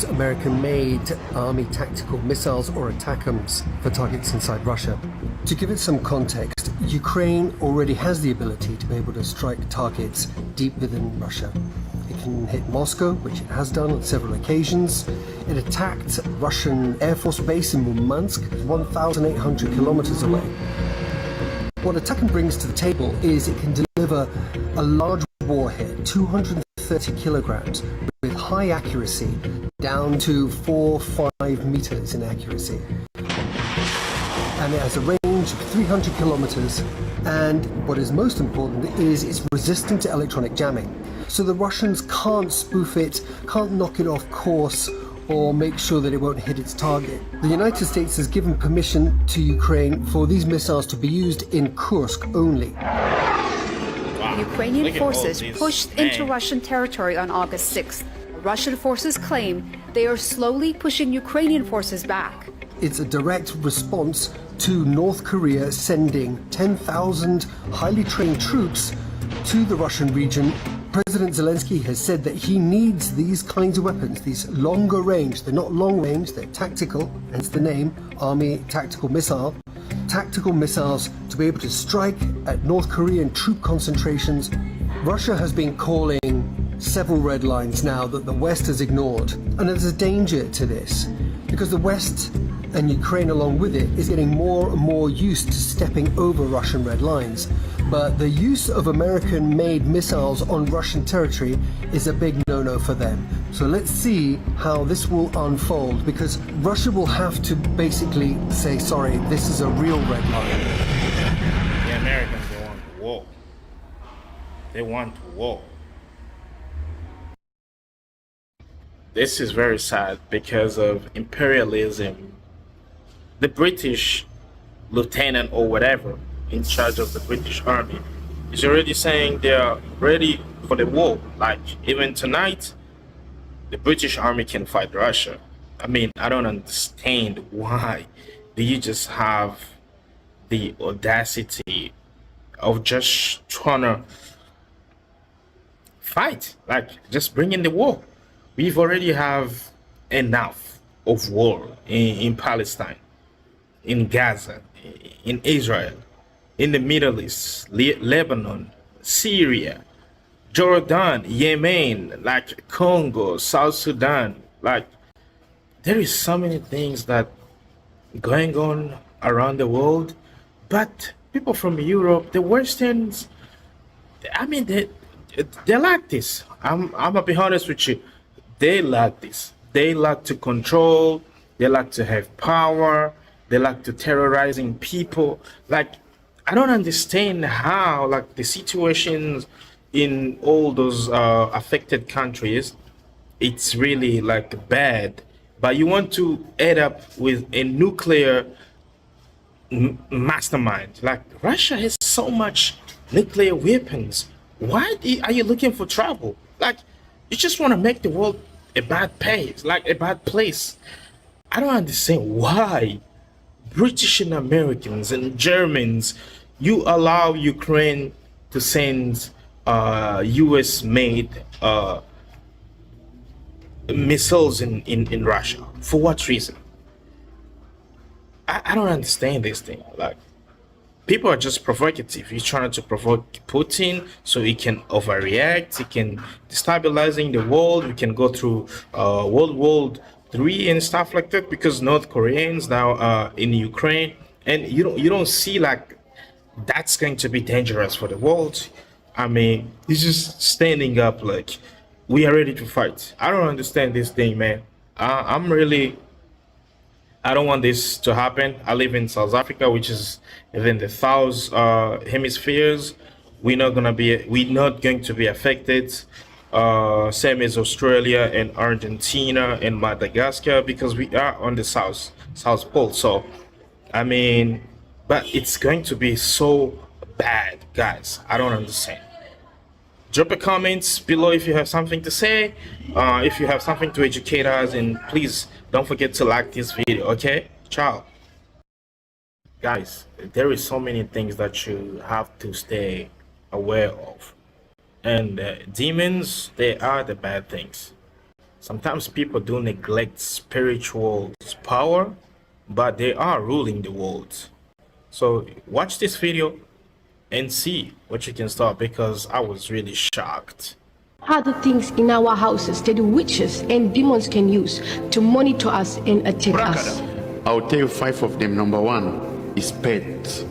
use American-made Army tactical missiles or ATACMS for targets inside Russia. To give it some context, Ukraine already has the ability to be able to strike targets deep within Russia. It can hit Moscow, which it has done on several occasions. It attacked Russian Air Force Base in Murmansk, 1,800 kilometers away. What ATACMS brings to the table is it can deliver a large warhead, 230 kilograms, with high accuracy, down to 4-5 meters in accuracy. And it has a range of 300 kilometers, and what is most important is it's resistant to electronic jamming. So the Russians can't spoof it, can't knock it off course, or make sure that it won't hit its target. The United States has given permission to Ukraine for these missiles to be used in Kursk only. Wow. Ukrainian forces pushed into Russian territory on August 6th. Russian forces claim they are slowly pushing Ukrainian forces back. It's a direct response to North Korea sending 10,000 highly trained troops to the Russian region. President Zelensky has said that he needs these kinds of weapons, these longer range. They're not long range, they're tactical, hence the name, Army Tactical Missile. Tactical missiles to be able to strike at North Korean troop concentrations. Russia has been calling several red lines now that the West has ignored. And there's a danger to this, because the West and Ukraine along with it is getting more and more used to stepping over Russian red lines. But the use of American-made missiles on Russian territory is a big no-no for them. So let's see how this will unfold, because Russia will have to basically say, sorry, this is a real red line. The Americans, they want war. They want war. This is very sad because of imperialism. The British lieutenant or whatever in charge of the British Army is already saying they are ready for the war. Like, even tonight, the British Army can fight Russia. I mean, I don't understand why do you just have the audacity of just trying to fight, like just bring in the war. We've already have enough of war in Palestine, in Gaza, in Israel, in the Middle East, Lebanon, Syria, Jordan, Yemen, like Congo, South Sudan. Like, there is so many things that going on around the world, but people from Europe, the Westerns, I mean, they like this. I'm gonna be honest with you. They like this. They like to control. They like to have power. They like to terrorizing people. Like, I don't understand how, like, the situations in all those affected countries, it's really like bad. But you want to add up with a nuclear mastermind. Like, Russia has so much nuclear weapons. Why are you looking for trouble? Like, you just want to make the world a bad place, like a bad place. I don't understand why British and Americans and Germans, you allow Ukraine to send US-made missiles in Russia. For what reason? I don't understand this thing. Like, people are just provocative. He's trying to provoke Putin so he can overreact. He can destabilizing the world. We can go through World War III and stuff like that, because North Koreans now are in Ukraine, and you don't see like that's going to be dangerous for the world. I mean, he's just standing up like we are ready to fight. I don't understand this thing, man. I don't want this to happen. I live in South Africa, which is within the south hemispheres. We're not going to be affected. Same as Australia and Argentina and Madagascar, because we are on the south pole. So, I mean, but it's going to be so bad, guys. I don't understand. Drop a comments below if you have something to say, if you have something to educate us, and please don't forget to like this video. Okay, ciao. Guys, there is so many things that you have to stay aware of, and demons, they are the bad things. Sometimes people do neglect spiritual power, but they are ruling the world. So watch this video and see what you can start, because I was really shocked. Other things in our houses that the witches and demons can use to monitor us and attack us. I'll tell you 5 of them. Number 1 is pets,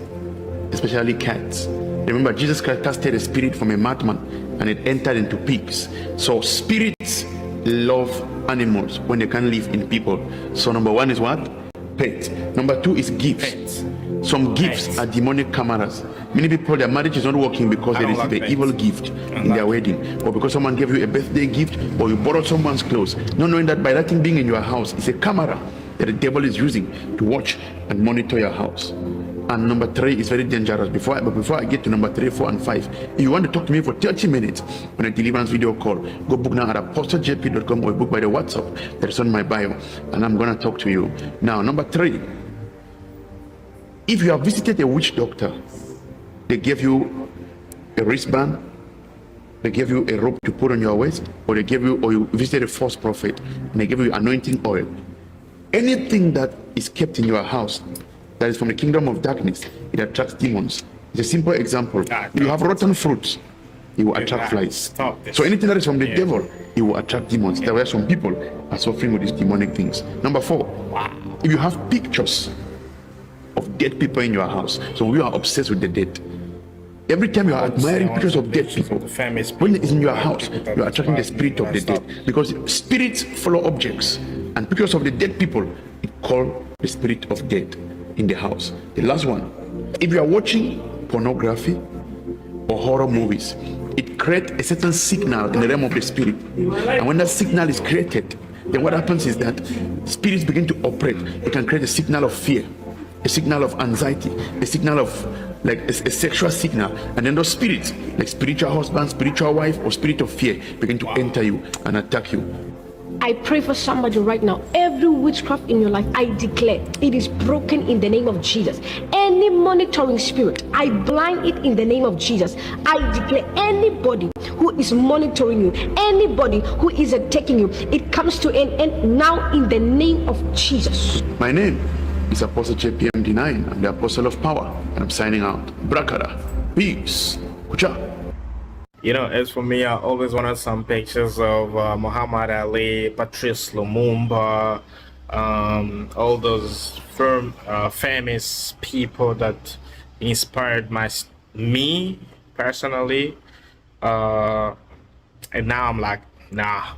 especially cats. Remember, Jesus Christ casted a spirit from a madman and it entered into pigs. So spirits love animals when they can't live in people. So number 1 is what? Pets. Number 2 is gifts. Pets. Some gifts are demonic cameras. Many people, their marriage is not working because they received an evil gift in their wedding, or because someone gave you a birthday gift, or you borrowed someone's clothes, not knowing that by that thing being in your house, it's a camera that the devil is using to watch and monitor your house. And number 3 is very dangerous. Before I get to number 3, 4, and 5, if you want to talk to me for 30 minutes on a deliverance video call, go book now at apostlejp.com, or book by the WhatsApp that is on my bio, and I'm going to talk to you. Now, number 3, if you have visited a witch doctor, they gave you a wristband, they gave you a rope to put on your waist, or you visited a false prophet and they gave you anointing oil. Anything that is kept in your house that is from the kingdom of darkness, it attracts demons. It's a simple example. You have rotten fruits, it will attract flies. So anything that is from the devil, it will attract demons. That's why some people are suffering with these demonic things. Number 4, if you have pictures of dead people in your house, so you are obsessed with the dead. Every time you are admiring pictures of dead people, when it's in your house, you are attracting the spirit of the dead, because spirits follow objects, and pictures of the dead people, it call the spirit of dead in the house. The last one, if you are watching pornography or horror movies, it creates a certain signal in the realm of the spirit, and when that signal is created, then what happens is that spirits begin to operate. It can create a signal of fear, a signal of anxiety, a signal of like a sexual signal, and then those spirits, like spiritual husband, spiritual wife, or spirit of fear, begin to enter you and attack you. I pray for somebody right now. Every witchcraft in your life, I declare it is broken in the name of Jesus. Any monitoring spirit, I blind it in the name of Jesus. I declare anybody who is monitoring you, anybody who is attacking you, it comes to an end now in the name of Jesus. My name is Apostle JPMD9. I'm the Apostle of Power, and I'm signing out. Brakada. Peace. Kucha. You know, as for me, I always wanted some pictures of Muhammad Ali, Patrice Lumumba, all those famous people that inspired me personally. And now I'm like, nah,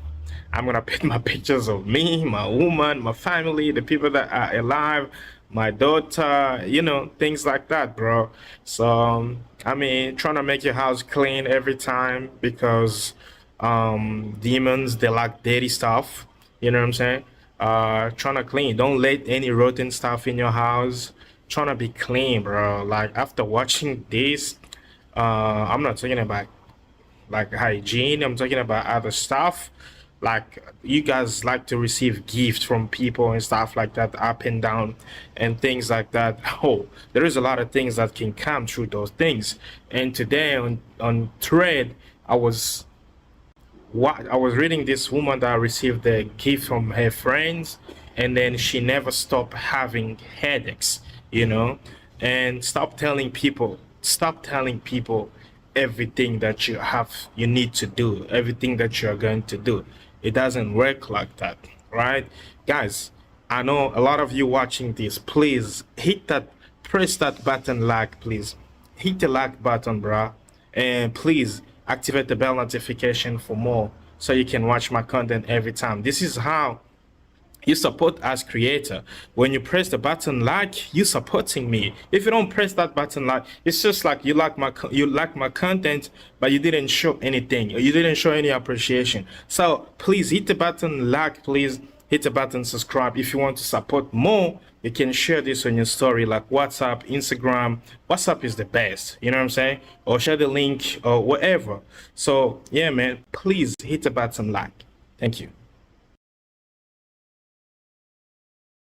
I'm gonna pick my pictures of me, my woman, my family, the people that are alive, my daughter, you know, things like that, bro. So I mean, trying to make your house clean every time, because demons, they like dirty stuff, you know what I'm saying? Trying to clean, don't let any rotten stuff in your house. Trying to be clean, bro. Like, after watching this, I'm not talking about like hygiene, I'm talking about other stuff. Like, you guys like to receive gifts from people and stuff like that, up and down and things like that. Oh, there is a lot of things that can come through those things. And today on Thread, I was reading this woman that received a gift from her friends, and then she never stopped having headaches, you know. And stop telling people everything that you need to do, everything that you're going to do. It doesn't work like that, right? Guys, I know a lot of you watching this, please press that button, like, please hit the like button, bruh, and please activate the bell notification for more, so you can watch my content every time. This is how you support us creator. When you press the button like, you supporting me. If you don't press that button like, it's just like you like my content, but you didn't show anything, or you didn't show any appreciation. So please hit the button like, please hit the button subscribe. If you want to support more, you can share this on your story, like WhatsApp, Instagram. WhatsApp is the best, you know what I'm saying? Or share the link or whatever. So yeah, man, please hit the button like. Thank you.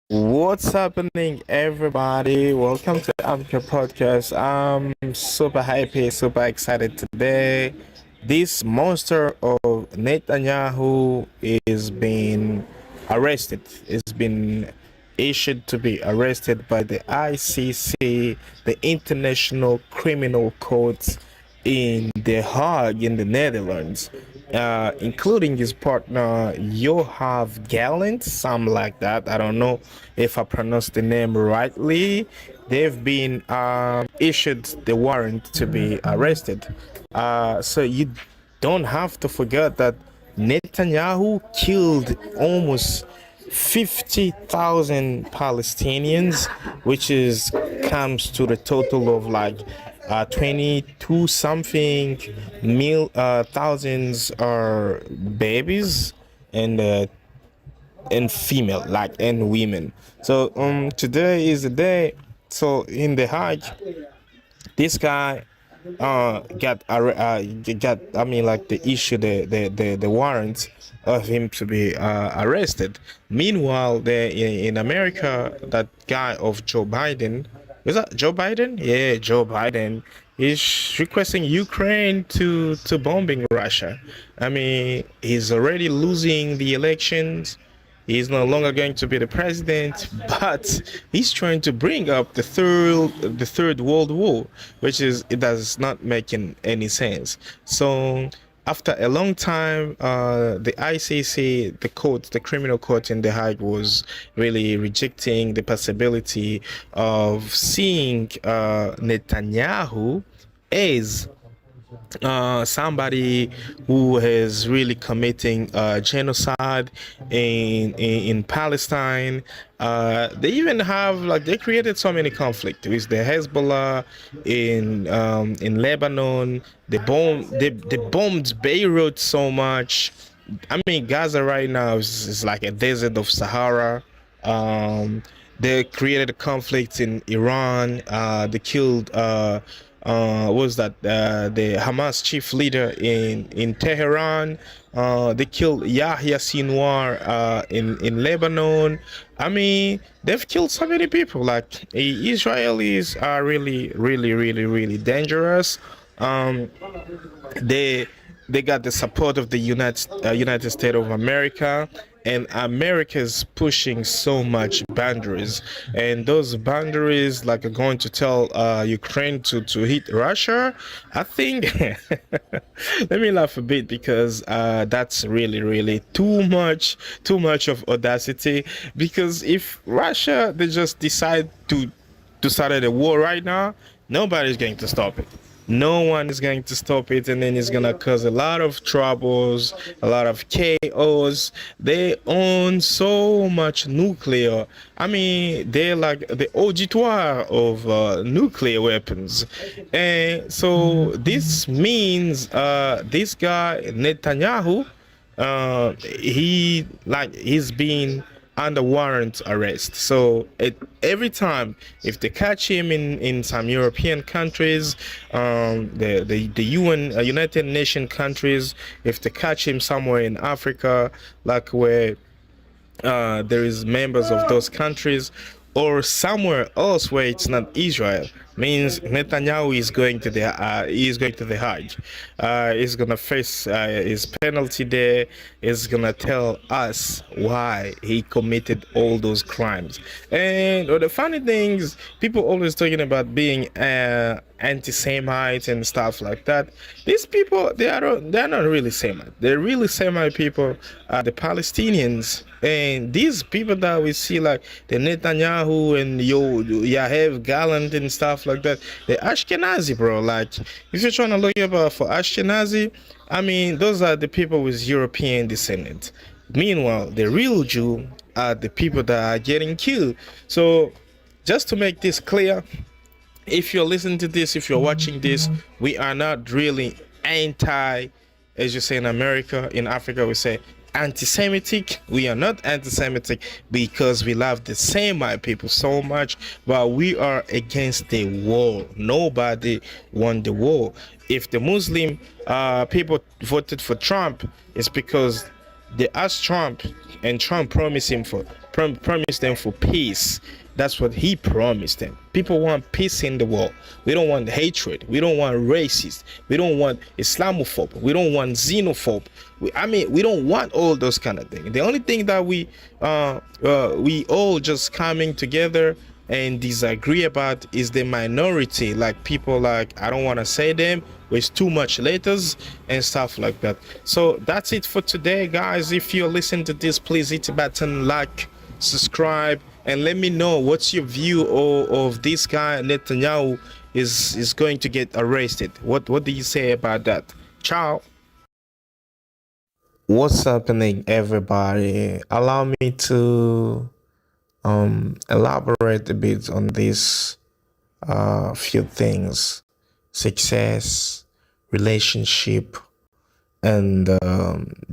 What's happening, everybody? Welcome to Africa Podcast. I'm super happy, super excited today this monster of Netanyahu is being arrested. It's been issued to be arrested by the ICC, the International Criminal Court in The Hague in the Netherlands, including his partner Yoav Gallant, something like that. I don't know if I pronounced the name rightly. They've been issued the warrant to be arrested. So you don't have to forget that Netanyahu killed almost 50,000 Palestinians, which is comes to the total of like 22 something thousands are babies and female like and women. So today is the day. So in The Hague, this guy got I mean like they issued the warrant of him to be arrested. Meanwhile, in America, that guy of Joe Biden, is that Joe Biden? Yeah, Joe Biden is requesting Ukraine to bombing Russia. I mean, he's already losing the elections. He's no longer going to be the president, but he's trying to bring up the third World War, which is it does not making any sense. So after a long time, the ICC, the criminal court in The Hague, was really rejecting the possibility of seeing Netanyahu as somebody who is really committing genocide in Palestine. They even have they created so many conflict with the Hezbollah in Lebanon. They bombed Beirut so much. I mean, Gaza right now is like a desert of Sahara. They created a conflict in Iran. They killed the Hamas chief leader in Tehran. They killed Yahya Sinwar in Lebanon. I mean, they've killed so many people. Like Israelis are really dangerous. They got the support of the United States of America, and America is pushing so much boundaries, and those boundaries are going to tell Ukraine to hit Russia. I think let me laugh a bit because that's really too much of audacity, because if Russia they just decide to start a war right now, nobody's going to stop it. No one is going to stop it, and then it's gonna cause a lot of troubles, a lot of chaos. They own so much nuclear. I mean, they're like the auditoire of nuclear weapons, and so this means this guy Netanyahu, he's been under warrant arrest. So every time if they catch him in some European countries, the UN United Nations countries, if they catch him somewhere in Africa, like where there is members of those countries, or somewhere else where it's not Israel, means Netanyahu is going to the Hague. He's gonna face his penalty there. He's gonna tell us why he committed all those crimes. And the funny thing is, people always talking about being anti-Semite and stuff like that. These people, they're not really Semite. They're really Semite people are the Palestinians. And these people that we see, like the Netanyahu and Yoav Gallant and stuff like that, they're Ashkenazi, bro. Like, if you're trying to look up for Ashkenazi, I mean, those are the people with European descent. Meanwhile, the real Jew are the people that are getting killed. So, just to make this clear, if you're listening to this, if you're watching this, we are not really anti, as you say in America, in Africa, we say anti-Semitic. We are not anti-Semitic because we love the Semite people so much, but we are against the war. Nobody won the war. If the Muslim people voted for Trump, it's because They asked Trump, and Trump promised promised them for peace. That's what he promised them. People want peace in the world. We don't want hatred. We don't want racist. We don't want Islamophobe. We don't want xenophobe. We don't want all those kind of things. The only thing that we all just coming together and disagree about is the minority, like people like, I don't want to say them, with too much letters and stuff like that. So that's it for today, guys. If you're listening to this, please hit the button, like, subscribe, and let me know what's your view of this guy Netanyahu is going to get arrested. What do you say about that? Ciao. What's happening, everybody? Allow me to elaborate a bit on this few things: success, relationship, and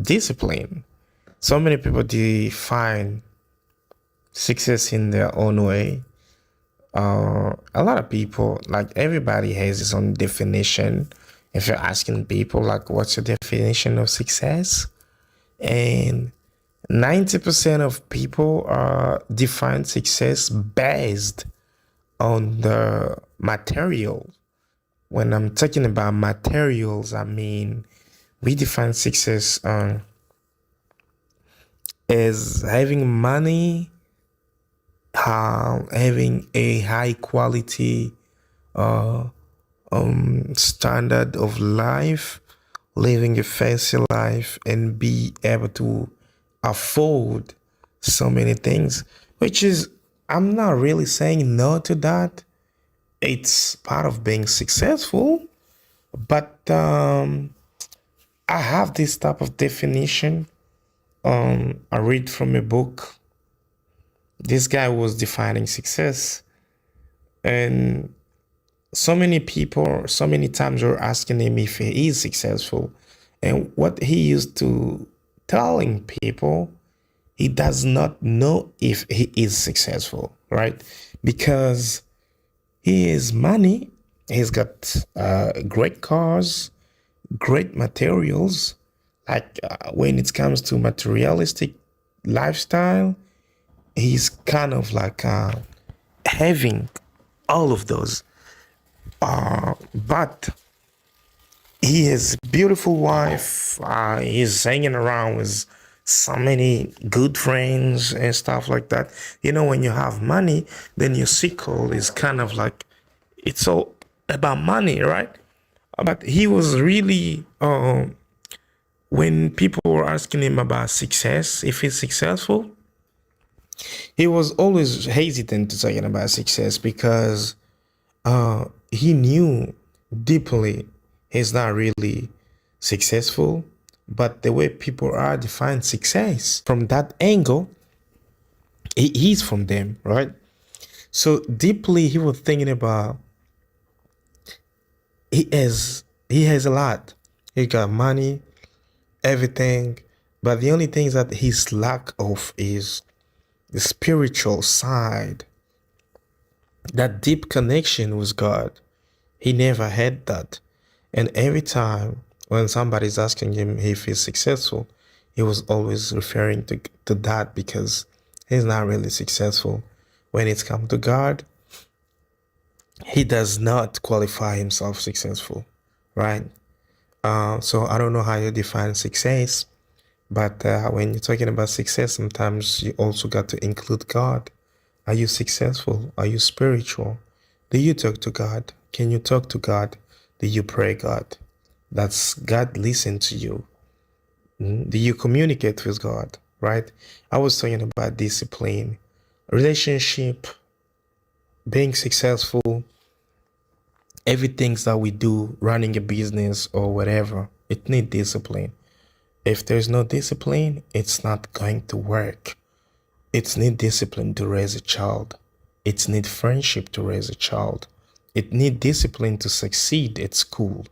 discipline. So many people define success in their own way. A lot of people, like everybody has his own definition. If you're asking people like, what's your definition of success? And 90% of people define success based on the material. When I'm talking about materials, I mean, we define success as having money, having a high quality standard of life, living a fancy life, and be able to afford so many things, which is, I'm not really saying no to that. It's part of being successful, but I have this type of definition. I read from a book. This guy was defining success, and so many people, so many times were asking him if he is successful, and what he used to telling people, he does not know if he is successful, right? Because he has money, he's got great cars, great materials. Like when it comes to materialistic lifestyle, he's kind of like having all of those. But he has a beautiful wife. He's hanging around with so many good friends and stuff like that. You know, when you have money, then your circle is kind of like, it's all about money, right? But he was really, when people were asking him about success, if he's successful, he was always hesitant to talking about success because he knew deeply he's not really successful. But the way people are define success from that angle, he's from them, right? So deeply he was thinking about, he has a lot. He got money, everything, but the only thing that he's lack of is the spiritual side, that deep connection with God. He never had that. And every time when somebody's asking him if he's successful, he was always referring to that because he's not really successful. When it's come to God, he does not qualify himself successful, right? So I don't know how you define success, but when you're talking about success, sometimes you also got to include God. Are you successful? Are you spiritual? Do you talk to God? Can you talk to God? Do you pray God? That's God listen to you. Do you communicate with God, right? I was talking about discipline, relationship, being successful, everything that we do, running a business or whatever, it needs discipline. If there's no discipline, it's not going to work. It's need discipline to raise a child. It's need friendship to raise a child. It need discipline to succeed at school.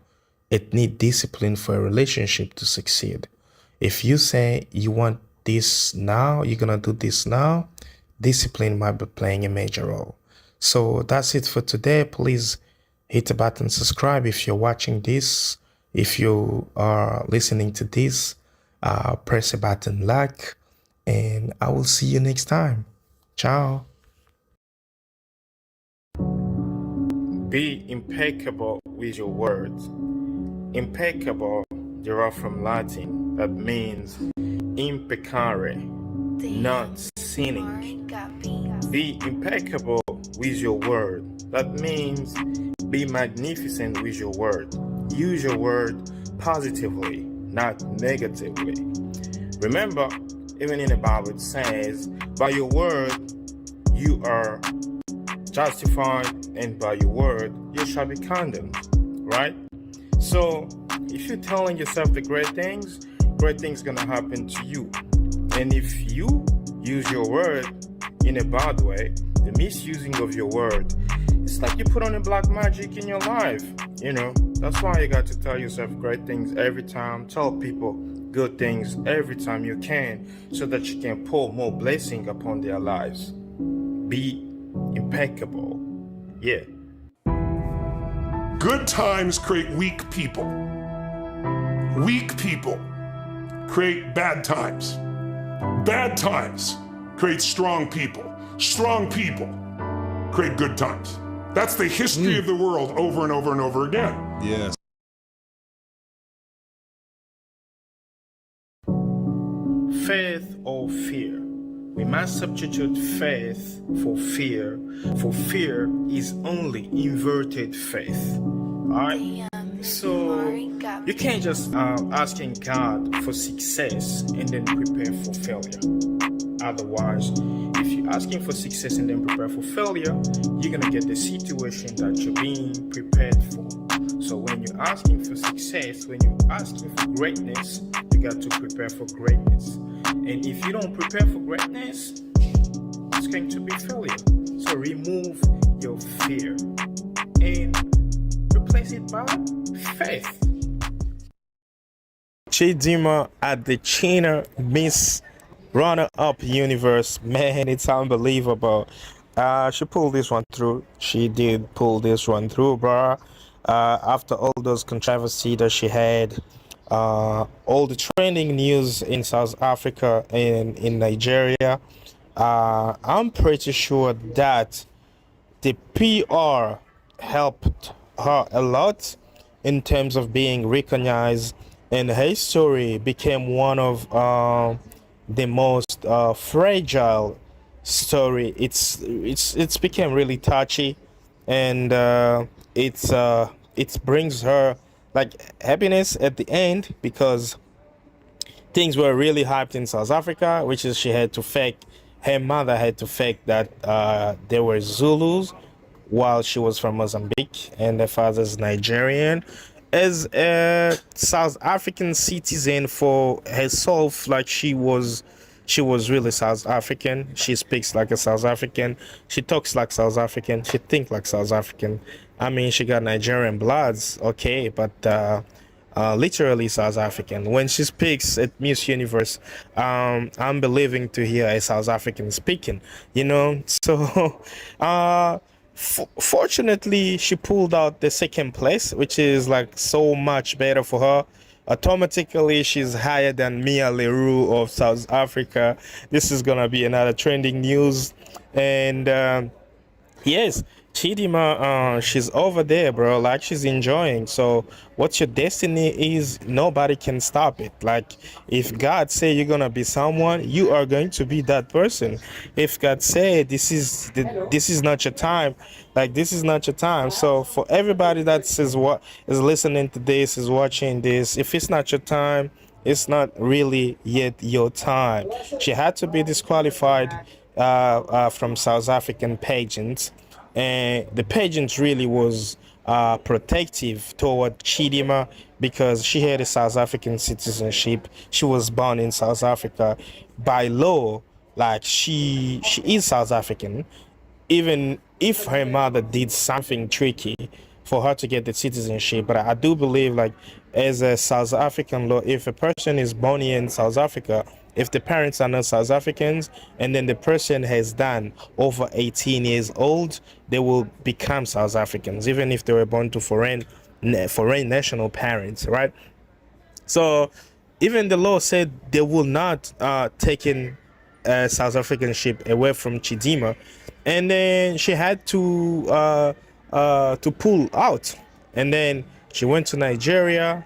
It need discipline for a relationship to succeed. If you say you want this now, you're gonna do this now, discipline might be playing a major role. So that's it for today. Please hit the button, subscribe if you're watching this. If you are listening to this, press a button like, and I will see you next time. Ciao. Be impeccable with your words. Impeccable derived from Latin, that means impeccare, not sinning. Be impeccable with your word. That means be magnificent with your word. Use your word positively, not negatively. Remember, even in the Bible it says, by your word you are justified, and by your word you shall be condemned, right? So if you're telling yourself the great things gonna happen to you. And if you use your word in a bad way, the misusing of your word, it's like you put on a black magic in your life. That's why you got to tell yourself great things every time. Tell people good things every time you can, so that you can pour more blessing upon their lives. Be impeccable. Yeah. Good times create weak people. Weak people create bad times. Bad times create strong people. Strong people create good times. That's the history of the world over and over and over again. Yes. Faith or fear? We must substitute faith for fear is only inverted faith. Alright? So you can't just asking God for success and then prepare for failure. Otherwise, if you're asking for success and then prepare for failure, you're gonna get the situation that you're being prepared for. So when you're asking for success, when you're asking for greatness, you got to prepare for greatness. And if you don't prepare for greatness, it's going to be failure. So remove your fear and replace it by faith. Chidima at the China Miss Runner-Up Universe. Man, it's unbelievable. She pulled this one through. She did pull this one through, bruh. After all those controversy that she had, all the trending news in South Africa and in Nigeria, I'm pretty sure that the PR helped her a lot in terms of being recognized, and her story became one of the most fragile story. It's became really touchy, and it brings her like happiness at the end, because things were really hyped in South Africa, which is her mother had to fake that they were Zulus while she was from Mozambique, and her father's Nigerian. As a South African citizen for herself, like she was really South African. She speaks like a South African. She talks like South African. She thinks like South African. I mean, she got Nigerian bloods, okay, but literally South African. When she speaks at Miss Universe, I'm believing to hear a South African speaking, So, fortunately, she pulled out the second place, which is like so much better for her. Automatically, she's higher than Mia Leroux of South Africa. This is gonna be another trending news, and yes, Chidima, she's over there, bro. Like, she's enjoying. So what your destiny is, nobody can stop it. Like, if God say you're gonna be someone, you are going to be that person. If God say this is not your time, like, this is not your time. So for everybody that says what is listening to this, is watching this, if it's not your time, it's not really yet your time. She had to be disqualified from South African pageants. And the pageant really was protective toward Chidima, because she had a South African citizenship. She was born in South Africa. By law, like, she is South African, even if her mother did something tricky for her to get the citizenship. But I do believe, like, as a South African law, if a person is born here in South Africa, if the parents are not South Africans, and then the person has done over 18 years old, they will become South Africans, even if they were born to foreign national parents, right? So even the law said they will not taking a South African ship away from Chidima, and then she had to pull out, and then she went to Nigeria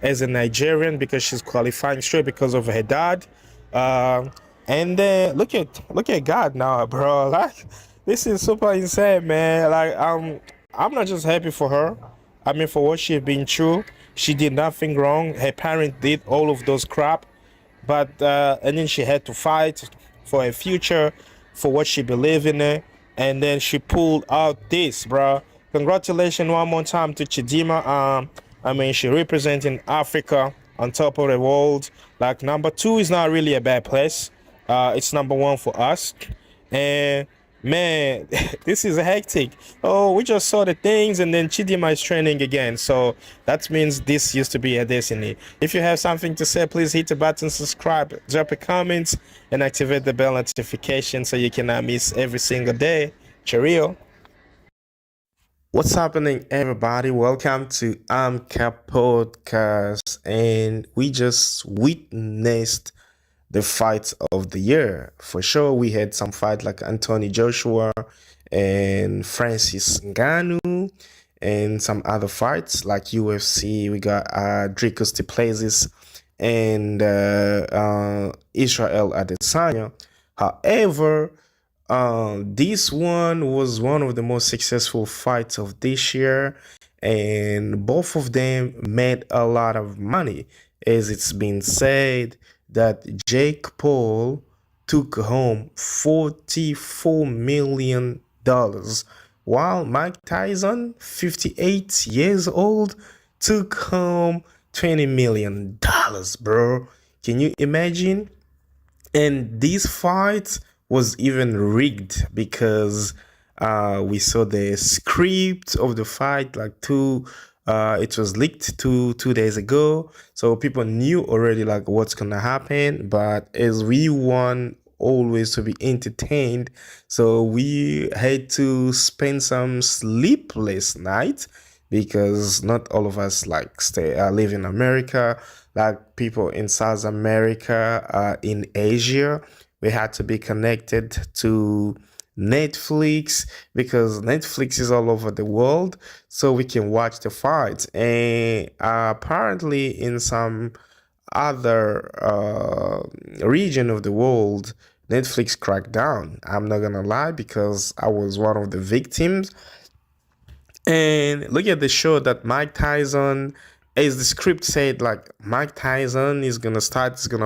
as a Nigerian because she's qualifying straight because of her dad. And then look at God now, bro. Like, this is super insane, man. Like, I'm not just happy for her. I mean, for what she had been through. She did nothing wrong. Her parents did all of those crap, but and then she had to fight for her future, for what she believed in, and then she pulled out this, bro. Congratulations one more time to Chidima. I mean, she representing Africa on top of the world. Like, number 2 is not really a bad place. It's number 1 for us. And man, this is hectic. Oh, we just saw the things, and then Chidima is training again. So that means this used to be a destiny. If you have something to say, please hit the button, subscribe, drop a comment, and activate the bell notification so you cannot miss every single day. Cheerio. What's happening, everybody? Welcome to Amka Podcast, and we just witnessed the fights of the year. For sure, we had some fight like Anthony Joshua and Francis Ngannou, and some other fights like UFC. We got Dricus Duplessis and Israel Adesanya. However, this one was one of the most successful fights of this year, and both of them made a lot of money, as it's been said that Jake Paul took home $44 million, while Mike Tyson, 58 years old, took home $20 million, bro. Can you imagine? And this fight was even rigged because we saw the script of the fight like it was leaked two days ago, so people knew already like what's gonna happen. But as we want always to be entertained, so we had to spend some sleepless nights, because not all of us like live in America. Like, people in South America, in Asia, we had to be connected to Netflix, because Netflix is all over the world, so we can watch the fights. And apparently in some other region of the world, Netflix cracked down. I'm not gonna lie, because I was one of the victims. And look at the show that Mike Tyson, as the script said, like, Mike Tyson is gonna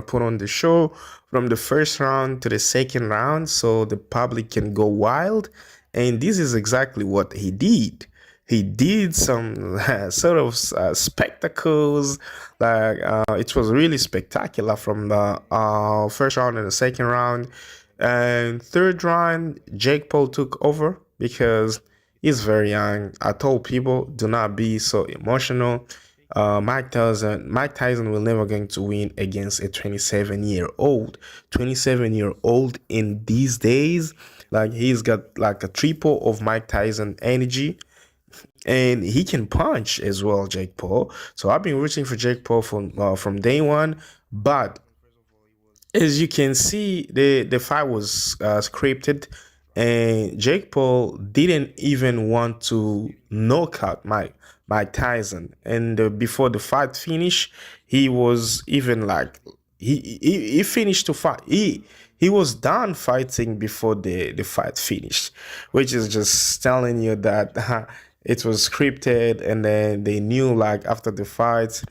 put on the show from the first round to the second round, so the public can go wild. And this is exactly what he did. He did some sort of spectacles. Like, it was really spectacular from the first round and the second round. And third round, Jake Paul took over because he's very young. I told people, do not be so emotional. Mike Tyson will never going to win against a 27-year-old. 27-year-old in these days, like, he's got like a triple of Mike Tyson energy, and he can punch as well, Jake Paul. So I've been rooting for Jake Paul from day one. But as you can see, the fight was scripted, and Jake Paul didn't even want to knock out Mike Tyson. And before the fight finished, he was even like, he finished to fight. He was done fighting before the fight finished, which is just telling you that it was scripted, and then they knew, like, after the fight,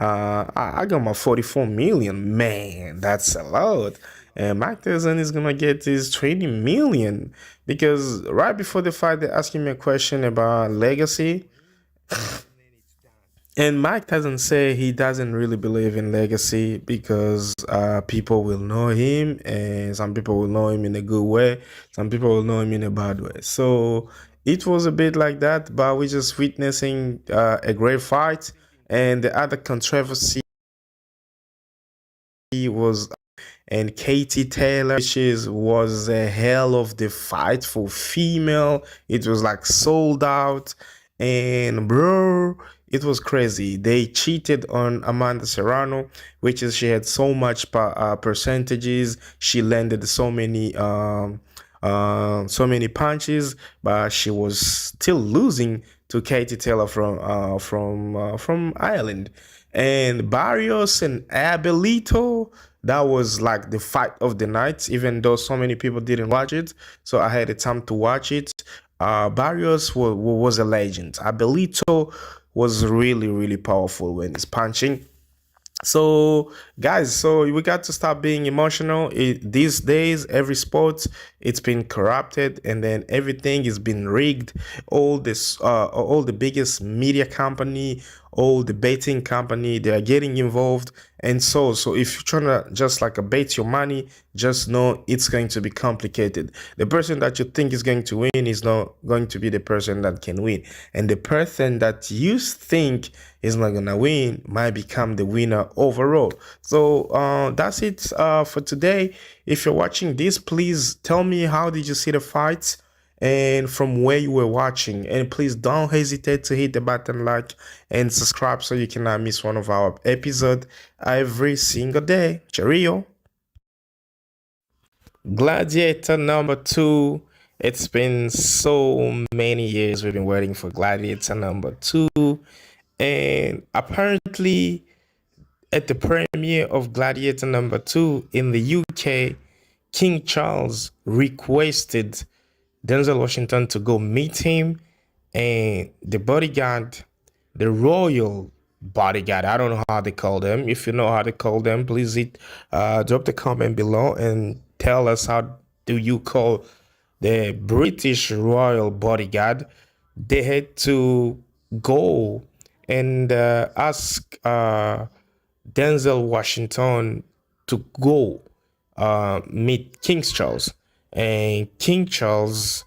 I got my 44 million. Man, that's a lot. And Mike Tyson is gonna get his 20 million, because right before the fight, they asked him a question about legacy. And Mike Tyson said he doesn't really believe in legacy, because people will know him, and some people will know him in a good way, some people will know him in a bad way. So it was a bit like that, but we're just witnessing a great fight. And the other controversy was, and Katie Taylor, which was a hell of the fight for female. It was like sold out, and bro, it was crazy. They cheated on Amanda Serrano, which is she had so much percentages. She landed so many punches, but she was still losing to Katie Taylor from Ireland. And Barrios and Abelito, that was like the fight of the night, even though so many people didn't watch it. So I had the time to watch it. Barrios was a legend. Abelito was really, really powerful when he's punching. So guys, so we got to stop being emotional. These days, every sport, it's been corrupted, and then everything is been rigged. All the biggest media company, all the betting company, they are getting involved. And so if you're trying to just like bet your money, just know it's going to be complicated. The person that you think is going to win is not going to be the person that can win, and the person that you think is not gonna win might become the winner overall. So that's it for today. If you're watching this, please tell me, how did you see the fights and from where you were watching? And please don't hesitate to hit the button like and subscribe so you cannot miss one of our episodes every single day. Cheerio. Gladiator number 2. It's been so many years we've been waiting for Gladiator number 2. And apparently, at the premiere of Gladiator number 2 in the UK, King Charles requested Denzel Washington to go meet him, and the bodyguard, the royal bodyguard, I don't know how they call them. If you know how they call them, please drop the comment below and tell us, how do you call the British royal bodyguard? They had to go and ask Denzel Washington to go meet King Charles. And King Charles,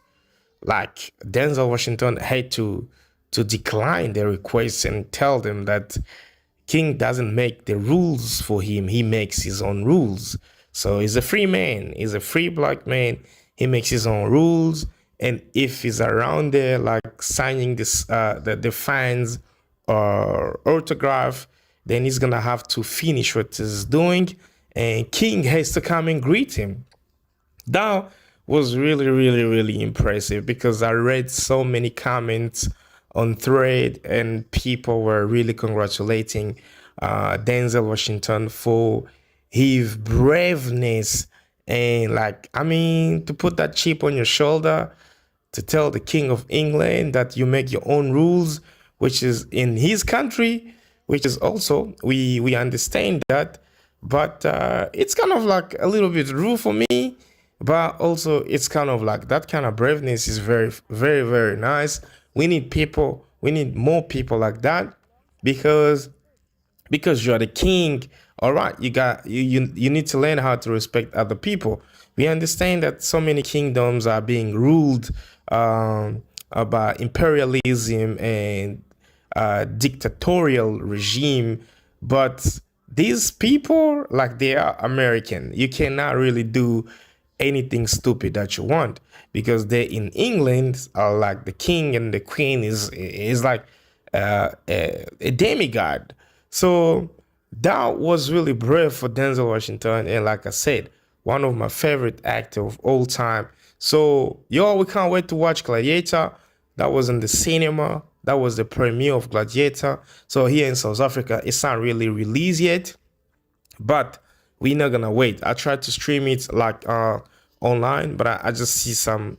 like Denzel Washington, had to decline their request and tell them that King doesn't make the rules for him. He makes his own rules. So he's a free man. He's a free black man. He makes his own rules. And if he's around there, like signing this, the fans autograph, then he's gonna have to finish what he's doing, and King has to come and greet him. That was really, really, really impressive, because I read so many comments on Thread, and people were really congratulating Denzel Washington for his braveness, and like, I mean, to put that chip on your shoulder, to tell the King of England that you make your own rules, which is in his country, which is also, we understand that, but it's kind of like a little bit rude for me, but also it's kind of like that kind of braveness is very, very, very nice. We need more people like that, because you're the king. All right, you need to learn how to respect other people. We understand that so many kingdoms are being ruled by imperialism and dictatorial regime, but these people, like, they are American. You cannot really do anything stupid that you want, because they in England are like the king and the queen is like a demigod. So that was really brave for Denzel Washington, and like I said, one of my favorite actors of all time. So we can't wait to watch Gladiator. That was in the cinema. That was the premiere of Gladiator. So here in South Africa, it's not really released yet, but we're not gonna wait. I tried to stream it like online, but I just see some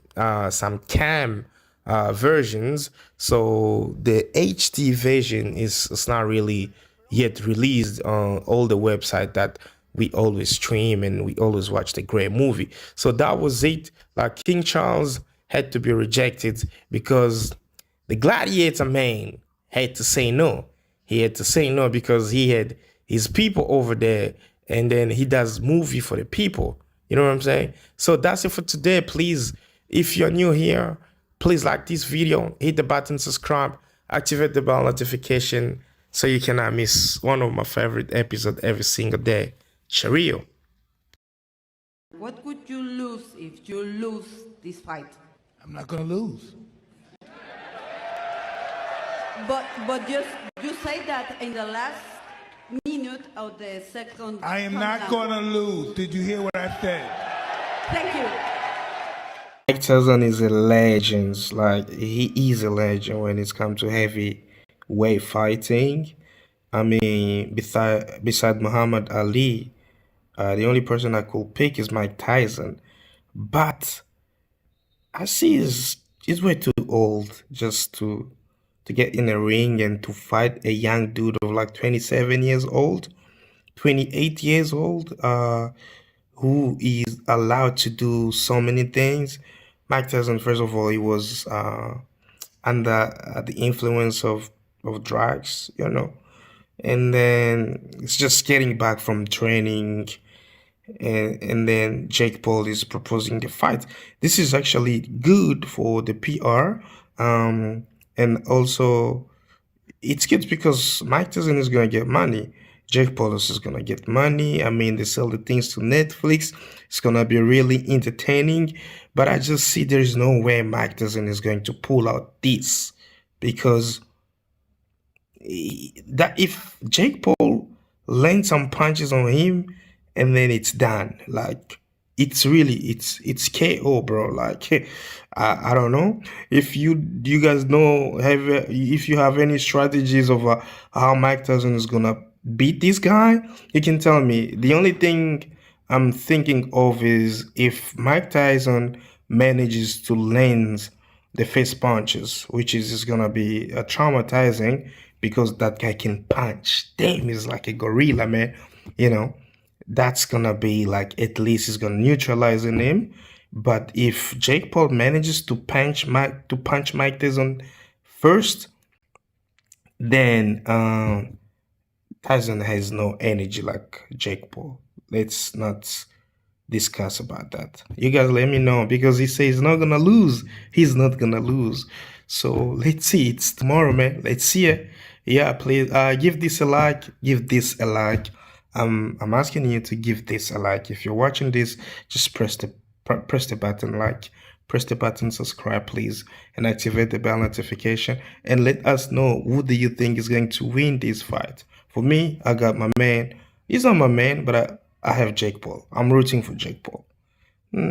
cam versions. So the HD version is not really yet released on all the website that we always stream, and we always watch the great movie. So that was it. Like, King Charles had to be rejected because the Gladiator man had to say no. He had to say no because he had his people over there, and then he does movie for the people. You know what I'm saying? So that's it for today. Please, if you're new here, please like this video, hit the button, subscribe, activate the bell notification so you cannot miss one of my favorite episodes every single day. Cheerio. What would you lose if you lose this fight? I'm not going to lose. But just you say that in the last minute of the second. I am not countdown. going to lose. Did you hear what I said? Thank you. Mike Tyson is a legend. Like, he is a legend when it's come to heavyweight fighting. I mean, beside Muhammad Ali, the only person I could pick is Mike Tyson. But I see he's way too old just to get in a ring and to fight a young dude of like 27 years old, 28 years old, who is allowed to do so many things. Mike Tyson, first of all, he was under the influence of drugs, you know, and then it's just getting back from training. And then Jake Paul is proposing the fight. This is actually good for the PR. And also, it's good because Mike Tyson is going to get money. Jake Paul is going to get money. I mean, they sell the things to Netflix. It's going to be really entertaining. But I just see there's no way Mike Tyson is going to pull out this. Because that if Jake Paul lands some punches on him, and then it's done. Like, it's KO, bro. Like, I don't know if you guys know, if you have any strategies of how Mike Tyson is gonna beat this guy, you can tell me. The only thing I'm thinking of is if Mike Tyson manages to land the face punches, which is gonna be traumatizing because that guy can punch. Damn, he's like a gorilla, man. You know. That's gonna be like, at least he's gonna neutralize him. But if Jake Paul manages to punch Mike Tyson first, then Tyson has no energy like Jake Paul. Let's not discuss about that. You guys let me know, because he says he's not gonna lose. He's not gonna lose. So let's see. It's tomorrow, man. Let's see it. Yeah, please give this a like. Give this a like. I'm asking you to give this a like. If you're watching this, just press the button like, press the button subscribe, please, and activate the bell notification, and let us know who do you think is going to win this fight. For me, I got my man. He's not my man, but I have Jake Paul. I'm rooting for Jake Paul.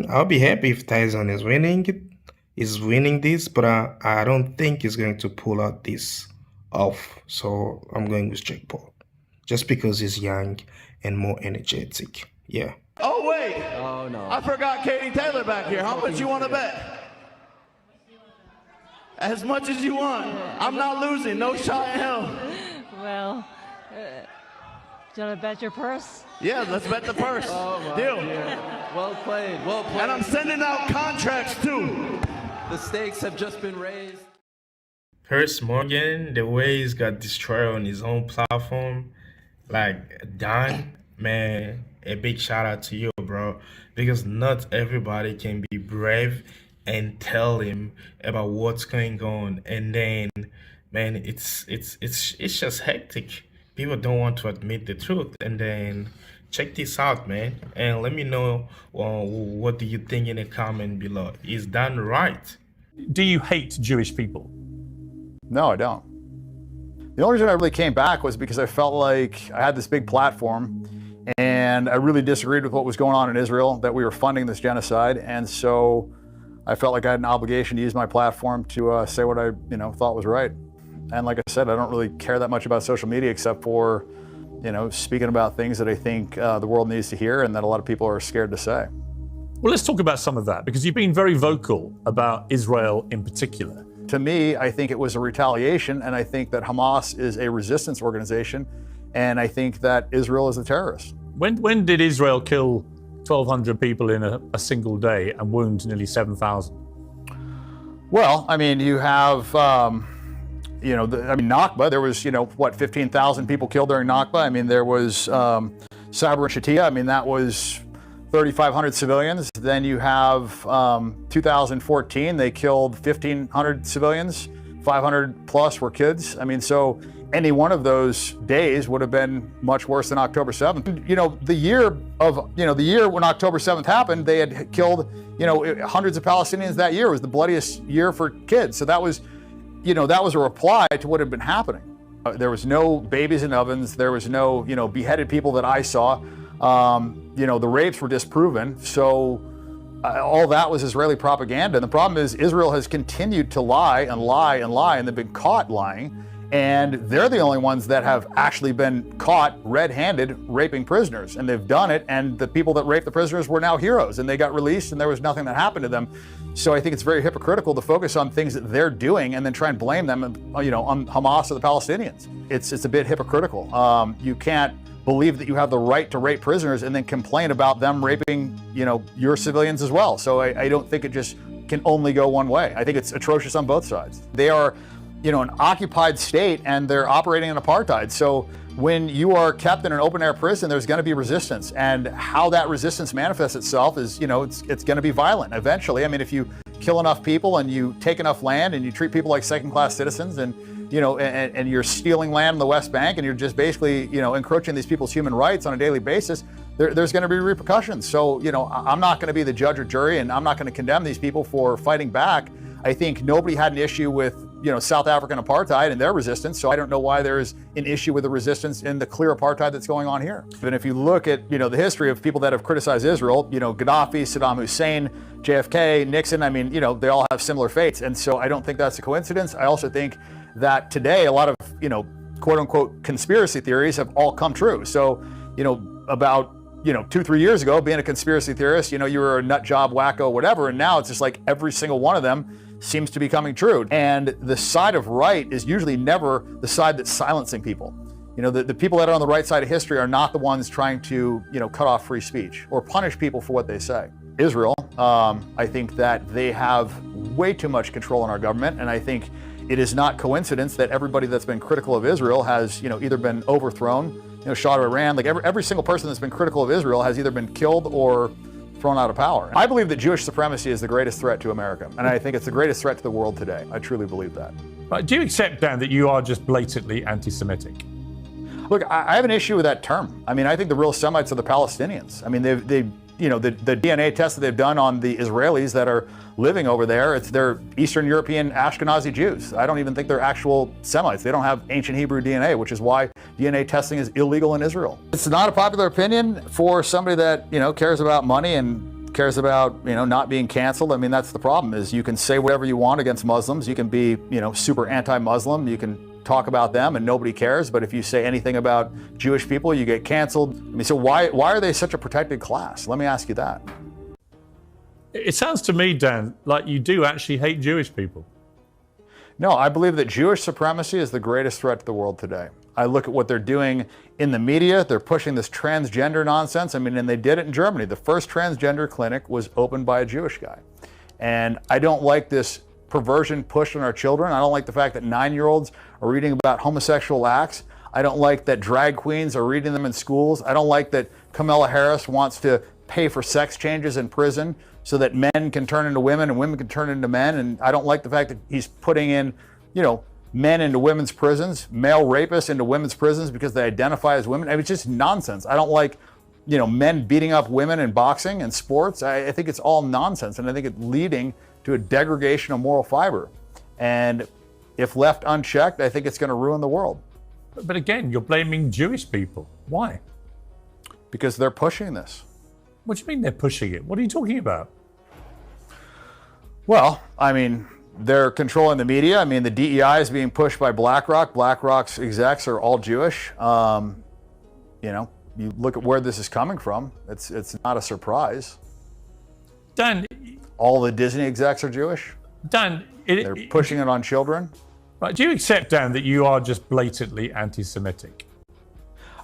I'll be happy if Tyson is winning this, but I don't think he's going to pull out this off. So I'm going with Jake Paul, just because he's young and more energetic. Yeah. Oh, wait. Oh, no. I forgot Katie Taylor back here. How much you want to bet? As much as you want. I'm not losing. No shot in hell. Well, do you want to bet your purse? Yeah, let's bet the purse. Oh, my Deal. dear. Well played. Well played. And I'm sending out contracts, too. The stakes have just been raised. Piers Morgan, the way he's got destroyed on his own platform, like, done, man, a big shout out to you, bro, because not everybody can be brave and tell him about what's going on, and then, man, it's just hectic. People don't want to admit the truth. And then check this out, man, and let me know what do you think in the comment below. Is done right? Do you hate Jewish people? No, I don't. The only reason I really came back was because I felt like I had this big platform and I really disagreed with what was going on in Israel, that we were funding this genocide. And so I felt like I had an obligation to use my platform to say what I thought was right. And like I said, I don't really care that much about social media except for, speaking about things that I think the world needs to hear and that a lot of people are scared to say. Well, let's talk about some of that, because you've been very vocal about Israel in particular. To me, I think it was a retaliation, and I think that Hamas is a resistance organization, and I think that Israel is a terrorist. When did Israel kill 1,200 people in a single day and wound nearly 7,000? Well, I mean, you have, Nakba, there was, 15,000 people killed during Nakba. I mean, there was Sabra and Shatila. I mean, that was 3,500 civilians. Then you have 2014, they killed 1,500 civilians, 500 plus were kids. I mean, so any one of those days would have been much worse than October 7th. The year when October 7th happened, they had killed, hundreds of Palestinians that year. It was the bloodiest year for kids. So that was, that was a reply to what had been happening. There was no babies in ovens. There was no, beheaded people that I saw. The rapes were disproven. So all that was Israeli propaganda. And the problem is Israel has continued to lie and lie and lie, and they've been caught lying. And they're the only ones that have actually been caught red-handed raping prisoners. And they've done it, and the people that raped the prisoners were now heroes, and they got released, and there was nothing that happened to them. So I think it's very hypocritical to focus on things that they're doing and then try and blame them, on Hamas or the Palestinians. It's a bit hypocritical. You can't believe that you have the right to rape prisoners and then complain about them raping, your civilians as well. So I don't think it just can only go one way. I think it's atrocious on both sides. They are an occupied state, and they're operating in apartheid. So when you are kept in an open air prison, there's going to be resistance, and how that resistance manifests itself is, it's going to be violent eventually. I mean, if you kill enough people and you take enough land and you treat people like second-class citizens, and and you're stealing land in the West Bank, and you're just basically encroaching these people's human rights on a daily basis, there's going to be repercussions. So I'm not going to be the judge or jury, and I'm not going to condemn these people for fighting back. I think nobody had an issue with South African apartheid and their resistance, so I don't know why there's an issue with the resistance in the clear apartheid that's going on here. And if you look at the history of people that have criticized Israel, Gaddafi, Saddam Hussein, JFK, Nixon, I mean, they all have similar fates, and so I don't think that's a coincidence. I also think that today a lot of quote unquote conspiracy theories have all come true. So about 2-3 years ago, being a conspiracy theorist, you were a nut job, wacko, whatever, and now it's just like every single one of them seems to be coming true. And the side of right is usually never the side that's silencing people. The people that are on the right side of history are not the ones trying to, cut off free speech or punish people for what they say. Israel, I think that they have way too much control in our government, and I think it is not coincidence that everybody that's been critical of Israel has, either been overthrown, Shah of Iran, like every single person that's been critical of Israel has either been killed or thrown out of power. I believe that Jewish supremacy is the greatest threat to America, and I think it's the greatest threat to the world today. I truly believe that. Right. Do you accept, Dan, that you are just blatantly anti-Semitic? Look, I have an issue with that term. I mean, I think the real Semites are the Palestinians. I mean, the DNA tests that they've done on the Israelis that are living over there, they're Eastern European Ashkenazi Jews. I don't even think they're actual Semites. They don't have ancient Hebrew DNA, which is why DNA testing is illegal in Israel. It's not a popular opinion for somebody that, cares about money and cares about, not being canceled. I mean, that's the problem, is you can say whatever you want against Muslims. You can be, super anti-Muslim. You can talk about them and nobody cares. But if you say anything about Jewish people, you get canceled. I mean, so why are they such a protected class? Let me ask you that. It sounds to me, Dan, like you do actually hate Jewish people. No, I believe that Jewish supremacy is the greatest threat to the world today. I look at what they're doing in the media. They're pushing this transgender nonsense. I mean, and they did it in Germany. The first transgender clinic was opened by a Jewish guy. And I don't like this perversion pushed on our children. I don't like the fact that 9-year-olds are reading about homosexual acts. I don't like that drag queens are reading them in schools. I don't like that Kamala Harris wants to pay for sex changes in prison so that men can turn into women and women can turn into men. And I don't like the fact that he's putting in, men into women's prisons, male rapists into women's prisons because they identify as women. I mean, it's just nonsense. I don't like, men beating up women in boxing and sports. I think it's all nonsense. And I think it's leading to a degradation of moral fiber. And if left unchecked, I think it's going to ruin the world. But again, you're blaming Jewish people. Why? Because they're pushing this. What do you mean they're pushing it? What are you talking about? Well, I mean, they're controlling the media. I mean, the DEI is being pushed by BlackRock. BlackRock's execs are all Jewish. You look at where this is coming from. It's not a surprise. Dan, all the Disney execs are Jewish. Dan, they're pushing it on children. Right? Do you accept, Dan, that you are just blatantly anti-Semitic?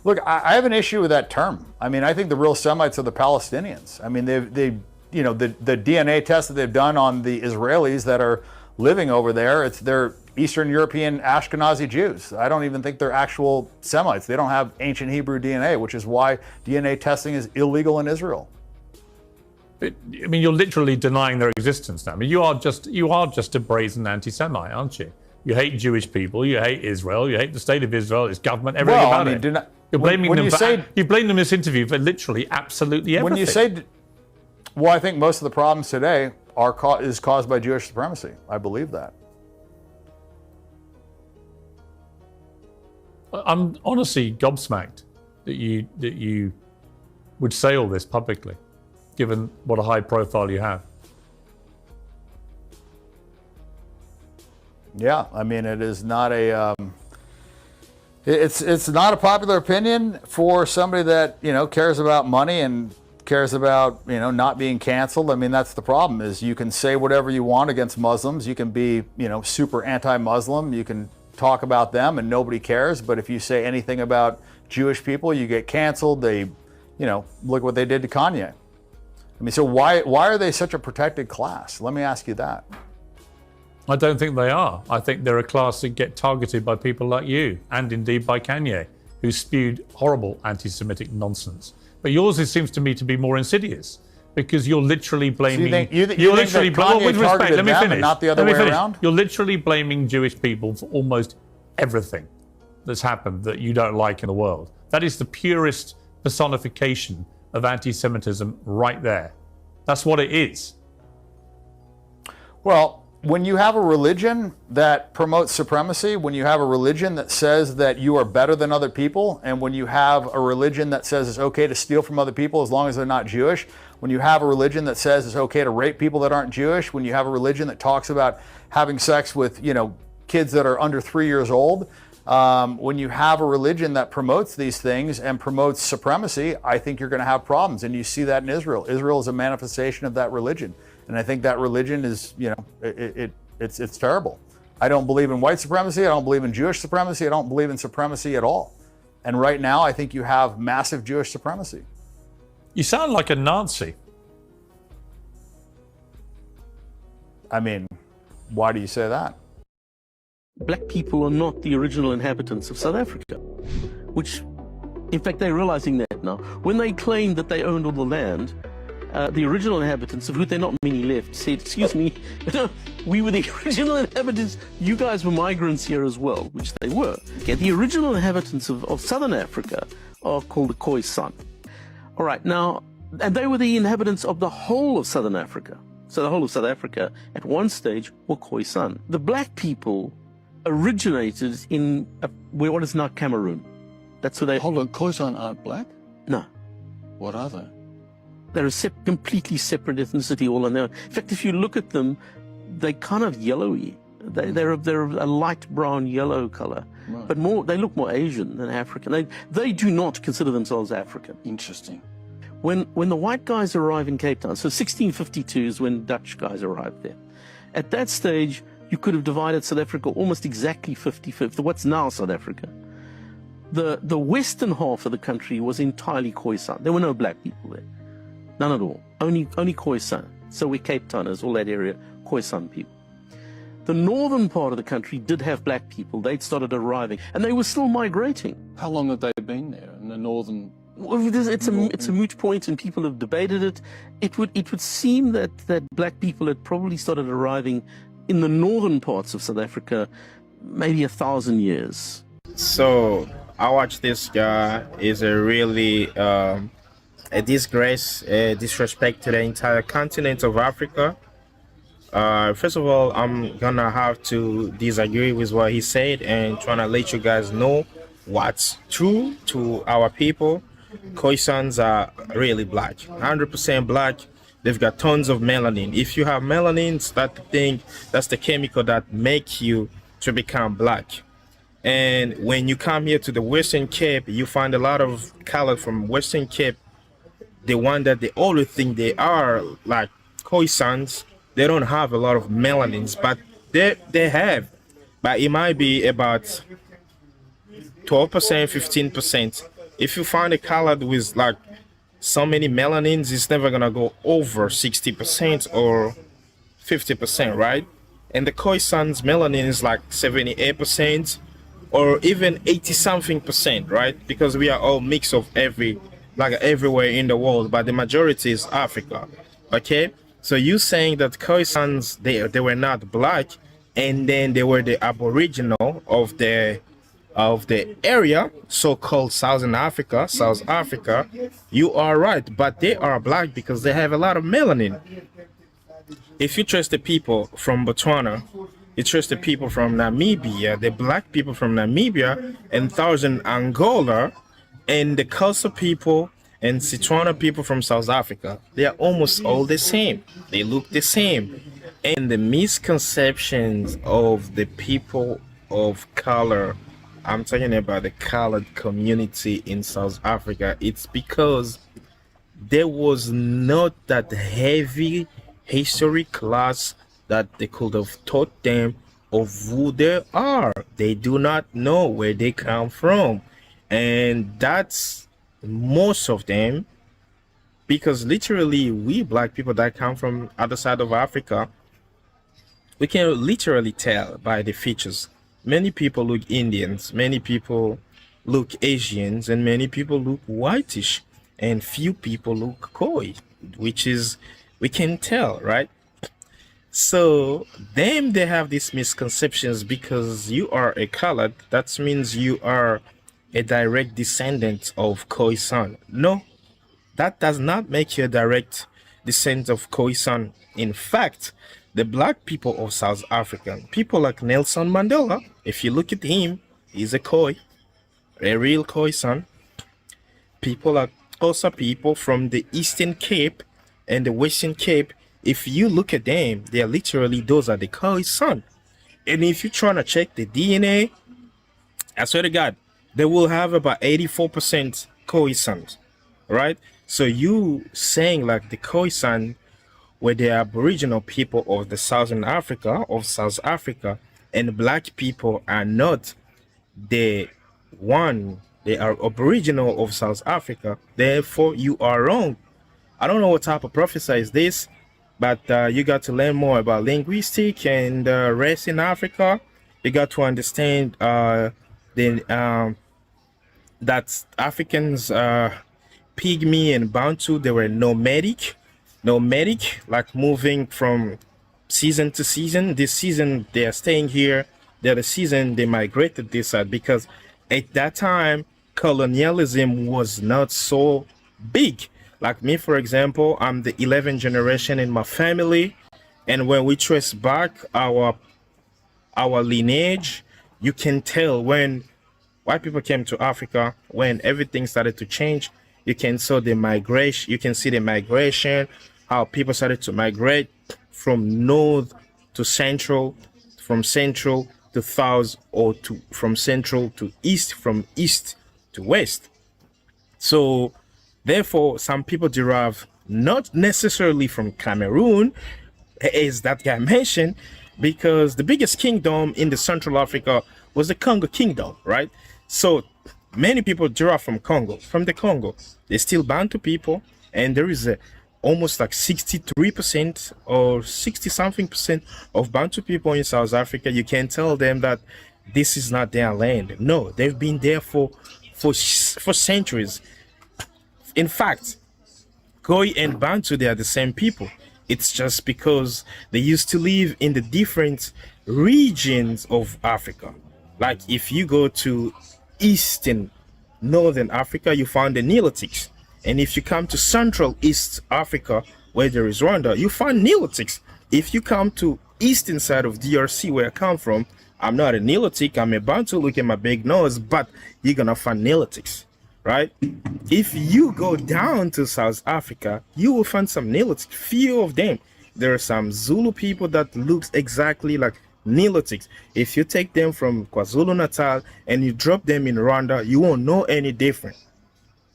Look, I have an issue with that term. I mean, I think the real Semites are the Palestinians. I mean, the DNA tests that they've done on the Israelis that are living over there, they're Eastern European Ashkenazi Jews. I don't even think they're actual Semites. They don't have ancient Hebrew DNA, which is why DNA testing is illegal in Israel. I mean, you're literally denying their existence now. I mean, you are just a brazen anti-Semite, aren't you? You hate Jewish people. You hate Israel. You hate the state of Israel, its government, everything about it. You're blaming them you blame them in this interview for literally absolutely everything. When you say, well, I think most of the problems today is caused by Jewish supremacy. I believe that. I'm honestly gobsmacked that you would say all this publicly, given what a high profile you have. Yeah, I mean, it is not a it's not a popular opinion for somebody that, you know, cares about money and cares about, you know, not being canceled. I mean, that's the problem, is you can say whatever you want against Muslims. You can be, you know, super anti-Muslim. You can talk about them and nobody cares. But if you say anything about Jewish people, you get canceled. They, you know, look what they did to Kanye. I mean, so why are they such a protected class? Let me ask you that. I don't think they are. I think they're a class that get targeted by people like you, and indeed by Kanye, who spewed horrible anti-Semitic nonsense. But yours, it seems to me, to be more insidious, because you're literally blaming. So you think that Kanye targeted them and not the other way around? You're literally blaming Jewish people for almost everything that's happened that you don't like in the world. That is the purest personification of anti-Semitism right there. That's what it is. Well, when you have a religion that promotes supremacy, when you have a religion that says that you are better than other people, and when you have a religion that says it's okay to steal from other people as long as they're not Jewish, when you have a religion that says it's okay to rape people that aren't Jewish, when you have a religion that talks about having sex with, you know, kids that are under 3 years old, when you have a religion that promotes these things and promotes supremacy, I think you're going to have problems. And you see that in Israel. Israel is a manifestation of that religion. And I think that religion is, you know, it's terrible. I don't believe in white supremacy. I don't believe in Jewish supremacy. I don't believe in supremacy at all. And right now, I think you have massive Jewish supremacy. You sound like a Nazi. I mean, why do you say that? Black people are not the original inhabitants of South Africa, which, in fact, they're realizing that now. When they claimed that they owned all the land, the original inhabitants, of who there are not many left, said, excuse me, we were the original inhabitants, you guys were migrants here as well, which they were. Okay, the original inhabitants of Southern Africa are called the Khoisan. All right, now, and they were the inhabitants of the whole of Southern Africa. So the whole of South Africa, at one stage, were Khoisan. The black people originated in what is now Cameroon. That's where they... Hold on, Khoisan aren't black? No. What are they? They're a completely separate ethnicity all on their own. In fact, if you look at them, they're kind of yellowy. They're a light brown yellow color, right. But they look more Asian than African. They do not consider themselves African. Interesting. When the white guys arrive in Cape Town, so 1652 is when Dutch guys arrived there. At that stage, you could have divided South Africa almost exactly 50-50, what's now South Africa. The western half of the country was entirely Khoisan. There were no black people there. None at all. Only Khoisan. So we're Cape Towners, all that area, Khoisan people. The northern part of the country did have black people. They'd started arriving, and they were still migrating. How long have they been there in the northern? Well, it's a moot point, and people have debated it. It would seem that black people had probably started arriving in the northern parts of South Africa maybe 1,000 years. So I watch this guy is a really a disgrace, a disrespect to the entire continent of Africa. First of all, I'm gonna have to disagree with what he said and trying to let you guys know what's true to our people. Khoisans are really black, 100% black. They've got tons of melanin. If you have melanin, that's the chemical that makes you to become black. And when you come here to the Western Cape, you find a lot of color from Western Cape. The one that they always think they are like Khoisans, they don't have a lot of melanins, but they have. But it might be about 12%, 15%. If you find a color with like so many melanins, it's never gonna go over 60% or 50%, right? And the Khoisan's melanin is like 78% or even 80-something%, right? Because we are all mix of everywhere in the world, but the majority is Africa. Okay, so you saying that Khoisans they were not black, and then they were the aboriginal of the area, so-called South Africa, you are right, but they are black because they have a lot of melanin. If you trace the people from Botswana, You trace the people from Namibia, the black people from Namibia, and Thousand Angola, and the Xhosa people and Setswana people from South Africa. They are almost all the same. They look the same. And the misconceptions of the people of color, I'm talking about the colored community in South Africa, it's because there was not that heavy history class that they could have taught them of who they are. They do not know where they come from. And that's most of them, because literally we black people that come from other side of Africa, we can literally tell by the features. Many people look Indians, many people look Asians, and many people look whitish, and few people look Khoi, which is, we can tell, right? So them, they have these misconceptions because you are a colored, that means you are a direct descendant of Khoisan. No, that does not make you a direct descendant of Khoisan. In fact, the black people of South Africa, people like Nelson Mandela, if you look at him, he's a Khoi, a real Khoisan. People like also people from the Eastern Cape and the Western Cape, if you look at them, they are literally, those are the Khoisan. And if you're trying to check the DNA, I swear to God, they will have about 84% Khoisan, right? So you saying like the Khoisan were the Aboriginal people of the Southern Africa, of South Africa, and black people are not the one, they are Aboriginal of South Africa, therefore you are wrong. I don't know what type of prophecy is this, but you got to learn more about linguistic and race in Africa. You got to understand that Africans, Pygmy and Bantu, they were nomadic, like moving from season to season. This season they are staying here, the other season they migrated this side, because at that time colonialism was not so big. Like me, for example, I'm the 11th generation in my family, and when we trace back our lineage, you can tell when white people came to Africa, when everything started to change, you can see the migration, how people started to migrate from north to central, from central to south, or from central to east, from east to west. So therefore, some people derive not necessarily from Cameroon, as that guy mentioned, because the biggest kingdom in the Central Africa was the Congo Kingdom, right? So many people derive from Congo, from the Congo. They're still Bantu people, and there is almost like 63% or 60 something percent of Bantu people in South Africa. You can tell them that this is not their land. No, they've been there for centuries. In fact, Khoi and Bantu, they are the same people. It's just because they used to live in the different regions of Africa. Like if you go to Eastern, Northern Africa, you find the Nilotics. And if you come to Central East Africa, where there is Rwanda, you find Nilotics. If you come to Eastern side of DRC, where I come from, I'm not a Nilotic, I'm a Bantu, look at my big nose, but you're gonna find Nilotics, right? If you go down to South Africa, you will find some Nilotics, few of them. There are some Zulu people that looks exactly like Nilotics. If you take them from KwaZulu-Natal and you drop them in Rwanda, you won't know any different.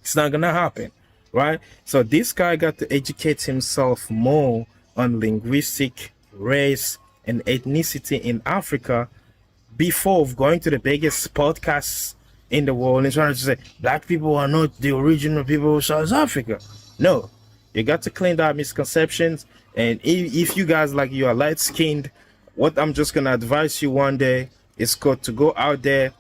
It's not gonna happen, right? So this guy got to educate himself more on linguistic, race, and ethnicity in Africa before going to the biggest podcasts in the world and trying to say black people are not the original people of South Africa. No, you got to clean that misconceptions. And if you guys like you are light skinned, what I'm just gonna advise you one day is got to go out there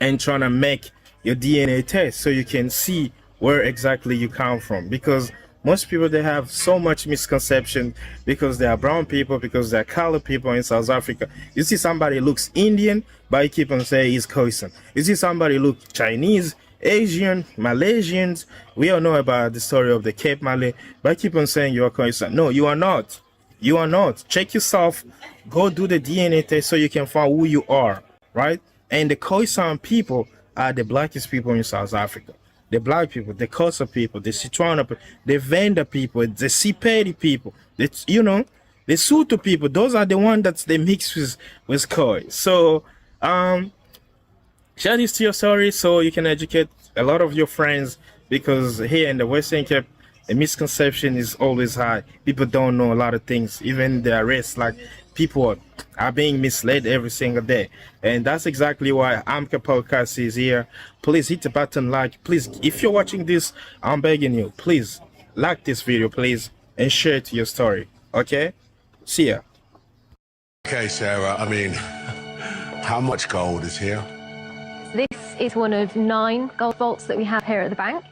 and trying to make your DNA test so you can see where exactly you come from, because most people, they have so much misconception because they are brown people, because they are colored people in South Africa. You see somebody looks Indian, but you keep on saying he's Khoisan. You see somebody look Chinese, Asian, Malaysians. We all know about the story of the Cape Malay, but I keep on saying you are Khoisan. No, you are not. You are not. Check yourself. Go do the DNA test so you can find who you are, right? And the Khoisan people are the blackest people in South Africa. The black people, the Xhosa people, the Setswana people, the Venda people, the Sepedi people, the Sotho people. Those are the ones that they mix with Khoi. So share this to your story so you can educate a lot of your friends, because here in the Western Cape, the misconception is always high. People don't know a lot of things, even the arrests. Like, people are being misled every single day, and that's exactly why Amka Podcast is here. Please hit the button like. Please, if you're watching this, I'm begging you, please like this video, please, and share it to your story. Okay, see ya. Okay, Sarah, I mean, how much gold is here? This is one of 9 gold vaults that we have here at the bank.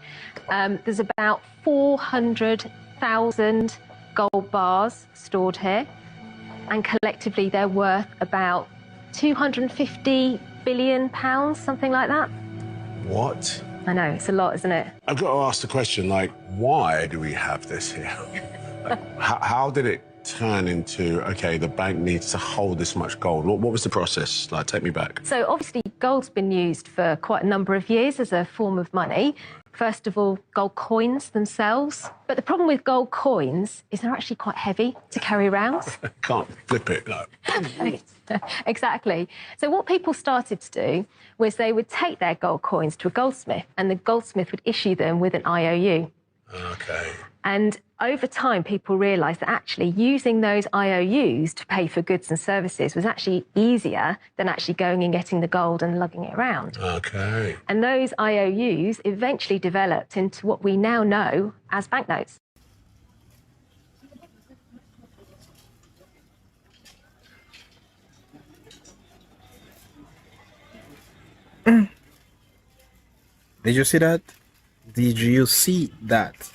There's about 400,000 gold bars stored here, and collectively they're worth about £250 billion, something like that. What? I know, it's a lot, isn't it? I've got to ask the question, like, why do we have this here? How did it turn into, okay, the bank needs to hold this much gold? What was the process? Like, take me back. So obviously gold's been used for quite a number of years as a form of money. First of all, gold coins themselves. But the problem with gold coins is they're actually quite heavy to carry around. Can't flip it, no. Exactly. So what people started to do was they would take their gold coins to a goldsmith, and the goldsmith would issue them with an IOU. Okay. And over time, people realised that actually using those IOUs to pay for goods and services was actually easier than actually going and getting the gold and lugging it around. Okay. And those IOUs eventually developed into what we now know as banknotes. Did you see that? Did you see that?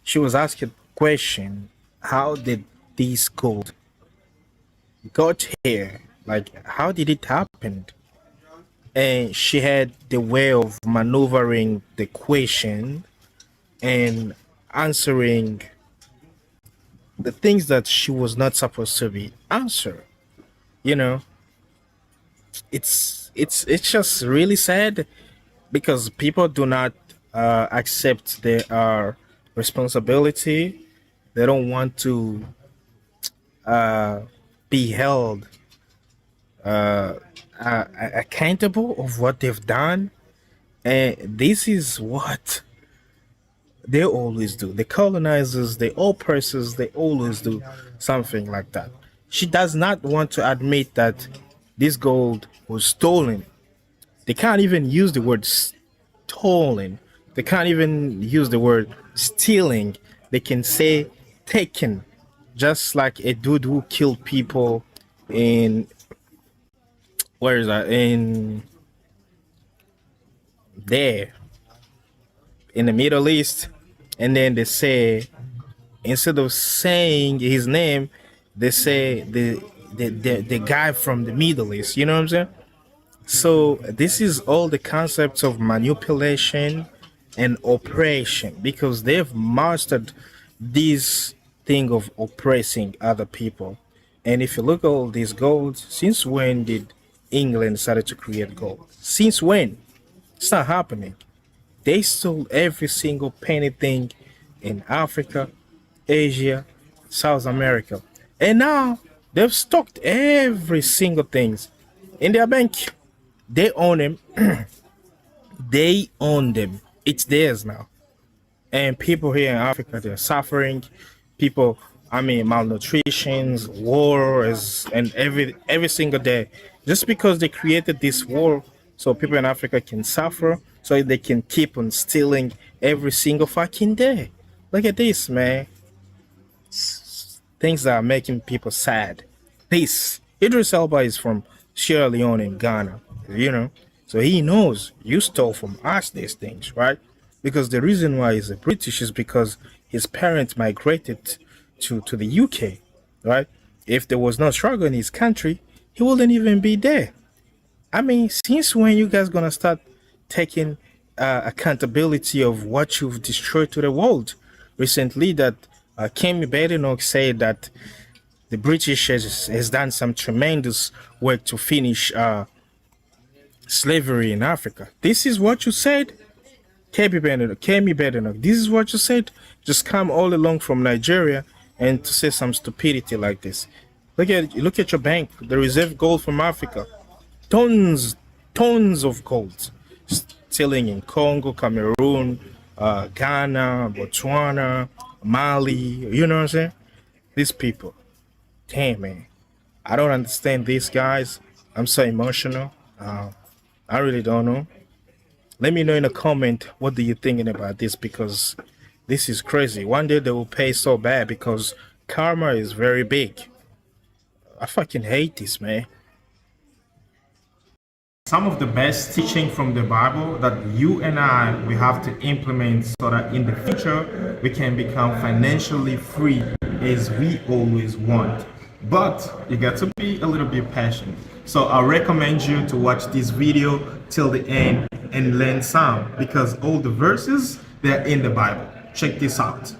She was asking a question, how did this gold got here? Like, how did it happen? And she had the way of maneuvering the question and answering the things that she was not supposed to be answered. You know, it's just really sad, because people do not accept their responsibility. They don't want to be held accountable of what they've done. And this is what they always do. The colonizers, the oppressors, they always do something like that. She does not want to admit that this gold was stolen. They can't even use the word stolen. They can't even use the word stealing. They can say taken, just like a dude who killed people in, where is that, in there in the Middle East. And then they say, instead of saying his name, they say the guy from the Middle East. You know what I'm saying? So this is all the concepts of manipulation and oppression, because they've mastered this thing of oppressing other people. And if you look at all these gold, since when did England started to create gold? Since when? It's not happening. They stole every single penny thing in Africa, Asia, South America. And now they've stocked every single thing in their bank. They own them. They own them. It's theirs now. And people here in Africa, they're suffering. People, malnutrition, wars, and every single day. Just because they created this war so people in Africa can suffer, so they can keep on stealing every single fucking day. Look at this, man. Things that are making people sad. This. Idris Elba is from Sierra Leone in Ghana, you know. So he knows you stole from us these things, right? Because the reason why he's a British is because his parents migrated to the UK, right? If there was no struggle in his country, he wouldn't even be there. Since when you guys gonna start taking accountability of what you've destroyed to the world? Recently, that Kemi Badenoch said that the British has done some tremendous work to finish slavery in Africa. This is what you said, Kemi Badenoch. This is what you said. Just come all along from Nigeria and to say some stupidity like this. Look at your bank, the reserve gold from Africa, tons of gold, stealing in Congo, Cameroon, Ghana, Botswana, Mali. You know what I'm saying? These people, damn man, I don't understand these guys. I'm so emotional. I really don't know. Let me know in a comment what do you thinking about this, because this is crazy. One day they will pay so bad because karma is very big. I fucking hate this, man. Some of the best teaching from the Bible that you and I, we have to implement so that in the future we can become financially free as we always want. But you got to be a little bit patient. So I recommend you to watch this video till the end and learn some, because all the verses, they're in the Bible. Check this out.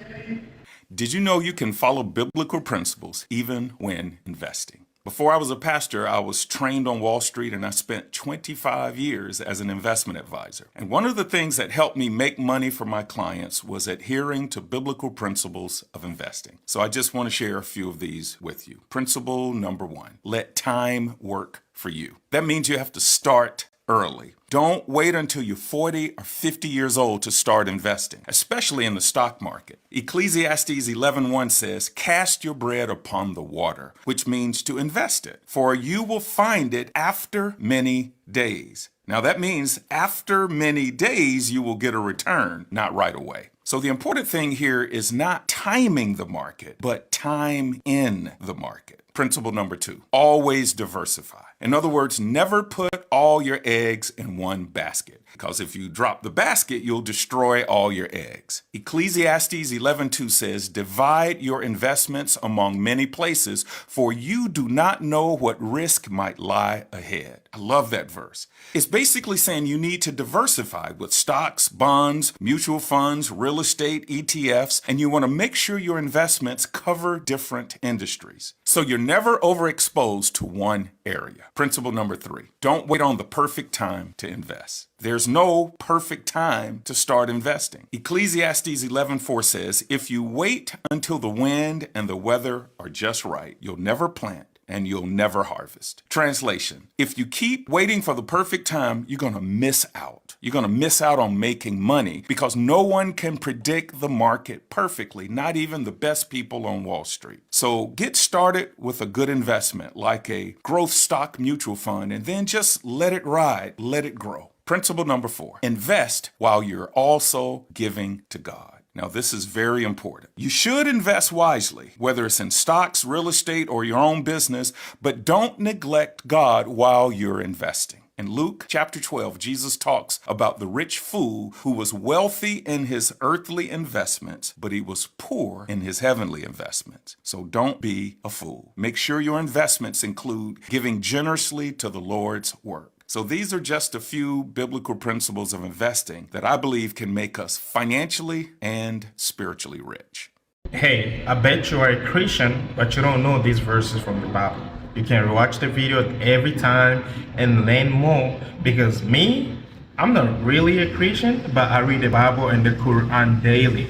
Did you know you can follow biblical principles even when investing? Before I was a pastor, I was trained on Wall Street, and I spent 25 years as an investment advisor. And one of the things that helped me make money for my clients was adhering to biblical principles of investing. So I just want to share a few of these with you. Principle number 1, let time work for you. That means you have to start early. Don't wait until you're 40 or 50 years old to start investing, especially in the stock market. Ecclesiastes 11:1 says, cast your bread upon the water, which means to invest it, for you will find it after many days. Now that means after many days you will get a return, not right away. So the important thing here is not timing the market, but time in the market. Principle number 2, always diversify. In other words, never put all your eggs in one basket, because if you drop the basket, you'll destroy all your eggs. Ecclesiastes 11:2 says, divide your investments among many places, for you do not know what risk might lie ahead. I love that verse. It's basically saying you need to diversify with stocks, bonds, mutual funds, real estate, ETFs, and you want to make sure your investments cover different industries, so you're never overexposed to one area. Principle number 3, don't wait on the perfect time to invest. There's no perfect time to start investing. Ecclesiastes 11:4 says, if you wait until the wind and the weather are just right, you'll never plant and you'll never harvest. Translation, if you keep waiting for the perfect time, you're going to miss out. You're going to miss out on making money, because no one can predict the market perfectly, not even the best people on Wall Street. So get started with a good investment like a growth stock mutual fund, and then just let it ride, let it grow. Principle number 4, invest while you're also giving to God. Now, this is very important. You should invest wisely, whether it's in stocks, real estate, or your own business, but don't neglect God while you're investing. In Luke chapter 12, Jesus talks about the rich fool who was wealthy in his earthly investments, but he was poor in his heavenly investments. So don't be a fool. Make sure your investments include giving generously to the Lord's work. So these are just a few biblical principles of investing that I believe can make us financially and spiritually rich. Hey, I bet you are a Christian, but you don't know these verses from the Bible. You can watch the video every time and learn more, because me, I'm not really a Christian, but I read the Bible and the Quran daily.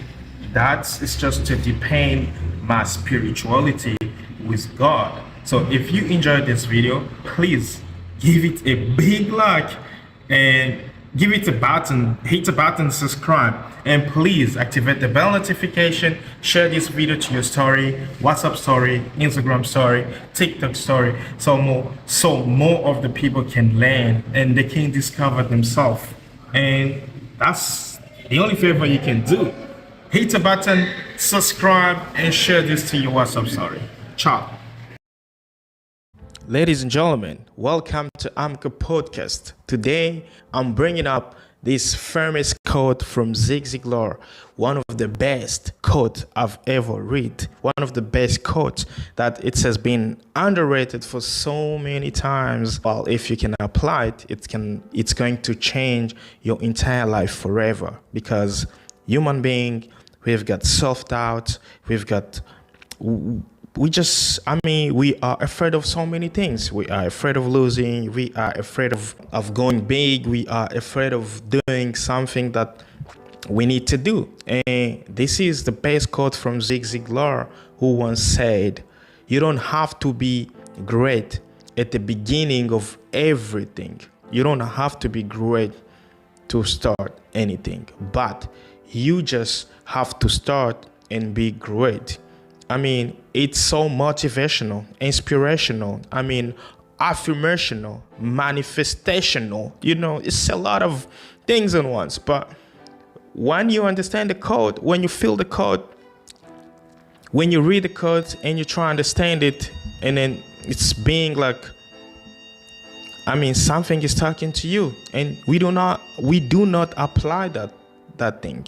It's just to deepen my spirituality with God. So if you enjoyed this video, please give it a big like and give it a button, hit the button, subscribe, and please activate the bell notification. Share this video to your story, WhatsApp story, Instagram story, TikTok story, so more of the people can learn and they can discover themselves. And that's the only favor you can do. Hit the button, subscribe, and share this to your WhatsApp story. Ciao. Ladies and gentlemen, welcome to Amka Podcast. Today, I'm bringing up this famous quote from Zig Ziglar, one of the best quotes I've ever read, one of the best quotes that it has been underrated for so many times. Well, if you can apply it, it's going to change your entire life forever, because human being we've got self-doubt, we've got, we are afraid of so many things. We are afraid of losing, we are afraid of going big, we are afraid of doing something that we need to do. And this is the best quote from Zig Ziglar, who once said, you don't have to be great at the beginning of everything. You don't have to be great to start anything, but you just have to start and be great. I mean, it's so motivational, inspirational, affirmational, manifestational, it's a lot of things at once. But when you understand the code, when you feel the code, when you read the code and you try to understand it, and then it's being like, something is talking to you, and we do not apply that thing.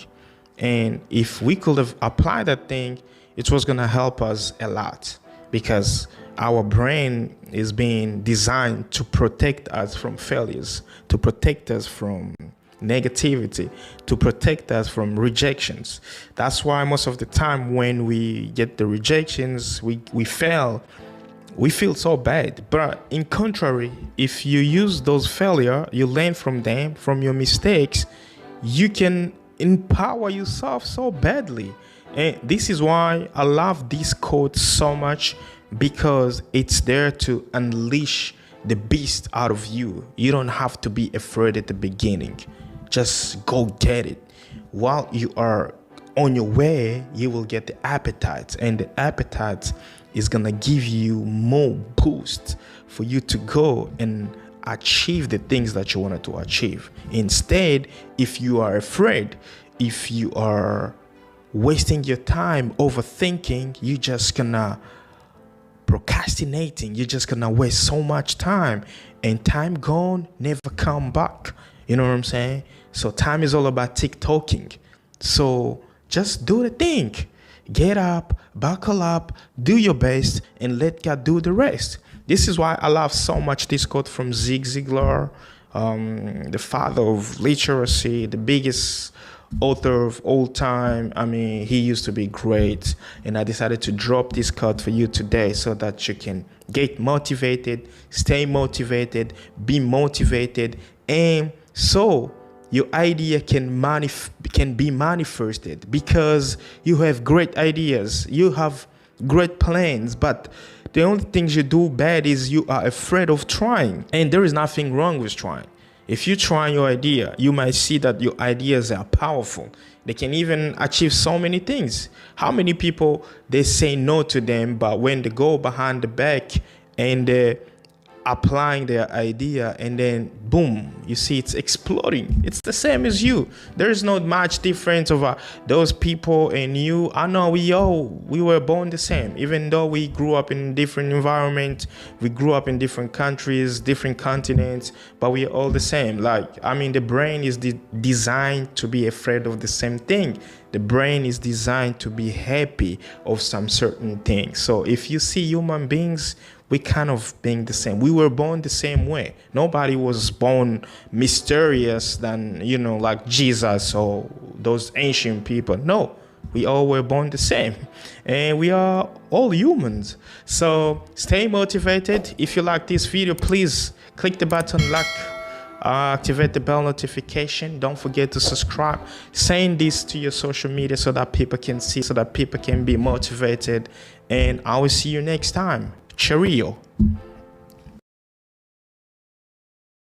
And if we could have applied that thing, it was gonna help us a lot, because our brain is being designed to protect us from failures, to protect us from negativity, to protect us from rejections. That's why most of the time when we get the rejections, we fail, we feel so bad. But in contrary, if you use those failures, you learn from them, from your mistakes, you can empower yourself so badly. And this is why I love this quote so much, because it's there to unleash the beast out of you. You don't have to be afraid at the beginning. Just go get it. While you are on your way, you will get the appetite, and the appetite is gonna give you more boost for you to go and achieve the things that you wanted to achieve. Instead, if you are afraid, if you are wasting your time overthinking, you're just gonna procrastinating, you're just gonna waste so much time, and time gone never come back. You know what I'm saying? So time is all about TikToking. So just do the thing. Get up, buckle up, do your best, and let God do the rest. This is why I love so much this quote from Zig Ziglar, the father of literacy, the biggest author of all time. He used to be great, and I decided to drop this quote for you today so that you can get motivated, stay motivated, be motivated, and so your idea can be manifested, because you have great ideas, you have great plans, but the only things you do bad is you are afraid of trying. And there is nothing wrong with trying. If you try your idea, you might see that your ideas are powerful. They can even achieve so many things. How many people, they say no to them, but when they go behind the back and they're applying their idea, and then boom, you see it's exploding. It's the same as you. There is not much difference over those people and you. I know we were born the same, even though we grew up in different environments, we grew up in different countries, different continents, but we are all the same. The brain is designed to be afraid of the same thing. The brain is designed to be happy of some certain things. So if you see human beings, we kind of being the same. We were born the same way. Nobody was born mysterious than, like Jesus or those ancient people. No, we all were born the same. And we are all humans. So stay motivated. If you like this video, please click the button like, activate the bell notification. Don't forget to subscribe. Send this to your social media so that people can see, so that people can be motivated. And I will see you next time. Cheerio.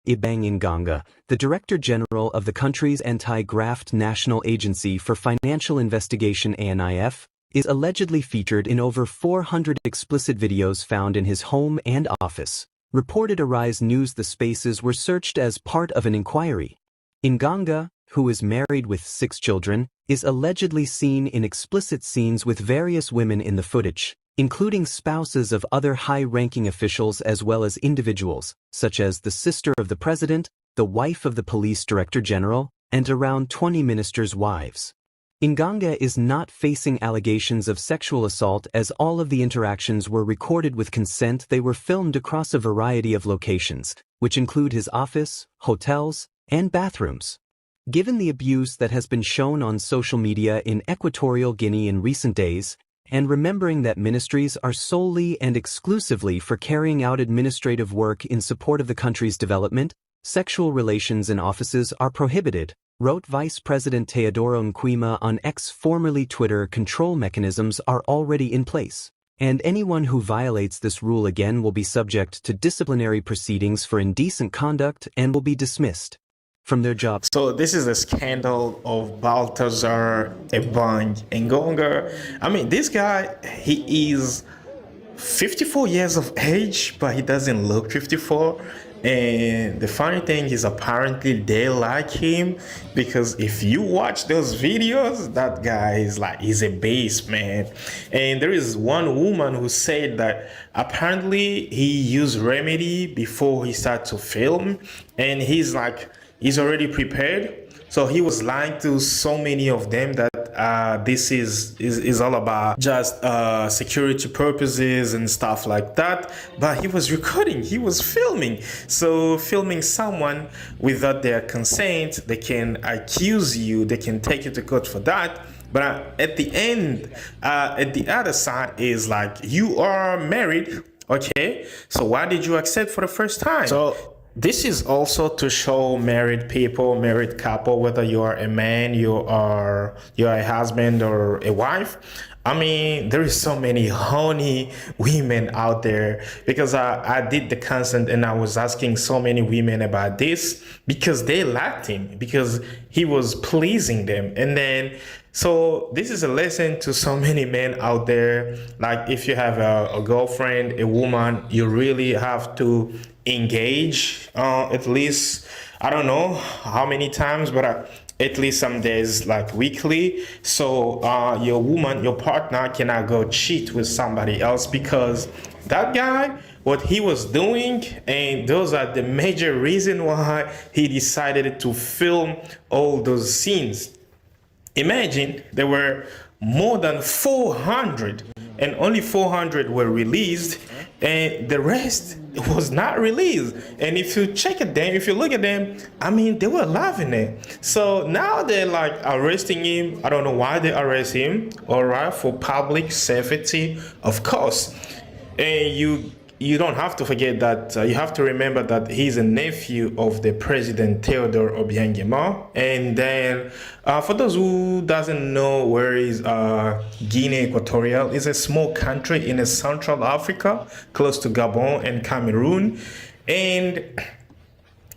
Ibang Nganga, the Director General of the country's Anti-Graft National Agency for Financial Investigation (ANIF), is allegedly featured in over 400 explicit videos found in his home and office. Reported Arise News the spaces were searched as part of an inquiry. Nganga, who is married with 6 children, is allegedly seen in explicit scenes with various women in the footage, including spouses of other high-ranking officials as well as individuals, such as the sister of the president, the wife of the police director general, and around 20 ministers' wives. Nganga is not facing allegations of sexual assault, as all of the interactions were recorded with consent. They were filmed across a variety of locations, which include his office, hotels, and bathrooms. Given the abuse that has been shown on social media in Equatorial Guinea in recent days, and remembering that ministries are solely and exclusively for carrying out administrative work in support of the country's development, sexual relations in offices are prohibited, wrote Vice President Teodoro Nkwima on X, formerly Twitter. Control mechanisms are already in place, and anyone who violates this rule again will be subject to disciplinary proceedings for indecent conduct and will be dismissed from their jobs. So this is the scandal of Baltazar Ebang Ngonga. I mean, this guy, he is 54 years of age, but he doesn't look 54. And the funny thing is, apparently they like him, because if you watch those videos, that guy is like, he's a beast, man. And there is one woman who said that apparently he used remedy before he started to film, and he's already prepared. So he was lying to so many of them that this is all about just security purposes and stuff like that. But he was recording, he was filming. So filming someone without their consent, they can accuse you, they can take you to court for that. But at the end, at the other side is like, you are married, okay? So why did you accept for the first time? So this is also to show married people, married couple, whether you are a man, you are a husband or a wife. I mean, there is so many horny women out there, because I did the consent and I was asking so many women about this because they liked him, because he was pleasing them. And then, so this is a lesson to so many men out there. Like, if you have a girlfriend, a woman, you really have to engage at least, I don't know how many times, but at least some days, like weekly, so your woman, your partner cannot go cheat with somebody else, because that guy, what he was doing, and those are the major reason why he decided to film all those scenes. Imagine there were more than 400 and only 400 were released, and the rest was not released. And if you check at them, if you look at them, I mean, they were loving it. So now they're like arresting him. I don't know why they arrest him. All right, for public safety, of course. And you don't have to forget that, you have to remember that he's a nephew of the president Theodore Obiang Nguema. And then for those who doesn't know where is Guinea Equatorial, is a small country in Central Africa, close to Gabon and Cameroon. And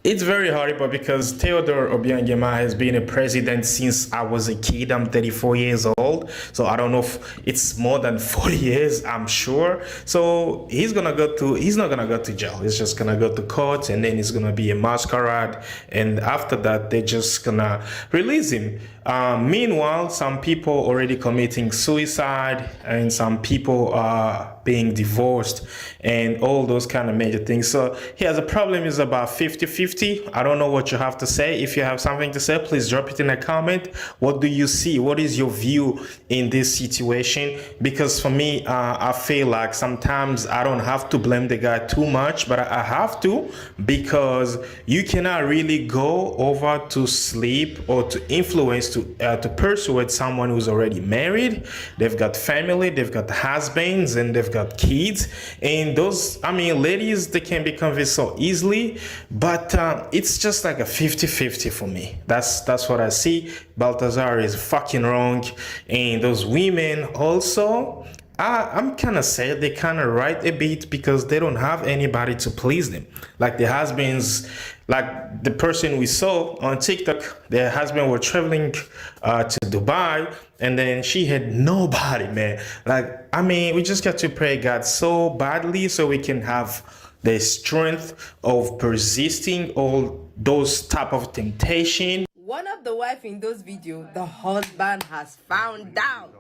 it's very horrible because Theodore Obiang Nguema has been a president since I was a kid. I'm 34 years old. So I don't know if it's more than 40 years, I'm sure. So he's not gonna go to jail. He's just gonna go to court, and then it's gonna be a masquerade. And after that, they're just gonna release him. Meanwhile, some people already committing suicide, and some people are being divorced, and all those kind of major things. So he has a problem is about 50-50. I don't know what you have to say. If you have something to say, please drop it in a comment. What do you see? What is your view in this situation? Because for me, I feel like sometimes I don't have to blame the guy too much, but I have to, because you cannot really go over to sleep or to influence to persuade someone who's already married. They've got family, they've got husbands, and they've got kids. And those, I mean, ladies, they can be convinced so easily, but it's just like a 50-50 for me. That's what I see. Baltazar is fucking wrong, and those women also, I'm kind of sad they kind of right a bit, because they don't have anybody to please them. Like the husbands, like the person we saw on TikTok, their husband were traveling to Dubai, and then she had nobody, man. Like, I mean, we just got to pray God so badly so we can have the strength of persisting all those type of temptation. One of the wife in those videos, the husband has found out.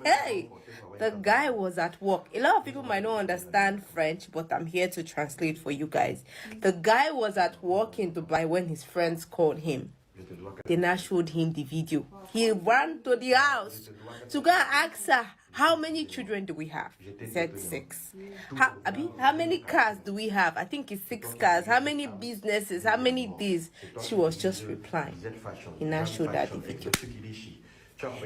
Hey, the guy was at work. A lot of people might not understand French, but I'm here to translate for you guys. The guy was at work in Dubai when his friends called him. They now showed him the video. He ran to the house to go and ask her, How many children do we have? He said 6. How many cars do we have? I think it's 6 cars. How many businesses? How many this? She was just replying. He now showed that the video.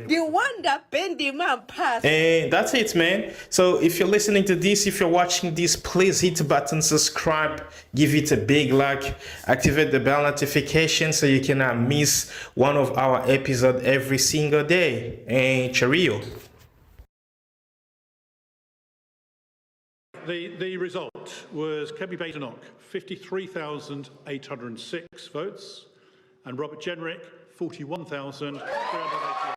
The one that paid the man passed. And that's it, man. So if you're listening to this, if you're watching this, please hit the button, subscribe, give it a big like, activate the bell notification so you cannot miss one of our episodes every single day. And cheerio. The result was Kemi Badenoch, 53,806 votes, and Robert Jenrick, 41,388.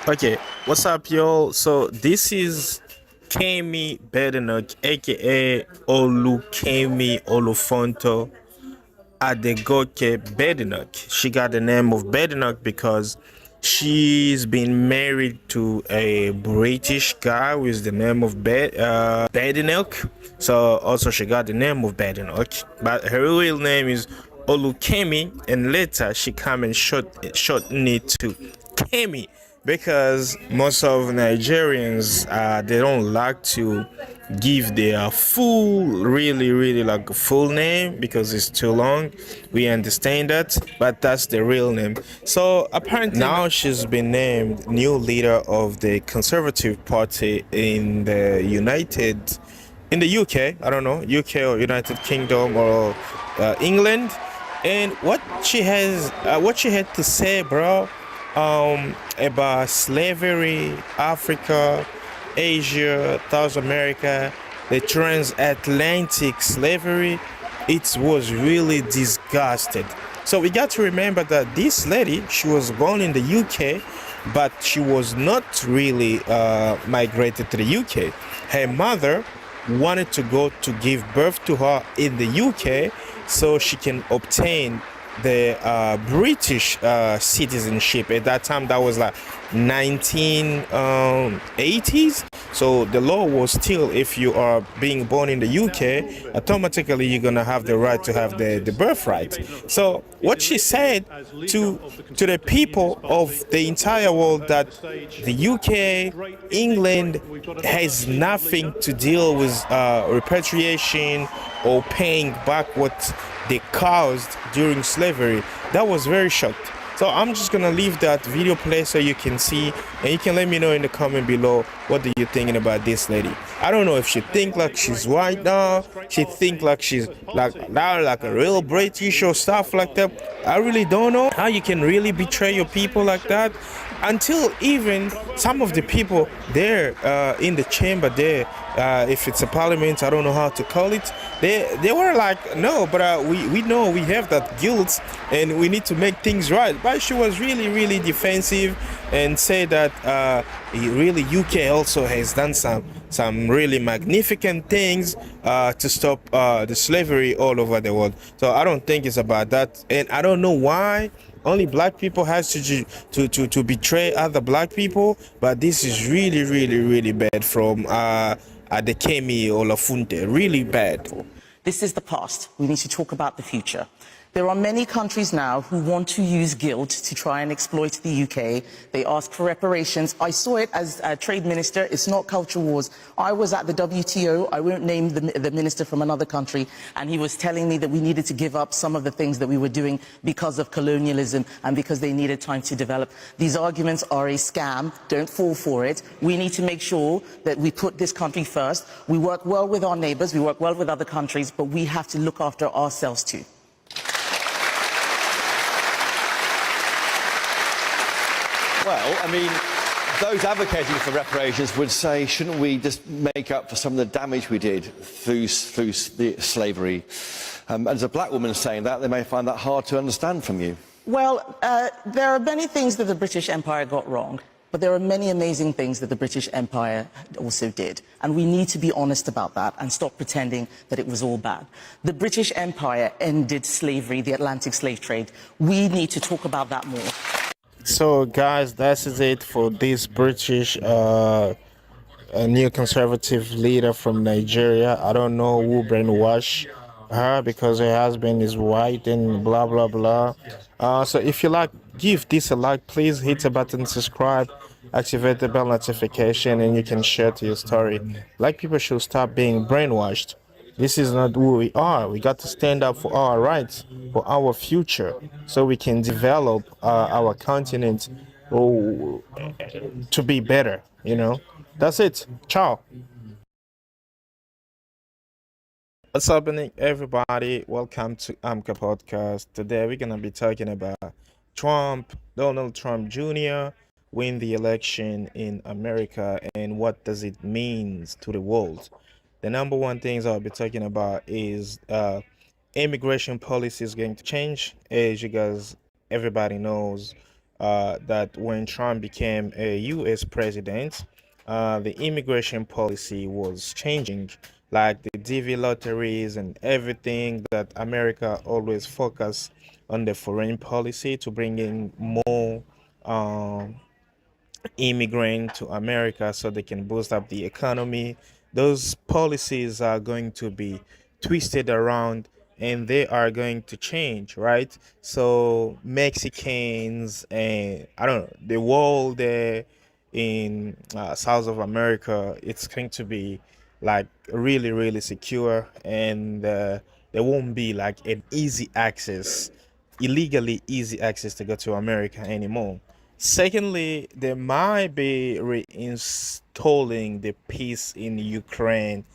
Okay, what's up, y'all? So this is Kemi Badenoch, aka Olukemi Olufonto Adegoke Badenoch. She got the name of Badenoch because she's been married to a British guy with the name of Badenoch. So also she got the name of Badenoch, but her real name is Olukemi, and later she come and shorten it to Kemi, because most of Nigerians they don't like to give their really like full name because it's too long. We understand that, but that's the real name. So apparently now she's been named new leader of the Conservative Party in the UK, I don't know, UK or United Kingdom or England. And what she had to say, bro, about slavery, Africa, Asia, South America, the transatlantic slavery, it was really disgusting. So we got to remember that this lady, she was born in the UK, but she was not really migrated to the UK. Her mother wanted to go to give birth to her in the UK so she can obtain the British citizenship. At that time, that was like 1980s. So the law was still, if you are being born in the UK, automatically you're gonna have the right to have the birthright. So what she said to the people of the entire world, that the UK, England has nothing to deal with repatriation or paying back what they caused during slavery. That was very shocked. So I'm just gonna leave that video play so you can see, and you can let me know in the comment below what are you thinking about this lady. I don't know if she think like she's white now, she think like she's like a real British or stuff like that. I really don't know how you can really betray your people like that, until even some of the people there in the chamber there, if it's a parliament, I don't know how to call it, they were like, no, but we know we have that guilt and we need to make things right. But she was really defensive and said that really UK also has done some really magnificent things to stop the slavery all over the world. So I don't think it's about that, and I don't know why only black people has to betray other black people. But this is really bad from Adekemi Olafunte, really bad. This is the past. We need to talk about the future. There are many countries now who want to use guilt to try and exploit the UK. They ask for reparations. I saw it as a trade minister. It's not culture wars. I was at the WTO. I won't name the minister from another country. And he was telling me that we needed to give up some of the things that we were doing because of colonialism and because they needed time to develop. These arguments are a scam. Don't fall for it. We need to make sure that we put this country first. We work well with our neighbors. We work well with other countries. But we have to look after ourselves too. Well, I mean, those advocating for reparations would say, shouldn't we just make up for some of the damage we did through the slavery? As a black woman saying that, they may find that hard to understand from you. Well, there are many things that the British Empire got wrong, but there are many amazing things that the British Empire also did. And we need to be honest about that and stop pretending that it was all bad. The British Empire ended slavery, the Atlantic slave trade. We need to talk about that more. So guys, that is it for this British a new conservative leader from Nigeria. I don't know who brainwashed her because her husband is white and blah blah blah. So if you like, give this a like. Please hit the button, subscribe, activate the bell notification, and you can share to your story. Like, people should stop being brainwashed. This is not who we are. We got to stand up for our rights, for our future, so we can develop our continent to be better. That's it. Ciao. What's happening, everybody? Welcome to Amka Podcast. Today we're gonna be talking about Donald Trump Jr. win the election in America and what does it mean to the world. The number one things I'll be talking about is immigration policy is going to change. As you guys, everybody knows that when Trump became a U.S. president, the immigration policy was changing, like the DV lotteries and everything, that America always focus on the foreign policy to bring in more immigrant to America so they can boost up the economy. Those policies are going to be twisted around and they are going to change, right? So Mexicans and I don't know, the world there in South of America, it's going to be like really, really secure, and there won't be like an illegally easy access to go to America anymore. Secondly, they might be reinstalling the peace in Ukraine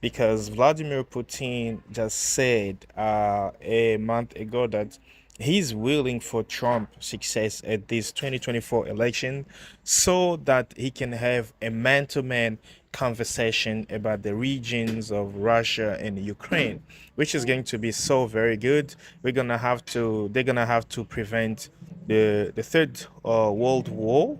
because Vladimir Putin just said a month ago that he's willing for Trump success at this 2024 election so that he can have a man-to-man conversation about the regions of Russia and Ukraine, which is going to be so very good. They're gonna have to prevent the third world war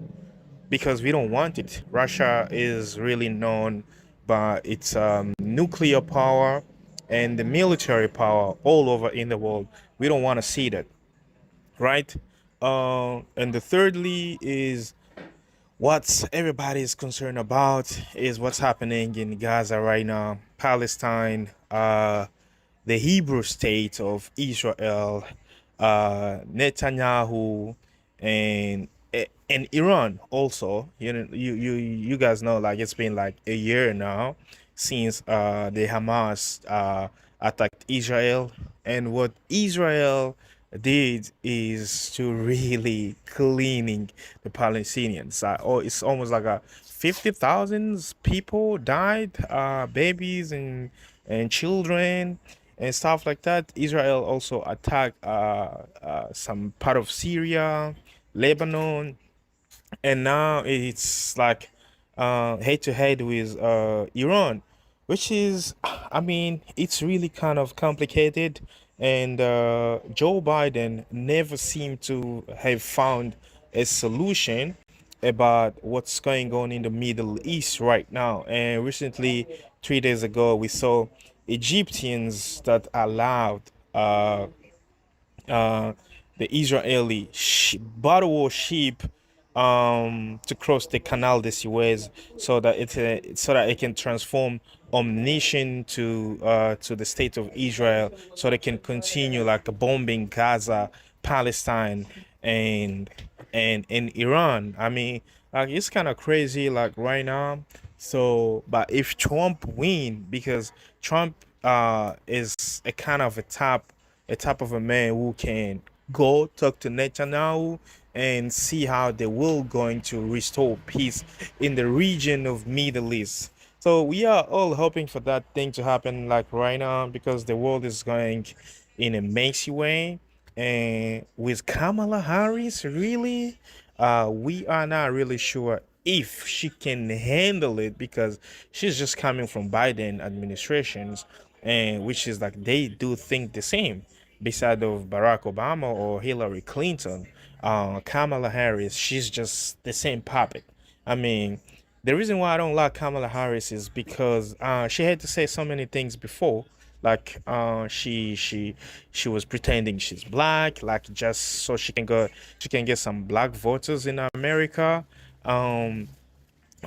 because we don't want it. Russia is really known by its nuclear power and the military power all over in the world. We don't want to see that, right? And the thirdly is what everybody is concerned about is what's happening in Gaza right now, Palestine, the Hebrew state of Israel, Netanyahu, and Iran also. You guys know, like, it's been like a year now since the Hamas attacked Israel, and what Israel did is to really cleaning the Palestinians. It's almost like 50,000 people died, babies and children and stuff like that. Israel also attacked some part of Syria, Lebanon, and now it's like head to head with Iran, which is, I mean, it's really kind of complicated. And Joe Biden never seemed to have found a solution about what's going on in the Middle East right now. And recently, 3 days ago, we saw Egyptians that allowed the Israeli battle ship to cross the Canal de Suez so that it can transform omniscient to the state of Israel, so they can continue like bombing Gaza, Palestine, and Iran. I mean, like, it's kind of crazy like right now. So, but if Trump win, because Trump is a kind of a type of a man who can go talk to Netanyahu and see how they will going to restore peace in the region of Middle East. So we are all hoping for that thing to happen like right now, because the world is going in a messy way. And with Kamala Harris, really, we are not really sure if she can handle it, because she's just coming from Biden administrations, and which is like they do think the same. Beside of Barack Obama or Hillary Clinton, Kamala Harris, she's just the same puppet. I mean, the reason why I don't like Kamala Harris is because she had to say so many things before. Like she was pretending she's black, like just so she can get some black voters in America.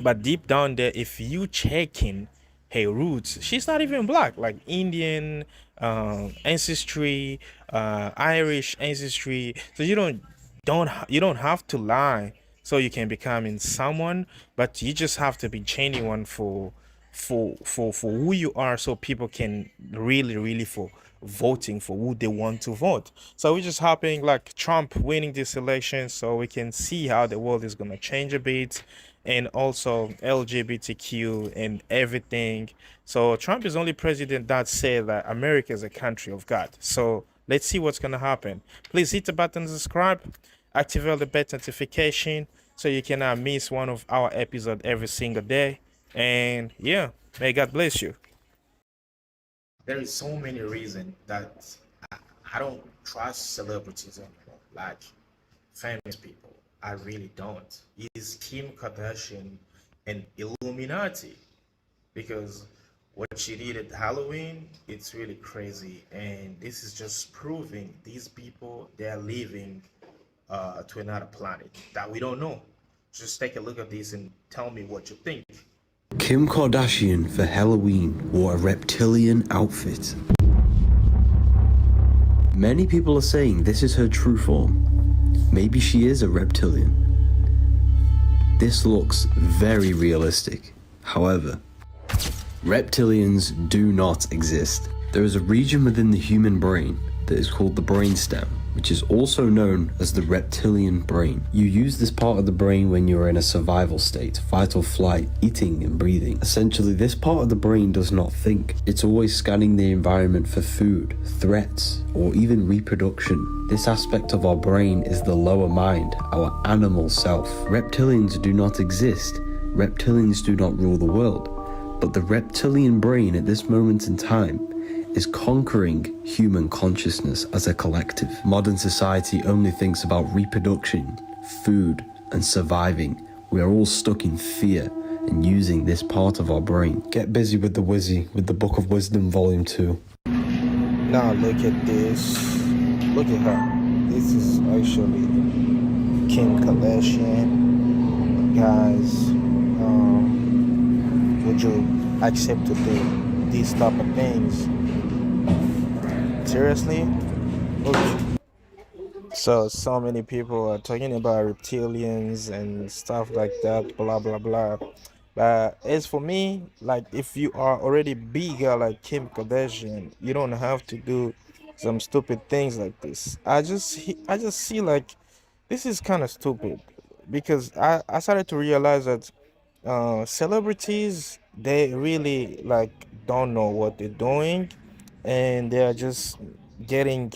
But deep down there, if you checking her roots, she's not even black, like Indian ancestry, Irish ancestry. So you don't have to lie so you can become in someone, but you just have to be genuine for who you are, so people can really for voting for who they want to vote. So we're just hoping like Trump winning this election so we can see how the world is gonna change a bit, and also LGBTQ and everything. So Trump is the only president that said that America is a country of God. So let's see what's gonna happen. Please hit the button, subscribe, activate the bell notification so you cannot miss one of our episodes every single day. And yeah, may God bless you. There is so many reasons that I don't trust celebrities anymore, like famous people. I really don't. Is Kim Kardashian an Illuminati? Because what she did at Halloween, it's really crazy, and this is just proving these people, they're living to another planet that we don't know. Just take a look at this and tell me what you think. Kim Kardashian for Halloween wore a reptilian outfit. Many people are saying this is her true form. Maybe she is a reptilian. This looks very realistic. However, reptilians do not exist. There is a region within the human brain that is called the brainstem, which is also known as the reptilian brain. You use this part of the brain when you are in a survival state, fight or flight, eating and breathing. Essentially, this part of the brain does not think. It's always scanning the environment for food, threats, or even reproduction. This aspect of our brain is the lower mind, our animal self. Reptilians do not exist. Reptilians do not rule the world. But the reptilian brain at this moment in time is conquering human consciousness as a collective. Modern society only thinks about reproduction, food, and surviving. We are all stuck in fear and using this part of our brain. Get busy with the Wizzy, with the Book of Wisdom Volume 2. Now look at this. Look at her. This is actually Kim Kardashian. Guys, would you accept to do these type of things? Seriously? Look. So many people are talking about reptilians and stuff like that, blah blah blah. But as for me, like, if you are already bigger like Kim Kardashian, you don't have to do some stupid things like this. I just see like this is kind of stupid, because I started to realize that celebrities, they really like don't know what they're doing, and they are just getting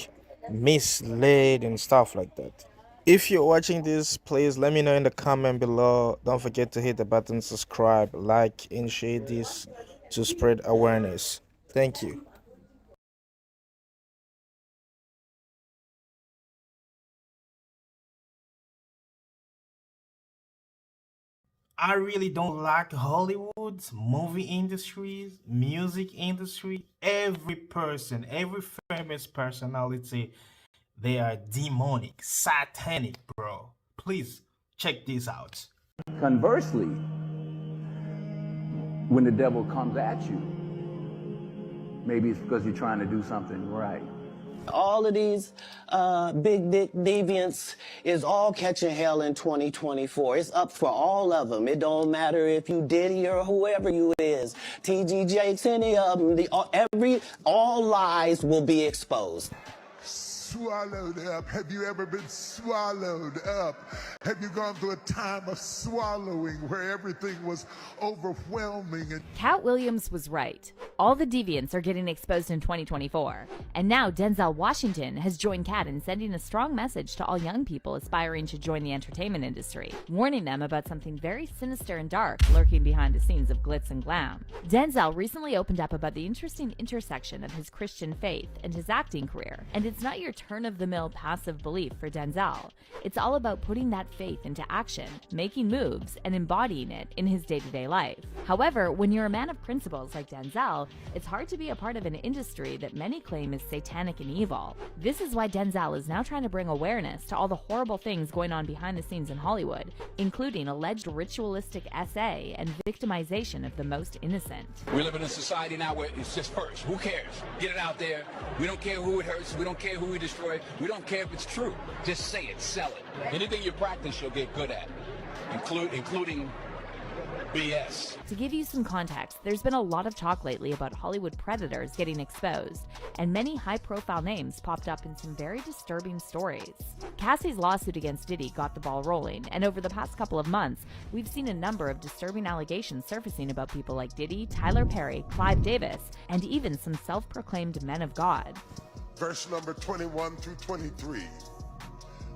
misled and stuff like that. If you're watching this, please let me know in the comment below. Don't forget to hit the button, subscribe, like, and share this to spread awareness. Thank you. I really don't like Hollywood's movie industries, music industry. Every person, every famous personality, they are demonic, satanic, bro. Please check this out. Conversely, when the devil comes at you, maybe it's because you're trying to do something right. All of these big dick deviants is all catching hell in 2024. It's up for all of them. It don't matter if you Diddy or whoever you is. TG Jakes, any of them. All lies will be exposed. Swallowed up. Have you ever been swallowed up? Have you gone through a time of swallowing where everything was overwhelming? And Cat Williams was right. All the deviants are getting exposed in 2024. And now Denzel Washington has joined Cat in sending a strong message to all young people aspiring to join the entertainment industry, warning them about something very sinister and dark lurking behind the scenes of glitz and glam. Denzel recently opened up about the interesting intersection of his Christian faith and his acting career. And it's not your turn-of-the-mill passive belief for Denzel. It's all about putting that faith into action, making moves, and embodying it in his day-to-day life. However, when you're a man of principles like Denzel, it's hard to be a part of an industry that many claim is satanic and evil. This is why Denzel is now trying to bring awareness to all the horrible things going on behind the scenes in Hollywood, including alleged ritualistic SA and victimization of the most innocent. We live in a society now where it's just first. Who cares? Get it out there. We don't care who it hurts. We don't care who we destroy. We don't care if it's true. Just say it. Sell it. Anything you practice, you'll get good at, including BS. To give you some context, there's been a lot of talk lately about Hollywood predators getting exposed, and many high-profile names popped up in some very disturbing stories. Cassie's lawsuit against Diddy got the ball rolling, and over the past couple of months, we've seen a number of disturbing allegations surfacing about people like Diddy, Tyler Perry, Clive Davis, and even some self-proclaimed men of God. Verse number 21 through 23.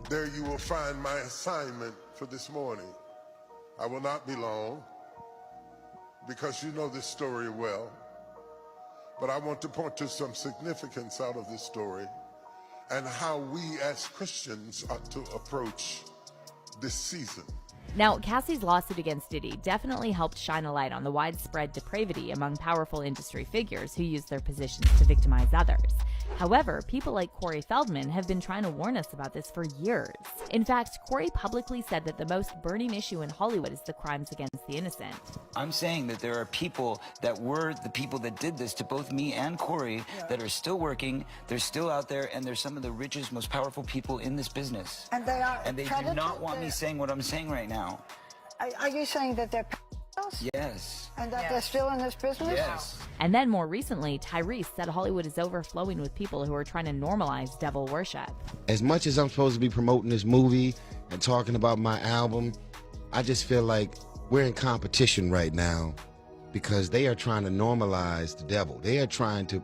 There you will find my assignment for this morning. I will not be long, because you know this story well. But I want to point to some significance out of this story and how we as Christians ought to approach this season. Now, Cassie's lawsuit against Diddy definitely helped shine a light on the widespread depravity among powerful industry figures who use their positions to victimize others. However, people like Corey Feldman have been trying to warn us about this for years. In fact, Corey publicly said that the most burning issue in Hollywood is the crimes against the innocent. I'm saying that there are people that were the people that did this to both me and Corey that are still working, they're still out there, and they're some of the richest, most powerful people in this business. And they are. And they do not want me saying what I'm saying right now. Are you saying that they're pedophiles? Yes. And that they're still in this business? Yes. And then more recently, Tyrese said Hollywood is overflowing with people who are trying to normalize devil worship. As much as I'm supposed to be promoting this movie and talking about my album, I just feel like we're in competition right now because they are trying to normalize the devil. They are trying to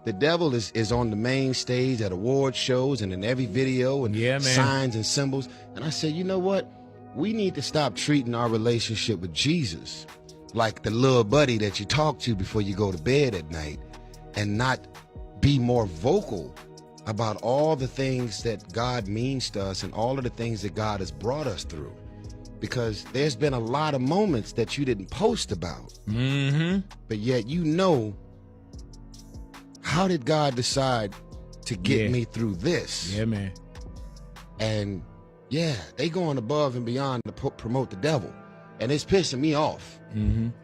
the devil is on the main stage at award shows and in every video and signs and symbols. And I said, you know what? We need to stop treating our relationship with Jesus like the little buddy that you talk to before you go to bed at night, and not be more vocal about all the things that God means to us and all of the things that God has brought us through. Because there's been a lot of moments that you didn't post about, but yet you know, how did God decide to get me through this? Yeah, man. And yeah, they going above and beyond to promote the devil. And it's pissing me off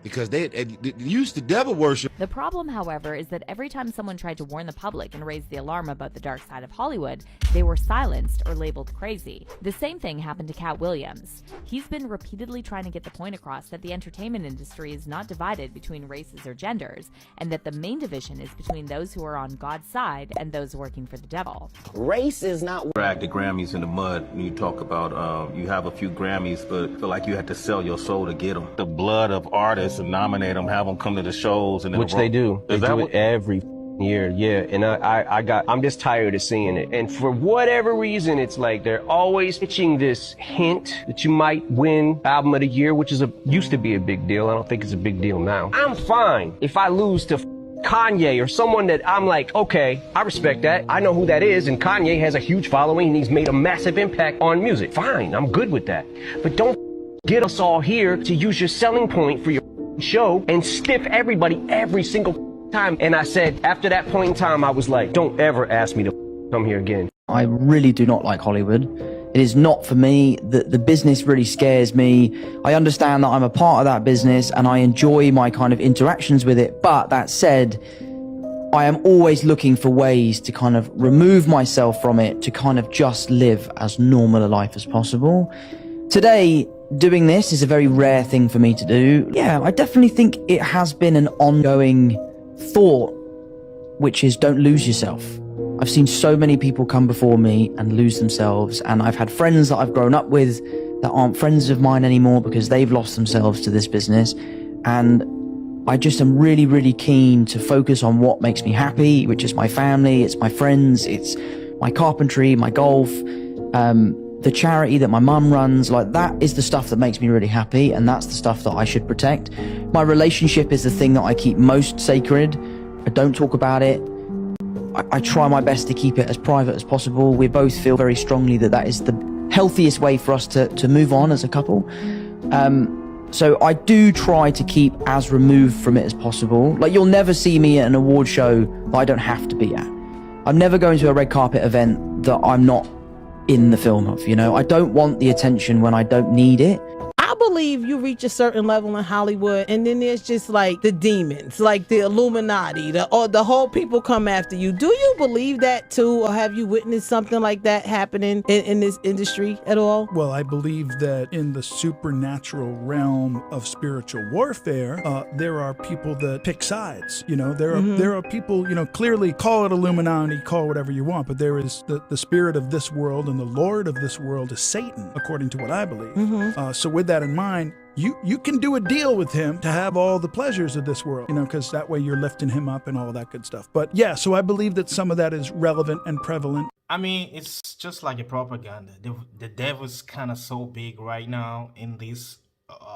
because they used to devil worship. The problem, however, is that every time someone tried to warn the public and raise the alarm about the dark side of Hollywood, they were silenced or labeled crazy. The same thing happened to Cat Williams. He's been repeatedly trying to get the point across that the entertainment industry is not divided between races or genders, and that the main division is between those who are on God's side and those working for the devil. Race is not... Drag the Grammys in the mud when you talk about you have a few Grammys, but feel like you had to sell your soul to get them. The blood of artists and nominate them, have them come to the shows, and then which they do. They do it every year, yeah. And I'm just tired of seeing it. And for whatever reason, it's like they're always pitching this hint that you might win Album of the Year, which used to be a big deal. I don't think it's a big deal now. I'm fine if I lose to Kanye or someone that I'm like, okay, I respect that. I know who that is, and Kanye has a huge following and he's made a massive impact on music. Fine, I'm good with that. But don't get us all here to use your selling point for your show and stiff everybody every single time. And I said, after that point in time, I was like, don't ever ask me to come here again. I really do not like Hollywood. It is not for me. The business really scares me. I understand that I'm a part of that business and I enjoy my kind of interactions with it. But that said, I am always looking for ways to kind of remove myself from it, to kind of just live as normal a life as possible. Today, doing this is a very rare thing for me to do. Yeah, I definitely think it has been an ongoing thought, which is don't lose yourself. I've seen so many people come before me and lose themselves, and I've had friends that I've grown up with that aren't friends of mine anymore because they've lost themselves to this business. And I just am really, really keen to focus on what makes me happy, which is my family, it's my friends, it's my carpentry, my golf, the charity that my mum runs. Like, that is the stuff that makes me really happy, and that's the stuff that I should protect. My relationship is the thing that I keep most sacred. I don't talk about it. I try my best to keep it as private as possible. We both feel very strongly that that is the healthiest way for us to move on as a couple. So I do try to keep as removed from it as possible. Like, you'll never see me at an award show that I don't have to be at. I'm never going to a red carpet event that I'm not in the film of, you know? I don't want the attention when I don't need it. I believe you reach a certain level in Hollywood, and then there's just like the demons, like the Illuminati, the whole people come after you. Do you believe that too, or have you witnessed something like that happening in this industry at all? Well, I believe that in the supernatural realm of spiritual warfare, there are people that pick sides. You know, there are people, you know, clearly call it Illuminati, call whatever you want, but there is the spirit of this world, and the Lord of this world is Satan, according to what I believe. So with that in mind, you can do a deal with him to have all the pleasures of this world, you know, because that way you're lifting him up and all that good stuff. But yeah, so I believe that some of that is relevant and prevalent. I mean, it's just like a propaganda. The devil's kind of so big right now in this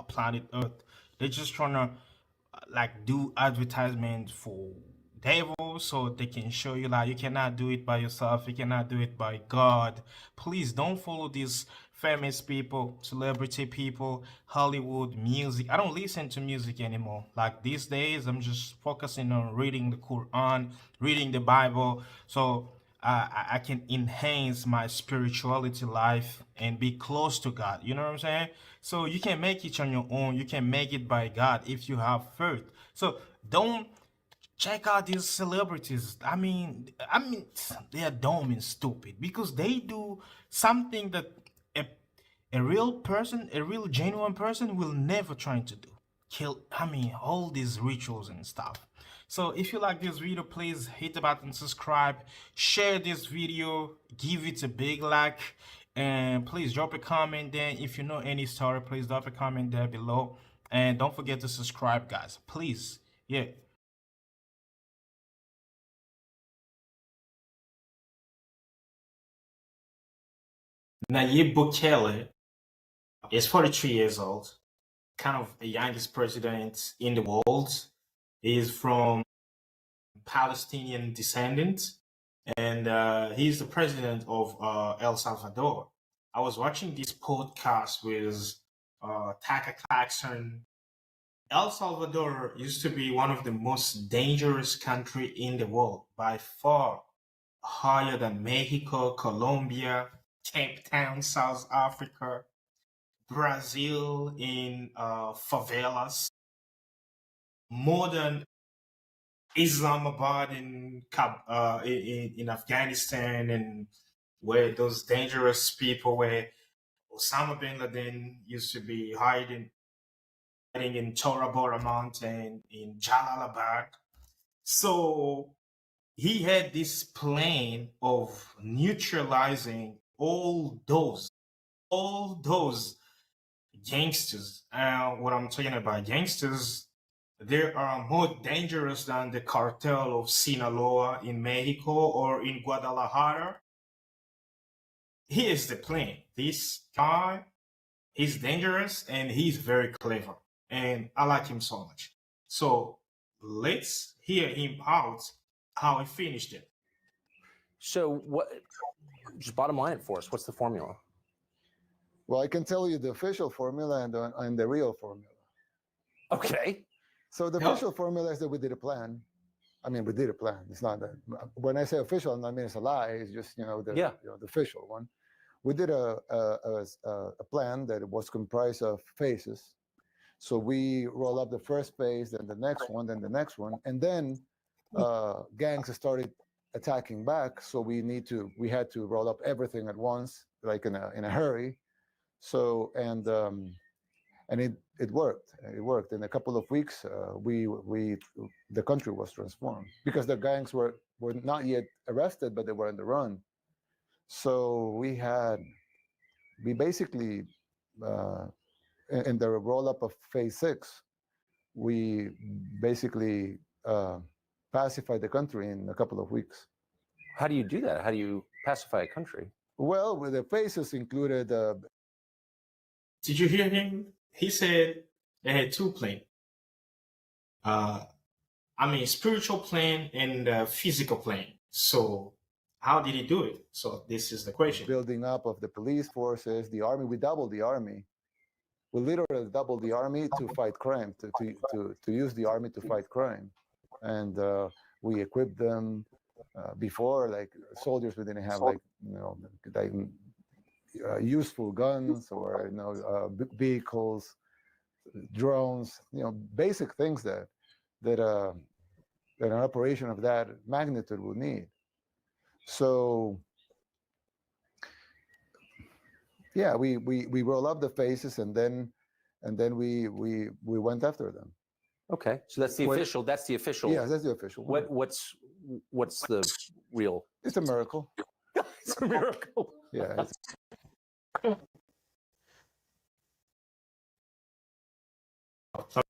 planet Earth. They're just trying to like do advertisement for devil so they can show you like you cannot do it by yourself, you cannot do it by God. Please don't follow these famous people, celebrity people, Hollywood, music. I don't listen to music anymore. Like these days, I'm just focusing on reading the Quran, reading the Bible, so I can enhance my spirituality life and be close to God. You know what I'm saying? So you can make it on your own. You can make it by God if you have faith. So don't check out these celebrities. I mean, they are dumb and stupid because they do something that a real person, a real genuine person will never try to do. Kill, all these rituals and stuff. So if you like this video, please hit the button, subscribe, share this video, give it a big like, and please drop a comment there. If you know any story, please drop a comment there below. And don't forget to subscribe, guys. Please. Yeah. Nayib Bukele is 43 years old, kind of the youngest president in the world. He is from Palestinian descendant, and he's the president of El Salvador. I was watching this podcast with Taka Clarkson. El Salvador used to be one of the most dangerous country in the world, by far higher than Mexico, Colombia, Cape Town, South Africa, Brazil in favelas, more than Islamabad in Afghanistan, and where those dangerous people, where Osama bin Laden used to be hiding in Tora Bora Mountain in Jalalabad. So he had this plan of neutralizing all those gangsters. What I'm talking about, gangsters, they are more dangerous than the cartel of Sinaloa in Mexico or in Guadalajara. Here's the plan. This guy, he's dangerous and he's very clever, and I like him so much. So let's hear him out how he finished it. So what, just bottom line it for us, what's the formula? Well, I can tell you the official formula and the real formula. Okay. So the official formula is that we did a plan. I mean, we did a plan. It's not that. When I say official, I mean it's a lie. It's just the official one. We did a plan that was comprised of phases. So we roll up the first phase, then the next one, then the next one, and then gangs started attacking back. So we had to roll up everything at once, like in a hurry. So and it worked. It worked. In a couple of weeks, the country was transformed because the gangs were not yet arrested, but they were on the run. So we basically in the roll up of phase 6, we basically pacified the country in a couple of weeks. How do you do that? How do you pacify a country? Well, the phases included. Did you hear him? He said they had 2 plans. Spiritual plan and physical plan. So how did he do it? So this is the question. Building up of the police forces, the army. We doubled the army. we literally doubled the army to fight crime, to use the army to fight crime. And we equipped them before, like soldiers, we didn't have like, useful guns or, vehicles, drones, basic things that an operation of that magnitude would need. So yeah, we roll up the faces, and then we went after them. Okay, so that's the official. That's the official. Yeah, that's the official. What's the real? It's a miracle. It's a miracle. Yeah.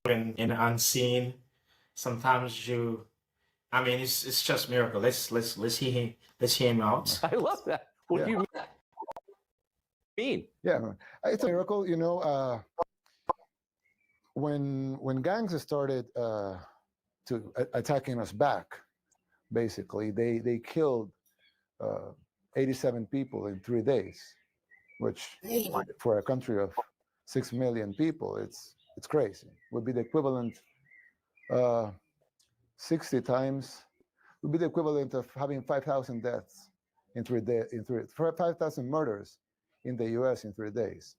In the unseen, sometimes it's just miracle. Let's hear him out. I love that. What do you mean? Yeah, it's a miracle. When gangs started attacking us back, basically they killed 87 people in 3 days, which for a country of 6 million people, it's crazy. Would be the equivalent 60 times would be the equivalent of having 5,000 deaths in 3 days, 5,000 murders in the U.S. in 3 days.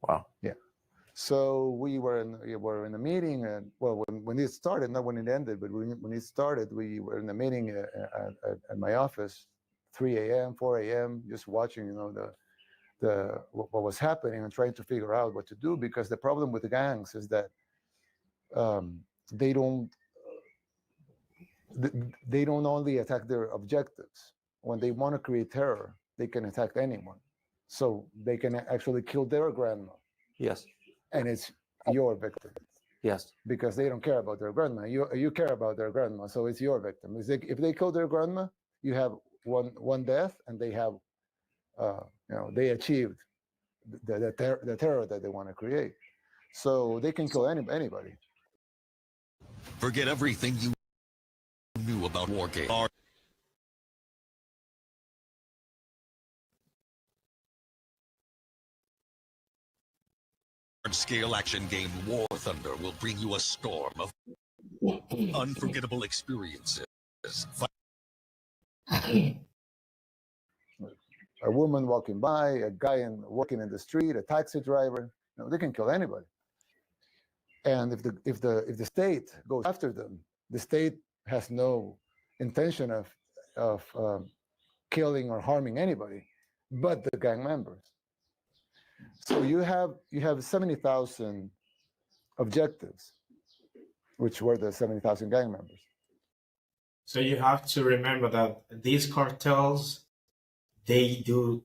Wow. Yeah. So we were in a meeting, and well, when it started, not when it ended, but when it started, we were in a meeting at my office, 3 a.m., 4 a.m., just watching, what was happening and trying to figure out what to do, because the problem with the gangs is that they don't only attack their objectives. When they want to create terror, they can attack anyone. So they can actually kill their grandma. Yes. And it's your victim. Yes. Because they don't care about their grandma. You care about their grandma, so it's your victim. If they kill their grandma, you have one death, and they have, they achieved the terror that they want to create. So they can kill anybody. Forget everything you knew about war games. Large-scale action game War Thunder will bring you a storm of unforgettable experiences. A woman walking by, a guy working in the street, a taxi driver, they can kill anybody. And if the state goes after them, the state has no intention of killing or harming anybody, but the gang members. So you have 70,000 objectives, which were the 70,000 gang members. So you have to remember that these cartels, they do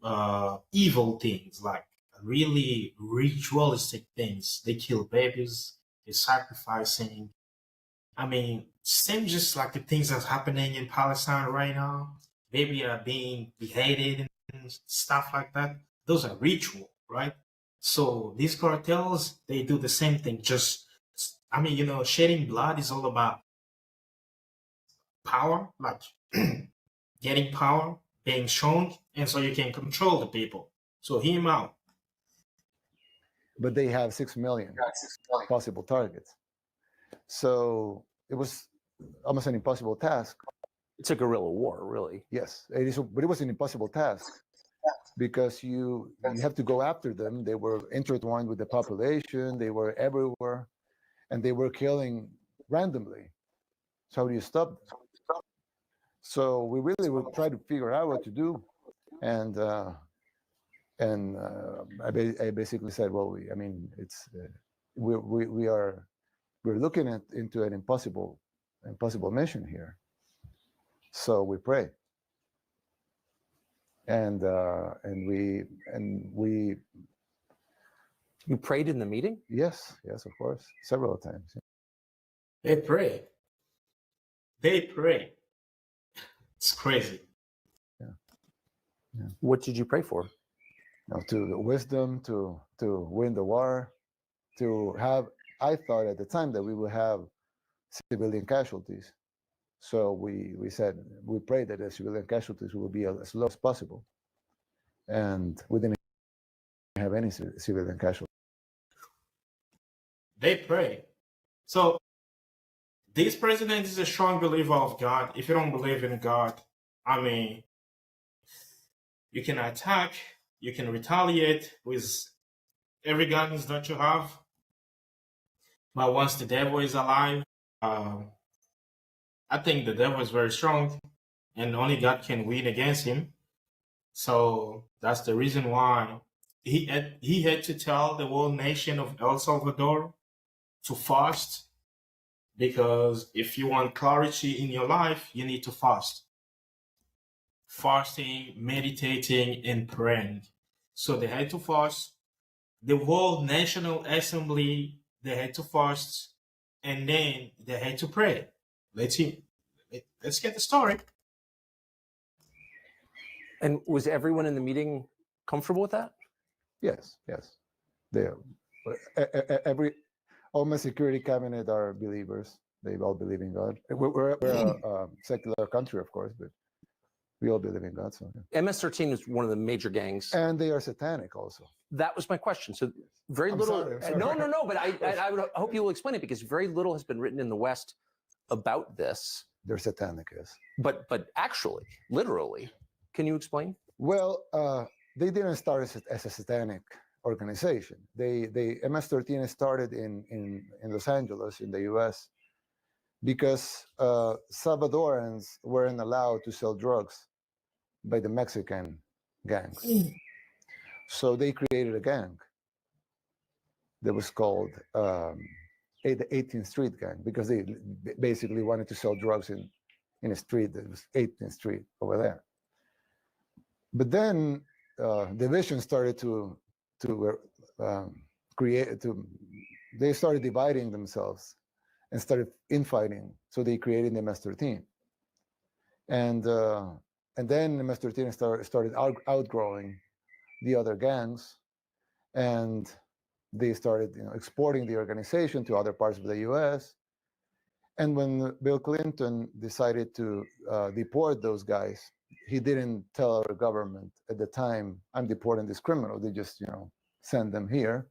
evil things, like really ritualistic things. They kill babies, they're sacrificing. Same just like the things that's happening in Palestine right now. Babies are being beheaded and stuff like that. Those are ritual, right? So these cartels, they do the same thing. Just, shedding blood is all about power, like getting power, being shown, and so you can control the people. So hear him out. But they have 6 million possible targets. So it was almost an impossible task. It's a guerrilla war, really. Yes, it is, but it was an impossible task, because you have to go after them. They were intertwined with the population. They were everywhere, and they were killing randomly. So how do you stop them? So we really would try to figure out what to do, and I basically said, well, we're looking into an impossible mission here. So we pray. And we You prayed in the meeting? Yes, of course, several times. They pray. It's crazy. Yeah. What did you pray for? To the wisdom to win the war, to have. I thought at the time that we would have civilian casualties. So we prayed that the civilian casualties will be as low as possible. And we didn't have any civilian casualties. They pray. So this president is a strong believer of God. If you don't believe in God, I mean, you can attack, you can retaliate with every guns that you have. But once the devil is alive, I think the devil is very strong and only God can win against him. So that's the reason why he had to tell the whole nation of El Salvador to fast, because if you want clarity in your life, you need to fast. Fasting, meditating, and praying. So they had to fast. The whole National Assembly, they had to fast, and then they had to pray. Let's get the story. And was everyone in the meeting comfortable with that? Yes, yes. They all my security cabinet are believers. They all believe in God. We're a secular country, of course, but we all believe in God. So yeah. MS-13 is one of the major gangs, and they are satanic also. That was my question. So very I'm little. sorry. No. But I would hope you will explain it, because very little has been written in the West about this. They're satanic, yes. But actually, literally, can you explain? Well, they didn't start as a satanic organization. They MS-13 started in Los Angeles in the U.S. because Salvadorans weren't allowed to sell drugs by the Mexican gangs. So they created a gang that was called the 18th Street Gang, because they basically wanted to sell drugs in a street that was 18th Street over there. But then division started they started dividing themselves and started infighting. So they created the MS-13. And then the MS-13 started outgrowing the other gangs, and they started exporting the organization to other parts of the U.S. And when Bill Clinton decided to deport those guys, he didn't tell our government at the time, I'm deporting this criminal. They just, send them here.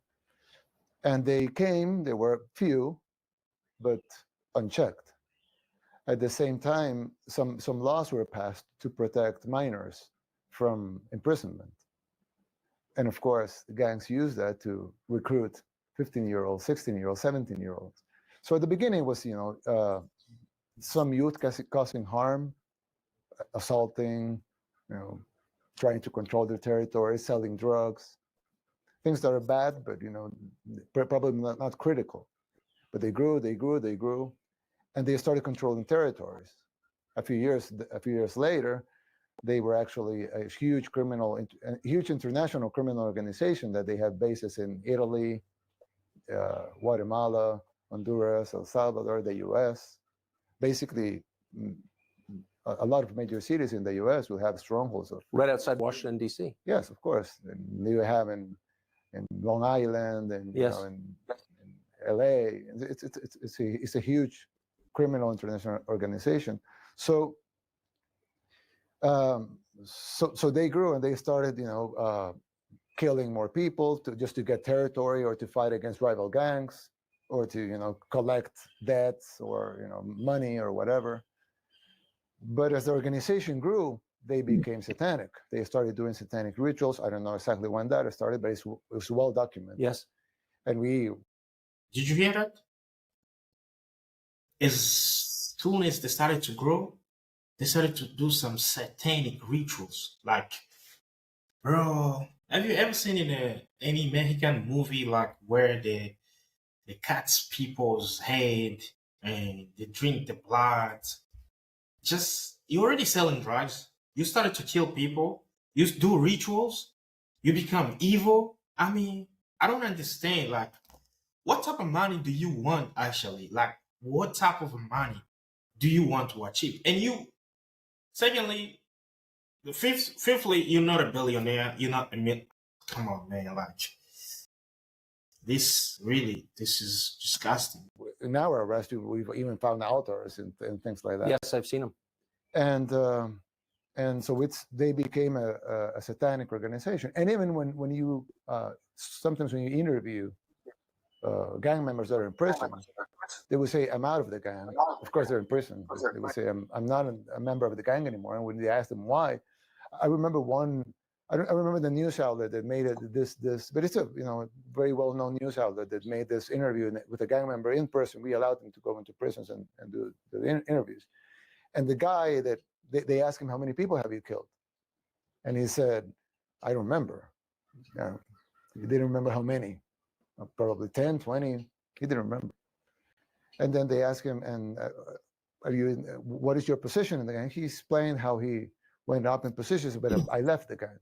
And they came, there were few, but unchecked. At the same time, some laws were passed to protect minors from imprisonment. And of course, the gangs use that to recruit 15-year-olds, 16-year-olds, 17-year-olds. So at the beginning it was, some youth causing harm, assaulting, trying to control their territory, selling drugs, things that are bad, but probably not critical. But they grew, and they started controlling territories. A few years later, they were actually a huge international criminal organization that they have bases in Italy, Guatemala, Honduras, El Salvador, the U.S. Basically, a lot of major cities in the U.S. will have strongholds of. Right outside Washington, D.C. Yes, of course. And you have in Long Island and yes. In L.A. It's a huge criminal international organization. So they grew, and they started, killing more people just to get territory, or to fight against rival gangs, or to collect debts or money or whatever. But as the organization grew, they became satanic. They started doing satanic rituals. I don't know exactly when that started, but it was well documented. Yes. And Did you hear that? As soon as they started to grow, they started to do some satanic rituals. Like, bro, have you ever seen in any Mexican movie, like, where they cut people's head and they drink the blood? You're already selling drugs. You started to kill people. You do rituals. You become evil. I mean, I don't understand. Like, what type of money do you want, actually? Like, what type of money do you want to achieve? And secondly, fifthly, you're not a billionaire. You're not come on, man. Like, this is disgusting. In our arrest, we've even found authors and things like that. Yes, I've seen them. And so they became a satanic organization. And even when you sometimes when you interview gang members that are in prison, they would say, "I'm out of the gang." Of course, they're in prison. They would say, "I'm not a member of the gang anymore." And when they asked them why, I remember one. I remember the news outlet that made it this, but it's a very well-known news outlet that made this interview with a gang member in person. We allowed them to go into prisons and do the interviews. And the guy that they asked him, "How many people have you killed?" And he said, "I don't remember." He didn't remember how many, probably 10, 20. He didn't remember. And then they asked him, "And what is your position in the gang?" He explained how he went up in positions, but I left the gang.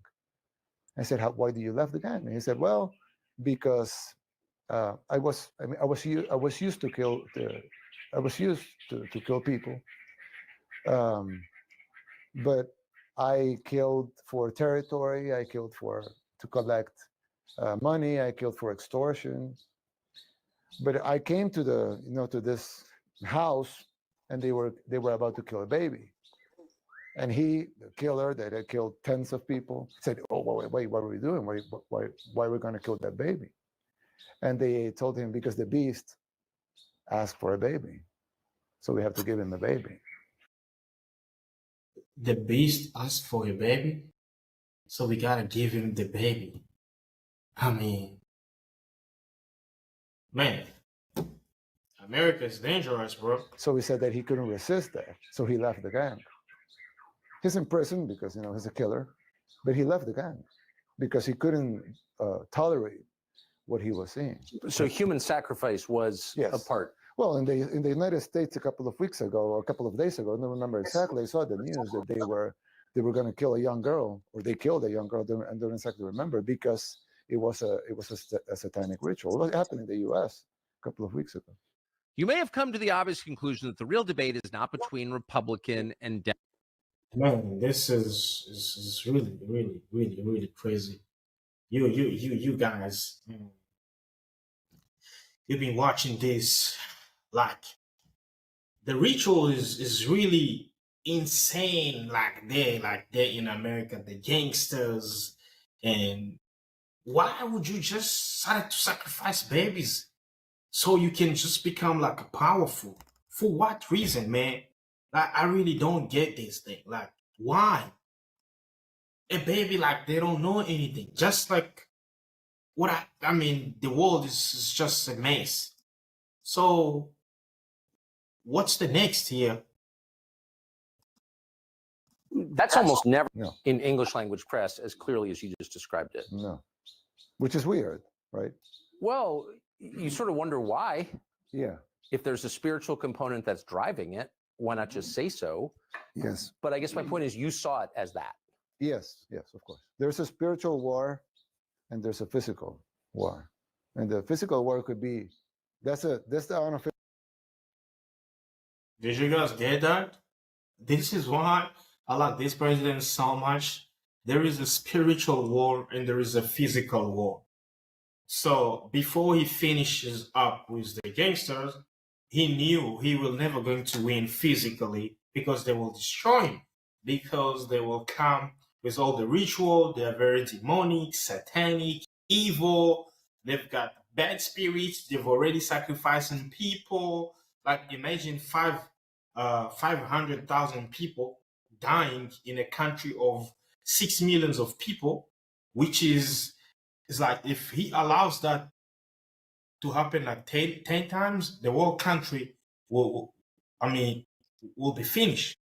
I said, "Why did you left the gang?" And he said, "Well, because I was used to kill people, but I killed for territory. I killed to collect money. I killed for extortion. But I came to to this house, and they were about to kill a baby." And the killer that had killed tens of people, said, "Oh, wait, what are we doing? Why are we going to kill that baby?" And they told him, "Because the beast asked for a baby, so we have to give him a baby." The beast asked for a baby, so we gotta give him the baby. I mean, man, America is dangerous, bro. So he said that he couldn't resist that, so he left the gang. He's in prison because he's a killer, but he left the gang because he couldn't tolerate what he was seeing. So human sacrifice was a part. Well, in the United States a couple of weeks ago, or a couple of days ago, I don't remember exactly, I saw the news that they were going to kill a young girl, or they killed a young girl. I don't exactly remember, because it was a satanic ritual. It happened in the U.S. a couple of weeks ago. You may have come to the obvious conclusion that the real debate is not between Republican and Democrat. Man, this is really, really, really, really crazy. You guys, you've been watching this. Like, the ritual is really insane. Like they're in America, the gangsters. And why would you just decide to sacrifice babies so you can just become like powerful? For what reason, man? Like, I really don't get this thing. Like, why? A baby, like, they don't know anything. Just like I mean, the world is just a mess. So what's the next here? That's almost never in English language press as clearly as you just described it. No, which is weird, right? Well, you sort of wonder why. Yeah. If there's a spiritual component that's driving it, why not just say so? Yes. But I guess my point is, you saw it as that. Yes, of course. There's a spiritual war, and there's a physical war. And the physical war could be, that's the unofficial. Did you guys get that? This is why I like this president so much. There is a spiritual war and there is a physical war. So before he finishes up with the gangsters, he knew he will never going to win physically, because they will destroy him, because they will come with all the ritual. They are very demonic, satanic, evil. They've got bad spirits. They've already sacrificing people. Like, imagine 500,000 people dying in a country of 6 million of people, which is like, if he allows that to happen like 10 times, the whole country will be finished.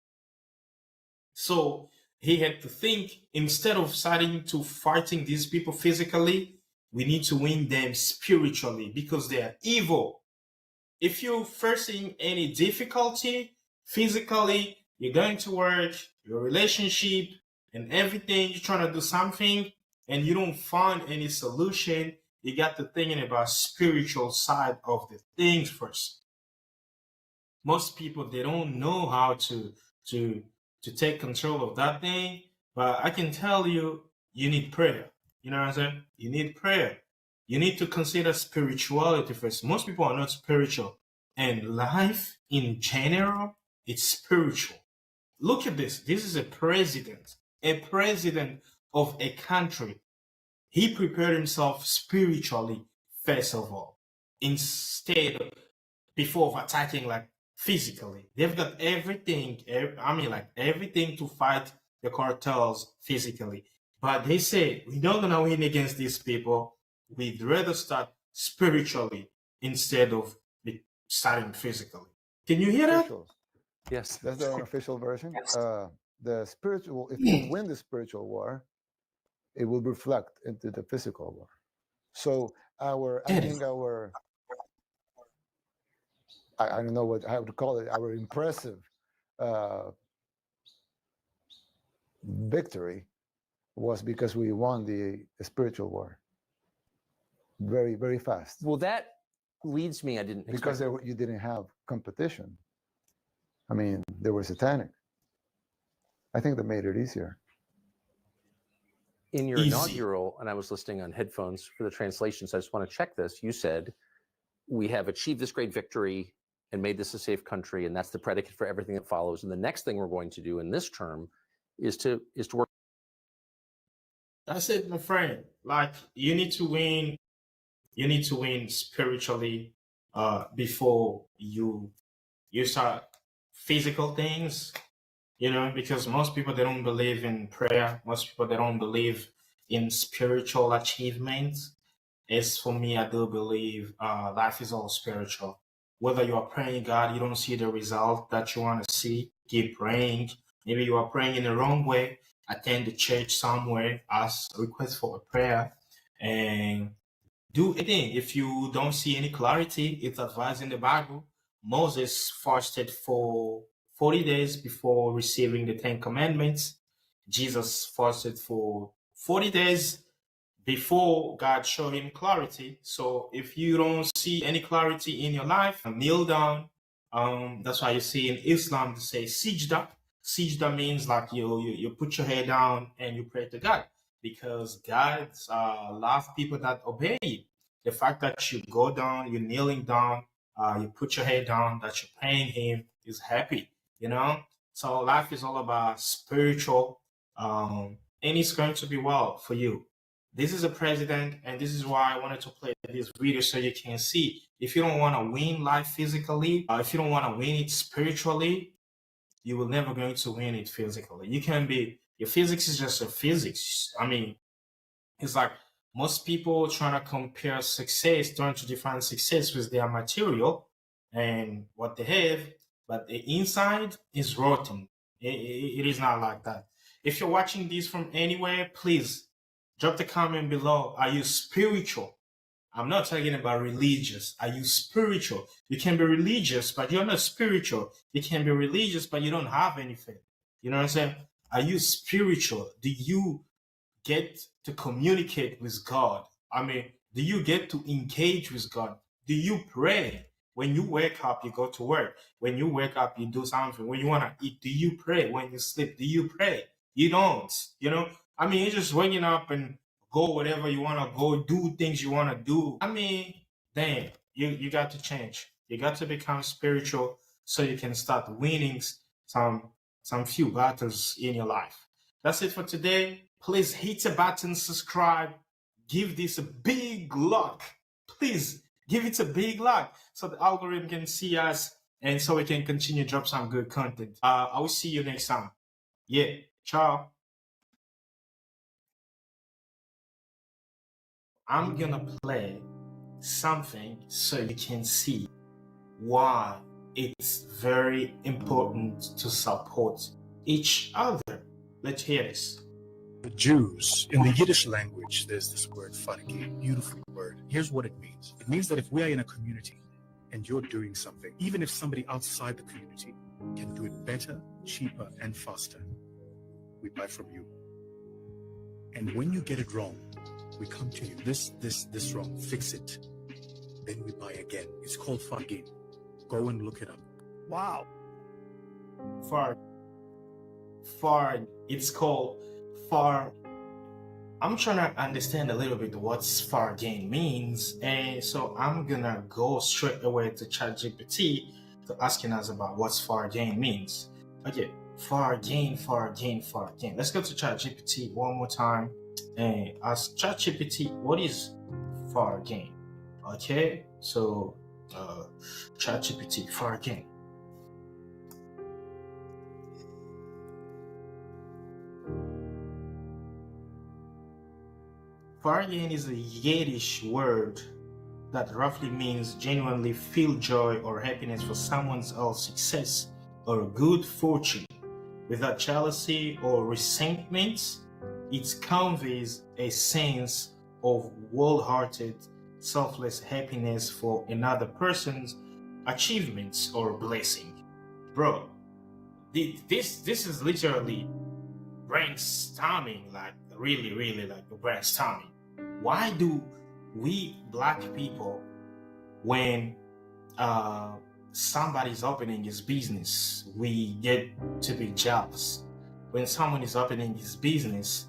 So he had to think, instead of starting to fighting these people physically, we need to win them spiritually, because they are evil. If you're facing any difficulty physically, you're going to work, your relationship and everything, you're trying to do something and you don't find any solution, you got to thinking about spiritual side of the things first. Most people, they don't know how to take control of that thing, but I can tell you, you need prayer. You know what I'm saying? You need prayer. You need to consider spirituality first. Most people are not spiritual, and life in general, it's spiritual. Look at this. This is a president of a country. He prepared himself spiritually, first of all. instead before of attacking like physically. They've got everything, everything to fight the cartels physically. But they say, we're not gonna win against these people. We'd rather start spiritually instead of starting physically. Can you hear that? Yes. That's the unofficial version. The spiritual, if you win the spiritual war, it will reflect into the physical war. So I don't know how to call it, our impressive victory was because we won the spiritual war very, very fast. Well, that leads me, because you didn't have competition. I mean, they were satanic. I think that made it easier. In your inaugural, and I was listening on headphones for the translations, I just want to check this. You said, we have achieved this great victory and made this a safe country, and that's the predicate for everything that follows. And the next thing we're going to do in this term is to work. That's it, my friend. Like, you need to win. You need to win spiritually before you start physical things. You know, because most people, they don't believe in prayer. Most people, they don't believe in spiritual achievements. As for me, I do believe life is all spiritual. Whether you are praying God, you don't see the result that you want to see, keep praying. Maybe you are praying in the wrong way. Attend the church somewhere, ask, request for a prayer, and do anything. If you don't see any clarity, it's advised in the Bible. Moses fasted for 40 days before receiving the 10 Commandments. Jesus fasted for 40 days before God showed him clarity. So if you don't see any clarity in your life, kneel down. That's why you see in Islam, they say sijda. Sijda means like you put your head down and you pray to God, because God loves people that obey you. The fact that you go down, you're kneeling down, you put your head down, that you're praying him, is happy. You know, so life is all about spiritual, and it's going to be well for you. This is a president, and this is why I wanted to play this video so you can see. If you don't want to win life physically, if you don't want to win it spiritually, you will never going to win it physically. You can be, your physics is just a physics. I mean, it's like most people trying to compare success, trying to define success with their material and what they have. But the inside is rotten. It is not like that. If you're watching this from anywhere, please drop the comment below. Are you spiritual? I'm not talking about religious. Are you spiritual? You can be religious, but you're not spiritual. You can be religious, but you don't have anything. You know what I'm saying? Are you spiritual? Do you get to communicate with God? I mean, do you get to engage with God? Do you pray? When you wake up, you go to work. When you wake up, you do something. When you want to eat, do you pray? When you sleep, do you pray? You don't, you know? I mean, you're just waking up and go whatever you want to go, do things you want to do. I mean, damn, you got to change. You got to become spiritual so you can start winning some few battles in your life. That's it for today. Please hit the button, subscribe, give this a big like. Please. Give it a big like so the algorithm can see us and so we can continue to drop some good content. I will see you next time. Yeah, ciao. I'm gonna play something so you can see why it's very important to support each other. Let's hear this. The Jews, in the Yiddish language, there's this word, fargi, beautiful word. Here's what it means. It means that if we are in a community and you're doing something, even if somebody outside the community can do it better, cheaper, and faster, we buy from you. And when you get it wrong, we come to you. This wrong, fix it. Then we buy again. It's called fargi. Go and look it up. Wow. It's called far. I'm trying to understand a little bit what far gain means, and so I'm gonna go straight away to ChatGPT to asking us about what far gain means. Okay, far gain. Let's go to ChatGPT one more time and ask ChatGPT what is far gain. Okay, So, ChatGPT for again. Fargen is a Yiddish word that roughly means genuinely feel joy or happiness for someone else's success or good fortune without jealousy or resentment. It conveys a sense of wholehearted, selfless happiness for another person's achievements or blessing. Bro, this is literally brainstorming, like really like brainstorming. Why do we black people, when somebody's opening his business, we get to be jealous? When someone is opening his business,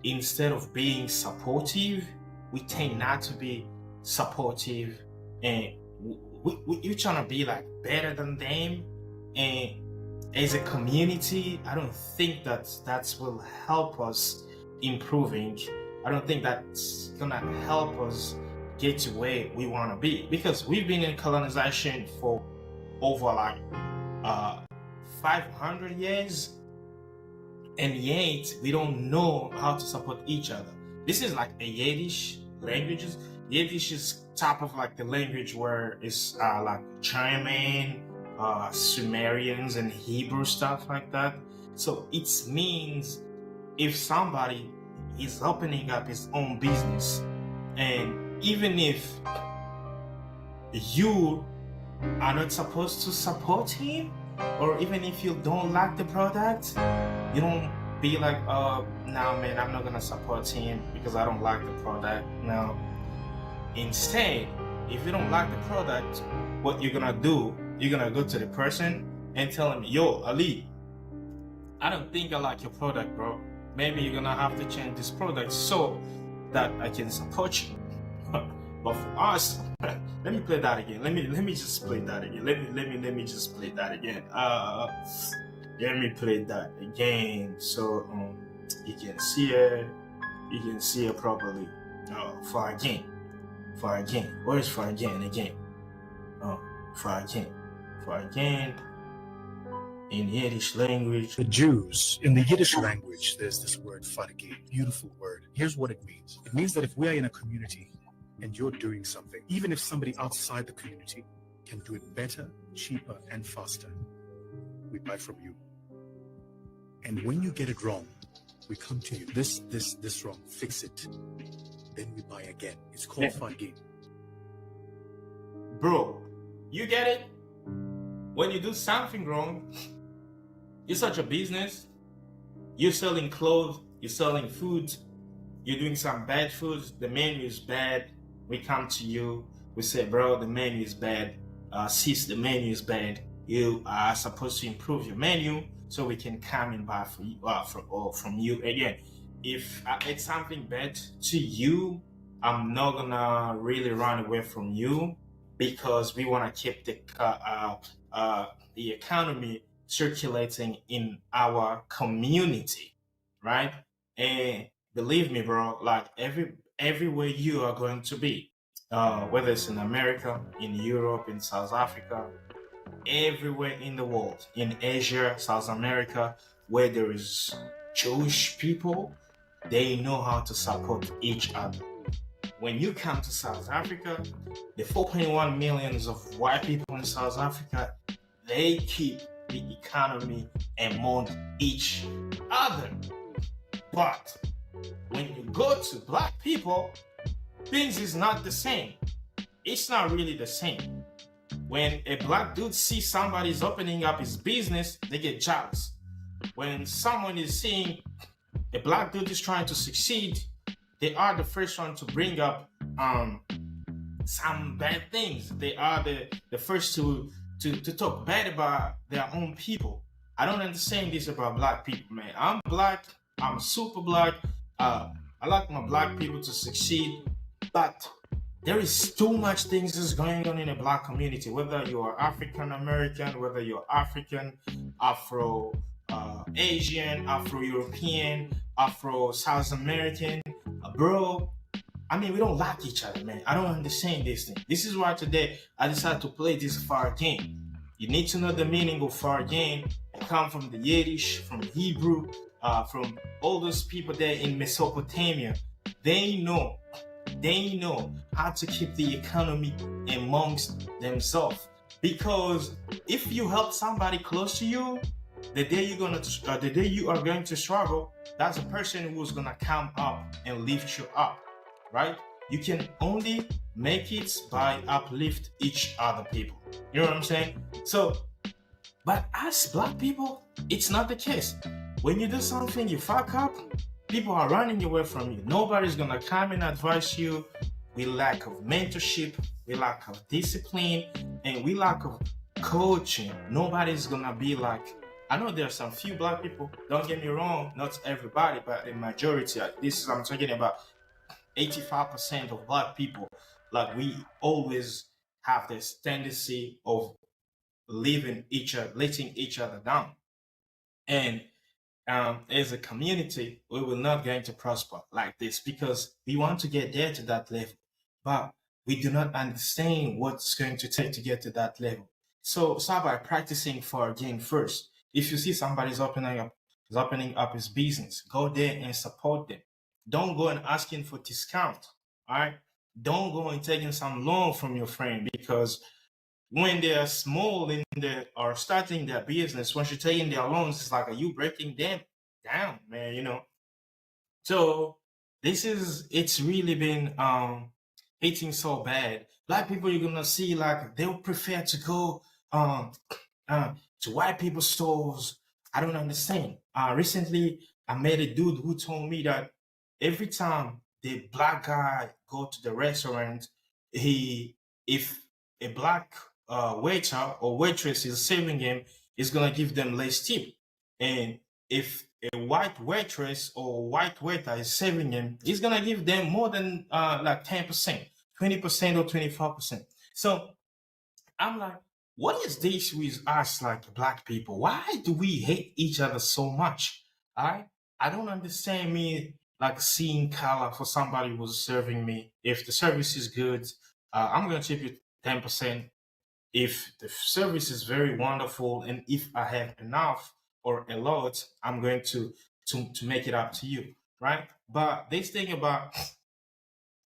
instead of being supportive, we tend not to be supportive, and we're trying to be like better than them. And as a community, I don't think that will help us improving. I don't think that's gonna help us get to where we want to be, because we've been in colonization for over like 500 years, and yet we don't know how to support each other. This is like a Yiddish languages. Yiddish is top of like the language where it's like German, Sumerians, and Hebrew stuff like that. So it means if somebody is opening up his own business, and even if you are not supposed to support him, or even if you don't like the product, you don't be like, no man, I'm not gonna support him because I don't like the product. No. Instead, if you don't like the product, what you're gonna do, you're gonna go to the person and tell him, yo, Ali, I don't think I like your product, bro. Maybe you're gonna have to change this product so that I can support you. But for us, let me play that again. Let me just play that again. Let me just play that again. Let me play that again so you can see it. You can see it properly. For again. Where is for again? For again. In Yiddish language. The Jews, in the Yiddish language, there's this word fargi, beautiful word. Here's what it means. It means that if we are in a community and you're doing something, even if somebody outside the community can do it better, cheaper, and faster, we buy from you. And when you get it wrong, we come to you. This wrong, fix it. Then we buy again. It's called fargi. Bro, you get it? When you do something wrong, you're such a business, you're selling clothes, you're selling food, you're doing some bad food, the menu is bad, we come to you, we say, bro, the menu is bad, sis, the menu is bad, you are supposed to improve your menu so we can come and buy for you, from you again. If I add something bad to you, I'm not gonna really run away from you, because we want to keep the economy circulating in our community, right? And believe me, bro, like everywhere you are going to be, whether it's in America, in Europe, in South Africa, everywhere in the world, in Asia, South America, where there is Jewish people, they know how to support each other. When you come to South Africa, the 4.1 millions of white people in South Africa, they keep the economy among each other. But when you go to black people, things is not the same. It's not really the same. When a black dude sees somebody's opening up his business, they get jealous. When someone is seeing a black dude is trying to succeed, they are the first one to bring up some bad things. They are the first to talk bad about their own people. I don't understand this about black people, man. I'm black. I'm super black. I like my black people to succeed, but there is too much things that's going on in the black community. Whether you are African American, whether you're African, Afro Asian, Afro European, Afro South American, bro, I mean, we don't like each other, man. I don't understand this thing. This is why today I decided to play this Fargen. You need to know the meaning of Fargen. It comes from the Yiddish, from Hebrew, from all those people there in Mesopotamia. They know how to keep the economy amongst themselves. Because if you help somebody close to you, the day you are going to struggle, that's a person who's gonna come up and lift you up, right? You can only make it by uplift each other people. You know what I'm saying? So, but as black people, it's not the case. When you do something, you fuck up, people are running away from you. Nobody's gonna come and advise you. We lack of mentorship, we lack of discipline, and we lack of coaching. Nobody's gonna be like, I know there are some few black people, don't get me wrong, not everybody, but the majority. I'm talking about 85% of black people. Like, we always have this tendency of letting each other down. And as a community, we will not going to prosper like this because we want to get there to that level, but we do not understand what's going to take to get to that level. So start by practicing Fargen first. If you see somebody's opening up his business, go there and support them. Don't go and asking for discount. All right. Don't go and taking some loan from your friend, because when they are small and they are starting their business, once you're taking their loans, it's like, are you breaking them down, man? You know. So it's really been hitting so bad. Black people, you're gonna see, like, they'll prefer to go to white people's stores. I don't understand. Recently, I met a dude who told me that every time the black guy go to the restaurant, if a black waiter or waitress is serving him, he's gonna give them less tip. And if a white waitress or white waiter is serving him, he's gonna give them more than like 10%, 20% or 25%. So I'm like, what is this with us, like black people? Why do we hate each other so much? I don't understand me like seeing color for somebody who's serving me. If the service is good, I'm gonna tip you 10%. If the service is very wonderful and if I have enough or a lot, I'm going to make it up to you, right? But this thing about,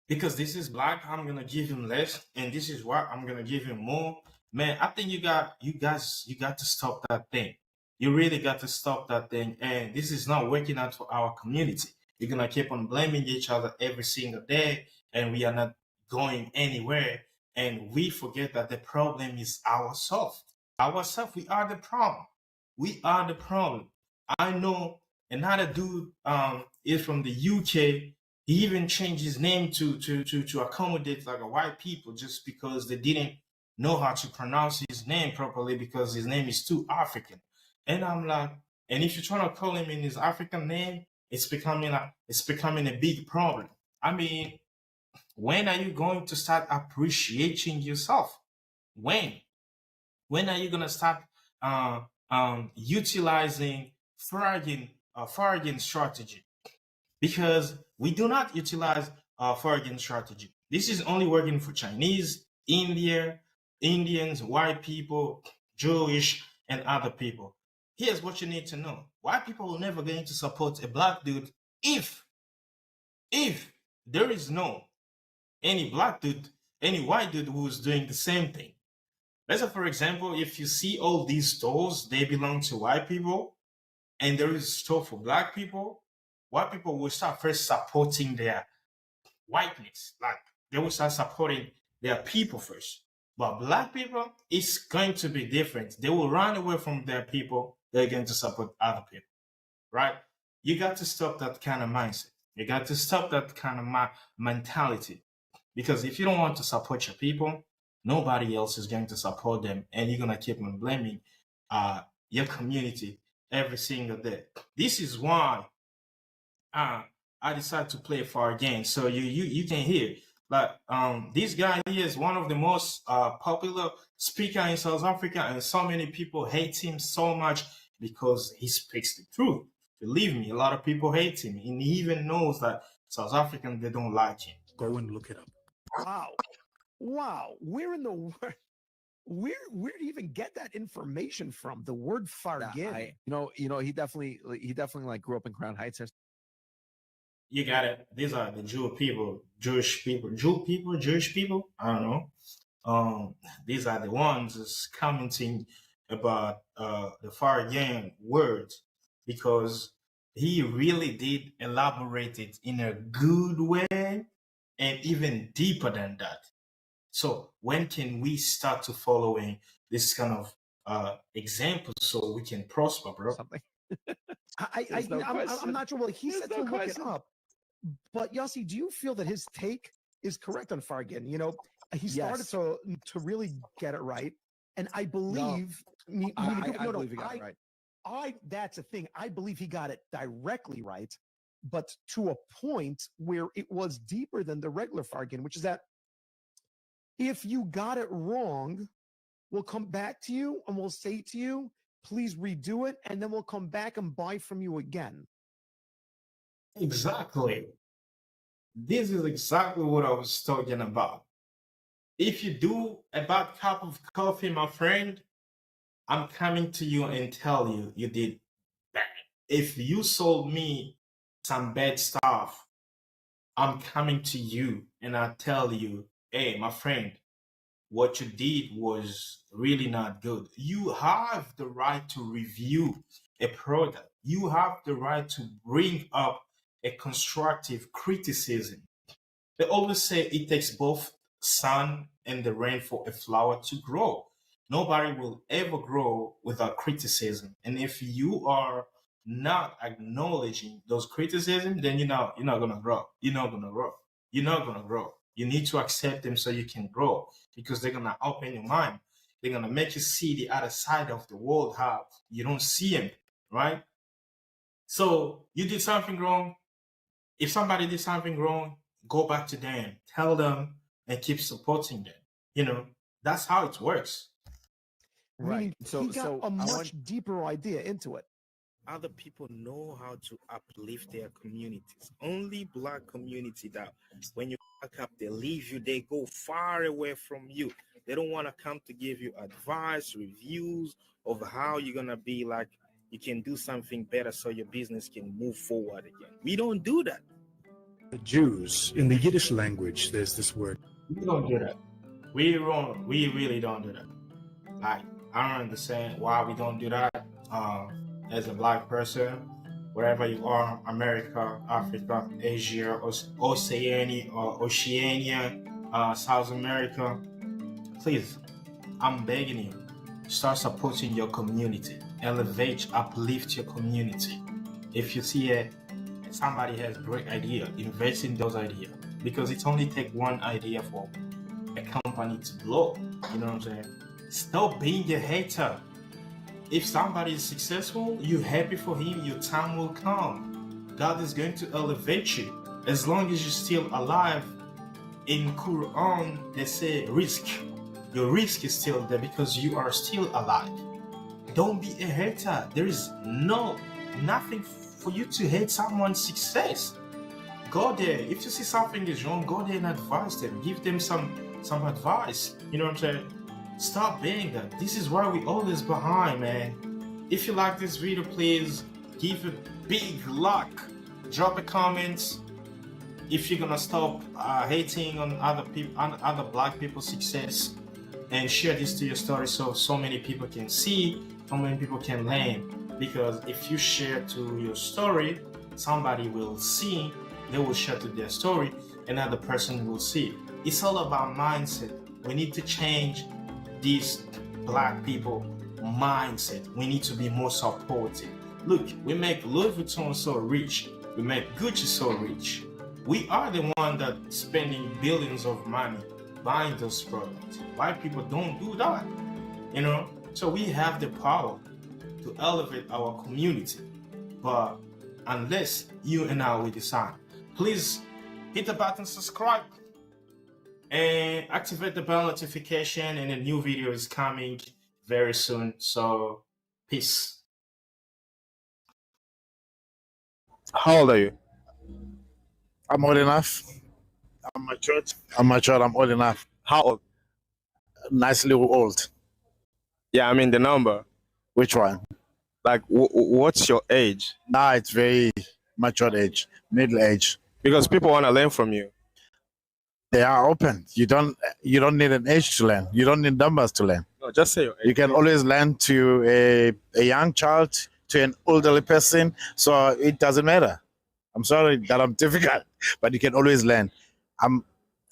because this is black, I'm gonna give him less, and this is what I'm gonna give him more. Man, I think you got to stop that thing. You really got to stop that thing. And this is not working out for our community. We're gonna keep on blaming each other every single day, and we are not going anywhere. And we forget that the problem is ourselves. Ourselves, we are the problem. We are the problem. I know another dude is from the UK. He even changed his name to accommodate like a white people, just because they didn't know how to pronounce his name properly because his name is too African. And I'm like, and if you're trying to call him in his African name, it's becoming a big problem. I mean, when are you going to start appreciating yourself? When are you gonna start utilizing Fargen strategy? Because we do not utilize Fargen strategy. This is only working for Chinese, Indians, white people, Jewish, and other people. Here's what you need to know. White people are never going to support a black dude if there is no any black dude, any white dude who's doing the same thing. Let's say, for example, if you see all these stores, they belong to white people, and there is a store for black people, white people will start first supporting their whiteness. Like, they will start supporting their people first. But black people, it's going to be different. They will run away from their people. They're going to support other people, right? You got to stop that kind of mindset. You got to stop that kind of mentality. Because if you don't want to support your people, nobody else is going to support them. And you're going to keep on blaming your community every single day. This is why I decided to play Fargen. So you can hear. Like, this guy here is one of the most popular speaker in South Africa, and so many people hate him so much because he speaks the truth. Believe me, a lot of people hate him, and he even knows that South Africans, they don't like him. Go and look it up. Wow. Where in the world? Where do you even get that information from? The word fargin. He definitely like grew up in Crown Heights. You got it. These are the Jewish people. Jewish people. I don't know. These are the ones that's commenting about the Fargan word, because he really did elaborate it in a good way and even deeper than that. So when can we start to following this kind of example so we can prosper, bro? I'm not sure. Well, he said to look it up. But Yossi, do you feel that his take is correct on Fargan? He started to really get it right, and I believe. I believe he got it right. That's a thing. I believe he got it directly right, but to a point where it was deeper than the regular Fargan, which is that if you got it wrong, we'll come back to you and we'll say to you, please redo it, and then we'll come back and buy from you again. Exactly. This is exactly what I was talking about. If you do a bad cup of coffee, my friend, I'm coming to you and tell you you did bad. If you sold me some bad stuff, I'm coming to you and I tell you, hey, my friend, what you did was really not good. You have the right to review a product. You have the right to bring up a constructive criticism. They always say it takes both sun and the rain for a flower to grow. Nobody will ever grow without criticism. And if you are not acknowledging those criticisms, then you're not gonna grow. You're not gonna grow. You need to accept them so you can grow, because they're gonna open your mind. They're gonna make you see the other side of the world, how you don't see them, right? So you did something wrong. If somebody did something wrong, go back to them, tell them, and keep supporting them. That's how it works. Right. So he got a much deeper idea into it. Other people know how to uplift their communities. Only Black community that when you fuck up, they leave you, they go far away from you. They don't want to come to give you advice, reviews of how you're going to be like, you can do something better so your business can move forward again. We don't do that. The Jews, in the Yiddish language, there's this word. We don't do that. We really don't do that. Like, I don't understand why we don't do that. As a Black person, wherever you are, America, Africa, Asia, Oceania, South America, please, I'm begging you, start supporting your community. Elevate, uplift your community. If you see somebody has a great idea, invest in those ideas, because it only takes one idea for a company to blow. You know what I'm saying? Stop being a hater. If somebody is successful, you're happy for him, your time will come. God is going to elevate you. As long as you're still alive, in Quran, they say risk. Your risk is still there because you are still alive. Don't be a hater. There is nothing for you to hate someone's success. Go there. If you see something is wrong, go there and advise them. Give them some advice. You know what I'm saying? Stop being that. This is why we always behind, man. If you like this video, please give a big like. Drop a comment. If you're gonna stop hating on other people, other Black people's success, and share this to your story so many people can see, so many people can learn. Because if you share to your story, somebody will see. They will share to their story, another person will see. It's all about mindset. We need to change this Black people mindset. We need to be more supportive. Look, we make Louis Vuitton so rich. We make Gucci so rich. We are the one that spending billions of money buying those products. White people don't do that. So we have the power to elevate our community. But unless you and I will decide, please hit the button, subscribe, and activate the bell notification, and a new video is coming very soon. So peace. How old are you? I'm old enough. I'm matured. I'm old enough. How old? Nicely old. Yeah, I mean the number. Which one? Like, what's your age? Nah, it's very matured age, middle age. Because people want to learn from you. They are open. You don't need an age to learn. You don't need numbers to learn. No, just say your age. You can always learn to a young child, to an elderly person. So it doesn't matter. I'm sorry that I'm difficult, but you can always learn.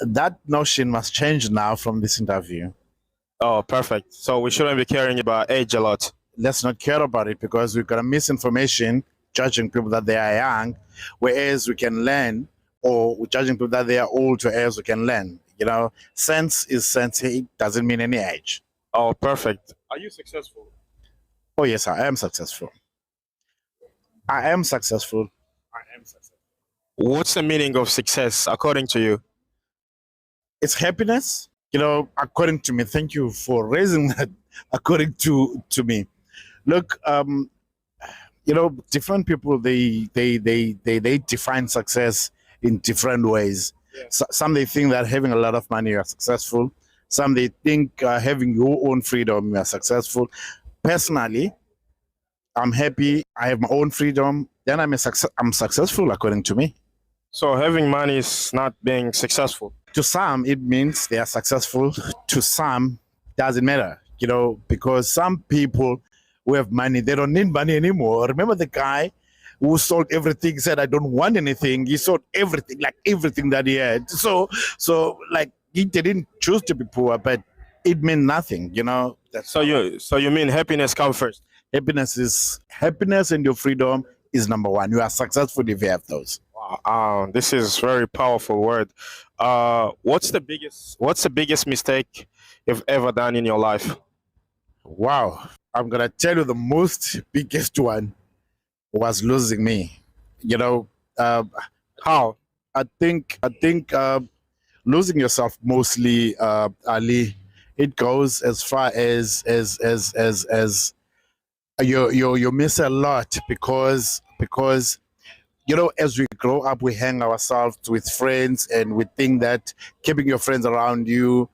That notion must change now from this interview. Oh, perfect. So we shouldn't be caring about age a lot. Let's not care about it because we're going to misinformation, judging people that they are young, whereas we can learn, or we're judging people that they are old, whereas we can learn. You know, sense is sense. It doesn't mean any age. Oh, perfect. Are you successful? Oh, yes, I am successful. I am successful. What's the meaning of success according to you? It's happiness. You know, according to me, thank you for raising that. According to me, look, you know, different people they define success in different ways. Yeah. Some they think that having a lot of money you are successful. Some they think having your own freedom you are successful. Personally, I'm happy. I have my own freedom. Then I'm successful according to me. So having money is not being successful. To some, it means they are successful. To some, doesn't matter. You know, because some people who have money, they don't need money anymore. Remember the guy who sold everything, said, I don't want anything. He sold everything, like everything that he had. So like he didn't choose to be poor, but it meant nothing, you know. So you mean happiness comes first? Happiness and your freedom is number one. You are successful if you have those. Wow, this is very powerful word. What's the biggest mistake you've ever done in your life? Wow, I'm gonna tell you the most biggest one was losing me. You know, how? I think losing yourself mostly, Ali. It goes as far as you miss a lot because you know, as we grow up, we hang ourselves with friends, and we think that keeping your friends around you,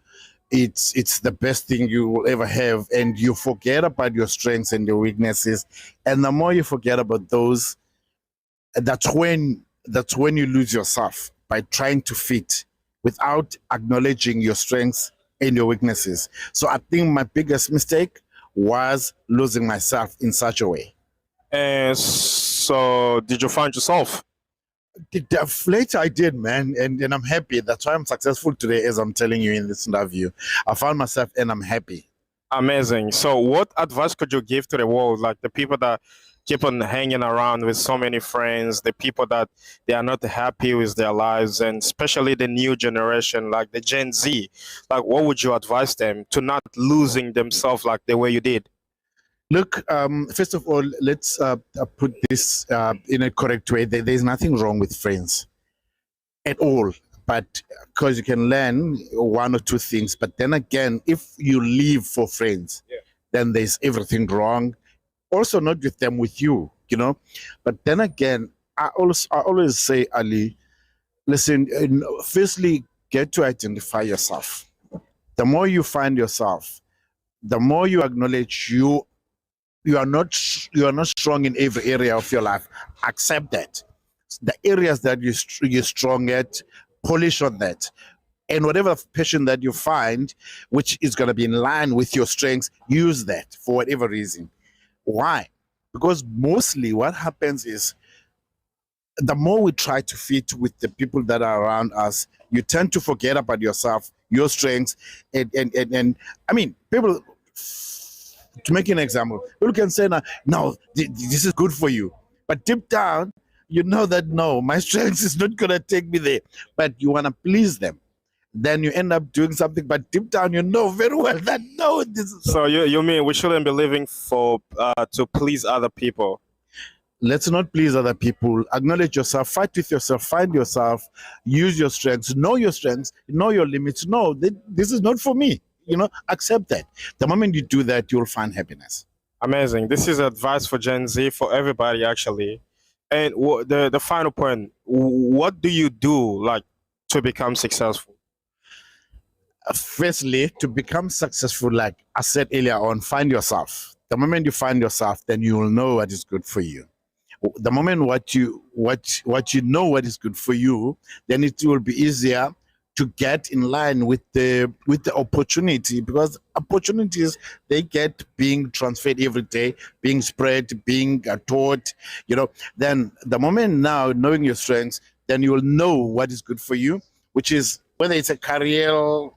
it's the best thing you will ever have, and you forget about your strengths and your weaknesses. And the more you forget about those, that's when you lose yourself, by trying to fit without acknowledging your strengths and your weaknesses. So I think my biggest mistake was losing myself in such a way. And so did you find yourself? Later I did, man, and I'm happy. That's why I'm successful today, as I'm telling you in this interview. I found myself and I'm happy. Amazing. So what advice could you give to the world, like the people that keep on hanging around with so many friends, the people that they are not happy with their lives, and especially the new generation, like the Gen Z? Like, what would you advise them to not losing themselves like the way you did? Look, first of all, let's put this in a correct way. There's nothing wrong with friends at all, but because you can learn one or two things. But then again, if you live for friends, then there's everything wrong. Also, not with them, with you, you know. But then again, I always say, Ali, listen, firstly, get to identify yourself. The more you find yourself, the more you acknowledge you are not strong in every area of your life. Accept that. The areas that you're strong at, polish on that. And whatever passion that you find, which is going to be in line with your strengths, use that for whatever reason. Why? Because mostly what happens is the more we try to fit with the people that are around us, you tend to forget about yourself, your strengths, and I mean, people, to make an example, people can say, no, this is good for you. But deep down, you know that, no, my strength is not going to take me there. But you want to please them. Then you end up doing something, but deep down, you know very well that, no, this is... So you mean we shouldn't be living for to please other people? Let's not please other people. Acknowledge yourself, fight with yourself, find yourself, use your strengths, know your limits. No, this is not for me. You know, accept that. The moment you do that, you'll find happiness. Amazing. This is advice for Gen Z, for everybody, actually. And the final point, what do you do, like, to become successful? Firstly, to become successful, like I said earlier on, find yourself. The moment you find yourself, then you will know what is good for you. The moment what you know what is good for you, then it will be easier to get in line with the opportunity, because opportunities, they get being transferred every day, being spread, being taught, then the moment now knowing your strengths, then you will know what is good for you, which is whether it's a career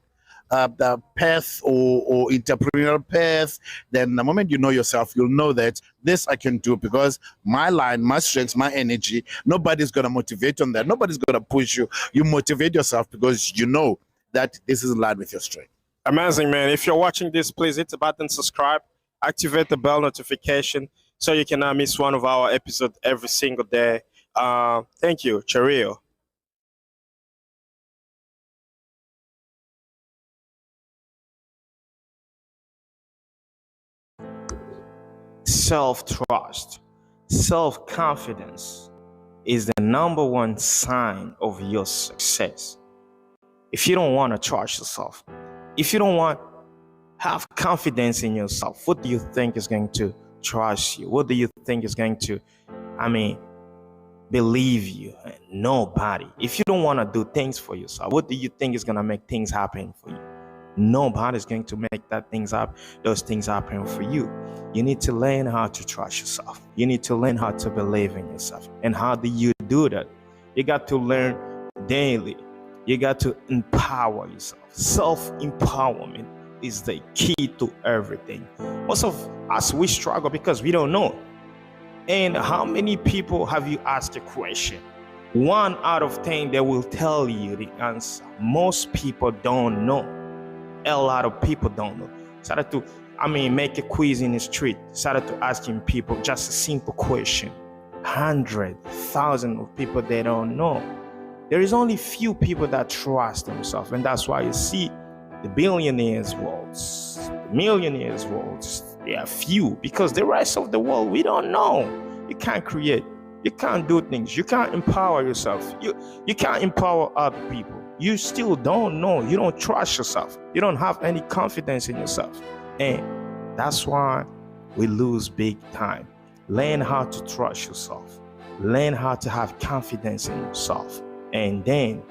the path or entrepreneurial path. Then the moment you know yourself, you'll know that this I can do, because my line, my strengths, my energy, nobody's going to motivate on that. Nobody's going to push you. You motivate yourself because you know that this is in line with your strength. Amazing, man. If you're watching this, please hit the button, subscribe, activate the bell notification so you cannot miss one of our episodes every single day. Thank you. Cheerio. Self-trust, self-confidence is the number one sign of your success. If you don't want to trust yourself, if you don't want have confidence in yourself, what do you think is going to trust you? What do you think is going to, believe you? Nobody. If you don't want to do things for yourself, what do you think is going to make things happen for you? Nobody's going to make those things happen for you. You need to learn how to trust yourself. You need to learn how to believe in yourself. And how do you do that? You got to learn daily. You got to empower yourself. Self-empowerment is the key to everything. Most of us, we struggle because we don't know. And how many people have you asked a question? 1 out of 10, they will tell you the answer. Most people don't know. A lot of people don't know. Started to, make a quiz in the street. Started to asking people just a simple question. 100,000 of people, they don't know. There is only few people that trust themselves, and that's why you see the billionaires' worlds, the millionaires' worlds. They are few because the rest of the world, we don't know. You can't create. You can't do things. You can't empower yourself. You can't empower other people. You still don't know. You don't trust yourself. You don't have any confidence in yourself. And that's why we lose big time. Learn how to trust yourself. Learn how to have confidence in yourself. And then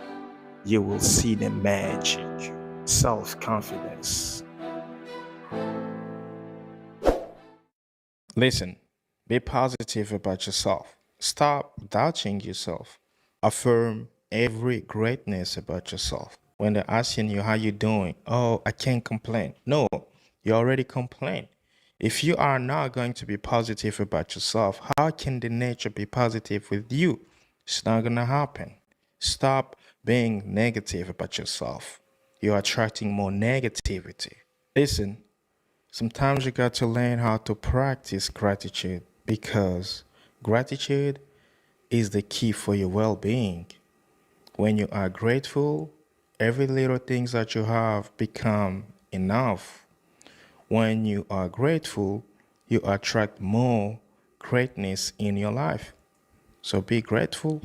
you will see the magic. Self-confidence. Listen, be positive about yourself. Stop doubting yourself. Affirm every greatness about yourself. When they're asking you how you doing, oh, I can't complain. No, you already complain. If you are not going to be positive about yourself, how can the nature be positive with you? It's not going to happen. Stop being negative about yourself. You're attracting more negativity. Listen, sometimes you got to learn how to practice gratitude, because gratitude is the key for your well-being. When you are grateful, every little things that you have become enough. When you are grateful, you attract more greatness in your life. So be grateful.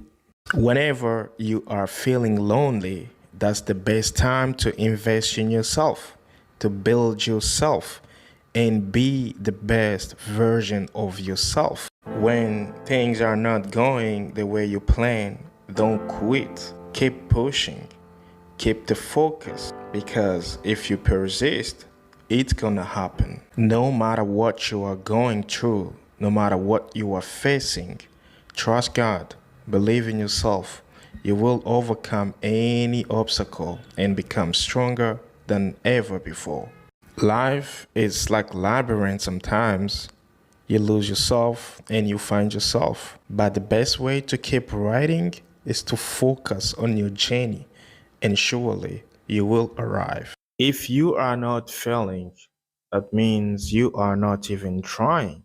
Whenever you are feeling lonely, that's the best time to invest in yourself, to build yourself, and be the best version of yourself. When things are not going the way you plan, don't quit. Keep pushing. Keep the focus, because if you persist, it's gonna happen. No matter what you are going through, no matter what you are facing, trust God, believe in yourself. You will overcome any obstacle and become stronger than ever before. Life is like labyrinth sometimes. You lose yourself and you find yourself. But the best way to keep writing is to focus on your journey, and surely you will arrive. If you are not failing, that means you are not even trying,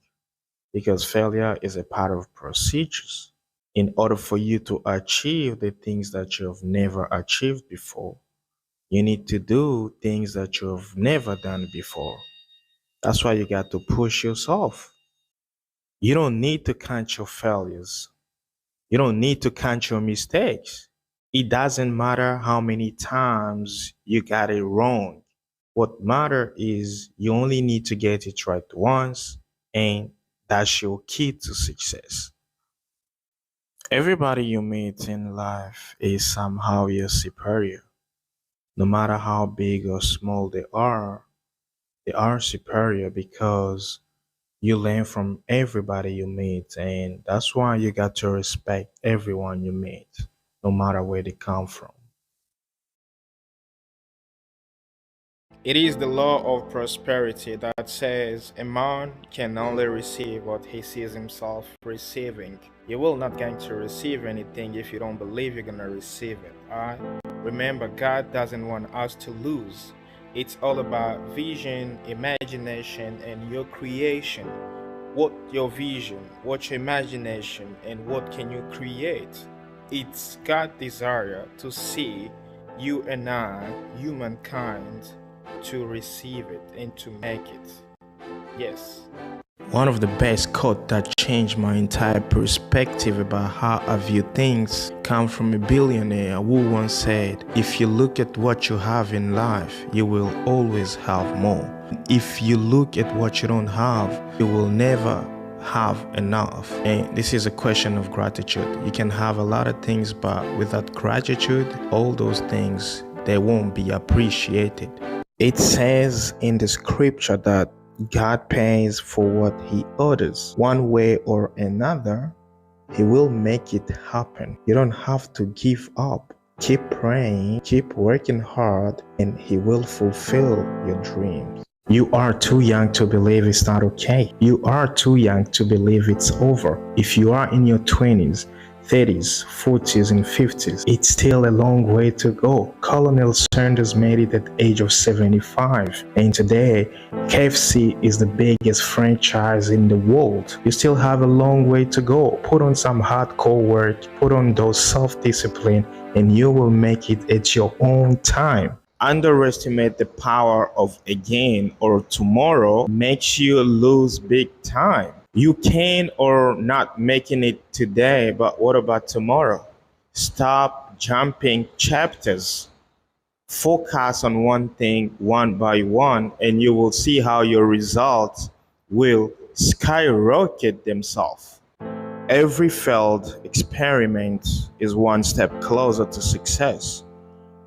because failure is a part of procedures. In order for you to achieve the things that you have never achieved before, you need to do things that you have never done before. That's why you got to push yourself. You don't need to count your failures. You don't need to count your mistakes. It doesn't matter how many times you got it wrong. What matter is you only need to get it right once, and that's your key to success. Everybody you meet in life is somehow your superior. No matter how big or small they are superior because you learn from everybody you meet, and that's why you got to respect everyone you meet, no matter where they come from. It is the law of prosperity that says a man can only receive what he sees himself receiving. You will not going to receive anything if you don't believe you're going to receive it, alright? Remember, God doesn't want us to lose. It's all about vision, imagination, and your creation. What your vision, what your imagination, and what can you create? It's God's desire to see you and I, humankind, to receive it and to make it. Yes. One of the best quotes that changed my entire perspective about how I view things come from a billionaire who once said, if you look at what you have in life, you will always have more. If you look at what you don't have, you will never have enough. And this is a question of gratitude. You can have a lot of things, but without gratitude, all those things, they won't be appreciated. It says in the scripture that God pays for what he orders. One way or another, he will make it happen. You don't have to give up. Keep praying, keep working hard, and he will fulfill your dreams. You are too young to believe it's not okay. You are too young to believe it's over. If you are in your 20s, 30s, 40s, and 50s, it's still a long way to go. Colonel Sanders made it at the age of 75, and today, KFC is the biggest franchise in the world. You still have a long way to go. Put on some hardcore work, put on those self-discipline, and you will make it at your own time. Underestimate the power of again or tomorrow makes you lose big time. You can or not making it today, but what about tomorrow? Stop jumping chapters. Focus on one thing one by one, and you will see how your results will skyrocket themselves. Every failed experiment is one step closer to success.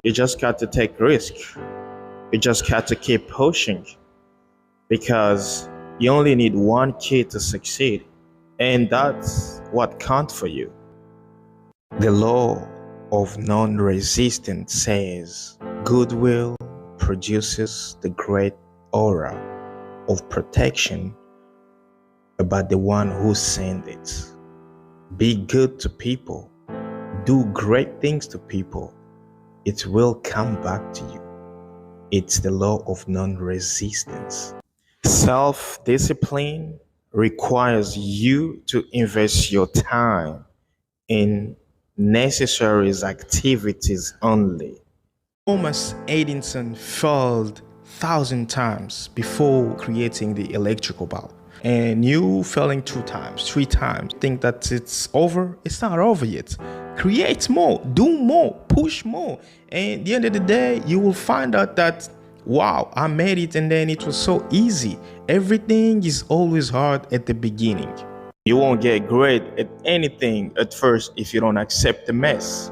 You just got to take risk. You just got to keep pushing, because you only need one key to succeed, and that's what counts for you. The law of non-resistance says goodwill produces the great aura of protection about the one who sent it. Be good to people. Do great things to people. It will come back to you. It's the law of non-resistance. Self-discipline requires you to invest your time in necessary activities only. Thomas Edison failed 1,000 times before creating the electrical bulb. And you failing 2 times, 3 times, think that it's over? It's not over yet. Create more, do more, push more. And at the end of the day, you will find out that, wow, I made it, and then it was so easy. Everything is always hard at the beginning. You won't get great at anything at first if you don't accept the mess.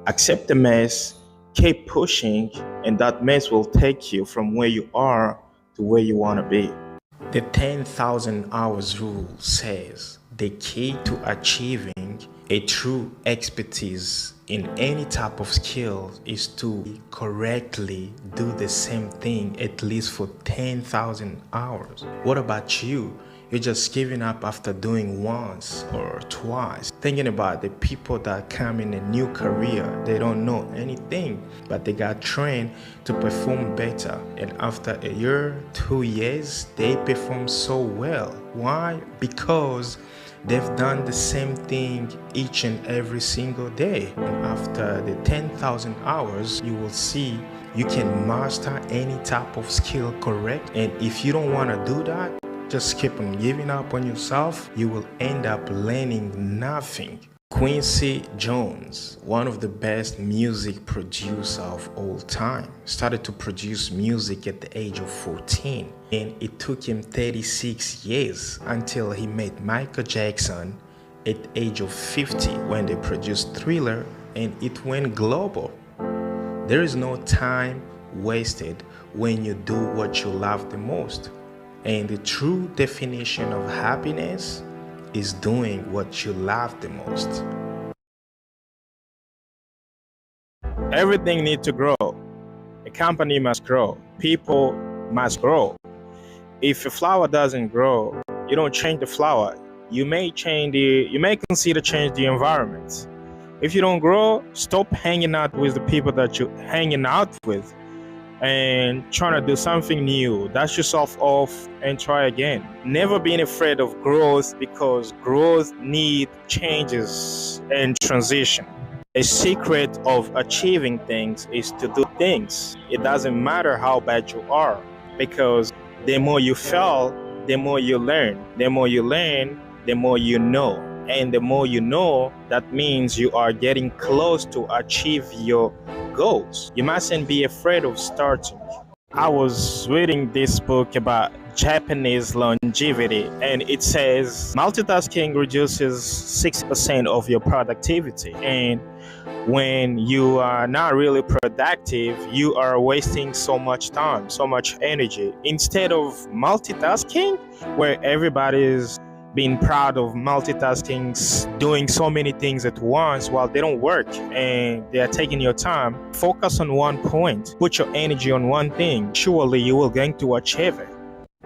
Accept the mess, keep pushing, and that mess will take you from where you are to where you want to be. The 10,000 hours rule says the key to achieving a true expertise in any type of skill is to correctly do the same thing at least for 10,000 hours. What about you? You're just giving up after doing once or twice. Thinking about the people that come in a new career, they don't know anything, but they got trained to perform better. And after a year, 2 years, they perform so well. Why? Because they've done the same thing each and every single day. And after the 10,000 hours, you will see you can master any type of skill correct. And if you don't want to do that, just keep on giving up on yourself. You will end up learning nothing. Quincy Jones, one of the best music producers of all time, started to produce music at the age of 14, and it took him 36 years until he met Michael Jackson at the age of 50 when they produced Thriller, and it went global. There is no time wasted when you do what you love the most, and the true definition of happiness is doing what you love the most. Everything needs to grow. A company must grow. People must grow. If a flower doesn't grow, you don't change the flower. You may consider change the environment. If you don't grow, stop hanging out with the people that you're hanging out with and trying to do something new. Dust yourself off and try again. Never being afraid of growth, because growth needs changes and transition. A secret of achieving things is to do things. It doesn't matter how bad you are, because the more you fail, the more you learn. The more you learn, the more you know. And the more you know, that means you are getting close to achieve your goals. You mustn't be afraid of starting. I was reading this book about Japanese longevity, and it says multitasking reduces 6% of your productivity. And when you are not really productive, you are wasting so much time, so much energy. Instead of multitasking, where everybody's being proud of multitasking, doing so many things at once while they don't work and they are taking your time, focus on one point, put your energy on one thing. Surely you will going to achieve it.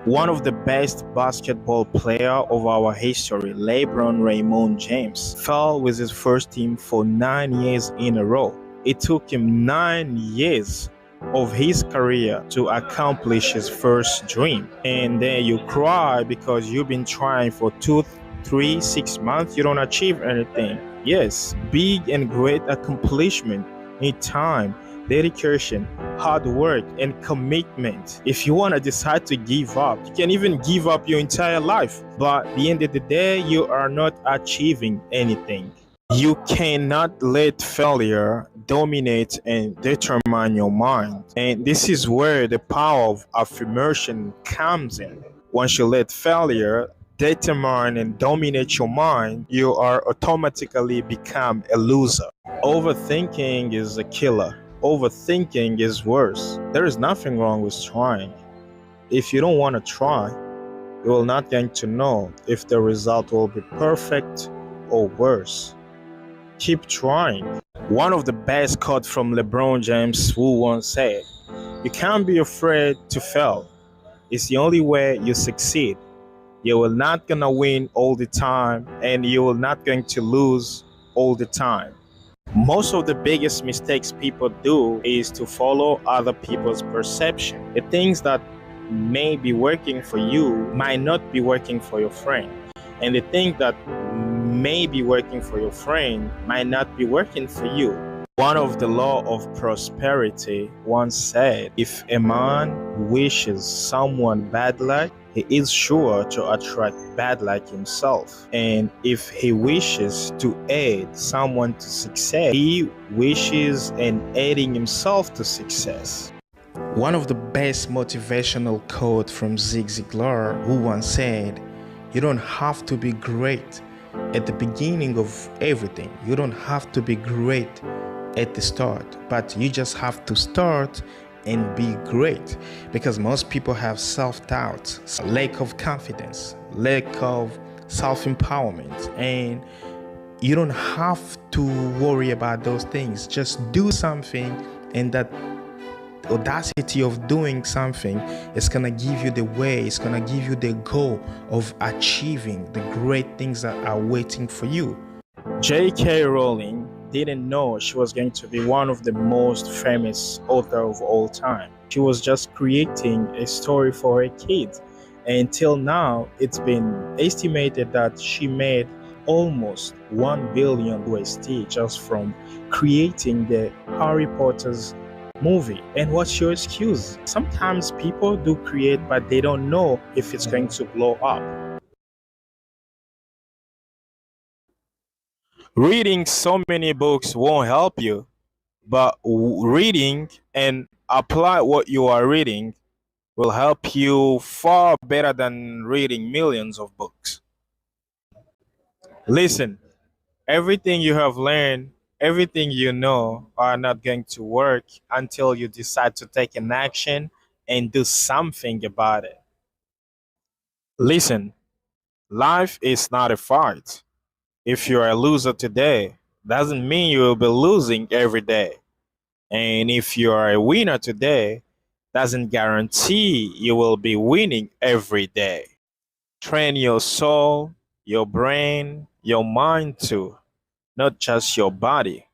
One of the best basketball player of our history, LeBron Raymond James, fell with his first team for 9 years in a row. It took him 9 years of his career to accomplish his first dream. And then you cry because you've been trying for 2, 3, 6 months, you don't achieve anything. Yes, big and great accomplishment need time, dedication, hard work, and commitment. If you want to decide to give up, you can even give up your entire life. But at the end of the day, you are not achieving anything. You cannot let failure dominate and determine your mind. And this is where the power of affirmation comes in. Once you let failure determine and dominate your mind, you are automatically become a loser. Overthinking is a killer. Overthinking is worse. There is nothing wrong with trying. If you don't want to try, you will not going to know if the result will be perfect or worse. Keep trying. One of the best quotes from LeBron James, who once said, "You can't be afraid to fail. It's the only way you succeed. You will not gonna win all the time, and you will not going to lose all the time." Most of the biggest mistakes people do is to follow other people's perception. The things that may be working for you might not be working for your friend. And the thing that may be working for your friend might not be working for you. One of the law of prosperity once said, if a man wishes someone bad luck, he is sure to attract bad luck himself. And if he wishes to aid someone to success, he wishes and aiding himself to success. One of the best motivational quotes from Zig Ziglar, who once said, "You don't have to be great at the beginning of everything. You don't have to be great at the start, but you just have to start and be great." Because most people have self-doubt, lack of confidence, lack of self-empowerment, and you don't have to worry about those things. Just do something, and that audacity of doing something is gonna give you the way, it's gonna give you the goal of achieving the great things that are waiting for you. J.K. Rowling didn't know she was going to be one of the most famous author of all time. She was just creating a story for her kids. Until now, it's been estimated that she made almost $1 billion USD just from creating the Harry Potter's movie. And what's your excuse? Sometimes people do create, but they don't know if it's going to blow up. Reading so many books won't help you, but reading and apply what you are reading will help you far better than reading millions of books. Listen, everything you have learned, everything you know are not going to work until you decide to take an action and do something about it. Listen, life is not a fight. If you're a loser today, doesn't mean you will be losing every day. And if you are a winner today, doesn't guarantee you will be winning every day. Train your soul, your brain, your mind too, not just your body.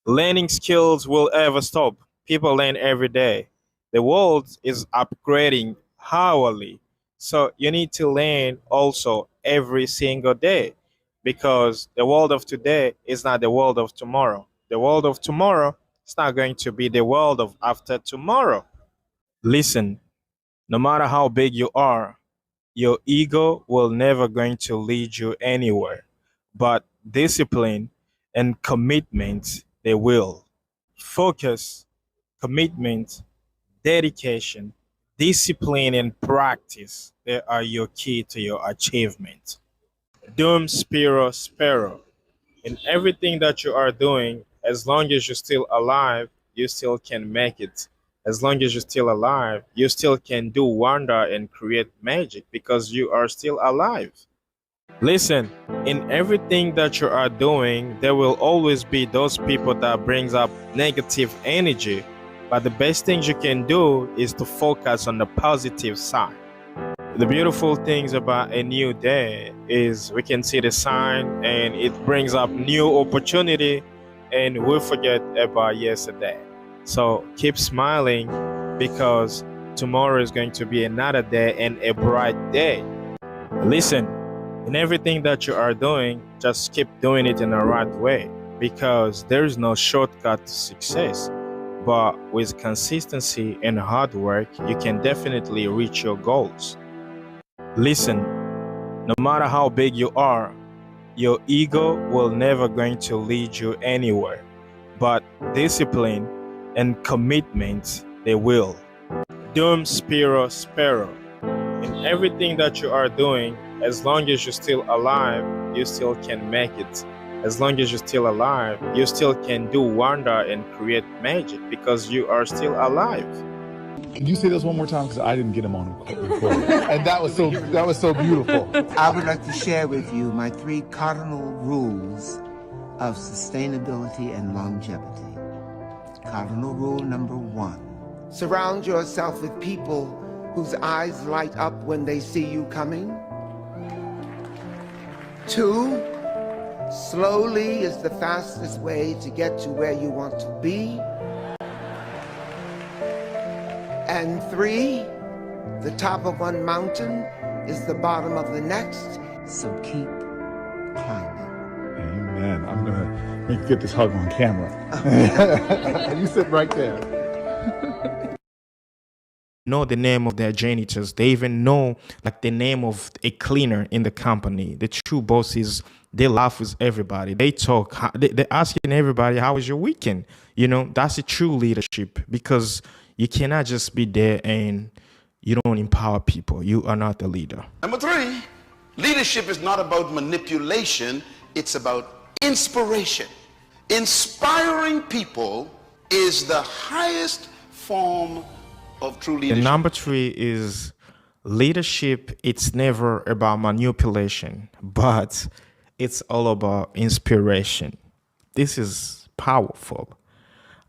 Learning skills will ever stop. People learn every day. The world is upgrading hourly. So you need to learn also every single day because the world of today is not the world of tomorrow. The world of tomorrow is not going to be the world of after tomorrow. Listen, no matter how big you are, your ego will never going to lead you anywhere. But discipline and commitment, they will. Focus, commitment, dedication, discipline, and practice, they are your key to your achievement. Dum spiro spero. In everything that you are doing, as long as you're still alive, you still can make it. As long as you're still alive, you still can do wonder and create magic because you are still alive. Listen, in everything that you are doing, there will always be those people that brings up negative energy. But the best thing you can do is to focus on the positive side. The beautiful things about a new day is we can see the sign and it brings up new opportunity and we forget about yesterday. So keep smiling because tomorrow is going to be another day and a bright day. Listen, in everything that you are doing, just keep doing it in the right way because there is no shortcut to success. But with consistency and hard work, you can definitely reach your goals. Listen, no matter how big you are, your ego will never going to lead you anywhere. But discipline and commitment, they will. Dum spiro spero. In everything that you are doing, as long as you're still alive, you still can make it. As long as you're still alive, you still can do wonder and create magic because you are still alive. Can you say this one more time? Because I didn't get him on before. And that was so beautiful. I would like to share with you my 3 cardinal rules of sustainability and longevity. Cardinal rule number 1. Surround yourself with people whose eyes light up when they see you coming. 2, slowly is the fastest way to get to where you want to be. And 3, the top of one mountain is the bottom of the next, so keep climbing. Amen. I'm going to make you get this hug on camera. You sit right there. Know the name of their janitors. They even know like the name of a cleaner in the company. The true bosses, they laugh with everybody. They talk. They're asking everybody, how was your weekend? You know, that's a true leadership because you cannot just be there and you don't empower people. You are not the leader. Number 3, leadership is not about manipulation. It's about inspiration. Inspiring people is the highest form of true leadership. And number 3 is leadership. It's never about manipulation, but it's all about inspiration. This is powerful.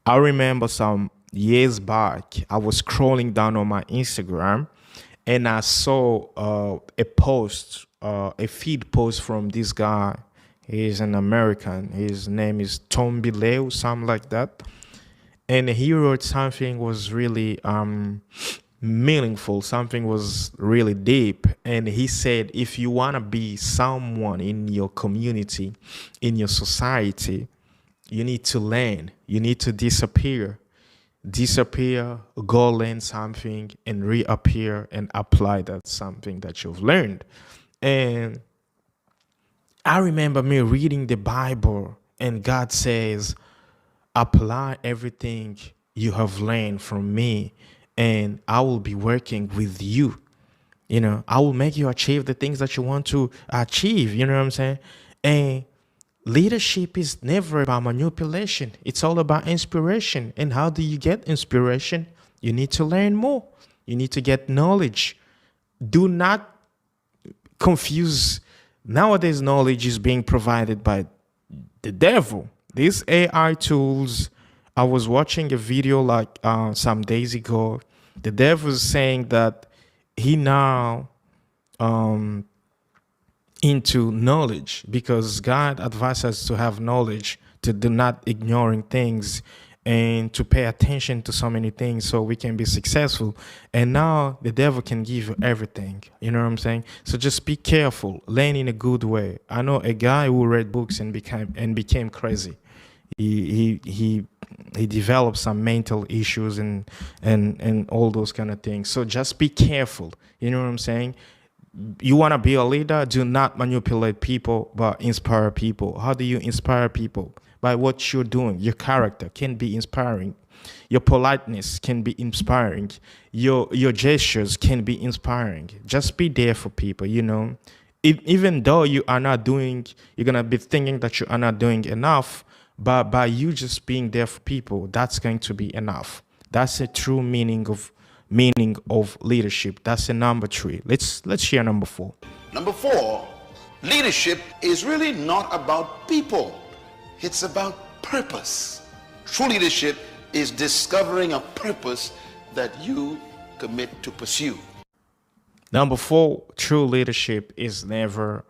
I remember some years back, I was scrolling down on my Instagram and I saw a post, a feed post from this guy. He's an American. His name is Tom Bileu, something like that. And he wrote something was really meaningful. Something was really deep. And he said, if you want to be someone in your community, in your society, you need to learn. You need to disappear. Disappear, go learn something, and reappear and apply that something that you've learned. And I remember me reading the Bible, and God says, apply everything you have learned from me, and I will be working with you. You know, I will make you achieve the things that you want to achieve. You know what I'm saying? And leadership is never about manipulation. It's all about inspiration. And how do you get inspiration? You need to learn more. You need to get knowledge. Do not confuse. Nowadays, knowledge is being provided by the devil. These AI tools, I was watching a video like some days ago. The devil is saying that he now into knowledge, because God advises us to have knowledge, to do not ignoring things, and to pay attention to so many things so we can be successful. And now the devil can give you everything. You know what I'm saying? So just be careful, learn in a good way. I know a guy who read books and became crazy. He developed some mental issues and all those kind of things. So just be careful. You know what I'm saying? You want to be a leader, do not manipulate people, but inspire people. How do you inspire people? By what you're doing. Your character can be inspiring. Your politeness can be inspiring. Your gestures can be inspiring. Just be there for people, you know. Even though you are not doing, you're going to be thinking that you are not doing enough, but by you just being there for people, that's going to be enough. That's a true meaning of leadership. That's a number 3. Let's share number 4. Number 4, leadership is really not about people. It's about purpose. True leadership is discovering a purpose that you commit to pursue. Number 4, true leadership is never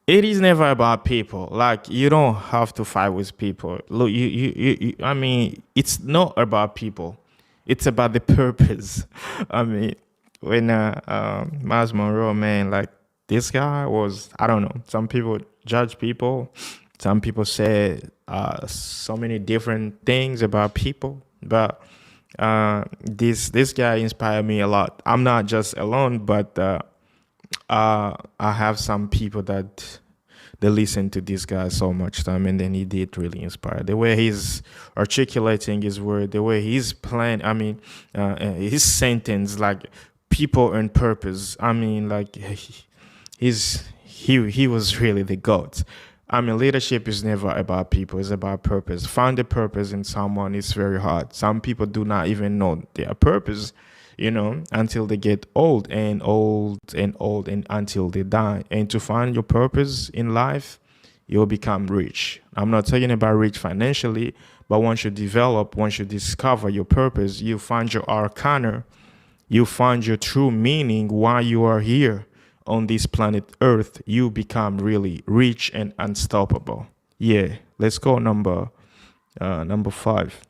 about people. Like, you don't have to fight with people. Look, I mean, it's not about people. It's about the purpose. I mean, when Miles Monroe, man, like, this guy was, I don't know, some people judge people. Some people say so many different things about people, but this guy inspired me a lot. I'm not just alone, but I have some people that they listen to this guy so much time, and then he did really inspire. The way he's articulating his word, the way he's playing, I mean, his sentence, like, people and purpose. I mean, like, he was really the GOAT. I mean, leadership is never about people. It's about purpose. Find a purpose in someone is very hard. Some people do not even know their purpose, you know, until they get old and until they die. And to find your purpose in life, you'll become rich. I'm not talking about rich financially, but once you discover your purpose, you find your arcana, you find your true meaning why you are here on this planet Earth, you become really rich and unstoppable. Yeah, let's go number 5.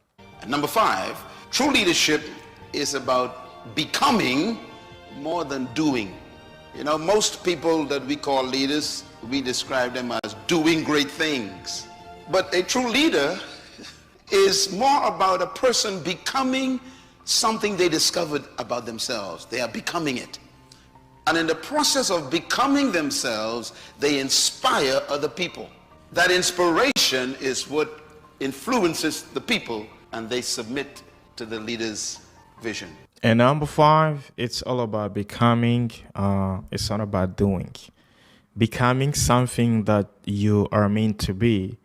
Number 5, true leadership is about becoming more than doing. You know, most people that we call leaders, we describe them as doing great things. But a true leader is more about a person becoming something they discovered about themselves. They are becoming it. And in the process of becoming themselves, they inspire other people. That inspiration is what influences the people, and they submit to the leader's vision. And number 5, it's all about becoming. It's not about doing. Becoming something that you are meant to be,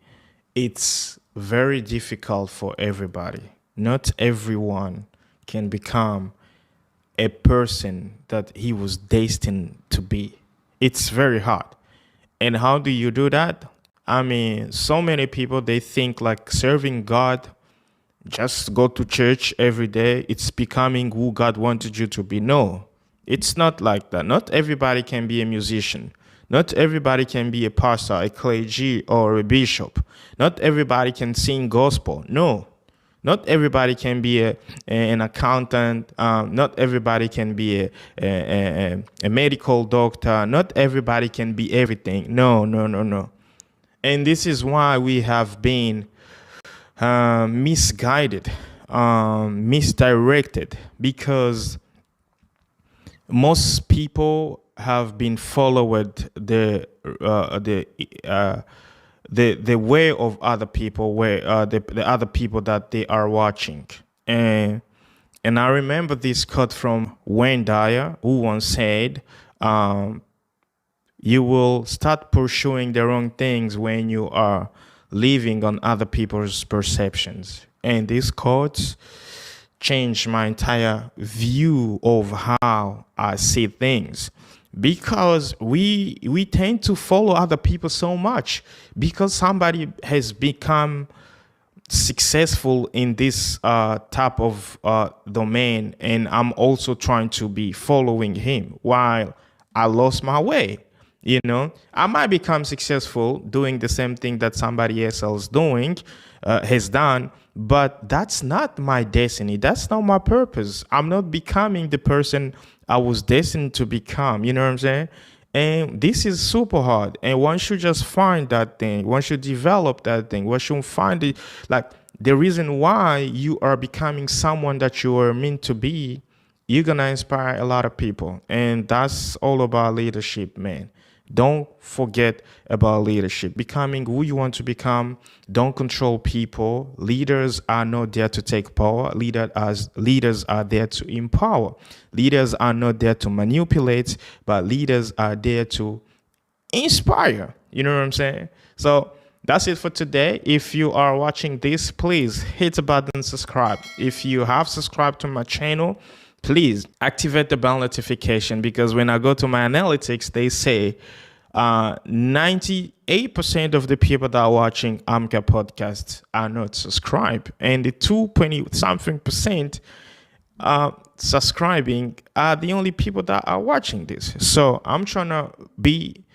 it's very difficult for everybody. Not everyone can become a person that he was destined to be. It's very hard. And how do you do that? I mean, so many people, they think like serving God, just go to church every day, it's becoming who God wanted you to be. No, it's not like that. Not everybody can be a musician. Not everybody can be a pastor, a clergy, or a bishop. Not everybody can sing gospel. No. Not everybody can be an accountant. Not everybody can be a medical doctor. Not everybody can be everything. No. And this is why we have been misguided, misdirected, because most people have been followed the way of other people, where the other people that they are watching. And I remember this quote from Wayne Dyer, who once said, you will start pursuing the wrong things when you are living on other people's perceptions. And these quotes changed my entire view of how I see things, because we tend to follow other people so much because somebody has become successful in this type of domain, and I'm also trying to be following him while I lost my way. You know, I might become successful doing the same thing that somebody else is doing, has done, but that's not my destiny. That's not my purpose. I'm not becoming the person I was destined to become. You know what I'm saying? And this is super hard. And one should just find that thing. One should develop that thing. One should find it. Like, the reason why you are becoming someone that you are meant to be, you're going to inspire a lot of people. And that's all about leadership, man. Don't forget about leadership. Becoming who you want to become. Don't control people. Leaders are not there to take power. Leaders are there to empower. Leaders are not there to manipulate, but leaders are there to inspire. You know what I'm saying? So that's it for today. If you are watching this, please hit the button, subscribe. If you have subscribed to my channel, please activate the bell notification, because when I go to my analytics, they say 98% of the people that are watching Amka podcasts are not subscribed, and the 2.something% subscribing are the only people that are watching this. So I'm trying to be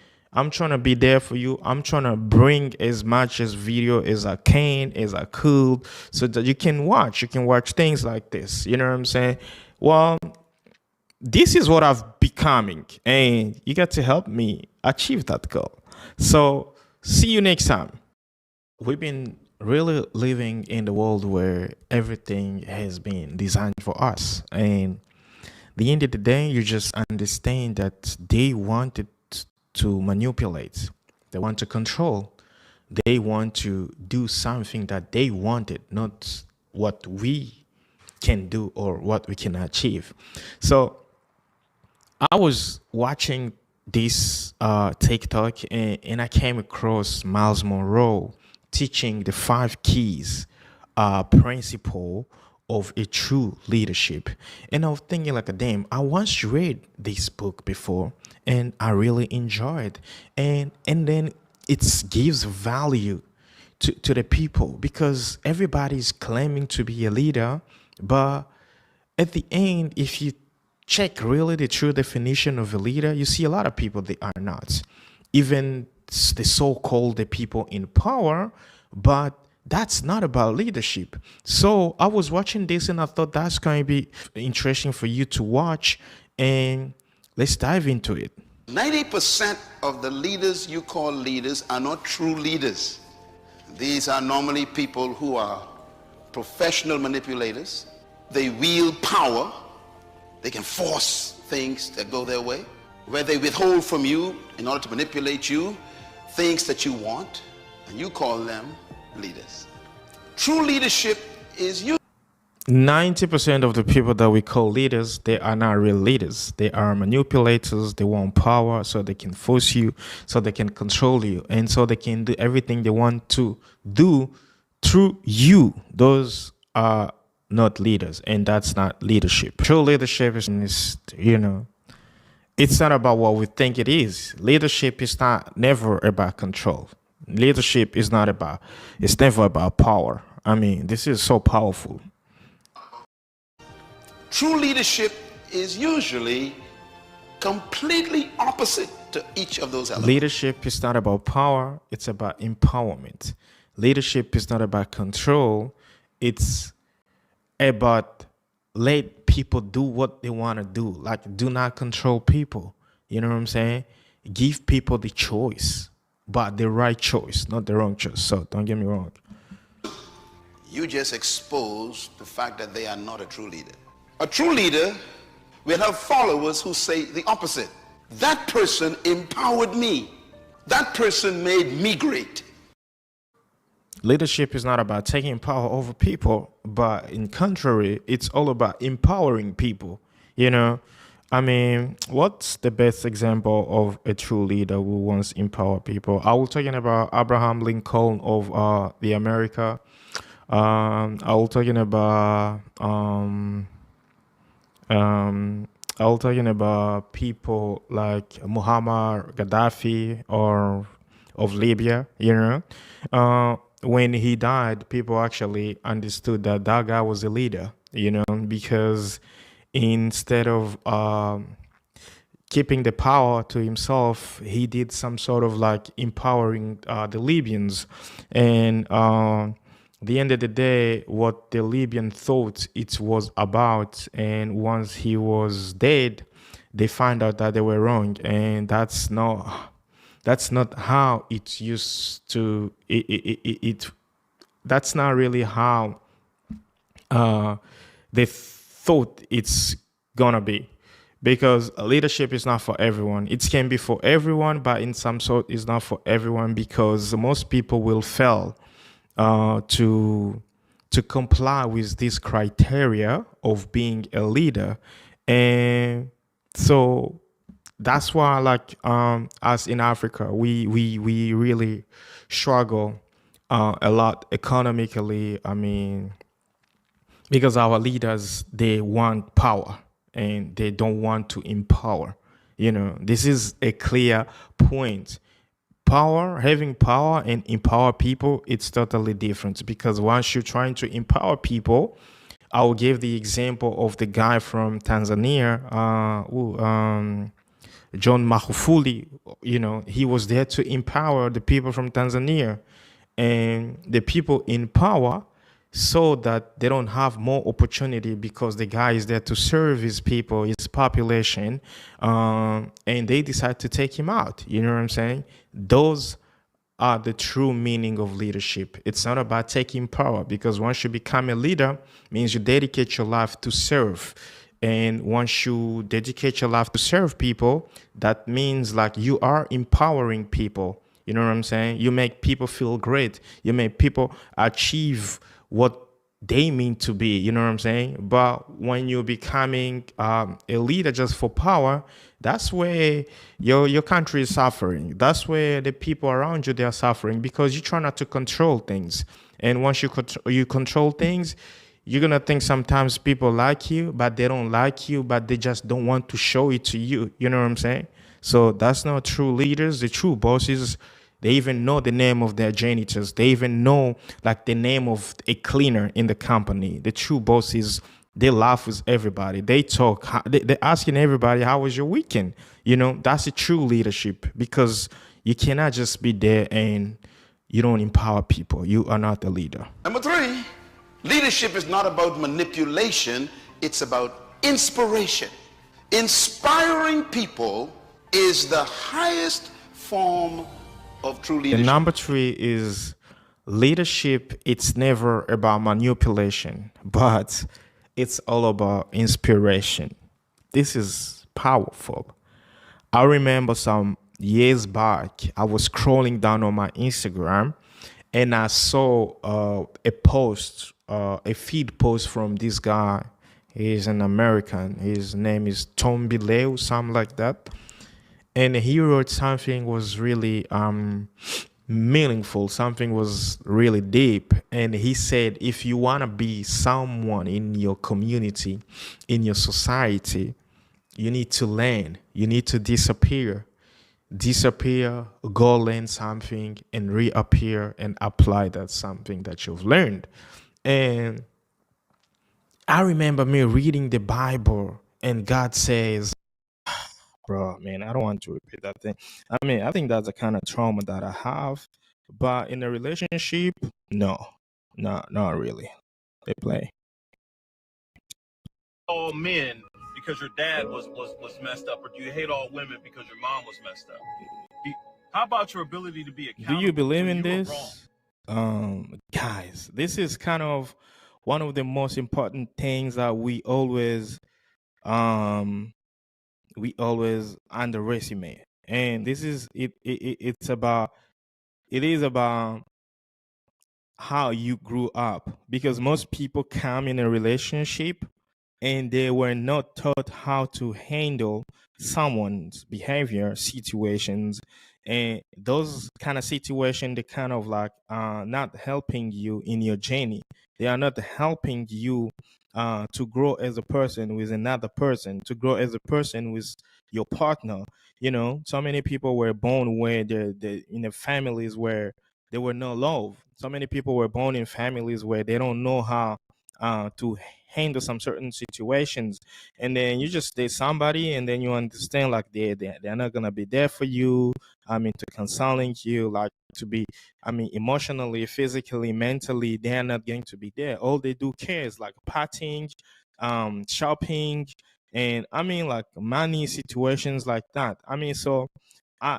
there for you. I'm trying to bring as much as video as I can, as I could, so that you can watch things like this. You know what I'm saying? Well, this is what I've becoming, and you got to help me achieve that goal. So see you next time. We've been really living in the world where everything has been designed for us, and the end of the day, you just understand that they wanted to manipulate, they want to control, they want to do something that they wanted, not what we can do or what we can achieve. So I was watching this TikTok, and I came across Miles Monroe teaching the 5 keys principle of a true leadership. And I was thinking, like, damn, I once read this book before and I really enjoyed, and then it gives value to the people, because everybody's claiming to be a leader, but at the end, if you check really the true definition of a leader, you see a lot of people, they are not. Even the so-called the people in power, but that's not about leadership. So I was watching this and I thought that's going to be interesting for you to watch, and let's dive into it. 90% of the leaders you call leaders are not true leaders. These are normally people who are professional manipulators. They wield power. They can force things that go their way, where they withhold from you in order to manipulate you things that you want, and you call them leaders. True leadership is you. 90% of the people that we call leaders, they are not real leaders. They are manipulators. They want power so they can force you, so they can control you, and so they can do everything they want to do through you. Those are not leaders, and that's not leadership. True leadership is, you know, it's not about what we think it is. Leadership is never about control. Leadership is it's never about power. I mean, this is so powerful. True leadership is usually completely opposite to each of those elements. Leadership is not about power, it's about empowerment. Leadership is not about control, it's about let people do what they want to do. Like, do not control people. You know what I'm saying? Give people the choice, but the right choice, not the wrong choice. So don't get me wrong. You just expose the fact that they are not a true leader. A true leader will have followers who say the opposite. That person empowered me. That person made me great. Leadership is not about taking power over people, but in contrary, it's all about empowering people. You know, I mean, what's the best example of a true leader who wants to empower people? I was talking about Abraham Lincoln of the America. I was talking about I was talking about people like Muammar Gaddafi or of Libya. You know, when he died, people actually understood that that guy was a leader. You know, because instead of keeping the power to himself, he did some sort of like empowering the Libyans. And the end of the day, what the Libyan thought it was about, and once he was dead, they find out that they were wrong, and that's not how it used to. That's not really how they thought it's gonna be, because leadership is not for everyone. It can be for everyone, but in some sort it's not for everyone, because most people will fail to comply with this criteria of being a leader. And so that's why, like, us in Africa, we really struggle a lot economically. I mean, because our leaders, they want power and they don't want to empower. You know, this is a clear point. Having power and empower people, it's totally different, because once you're trying to empower people, I will give the example of the guy from Tanzania, John Magufuli. You know, he was there to empower the people from Tanzania, and the people in power saw that they don't have more opportunity because the guy is there to serve his people, his population, and they decide to take him out. You know what I'm saying? Those are the true meaning of leadership. It's not about taking power, because once you become a leader, means you dedicate your life to serve. And once you dedicate your life to serve people, that means like you are empowering people. You know what I'm saying? You make people feel great. You make people achieve what they mean to be. You know what I'm saying? But when you're becoming a leader just for power, that's where your country is suffering. That's where the people around you, they are suffering, because you try not to control things. And once you control things, you're going to think sometimes people like you, but they don't like you, but they just don't want to show it to you. You know what I'm saying? So that's not true leaders. The true bosses, they even know the name of their janitors. They even know like the name of a cleaner in the company. The true bosses, they laugh with everybody. They talk. They're asking everybody, how was your weekend? You know, that's a true leadership, because you cannot just be there and you don't empower people. You are not a leader. Number 3, leadership is not about manipulation. It's about inspiration. Inspiring people is the highest form of true leadership. And number 3 is leadership. It's never about manipulation, but it's all about inspiration. This is powerful. I remember some years back, I was scrolling down on my Instagram, and I saw a post, a feed post from this guy. He's an American. His name is Tom Bileu, something like that. And he wrote something was really meaningful. Something was really deep. And he said, if you want to be someone in your community, in your society, you need to learn. You need to disappear. Disappear, go learn something, and reappear and apply that something that you've learned. And I remember me reading the Bible, and God says, bro, man, I don't want to repeat that thing. I mean, I think that's the kind of trauma that I have. But in a relationship, no, not really. They play. All men because your dad was messed up, or do you hate all women because your mom was messed up? How about your ability to be accountable? Do you believe when in you were this? wrong? Guys, this is kind of one of the most important things that we always we always underestimate. And this is it is about how you grew up, because most people come in a relationship and they were not taught how to handle someone's behavior situations, and those kind of situations, they kind of like not helping you in your journey. They are not helping you to grow as a person with another person, to grow as a person with your partner. You know, so many people were born where they in the families where there were no love. So many people were born in families where they don't know how to handle some certain situations, and then you just date somebody, and then you understand like they're not gonna be there for you. I mean, to consoling you, like to be, I mean, emotionally, physically, mentally, they're not going to be there. All they do care is like partying, shopping, and I mean like money situations like that. I mean, so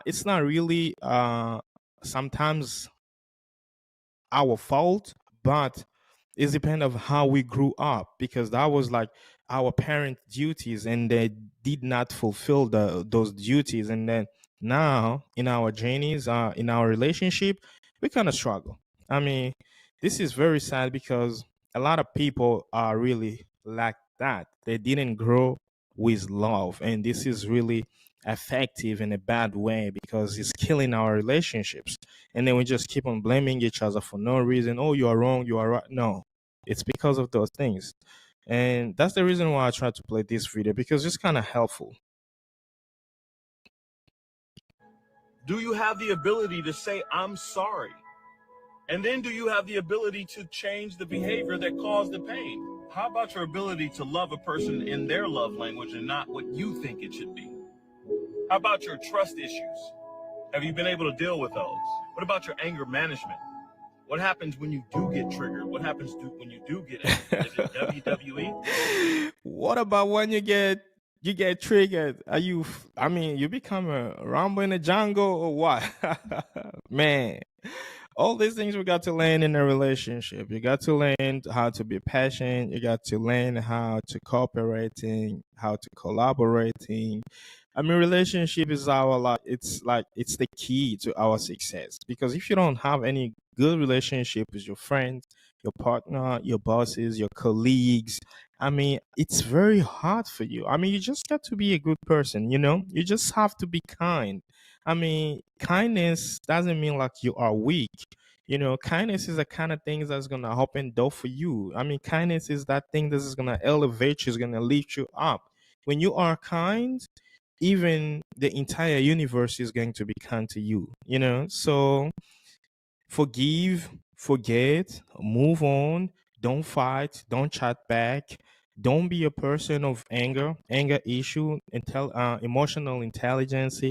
it's not really sometimes our fault, but it's depend of how we grew up, because that was like our parent duties and they did not fulfill those duties, and then now in our journeys, in our relationship, we kind of struggle. I mean, this is very sad because a lot of people are really like that. They didn't grow with love, and this is really effective in a bad way because it's killing our relationships. And then we just keep on blaming each other for no reason. Oh, you are wrong, you are right. No, it's because of those things. And that's the reason why I tried to play this video, because it's kind of helpful. Do you have the ability to say, I'm sorry? And then do you have the ability to change the behavior that caused the pain? How about your ability to love a person in their love language and not what you think it should be? How about your trust issues? Have you been able to deal with those? What about your anger management? What happens when you do get triggered? What happens when you do get angry? Is it WWE? What about when you get triggered? Are you? I mean, you become a Rambo in the jungle or what? Man, all these things we got to learn in a relationship. You got to learn how to be patient. You got to learn how to cooperating, how to collaborating. I mean, relationship is it's the key to our success, because if you don't have any good relationship with your friends, your partner, your bosses, your colleagues, I mean, it's very hard for you. I mean, you just got to be a good person, you know? You just have to be kind. I mean, kindness doesn't mean like you are weak. You know, kindness is the kind of thing that's gonna open door for you. I mean, kindness is that thing that is gonna elevate you, is gonna lift you up. When you are kind, even the entire universe is going to be kind to you, you know? So forgive, forget, move on, don't fight, don't chat back, don't be a person of anger issue. Emotional intelligence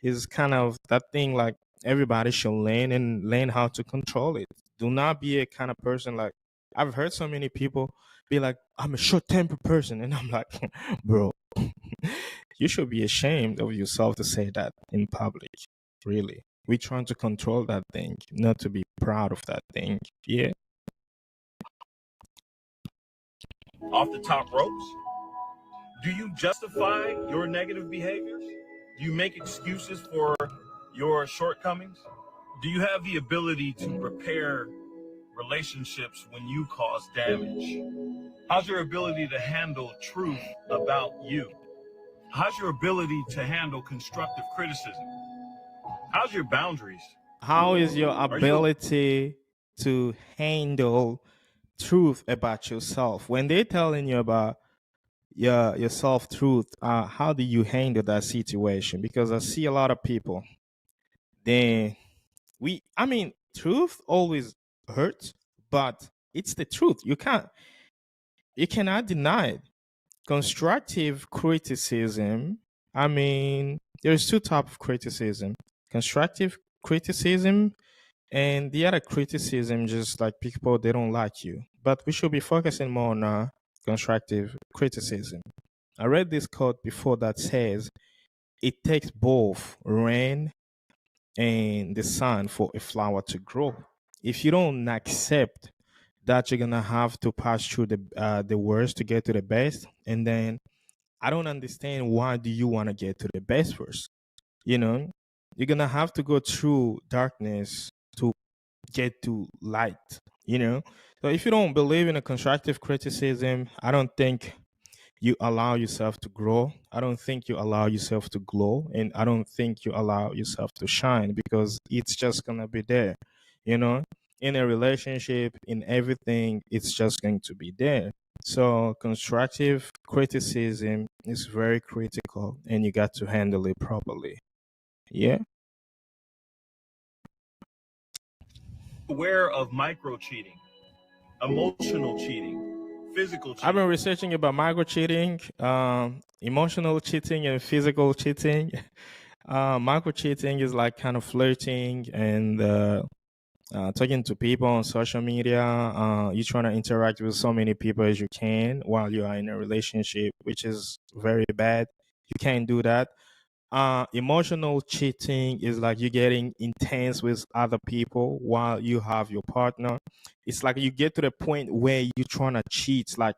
is kind of that thing like everybody should learn, and learn how to control it. Do not be a kind of person like, I've heard so many people be like, I'm a short-tempered person, and I'm like, bro, you should be ashamed of yourself to say that in public. Really, we're trying to control that thing, not to be proud of that thing. Yeah. Off the top ropes? Do you justify your negative behaviors? Do you make excuses for your shortcomings? Do you have the ability to repair relationships when you cause damage? How's your ability to handle truth about you? How's your ability to handle constructive criticism? How's your boundaries? How is your ability to handle truth about yourself? When they're telling you about your self truth, how do you handle that situation? Because I see a lot of people, truth always hurts, but it's the truth. You cannot deny it. Constructive criticism, I mean, there's two types of criticism: constructive criticism, and the other criticism, just like people, they don't like you. But we should be focusing more on constructive criticism. I read this quote before that says, it takes both rain and the sun for a flower to grow. If you don't accept that you're gonna have to pass through the worst to get to the best, and then I don't understand why do you want to get to the best first. You know, you're gonna have to go through darkness to get to light. You know, so if you don't believe in a constructive criticism, I don't think you allow yourself to grow. I don't think you allow yourself to glow, and I don't think you allow yourself to shine, because it's just gonna be there. You know, in a relationship, in everything, it's just going to be there. So constructive criticism is very critical, and you got to handle it properly. Yeah. Aware of micro cheating, emotional cheating, physical cheating. I've been researching about micro cheating, emotional cheating, and physical cheating. Micro cheating is like kind of flirting and talking to people on social media. You're trying to interact with so many people as you can while you are in a relationship, which is very bad. You can't do that. Emotional cheating is like you getting intense with other people while you have your partner. It's like you get to the point where you're trying to cheat, like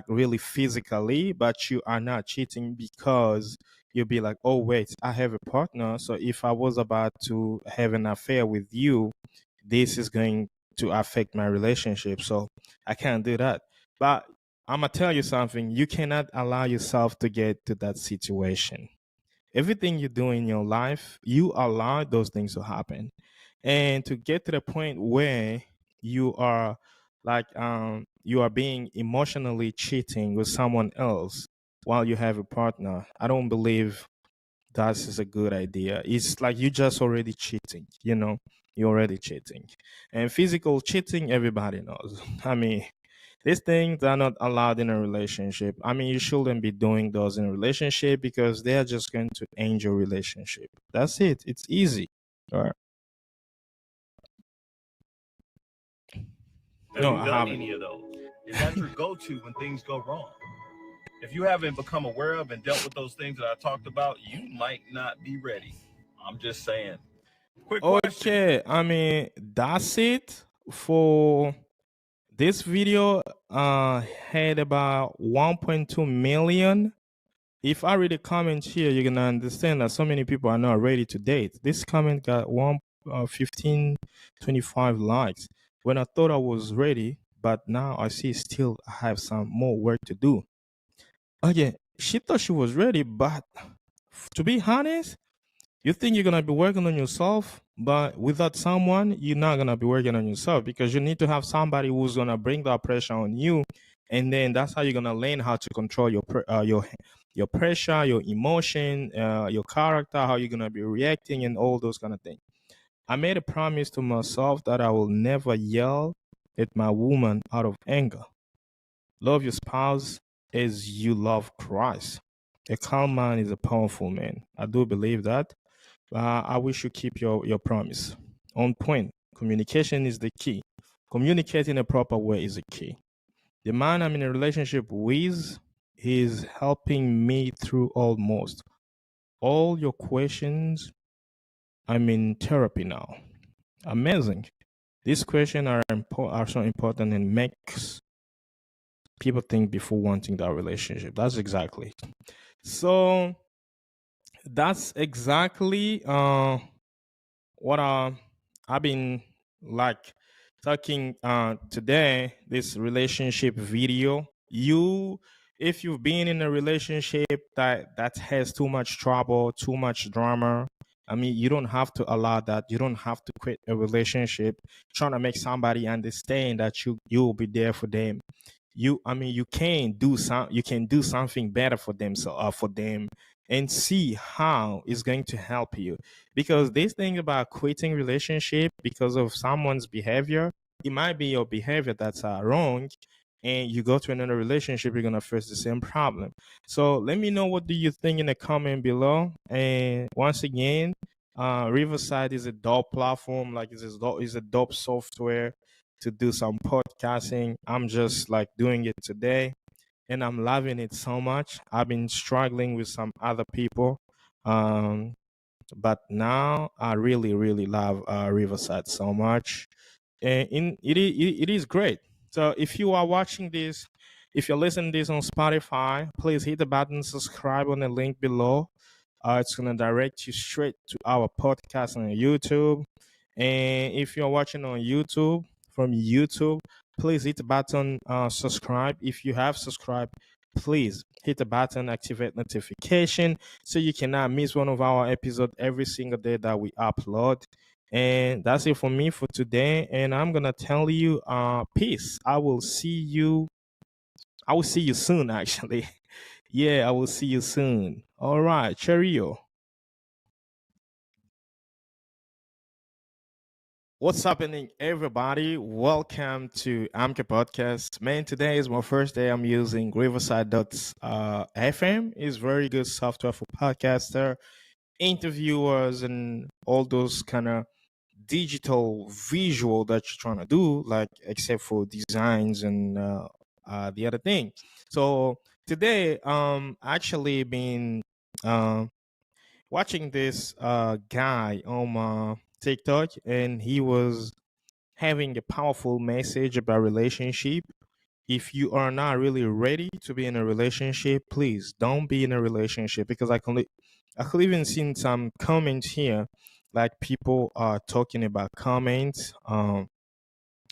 really physically, but you are not cheating because you'll be like, oh wait, I have a partner, so if I was about to have an affair with you, this is going to affect my relationship, so I can't do that. But I'm gonna tell you something: you cannot allow yourself to get to that situation. Everything you do in your life, you allow those things to happen. And to get to the point where you are you are being emotionally cheating with someone else while you have a partner, I don't believe that is a good idea. It's like you just already cheating, you know, you're already cheating. And physical cheating, everybody knows. I mean, these things are not allowed in a relationship. I mean, you shouldn't be doing those in a relationship because they are just going to end your relationship. That's it. It's easy. All right. Have No, you I done haven't. any of those? Is that your go-to when things go wrong? If you haven't become aware of and dealt with those things that I talked about, you might not be ready. I'm just saying. Quick question. Okay. I mean, that's it for this video. Had about 1.2 million. If I read the comments here, you're gonna understand that so many people are not ready to date. This comment got 1525 likes when I thought I was ready, but now I see still I have some more work to do. Again, she thought she was ready, but to be honest, you think you're gonna be working on yourself, but without someone, you're not gonna be working on yourself, because you need to have somebody who's gonna bring that pressure on you, and then that's how you're gonna learn how to control your pressure, your emotion, your character, how you're gonna be reacting, and all those kind of things. I made a promise to myself that I will never yell at my woman out of anger. Love your spouse as you love Christ. A calm man is a powerful man. I do believe that. I wish you keep your promise. On point. Communication is the key. Communicating a proper way is the key. The man I'm in a relationship with, he's helping me through almost all your questions. I'm in therapy now. Amazing. These questions are so important and makes people think before wanting that relationship. That's exactly. So that's exactly what I've been like talking today, this relationship video. If you've been in a relationship that has too much trouble, too much drama, I mean, you don't have to allow that. You don't have to quit a relationship trying to make somebody understand that you'll be there for them. You can do something better for them, and see how it's going to help you. Because this thing about quitting relationship because of someone's behavior, it might be your behavior that's wrong, and you go to another relationship, you're gonna face the same problem. So let me know, what do you think in the comment below. And once again, Riverside is a dope platform, like it's a dope software to do some podcasting. I'm just like doing it today, and I'm loving it so much. I've been struggling with some other people, but now I really, really love Riverside so much, and it is great. So if you are watching this If you're listening to this on Spotify, please hit the button, subscribe on the link below. It's going to direct you straight to our podcast on YouTube. And if you're watching on YouTube, from YouTube, please hit the button, subscribe. If you have subscribed, please hit the button, activate notification so you cannot miss one of our episodes every single day that we upload. And that's it for me for today. And I'm going to tell you, peace. I will see you soon, actually. Yeah, I will see you soon. All right. Cheerio. What's happening, everybody? Welcome to Amke Podcast. Man, today is my first day I'm using Riverside.fm. It's very good software for podcaster, interviewers, and all those kind of digital visual that you're trying to do, like except for designs and the other thing. So today, actually been watching this guy on my TikTok, and he was having a powerful message about relationship. If you are not really ready to be in a relationship, please don't be in a relationship, because I could even seen some comments here, like people are talking about comments,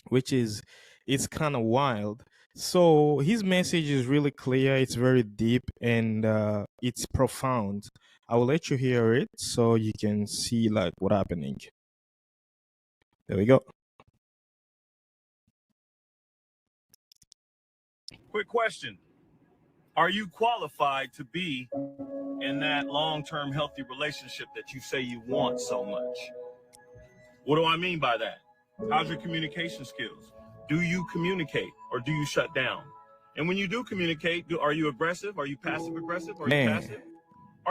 which is, it's kind of wild. So his message is really clear, it's very deep, and it's profound. I will let you hear it so you can see like what's happening. There we go. Quick question. Are you qualified to be in that long-term healthy relationship that you say you want so much? What do I mean by that? How's your communication skills? Do you communicate or do you shut down? And when you do communicate, are you aggressive? Are you passive aggressive? Are you passive?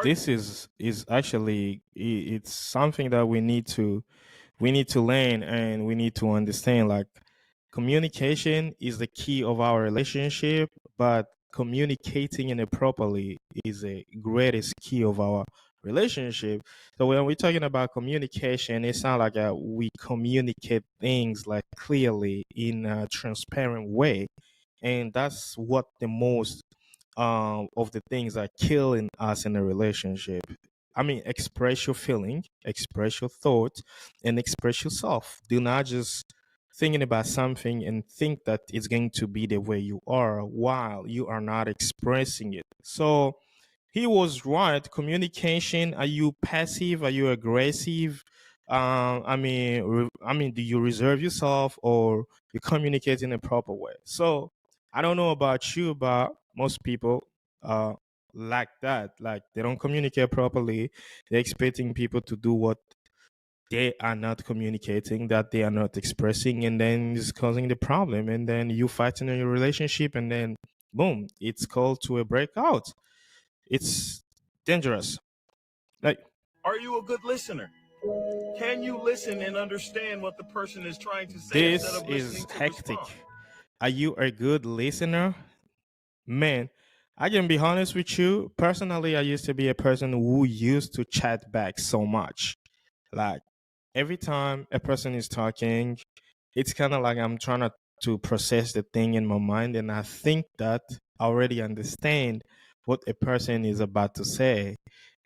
This is actually, it's something that we need to learn, and we need to understand. Like, communication is the key of our relationship, but communicating in it properly is the greatest key of our relationship. So when we're talking about communication, it's not like we communicate things like clearly in a transparent way, and that's what the most of the things are killing us in a relationship. I mean, express your feeling, express your thought, and express yourself. Do not just thinking about something and think that it's going to be the way you are while you are not expressing it. So he was right. Communication. Are you passive? Are you aggressive? I mean, do you reserve yourself, or you communicate in a proper way? So I don't know about you, but most people like that. Like, they don't communicate properly. They're expecting people to do what they are not communicating, that they are not expressing, and then it's causing the problem. And then you fighting in your relationship, and then boom, it's called to a breakout. It's dangerous. Like, are you a good listener? Can you listen and understand what the person is trying to say? This is hectic. Are you a good listener? Man, I can be honest with you. Personally, I used to be a person who used to chat back so much. Like, every time a person is talking, it's kind of like I'm trying to process the thing in my mind, and I think that I already understand what a person is about to say,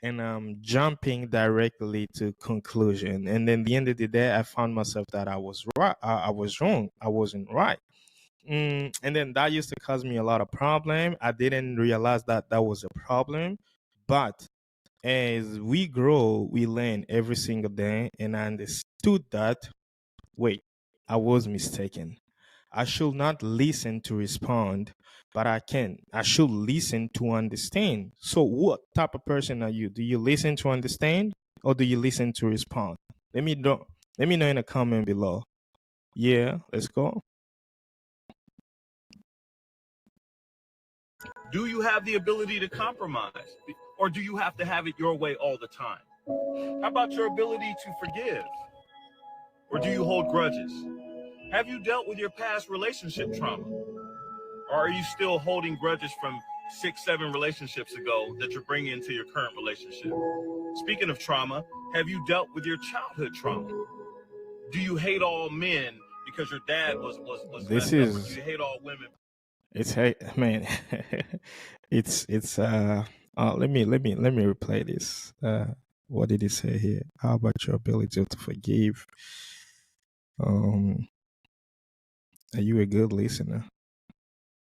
and I'm jumping directly to conclusion. And then at the end of the day, I found myself that I was right. I was wrong. I wasn't right. And then that used to cause me a lot of problem. I didn't realize that that was a problem, but as we grow, we learn every single day, and I understood that, wait, I was mistaken. I should not listen to respond, but I should listen to understand. So what type of person are you? Do you listen to understand, or do you listen to respond? Let me know in a comment below. Yeah, let's go. Do you have the ability to compromise, or do you have to have it your way all the time? How about your ability to forgive, or do you hold grudges? Have you dealt with your past relationship trauma, or are you still holding grudges from 6-7 relationships ago that you're bringing into your current relationship? Speaking of trauma, have you dealt with your childhood trauma? Do you hate all men because your dad was This messed up, or is do you hate all women? It's hey man, let me replay this. What did he say here? How about your ability to forgive? Um, are you a good listener?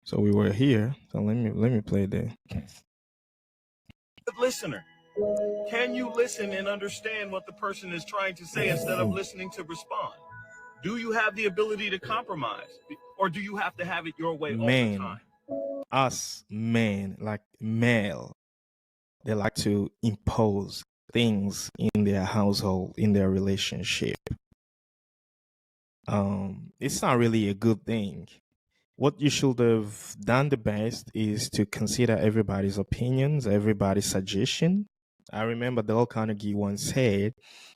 So we were here. So let me play the. Good listener. Can you listen and understand what the person is trying to say instead of listening to respond? Do you have the ability to compromise? Or do you have to have it your way all the Men, time? us men, like male, they like to impose things in their household, in their relationship. It's not really a good thing. What you should have done the best is to consider everybody's opinions, everybody's suggestion. I remember Dale Carnegie once said,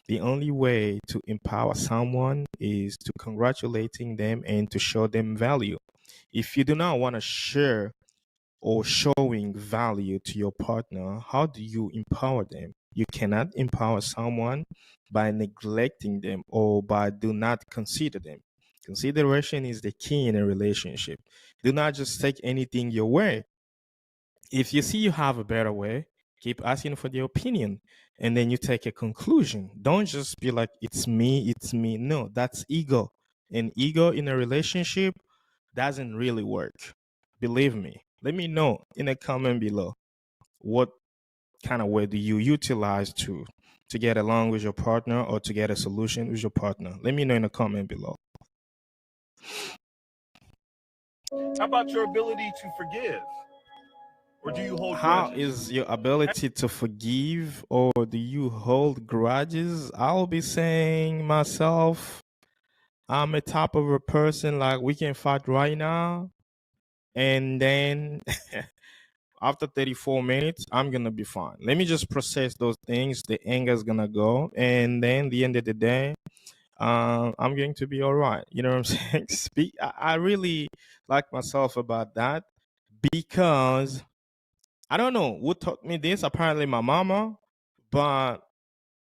the only way to empower someone is to congratulating them and to show them value. If you do not want to share or showing value to your partner, how do you empower them? You cannot empower someone by neglecting them or by do not consider them. Consideration is the key in a relationship. Do not just take anything your way. If you see you have a better way, keep asking for the opinion and then you take a conclusion. Don't just be like, it's me, it's me. No, that's ego. And ego in a relationship doesn't really work. Believe me. Let me know in a comment below what kind of way do you utilize to get along with your partner or to get a solution with your partner. Let me know in a comment below. How about your ability to forgive? Or do you hold How grudges? is your ability to forgive or do you hold grudges? I'll be saying myself, I'm a type of a person like we can fight right now and then after 34 minutes, I'm going to be fine. Let me just process those things. The anger is going to go. And then the end of the day, I'm going to be all right. You know what I'm saying? I really like myself about that because I don't know who taught me this. Apparently my mama. But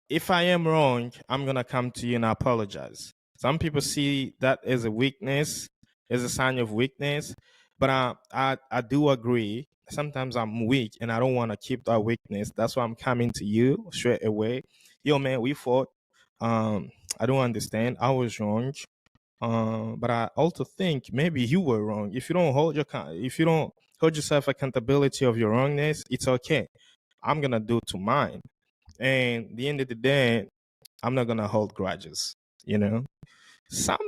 if I am wrong, I'm going to come to you and apologize. Some people see that as a weakness, as a sign of weakness. But I do agree. Sometimes I'm weak and I don't want to keep that weakness. That's why I'm coming to you straight away. Yo, man, we fought. I don't understand. I was wrong. But I also think maybe you were wrong. If you don't hold yourself accountability of your wrongness, it's okay. I'm gonna do to mine. And at the end of the day, I'm not gonna hold grudges. You know, some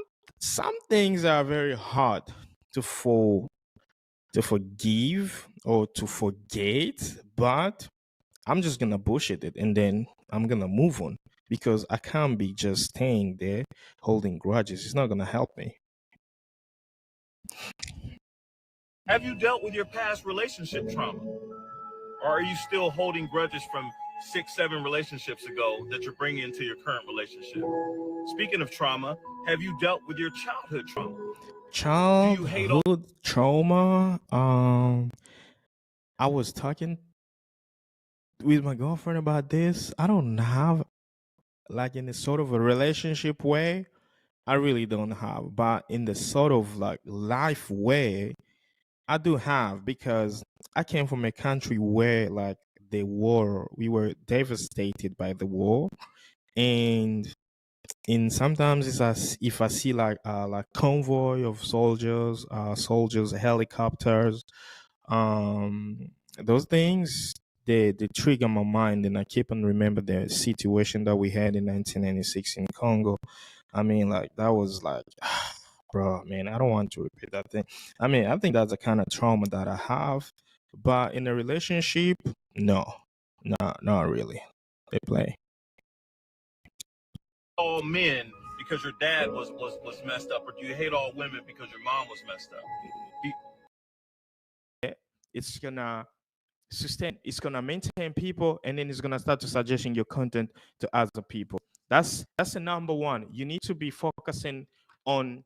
things are very hard to forgive or to forget, but I'm just gonna bullshit it and then I'm gonna move on because I can't be just staying there holding grudges. It's not gonna help me. Have you dealt with your past relationship trauma? Or are you still holding grudges from 6, 7 relationships ago that you're bringing into your current relationship? Speaking of trauma, have you dealt with your childhood trauma? Childhood trauma. I was talking with my girlfriend about this. I don't have like in a sort of a relationship way. I really don't have, but in the sort of like life way, I do have because I came from a country where like the war, we were devastated by the war, and in sometimes it's as if I see like convoy of soldiers, helicopters, those things they trigger my mind, and I keep on remember the situation that we had in 1996 in Congo. I mean, like that was like, bro, man, I don't want to repeat that thing. I mean, I think that's the kind of trauma that I have, but in a relationship, no, not really. They play. All men because your dad was messed up, or do you hate all women because your mom was messed up? It's gonna sustain, it's gonna maintain people, and then it's gonna start to suggesting your content to other people. That's the number one. You need to be focusing on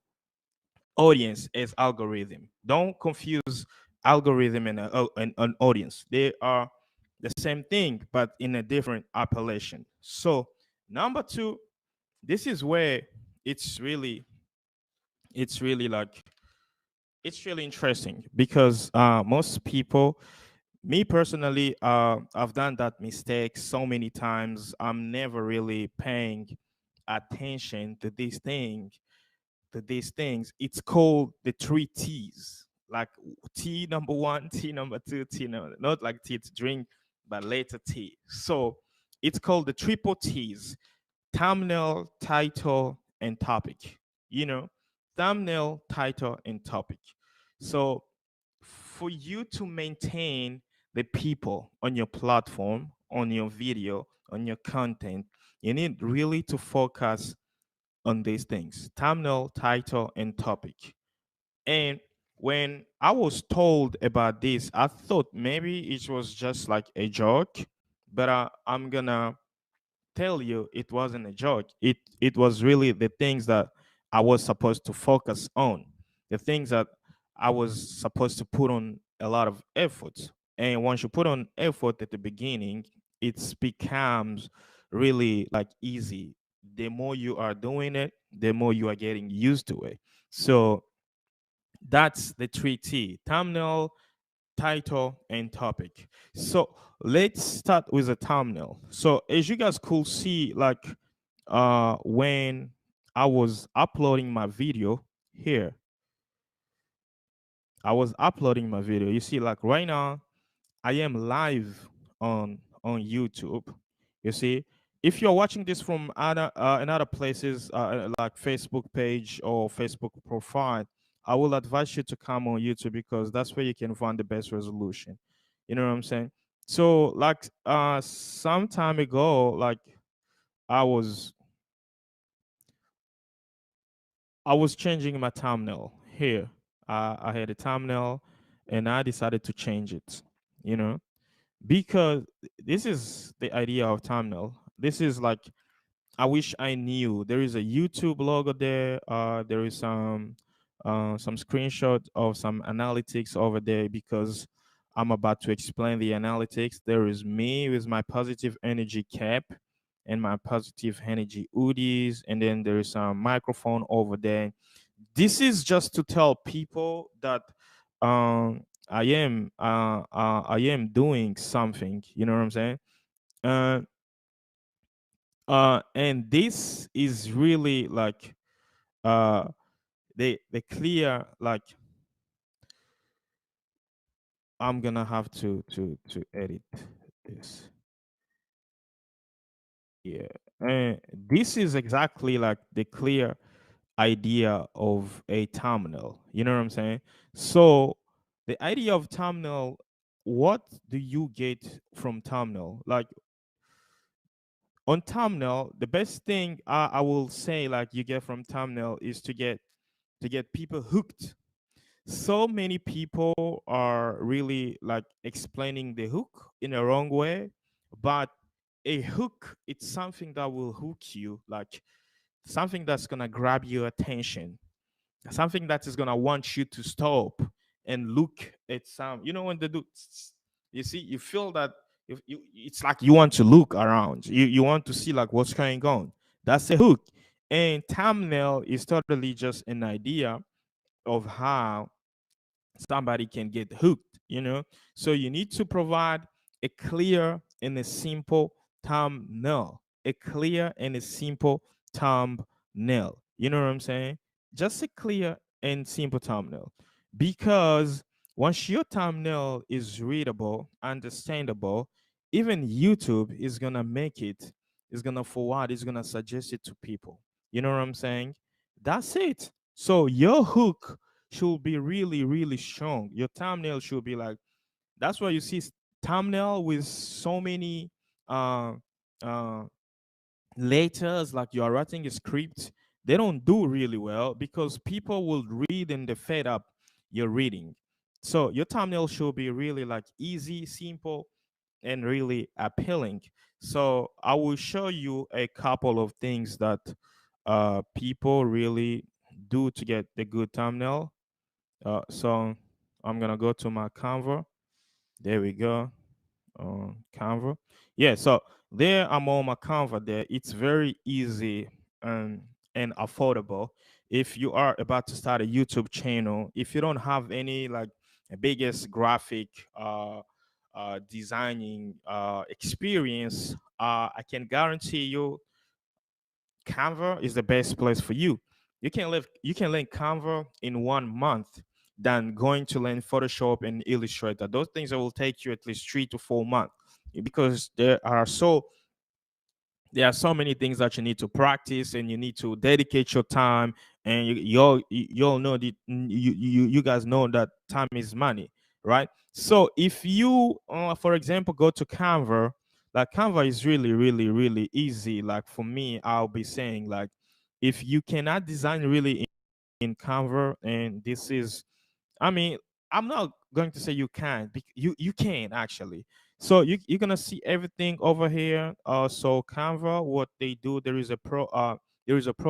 audience as algorithm. Don't confuse algorithm and an audience. They are the same thing, but in a different appellation. So number two, this is where it's really like it's really interesting because most people, me personally, I've done that mistake so many times. I'm never really paying attention to these things. It's called the three T's, like T number one, T number two, T number, not like T to drink, but later T. So it's called the triple T's: thumbnail, title, and topic. You know, thumbnail, title, and topic. So for you to maintain the people on your platform, on your video, on your content, you need really to focus on these things: thumbnail, title, and topic. And when I was told about this, I thought maybe it was just like a joke, but I'm gonna tell you it wasn't a joke. It was really the things that I was supposed to focus on, the things that I was supposed to put on a lot of effort. And once you put on effort at the beginning, it becomes really like easy. The more you are doing it, the more you are getting used to it. So that's the 3T: thumbnail, title, and topic. So let's start with the thumbnail. So as you guys could see, like when I was uploading my video here, I was uploading my video. You see, like right now, I am live on YouTube. You see, if you're watching this from other in other places, like Facebook page or Facebook profile, I will advise you to come on YouTube because that's where you can find the best resolution. You know what I'm saying? So, like some time ago, like I was I was changing my thumbnail here. I had a thumbnail, and I decided to change it. You know, because this is the idea of thumbnail. This is like, I wish I knew. There is a YouTube logo there. There is some screenshot of some analytics over there because I'm about to explain the analytics. There is me with my positive energy cap and my positive energy hoodies, and then there is a microphone over there. This is just to tell people that I am doing something. You know what I'm saying? Uh, and this is really like the clear, like I'm gonna have to edit this. Yeah, and this is exactly like the clear idea of a thumbnail. You know what I'm saying? So the idea of thumbnail, what do you get from thumbnail? Like on thumbnail, the best thing I will say like you get from thumbnail is to get people hooked. So many people are really like explaining the hook in a wrong way, but a hook, it's something that will hook you, like something that's gonna grab your attention, something that is gonna want you to stop and look at some. You know when they do, you see, you feel that it's like you want to look around. You want to see like what's going on. That's a hook. And thumbnail is totally just an idea of how somebody can get hooked, you know. So you need to provide a clear and a simple thumbnail, a clear and a simple thumbnail. You know what I'm saying? Just a clear and simple thumbnail. Because once your thumbnail is readable, understandable, even YouTube is gonna make it, is gonna forward, is gonna suggest it to people. You know what I'm saying? That's it. So your hook should be really, really strong. Your thumbnail should be like, that's why you see thumbnail with so many uh uh letters, like you are writing a script. They don't do really well because people will read and they fed up your reading. So your thumbnail should be really like easy, simple, and really appealing. So I will show you a couple of things that people really do to get the good thumbnail. So I'm gonna go to my Canva. There we go. Canva. Yeah, so there I'm on my Canva there. It's very easy and affordable. if you are about to start a YouTube channel, if you don't have any like biggest graphic designing experience, I can guarantee you Canva is the best place for you. You can learn Canva in 1 month than going to learn Photoshop and Illustrator. Those things that will take you at least 3 to 4 months because there are so many things that you need to practice and you need to dedicate your time, and you all know that you guys know that time is money, right? So if you for example go to Canva, like Canva is really really really easy. Like for me, I'll be saying like if you cannot design really in Canva, and this is, I mean, I'm not going to say you can't. You can actually. So you're gonna see everything over here. So Canva, what they do, there is a pro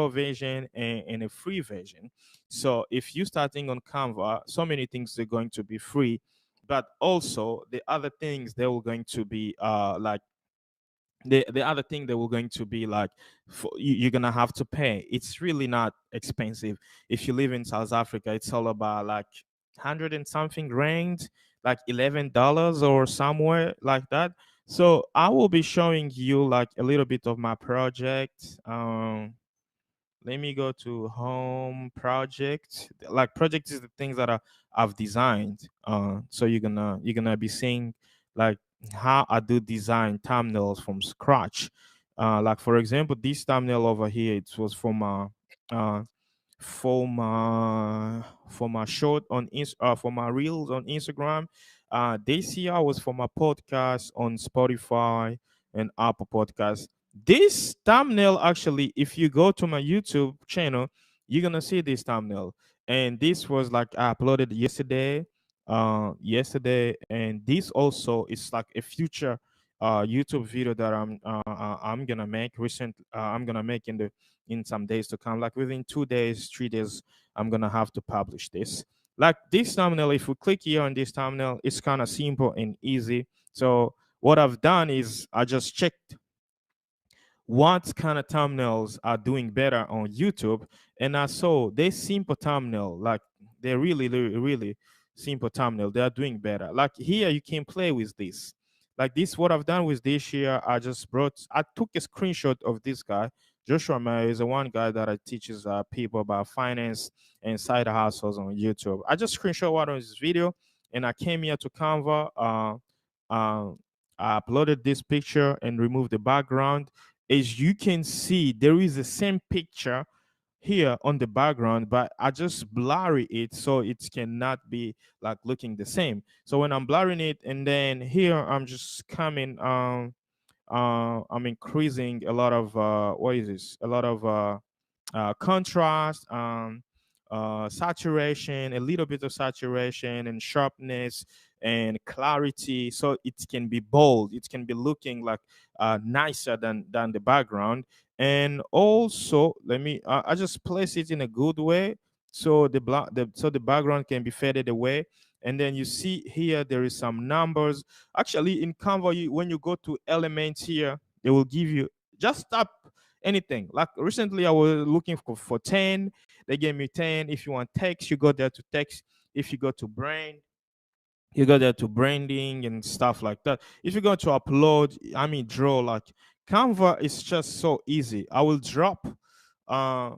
version and a free version. So if you're starting on Canva, so many things are going to be free, but also the other things they were going to be like the other thing that we're going to be like you're gonna have to pay. It's really not expensive. If you live in South Africa, it's all about like 100 and something rand, like $11 or somewhere like that. So I will be showing you like a little bit of my project. Let me go to home project. Like project is the things that I've designed. So you're gonna be seeing like how I do design thumbnails from scratch. Like for example, this thumbnail over here, it was uh for my short on for my reels on Instagram. This year was for my podcast on Spotify and Apple Podcasts. This thumbnail actually, if you go to my YouTube channel, you're gonna see this thumbnail. And this was like I uploaded yesterday, and this also is like a future YouTube video that I'm gonna make I'm gonna make in some days to come, like within 2 days, 3 days, I'm gonna have to publish this. Like this thumbnail, if we click here on this thumbnail, it's kind of simple and easy. So what I've done is I just checked what kind of thumbnails are doing better on YouTube, and I saw they simple thumbnail, like they're really, really, really simple thumbnail. They are doing better. Like here, you can play with this. Like this, what I've done with this here, I took a screenshot of this guy. Joshua Mayer is the one guy that I teaches people about finance and side hustles on YouTube. I just screenshot one of his video, and I came here to Canva. I uploaded this picture and removed the background. As you can see, there is the same picture here on the background, but I just blurry it so it cannot be like looking the same. So when I'm blurring it, and then here I'm just coming I'm increasing a lot of what is this, a lot of contrast, saturation, a little bit of saturation and sharpness and clarity, so it can be bold, it can be looking like nicer than the background. And also let me I just place it in a good way so the background can be faded away. And then you see here there is some numbers. Actually in Canva, when you go to elements here, they will give you, just tap anything. Like recently I was looking for 10, they gave me 10. If you want text, you go there to text. If you go to brain, you go there to branding and stuff like that. If you go to upload, I mean draw, like Canva is just so easy. I will drop I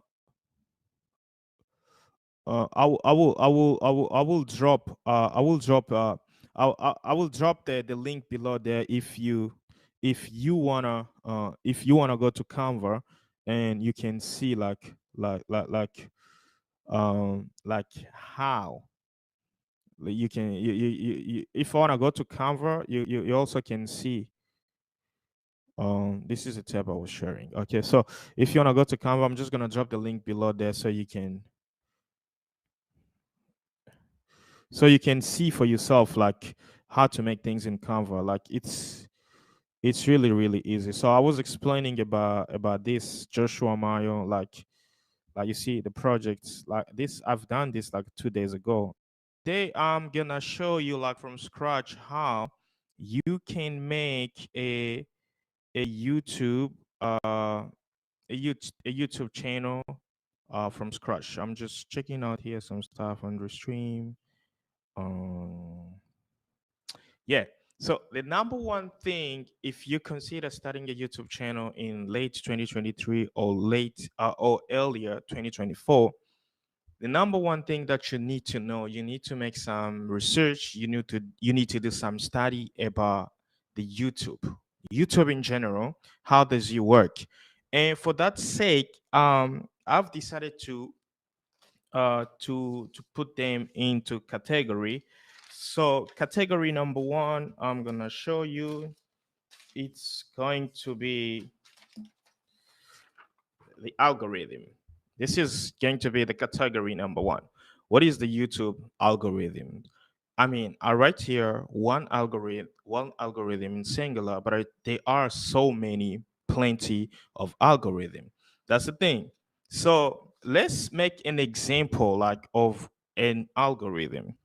will drop I will drop the link below there if you wanna go to Canva, and you can see like how you can you if you wanna go to Canva, you also can see. This is a tab I was sharing. Okay, so if you wanna go to Canva, I'm just gonna drop the link below there so you can see for yourself like how to make things in Canva. Like it's really really easy. So I was explaining about this Joshua Mayo, like you see the projects like this. I've done this like 2 days ago. Today I'm gonna show you like from scratch how you can make a YouTube a YouTube channel from scratch. I'm just checking out here some stuff on the stream. Um, yeah. So the number one thing, if you consider starting a YouTube channel in late 2023 or late or earlier 2024, the number one thing that you need to know, you need to make some research. You need to do some study about the YouTube in general. How does it work? And for that sake, I've decided to put them into category. So category number one, I'm gonna show you. It's going to be the algorithm. This is going to be the category number one. What is the YouTube algorithm? I mean, I write here one algorithm in singular, but there are so many, plenty of algorithm. That's the thing. So let's make an example like of an algorithm.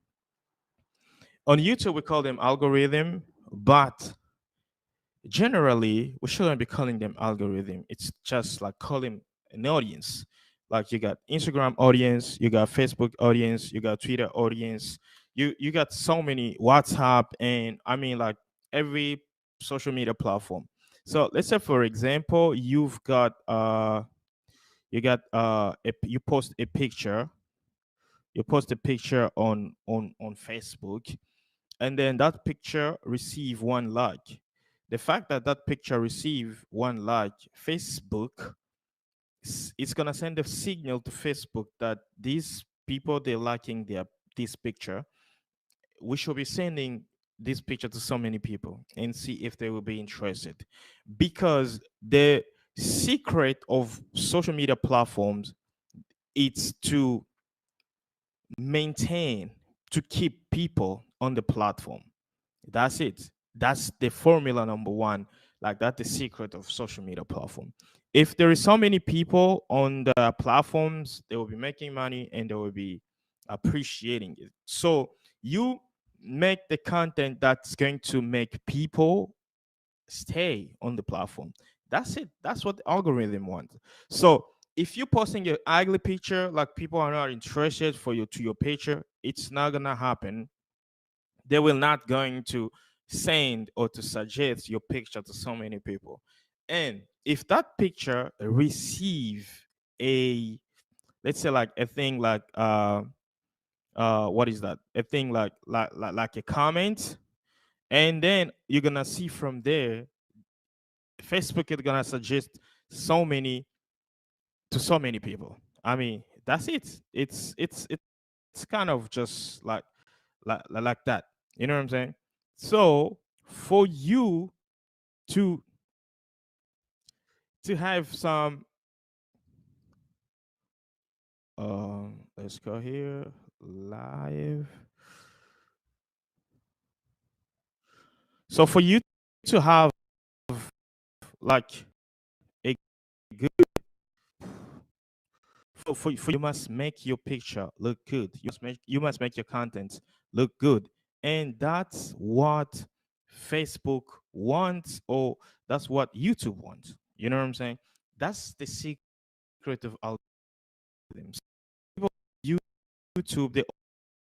On YouTube, we call them algorithm, but generally we shouldn't be calling them algorithm. It's just like calling an audience. Like you got Instagram audience, you got Facebook audience, you got Twitter audience, you got so many WhatsApp, and I mean like every social media platform. So let's say for example, you post a picture, on Facebook, and then that picture receive one like. The fact that that picture receive one like, Facebook, it's gonna send a signal to Facebook that these people, they're liking this picture. We should be sending this picture to so many people and see if they will be interested, because the secret of social media platforms, it's to maintain, to keep people on the platform. That's it. That's the formula number one. Like that's the secret of social media platform. If there is so many people on the platforms, they will be making money and they will be appreciating it. So you make the content that's going to make people stay on the platform. That's it. That's what the algorithm wants. So if you're posting your ugly picture, like people are not interested for you to your picture, it's not gonna happen. They will not going to send or to suggest your picture to so many people. And if that picture receive a, let's say like a thing like what is that, a thing like a comment, and then you're gonna see from there Facebook is gonna suggest so many to so many people. I mean, that's it. It's kind of just like that. You know what I'm saying? So for you to have some, let's go here live. So for you to have like a good, for you must make your picture look good. You must make your content look good, and that's what Facebook wants, or that's what YouTube wants. You know what I'm saying? That's the secret of algorithms. People on YouTube, they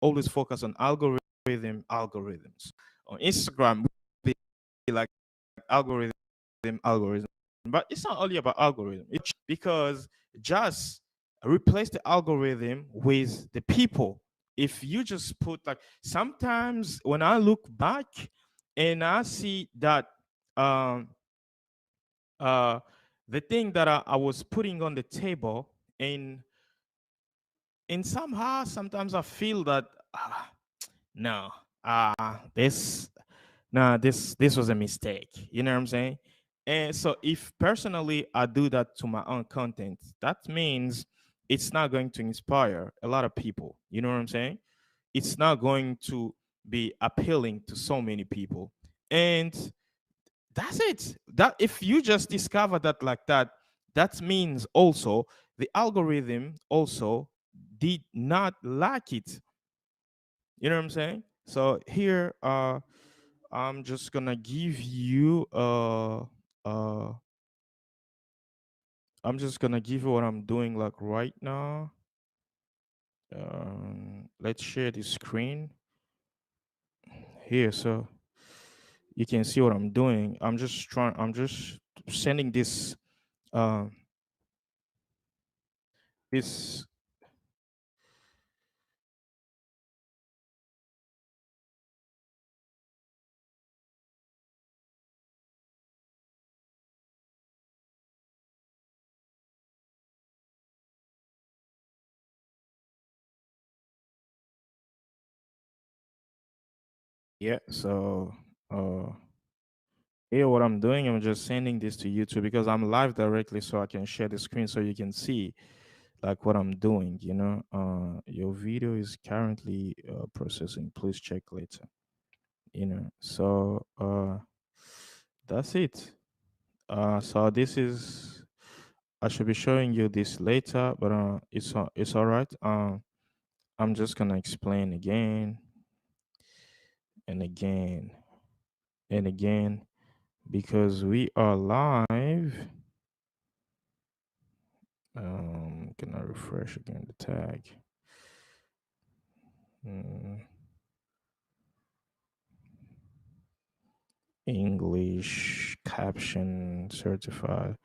always focus on algorithms. On Instagram, they like algorithm, but it's not only about algorithm. It's because just replace the algorithm with the people. If you just put like, sometimes when I look back and I see that the thing that I was putting on the table, and somehow sometimes I feel that no, this was a mistake. You know what I'm saying? And so if personally I do that to my own content, that means it's not going to inspire a lot of people. You know what I'm saying? It's not going to be appealing to so many people. And that's it. That if you just discover that like that, that means also the algorithm also did not like it. You know what I'm saying? So here I'm just gonna give you I'm just gonna give you what I'm doing like right now. Let's share the screen here so you can see what I'm doing. I'm just sending this uh this yeah, so here what I'm doing, I'm just sending this to YouTube because I'm live directly so I can share the screen so you can see like what I'm doing, you know. Your video is currently processing. Please check later. You know, so that's it. So this is I should be showing you this later, but it's all right. I'm just gonna explain again and again and again because we are live. Can I refresh again the tag? English caption certified,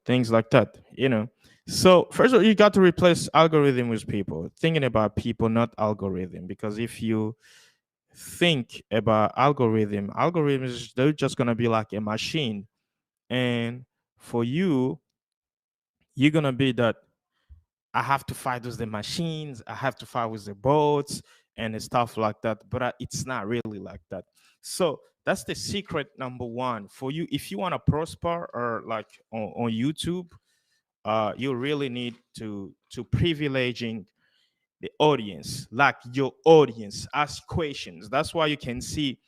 things like that, you know. So first of all, you got to replace algorithm with people. Thinking about people, not algorithm, because if you think about algorithms, they're just gonna be like a machine, and for you, you're gonna be that I have to fight with the machines, I have to fight with the bots and stuff like that. But it's not really like that. So that's the secret number one for you. If you want to prosper or like on YouTube, you really need to privileging the audience, like your audience. Ask questions. That's why you can see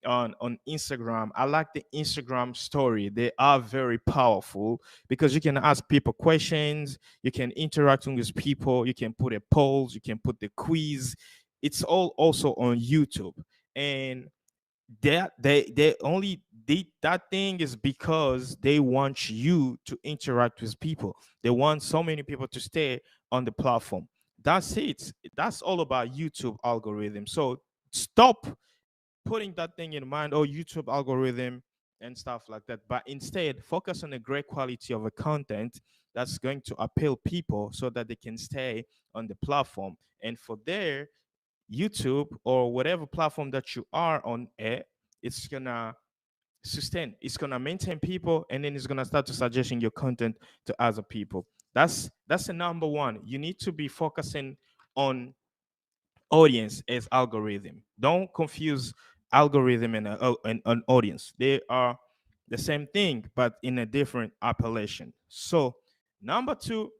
on Instagram. I like the Instagram story. They are very powerful because you can ask people questions, you can interact with people, you can put a polls, you can put the quiz. It's all also on YouTube. And they only did that thing is because they want you to interact with people. They want so many people to stay on the platform. That's it. That's all about YouTube algorithm. So stop putting that thing in mind, oh, YouTube algorithm and stuff like that. But instead, focus on the great quality of a content that's going to appeal people so that they can stay on the platform. And for there, YouTube or whatever platform that you are on air, it's gonna sustain, it's gonna maintain people, and then it's gonna start to suggesting your content to other people. That's the number one. You need to be focusing on audience as algorithm. Don't confuse algorithm and an audience. They are the same thing, but in a different appellation. So number two,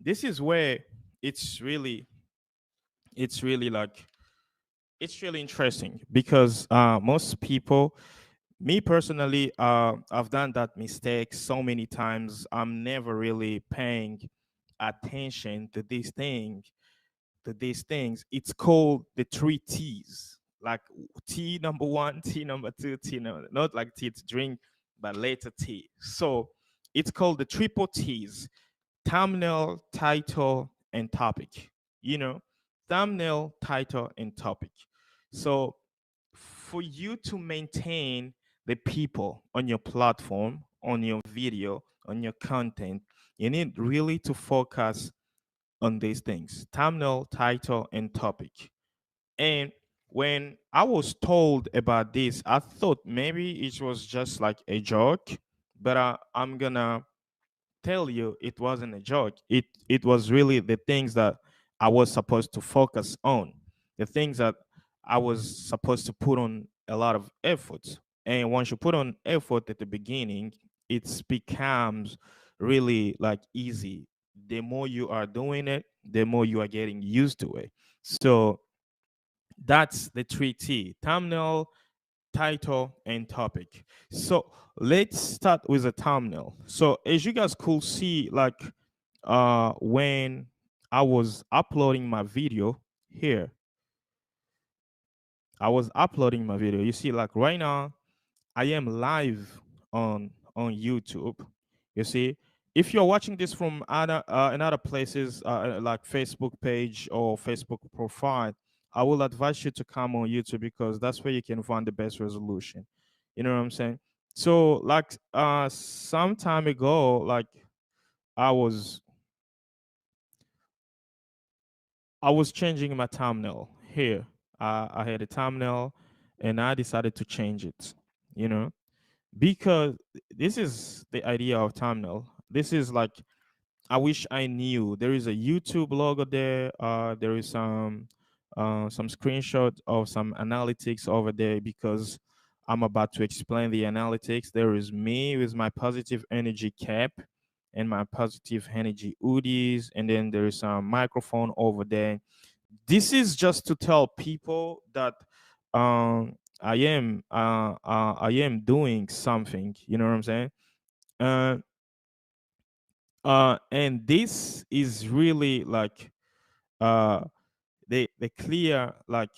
this is where it's really like it's really interesting because most people, me personally, I've done that mistake so many times. I'm never really paying attention to these things. It's called the three T's, like T number one, T number two, T number, not like T to drink, but later T. So it's called the triple T's: thumbnail, title, and topic. You know, thumbnail, title, and topic. So for you to maintain the people on your platform, on your video, on your content, you need really to focus on these things: thumbnail, title, and topic. And when I was told about this, I thought maybe it was just like a joke, but I'm gonna tell you it wasn't a joke. It was really the things that I was supposed to focus on, the things that I was supposed to put on a lot of effort. And once you put on effort at the beginning, it becomes really like easy. The more you are doing it, the more you are getting used to it. So that's the three T: thumbnail, title, and topic. So let's start with a thumbnail. So as you guys could see, like when I was uploading my video here, I was uploading my video. You see, like right now, I am live on YouTube. You see, if you're watching this from other in other places like Facebook page or Facebook profile, I will advise you to come on YouTube because that's where you can find the best resolution. You know what I'm saying? So like some time ago, like I was changing my thumbnail here. I had a thumbnail and I decided to change it, you know, because this is the idea of thumbnail. This is like, I wish I knew. There is a YouTube logo there. There is some screenshot of some analytics over there because I'm about to explain the analytics. There is me with my positive energy cap and my positive energy hoodies, and then there is a microphone over there. This is just to tell people that I am doing something. You know what I'm saying? And this is really like the clear like,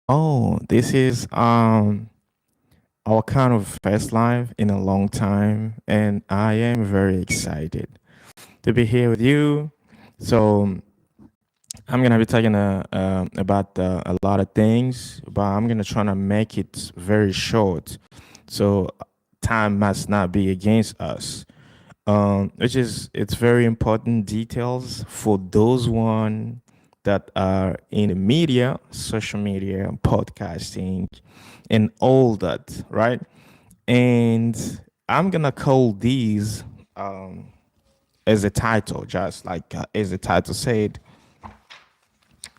oh, this is our kind of first live in a long time, and I am very excited to be here with you. So I'm gonna be talking about a lot of things, but I'm gonna try to make it very short, so time must not be against us. Which is, it's very important details for those one that are in the media, social media, podcasting, and all that, right? And I'm gonna call these as a title, just like as the title said,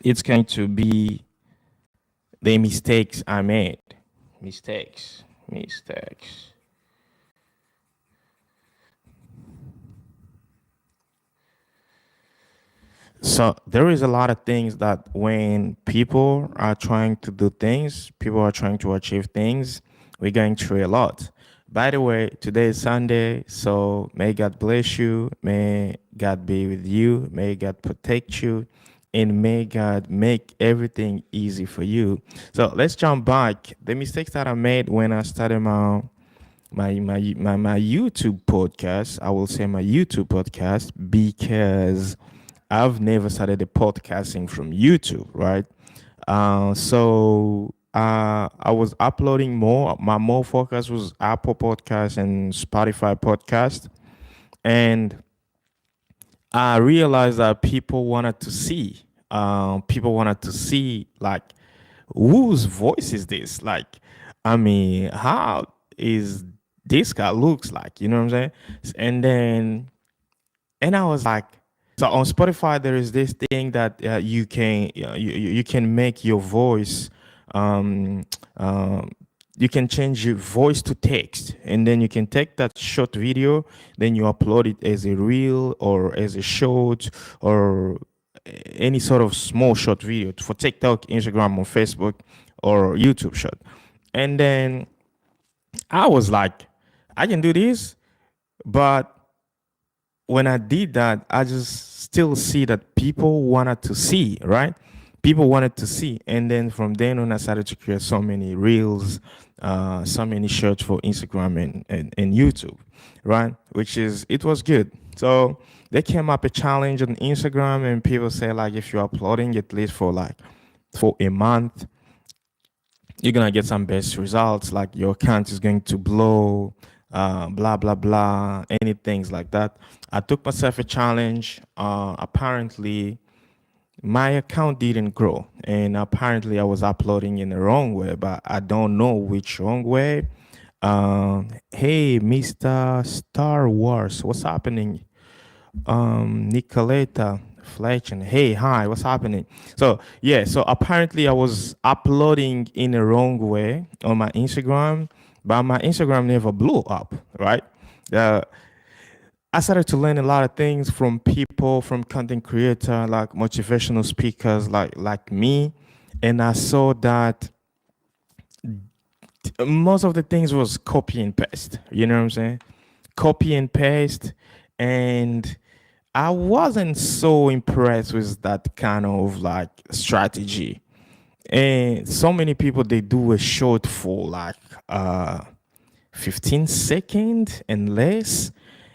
it's going to be the mistakes I made. Mistakes. So there is a lot of things that when people are trying to do things, people are trying to achieve things, we're going through a lot. By the way, today is Sunday, so may God bless you, may God be with you, may God protect you, and may God make everything easy for you. So let's jump back. The mistakes that I made when I started my YouTube podcast, I will say my YouTube podcast, because I've never started the podcasting from YouTube, right? So I was uploading more. My more focus was Apple Podcast and Spotify Podcast, and I realized that people wanted to see. Like, whose voice is this? Like, I mean, how is this guy looks like? You know what I'm saying? And I was like, so on Spotify there is this thing that you can make your voice. You can change your voice to text, and then you can take that short video, then you upload it as a reel or as a short or any sort of small short video for TikTok, Instagram, or Facebook, or YouTube short. And then I was like, I can do this, but when I did that, I just still see that people wanted to see, right? People wanted to see. And then from then on, I started to create so many reels, so many shorts for Instagram and YouTube, right? It was good. So there came up a challenge on Instagram, and people say, like, if you're uploading at least for a month, you're going to get some best results, like your account is going to blow, blah, blah, blah, any things like that. I took myself a challenge. Apparently, my account didn't grow, and apparently I was uploading in the wrong way, but I don't know which wrong way. Hey, Mr. Star Wars, what's happening? Nicoleta Fletcher, hey, hi, what's happening? So apparently I was uploading in the wrong way on my Instagram, but my Instagram never blew up, right? I started to learn a lot of things from people, from content creator, like motivational speakers like me, and I saw that most of the things was copy and paste. You know what I'm saying? Copy and paste, and I wasn't so impressed with that kind of like strategy. And so many people, they do a short for like 15 seconds and less,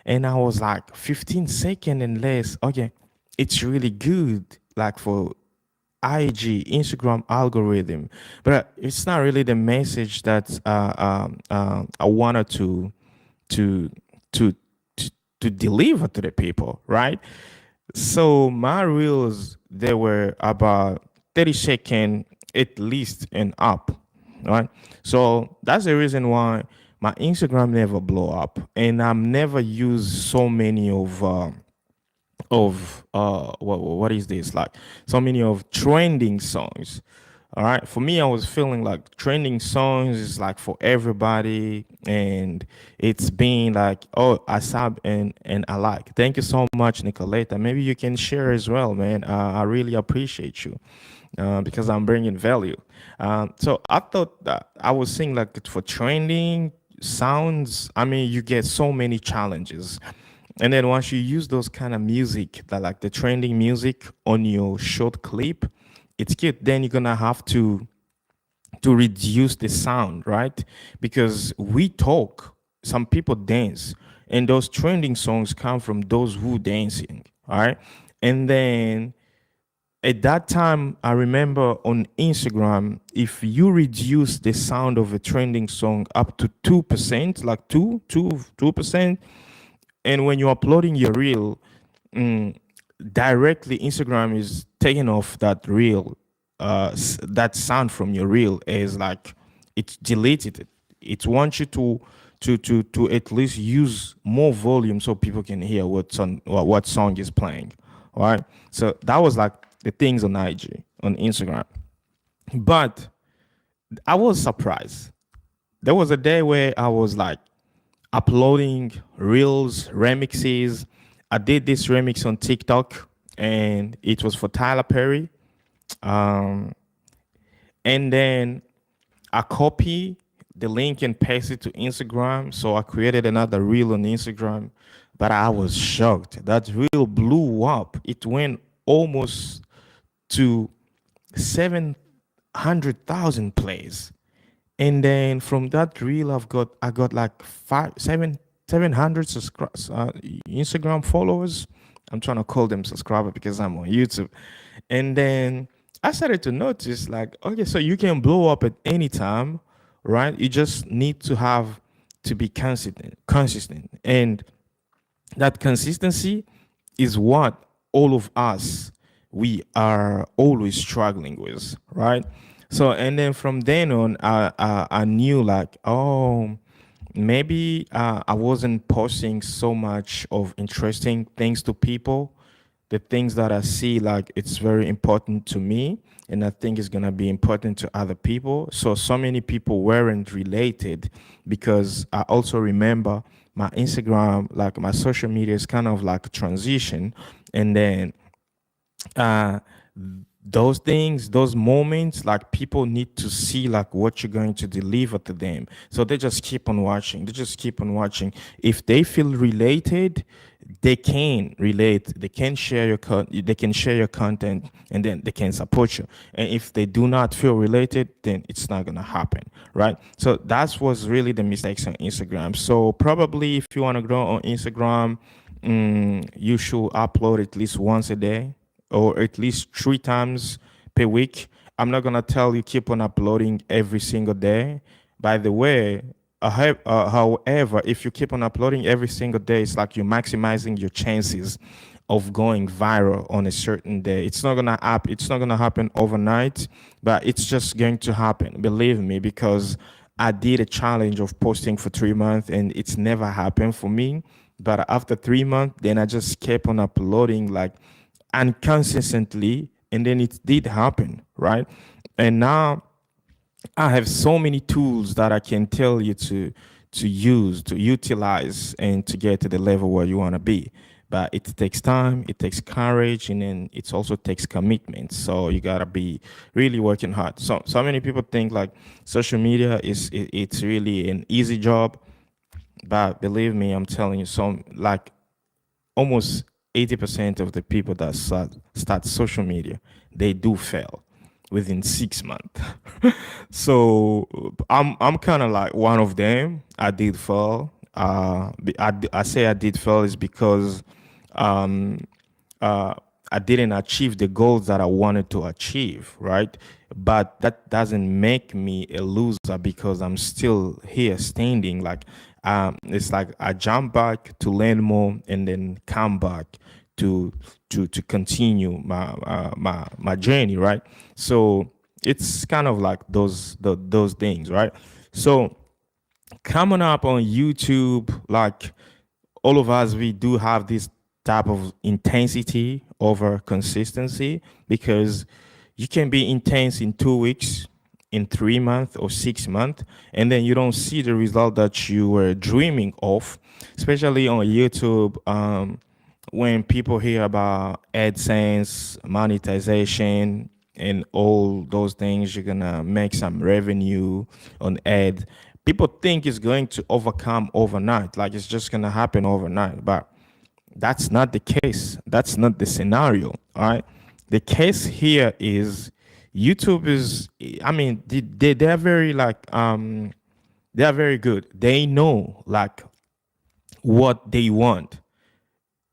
and I was like 15 seconds and less. Okay, it's really good, like for IG, Instagram algorithm, but it's not really the message that I wanted to to to deliver to the people, right? So my reels, they were about 30-second at least and up, right? So that's the reason why my Instagram never blow up, and I'm never used so many of what is this, like so many of trending songs. All right, for me, I was feeling like trending songs is like for everybody, and it's being like, oh, I sub and I like. Thank you so much, Nicoleta. Maybe you can share as well, man. I really appreciate you because I'm bringing value. So I thought that I was saying like for trending sounds. I mean, you get so many challenges, and then once you use those kind of music, that like the trending music on your short clip, it's cute. Then you're gonna have to reduce the sound, right? Because we talk, some people dance, and those trending songs come from those who dancing, all right? And then at that time, I remember on Instagram, if you reduce the sound of a trending song up to 2%, like 2%, and when you're uploading your reel, directly Instagram is taking off that reel, that sound from your reel, as like it's deleted it. It wants you to at least use more volume so people can hear what song is playing. All right. So that was like the things on IG, on Instagram. But I was surprised. There was a day where I was like uploading reels, remixes. I did this remix on TikTok, and it was for Tyler Perry. And then I copy the link and paste it to Instagram. So I created another reel on Instagram, but I was shocked. That reel blew up. It went almost to 700,000 plays. And then from that reel, I got like 700 Instagram followers. I'm trying to call them subscribers because I'm on YouTube. And then I started to notice like, okay, so you can blow up at any time, right? You just need to be consistent. And that consistency is what all of us, we are always struggling with, right? So, and then from then on, I knew like, oh, maybe I wasn't posting so much of interesting things to people. The things that I see, like it's very important to me, and I think it's gonna be important to other people. So many people weren't related, because I also remember my Instagram, like my social media is kind of like a transition. And then those things, those moments, like people need to see like what you're going to deliver to them. So they just keep on watching. If they feel related, they can relate. They can share your content, and then they can support you. And if they do not feel related, then it's not gonna happen, right? So that was really the mistakes on Instagram. So probably if you want to grow on Instagram, you should upload at least once a day, or at least 3 times per week. I'm not gonna tell you keep on uploading every single day. By the way, however, if you keep on uploading every single day, it's like you're maximizing your chances of going viral on a certain day. It's not gonna happen overnight, but it's just going to happen. Believe me, because I did a challenge of posting for 3 months, and it's never happened for me. But after 3 months, then I just kept on uploading like inconsistently, and then it did happen, right? And now I have so many tools that I can tell you to use, to utilize, and to get to the level where you want to be. But it takes time, it takes courage, and then it also takes commitment. So you gotta be really working hard. So many people think like social media it's really an easy job, but believe me, I'm telling you, like almost 80% of the people that start social media, they do fail within 6 months. So I'm kind of like one of them. I did fail. I say I did fail is because I didn't achieve the goals that I wanted to achieve, right? But that doesn't make me a loser because I'm still here standing. Like it's like I jump back to learn more and then come back to continue my journey, right? So it's kind of like those things, right? So coming up on YouTube, like all of us, we do have this type of intensity over consistency, because you can be intense in 2 weeks, in 3 months or 6 months, and then you don't see the result that you were dreaming of, especially on YouTube. When people hear about AdSense, monetization, and all those things, you're gonna make some revenue on ad. People think it's going to overcome overnight, like it's just gonna happen overnight, but that's not the case. That's not the scenario. All right. The case here is YouTube is, I mean, they're very like they are very good. They know like what they want.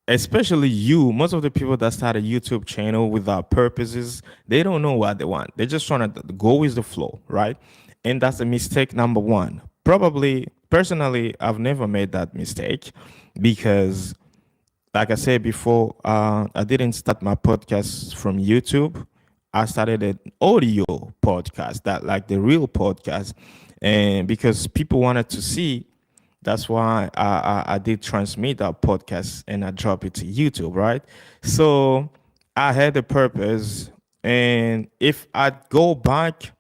Especially you, most of the people that start a YouTube channel without purposes, they don't know what they want. They're just trying to go with the flow, right? And that's a mistake number one. Probably, personally, I've never made that mistake because, like I said before, I didn't start my podcast from YouTube. I started an audio podcast, that like the real podcast, and because people wanted to see. That's why I did transmit our podcast and I dropped it to YouTube, right? So I had a purpose. And if I go back,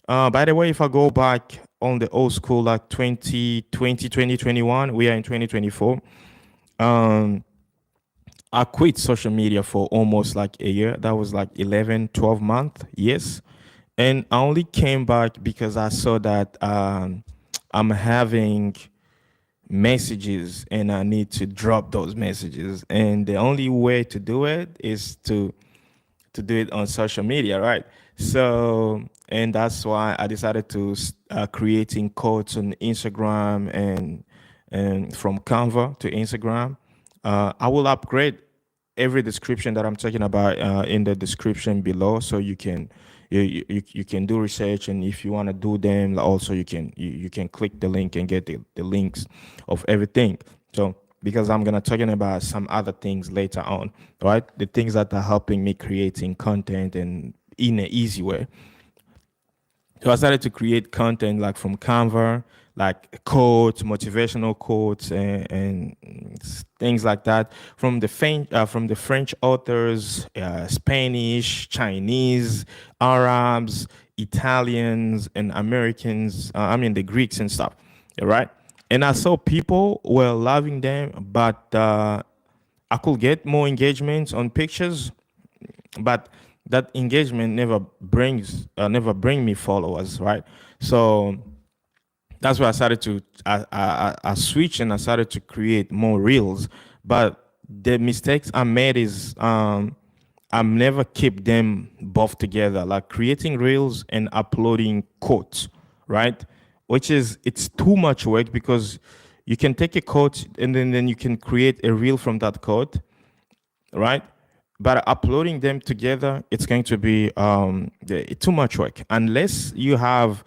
by the way, if I go back on the old school, like 2020, 2021, we are in 2024. I quit social media for almost like a year. That was like 11, 12 months, yes. And I only came back because I saw that I'm having messages and I need to drop those messages, and the only way to do it is to do it on social media, right? So, and that's why I decided to creating quotes on Instagram and from Canva to Instagram. I will upgrade every description that I'm talking about in the description below, so you can you can do research, and if you want to do them also, you can click the link and get the links of everything. So because I'm gonna talking about some other things later on, right? The things that are helping me creating content and in an easy way. So I started to create content like from Canva, like quotes, motivational quotes, and things like that from the French authors, Spanish, Chinese, Arabs, Italians, and Americans. I mean the Greeks and stuff, right? And I saw people were loving them, but I could get more engagements on pictures, but that engagement never bring me followers, right? So that's why I started to I switched and I started to create more reels. But the mistakes I made is I'm never keep them both together, like creating reels and uploading quotes, right? Which is, it's too much work because you can take a quote and then you can create a reel from that quote, right? But uploading them together, it's going to be too much work unless you have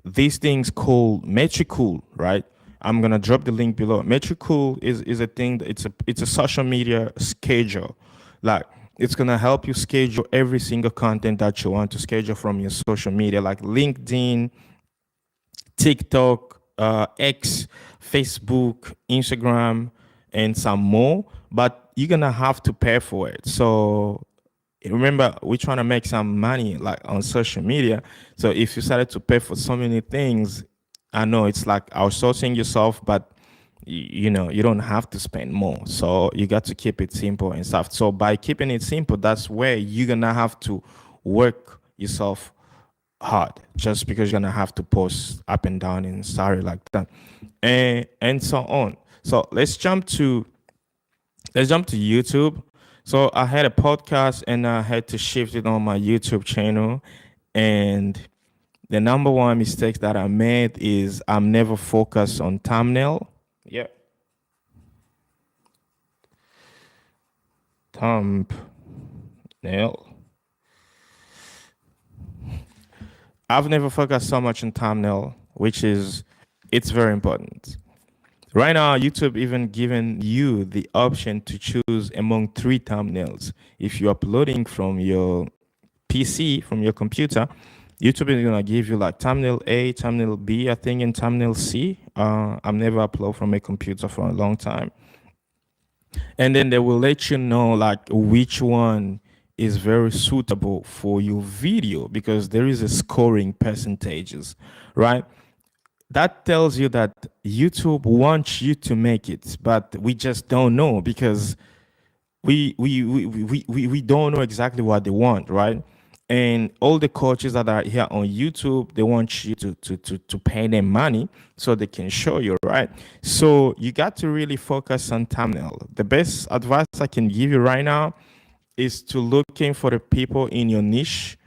these things called Metricool, right? I'm gonna drop the link below. Metricool is a thing. It's a social media schedule. Like it's gonna help you schedule every single content that you want to schedule from your social media, like LinkedIn, TikTok, X, Facebook, Instagram, and some more. But you're gonna have to pay for it. So remember, we're trying to make some money like on social media. So if you started to pay for so many things, I know it's like outsourcing yourself, but you know, you don't have to spend more. So you got to keep it simple and stuff. So by keeping it simple, that's where you're gonna have to work yourself hard, just because you're gonna have to post up and down and sorry like that, and so on. So let's jump to YouTube. So I had a podcast and I had to shift it on my YouTube channel. And the number one mistake that I made is I'm never focused on thumbnail. Yeah. Thumbnail. I've never focused so much on thumbnail, which is, it's very important. Right now, YouTube even giving you the option to choose among 3 thumbnails. If you're uploading from your PC, from your computer, YouTube is gonna give you like thumbnail A, thumbnail B, I think, and thumbnail C. I've never uploaded from a computer for a long time. And then they will let you know like which one is very suitable for your video, because there is a scoring percentages, right? That tells you that YouTube wants you to make it, but we just don't know, because we don't know exactly what they want, right? And all the coaches that are here on YouTube, they want you to pay them money so they can show you, right? So you got to really focus on thumbnail. The best advice I can give you right now is to looking for the people in your niche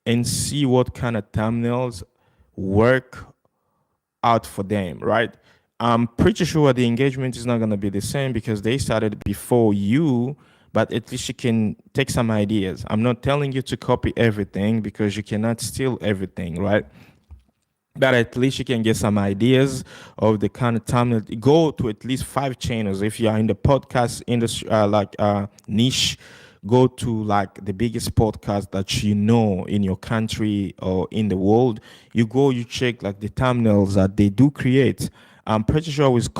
and see what kind of thumbnails work out for them, right? I'm pretty sure the engagement is not going to be the same because they started before you, but at least you can take some ideas. I'm not telling you to copy everything because you cannot steal everything, right? But at least you can get some ideas of the kind of thumbnail. Go to at least 5 channels. If you are in the podcast industry, niche, go to like the biggest podcast that you know in your country or in the world. You go, you check like the thumbnails that they do create. I'm pretty sure with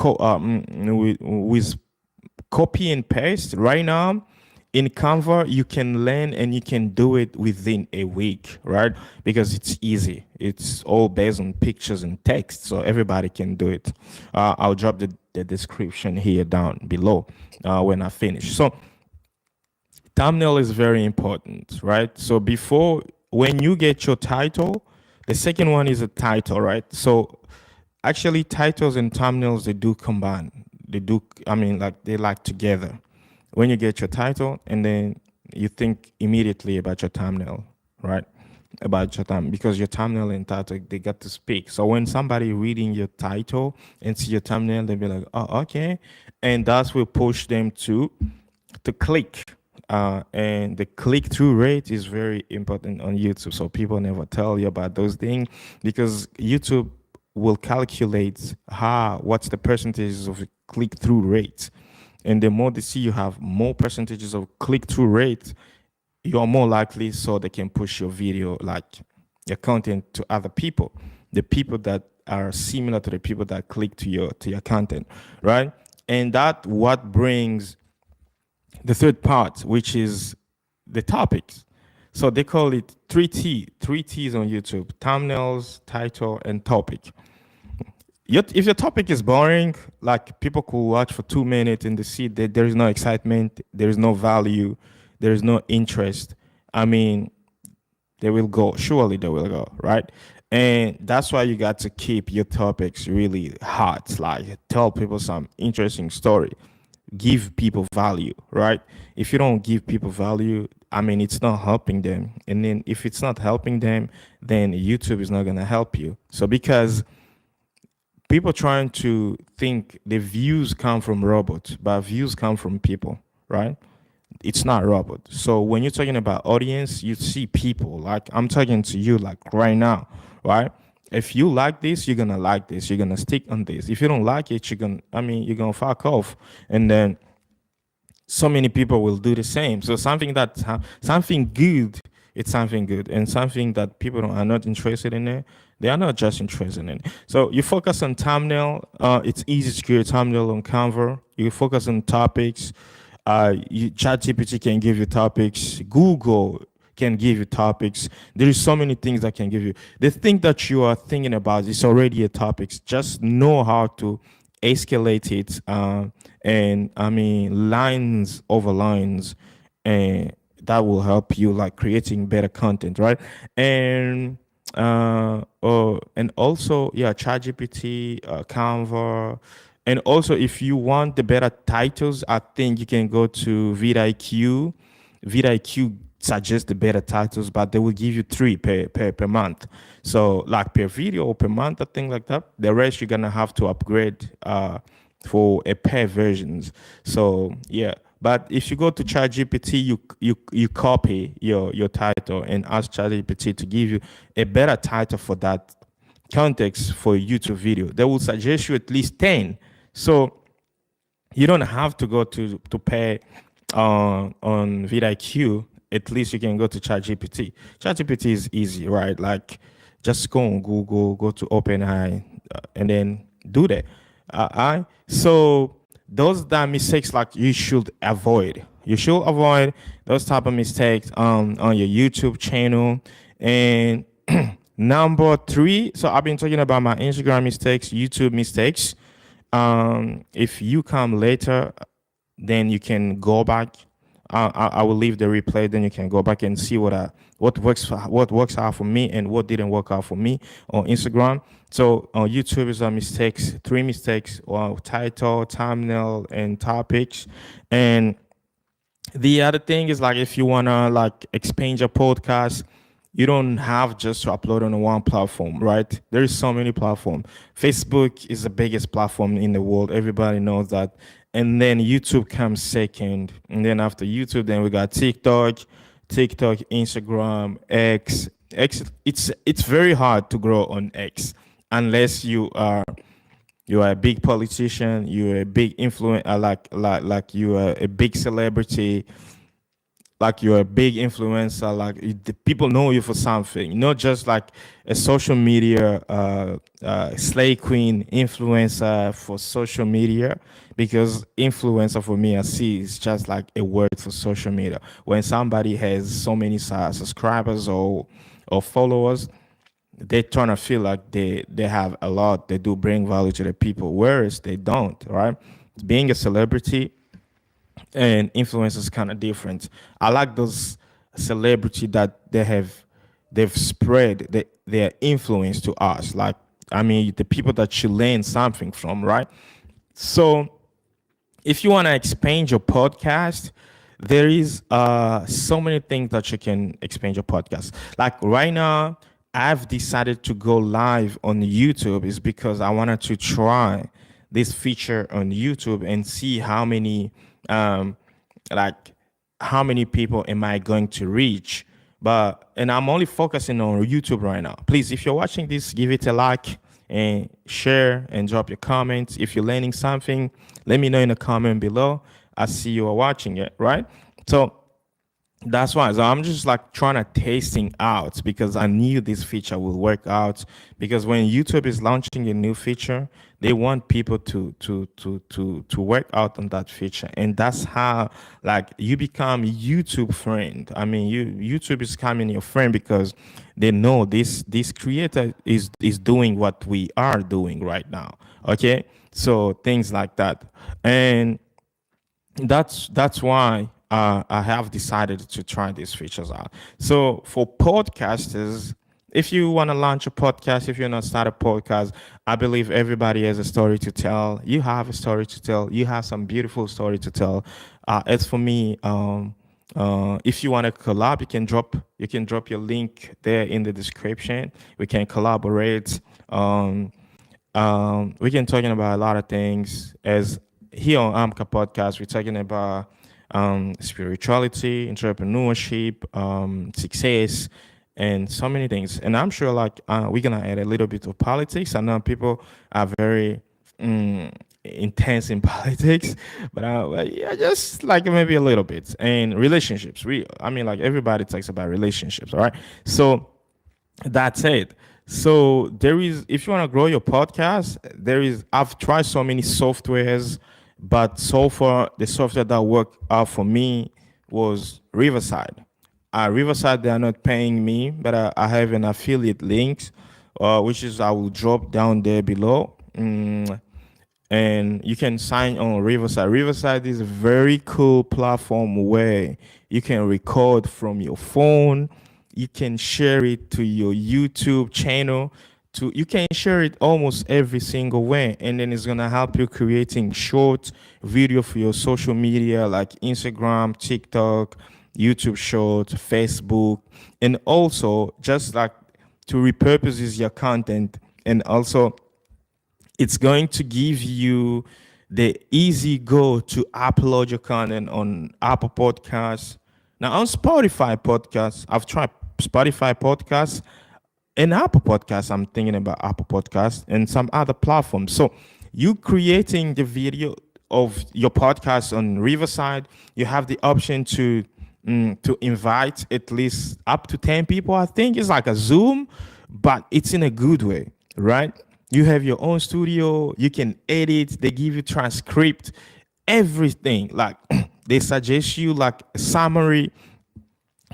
copy and paste right now in Canva, you can learn and you can do it within a week, right? Because it's easy. It's all based on pictures and text, so everybody can do it. I'll drop the description here down below when I finish. So thumbnail is very important, right? So before, when you get your title, the second one is a title, right? So actually titles and thumbnails, they do combine. They do, I mean, like they like together. When you get your title and then you think immediately about your thumbnail, right? About your thumbnail, because your thumbnail and title, they got to speak. So when somebody reading your title and see your thumbnail, they'll be like, oh, okay. And that will push them to click. And the click-through rate is very important on YouTube. So people never tell you about those things because YouTube will calculate what's the percentages of click-through rate. And the more they see you have more percentages of click-through rate, you're more likely so they can push your video, like your content, to other people, the people that are similar to the people that click to your content, right? And that what brings the third part, which is the topics. So they call it 3T, 3 T's on YouTube: thumbnails, title, and topic. If your topic is boring, like people could watch for 2 minutes and they see that there is no excitement, there is no value, there is no interest, I mean, they will go. Surely they will go, right? And that's why you got to keep your topics really hot, like tell people some interesting story. Give people value, right? If you don't give people value, I mean, it's not helping them. And then if it's not helping them, then YouTube is not going to help you. So because people trying to think the views come from robots, but views come from people, right? It's not robot. So when you're talking about audience, you see people. Like I'm talking to you like right now, right? If you like this, you're gonna like this. You're gonna stick on this. If you don't like it, you're gonna fuck off. And then so many people will do the same. So something good, it's something good, and something that people are not interested in it, they are not just interested in it. So you focus on thumbnail. It's easy to create thumbnail on Canva. You focus on topics. ChatGPT can give you topics. Google can give you topics. There is so many things that can give you. The thing that you are thinking about is already a topic. Just know how to escalate it, and I mean lines over lines, and that will help you like creating better content, right? And also ChatGPT, Canva. And also, if you want the better titles, I think you can go to vidIQ. vidIQ suggests the better titles, but they will give you 3 per month. So like per video or per month, I think like that. The rest you're gonna have to upgrade for a paid versions. So yeah. But if you go to ChatGPT, you copy your title and ask ChatGPT to give you a better title for that context for a YouTube video. They will suggest you at least 10. So you don't have to go to pay on vidIQ. At least you can go to ChatGPT. ChatGPT is easy, right? Like just go on Google, go to OpenAI, and then do that. So those that mistakes like you should avoid. You should avoid those type of mistakes on your YouTube channel. And number 3, so I've been talking about my Instagram mistakes, YouTube mistakes. If you come later, then you can go back. I will leave the replay. Then you can go back and see what works out for me and what didn't work out for me on Instagram. So on YouTube is mistakes, 3 mistakes: title, thumbnail, and topics. And the other thing is like if you wanna like expand your podcast, you don't have just to upload on one platform, right? There is so many platforms. Facebook is the biggest platform in the world. Everybody knows that. And then YouTube comes second. And then after YouTube, then we got TikTok, Instagram, X. It's very hard to grow on X unless you are a big politician, you're a big influencer, like you are a big celebrity. Like you're a big influencer, like the people know you for something, not just like a social media slay queen influencer for social media. Because influencer for me, I see is just like a word for social media. When somebody has so many subscribers or followers, they're trying to feel like they have a lot, they do bring value to the people, whereas they don't, right? Being a celebrity and influencers is kind of different. I like those celebrity that they've spread their influence to us. Like, I mean, the people that you learn something from, right? So if you want to expand your podcast, there is so many things that you can expand your podcast. Like right now, I've decided to go live on YouTube is because I wanted to try this feature on YouTube and see how many people am I going to reach. And I'm only focusing on YouTube right now. Please, if you're watching this, give it a like and share and drop your comments. If you're learning something, let me know in the comment below. I see you are watching it, right? So that's why. So I'm just like trying to testing out because I knew this feature will work out. Because when YouTube is launching a new feature, they want people to work out on that feature, and that's how like you become YouTube friend. I mean, YouTube is becoming your friend because they know this creator is doing what we are doing right now. Okay, so things like that, and that's why I have decided to try these features out. So for podcasters, if you want to launch a podcast, if you want to start a podcast, I believe everybody has a story to tell. You have a story to tell. You have some beautiful story to tell. As for me, if you want to collab, you can drop your link there in the description. We can collaborate. We can talking about a lot of things. As here on Amka Podcast, we're talking about spirituality, entrepreneurship, success, and so many things. And I'm sure like we're gonna add a little bit of politics. I know people are very intense in politics, but yeah, just like maybe a little bit. And relationships. I mean, like everybody talks about relationships, all right? So that's it. So there is, if you want to grow your podcast, I've tried so many softwares, but so far the software that worked out for me was Riverside. Riverside, they are not paying me, but I have an affiliate link, which is I will drop down there below. And you can sign on Riverside. Riverside is a very cool platform where you can record from your phone. You can share it to your YouTube channel. You can share it almost every single way, and then it's gonna help you creating short video for your social media like Instagram, TikTok, YouTube Shorts, Facebook, and also just like to repurpose your content. And also it's going to give you the easy go to upload your content on Apple Podcasts. Now on Spotify podcasts, I've tried Spotify podcasts and Apple Podcasts. I'm thinking about Apple Podcasts and some other platforms. So you creating the video of your podcast on Riverside, you have the option to invite at least up to 10 people. I think it's like a Zoom, but it's in a good way, right? You have your own studio, you can edit, they give you transcript, everything. Like they suggest you like a summary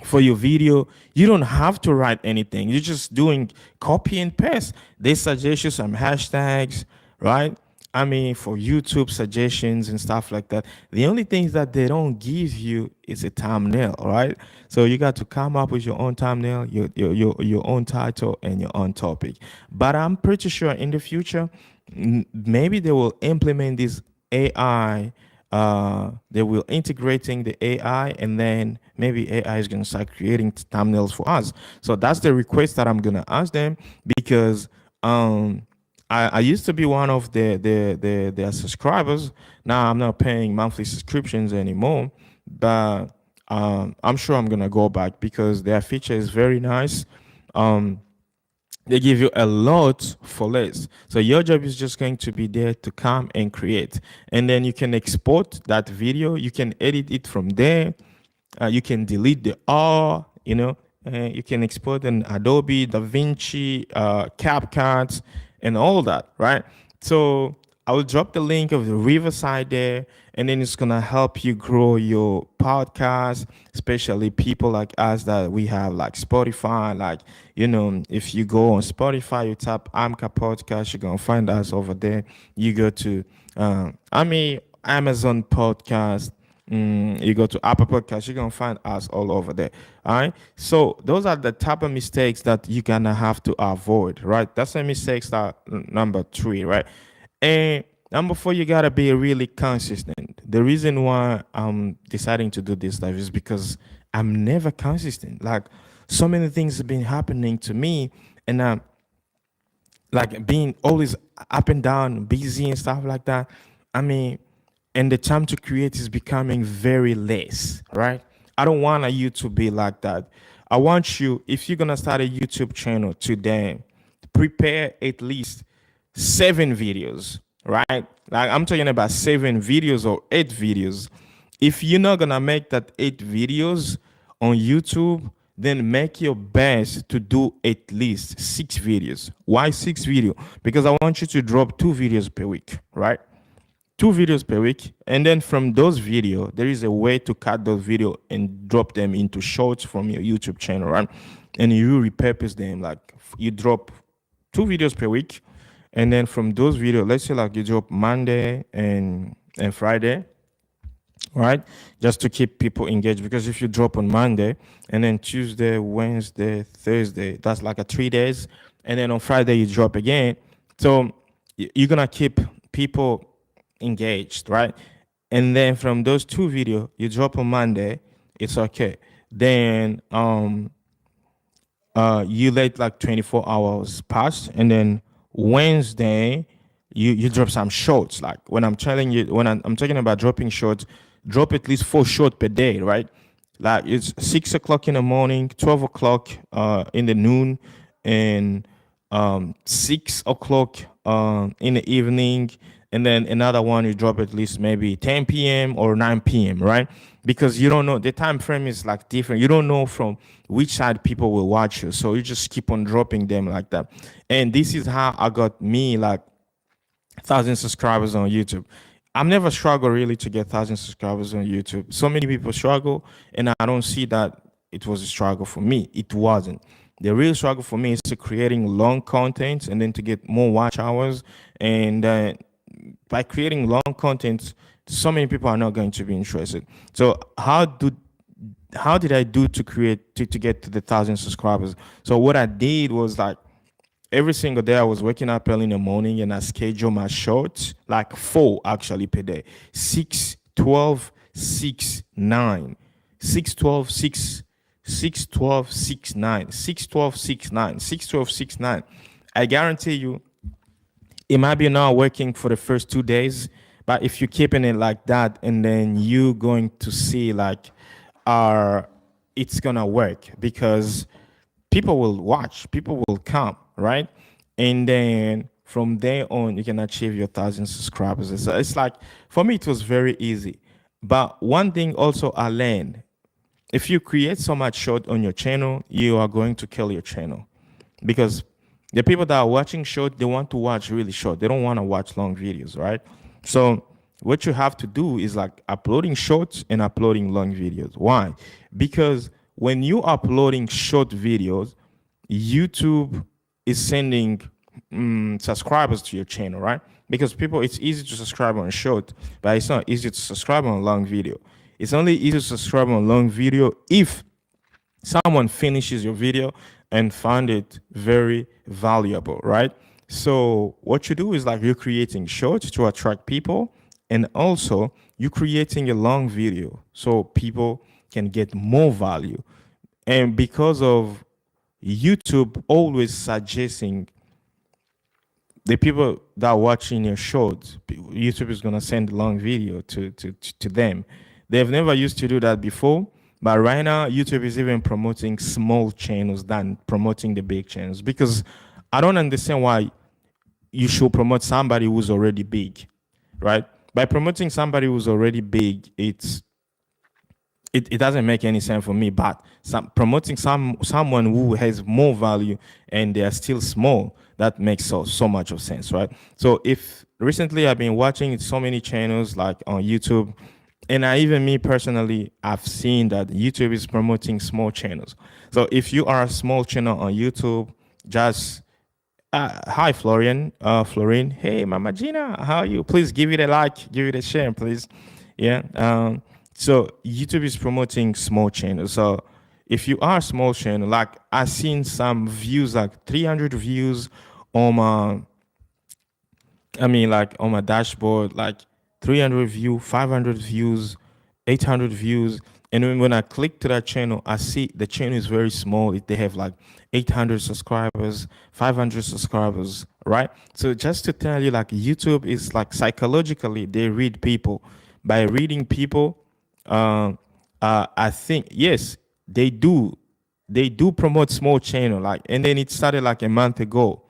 for your video. You don't have to write anything. You're just doing copy and paste. They suggest you some hashtags, right? I mean, for YouTube suggestions and stuff like that. The only things that they don't give you is a thumbnail, right? So you got to come up with your own thumbnail, your own title, and your own topic. But I'm pretty sure in the future, maybe they will implement this AI. They will integrating the AI, and then maybe AI is going to start creating thumbnails for us. So that's the request that I'm going to ask them, because I used to be one of their subscribers. Now I'm not paying monthly subscriptions anymore, but I'm sure I'm gonna go back because their feature is very nice. They give you a lot for less. So your job is just going to be there to come and create, and then you can export that video. You can edit it from there. You can delete the R. You can export in Adobe, DaVinci, CapCut, and all that, right? So I will drop the link of the Riverside there, and then it's gonna help you grow your podcast, especially people like us that we have like Spotify. Like, if you go on Spotify, you tap Amka Podcast, you're gonna find us over there. You go to Amazon Podcast, you go to Apple Podcast, you're gonna find us all over there. All right. So those are the type of mistakes that you're gonna have to avoid, right? That's the mistakes that number 3, right? And number 4, you gotta be really consistent. The reason why I'm deciding to do this live is because I'm never consistent. Like, so many things have been happening to me, and I'm like being always up and down, busy and stuff like that. I mean, and the time to create is becoming very less, right? I don't want you to be like that. I want you, if you're gonna start a YouTube channel today, prepare at least 7 videos, right? Like, I'm talking about 7 videos or 8 videos. If you're not gonna make that 8 videos on YouTube, then make your best to do at least 6 videos. Why 6 videos? Because I want you to drop 2 videos per week, right? 2 videos per week, and then from those videos, there is a way to cut those videos and drop them into shorts from your YouTube channel, right? And you repurpose them. Like, you drop 2 videos per week, and then from those videos, let's say like you drop Monday and Friday, right? Just to keep people engaged, because if you drop on Monday and then Tuesday, Wednesday, Thursday, that's like 3 days, and then on Friday you drop again. So you're gonna keep people engaged, right? And then from those 2 videos you drop on Monday, it's okay. Then you let like 24 hours pass, and then Wednesday you drop some shorts. Like, when I'm telling you, when I'm talking about dropping shorts, drop at least 4 shorts per day, right? Like, it's 6 o'clock in the morning, 12 o'clock in the noon, and 6 o'clock in the evening. And then another one you drop at least maybe 10 p.m. or 9 p.m., right? Because you don't know, the time frame is like different. You don't know from which side people will watch you. So you just keep on dropping them like that. And this is how I got me like 1,000 subscribers on YouTube. I've never struggled really to get 1,000 subscribers on YouTube. So many people struggle, and I don't see that it was a struggle for me. It wasn't. The real struggle for me is to creating long content and then to get more watch hours. And by creating long content, so many people are not going to be interested. So how did I do to create to get to the 1,000 subscribers? So what I did was, like, every single day I was waking up early in the morning and I schedule my shorts, like 4 actually per day. 6, 12, 6, 9. 6, 12, 6, 6, 12, 6, 9. 6, 12, 6, 9. 6, 12, 6, 9. I guarantee you, it might be not working for the first 2 days, But if you're keeping it like that, and then you going to see like, it's gonna work because people will watch, people will come, right? And then from there on, you can achieve your 1,000 subscribers. It's like, for me, it was very easy. But one thing also I learned, if you create so much short on your channel, you are going to kill your channel, because the people that are watching short, they want to watch really short. They don't want to watch long videos, right? So what you have to do is like uploading shorts and uploading long videos. Why? Because when you uploading short videos, YouTube is sending subscribers to your channel, right? Because people, it's easy to subscribe on short, but it's not easy to subscribe on long video. It's only easy to subscribe on long video if someone finishes your video and find it very valuable, right? So what you do is like you're creating shorts to attract people, and also you're creating a long video so people can get more value. And because of YouTube always suggesting the people that are watching your shorts, YouTube is gonna send a long video to them. They've never used to do that before, but right now YouTube is even promoting small channels than promoting the big channels, because I don't understand why you should promote somebody who's already big, right? By promoting somebody who's already big, it doesn't make any sense for me. But promoting someone who has more value and they are still small, that makes so much of sense, right? So if recently I've been watching so many channels like on YouTube, and me personally, I've seen that YouTube is promoting small channels. So if you are a small channel on YouTube, just hi Florian, Florine, hey Mama Gina, how are you? Please give it a like, give it a share, please. Yeah. So YouTube is promoting small channels. So if you are a small channel, like I've seen some views, like 300 views on my, like on my dashboard, like 300 views, 500 views, 800 views. And then when I click to that channel, I see the channel is very small. They have like 800 subscribers, 500 subscribers, right? So just to tell you, like YouTube is like psychologically, they read people. By reading people, I think, yes, they do promote small channel, like, and then it started like a month ago.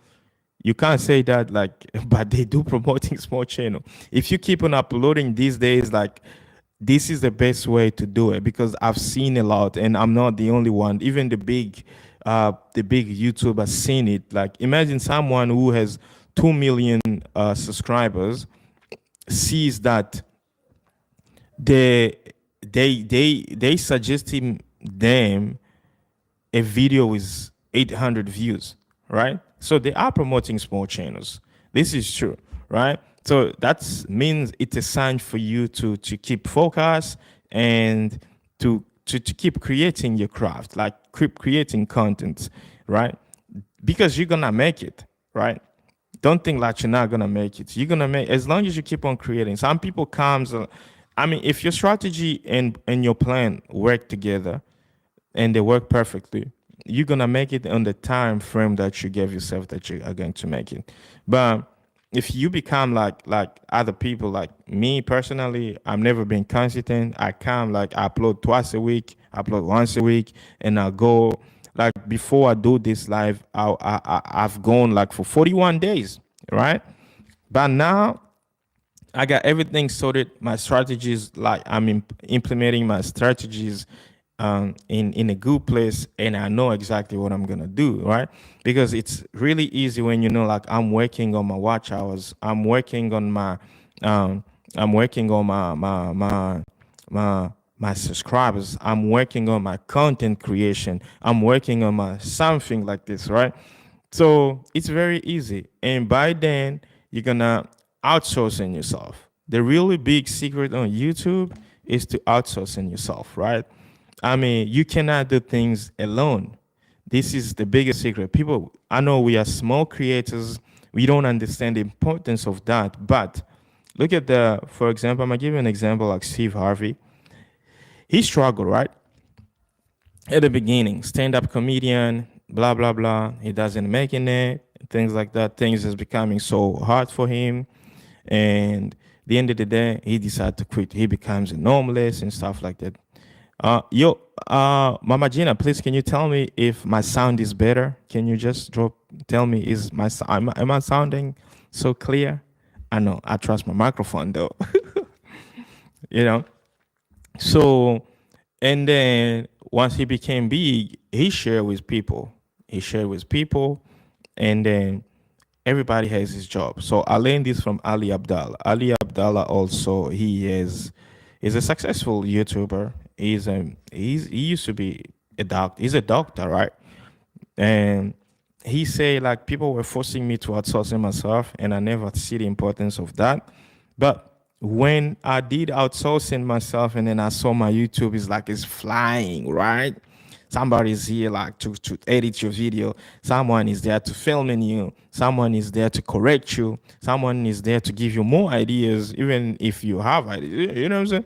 You can't say that, like, but they do promoting small channel. If you keep on uploading these days, like, this is the best way to do it, because I've seen a lot, and I'm not the only one. Even the big YouTube has seen it. Like, imagine someone who has 2 million subscribers sees that they suggest them a video with 800 views, right? So they are promoting small channels. This is true, right? So that means it's a sign for you to keep focus and to keep creating your craft, like keep creating content, right? Because you're gonna make it, right? Don't think like you're not gonna make it. You're gonna make, as long as you keep on creating. Some people comes, if your strategy and your plan work together and they work perfectly, you're gonna make it on the time frame that you gave yourself that you are going to make it. But if you become like other people, like me personally, I've never been consistent. I come like I upload twice a week, upload once a week, and I go like before I do this live, I've gone like for 41 days, right? But now I got everything sorted. My strategies, like I'm implementing my strategies in a good place, and I know exactly what I'm gonna do, right? Because it's really easy when you know, like I'm working on my watch hours, I'm working on my my subscribers, I'm working on my content creation, I'm working on my something like this, right? So it's very easy, and by then you're gonna outsourcing yourself. The really big secret on YouTube is to outsourcing yourself, right? You cannot do things alone. This is the biggest secret. People, I know we are small creators. We don't understand the importance of that. But look at for example, I'm going to give you an example like Steve Harvey. He struggled, right? At the beginning, stand-up comedian, blah, blah, blah. He doesn't make it, things like that. Things is becoming so hard for him. And the end of the day, he decided to quit. He becomes enormous and stuff like that. Mama Gina, please, can you tell me if my sound is better? Can you just tell me, am I sounding so clear? I know, I trust my microphone though. You know? So, and then once he became big, he shared with people. And then everybody has his job. So I learned this from Ali Abdallah. Ali Abdallah also, he's a successful YouTuber. He used to be a doctor. He's a doctor, right? And he said, like, people were forcing me to outsource myself, and I never see the importance of that. But when I did outsourcing myself, and then I saw my YouTube is flying, right? Somebody's here like to edit your video. Someone is there to filming you. Someone is there to correct you. Someone is there to give you more ideas, even if you have ideas. You know what I'm saying?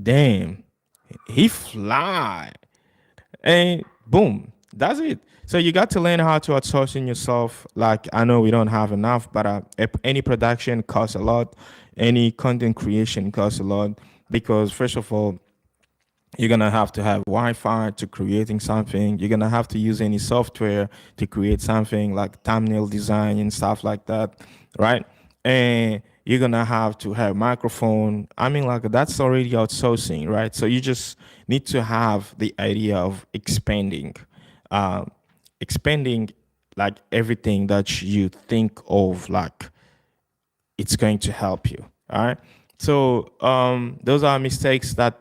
Damn, he fly. And boom, that's it. So you got to learn how to outsourcing yourself. Like, I know we don't have enough, but any production costs a lot. Any content creation costs a lot, because first of all, you're going to have Wi-Fi to creating something. You're going to have to use any software to create something like thumbnail design and stuff like that, right? And you're going to have microphone. I mean, like, that's already outsourcing, right? So you just need to have the idea of expanding like everything that you think of, like it's going to help you. All right. So those are mistakes that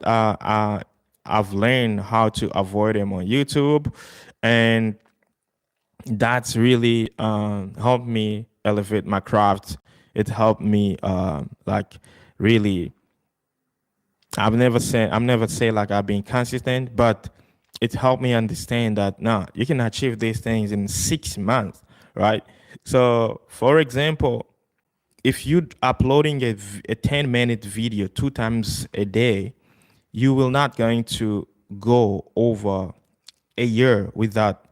I've learned how to avoid them on YouTube, and that's really helped me elevate my craft. It helped me like really. I'm never say like I've been consistent, but it helped me understand that you can achieve these things in 6 months, right? So, for example, if you're uploading a 10-minute video 2 times a day, you will not going to go over a year without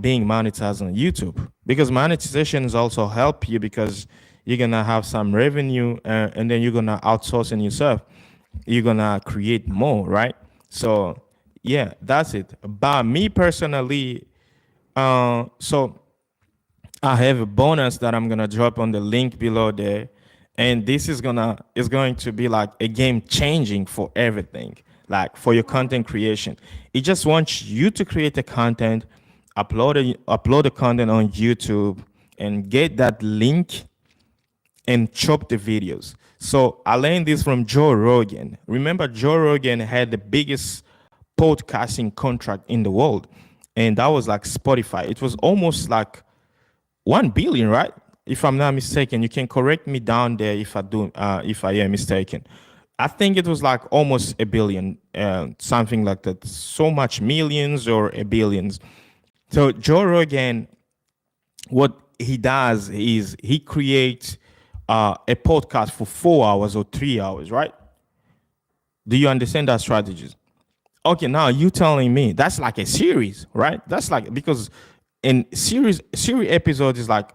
being monetized on YouTube, because monetizations also help you, because you're gonna have some revenue and then you're gonna outsource it yourself. You're gonna create more, right? So yeah, that's it. But me personally, so I have a bonus that I'm gonna drop on the link below there, and this is going to be like a game changing for everything, like for your content creation. It just wants you to create the content, upload the content on YouTube, and get that link and chop the videos. So I learned this from Joe Rogan. Remember, Joe Rogan had the biggest podcasting contract in the world, and that was like Spotify. It was almost like 1 billion, right? If I'm not mistaken. You can correct me down there if I am mistaken. I think it was like almost 1 billion, something like that. So much millions or billions. So Joe Rogan, what he does is he creates a podcast for 4 hours or 3 hours, right? Do you understand that strategies? Okay, now you telling me that's like a series, right? That's like, because in series episode is like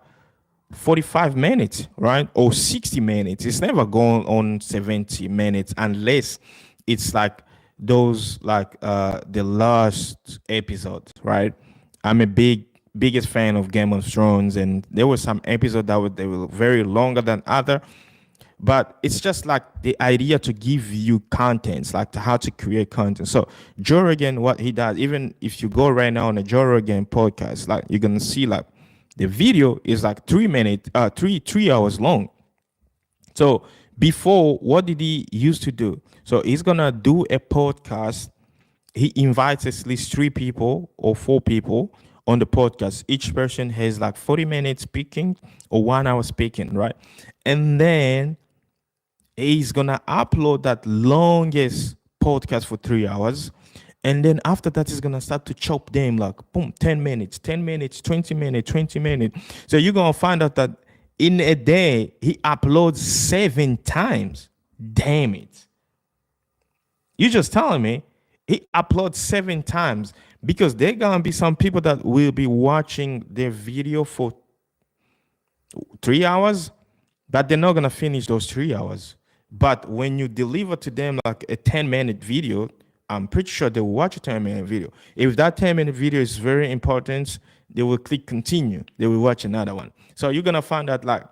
45 minutes, right? Or 60 minutes. It's never going on 70 minutes unless it's like those like the last episode, right? I'm a biggest fan of Game of Thrones, and there were some episodes they were very longer than other. But it's just like the idea to give you contents, like how to create content. So Joe Rogan, what he does, even if you go right now on a Joe Rogan podcast, like you're gonna see like the video is like 3 minutes, 3 hours long. So before, what did he used to do? So he's gonna do a podcast. He invites at least 3 people or 4 people on the podcast. Each person has like 40 minutes speaking or 1 hour speaking, right? And then he's gonna upload that longest podcast for 3 hours. And then after that, he's gonna start to chop them like boom, 10 minutes, 20 minutes, 20 minutes. So you're gonna find out that in a day, he uploads 7 times. Damn it. You just telling me he uploads 7 times, because there gonna be some people that will be watching their video for 3 hours, but they're not gonna finish those 3 hours. But when you deliver to them like a 10-minute video, I'm pretty sure they will watch a 10-minute video. If that 10-minute video is very important, they will click continue. They will watch another one. So you're gonna find that like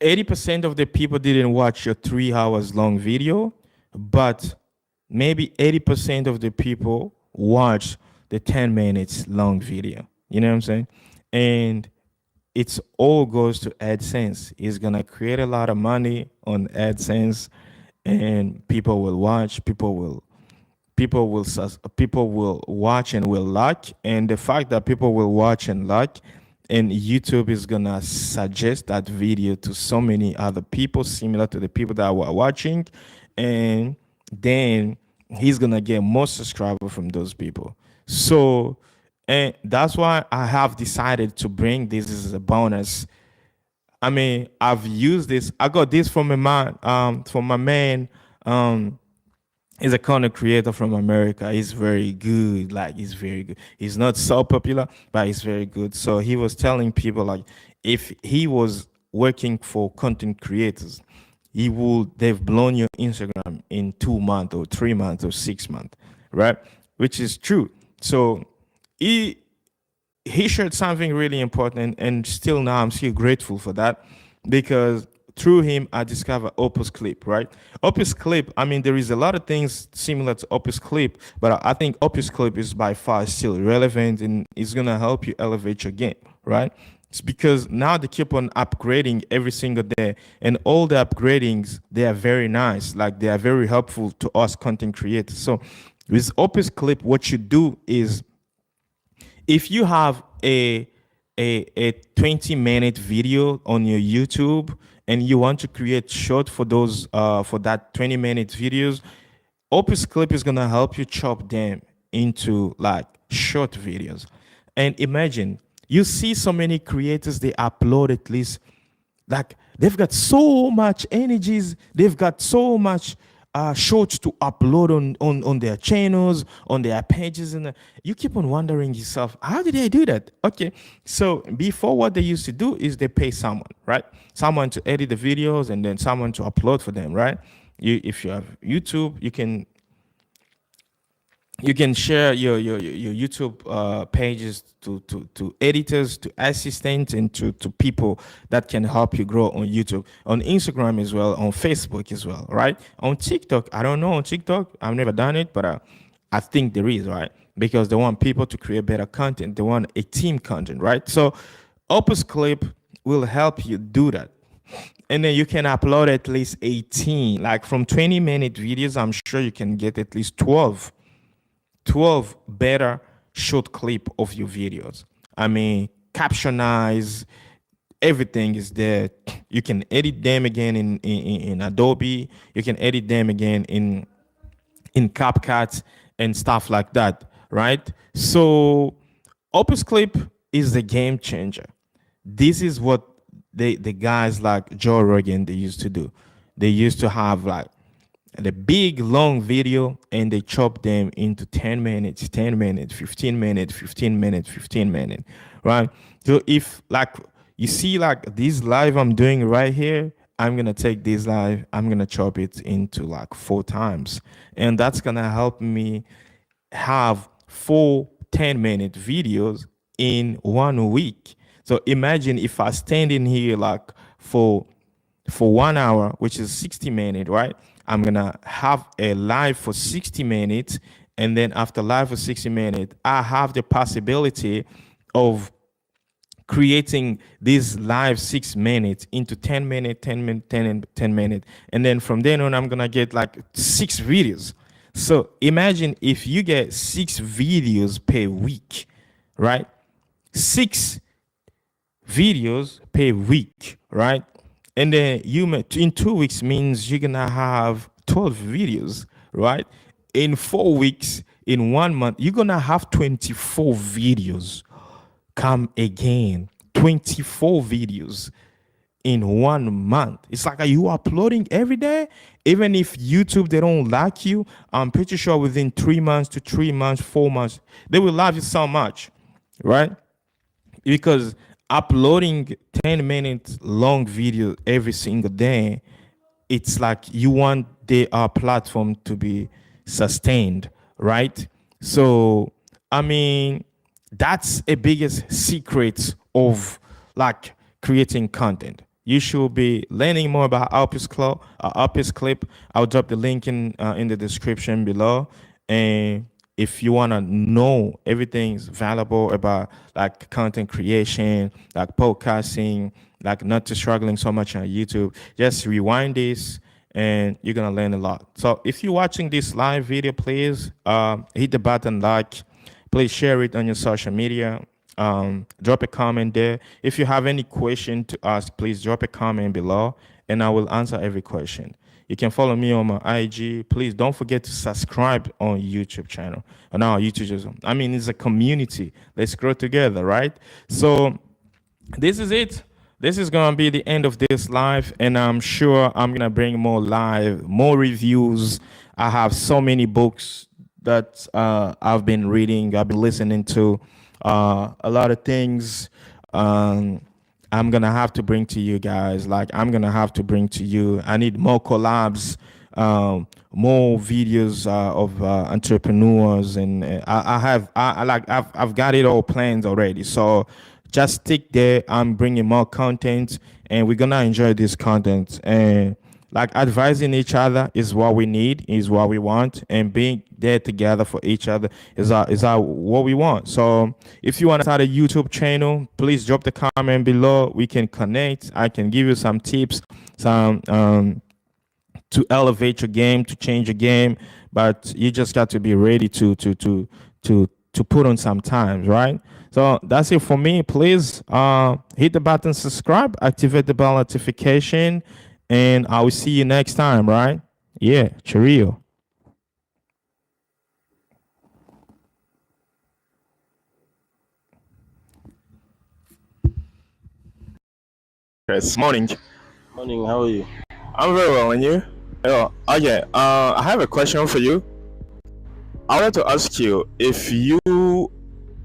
80% of the people didn't watch your 3 hours long video, but maybe 80% of the people watched the 10 minutes long video. You know what I'm saying? And it's all goes to AdSense. It's gonna create a lot of money on AdSense, and people will watch. People will watch and will like. And the fact that people will watch and like, and YouTube is gonna suggest that video to so many other people similar to the people that were watching, and then he's gonna get more subscribers from those people. So, and that's why I have decided to bring this as a bonus. I mean, I've used this. I got this from my man. He's a content creator from America. He's very good. Like, he's very good. He's not so popular, but he's very good. So he was telling people like, if he was working for content creators, they've blown your Instagram in 2 months or 3 months or 6 months, right? Which is true. So he shared something really important, and still now I'm still grateful for that, because through him I discovered Opus Clip, right? Opus Clip, I mean, there is a lot of things similar to Opus Clip, but I think Opus Clip is by far still relevant, and it's gonna help you elevate your game, right? It's because now they keep on upgrading every single day, and all the upgradings, they are very nice. Like, they are very helpful to us content creators. So with Opus Clip, what you do is, if you have a 20-minute video on your YouTube and you want to create short for those for that 20-minute videos, Opus Clip is gonna help you chop them into like short videos. And imagine, you see so many creators, they upload at least, like, they've got so much energies, they've got so much shorts to upload on their channels, on their pages, and you keep on wondering yourself, how did they do that? Okay, so before, what they used to do is they pay someone, right? Someone to edit the videos, and then someone to upload for them, right? If you have YouTube, you can share your YouTube pages to editors, to assistants, and to people that can help you grow on YouTube, on Instagram as well, on Facebook as well, right? On TikTok, I don't know on TikTok, I've never done it, but I think there is, right? Because they want people to create better content. They want a team content, right? So Opus Clip will help you do that. And then you can upload at least 18, like from 20-minute videos, I'm sure you can get at least 12 better short clip of your videos. I mean, captionize, everything is there. You can edit them again in Adobe. You can edit them again in CapCut and stuff like that, right? So Opus Clip is the game changer. This is what the guys like Joe Rogan, they used to do. They used to have like the big long video, and they chop them into 10 minutes, 10 minutes, 15 minutes, 15 minutes, 15 minutes, right? So if like you see like this live I'm doing right here, I'm gonna take this live, I'm gonna chop it into like 4 times, and that's gonna help me have 4 10-minute videos in 1 week. So imagine if I stand in here like for 1 hour, which is 60 minutes, right? I'm gonna have a live for 60 minutes, and then after live for 60 minutes, I have the possibility of creating this live 6 minutes into 10 minutes, 10 minutes, 10 minutes, and then from then on, I'm gonna get like 6 videos. So imagine if you get 6 videos per week, right? 6 videos per week, right? And then in 2 weeks means you're gonna have 12 videos, right? In 4 weeks, in 1 month, you're gonna have 24 videos. Come again, 24 videos in 1 month. It's like, are you uploading every day? Even if YouTube, they don't like you, I'm pretty sure within 3 months to 3 months, 4 months, they will love you so much, right? Because uploading 10-minute long video every single day, it's like you want the platform to be sustained, right? So I mean, that's a biggest secret of like creating content. You should be learning more about Alpis Clip. I'll drop the link in the description below. And if you want to know everything's valuable about like content creation, like podcasting, like not to struggling so much on YouTube, just rewind this and you're going to learn a lot. So if you're watching this live video, please hit the button like, please share it on your social media. Drop a comment there. If you have any question to ask, please drop a comment below and I will answer every question. You can follow me on my IG. Please don't forget to subscribe on YouTube channel, on our YouTube channel. I mean, it's a community. Let's grow together, right? So this is it. This is going to be the end of this live, and I'm sure I'm going to bring more live, more reviews. I have so many books that I've been reading. I've been listening to a lot of things. I'm going to have to bring to you guys. Like, I'm going to have to bring to you. I need more collabs, more videos of entrepreneurs. And I've got it all planned already. So just stick there. I'm bringing more content and we're going to enjoy this content. And like advising each other is what we need, is what we want, and being there together for each other is what we want. So if you want to start a YouTube channel, please drop the comment below. We can connect. I can give you some tips, some to elevate your game, to change your game, but you just got to be ready to put on some time, right? So that's it for me. Please hit the button, subscribe, activate the bell notification. And I will see you next time, right? Yeah, cheerio. It's morning. Morning, how are you? I'm very well, and you? Oh, okay. I have a question for you. I wanted to ask you, if you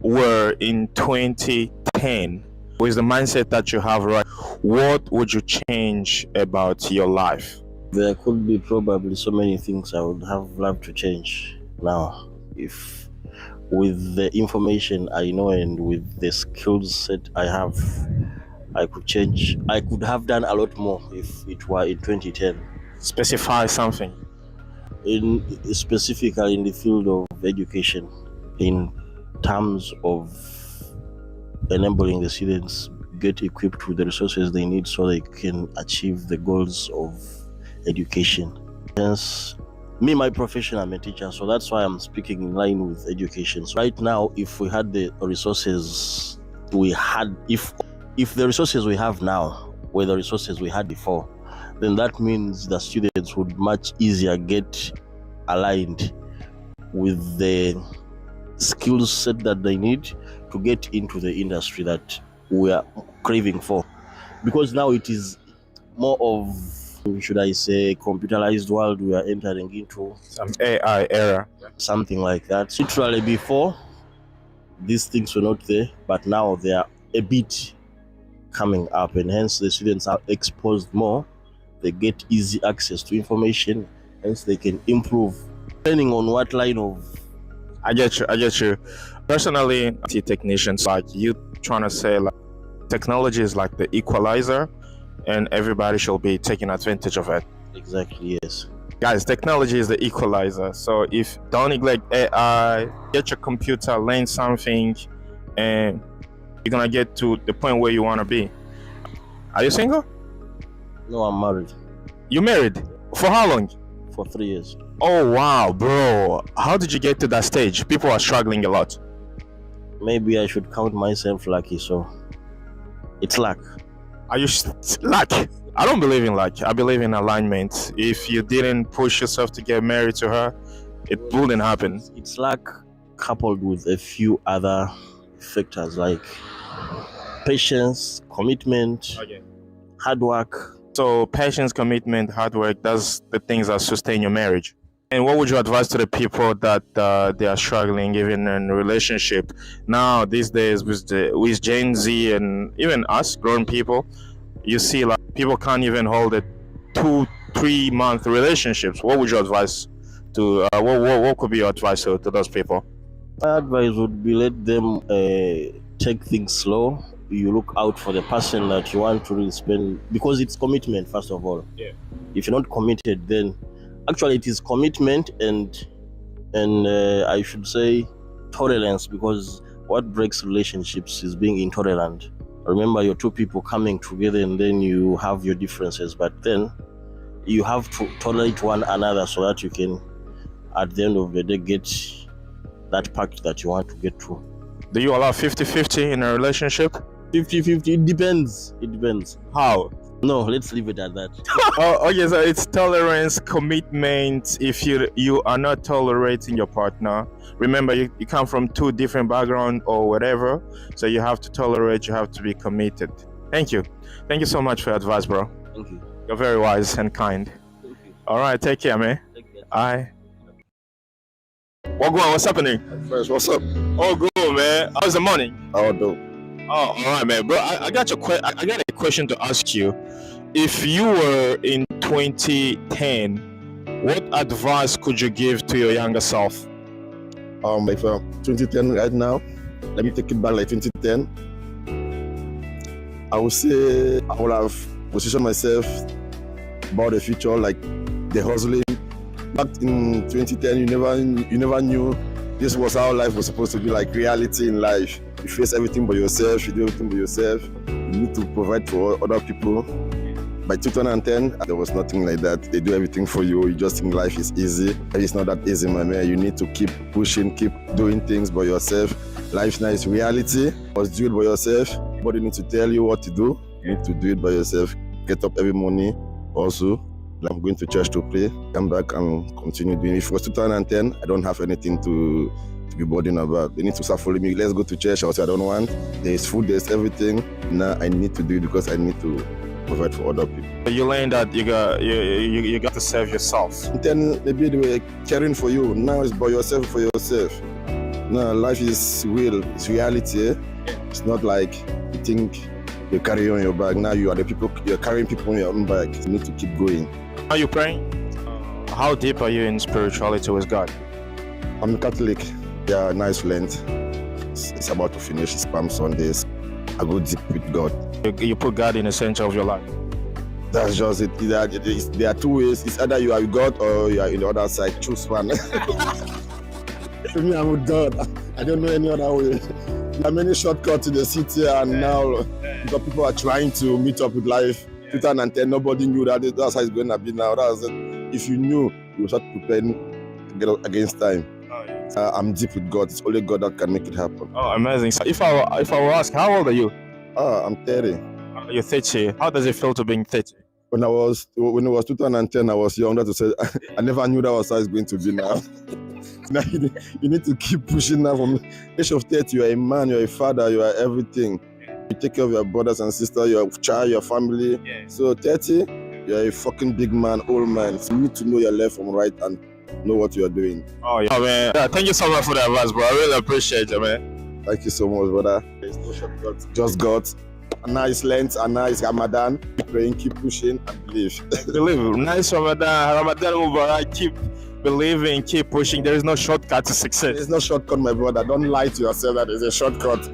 were in 2010, with the mindset that you have right, what would you change about your life? There could be probably so many things I would have loved to change now. If with the information I know and with the skills set I have, I could change. I could have done a lot more if it were in 2010. Specify something. Specifically in the field of education, in terms of enabling the students get equipped with the resources they need so they can achieve the goals of education. Hence, my profession, I'm a teacher, so that's why I'm speaking in line with education. So right now, if we had the resources we had, if the resources we have now were the resources we had before, then that means the students would much easier get aligned with the skill set that they need to get into the industry that we are craving for. Because now it is more of, should I say, computerized world we are entering into. Some AI era. Something like that. Literally before, these things were not there, but now they are a bit coming up, and hence the students are exposed more. They get easy access to information, hence they can improve. Depending on what line of... I get you. Personally, IT technicians, like you trying to say, like technology is like the equalizer and everybody should be taking advantage of it. Exactly, yes. Guys, technology is the equalizer. So if don't neglect AI, get your computer, learn something, and you're gonna get to the point where you want to be. Are you single? No, I'm married. You married? For how long? For 3 years. Oh wow, bro. How did you get to that stage? People are struggling a lot. Maybe I should count myself lucky, so it's luck. Are you luck? I don't believe in luck. I believe in alignment. If you didn't push yourself to get married to her, it wouldn't happen. It's luck coupled with a few other factors like patience, commitment, hard work. So patience, commitment, hard work, that's the things that sustain your marriage. And what would you advise to the people that they are struggling even in a relationship now these days with Gen Z and even us grown people? You see, like people can't even hold a 2-3 month relationships. What would you advise to? What could be your advice to those people? My advice would be let them take things slow. You look out for the person that you want to really spend, because it's commitment first of all. Yeah. If you're not committed, then actually it is commitment and I should say tolerance, because what breaks relationships is being intolerant. Remember, you're two people coming together and then you have your differences, but then you have to tolerate one another so that you can, at the end of the day, get that pact that you want to get to. Do you allow 50-50 in a relationship? 50-50, it depends. It depends. How? No, let's leave it at that. Oh, okay, so it's tolerance, commitment. If you are not tolerating your partner, remember you come from 2 different backgrounds or whatever, so you have to tolerate, you have to be committed. Thank you so much for your advice, bro. Thank you. You're very wise and kind. All right, take care, man. Bye. What's happening? First, what's up? Oh, good, man. How's the morning? How do? Oh, all right, man, bro. I got I got a question to ask you. If you were in 2010, what advice could you give to your younger self? If 2010 right now, let me take it back like 2010. I would say I would have positioned myself about the future, like the hustling. Back in 2010, you never knew this was how life was supposed to be, like reality in life. You face everything by yourself, you do everything by yourself. You need to provide for other people. By 2010, there was nothing like that. They do everything for you. You just think life is easy. It's not that easy, my man. You need to keep pushing, keep doing things by yourself. Life now is reality. Just do it by yourself. Nobody needs to tell you what to do. You need to do it by yourself. Get up every morning also. I'm going to church to pray. Come back and continue doing it. If it was 2010, I don't have anything to be burdened about. They need to start following me. Let's go to church. I say I don't want. There's food, there's everything. Now I need to do it because I need to provide for other people. You learned that you got to serve yourself. Then maybe they were caring for you. Now it's by yourself for yourself. Now life is real. It's reality. Eh? It's not like you think you carry on your back. Now you are the people. You're carrying people on your own back. You need to keep going. Are you praying? How deep are you in spirituality with God? I'm a Catholic. Yeah, nice Lent. It's about to finish. It's Palm Sundays. I go deep with God. You put God in the center of your life. That's just it. There are 2 ways. It's either you are with God or you are in the other side. Choose one. For me, I'm with God. I don't know any other way. There are many shortcuts in the city, and now because people are trying to meet up with life. 2010, nobody knew that that's how it's going to be now. That's it. If you knew, you would start preparing to get against time. I'm deep with God. It's only God that can make it happen. Oh, amazing. So if I were ask, how old are you? I'm 30. You're 30. How does it feel to being 30? When it was 2010, I was young. That to say, I never knew that was how it's going to be now. Now you need to keep pushing now. From age of 30, you are a man, you are a father, you are everything. You take care of your brothers and sisters, your child, your family. Yeah. So 30, you're a fucking big man, old man. So you need to know your left from right and know what you are doing. Oh yeah, man. Yeah, thank you so much for the advice, bro. I really appreciate it, man. Thank you so much, brother. There's no shortcut. Just God. And now it's Lent, and now it's Ramadan. Keep praying, keep pushing, and believe. Believe. Nice Ramadan Mubarak. Keep believing, keep pushing. There is no shortcut to success. There's no shortcut, my brother. Don't lie to yourself that there's a shortcut.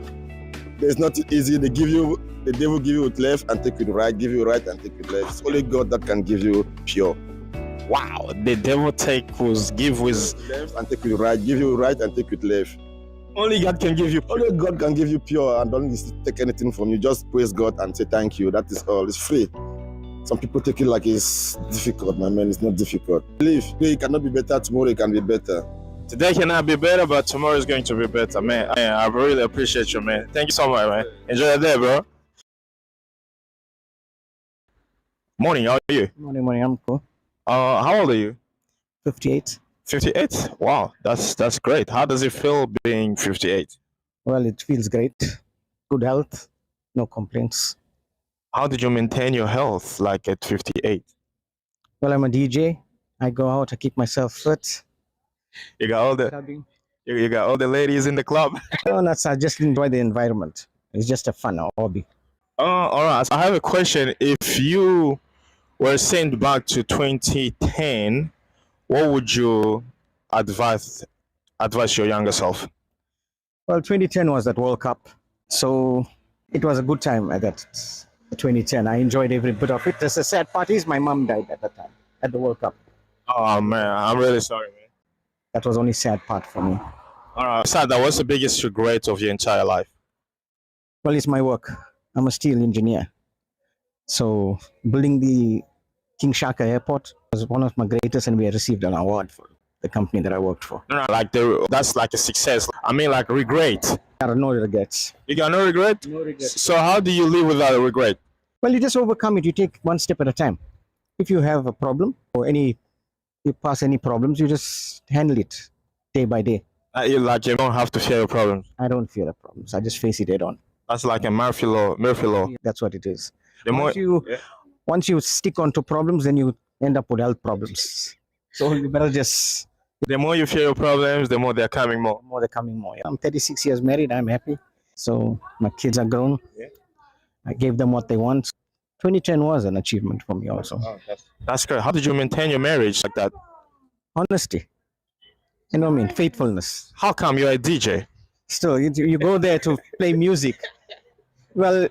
There's nothing easy. The devil give you with left and take with right, give you right and take with left. It's only God that can give you pure. Wow, the devil give with left and take with right, give you right and take with left. Only God can give you pure. Only God can give you pure, and don't take anything from you. Just praise God and say thank you. That is all. It's free. Some people take it like it's difficult, my man. It's not difficult. Believe. Today it cannot be better, tomorrow it can be better. Today cannot be better, but tomorrow is going to be better, man. I really appreciate you, man. Thank you so much, man. Enjoy the day, bro. Morning, how are you? Morning, I'm cool. How old are you? 58. 58? Wow, that's great. How does it feel being 58? Well, it feels great. Good health, no complaints. How did you maintain your health like at 58? Well, I'm a DJ. I go out, I keep myself fit. You got all the Clubbing. you got all the ladies in the club. No, that's, I just enjoy the environment. It's just a fun hobby. All right. I have a question. If you were sent back to 2010, what would you advise your younger self? Well, 2010 was that World Cup. So it was a good time at that 2010. I enjoyed every bit of it. There's a sad part is my mom died at that time, at the World Cup. Oh man, I'm really sorry, man. That was only sad part for me. All right. Sad. That was the biggest regret of your entire life? Well, it's my work. I'm a steel engineer. So building the King Shaka Airport was one of my greatest, and we received an award for the company that I worked for. No, like that's like a success. I mean, like regret. There are no regrets. You got no regret? No regrets. So how do you live without a regret? Well, you just overcome it. You take one step at a time. If you have a problem or you pass any problems, you just handle it day by day. You don't have to fear your problems. I don't fear the problems. I just face it head on. That's like a Murphy law. That's what it is. The Once you stick onto problems, then you end up with health problems. So you better just... The more you fear your problems, the more they're coming more. The more they're coming more. Yeah. I'm 36 years married. I'm happy. So my kids are grown. Yeah. I gave them what they want. 2010 was an achievement for me also. Oh, that's great. How did you maintain your marriage like that? Honesty. You know what I mean? Faithfulness. How come you're a DJ? Still, you go there to play music. Well,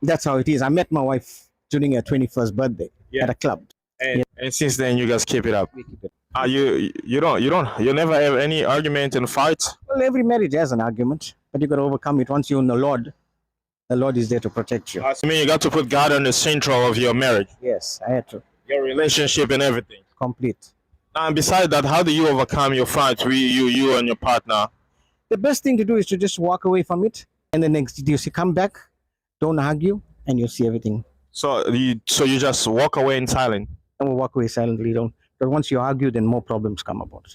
that's how it is. I met my wife during her 21st birthday at a club. And since then, you guys keep it up. We keep it. You never have any argument and fights? Well, every marriage has an argument, but you got to overcome it. Once you're in the Lord is there to protect you. I mean, you got to put God on the central of your marriage. Yes, I had to. Your relationship and everything. Complete. And besides that, how do you overcome your fights with you and your partner? The best thing to do is to just walk away from it, and the next you see, come back, don't argue, and you'll see everything. So you just walk away in silence. And we'll walk away silently. But once you argue, then more problems come about.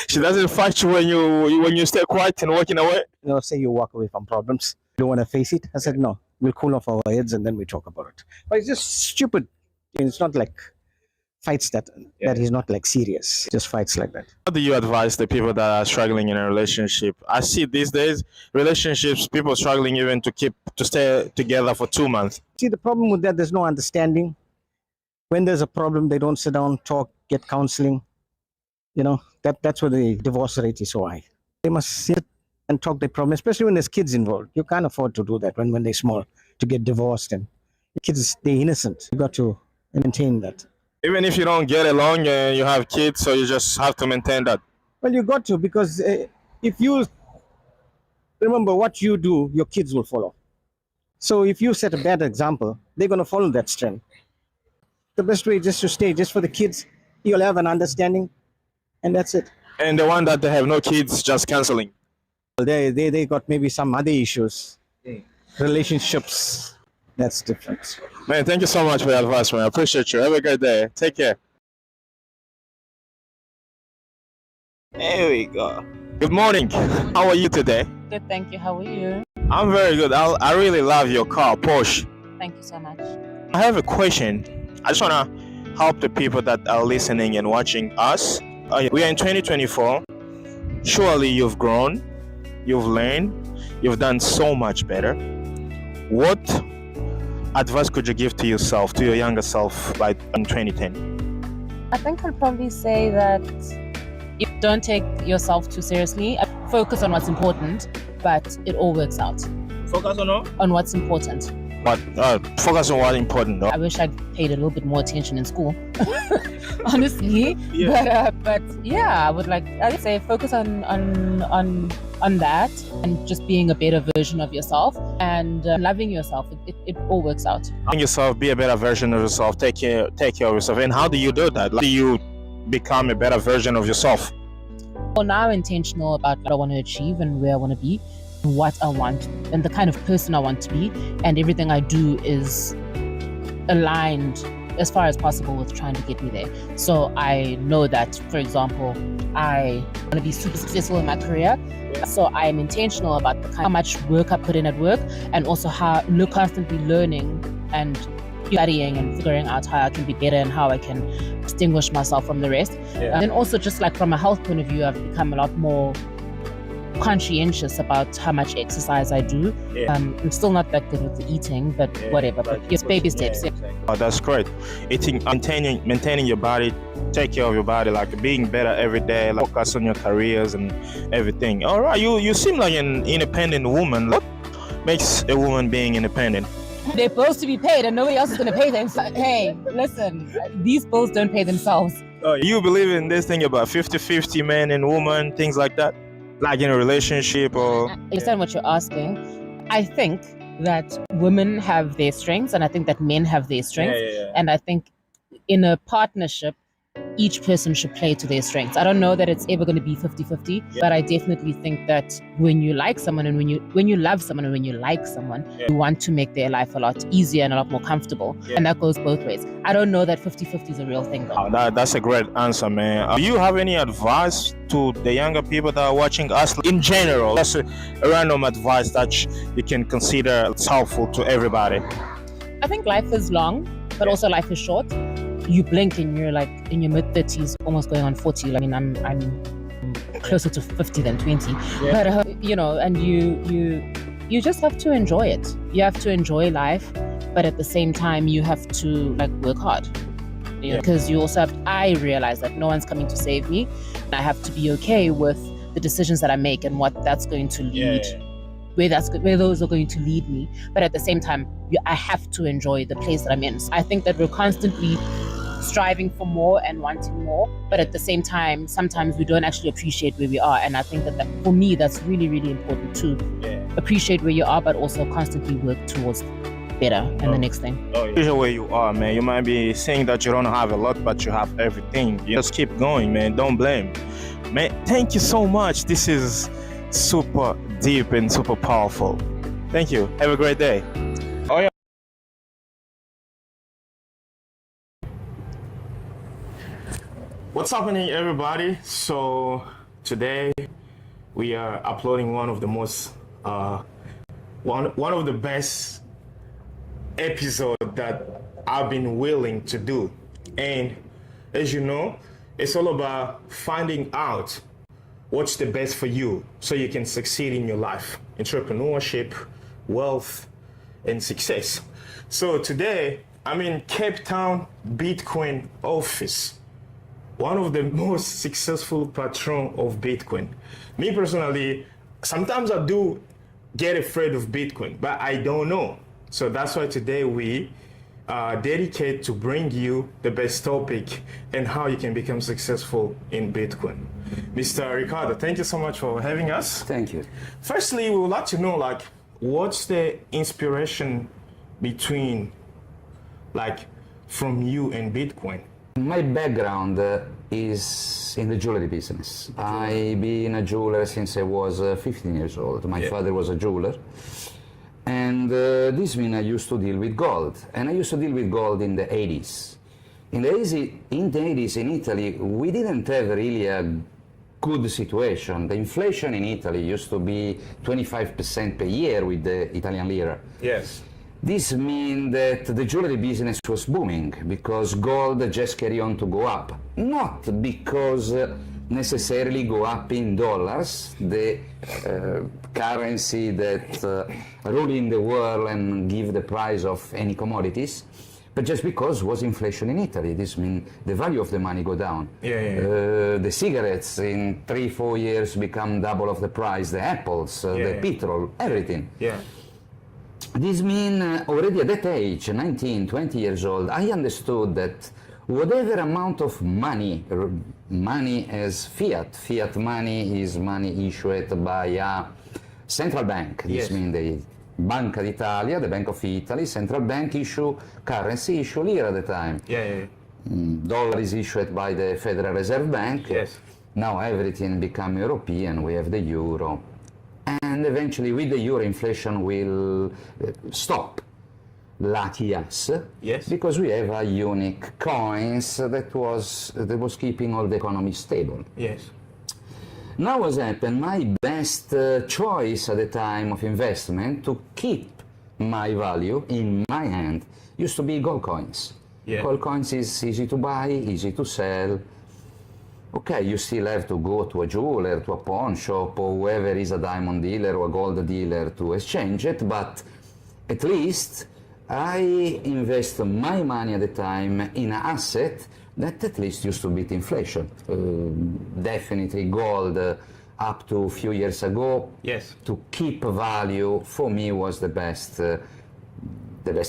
She doesn't fight you when you stay quiet and walking away. You know, say you walk away from problems. You don't want to face it. I said no. We'll cool off our heads and then we talk about it. But it's just stupid. It's not like fights that is not like serious. Just fights like that. How do you advise the people that are struggling in a relationship? I see these days relationships, people struggling even to stay together for 2 months. See, the problem with that, there's no understanding. When there's a problem, they don't sit down, talk, get counseling. You know, that's where the divorce rate is so high. They must sit and talk their problem, especially when there's kids involved. You can't afford to do that when they're small, to get divorced. And the kids, they're innocent. You got to maintain that. Even if you don't get along and you have kids, so you just have to maintain that. Well, you got to, because if you remember what you do, your kids will follow. So if you set a bad example, they're going to follow that trend. The best way is just to stay, just for the kids. You'll have an understanding, and that's it. And the one that they have no kids, just canceling. They got maybe some other issues, relationships. That's different. Man, thank you so much for your advice, man. I appreciate you. Have a great day. Take care. There we go. Good morning. How are you today? Good, thank you. How are you? I'm very good. I really love your car, Porsche. Thank you so much. I have a question. I just want to help the people that are listening and watching us. We are in 2024. Surely you've grown, you've learned, you've done so much better. What advice could you give to yourself, to your younger self, like in 2010? I think I'd probably say that you don't take yourself too seriously. Focus on what's important, but it all works out. Focus on what? On what's important. But focus on what's important, though. I wish I'd paid a little bit more attention in school, honestly. Yeah. But yeah, I'd say focus on that and just being a better version of yourself and loving yourself. It all works out. Loving yourself, be a better version of yourself, take care of yourself. And how do you do that? How do you become a better version of yourself? Well, now I'm intentional about what I want to achieve and where I want to be, what I want, and the kind of person I want to be, and everything I do is aligned as far as possible with trying to get me there. So I know that, for example, I want to be super successful in my career. So I am intentional about how much work I put in at work, and also how constantly learning and studying and figuring out how I can be better and how I can distinguish myself from the rest. Yeah. And then also just like from a health point of view, I've become a lot more conscientious about how much exercise I do. Yeah. I'm still not that good with the eating, but whatever. But it's baby steps. Yeah. Oh, that's great. Eating, maintaining your body, take care of your body, like being better every day, like focus on your careers and everything. All right, you seem like an independent woman. What makes a woman being independent? They're supposed to be paid and nobody else is going to pay them. So, hey, listen, these bills don't pay themselves. Oh, you believe in this thing about 50-50 man and woman, things like that? Like in a relationship or... I understand what you're asking. I think that women have their strengths and I think that men have their strengths. Yeah. And I think in a partnership, each person should play to their strengths. I don't know that it's ever going to be 50-50, but I definitely think that when you like someone and when you love someone and when you like someone, you want to make their life a lot easier and a lot more comfortable. And that goes both ways. I don't know that 50-50 is a real thing though. Oh, that's a great answer, man. Do you have any advice to the younger people that are watching us in general? That's a random advice that you can consider helpful to everybody. I think life is long, but also life is short. You blink and you're like in your mid-30s, almost going on 40. I mean, I'm closer to 50 than 20. But and you just have to enjoy it. You have to enjoy life, but at the same time, you have to like work hard. Because you also have. I realize that no one's coming to save me, and I have to be okay with the decisions that I make and what that's going to lead. Where those are going to lead me. But at the same time, I have to enjoy the place that I'm in. So I think that we're constantly striving for more and wanting more, but at the same time, sometimes we don't actually appreciate where we are. And I think that for me, that's really, really important to appreciate where you are, but also constantly work towards better and the next thing. Appreciate where you are, man. You might be saying that you don't have a lot, but you have everything. You just keep going, man. Don't blame. Man, thank you so much. This is super deep and super powerful. Thank you. Have a great day. Oh yeah. What's happening, everybody? So today we are uploading one of the most one of the best episodes that I've been willing to do. And as you know, it's all about finding out what's the best for you so you can succeed in your life, entrepreneurship, wealth, and success. So today, I'm in Cape Town Bitcoin office, one of the most successful patron of Bitcoin. Me personally, sometimes I do get afraid of Bitcoin, but I don't know. So that's why today we dedicate to bring you the best topic and how you can become successful in Bitcoin. Mr. Ricardo, thank you so much for having us. Thank you. Firstly, we would like to know, like, what's the inspiration between, like, from you and Bitcoin? My background is in the jewelry business. I've been a jeweler since I was 15 years old. My father was a jeweler. And this means I used to deal with gold. And I used to deal with gold in the 80s. In the 80s in Italy, we didn't have really a good situation. The inflation in Italy used to be 25% per year with the Italian lira. Yes. This means that the jewelry business was booming because gold just carried on to go up. Not because necessarily go up in dollars, the currency that ruling the world and give the price of any commodities, but just because was inflation in Italy. This means the value of the money go down. The cigarettes in 3-4 years become double of the price, the apples, the petrol, everything. This means already at that age, 19, 20 years old, I understood that whatever amount of money as fiat money is money issued by a central bank. This means the Banca d'Italia, the Bank of Italy, central bank issue currency, issue lira at the time. Dollar is issued by the Federal Reserve Bank. Now everything become European, we have the euro. And eventually with the euro inflation will stop. Lucky us, because we have a unique coins that was keeping all the economy stable. Now what's happened, my best choice at the time of investment to keep my value in my hand used to be gold coins. Yeah. Gold coins is easy to buy, easy to sell. Okay, you still have to go to a jeweler, to a pawn shop, or whoever is a diamond dealer or a gold dealer to exchange it, but at least I invest my money at the time in an asset that at least used to beat inflation. Definitely gold up to a few years ago, yes, to keep value for me was the best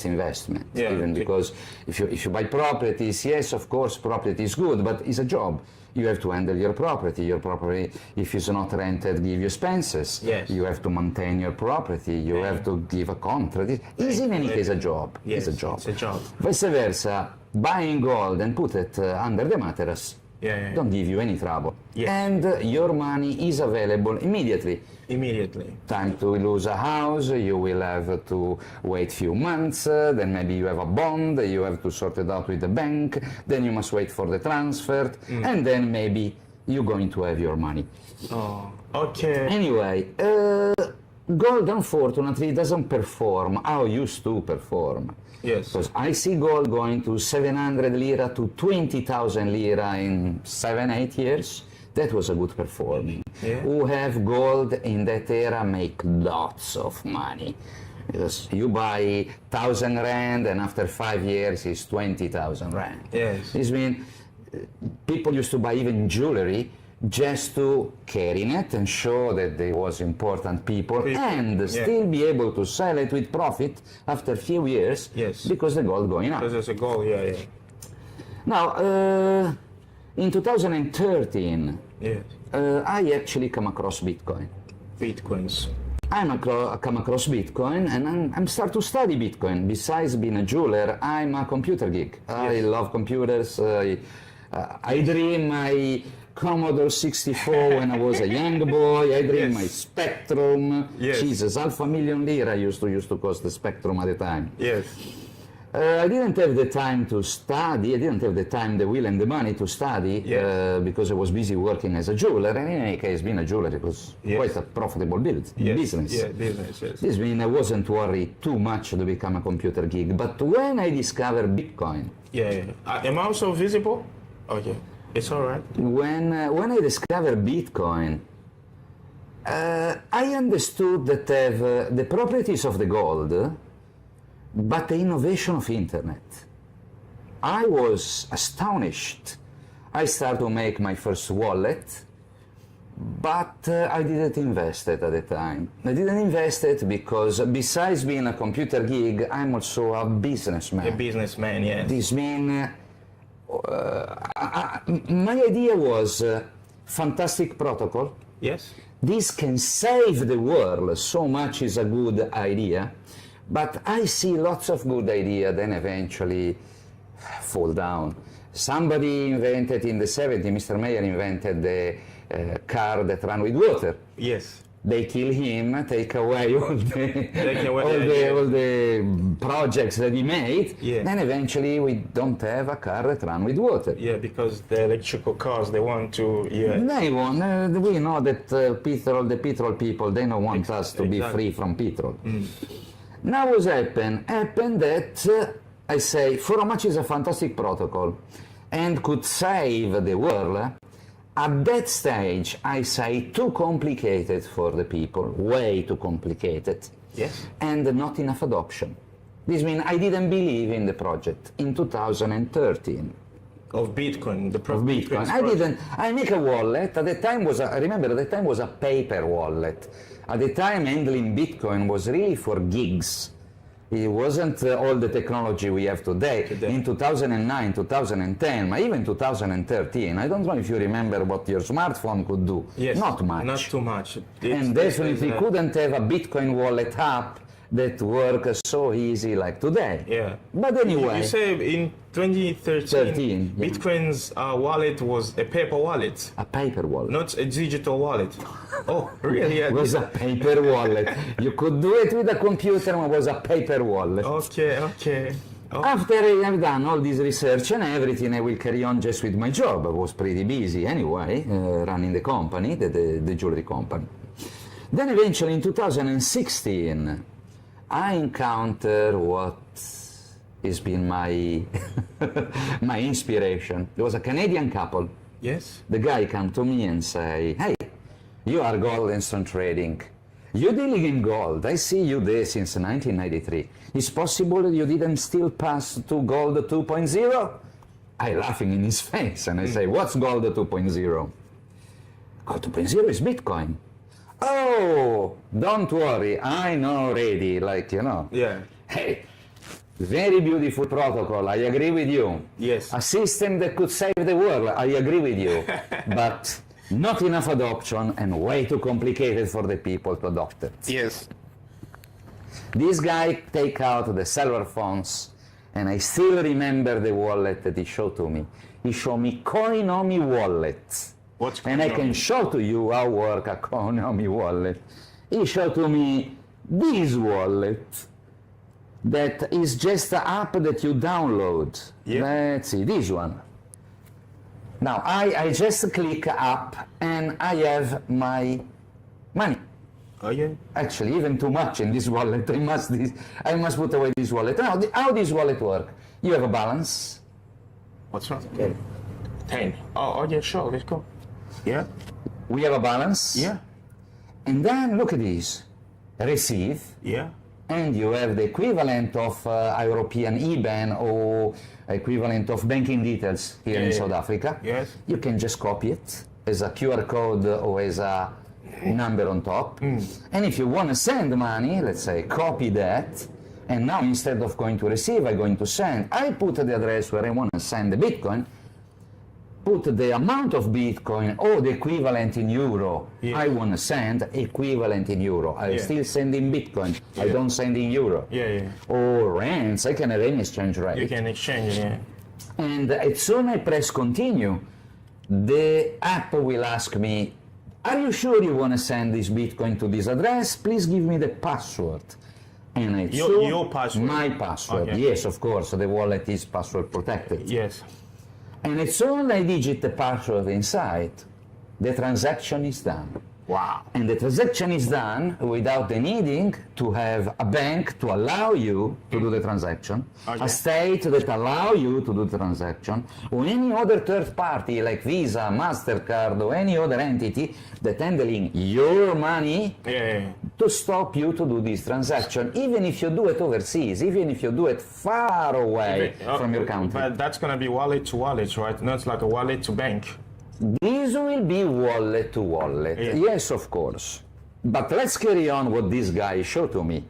investment. Yeah, even because if you buy properties, yes, of course, property is good, but it's a job. You have to handle your property. Your property, if it's not rented, give you expenses. Yes. You have to maintain your property. You have to give a contract. It's in any case a job. Yes, it's a job. it's a job. Vice versa, buying gold and put it under the mattress Yeah. don't give you any trouble. Yes. And your money is available immediately. Immediately. Time to lose a house, you will have to wait few months, then maybe you have a bond, you have to sort it out with the bank, then you must wait for the transfer, and then maybe you're going to have your money. Oh, okay. Anyway, gold unfortunately doesn't perform how it used to perform. Yes. Because I see gold going to 700 lira to 20,000 lira in 7-8 years. That was a good performing. Yeah. Who have gold in that era make lots of money. Because you buy 1,000 rand and after 5 years it's 20,000 rand. Yes. This means people used to buy even jewelry just to carry it and show that they was important people and still be able to sell it with profit after a few years because the gold going up. Because there's a goal, yeah. Now, in 2013, Yes. I actually come across Bitcoin. Bitcoins. I come across Bitcoin and I'm start to study Bitcoin. Besides being a jeweler, I'm a computer geek. I love computers. I dream my Commodore 64 when I was a young boy. I dream my Spectrum. Yes. Jesus, $500,000 lira used to cost the Spectrum at the time. Yes. I didn't have the time to study. I didn't have the time, the will, and the money to study because I was busy working as a jeweler. And in any case, being a jeweler was quite a profitable business. Yeah, business, yes. This means I wasn't worried too much to become a computer geek. But when I discovered Bitcoin, am I also visible? Okay, it's all right. when I discovered Bitcoin, I understood that have the properties of the gold, but the innovation of internet. I was astonished. I started to make my first wallet, but I didn't invest it at the time. I didn't invest it because besides being a computer geek, I'm also a businessman. A businessman, yes. This means my idea was fantastic protocol. Yes. This can save the world, so much is a good idea. But I see lots of good ideas then eventually fall down. Somebody invented in the 70s, Mr. Mayer invented the car that ran with water. Yes. They kill him, take away all the projects that he made, then eventually we don't have a car that runs with water. Yeah, because the electrical cars, they want to, They want, we know that the petrol people, they don't want us to be free from petrol. Now what's happened? Happened that I say, for how much is a fantastic protocol and could save the world, at that stage I say too complicated for the people, way too complicated, and not enough adoption. This means I didn't believe in the project in 2013. Of Bitcoin, the of Bitcoin. I make a wallet. At the time I remember at the time was a paper wallet. At the time handling Bitcoin was really for gigs. It wasn't all the technology we have today. In 2009, 2010, even 2013, I don't know if you remember what your smartphone could do. Yes. Not much. Not too much. And definitely couldn't have a Bitcoin wallet app that works so easy like today. Yeah. But anyway. You say in 2013, Bitcoin's wallet was a paper wallet. A paper wallet. Not a digital wallet. Oh, really? It was a paper wallet. You could do it with a computer, but it was a paper wallet. Okay. After I've done all this research and everything, I will carry on just with my job. I was pretty busy anyway, running the company, the jewelry company. Then eventually in 2016, I encounter what has been my my inspiration. There was a Canadian couple. Yes. The guy come to me and say, "Hey, you are Gold Instant Trading. You're dealing in gold. I see you there since 1993. It's possible that you didn't still pass to Gold 2.0? I laughing in his face and I say, "What's Gold 2.0? Gold 2.0 is Bitcoin." "Oh, don't worry, I know already, like, you know." Yeah. Hey, very beautiful protocol, I agree with you. Yes. A system that could save the world, I agree with you. But not enough adoption and way too complicated for the people to adopt it. Yes. This guy take out the cellular phones, and I still remember the wallet that he showed to me. He showed me Coinomi wallet. What's and I can Coinomi? show to you how work a Coinomi wallet. He showed to me this wallet that is just an app that you download. Let's see, this one. Now, I just click up and I have my money. Oh, yeah? Actually, even too much in this wallet. I must put away this wallet. Now, how this wallet work? You have a balance. What's wrong? 10. Oh, yeah, sure, let's go. Yeah. We have a balance. Yeah. And then look at this. Receive. Yeah. And you have the equivalent of European IBAN or equivalent of banking details here in South Africa. Yes. You can just copy it as a QR code or as a number on top. And if you want to send money, let's say, copy that. And now instead of going to receive, I'm going to send. I put the address where I want to send the Bitcoin, put the amount of Bitcoin or the equivalent in euro I want to send, equivalent in euro. I still send in Bitcoin. I don't send in euro. Or rands, I can have any exchange rate. You can exchange, yeah. And as soon as I press continue, the app will ask me, "Are you sure you want to send this Bitcoin to this address? Please give me the password." And I Your password? My password, Okay. yes, of course. The wallet is password protected. Yes. And as soon as I digit the password inside, the transaction is done. Wow. And the transaction is done without the needing to have a bank to allow you to do the transaction, a state that allow you to do the transaction, or any other third party like Visa, MasterCard, or any other entity that handling your money to stop you to do this transaction, even if you do it overseas, even if you do it far away from your country. But that's going to be wallet to wallet, right? Not like a wallet to bank. This will be wallet to wallet. Yes, of course. But let's carry on what this guy showed to me.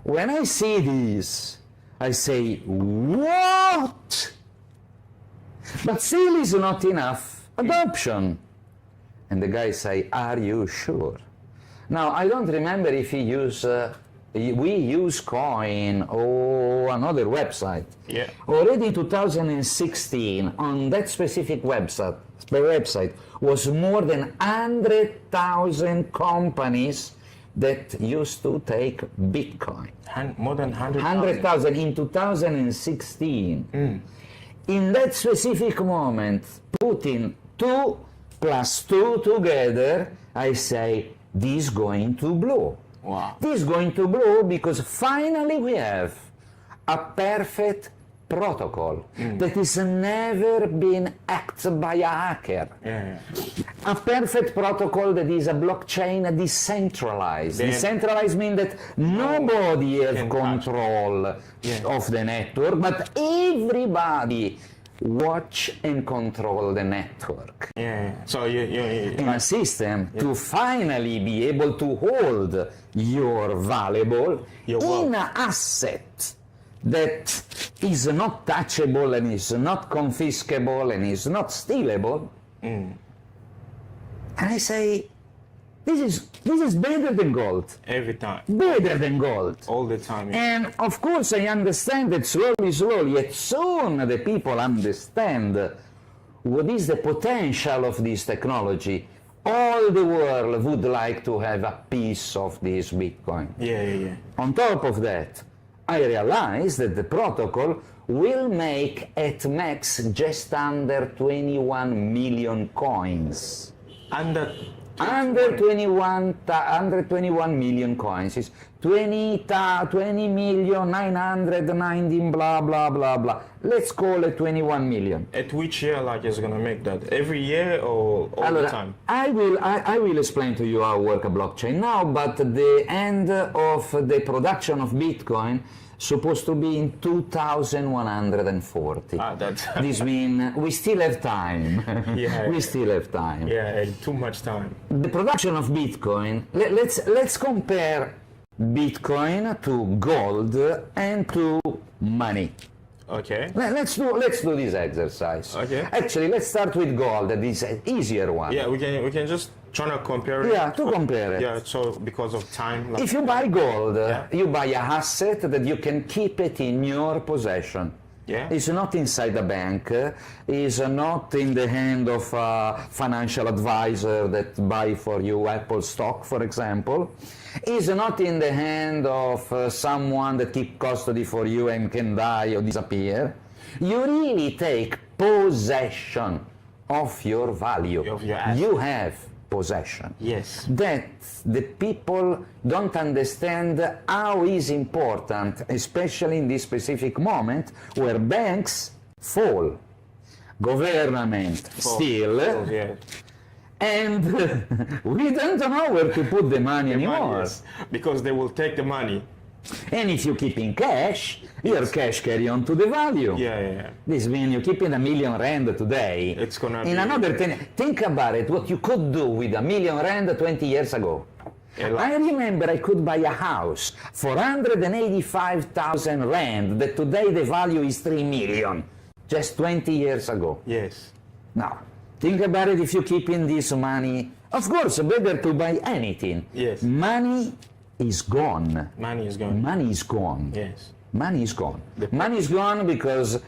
When I see this, I say, what? But still is not enough adoption. And the guy say, are you sure? Now, I don't remember if he used, we use Coin or another website. Yeah. Already in 2016, on that specific website, was more than 100,000 companies that used to take Bitcoin. More than 100,000? 100,000 in 2016. In that specific moment, putting 2 plus 2 together, I say, this is going to blow. Wow. This is going to blow because finally we have a perfect protocol that has never been hacked by a hacker. A perfect protocol that is a blockchain decentralized. Decentralized means that nobody has control of the network, but everybody watch and control the network. So in a system to finally be able to hold your valuable in an asset that is not touchable and is not confiscable and is not stealable. And I say, this is better than gold. Every time. Better than gold. All the time. And of course I understand that slowly, yet soon the people understand what is the potential of this technology. All the world would like to have a piece of this Bitcoin. On top of that, I realize that the protocol will make at max just under 21 million coins. Under Under 21 million coins is 20,990 blah blah blah blah. Let's call it 21 million. At which year like is gonna make that? Every year or all the time? I will explain to you how work a blockchain now, but the end of the production of Bitcoin supposed to be in 2140. This means we still have time. Yeah. We still have time. Yeah, too much time. The production of Bitcoin, let's compare Bitcoin to gold and to money. Okay. Let's do this exercise. Okay. Actually, let's start with gold. That is an easier one. Yeah, we can just try to compare it. Yeah, to compare it. Yeah, so because of time. Like, If you buy gold, you buy a asset that you can keep it in your possession. Yeah. It's not inside a bank. It's not in the hand of a financial advisor that buy for you Apple stock, for example. It's not in the hand of someone that keep custody for you and can die or disappear. You really take possession of your value. Of your asset. You have possession. Yes. That the people don't understand how is important, especially in this specific moment where banks fall, government still, yeah. and we don't know where to put the money anymore. Yes, because they will take the money. And if you keep in cash, your cash carry on to the value. Yeah. This means you keep in R1,000,000 today. It's gonna in be another 10. Think about it, what you could do with R1,000,000 20 years ago. I remember I could buy a house for 185,000 rand, that today the value is 3 million, just 20 years ago. Yes. Now, think about it if you keep in this money. Of course, better to buy anything. Yes. Money is gone. Money is gone. Money is gone. Yes. Money is gone. Money is gone because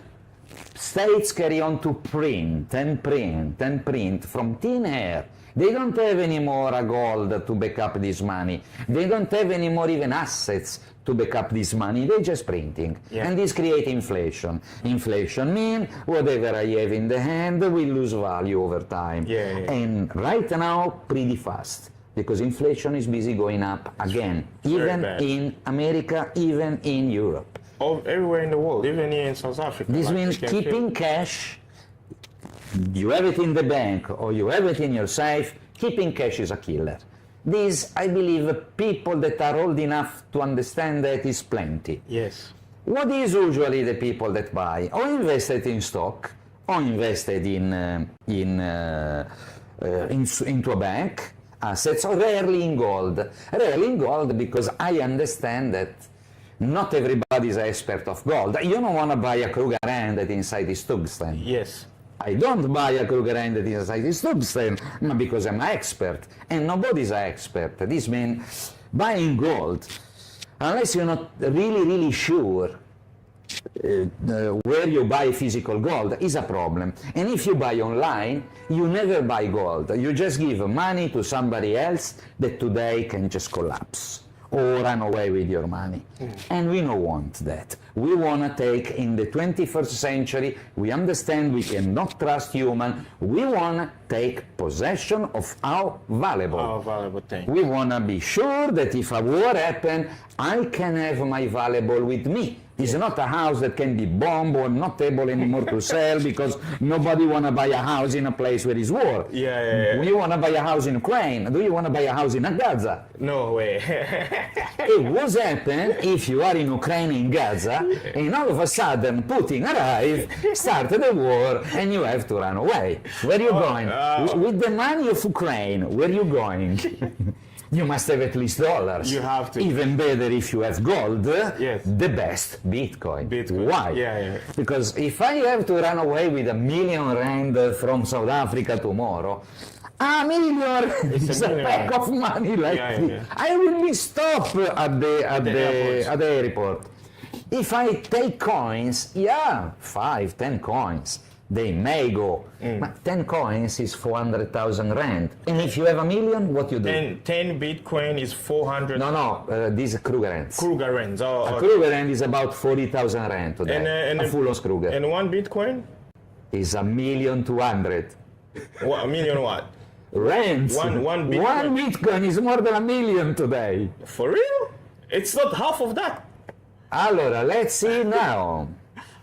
states carry on to print and print and print from thin air. They don't have any more gold to back up this money. They don't have any more even assets to back up this money. They're just printing. Yeah. And this creates inflation. Inflation means whatever I have in the hand will lose value over time. Yeah. And right now, pretty fast. Because inflation is busy going up again, Very even bad. in America, even in Europe. Everywhere in the world, even here in South Africa. This like, means you can keeping cash, you have it in the bank or you have it in your safe, keeping cash is a killer. These, I believe, people that are old enough to understand that is plenty. Yes. What is usually the people that buy? Or invested in stock, or invested into a bank, assets, or rarely in gold. Rarely in gold because I understand that not everybody is an expert of gold. You don't want to buy a Krugerrand that inside is tungsten. Yes. I don't buy a Krugerrand that inside is tungsten because I'm an expert, and nobody's an expert. This means buying gold, unless you're not really sure where you buy physical gold, is a problem. And if you buy online, you never buy gold. You just give money to somebody else that today can just collapse or run away with your money. And we don't want that. We want to take, in the 21st century, we understand we cannot trust human. We want to take possession of our valuable. Our valuable thing. We want to be sure that if a war happens, I can have my valuable with me. It's not a house that can be bombed or not able anymore to sell because nobody want to buy a house in a place where there's war. Yeah. You want to buy a house in Ukraine. Do you want to buy a house in Gaza? No way. What happens if you are in Ukraine, in Gaza, and all of a sudden Putin arrives, started the war, and you have to run away? Where are you going? With the money of Ukraine, where are you going? You must have at least dollars. You have to. Even better if you have gold. Yes. The best, Bitcoin. Why? Yeah. Because if I have to run away with R1,000,000 from South Africa tomorrow, $1 million is a pack of money like this. I will be stopped at the airport. If I take coins, 5, 10 coins, they may go. But 10 coins is 400,000 rand. And if you have $1 million, what you do? 10 Bitcoin is 400. No, these are Krugerrands. Krugerrands. A Krugerrand is about 40,000 rand today. And a full on Kruger. And one Bitcoin is $1,200,000. What, $1 million what? Rents. One Bitcoin. One Bitcoin is more than $1 million today. For real? It's not half of that. Allora, let's see now.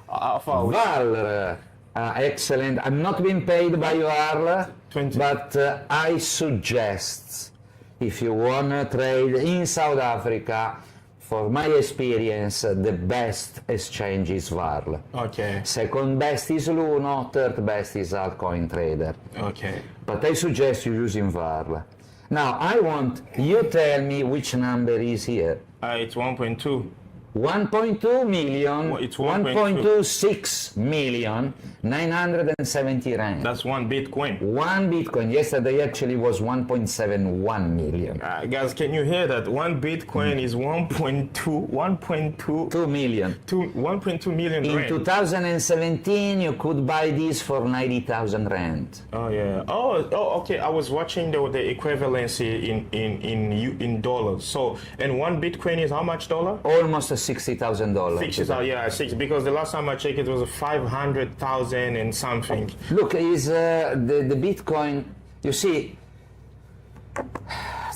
Val, excellent. I'm not being paid by Val, but I suggest if you want to trade in South Africa, for my experience, the best exchange is Val. Okay. Second best is Luno, third best is Altcoin Trader. Okay. But I suggest you using Val. Now, I want you tell me which number is here. It's 1.2. 1.2 million, It's 1.2. 1.26 million, 970 rand. That's one Bitcoin. One Bitcoin. Yesterday actually was 1.71 million. Guys, can you hear that? One Bitcoin is 1.2 million. 1.2 million In rand. 2017, you could buy this for 90,000 rand. Oh yeah. Oh, okay. I was watching the equivalency in dollars. So, and one Bitcoin is how much dollar? Almost $60,000. 60,000. Yeah, because the last time I checked, it was 500,000 and something. Look, is the Bitcoin? You see,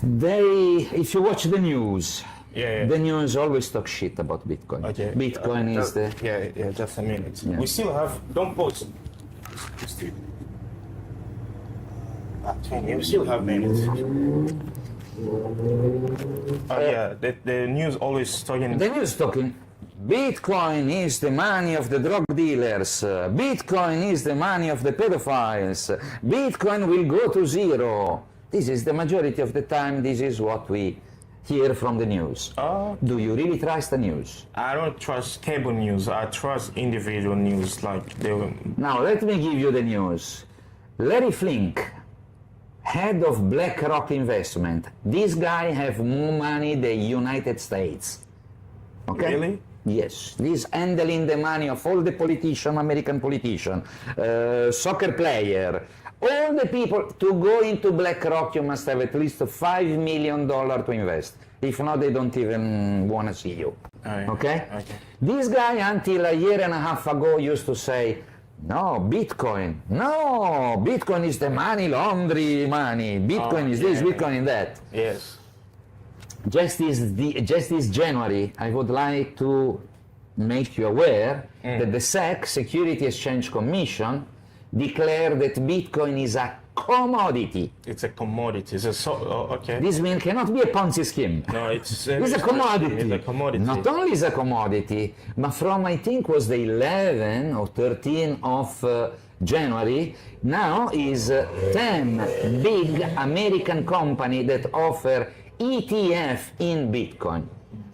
if you watch the news, the news always talk shit about Bitcoin. Okay. Bitcoin is the. Yeah. Just a minute. Yeah. We still have. Don't pause. We still have minutes. The news always talking. The news talking. Bitcoin is the money of the drug dealers. Bitcoin is the money of the pedophiles. Bitcoin will go to zero. This is the majority of the time. This is what we hear from the news. Do you really trust the news? I don't trust cable news. I trust individual news. Now let me give you the news. Larry Flink, head of BlackRock Investment. This guy have more money than the United States. Okay? Really? Yes. He's handling the money of all the politicians, American politicians, soccer player, all the people. To go into BlackRock, you must have at least $5 million to invest. If not, they don't even want to see you. Okay? This guy, until a year and a half ago, used to say, no, Bitcoin is the money laundry money. Bitcoin is this, Bitcoin is that. Yes. Just this January, I would like to make you aware that the SEC, Security Exchange Commission, declared that Bitcoin is a commodity. It's a commodity. Okay. This means cannot be a Ponzi scheme. No, it's a commodity. It's a commodity. Not only is a commodity, but from I think was the 11 or 13 of January, now is 10 big American companies that offer ETF in Bitcoin.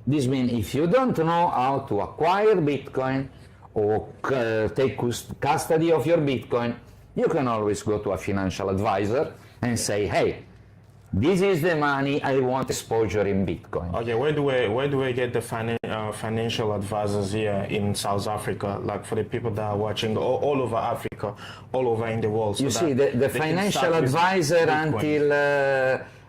This means if you don't know how to acquire Bitcoin or take custody of your Bitcoin, you can always go to a financial advisor and say, hey, this is the money, I want exposure in Bitcoin. Okay, where do we get the financial advisors here in South Africa, like for the people that are watching all over Africa, all over in the world? So you see, the financial advisor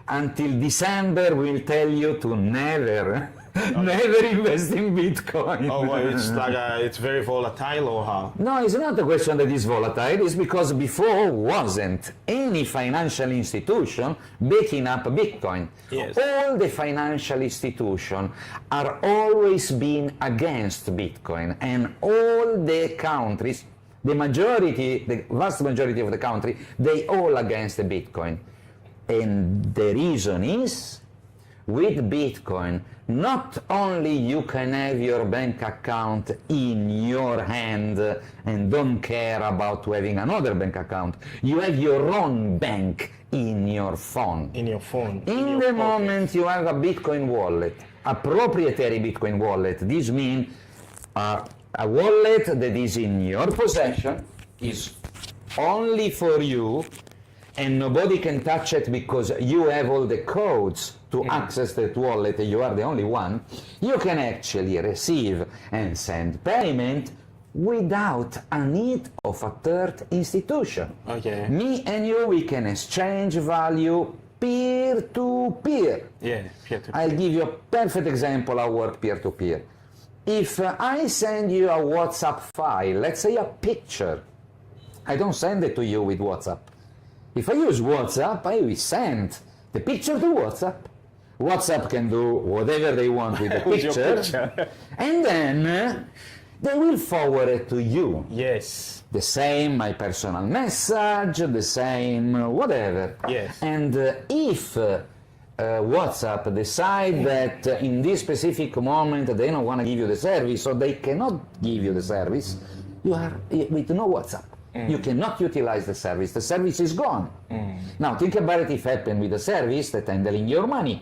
until December will tell you to never invest in Bitcoin. Oh, well, it's like it's very volatile, or how? No, it's not a question that is volatile. It's because before wasn't any financial institution backing up Bitcoin. Yes. All the financial institutions are always been against Bitcoin, and all the countries, the vast majority of the country, they all against the Bitcoin. And the reason is, with Bitcoin, not only you can have your bank account in your hand and don't care about having another bank account, you have your own bank in your phone. In your phone. In the moment you have a Bitcoin wallet, a proprietary Bitcoin wallet, this means a wallet that is in your possession, is only for you, and nobody can touch it because you have all the codes to access that wallet, you are the only one. You can actually receive and send payment without a need of a third institution. Okay. Me and you, we can exchange value peer-to-peer. Yeah, peer-to-peer. I'll give you a perfect example how work peer-to-peer. If I send you a WhatsApp file, let's say a picture, I don't send it to you with WhatsApp. If I use WhatsApp, I will send the picture to WhatsApp. WhatsApp can do whatever they want with the With your picture, and then they will forward it to you. Yes. The same my personal message, the same whatever. Yes. And if WhatsApp decide that in this specific moment they don't want to give you the service, or they cannot give you the service, you are with no WhatsApp. You cannot utilize the service. The service is gone. Now think about it if happened with a service that handling your money.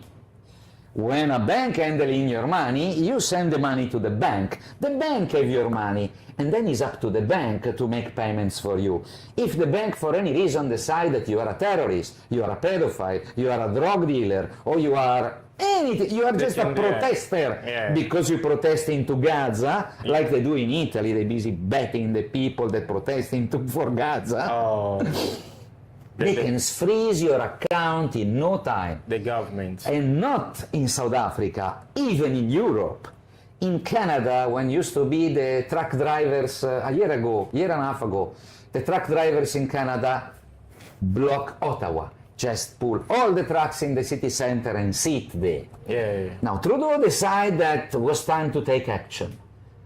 When a bank handling your money, you send the money to the bank have your money, and then it's up to the bank to make payments for you. If the bank for any reason decide that you are a terrorist, you are a pedophile, you are a drug dealer, or you are anything, you are just a protester because you protest into Gaza, like they do in Italy, they're busy betting the people that protesting for Gaza. They can freeze your account in no time. The government. And not in South Africa, even in Europe. In Canada, when used to be the truck drivers a year and a half ago, the truck drivers in Canada block Ottawa. Just pull all the trucks in the city center and sit there. Now, Trudeau decided that it was time to take action.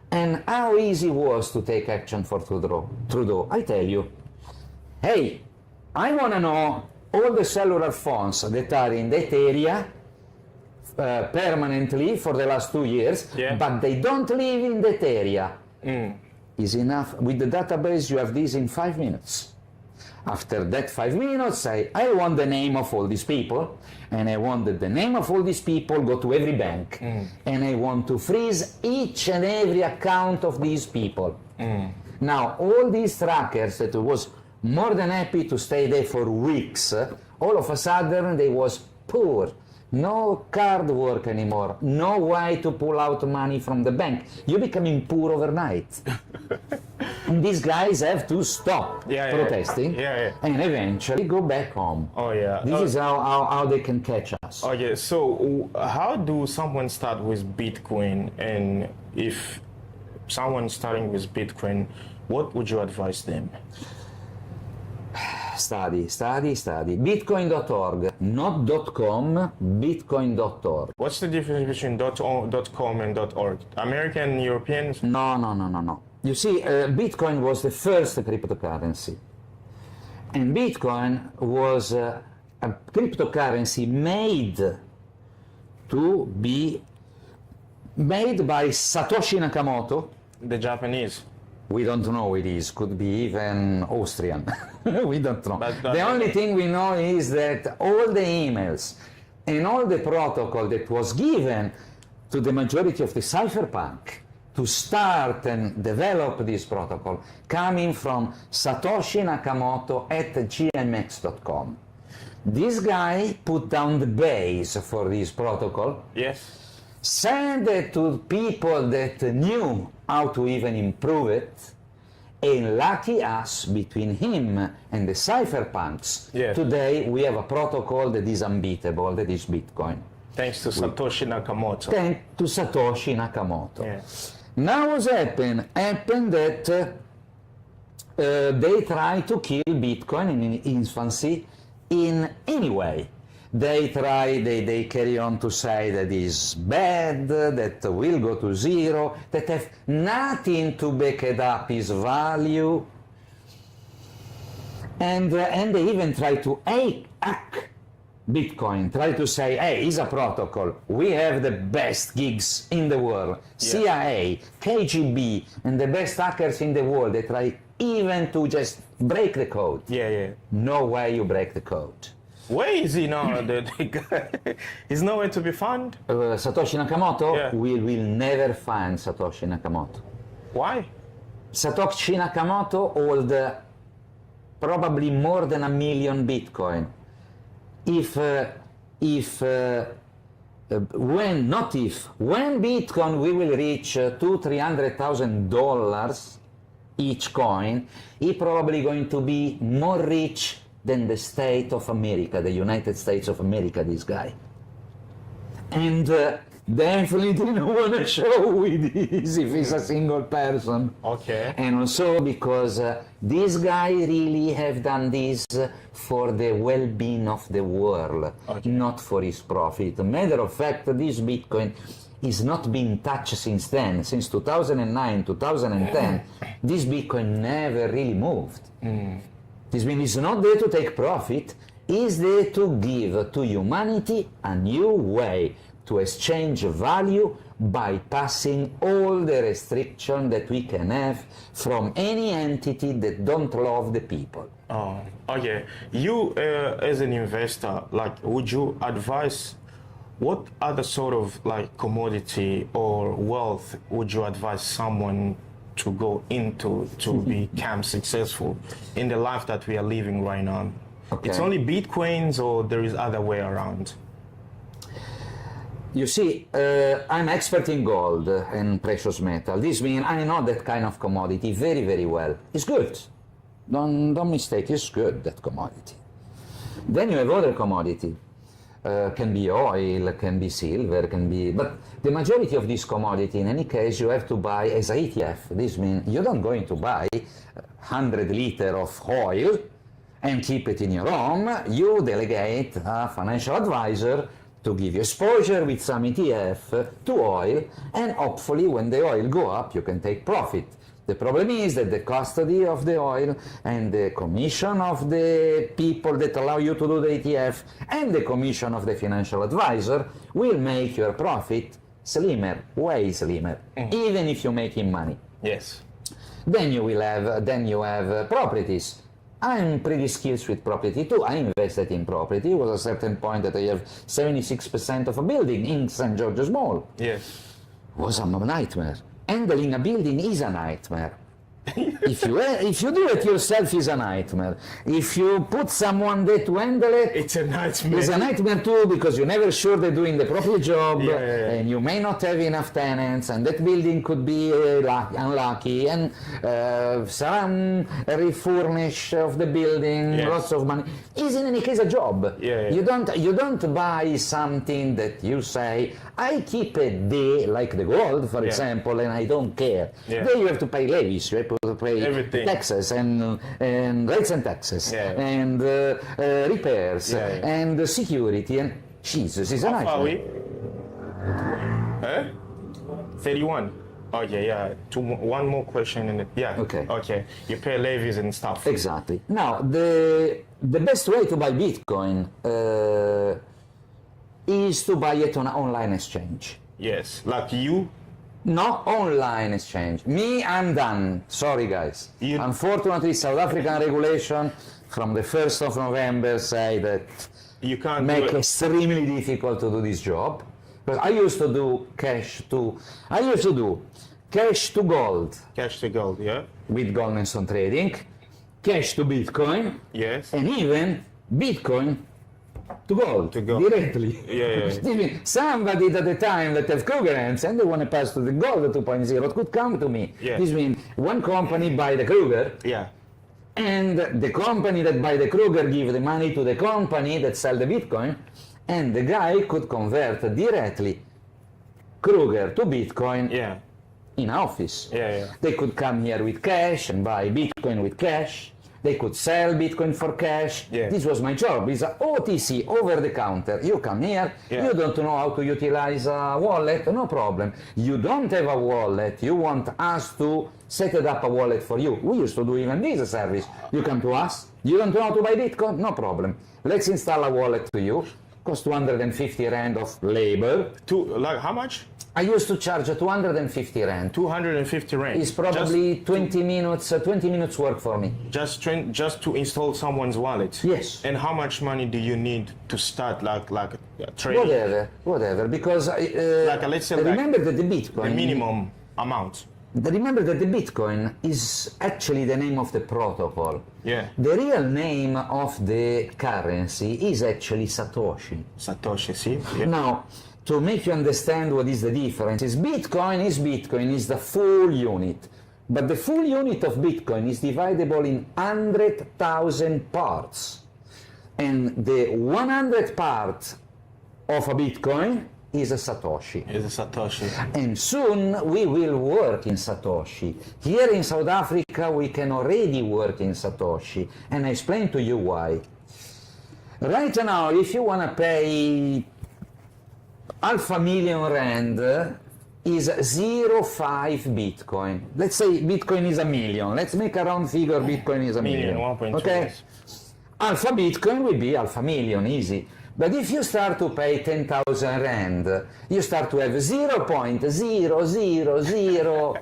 And how easy it was to take action for Trudeau? I tell you, hey, I want to know all the cellular phones that are in that area permanently for the last 2 years, but they don't live in that area. Is enough. With the database, you have this in 5 minutes. After that 5 minutes, I want the name of all these people, and I want that the name of all these people go to every bank, and I want to freeze each and every account of these people. Now, all these trackers that was more than happy to stay there for weeks, all of a sudden they was poor. No card work anymore, no way to pull out money from the bank. You're becoming poor overnight. And these guys have to stop protesting and eventually go back home. This is how they can catch us. So how do someone start with Bitcoin? And if someone starting with Bitcoin, what would you advise them? Study. Bitcoin.org, not .com, Bitcoin.org. What's the difference between .com and .org? American, Europeans? No. You see, Bitcoin was the first cryptocurrency. And Bitcoin was a cryptocurrency made by Satoshi Nakamoto. The Japanese. We don't know who it is, could be even Austrian. We don't know. The only thing we know is that all the emails and all the protocol that was given to the majority of the cypherpunk to start and develop this protocol coming from Satoshi Nakamoto at gmx.com. This guy put down the base for this protocol. Send it to people that knew how to even improve it, and lucky us, between him and the cypherpunks, today we have a protocol that is unbeatable, that is Bitcoin. Thanks to Satoshi Nakamoto. Thanks to Satoshi Nakamoto. Now what's happened? Happened that they try to kill Bitcoin in infancy in any way. They carry on to say that is bad, that will go to zero, that have nothing to back it up its value. And they even try to hack Bitcoin, try to say, hey, it's a protocol. We have the best gigs in the world. CIA, KGB, and the best hackers in the world. They try even to just break the code. No way you break the code. Where is he now? The guy? He's nowhere to be found? Satoshi Nakamoto? We will never find Satoshi Nakamoto. Why? Satoshi Nakamoto holds probably more than 1 million Bitcoin. When Bitcoin we will reach $200,000-300,000 each coin, he probably going to be more rich than the state of America, the United States of America, this guy. And definitely didn't want to show with this if he's a single person. Okay. And also because this guy really have done this for the well-being of the world, not for his profit. Matter of fact, this Bitcoin is not being touched since then. Since 2009, 2010, this Bitcoin never really moved. This means it's not there to take profit, it's there to give to humanity a new way to exchange value, bypassing all the restriction that we can have from any entity that don't love the people. Oh, okay. You, as an investor, like, would you advise, what other sort of like commodity or wealth would you advise someone to go into to become successful in the life that we are living right now? Okay. It's only Bitcoins, or there is other way around? You see, I'm expert in gold and precious metal. This means I know that kind of commodity very, very well. It's good. Don't mistake, it's good, that commodity. Then you have other commodity. Can be oil, can be silver, can be... But the majority of this commodity, in any case, you have to buy as an ETF. This means you're not going to buy 100 liters of oil and keep it in your home. You delegate a financial advisor to give you exposure with some ETF to oil, and hopefully when the oil go up, you can take profit. The problem is that the custody of the oil and the commission of the people that allow you to do the ETF and the commission of the financial advisor will make your profit slimmer, way slimmer, even if you're making money. Yes. Then you have properties. I'm pretty skilled with property too. I invested in property. It was a certain point that I have 76% of a building in St. George's Mall. Yes. It was a nightmare. Handling a building is a nightmare. If you do it yourself, it's a nightmare. If you put someone there to handle it, it's a nightmare. It's a nightmare too, because you're never sure they're doing the proper job, Yeah. and you may not have enough tenants, and that building could be unlucky, and some refurnish of the building, Yes. lots of money. Is in any case a job. Yeah. You don't buy something that you say, I keep it there, like the gold, for example, and I don't care. Yeah. There you have to pay levies, you have to pay Everything. taxes and rates and taxes and repairs and security, and Jesus, it's a How far are nightmare. we? Huh? 31. Okay, yeah. One more question and yeah. Okay. You pay levies and stuff. Exactly. Now, the best way to buy Bitcoin is to buy it on an online exchange. Yes, like you. No online exchange. Me, I'm done. Sorry, guys. Unfortunately, South African regulation from the 1st of November say that you can't make do it. extremely difficult to do this job. Because I used to do cash to gold. Cash to gold, yeah. With Goldman Trading, cash to Bitcoin, yes, and even Bitcoin to gold, directly. Yeah. Even somebody at the time that have Kruger hands and they want to pass to the gold 2.0 could come to me. Yeah. This means one company buy the Kruger, yeah, and the company that buy the Kruger give the money to the company that sell the Bitcoin, and the guy could convert directly Kruger to Bitcoin in office. They could come here with cash and buy Bitcoin with cash. They could sell Bitcoin for cash. This was my job. It's a OTC, over the counter. You come here, you don't know how to utilize a wallet, no problem. You don't have a wallet, you want us to set it up a wallet for you. We used to do even this service. You come to us, you don't know how to buy Bitcoin, no problem. Let's install a wallet to you. Cost 250 Rand of labor. Like how much? I used to charge 250 Rand. 250 Rand. It's probably 20 minutes work for me. Just to install someone's wallet. Yes. And how much money do you need to start like trading? Whatever. Because let's say remember that the Bitcoin, the minimum amount. Remember that the Bitcoin is actually the name of the protocol. Yeah. The real name of the currency is actually Satoshi. Satoshi, see? Yeah. Now, to make you understand what is the difference, Bitcoin is the full unit. But the full unit of Bitcoin is divisible in 100,000 parts. And the 100th part of a Bitcoin is a Satoshi. Is a Satoshi. And soon we will work in Satoshi. Here in South Africa, we can already work in Satoshi. And I explain to you why. Right now, if you want to pay $500,000 is 0.5 Bitcoin. Let's say Bitcoin is 1 million. Let's make a round figure, Bitcoin is 1 million. 1.2. Okay? Alpha Bitcoin will be $500,000, easy. But if you start to pay 10,000 Rand, you start to have 0.000,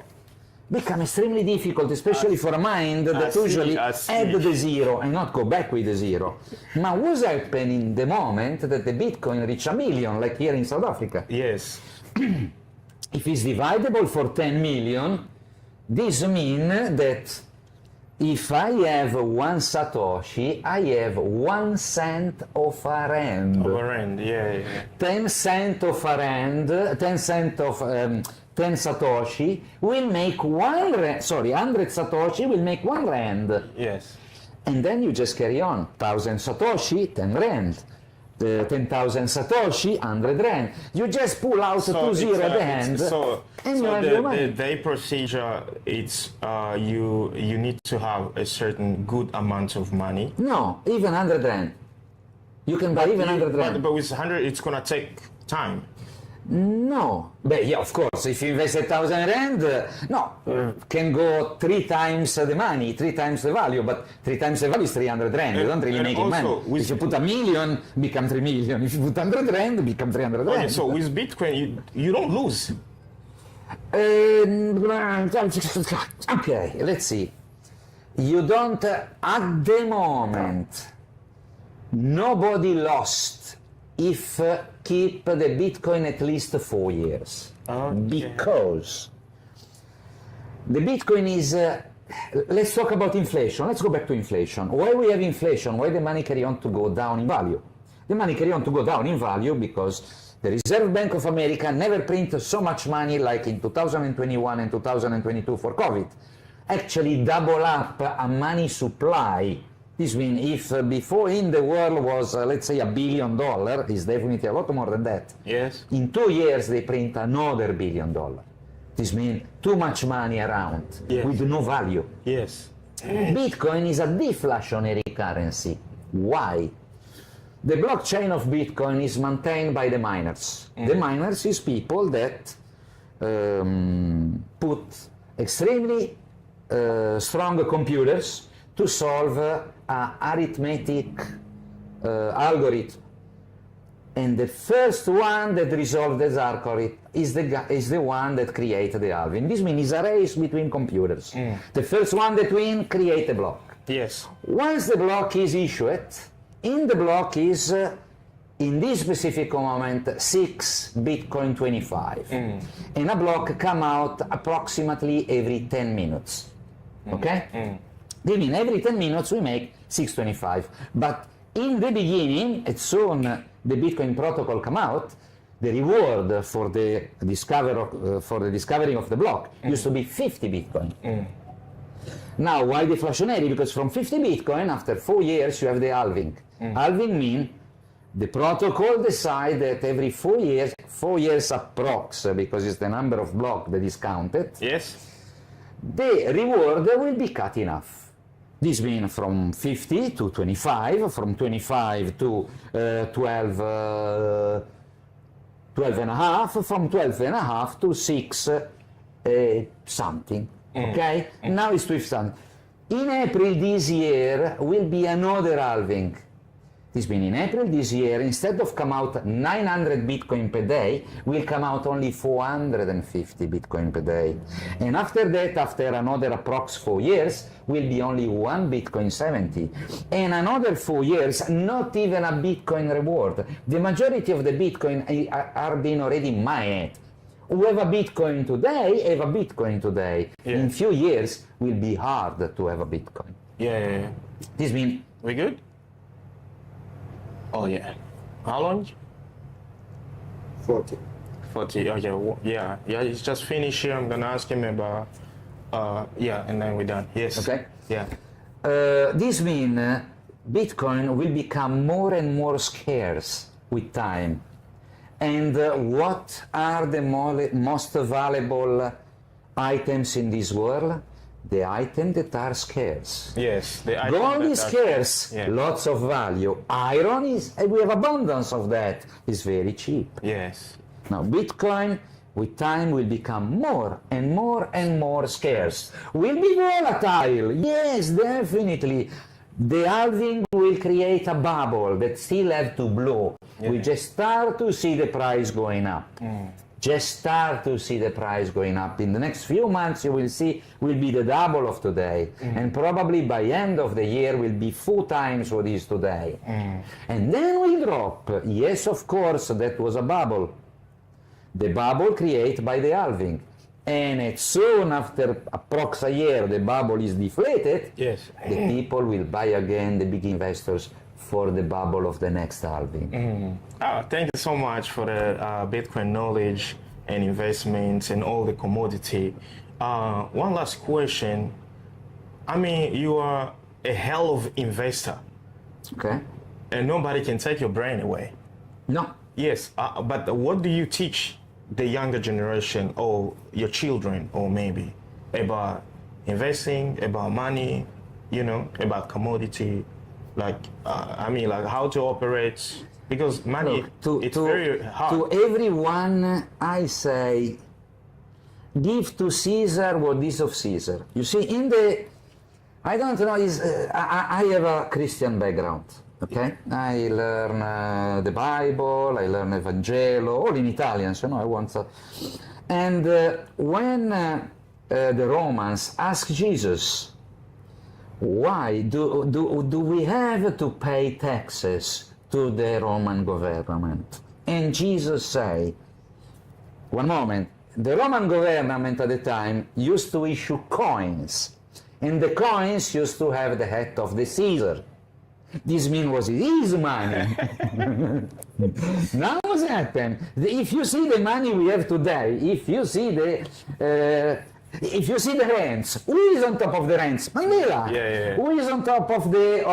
become extremely difficult, especially for a mind that usually add the zero and not go back with the zero. Now, what's happening the moment that the Bitcoin reach 1 million, like here in South Africa? Yes. If it's dividable for 10 million, this means that if I have 1 Satoshi, I have 1 cent of a rand. Of a rand, yeah. 10 cent of a rand, 10 cent of 10 Satoshi will make 1 rand. Sorry, 100 Satoshi will make 1 rand. Yes. And then you just carry on. 1,000 Satoshi, 10 rand. 10,000 Satoshi, 100 Rand. You just pull out 2 zeros at the end, and you have your money. The procedure, it's you need to have a certain good amount of money. No, even 100 Rand. You can buy even 100 Rand. But with 100, it's gonna take time. No, but yeah, of course, if you invest 1,000 Rand, can go 3 times the money, 3 times the value, but 3 times the value is 300 Rand, you don't really make money. If you put 1 million, become 3 million, if you put 100 Rand, become 300 Rand. Okay, so with Bitcoin, you don't lose. Okay, let's see. You don't, at the moment, nobody lost if keep the Bitcoin at least 4 years. Okay. Because the Bitcoin is, let's talk about inflation. Let's go back to inflation. Why we have inflation? Why the money carry on to go down in value? The money carry on to go down in value because the Reserve Bank of America never printed so much money like in 2021 and 2022 for COVID. Actually double up a money supply. This means if before in the world was, let's say, $1 billion, it's definitely a lot more than that. Yes. In 2 years, they print another $1 billion. This means too much money around with no value. Yes. Bitcoin is a deflationary currency. Why? The blockchain of Bitcoin is maintained by the miners. The miners is people that put extremely strong computers to solve an arithmetic algorithm. And the first one that resolved this algorithm is the one that created the halving. This means it's a race between computers. The first one that wins creates a block. Yes. Once the block is issued, in the block is, in this specific moment, 6 Bitcoin 25. And a block come out approximately every 10 minutes. Okay? I mean, every 10 minutes we make 625. But in the beginning, as soon the Bitcoin protocol come out, the reward for the discovering of the block used to be 50 Bitcoin. Now, why deflationary? Because from 50 Bitcoin, after 4 years, you have the halving. Halving means the protocol decide that every 4 years approx, because it's the number of blocks that is counted, the reward will be cut in half. This means from 50 to 25, from 25 to 12 and a half, from 12 and a half to 6 something. Okay? Now it's 12 something. In April this year will be another halving. This means in April this year, instead of come out 900 Bitcoin per day, will come out only 450 Bitcoin per day. And after that, after another approx 4 years, will be only 1 Bitcoin 70. And another 4 years, not even a Bitcoin reward. The majority of the Bitcoin are being already mined. Who have a Bitcoin today, have a Bitcoin today. In few years, will be hard to have a Bitcoin. This means... We good? Oh yeah. How long? 40. 40. Okay. Yeah. It's just finished here. I'm gonna ask him about. And then we're done. Yes. Okay. Yeah. This means Bitcoin will become more and more scarce with time. And what are the most valuable items in this world? The items that are scarce. Yes, the item Gold that is are- scarce, Yeah. lots of value. Iron is, we have abundance of that, is very cheap. Yes. Now, Bitcoin, with time, will become more and more and more scarce. Will be volatile, yes, definitely. The halving will create a bubble that still have to blow. We just start to see the price going up. Just start to see the price going up. In the next few months, you will see will be the double of today. And probably by end of the year will be 4 times what is today. And then will drop. Yes, of course, that was a bubble. The bubble created by the halving. And as soon after approx a year the bubble is deflated, Yes. the people will buy again, the big investors, for the bubble of the next halving. Thank you so much for the Bitcoin knowledge and investments and all the commodity. One last question. I mean, you are a hell of investor. Okay. And nobody can take your brain away. No. Yes, but what do you teach the younger generation or your children or maybe about investing, about money, you know, about commodity? Like, I mean, like how to operate, because money, Look, it's very hard. To everyone, I say, give to Caesar what is of Caesar. You see, in the, I don't know, I have a Christian background, okay? I learn the Bible, I learn Evangelo, all in Italian, so no, I want to. And when the Romans asked Jesus, why do we have to pay taxes to the Roman government? And Jesus say, one moment, the Roman government at the time used to issue coins, and the coins used to have the head of the Caesar. This means was his money. Now what's happened? If you see the money we have today, if you see the rents, who is on top of the rents? Mandela. Yeah. Who is on top of the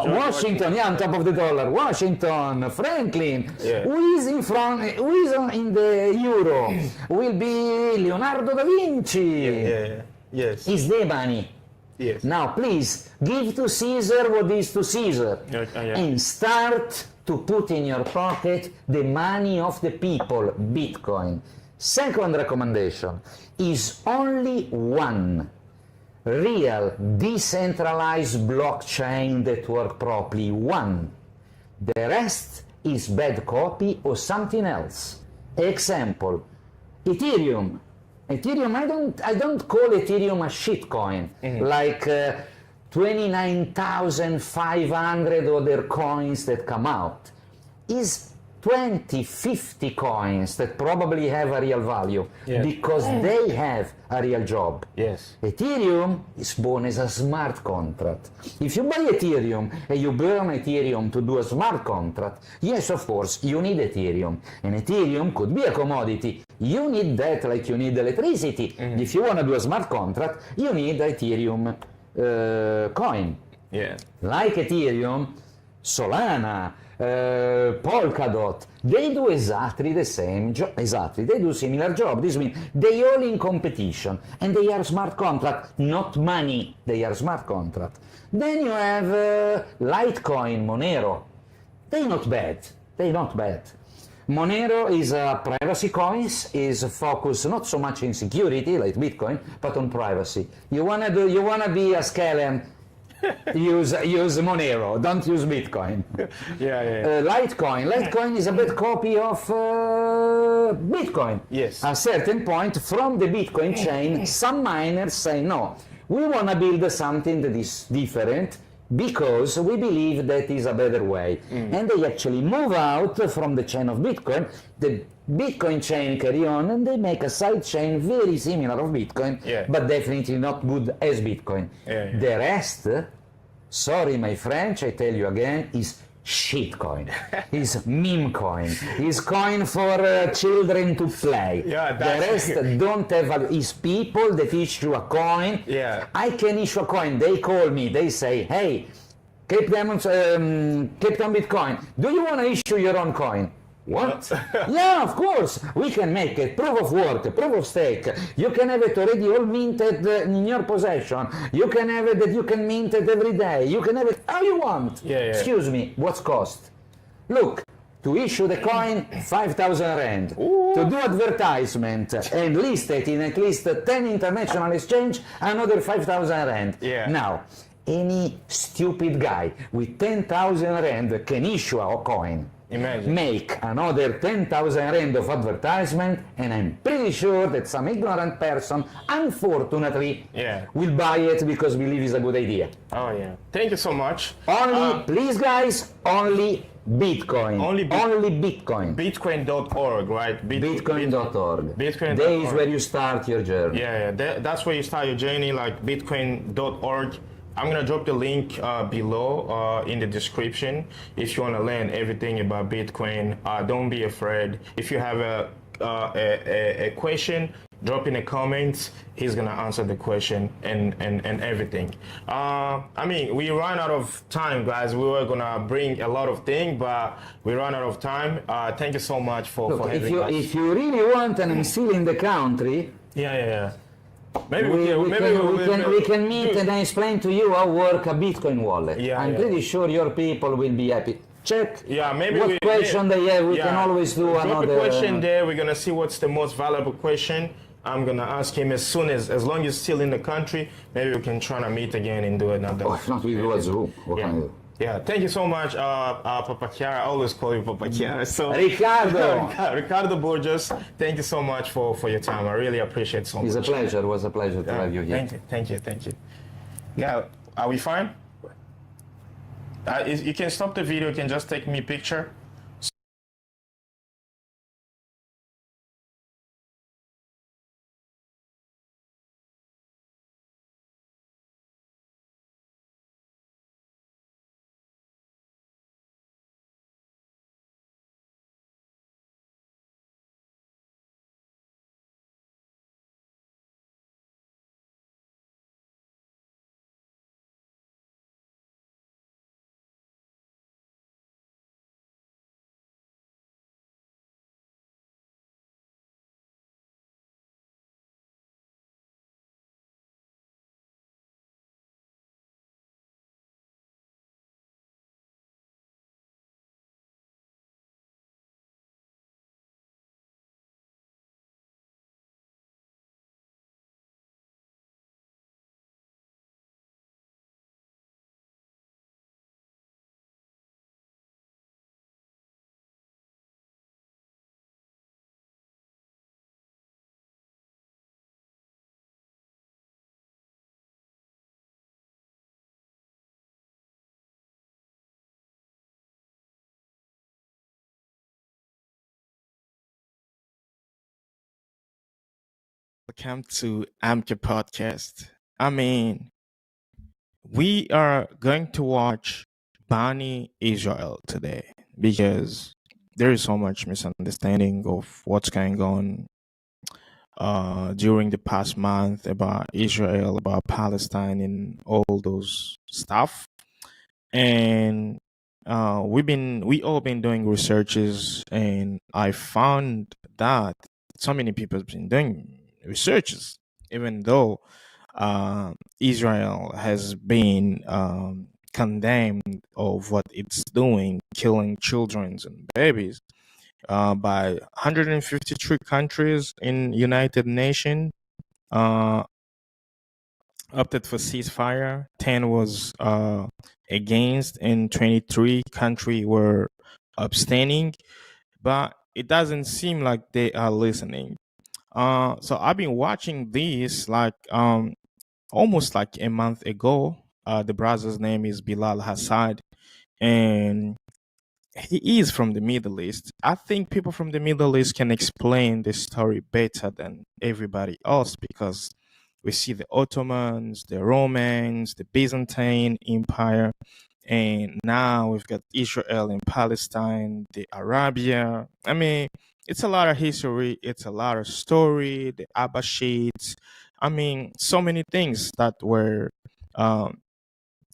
Washington? Yeah, on top of the dollar. Washington, Franklin. Yeah. Who is in front? Who is in the euro? Will be Leonardo da Vinci. Yeah. Yes. Is the money. Yes. Now, please give to Caesar what is to Caesar, and start to put in your pocket the money of the people, Bitcoin. Second recommendation is only one real decentralized blockchain that works properly. One. The rest is bad copy or something else. Example, Ethereum. Ethereum, I don't call Ethereum a shitcoin, like 29,500 other coins that come out. Is 20, 50 coins that probably have a real value because they have a real job. Yes. Ethereum is born as a smart contract. If you buy Ethereum and you burn Ethereum to do a smart contract, yes, of course, you need Ethereum. And Ethereum could be a commodity. You need that like you need electricity. If you want to do a smart contract, you need Ethereum coin. Yeah. Like Ethereum, Solana, Polkadot, they do exactly the same job. Exactly, they do similar job. This means they all in competition, and they are smart contract, not money. They are smart contract. Then you have Litecoin, Monero. They not bad. They not bad. Monero is a privacy coins, is focused not so much in security like Bitcoin, but on privacy. You wanna be a scam. use Monero, don't use Bitcoin. Litecoin is a bad copy of Bitcoin. Yes. At a certain point from the Bitcoin chain, some miners say, no, we want to build something that is different because we believe that is a better way. And they actually move out from the chain of Bitcoin. The Bitcoin chain carry on, and they make a side chain very similar of Bitcoin, but definitely not good as Bitcoin. The rest, sorry my French, I tell you again, is shitcoin, is meme coin, is coin for children to play. The rest don't have value. Is people that issue a coin. I can issue a coin. They call me. They say, hey, Cape Town Bitcoin, do you want to issue your own coin? What? Yeah, of course. We can make it proof of work, proof of stake. You can have it already all minted in your possession. You can have it that you can mint it every day. You can have it how you want. Yeah. Excuse me, what's cost? Look, to issue the coin, 5,000 rand. To do advertisement and list it in at least 10 international exchange, another 5,000 rand. Yeah. Now, any stupid guy with 10,000 rand can issue a coin. Imagine. Make another 10,000 rand of advertisement, and I'm pretty sure that some ignorant person, unfortunately, will buy it because believe it's a good idea. Oh yeah. Thank you so much. Only, please guys, only Bitcoin. Only Bitcoin. Bitcoin.org, right? Bitcoin.org. Bitcoin. There is where you start your journey. Yeah. That's where you start your journey, like Bitcoin.org. I'm gonna drop the link below in the description if you want to learn everything about Bitcoin. Don't be afraid. If you have a question, drop in the comments. He's gonna answer the question and everything. I mean, we ran out of time, guys. We were gonna bring a lot of things, but we ran out of time. Thank you so much for having us. If you really want and I'm still in the country, Maybe we can meet and I explain to you how work a Bitcoin wallet. I'm pretty sure your people will be happy. Check. Maybe what question they have. We can always do drop another a question there. We're gonna see what's the most valuable question. I'm gonna ask him as long as he's still in the country. Maybe we can try to meet again and do another. If not, we do a Zoom. What can I do? Yeah, thank you so much, Papa Chiara. I always call you Papa Chiara. So Ricardo. Ricardo Borges, thank you so much for your time. I really appreciate it so much. It's a pleasure. It was a pleasure to have you here. Thank you. Yeah, are we fine? You can stop the video. You can just take me a picture. Welcome to Amke Podcast. I mean, we are going to watch Bani Israel today because there is so much misunderstanding of what's going on during the past month about Israel, about Palestine, and all those stuff. And we all been doing researches, and I found that so many people have been doing researches, even though Israel has been condemned of what it's doing, killing children and babies, by 153 countries in United Nations opted for ceasefire. 10 was against, and 23 countries were abstaining. But it doesn't seem like they are listening. So I've been watching this like almost like a month ago. The brother's name is Bilal Hassad, and he is from the Middle East. I think people from the Middle East can explain the story better than everybody else because we see the Ottomans, the Romans, the Byzantine Empire, and now we've got Israel and Palestine, the Arabia. I mean, it's a lot of history. It's a lot of story. The Abbasids. I mean, so many things that were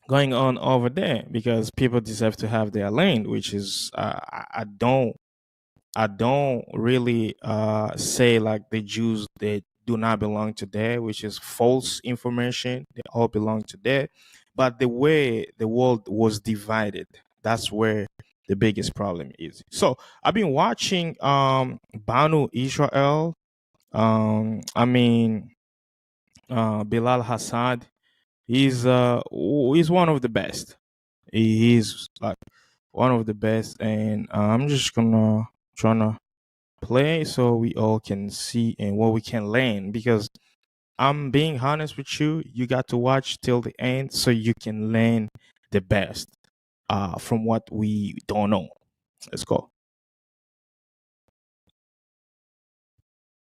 going on over there because people deserve to have their land, which is I don't I don't really say like the Jews that do not belong to there, which is false information. They all belong to there. But the way the world was divided, that's where the biggest problem is. So I've been watching Banu Israel. I mean Bilal Hassad. He's one of the best. He's like one of the best, and I'm just gonna tryna play so we all can see and what we can learn, because I'm being honest with you, you got to watch till the end so you can learn the best from what we don't know. Let's go.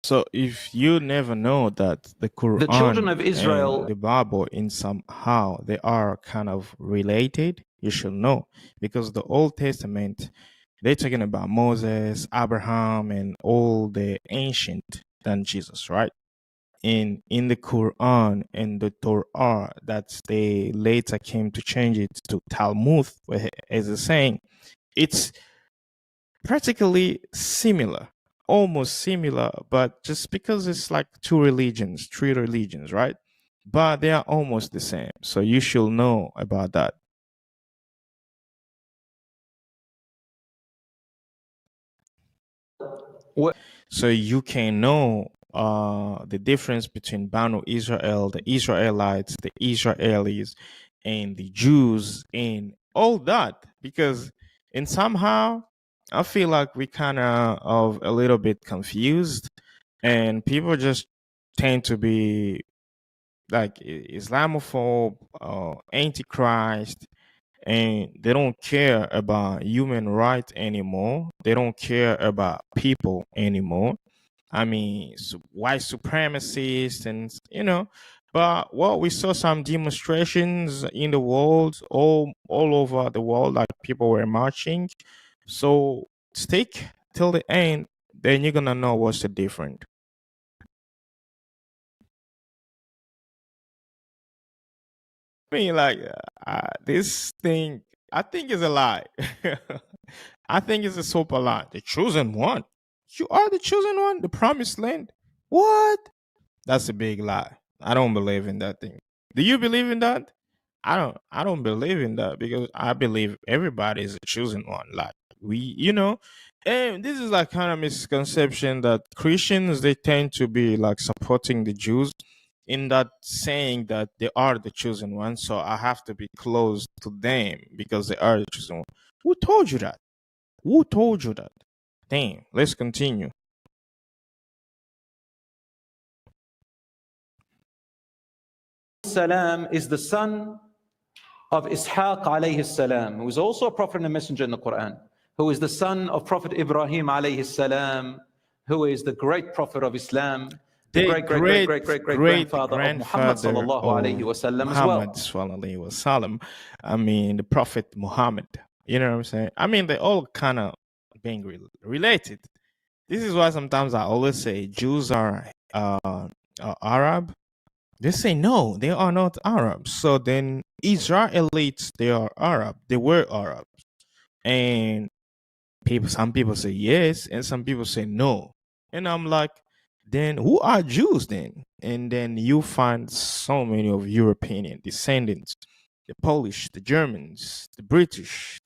So if you never know that the Quran children of and Israel- the Bible in somehow they are kind of related, you should know, because the Old Testament they're talking about Moses, Abraham, and all the ancient than Jesus, right? In the Quran and the Torah, that they later came to change it to Talmud, as a saying, it's practically similar, almost similar, but just because it's like three religions, right? But they are almost the same. So you should know about that. So you can know the difference between Banu Israel, the Israelites, the Israelis, and the Jews, and all that. Because in somehow I feel like we kind of a little bit confused, and people just tend to be like Islamophobe, antichrist, and they don't care about human rights anymore. They don't care about people anymore. I mean, white supremacists, and But what we saw some demonstrations in the world, all over the world, like people were marching. So stick till the end, then you're gonna know what's the difference. I mean, like this thing, I think is a lie. I think it's a super lie. The chosen one. You are the chosen one. The promised land. What? That's a big lie. I don't believe in that thing. Do you believe in that? I don't believe in that, because I believe everybody is a chosen one. Like and this is like kind of misconception that Christians they tend to be like supporting the Jews in that saying that they are the chosen one, so I have to be close to them because they are the chosen one. Who told you that? Who told you that? Damn, let's continue. Salam is the son of Ishaq alayhi salam, who is also a prophet and a messenger in the Quran, who is the son of Prophet Ibrahim alayhi salam, who is the great prophet of Islam, the great grandfather of Muhammad sallallahu alayhi wasallam as well. Muhammad sallallahu alaihi wasallam. I mean, the Prophet Muhammad. You know what I'm saying? I mean, they all kind of being related. This is why sometimes I always say Jews are Arab. They say no, they are not Arab. So then Israelites, they are Arab. They were Arab. And some people say yes, and some people say no. And I'm like, then who are Jews then? And then you find so many of European descendants, the Polish, the Germans, the British,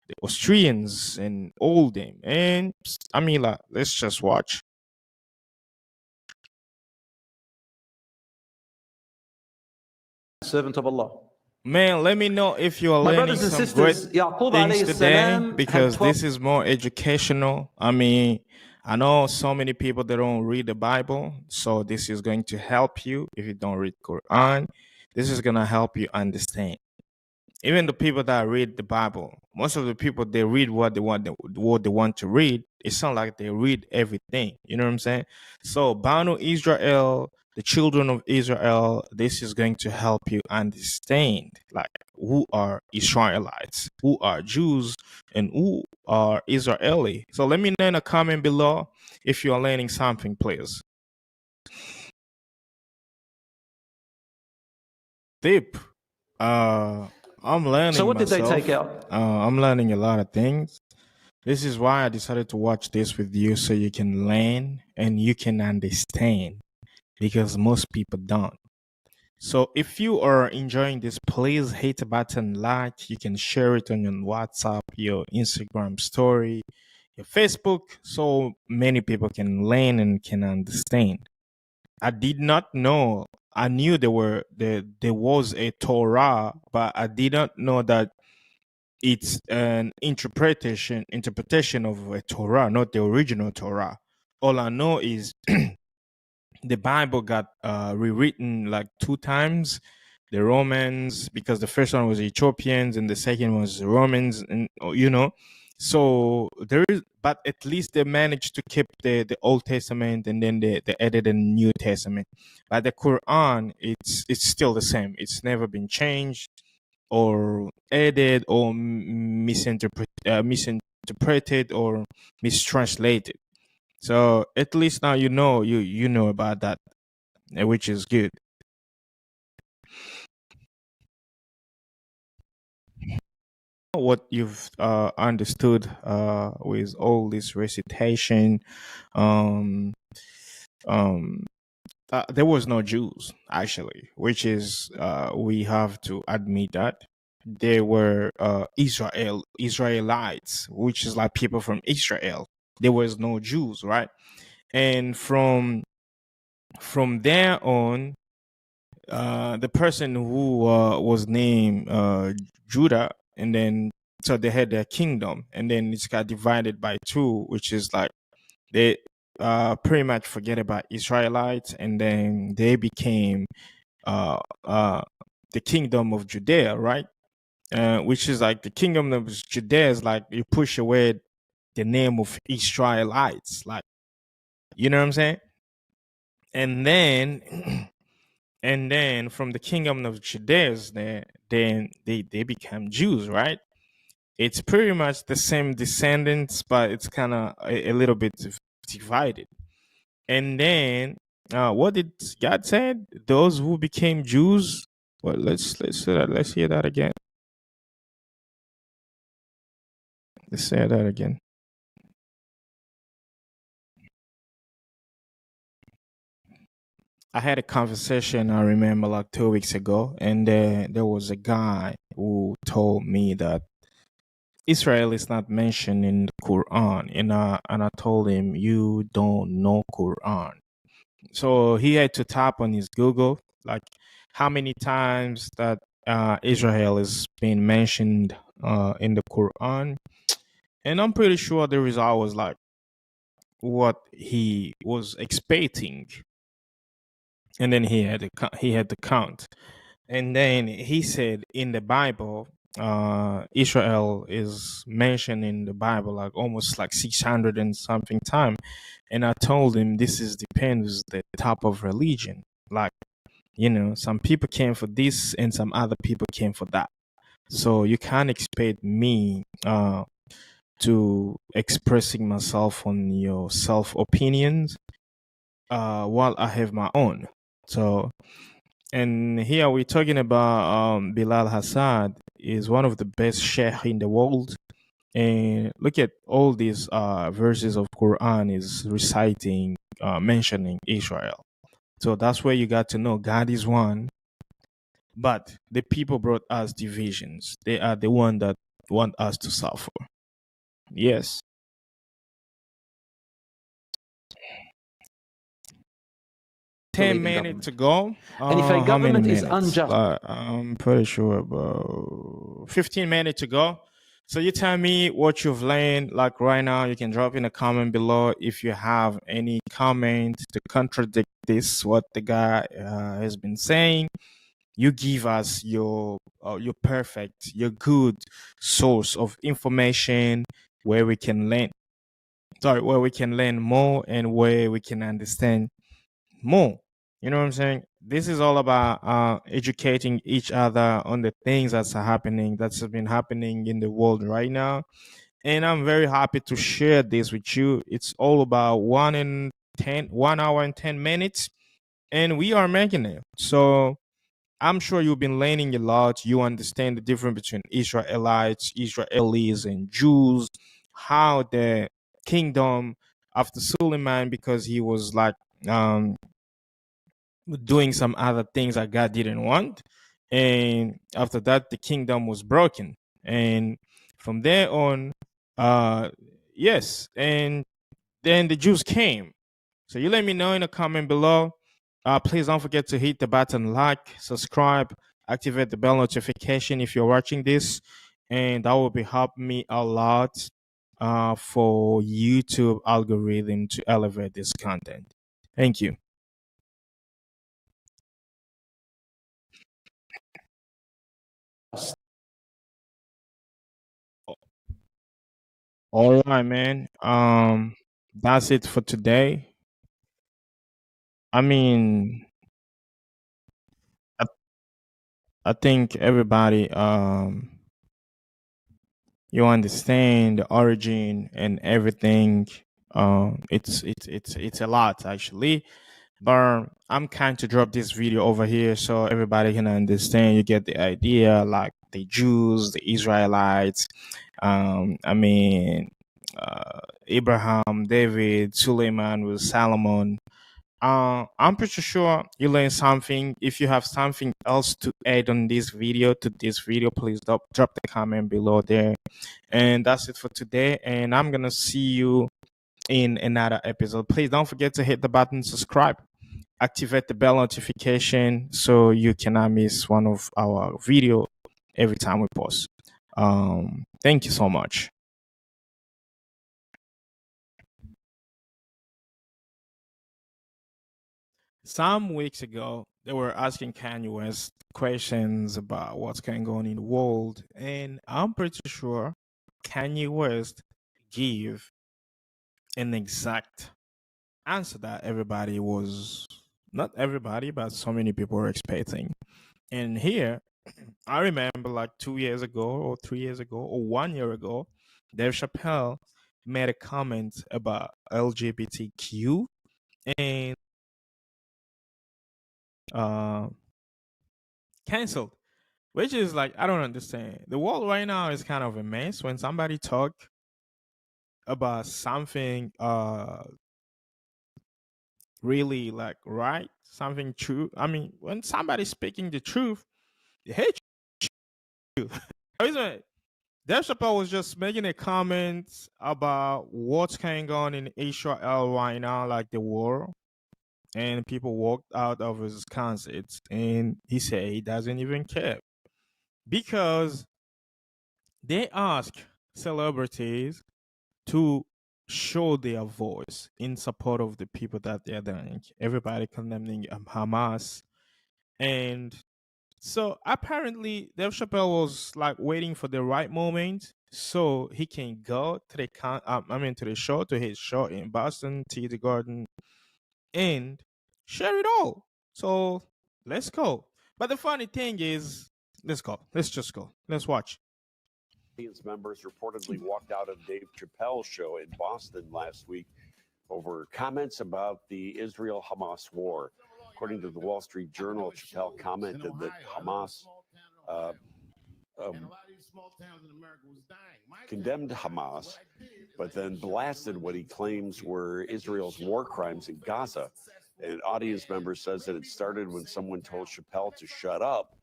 the Austrians, and all them. And I mean, like, let's just watch. Servant of Allah. Man, let me know if you are My learning brothers and some sisters, great Yaqub things alayhi today, salam had because 12 this is more educational. I mean, I know so many people that don't read the Bible, so this is going to help you if you don't read Quran. This is gonna help you understand. Even the people that read the Bible, most of the people they read what they want to read. It's not like they read everything. You know what I'm saying? So Banu Israel, the children of Israel, this is going to help you understand like who are Israelites, who are Jews, and who are Israeli. So let me know in a comment below if you are learning something, please. Tip. I'm learning. So what did they myself. take out? I'm learning a lot of things. This is why I decided to watch this with you so you can learn and you can understand, because most people don't. So if you are enjoying this, please hit the button like. You can share it on your WhatsApp, your Instagram story, your Facebook, so many people can learn and can understand. I did not know. I knew there was a Torah, but I did not know that it's an interpretation of a Torah, not the original Torah. All I know is the Bible got rewritten like 2 times. The Romans, because the first one was Ethiopians and the second was the Romans, and so there is, but at least they managed to keep the Old Testament, and then they added a New Testament. But the Quran, it's still the same. It's never been changed or added or misinterpreted or mistranslated. So at least now you know about that, which is good. What you've understood with all this recitation, there was no Jews actually, which is we have to admit that there were Israelites, which is like people from Israel. There was no Jews, right? And from there on, the person who was named Judah, and then so they had their kingdom, and then it's got divided by 2, which is like they pretty much forget about Israelites, and then they became the kingdom of Judea, right? Which is like the kingdom of Judea is like you push away the name of Israelites, like, you know what I'm saying? And then from the kingdom of Judea, then they become Jews, right? It's pretty much the same descendants, but it's kind of a little bit divided. And then what did God said? Those who became Jews. Well, let's hear that again. Let's say that again. I had a conversation, I remember, like 2 weeks ago, and there was a guy who told me that Israel is not mentioned in the Quran, and I told him, you don't know Quran. So he had to tap on his Google, like how many times that Israel is being mentioned in the Quran, and I'm pretty sure the result was like what he was expecting. And then he had to count, and then he said in the Bible, Israel is mentioned in the Bible like almost like 600 and something time. And I told him this depends the type of religion. Like, some people came for this and some other people came for that. So you can't expect me to expressing myself on your self opinions while I have my own. So, and here we're talking about Bilal Hassad is one of the best sheikh in the world. And look at all these verses of Quran is reciting, mentioning Israel. So that's where you got to know God is one. But the people brought us divisions. They are the one that want us to suffer. Yes. Believe 10 in minutes government. to go. And if a How many government is minutes? unjust, I'm pretty sure about 15 minutes to go. So you tell me what you've learned. Like right now, you can drop in a comment below if you have any comment to contradict this, what the guy has been saying. You give us your perfect, your good source of information where we can learn. Where we can learn more and where we can understand more. You know what I'm saying? This is all about educating each other on the things that's been happening in the world right now. And I'm very happy to share this with you. It's all about 1 hour and 10 minutes, and we are making it. So I'm sure you've been learning a lot. You understand the difference between Israelites, Israelis, and Jews. how the kingdom after Suleiman, because he was like doing some other things that God didn't want, and after that the kingdom was broken, and from there on, yes, and then the Jews came. So you let me know in the comment below. Please don't forget to hit the button like, subscribe, activate the bell notification if you're watching this, and that will be helping me a lot for YouTube algorithm to elevate this content. Thank you. All right, man. That's it for today. I mean, I think everybody you understand the origin and everything. It's a lot actually, but I'm kind to drop this video over here so everybody can understand. You get the idea, like the Jews, the Israelites. I mean, Abraham, David, Suleiman with Solomon. I'm pretty sure you learned something. If you have something else to add on this video, please drop the comment below there. And that's it for today. And I'm gonna see you in another episode. Please don't forget to hit the button, subscribe, activate the bell notification so you cannot miss one of our video every time we post. Thank you so much. Some weeks ago, they were asking Kanye West questions about what's going on in the world, and I'm pretty sure Kanye West gave an exact answer that everybody was, not everybody, but so many people were expecting. And here, I remember like 2 years ago, or 3 years ago, or 1 year ago, Dave Chappelle made a comment about LGBTQ, and canceled, which is like, I don't understand. The world right now is kind of a mess. When somebody talk about something really like right, something true, I mean, when somebody's speaking the truth, they hate you. Dave Chappelle was just making a comment about what's going on in Israel right now, like the war, and people walked out of his concerts, and he said he doesn't even care because they ask celebrities to show their voice in support of the people that they're doing. Everybody condemning Hamas. And so apparently Dave Chappelle was like waiting for the right moment so he can go to the to the show, to his show in Boston, TD Garden, and share it all. So let's go. But the funny thing is, let's go. Let's just go. Let's watch. Audience members reportedly walked out of Dave Chappelle's show in Boston last week over comments about the Israel-Hamas war. According to the Wall Street Journal, Chappelle commented that Hamas condemned Hamas, but then blasted what he claims were Israel's war crimes in Gaza. An audience member says that it started when someone told Chappelle to shut up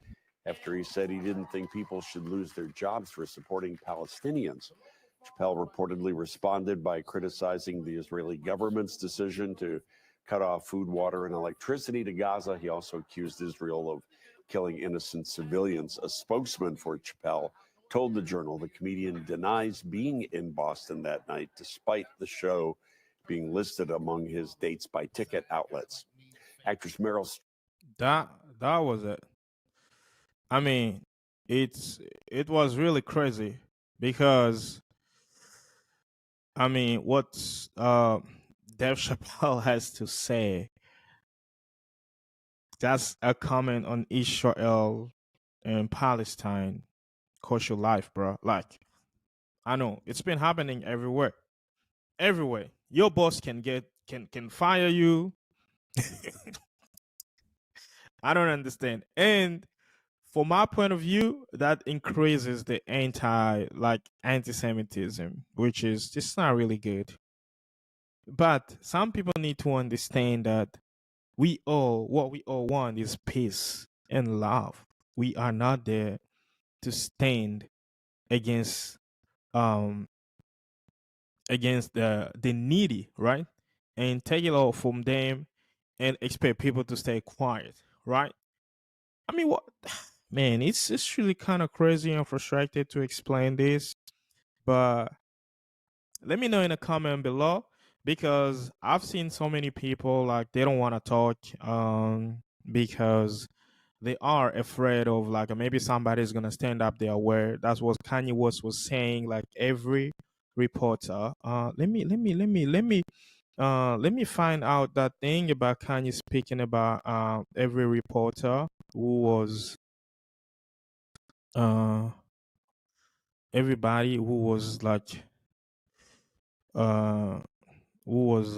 after he said he didn't think people should lose their jobs for supporting Palestinians. Chappelle reportedly responded by criticizing the Israeli government's decision to cut off food, water, and electricity to Gaza. He also accused Israel of killing innocent civilians. A spokesman for Chappelle told the Journal the comedian denies being in Boston that night, despite the show being listed among his dates by ticket outlets. Actress Meryl That was it. I mean, it was really crazy because I mean, what Dave Chappelle has to say, that's a comment on Israel and Palestine. Cost your life, bro. Like, I know it's been happening everywhere. Everywhere. Your boss can fire you. I don't understand. And from my point of view, that increases the anti-Semitism, which is just not really good. But some people need to understand that what we all want is peace and love. We are not there to stand against the needy, right? And take it all from them and expect people to stay quiet, right? I mean, what, man? It's really kind of crazy and frustrated to explain this, but let me know in the comment below, because I've seen so many people like they don't want to talk because they are afraid of like maybe somebody's gonna stand up there where that's what Kanye West was saying. Like every reporter, let me find out that thing about Kanye speaking about every reporter who was everybody who was like who was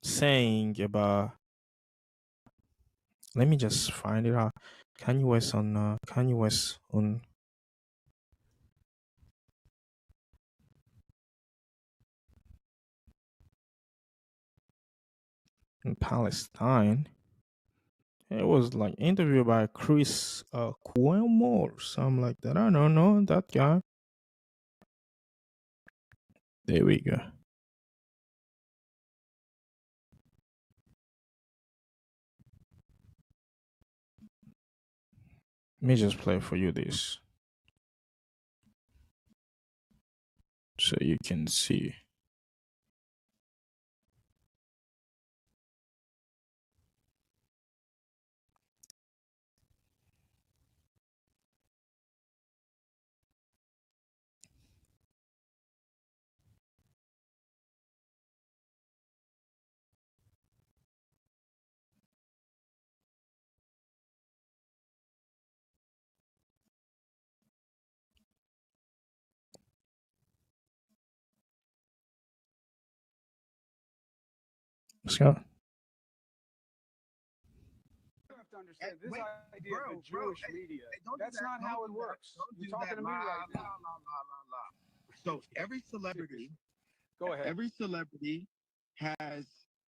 saying about, let me just find it out. Kanye West on in Palestine. It was like interview by Chris Cuomo or something like that. I don't know that guy. There we go. Let me just play for you this so you can see. Let's go. You have to understand this idea of the Jewish media. That's not how it works. You're talking to me right now. So every celebrity, Go ahead. every celebrity has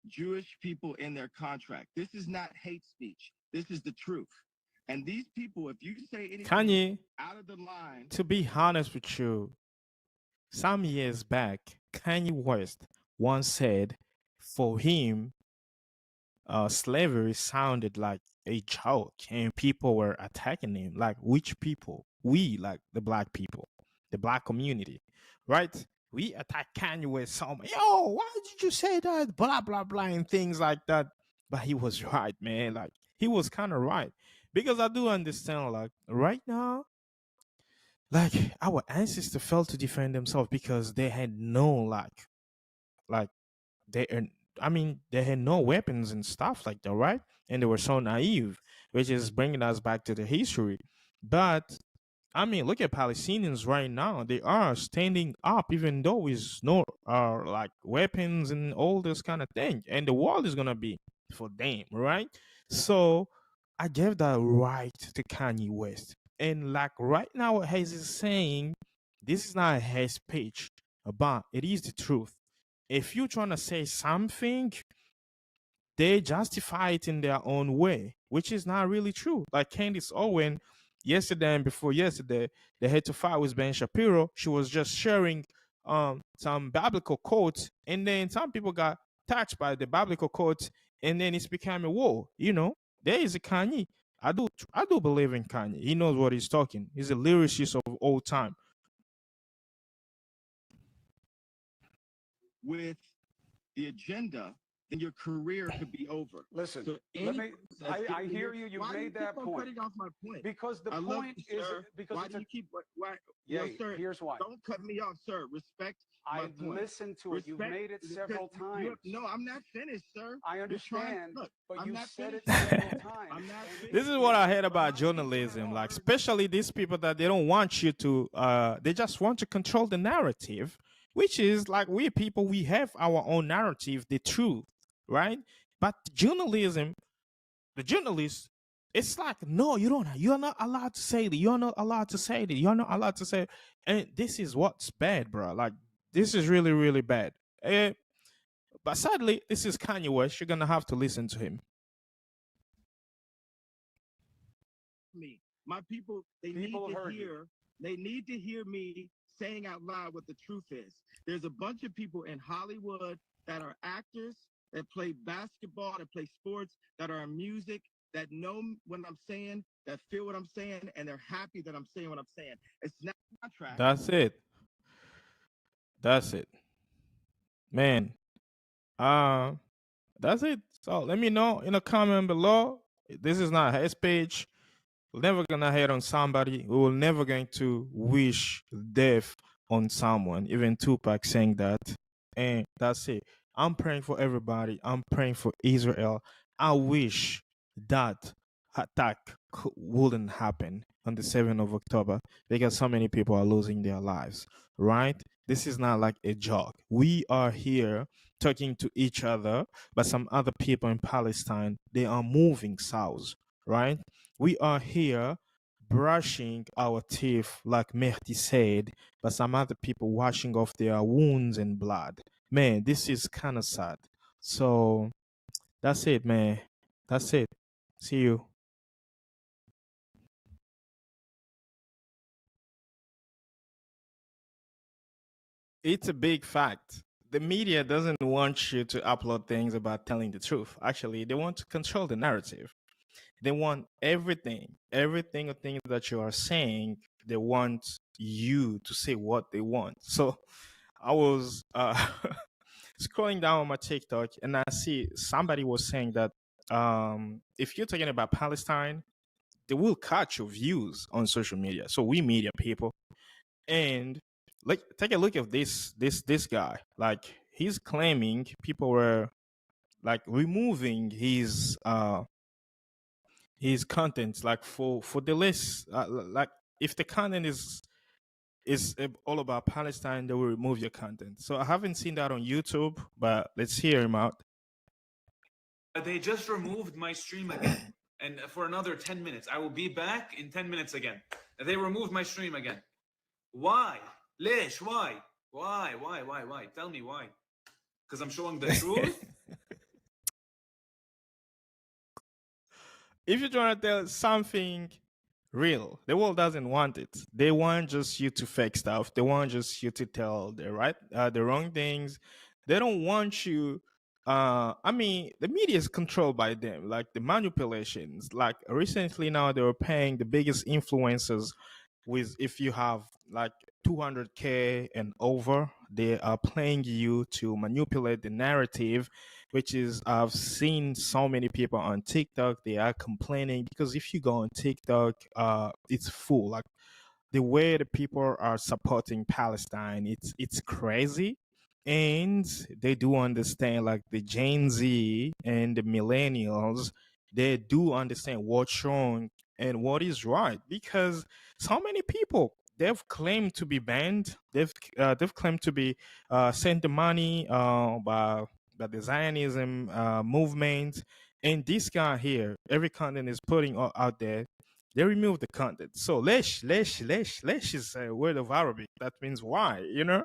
Jewish people in their contract. This is not hate speech. This is the truth. And these people, if you say anything Kanye, out of the line, to be honest with you, some years back, Kanye West once said for him, slavery sounded like a joke and people were attacking him. Like, which people? We, like the black people, the black community, right? We attack Kanye West so much. Yo, why did you say that? Blah, blah, blah, and things like that. But he was right, man. Like, he was kind of right. Because I do understand, like, right now, like, our ancestors felt to defend themselves because they had no, like, they had no weapons and stuff like that, right? And they were so naive, which is bringing us back to the history. But I mean, look at Palestinians right now. They are standing up, even though with no like weapons and all this kind of thing. And the world is gonna be for them, right? So I gave that right to Kanye West. And like right now, what Hayes is saying, this is not a hate speech, but it is the truth. If you're trying to say something, they justify it in their own way, which is not really true. Like Candace Owen, yesterday and before yesterday, they had to fight with Ben Shapiro. She was just sharing some biblical quotes, and then some people got touched by the biblical quotes, and then it's become a war. You know, there is a Kanye. I do believe in Kanye. He knows what he's talking. He's a lyricist of all time. with the agenda, then your career could be over. Listen, So let me. any- I hear you. You've Why do you made that keep on point. cutting off my point? Because the I love point you, is sir. because Why it's do a, you keep? Why? Yeah, Well, sir, here's why. Don't cut me off, sir. Respect my I point. listened to it. You've Respect- made it because several you- times. No, I'm not finished, sir. I You're trying- understand, look, but I'm you not said it finished. several times. I'm not and- This is what I heard about journalism, like especially these people that they don't want you to they just want to control the narrative, which is like we people, we have our own narrative, the truth, right? But journalism, the journalist, it's like, no, you're not allowed to say that. You're not allowed to say that. You're not allowed to say. And this is what's bad, bro. Like, this is really, really bad. But sadly, this is Kanye West. You're gonna have to listen to him. Me, my people, they need to hear. They need to hear me saying out loud what the truth is. There's a bunch of people in Hollywood that are actors, that play basketball, that play sports, that are in music, that know what I'm saying, that feel what I'm saying, and they're happy that I'm saying what I'm saying. It's not a contract. That's it. That's it, man. That's it. So let me know in a comment below. This is not a hate speech. We're never gonna hate on somebody. We will never going to wish death on someone. Even Tupac saying that. And that's it. I'm praying for everybody. I'm praying for Israel. I wish that attack wouldn't happen on the 7th of October because so many people are losing their lives, right? This is not like a joke. We are here talking to each other, but some other people in Palestine, they are moving south, right? We are here brushing our teeth, like Mehdi said, but some other people washing off their wounds and blood. Man, this is kind of sad. So that's it, man. That's it. See you. It's a big fact. The media doesn't want you to upload things about telling the truth. Actually, they want to control the narrative. They want everything thing that you are saying, they want you to say what they want. So I was scrolling down on my TikTok and I see somebody was saying that if you're talking about Palestine, they will cut your views on social media. So we media people, and like take a look at this guy. Like he's claiming people were like removing his content like for the list. Like if the content is all about Palestine, they will remove your content. So I haven't seen that on YouTube, but let's hear him out. They just removed my stream again, and for another 10 minutes. I will be back in 10 minutes again. They removed my stream again. Why? Lesh? Why? Why? Tell me why. Because I'm showing the truth? If you're trying to tell something real, the world doesn't want it. They want just you to fake stuff. They want just you to tell the wrong things. They don't want you. I mean, the media is controlled by them, like the manipulations. Like recently now, they were paying the biggest influencers with if you have like 200K and over, they are playing you to manipulate the narrative, which is I've seen so many people on TikTok, they are complaining because if you go on TikTok, it's full. Like the way the people are supporting Palestine, it's crazy. And they do understand, like the Gen Z and the millennials, they do understand what's wrong and what is right, because so many people, they've claimed to be banned. They've claimed to be sent the money by the Zionism movement. And this guy here, every content is putting out there, they remove the content. So lesh is a word of Arabic. That means why, you know?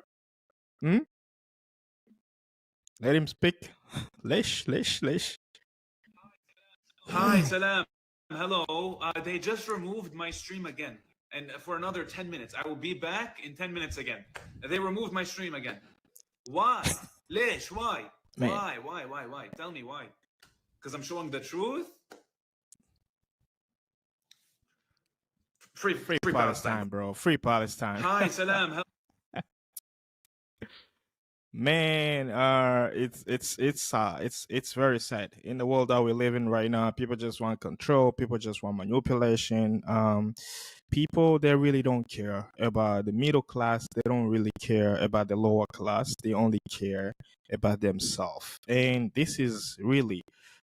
Let him speak. Lesh. Hi, salam. Hello. They just removed my stream again. And for another 10 minutes. I will be back in 10 minutes again. They removed my stream again. Why? Lesh? Why? Man. Why? Tell me why. Because I'm showing the truth? Free Palestine, bro. Free Palestine. Hi, salam. Man, it's very sad in the world that we live in right now. People just want control. People just want manipulation. People, they really don't care about the middle class. They don't really care about the lower class. They only care about themselves. And this is really,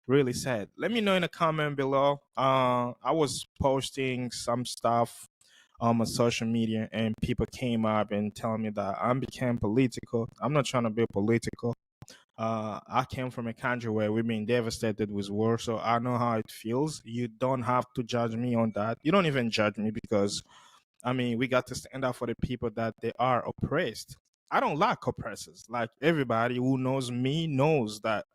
really sad. Let me know in a comment below. I was posting some stuff on my social media and people came up and telling me that I became political. I'm not trying to be political. I came from a country where we've been devastated with war, so I know how it feels. You don't have to judge me on that. You don't even judge me because, I mean, we got to stand up for the people that they are oppressed. I don't like oppressors. Like everybody who knows me knows that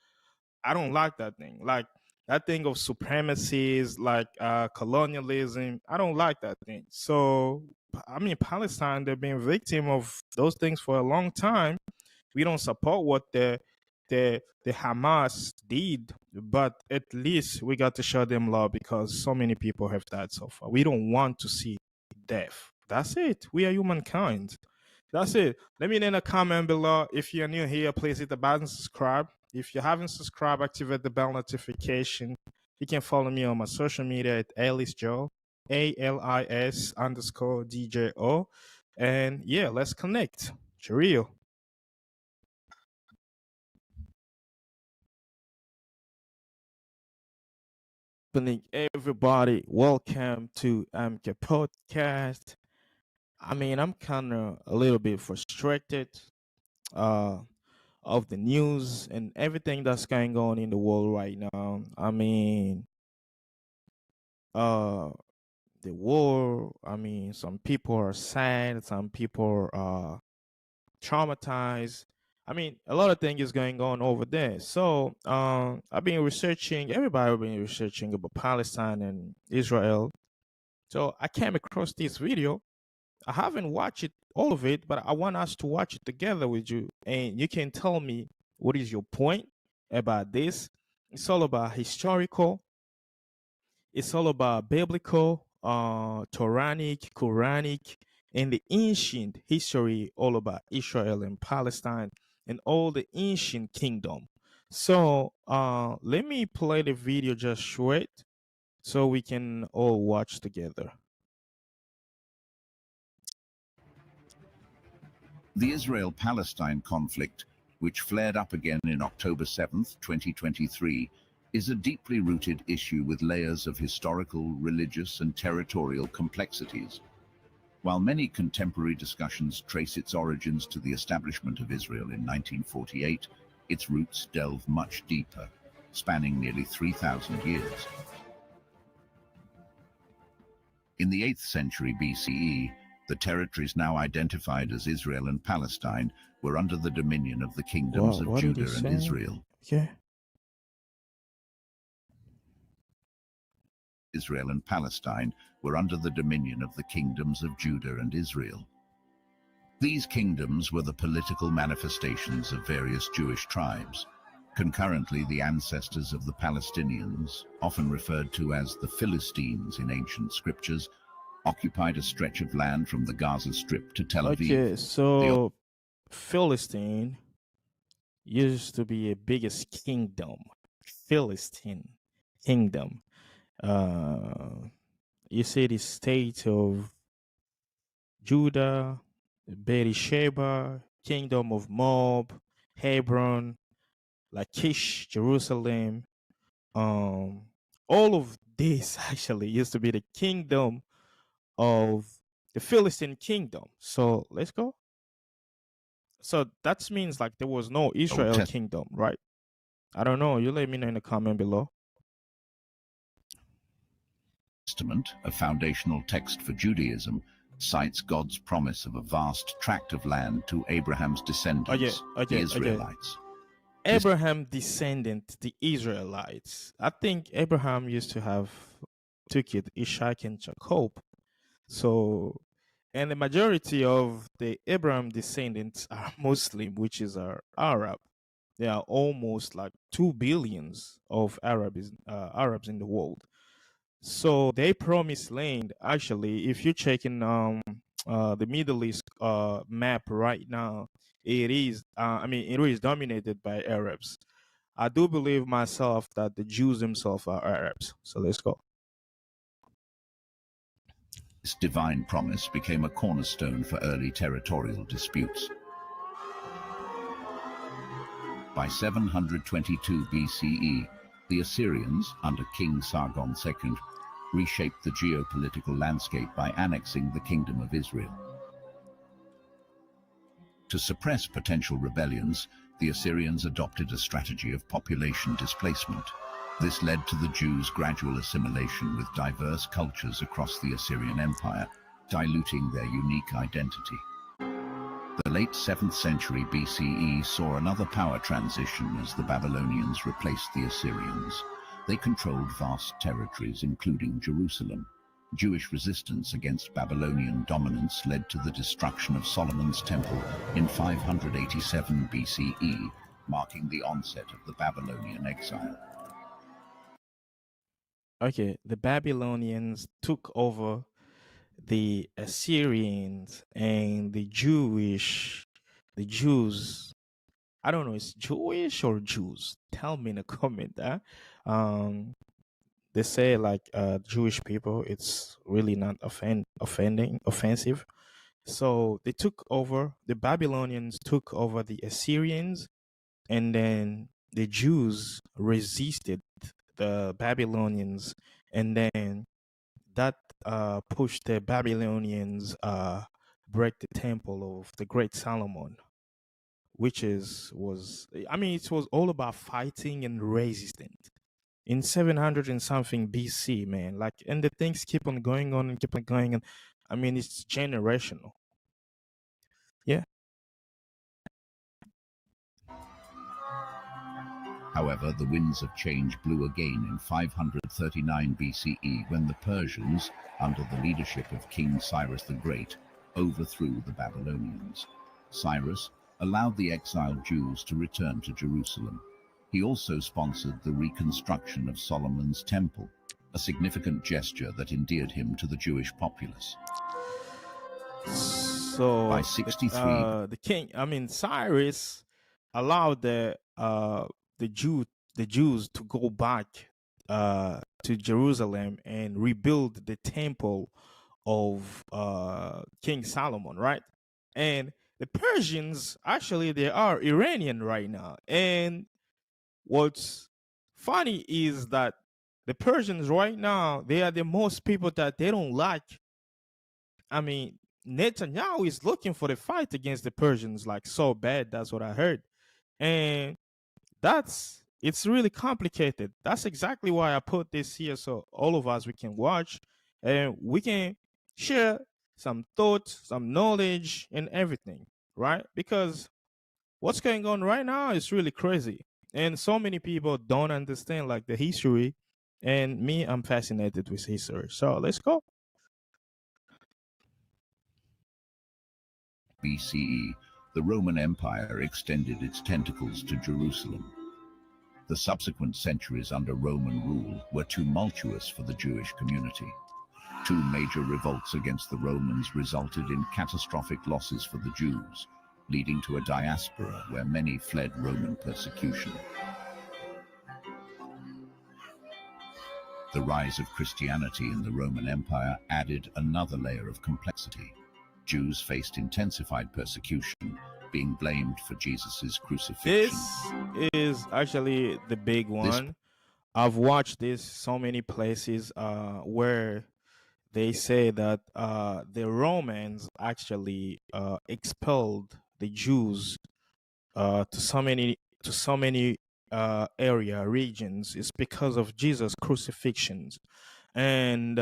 I don't like that thing. Like that thing of supremacies, like colonialism. I don't like that thing. So, I mean, Palestine, they've been victim of those things for a long time. We don't support what the Hamas did, but at least we got to show them love because so many people have died so far. We don't want to see death. That's it. We are humankind. That's it. Let me know in a comment below. If you're new here, please hit the button, subscribe. If you haven't subscribed, activate the bell notification. You can follow me on my social media at AlisJo, ALIS_DJO. And yeah, let's connect. Cheerio. Evening, everybody. Welcome to MK Podcast. I mean, I'm kind of a little bit frustrated of the news and everything that's going on in the world right now. I mean, the war. I mean, some people are sad, some people are traumatized. I mean, a lot of things is going on over there. So I've been researching, everybody been researching about Palestine and Israel. So I came across this video. I haven't watched it, all of it, but I want us to watch it together with you. And you can tell me what is your point about this. It's all about historical. It's all about biblical, Quranic, and the ancient history all about Israel and Palestine and all the ancient kingdom. So let me play the video just short so we can all watch together. The Israel-Palestine conflict, which flared up again in October 7th, 2023, is a deeply rooted issue with layers of historical, religious, and territorial complexities. While many contemporary discussions trace its origins to the establishment of Israel in 1948, its roots delve much deeper, spanning nearly 3,000 years. In the 8th century BCE, the territories now identified as Israel and Palestine were under the dominion of the kingdoms of Judah and Israel. Yeah. Israel and Palestine were under the dominion of the kingdoms of Judah and Israel. These kingdoms were the political manifestations of various Jewish tribes. Concurrently, the ancestors of the Palestinians, often referred to as the Philistines in ancient scriptures, occupied a stretch of land from the Gaza Strip to Tel Aviv. Okay, so Philistine used to be a biggest kingdom. Philistine kingdom. You see the state of Judah, Beersheba, kingdom of Moab, Hebron, Lachish, Jerusalem. All of this actually used to be the kingdom of the Philistine kingdom. So let's go. So that means like there was no Israel kingdom, right? I don't know. You let me know in the comment below. Testament, a foundational text for Judaism, cites God's promise of a vast tract of land to Abraham's descendants, the Israelites. Abraham descendant, the Israelites. I think Abraham used to have two kids, Ishaq and Jacob. So, and the majority of the Abraham descendants are Muslim, which is Arab. There are almost like 2 billion of Arabs in the world. So they promised land. Actually, if you're checking the Middle East map right now, it is it is dominated by Arabs. I do believe myself that the Jews themselves are Arabs. So let's go. This divine promise became a cornerstone for early territorial disputes. By 722 BCE, the Assyrians, under King Sargon II, reshaped the geopolitical landscape by annexing the Kingdom of Israel. To suppress potential rebellions, the Assyrians adopted a strategy of population displacement. This led to the Jews' gradual assimilation with diverse cultures across the Assyrian Empire, diluting their unique identity. The late 7th century BCE saw another power transition as the Babylonians replaced the Assyrians. They controlled vast territories, including Jerusalem. Jewish resistance against Babylonian dominance led to the destruction of Solomon's temple in 587 BCE, marking the onset of the Babylonian exile. Okay, the Babylonians took over the Assyrians and the Jews. I don't know, it's Jewish or Jews. Tell me in a comment. They say like Jewish people, it's really not offensive. So they took over. The Babylonians took over the Assyrians, and then the Jews resisted the Babylonians, and then that pushed the Babylonians break the temple of the great Solomon, which it was all about fighting and resistance in 700 and something BC, man. Like, and the things keep on going on and keep on going on. I mean, it's generational. Yeah. However, the winds of change blew again in 539 BCE when the Persians, under the leadership of King Cyrus the Great, overthrew the Babylonians. Cyrus allowed the exiled Jews to return to Jerusalem. He also sponsored the reconstruction of Solomon's temple, a significant gesture that endeared him to the Jewish populace. So by 63, the king, Cyrus allowed the Jews to go back to Jerusalem and rebuild the temple of King Solomon, right? And the Persians, actually, they are Iranian right now. And what's funny is that the Persians right now, they are the most people that they don't like. I mean, Netanyahu is looking for the fight against the Persians like so bad. That's what I heard. And it's really complicated. That's exactly why I put this here, so all of us, we can watch and we can share some thoughts, some knowledge and everything, right? Because what's going on right now is really crazy. And so many people don't understand like the history. And me, I'm fascinated with history. So let's go. BCE, the Roman Empire extended its tentacles to Jerusalem. The subsequent centuries under Roman rule were tumultuous for the Jewish community. Two major revolts against the Romans resulted in catastrophic losses for the Jews, leading to a diaspora where many fled Roman persecution. The rise of Christianity in the Roman Empire added another layer of complexity. Jews faced intensified persecution, being blamed for Jesus' crucifixion. This is actually the big one. I've watched this so many places where they say that the Romans actually expelled the Jews to so many area regions. It's because of Jesus' crucifixions. And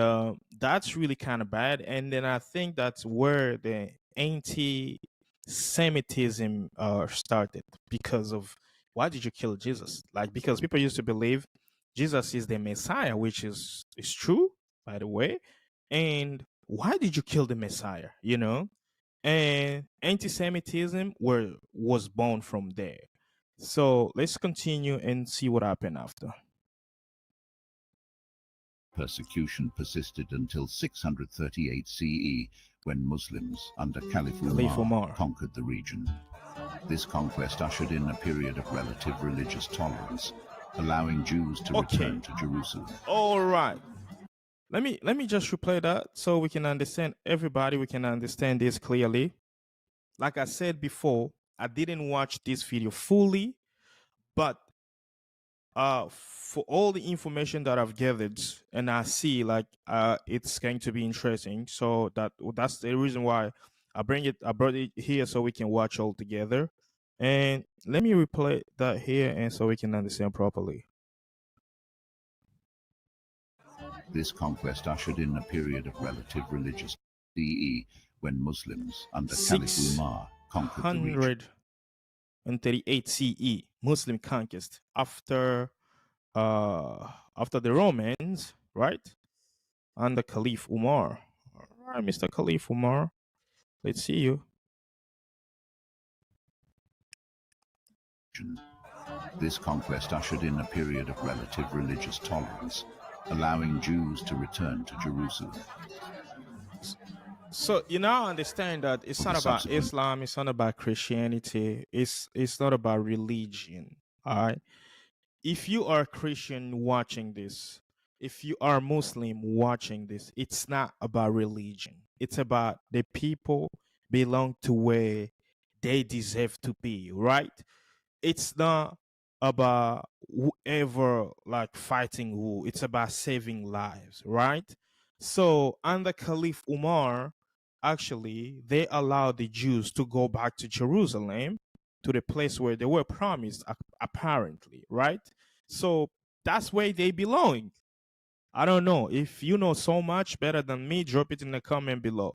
that's really kind of bad. And then I think that's where the anti-Semitism started, because of why did you kill Jesus? Like, because people used to believe Jesus is the Messiah, which is true, by the way. And why did you kill the Messiah? You know, and anti-Semitism was born from there. So let's continue and see what happened after. Persecution persisted until 638 CE, when Muslims under Caliph Umar conquered the region. This conquest ushered in a period of relative religious tolerance, allowing Jews to return to Jerusalem. All right. Let me just replay that so we can understand, everybody, we can understand this clearly. Like I said before, I didn't watch this video fully, but for all the information that I've gathered and I see, like it's going to be interesting. So that's the reason why I brought it here, so we can watch all together. And let me replay that here, and so we can understand properly. This conquest ushered in a period of relative religious CE when Muslims under Caliph Umar conquered the region. 638 CE, Muslim conquest after the Romans, right? Under Caliph Umar. All right, Mr. Caliph Umar, let's see you. This conquest ushered in a period of relative religious tolerance, allowing Jews to return to Jerusalem. So you now understand that it's not about Islam, it's not about Christianity, it's not about religion. All right. If you are a Christian watching this, if you are Muslim watching this, it's not about religion. It's about the people belong to where they deserve to be, right? It's not about whoever like fighting who. It's about saving lives, right? So under Caliph Umar, actually, they allowed the Jews to go back to Jerusalem, to the place where they were promised, apparently, right? So that's where they belong. I don't know. If you know so much better than me, drop it in the comment below.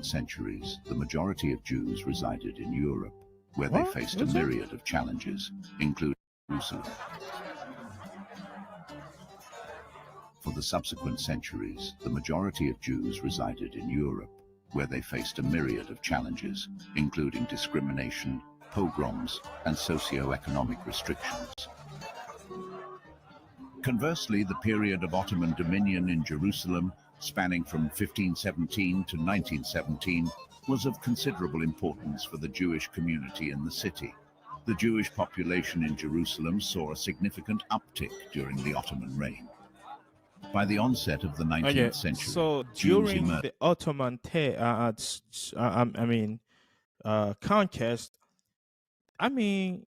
Centuries, the majority of Jews resided in Europe, where they faced a myriad of challenges, including Jerusalem. For the subsequent centuries, the majority of Jews resided in Europe, where they faced a myriad of challenges, including discrimination, pogroms, and socio-economic restrictions. Conversely, the period of Ottoman dominion in Jerusalem, spanning from 1517 to 1917, was of considerable importance for the Jewish community in the city. The Jewish population in Jerusalem saw a significant uptick during the Ottoman reign. By the onset of the 19th century, so Jews during emerged. the Ottoman conquest, I mean,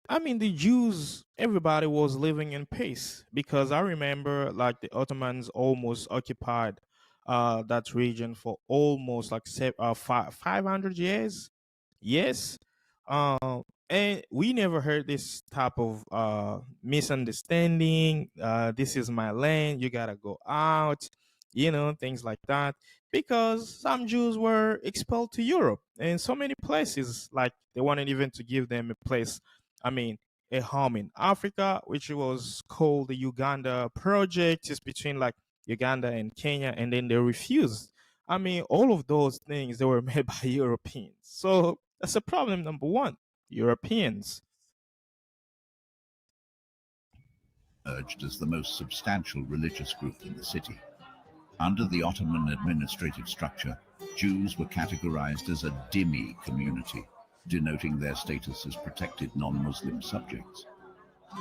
the Jews, everybody was living in peace, because I remember like the Ottomans almost occupied that region for almost like 500 years. Yes. And we never heard this type of misunderstanding. This is my land, you gotta go out, things like that. Because some Jews were expelled to Europe and so many places, like they wanted even to give them a place, a home in Africa, which was called the Uganda Project. It's between like Uganda and Kenya, and then they refused. All of those things, they were made by Europeans. So that's a problem number one. Europeans. Emerged as the most substantial religious group in the city. Under the Ottoman administrative structure, Jews were categorized as a dhimmi community, denoting their status as protected non-Muslim subjects.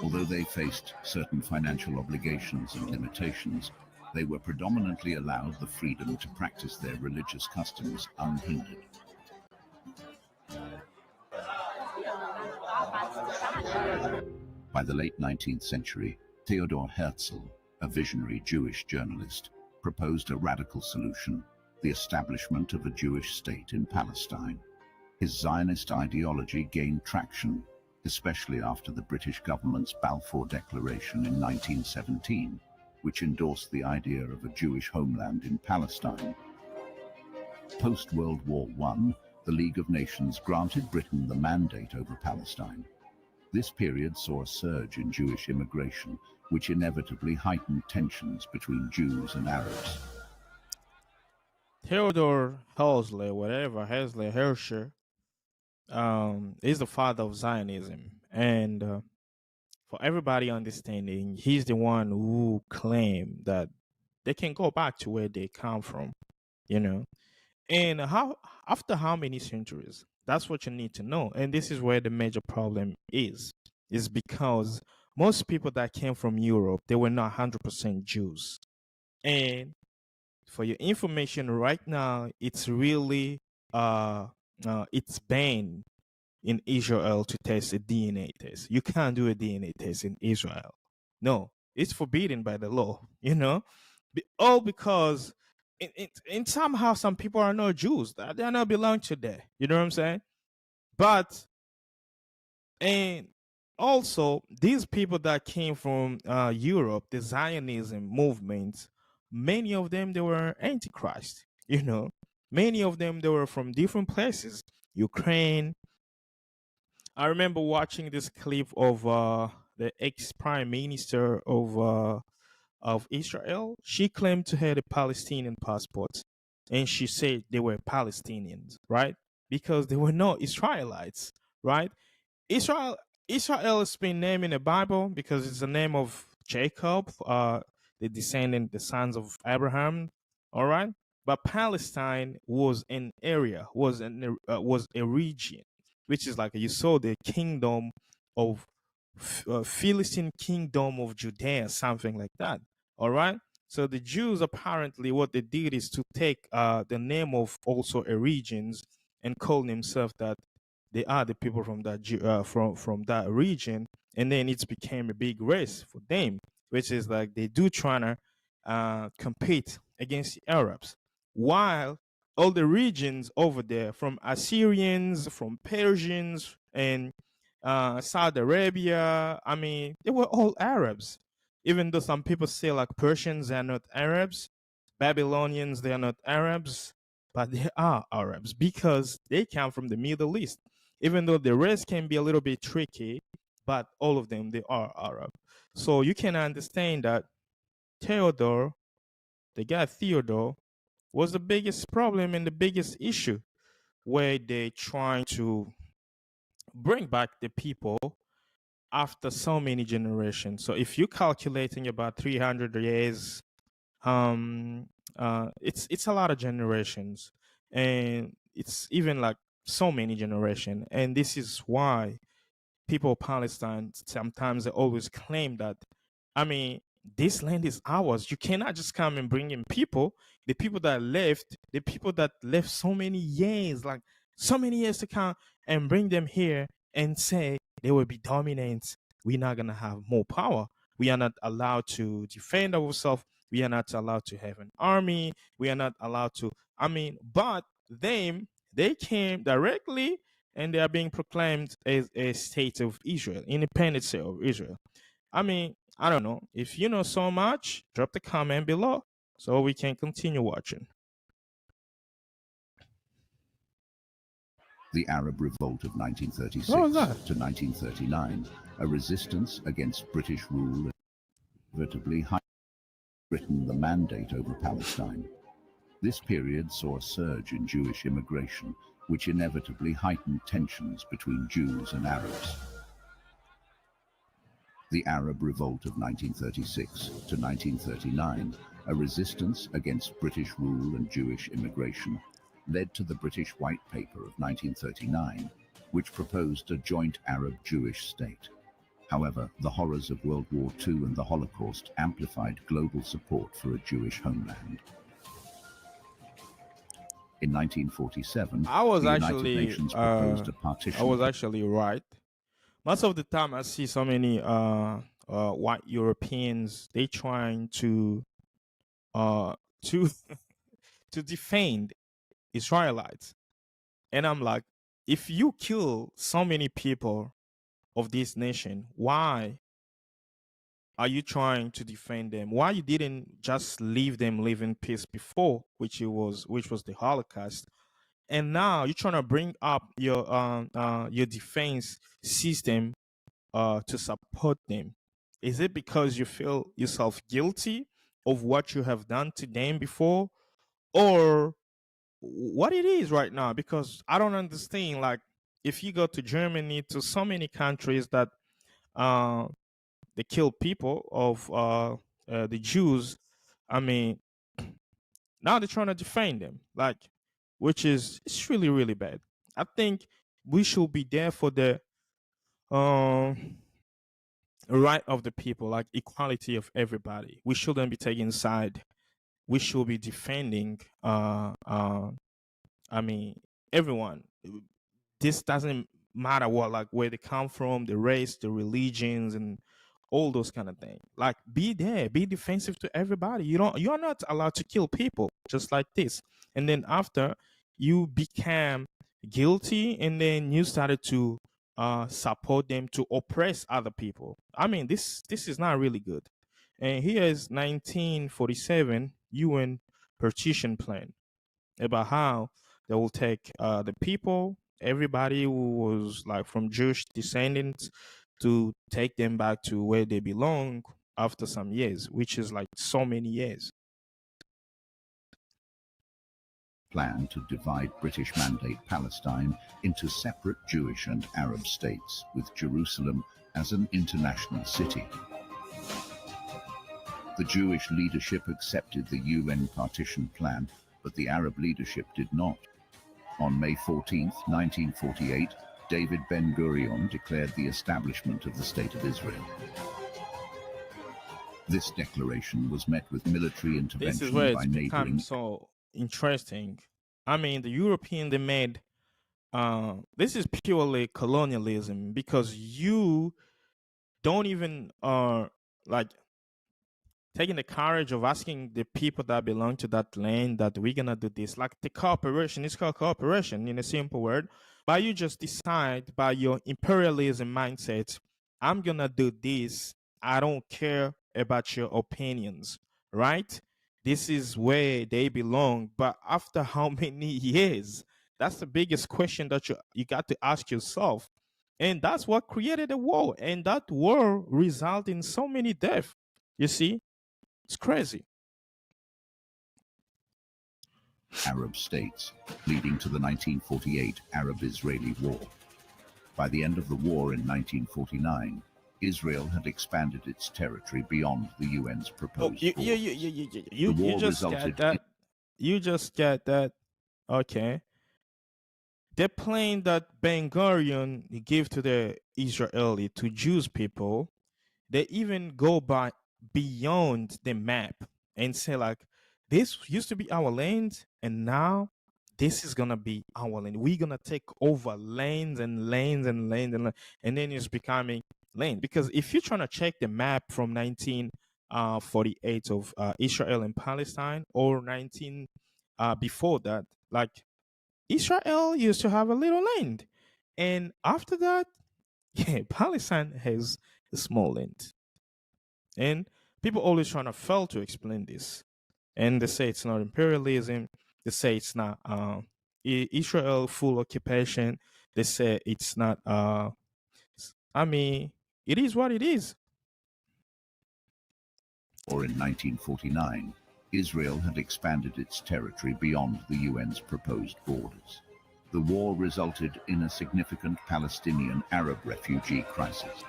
Although they faced certain financial obligations and limitations, they were predominantly allowed the freedom to practice their religious customs unhindered. By the late 19th century, Theodor Herzl, a visionary Jewish journalist, proposed a radical solution: the establishment of a Jewish state in Palestine. His Zionist ideology gained traction, especially after the British government's Balfour Declaration in 1917, which endorsed the idea of a Jewish homeland in Palestine. Post-World War I, the League of Nations granted Britain the mandate over Palestine. This period saw a surge in Jewish immigration, which inevitably heightened tensions between Jews and Arabs. Theodor Herzl is the father of Zionism. And for everybody understanding, he's the one who claimed that they can go back to where they come from, And after how many centuries? That's what you need to know. And this is where the major problem is because most people that came from Europe, they were not 100% Jews. And for your information right now, it's really it's banned in Israel to test a DNA test. You can't do a DNA test in Israel. No, it's forbidden by the law, all because and somehow some people are not Jews. They are not belong to there. You know what I'm saying? But and also these people that came from Europe, the Zionism movement, many of them they were antichrist. You know, many of them they were from different places, Ukraine. I remember watching this clip of the ex prime minister of Israel. She claimed to have a Palestinian passport, and she said they were Palestinians, right? Because they were not Israelites, right? Israel Israel has been named in the Bible because it's the name of Jacob, the descendant, the sons of Abraham. All right, but Palestine was an area, was a region, which is like you saw the kingdom of Philistine kingdom of Judea, something like that. All right. So the Jews apparently what they did is to take the name of also a regions and call themselves that they are the people from that from that region, and then it became a big race for them, which is like they do trying to compete against the Arabs, while all the regions over there, from Assyrians, from Persians, and Saudi Arabia, I mean, they were all Arabs. Even though some people say like Persians are not Arabs, Babylonians they are not Arabs, but they are Arabs because they come from the Middle East. Even though the rest can be a little bit tricky, but all of them they are Arab. So you can understand that Theodore, the guy Theodore, was the biggest problem and the biggest issue where they trying to bring back the people after so many generations. So if you're calculating about 300 years, it's a lot of generations, and it's even like so many generations. And this is why people of Palestine sometimes they always claim that, I mean, this land is ours. You cannot just come and bring in people, the people that left so many years, like so many years to come, and bring them here and say they will be dominant. We're not gonna have more power. We are not allowed to defend ourselves. We are not allowed to have an army. We are not allowed to. I mean, but they came directly and they are being proclaimed as a state of Israel, independent state of Israel. I mean, I don't know. If you know so much, drop the comment below so we can continue watching. The Arab Revolt of 1936 What was that? to 1939, a resistance against British rule, inevitably Britain the mandate over Palestine. This period saw a surge in Jewish immigration, which inevitably heightened tensions between Jews and Arabs. The Arab Revolt of 1936 to 1939, a resistance against British rule and Jewish immigration, led to the British White Paper of 1939, which proposed a joint Arab-Jewish state. However, the horrors of World War II and the Holocaust amplified global support for a Jewish homeland. In 1947, I was the actually United Nations proposed a partition. I was actually right. Most of the time, I see so many white Europeans they trying to to defend Israelites, and I'm like, if you kill so many people of this nation, why are you trying to defend them? Why you didn't just leave them live in peace before, which was the Holocaust, and now you're trying to bring up your defense system to support them? Is it because you feel yourself guilty of what you have done to them before, or what it is right now? Because I don't understand. Like, if you go to Germany, to so many countries that they kill people of the Jews, I mean, now they're trying to defend them, like, which is it's really really bad. I think we should be there for the right of the people, like equality of everybody. We shouldn't be taking side. We should be defending I mean, everyone. This doesn't matter what, like, where they come from, the race, the religions, and all those kind of things. Like, be there, be defensive to everybody. You're not allowed to kill people just like this. And then after you became guilty, and then you started to support them to oppress other people. I mean, this is not really good. And here is 1947 UN partition plan about how they will take the people, everybody who was like from Jewish descendants, to take them back to where they belong after some years, which is like so many years. Plan to divide British Mandate Palestine into separate Jewish and Arab states, with Jerusalem as an international city. The Jewish leadership accepted the UN partition plan, but the Arab leadership did not. On May 14, 1948, David Ben-Gurion declared the establishment of the State of Israel. This declaration was met with military This intervention is where by it's become neighboring so interesting. I mean, the European, they made this is purely colonialism, because you don't even like taking the courage of asking the people that belong to that land that we're gonna do this. Like the cooperation, it's called cooperation in a simple word. But you just decide by your imperialism mindset, I'm gonna do this. I don't care about your opinions, right? This is where they belong. But after how many years? That's the biggest question that you got to ask yourself. And that's what created a war. And that war resulted in so many deaths. You see? It's crazy. Arab states, leading to the 1948 Arab-Israeli War. By the end of the war in 1949, Israel had expanded its territory beyond the UN's proposed You The war just resulted get that. You just get that. Okay. The plan that Ben Gurion gave to the Israeli, to Jews people, they even go by beyond the map and say like, this used to be our land, and now this is gonna be our land. We're gonna take over lands and lands and lands and then it's becoming land. Because if you're trying to check the map from 1948 of Israel and Palestine, or 19 before that, like Israel used to have a little land, and after that, yeah, Palestine has a small land. And people always trying to fail to explain this. And they say it's not imperialism. They say it's not Israel full occupation. They say it's not, I mean, it is what it is. Or in 1949, Israel had expanded its territory beyond the UN's proposed borders. The war resulted in a significant Palestinian Arab refugee crisis.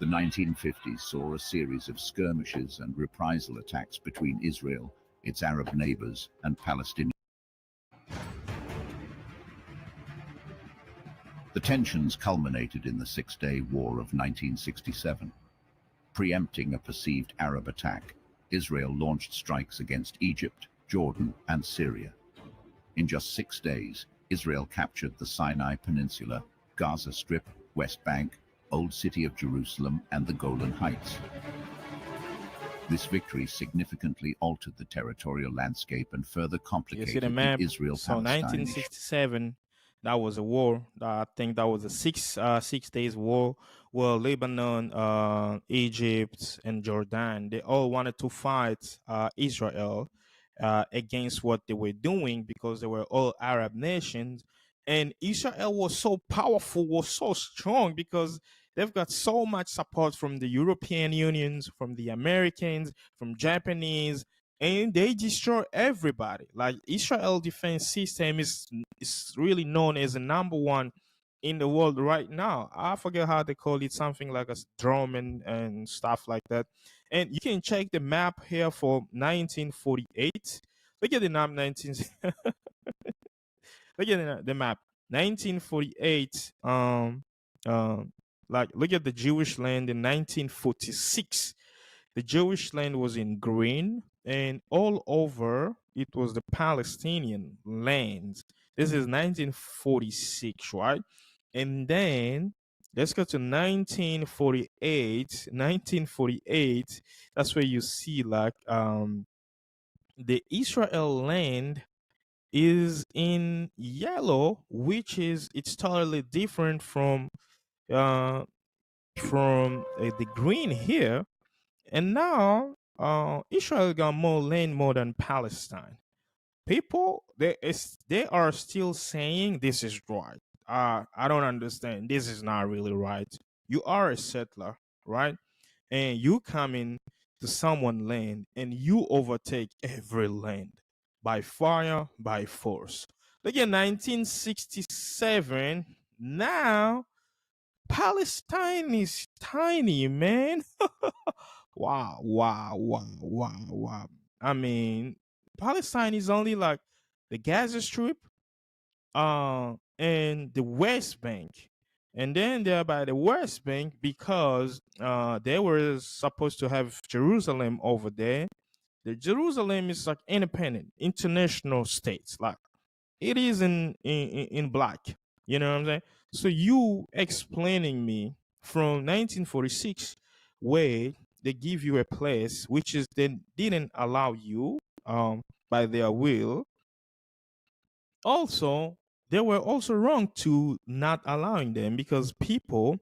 The 1950s saw a series of skirmishes and reprisal attacks between Israel, its Arab neighbors, and Palestinians. The tensions culminated in the Six-Day War of 1967. Preempting a perceived Arab attack, Israel launched strikes against Egypt, Jordan, and Syria. In just 6 days, Israel captured the Sinai Peninsula, Gaza Strip, West Bank, Old City of Jerusalem, and the Golan Heights. This victory significantly altered the territorial landscape and further You see complicated the the map? So Israel-Palestine issue. 1967, that was a war. I think that was a 6 days war where Lebanon, Egypt, and Jordan, they all wanted to fight Israel against what they were doing, because they were all Arab nations. And Israel was so powerful, was so strong, because they've got so much support from the European Unions, from the Americans, from Japanese, and they destroy everybody. Like Israel defense system is really known as the #1 in the world right now. I forget how they call it, something like a drone and stuff like that. And you can check the map here for 1948. Look at the map, look at the map, 1948. Like look at the Jewish land in 1946. The Jewish land was in green, and all over it was the Palestinian land. This is 1946, right? And then let's go to 1948. 1948, that's where you see like the Israel land is in yellow, which is it's totally different from uh the green here. And now Israel got more land more than Palestine. People they are still saying this is right. I don't understand. This is not really right. You are a settler, right? And you come in to someone land and you overtake every land by fire, by force. Look at 1967. Now Palestine is tiny, man. Wow, wow, wow, wow, wow. I mean, Palestine is only like the Gaza Strip, and the West Bank. And then they're by the West Bank because they were supposed to have Jerusalem over there. The Jerusalem is like independent, international states. Like it is in black. You know what I'm saying? So you explaining me from 1946 where they give you a place which is they didn't allow you by their will. Also, they were also wrong to not allowing them because people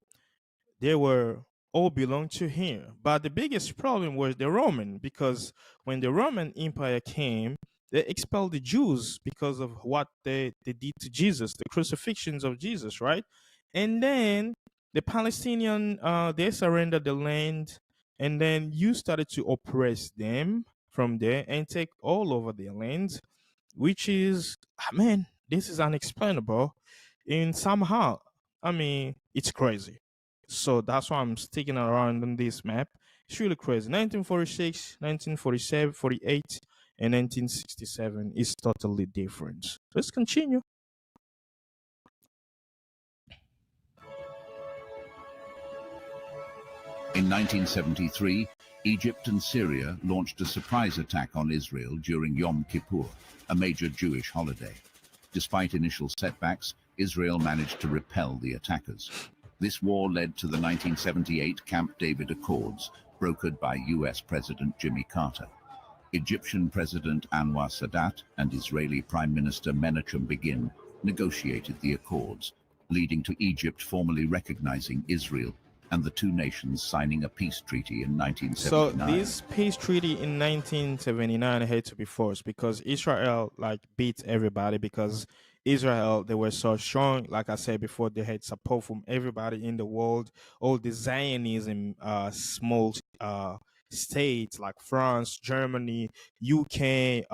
they were all belong to him. But the biggest problem was the Roman because when the Roman Empire came, they expelled the Jews because of what they did to Jesus, the crucifixions of Jesus, right? And then the Palestinian they surrendered the land, and then you started to oppress them from there and take all over their land, which is man, this is unexplainable. And somehow, I mean, it's crazy. So that's why I'm sticking around on this map. It's really crazy. 1946, 1947, 48, and 1967 is totally different. Let's continue. In 1973, Egypt and Syria launched a surprise attack on Israel during Yom Kippur, a major Jewish holiday. Despite initial setbacks, Israel managed to repel the attackers. This war led to the 1978 Camp David Accords, brokered by US President Jimmy Carter. Egyptian President Anwar Sadat and Israeli Prime Minister Menachem Begin negotiated the accords, leading to Egypt formally recognizing Israel and the two nations signing a peace treaty in 1979. So this peace treaty in 1979 had to be forced because Israel like beat everybody because Israel they were so strong. Like I said before, they had support from everybody in the world. All the Zionism small states like France, Germany, UK,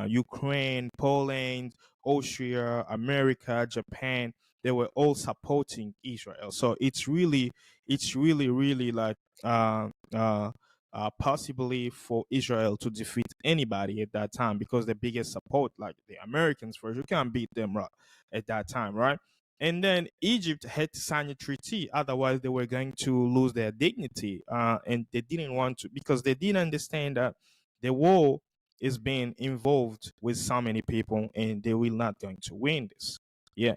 Ukraine, Poland, Austria, America, Japan, they were all supporting Israel. So it's really like possibly for Israel to defeat anybody at that time because the biggest support, like the Americans, first, you can't beat them right at that time, right? And then Egypt had to sign a treaty, otherwise they were going to lose their dignity, and they didn't want to because they didn't understand that the war is being involved with so many people, and they will not going to win this. Yeah.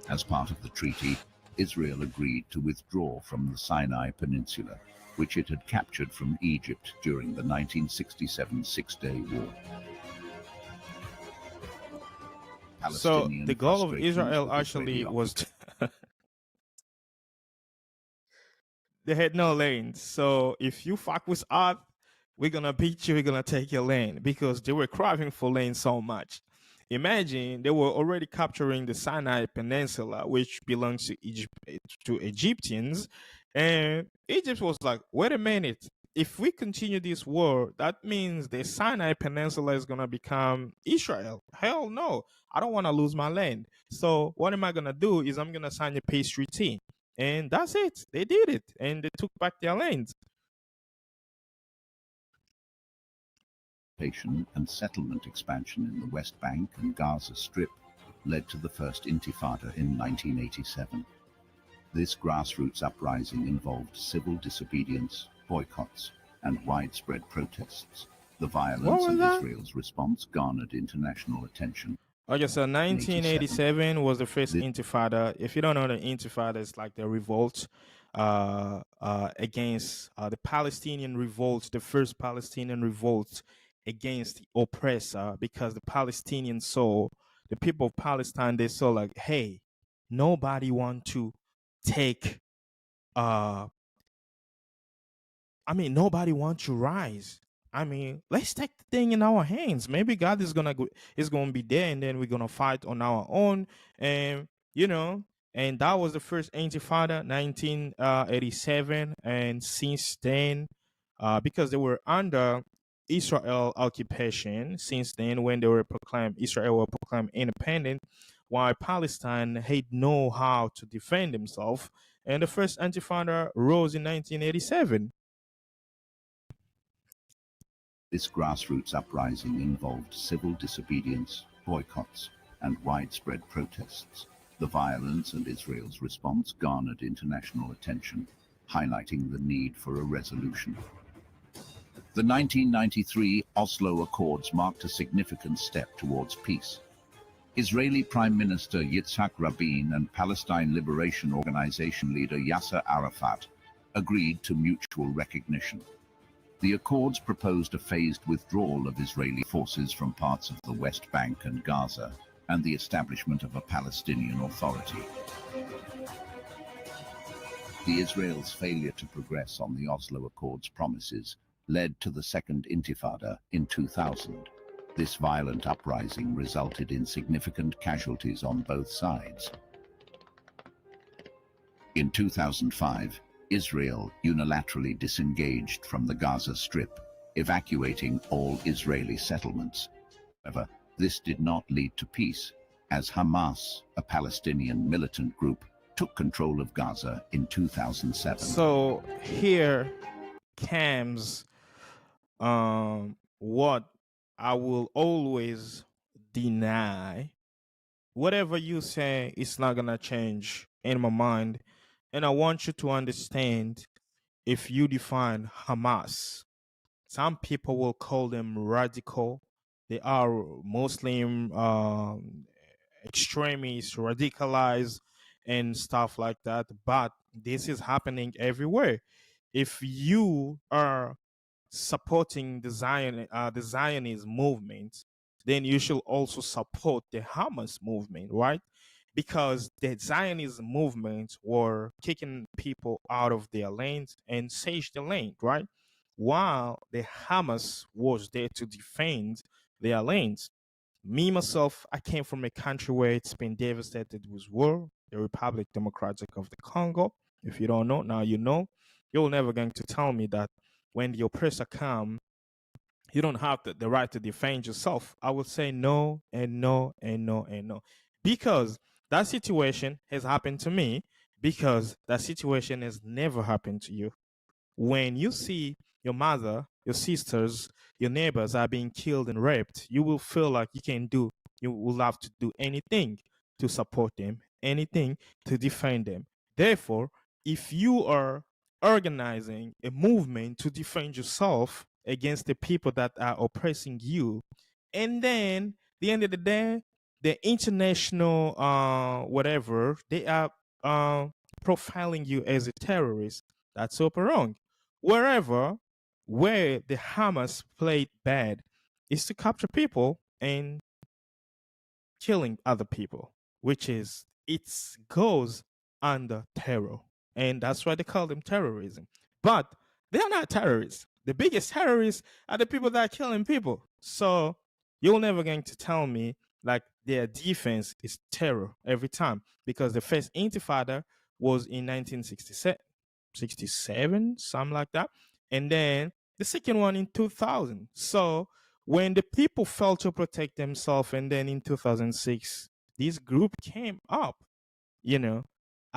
As part of the treaty, Israel agreed to withdraw from the Sinai Peninsula, which it had captured from Egypt during the 1967 Six-Day War. So the goal of Israel actually was they had no land. So if you fuck with us, we're gonna beat you, we're gonna take your land because they were craving for land so much. Imagine they were already capturing the Sinai Peninsula, which belongs to Egypt, to Egyptians, and Egypt was like, "Wait a minute! If we continue this war, that means the Sinai Peninsula is gonna become Israel. Hell no! I don't want to lose my land. So what am I gonna do? Is I'm gonna sign a peace treaty, and that's it. They did it, and they took back their land." And settlement expansion in the West Bank and Gaza Strip led to the First Intifada in 1987. This grassroots uprising involved civil disobedience, boycotts, and widespread protests. The violence and Israel's response garnered international attention. Like I said, 1987. 1987 was the first Intifada. If you don't know the Intifada, it's like the revolt against the Palestinian revolt, the first Palestinian revolt against the oppressor, because the Palestinians saw, the people of Palestine, they saw like, hey, nobody want to take, nobody want to rise. Let's take the thing in our hands. Maybe God is gonna be there, and then we're gonna fight on our own. And and that was the first Intifada, 1987. And since then, because they were under Israel occupation, since then when Israel were proclaimed independent, while Palestine had know how to defend themselves, and the first Intifada rose in 1987. This grassroots uprising involved civil disobedience, boycotts, and widespread protests. The violence and Israel's response garnered international attention, highlighting the need for a resolution. The 1993 Oslo Accords marked a significant step towards peace. Israeli Prime Minister Yitzhak Rabin and Palestine Liberation Organization leader Yasser Arafat agreed to mutual recognition. The Accords proposed a phased withdrawal of Israeli forces from parts of the West Bank and Gaza, and the establishment of a Palestinian Authority. The Israel's failure to progress on the Oslo Accords promises led to the Second Intifada in 2000. This violent uprising resulted in significant casualties on both sides. In 2005, Israel unilaterally disengaged from the Gaza Strip, evacuating all Israeli settlements. However, this did not lead to peace, as Hamas, a Palestinian militant group, took control of Gaza in 2007. So here comes what I will always deny. Whatever you say, it's not gonna change in my mind. And I want you to understand, if you define Hamas, some people will call them radical. They are Muslim extremists, radicalized, and stuff like that. But this is happening everywhere. If you are supporting the Zionist movement, then you should also support the Hamas movement, right? Because the Zionist movement were kicking people out of their lands and siege the land, right? While the Hamas was there to defend their lands. Me, myself, I came from a country where it's been devastated with war, the Republic Democratic of the Congo. If you don't know, now you know. You're never going to tell me that when the oppressor come, you don't have the right to defend yourself. I will say no and no and no and no. Because that situation has happened to me, because that situation has never happened to you. When you see your mother, your sisters, your neighbors are being killed and raped, you will feel like you will have to do anything to support them, anything to defend them. Therefore, if you are organizing a movement to defend yourself against the people that are oppressing you, and then at the end of the day, the international whatever, they are profiling you as a terrorist, that's super wrong. Where the Hamas played bad is to capture people and killing other people, which is, it goes under terror. And that's why they call them terrorism. But they're not terrorists. The biggest terrorists are the people that are killing people. So you're never going to tell me like their defense is terror every time, because the first Intifada was in 1967, something like that. And then the second one in 2000. So when the people failed to protect themselves, and then in 2006, this group came up, I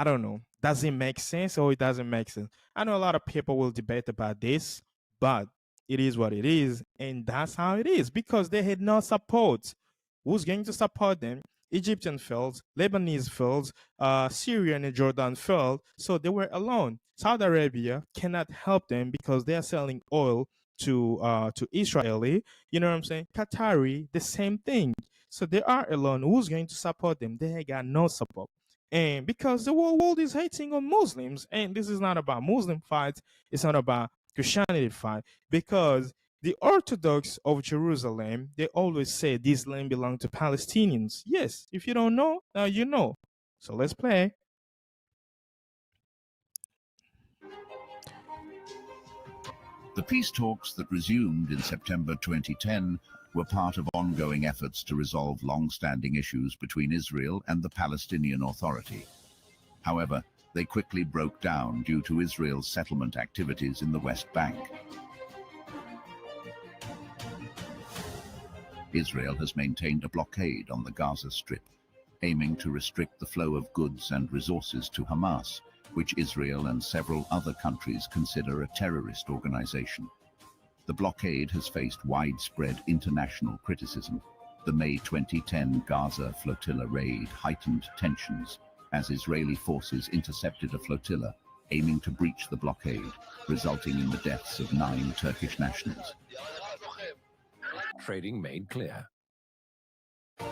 don't know. Does it make sense or it doesn't make sense? I know a lot of people will debate about this, but it is what it is. And that's how it is, because they had no support. Who's going to support them? Egyptian failed, Lebanese failed, Syria and Jordan failed, so they were alone. Saudi Arabia cannot help them because they are selling oil to Israeli. You know what I'm saying? Qatari, the same thing. So they are alone. Who's going to support them? They got no support. And because the whole world is hating on Muslims, and this is not about Muslim fights, it's not about Christianity fight, because the Orthodox of Jerusalem, they always say this land belongs to Palestinians. Yes, if you don't know, now you know. So let's play. The peace talks that resumed in September 2010 were part of ongoing efforts to resolve long-standing issues between Israel and the Palestinian Authority. However, they quickly broke down due to Israel's settlement activities in the West Bank. Israel has maintained a blockade on the Gaza Strip, aiming to restrict the flow of goods and resources to Hamas, which Israel and several other countries consider a terrorist organization. The blockade has faced widespread international criticism. The May 2010 Gaza flotilla raid heightened tensions as Israeli forces intercepted a flotilla aiming to breach the blockade, resulting in the deaths of 9 Turkish nationals. Trading made clear. The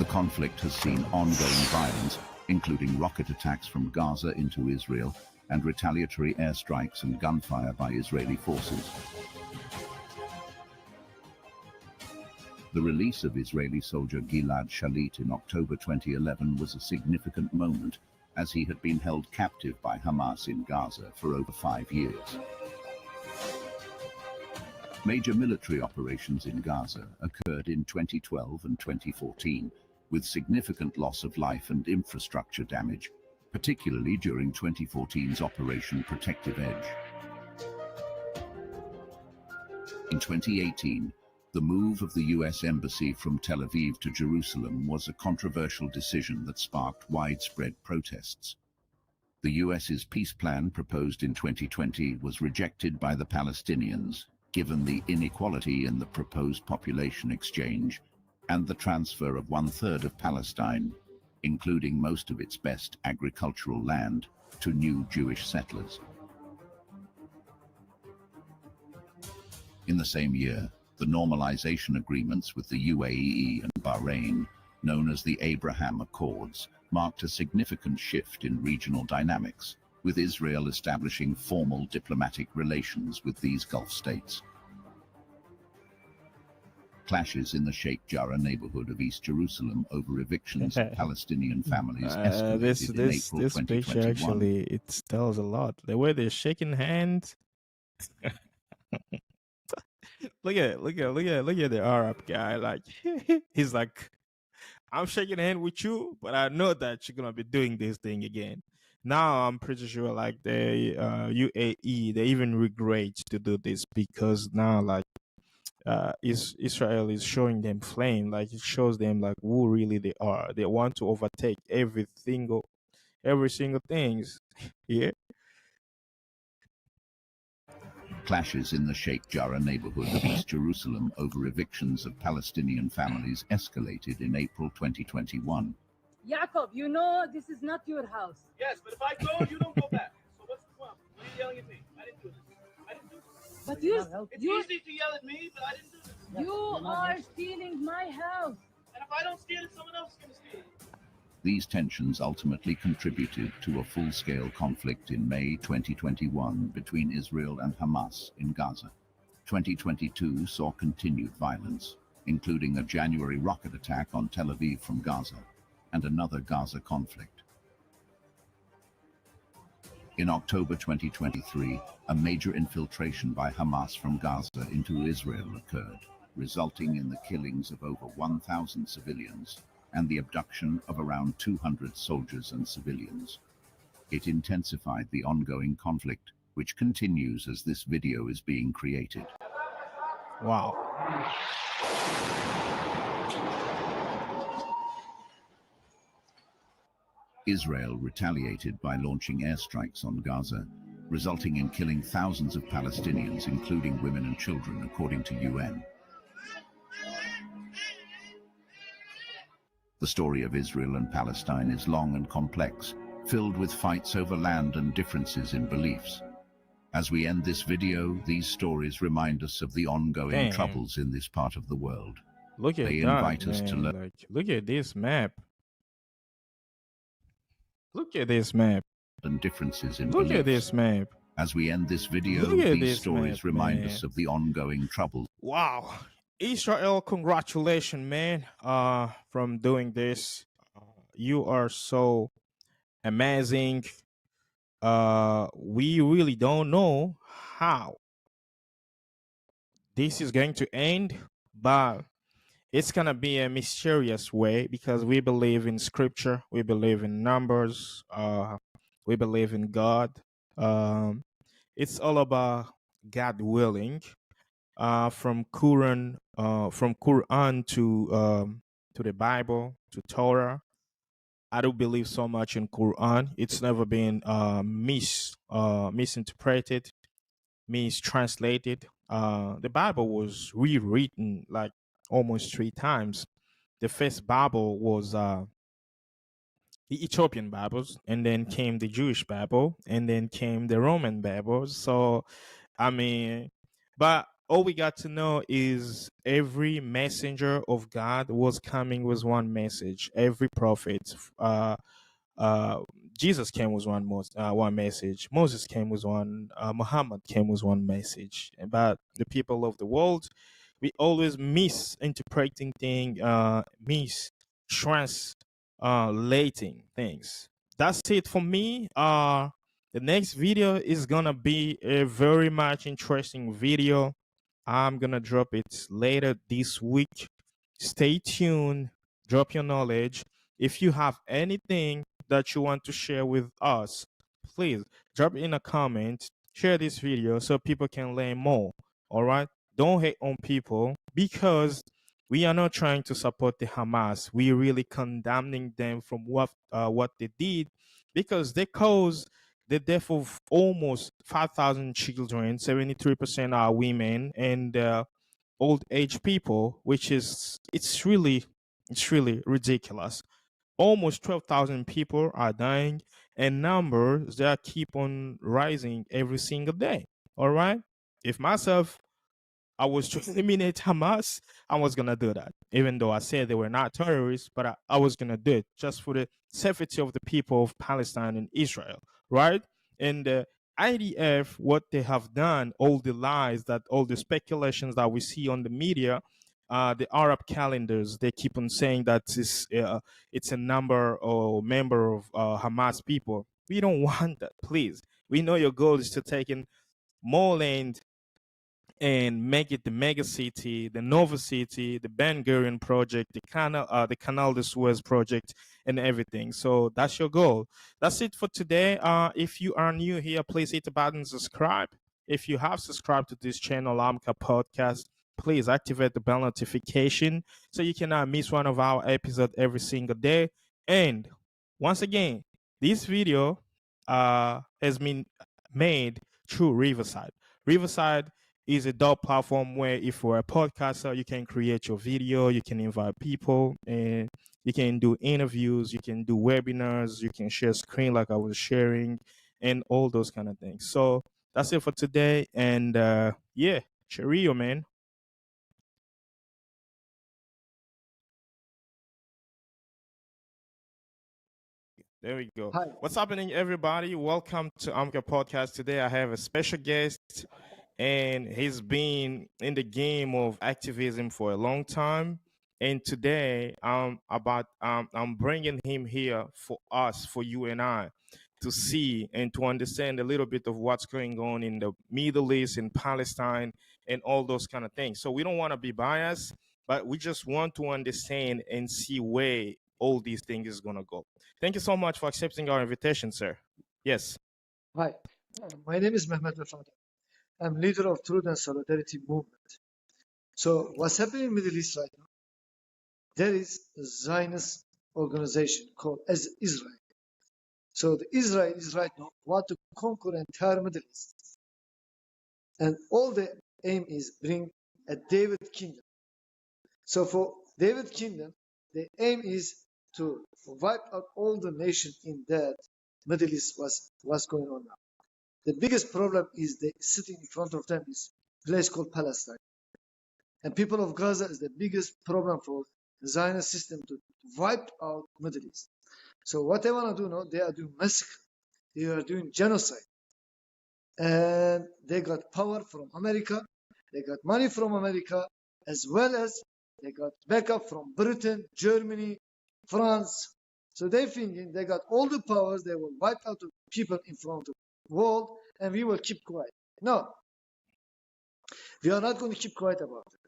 conflict has seen ongoing violence, including rocket attacks from Gaza into Israel and retaliatory airstrikes and gunfire by Israeli forces. The release of Israeli soldier Gilad Shalit in October 2011 was a significant moment, as he had been held captive by Hamas in Gaza for over 5 years. Major military operations in Gaza occurred in 2012 and 2014, with significant loss of life and infrastructure damage, particularly during 2014's Operation Protective Edge. In 2018, the move of the US Embassy from Tel Aviv to Jerusalem was a controversial decision that sparked widespread protests. The US's peace plan proposed in 2020 was rejected by the Palestinians, given the inequality in the proposed population exchange and the transfer of 1/3 of Palestine, including most of its best agricultural land, to new Jewish settlers. In the same year, the normalization agreements with the UAE and Bahrain, known as the Abraham Accords, marked a significant shift in regional dynamics, with Israel establishing formal diplomatic relations with these Gulf states. Clashes in the Sheikh Jarrah neighborhood of East Jerusalem over evictions of Palestinian families escalated This in April picture 2021. actually, it tells a lot. The way they're shaking hands. Look at the Arab guy. Like he's like, I'm shaking hand with you, but I know that you're gonna be doing this thing again. Now I'm pretty sure like the UAE, they even regret to do this, because now like Israel is showing them flame. Like it shows them like who really they are. They want to overtake every single things. Yeah. Clashes in the Sheikh Jarrah neighborhood of East Jerusalem over evictions of Palestinian families escalated in April 2021. Jacob, you know this is not your house. Yes, but if I go, you don't go back. So what's the problem? Why are you yelling at me? I didn't do this. I didn't do this. But It's easy to yell at me, but I didn't do this. you are stealing my house. And if I don't steal it, someone else is going to steal it. These tensions ultimately contributed to a full-scale conflict in May 2021 between Israel and Hamas in Gaza. 2022 saw continued violence, including a January rocket attack on Tel Aviv from Gaza and another Gaza conflict. In October 2023, a major infiltration by Hamas from Gaza into Israel occurred, resulting in the killings of over 1,000 civilians and the abduction of around 200 soldiers and civilians. It intensified the ongoing conflict, which continues as this video is being created. Wow. Israel retaliated by launching airstrikes on Gaza, resulting in killing thousands of Palestinians, including women and children, according to UN. The story of Israel and Palestine is long and complex, filled with fights over land and differences in beliefs. As we end this video, these stories remind us of the ongoing troubles in this part of the world. Look at They that, invite us to man. learn Like, look at this map. Look at this map. differences in Look at beliefs. this map. As we end this video, Look at these this stories map, remind man. us of the ongoing troubles. Wow. Israel, congratulations, man, from doing this. You are so amazing. We really don't know how this is going to end, but it's gonna be a mysterious way because we believe in scripture, we believe in numbers, we believe in God. It's all about God willing. From Quran to the Bible to Torah. I do believe so much in Quran. It's never been misinterpreted, mistranslated. The Bible was rewritten like almost 3 times. The first Bible was the Ethiopian Bibles, and then came the Jewish Bible, and then came the Roman Bibles. So, I mean, but all we got to know is every messenger of God was coming with one message. Every prophet, uh, Jesus came with one message. Moses came with one. Muhammad came with one message. But the people of the world, we always misinterpreting things, translating things. That's it for me. The next video is gonna be a very much interesting video. I'm gonna drop it later this week. Stay tuned. Drop your knowledge. If you have anything that you want to share with us, please drop in a comment. Share this video so people can learn more. All right. Don't hate on people because we are not trying to support the Hamas. We are really condemning them from what they did because they caused the death of almost 5,000 children. 73% are women and old age people, which is it's really ridiculous. Almost 12,000 people are dying, and numbers that keep on rising every single day. All right. If myself I was to eliminate Hamas, I was gonna do that. Even though I said they were not terrorists, but I was gonna do it just for the safety of the people of Palestine and Israel, right? And the IDF, what they have done, all the lies that all the speculations that we see on the media, the Arab calendars, they keep on saying that it's a number or member of Hamas people. We don't want that, please. We know your goal is to take in more land and make it the mega city, the Nova City, the Ben Gurion project, the Canal de Suez project, and everything. So that's your goal. That's it for today. If you are new here, please hit the button subscribe. If you have subscribed to this channel, Amka Podcast, please activate the bell notification so you cannot miss one of our episodes every single day. And once again, this video has been made through Riverside. Riverside is a dope platform where if you're a podcaster, you can create your video, you can invite people, and you can do interviews, you can do webinars, you can share screen like I was sharing, and all those kind of things. So that's it for today. And yeah, cheerio, man. There we go. Hi. What's happening, everybody? Welcome to Amka Podcast. Today I have a special guest, and he's been in the game of activism for a long time. And today I'm bringing him here for us, for you and I, to see and to understand a little bit of what's going on in the Middle East, in Palestine, and all those kind of things. So we don't want to be biased, but we just want to understand and see where all these things is gonna go. Thank you so much for accepting our invitation, sir. Yes. Hi, my name is Mehmet Rafat. I'm leader of Truth and Solidarity movement. So what's happening in the Middle East right now? There is a Zionist organization called as Israel. So the Israel is right now want to conquer entire Middle East. And all the aim is bring a David kingdom. So for David kingdom, the aim is to wipe out all the nation in that Middle East what's going on now. The biggest problem is the sitting in front of them is a place called Palestine. And people of Gaza is the biggest problem for the Zionist system to wipe out Middle East. So what they want to do now, they are doing massacre. They are doing genocide. And they got power from America. They got money from America, as well as they got backup from Britain, Germany, France. So they thinking they got all the powers. They will wipe out the people in front of the world, and we will keep quiet. No, we are not going to keep quiet about it.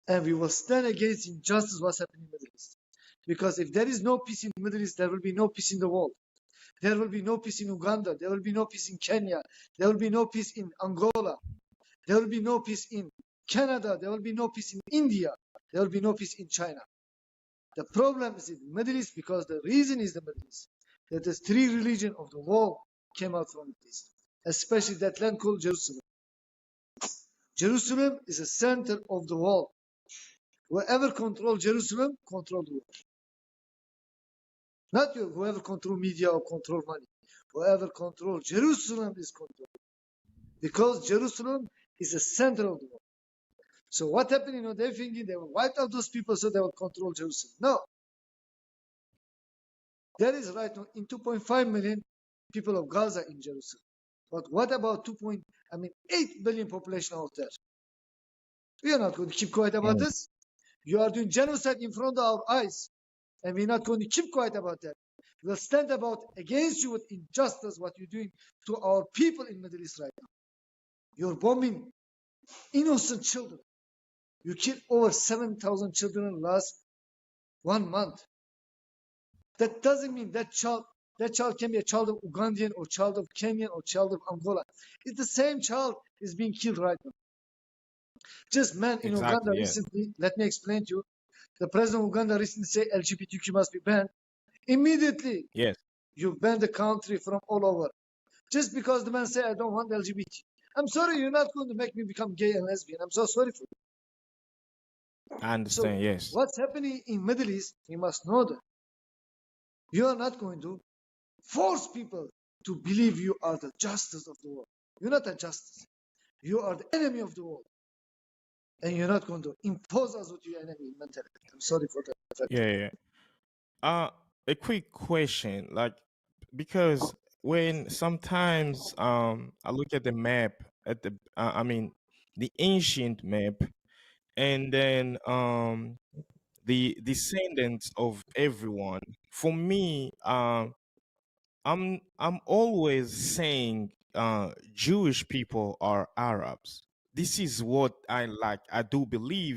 And we will stand against injustice what's happening in the Middle East. Because if there is no peace in the Middle East, there will be no peace in the world. There will be no peace in Uganda. There will be no peace in Kenya. There will be no peace in Angola. There will be no peace in Canada. There will be no peace in India. There will be no peace in China. The problem is in the Middle East because the reason is the Middle East. That the three religions of the world came out from the East, especially that land called Jerusalem. Jerusalem is the center of the world. Whoever controls Jerusalem, control the world. Not you, whoever control media or control money. Whoever control Jerusalem is controlled. Because Jerusalem is the center of the world. So what happened, they're thinking they will wipe out those people so they will control Jerusalem. No. There is right now in 2.5 million people of Gaza in Jerusalem. But what about 8 billion population out there? We are not going to keep quiet about this. You are doing genocide in front of our eyes. And we're not going to keep quiet about that. We'll stand against you with injustice, what you're doing to our people in Middle East right now. You're bombing innocent children. You killed over 7,000 children in the last 1 month. That doesn't mean that child can be a child of Ugandan or child of Kenyan or child of Angola. It's the same child is being killed right now. Just man in Uganda recently, let me explain to you. The president of Uganda recently said LGBTQ must be banned. Immediately, you ban the country from all over. Just because the man said, I don't want LGBT. I'm sorry, you're not going to make me become gay and lesbian. I'm so sorry for you. I understand, So what's happening in Middle East, you must know that. You are not going to force people to believe you are the justice of the world. You're not a justice. You are the enemy of the world. And you're not going to impose us with your enemy mentality. I'm sorry for that. A quick question, because when sometimes I look at the map at the ancient map, and then the descendants of everyone. For me, I'm always saying Jewish people are Arabs. This is what I do believe,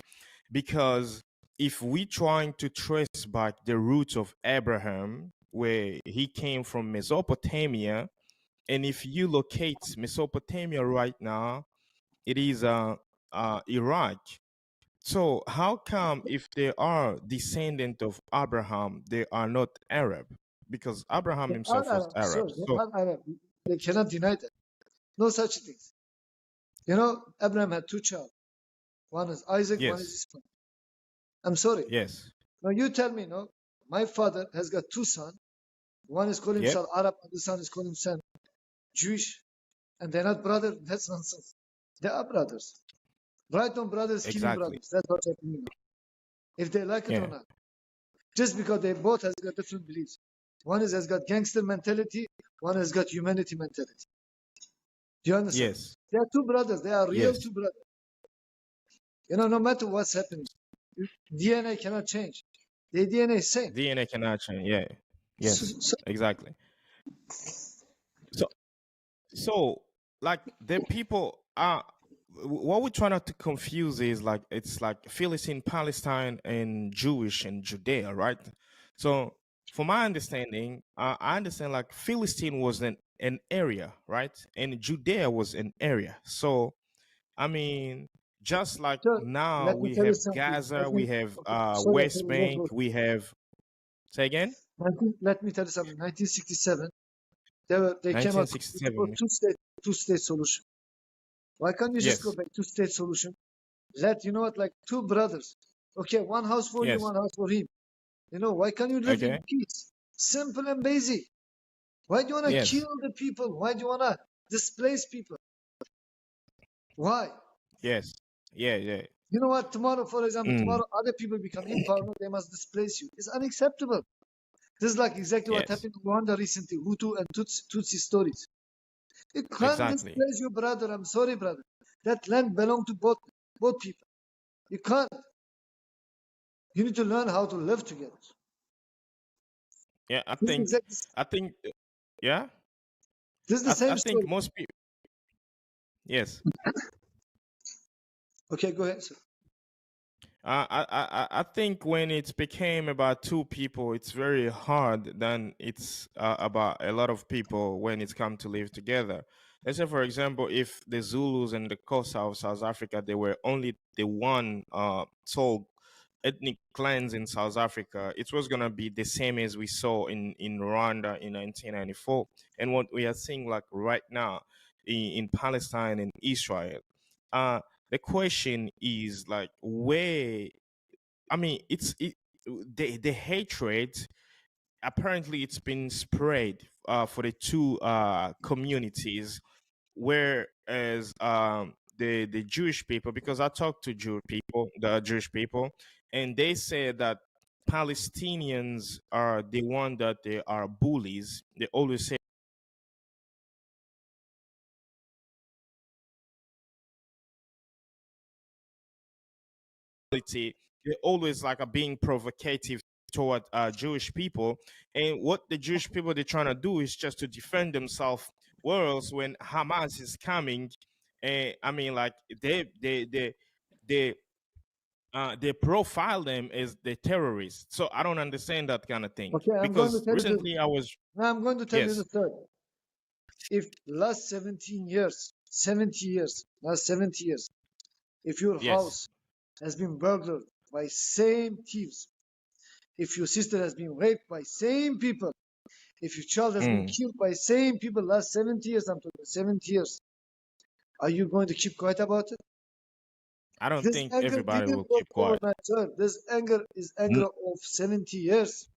because if we trying to trace back the roots of Abraham, where he came from Mesopotamia, and if you locate Mesopotamia right now, it is Iraq. So how come if they are descendant of Abraham, they are not Arab? Because Abraham They himself are was Arab. Sure, Arab. they So are Arab. They cannot deny that. No such things. Abraham had two children. One is Isaac, one is Ishmael. I'm sorry. Now you tell me, my father has got two sons. One is calling himself Arab, and the son is calling himself Jewish. And they're not brothers. That's nonsense. They are brothers. Right on brothers killing brothers. That's what's happening now. If they like it or not. Just because they both has got different beliefs. One has got gangster mentality, one has got humanity mentality. Do you understand? They are two brothers. They are real two brothers. No matter what's happening, DNA cannot change. The DNA is same. DNA cannot change. Exactly. So the people are, what we're trying not to confuse is it's like Philistine, Palestine, and Jewish and Judea, right? So from my understanding, I understand Philistine was an area, right? And Judea was an area. So just like now we have Gaza, we have West Bank, we have, say again? Let me tell you something. 1967, they came up with two-state solution. Why can't you just go back two-state solution? Two brothers. Okay, one house for you, one house for him. Why can't you live in peace? Simple and basic. Why do you want to kill the people? Why do you want to displace people? Why? Yeah. You know what? Tomorrow, for example, Mm. tomorrow other people become in power, they must displace you. It's unacceptable. This is like exactly what Yes, happened in Rwanda recently, Hutu and Tutsi stories. You can't exactly. displace your brother. I'm sorry, brother. That land belongs to both people. You can't. You need to learn how to live together. Yeah, This is exactly, I think, yeah, this is the I same think story. most people, yes. Okay, go ahead, sir. I think when it became about two people, it's very hard than it's about a lot of people when it's come to live together. Let's say, for example, if the Zulus and the Xhosa of South Africa, they were only the one sole ethnic clans in South Africa, it was gonna be the same as we saw in Rwanda in 1994, and what we are seeing like right now in Palestine and Israel. The question is like where, I mean, the hatred apparently it's been spread for the two communities, whereas the Jewish people, because I talked to the Jewish people, and they say that Palestinians are the one that they are bullies. They always say they always like are being provocative toward Jewish people, and what the Jewish people they're trying to do is just to defend themselves. Whereas when Hamas is coming, I mean, like they they profile them as the terrorists. So I don't understand that kind of thing Okay, I'm going to because tell you this. recently I was Now I'm going to tell you the yes, third. If last 17 years, 70 years, last 70 years, if your yes, house has been burglared by same thieves, if your sister has been raped by same people, if your child has been mm, killed by same people last 70 years, I'm talking 70 years, are you going to keep quiet about it? I don't This think anger everybody didn't will work keep quiet. overnight, sir. This anger is anger Mm, of 70 years.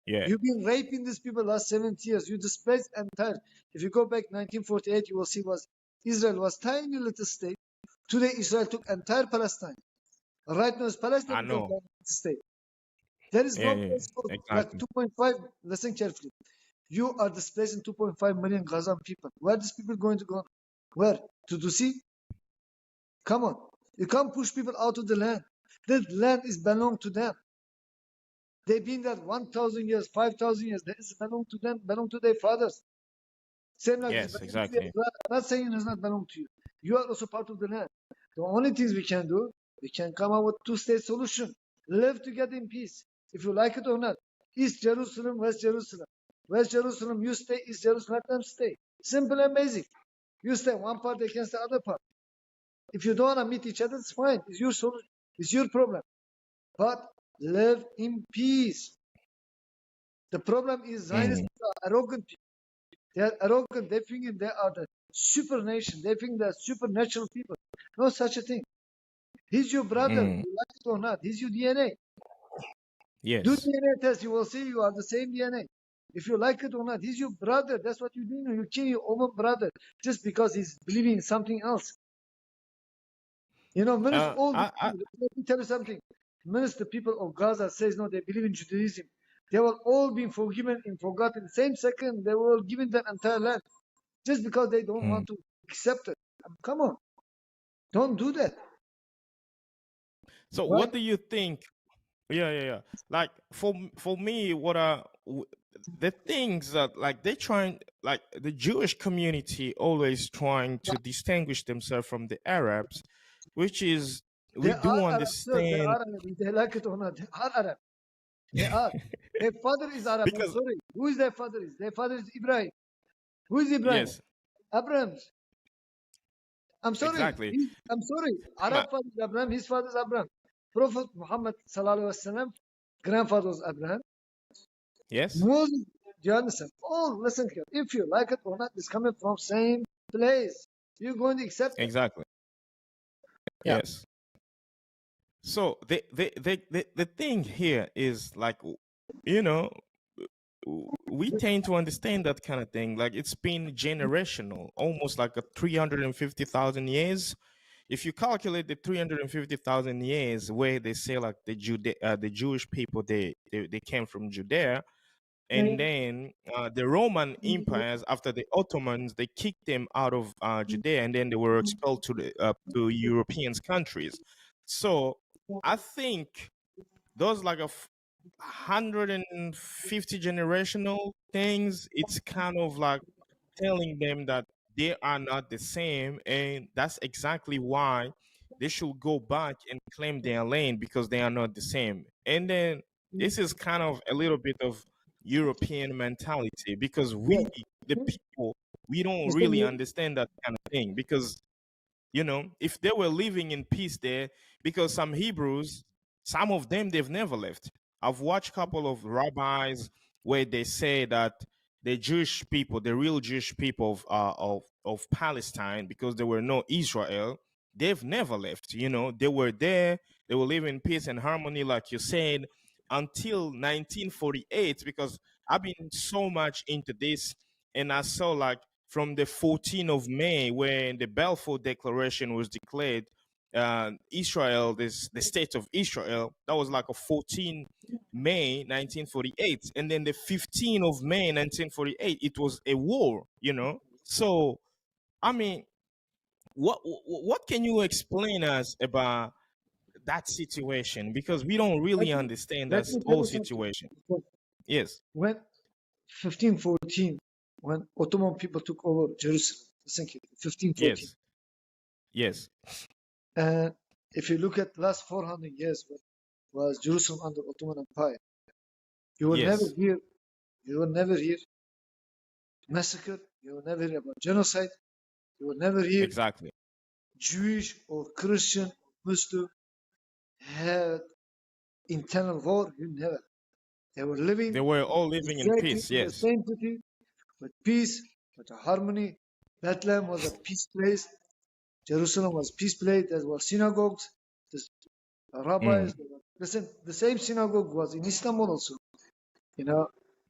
yeah, You've been raping these people last 70 years. You displaced entire. If you go back 1948, you will see was Israel was tiny little state. Today Israel took entire Palestine. Right now it's Palestine I because know. they are a state. There is Yeah, no yeah, place for like exactly. 2.5. Listen carefully. You are displacing 2.5 million Gazan people. Where are these people going to go? Where? To Dusi? Come on. You can't push people out of the land. The land is belong to them. They've been there 1,000 years, 5,000 years. That is belong to them, belong to their fathers. Same like this Yes, belong to you exactly. as well. I'm not saying it does not belong to you. You are also part of the land. The only things we can do, we can come up with two-state solution. Live together in peace. If you like it or not. East Jerusalem, West Jerusalem. West Jerusalem, you stay. East Jerusalem, let them stay. Simple and basic. You stay one part, they can stay other part. If you don't want to meet each other, it's fine. It's your solution. It's your problem. But live in peace. The problem is Zionists Mm, are arrogant people. They are arrogant. They think they are the super nation. They think they are supernatural people. No such a thing. He's your brother. mm, You like it or not. He's your DNA. Do yes. DNA test. You will see you are the same DNA. If you like it or not, he's your brother. That's what you do. You kill your own brother just because he's believing in something else. You know, minutes all. I Let me tell you something. Minutes the people of Gaza says no, they believe in Judaism. They will all be forgiven and forgotten. Same second, they will given their entire land just because they don't mm. want to accept it. Come on, don't do that. So Right? what do you think? Yeah, yeah, yeah. Like for me, the things that like they trying like the Jewish community always trying to distinguish themselves from the Arabs, which is They we are do Arab, sir. They understand are Arab. They like it or not. They are Arab. They are. Their father is Arab. I'm because sorry. Who is their father? Their father is Ibrahim. Who is Ibrahim? yes, Abraham. I'm sorry. exactly. I'm sorry. Ma- Arab father is Abraham. His father is Abraham. Prophet Muhammad sallallahu alaihi wasallam, grandfather was Abraham. yes, Moses, do you understand? Oh, listen here. If you like it or not, it's coming from same place. You're going to accept it. exactly. Yeah. Yes. So the thing here is like you know we tend to understand that kind of thing like it's been generational, almost like a 350,000 years. if you calculate the 350,000 years where they say like the Jewish people they came from Judea, and then the Roman empires after the Ottomans they kicked them out of Judea, and then they were expelled to European countries. So I think those like 150 generational things, it's kind of like telling them that they are not the same, and that's exactly why they should go back and claim their land, because they are not the same. And then this is kind of a little bit of European mentality, because we the people, we don't really understand that kind of thing, because if they were living in peace there, because some Hebrews, some of them, they've never left. I've watched a couple of rabbis where they say that the Jewish people, the real Jewish people of Palestine, because there were no Israel, they've never left. They were there, they were living in peace and harmony, like you said, until 1948, because I've been so much into this, and I saw like from the 14th of May, when the Balfour Declaration was declared, Israel, the state of Israel, that was like a 14 May 1948, and then the 15th of May 1948, it was a war. So I mean, what can you explain us about that situation, because we don't really understand that whole situation. Yes. When 1514, when Ottoman people took over Jerusalem, thank you, 1514. Yes. And if you look at last 400 years, when was Jerusalem under Ottoman Empire, you will never hear massacre, you will never hear about genocide, you will never hear exactly Jewish or Christian, Muslim had internal war. You never. They were living. They were all living in peace. In Yes. the same city, with peace, with harmony. Bethlehem was a peace place. Jerusalem was peace place. There were synagogues. The rabbis. Listen, the same synagogue was in Istanbul also.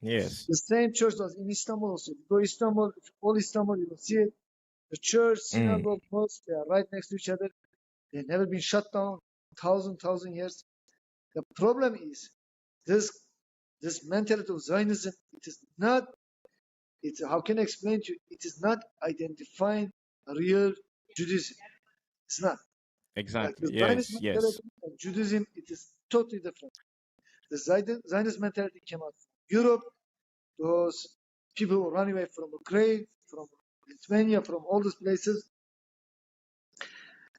Yes. The same church was in Istanbul also. Go Istanbul, all Istanbul, you will see it. The church, synagogue, mosque, they are right next to each other. They've never been shut down. Thousand years. The problem is this mentality of Zionism. It is not. It's how can I explain to you? It is not identifying real Judaism. It's not. Exactly. Like Yes. Zionist Yes. mentality and Judaism, it is totally different. The Zionist mentality came out from Europe. Those people who ran away from Ukraine, from Lithuania, from all those places,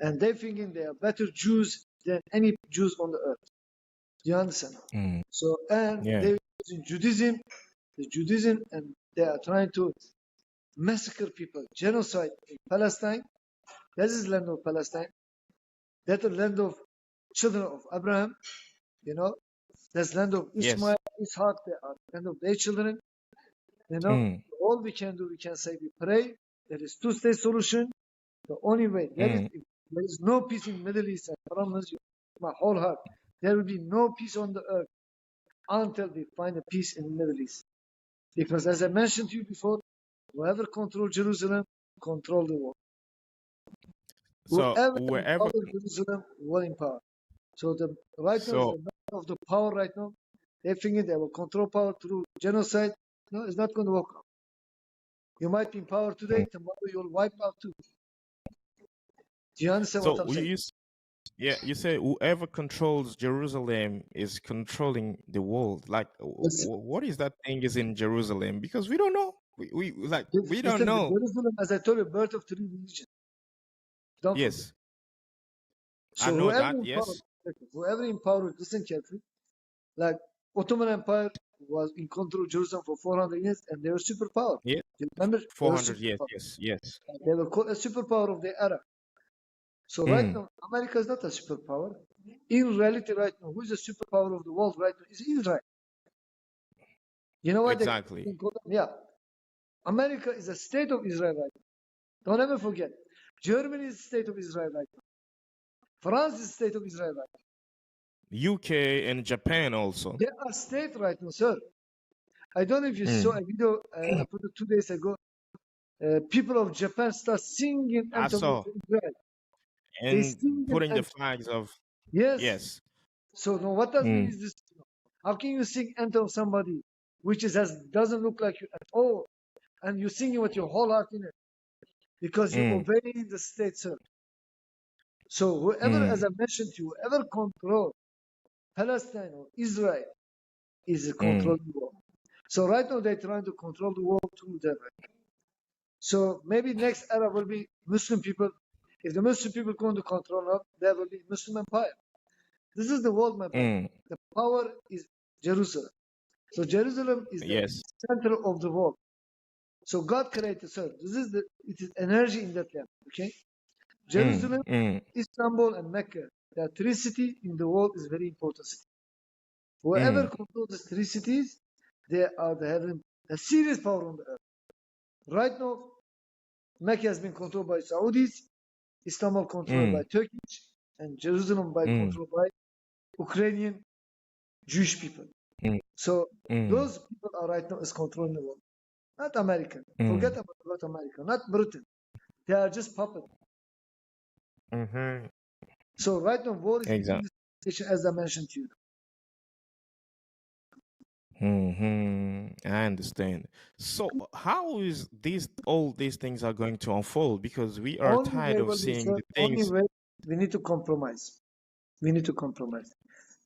and they thinking they are better Jews than any Jews on the earth. Do you understand? So, and they using Judaism, and they are trying to massacre people, genocide in Palestine. That is land of Palestine. That's the land of children of Abraham. That's land of Ishmael, Ishaq. They are land of their children. All we can do, we can say we pray. There is two-state solution. The only way there is no peace in Middle East. I promise you, my whole heart, there will be no peace on the earth until we find a peace in the Middle East. Because as I mentioned to you before, whoever controls Jerusalem, control the world. So whoever Jerusalem will in power. So right now, the of the power right now, they think they will control power through genocide. No, it's not going to work out. You might be in power today, tomorrow you'll wipe out too. Do you understand what I'm saying? You say whoever controls Jerusalem is controlling the world. Like, what is that thing is in Jerusalem? Because we don't know. We don't know. Jerusalem, as I told you, birth of three religions. Yes. So I know that. Yes. Whoever in power, listen carefully. Like Ottoman Empire was in control of Jerusalem for 400 years, and they were superpower. Yeah. Remember? 400 years. Yes. They were called a superpower of the era. So right now, America is not a superpower. In reality, right now, who is the superpower of the world right now? Is Israel. You know why? Exactly. America is a state of Israel right now. Don't ever forget. Germany is the state of Israel right now. France is the state of Israel right now. UK and Japan also. They are state right now, sir. I don't know if you saw a video I put it 2 days ago. People of Japan start singing I saw. Israel. They and sing and putting the enter. flags of Yes. yes. So now what does mean Mm, is this? How can you sing enter of somebody which is as doesn't look like you at all, and you sing it with your whole heart in it because you mm, obey the state, sir. So whoever, as mm, I mentioned to you, whoever control Palestine or Israel is mm, controlling the world. So right now they're trying to control the world through them. So maybe next era will be Muslim people. If the Muslim people going to control us, there will be Muslim empire. This is the world, my brother. mm. The power is Jerusalem. So Jerusalem is the Yes. center of the world. So God created, sir. It is energy in that land. Okay, Mm, Jerusalem, mm, Istanbul, and Mecca. The three cities in the world is very important city. Whoever mm, controls the three cities, they are having a serious power on the earth. Right now, Mecca has been controlled by Saudis, Istanbul controlled by mm, Turkish, and Jerusalem by mm, controlled by Ukrainian Jewish people. mm, So mm, those people are right now is controlling the world. Not American. Forget mm. about America. Not Britain. They are just puppet. Mm-hmm. So right now, war is between Exactly. the station, as I mentioned to you. Mm-hmm. I understand. So how is all these things are going to unfold? Because we are Only tired way of will be, seeing sir. the Only things. way we need to compromise. We need to compromise.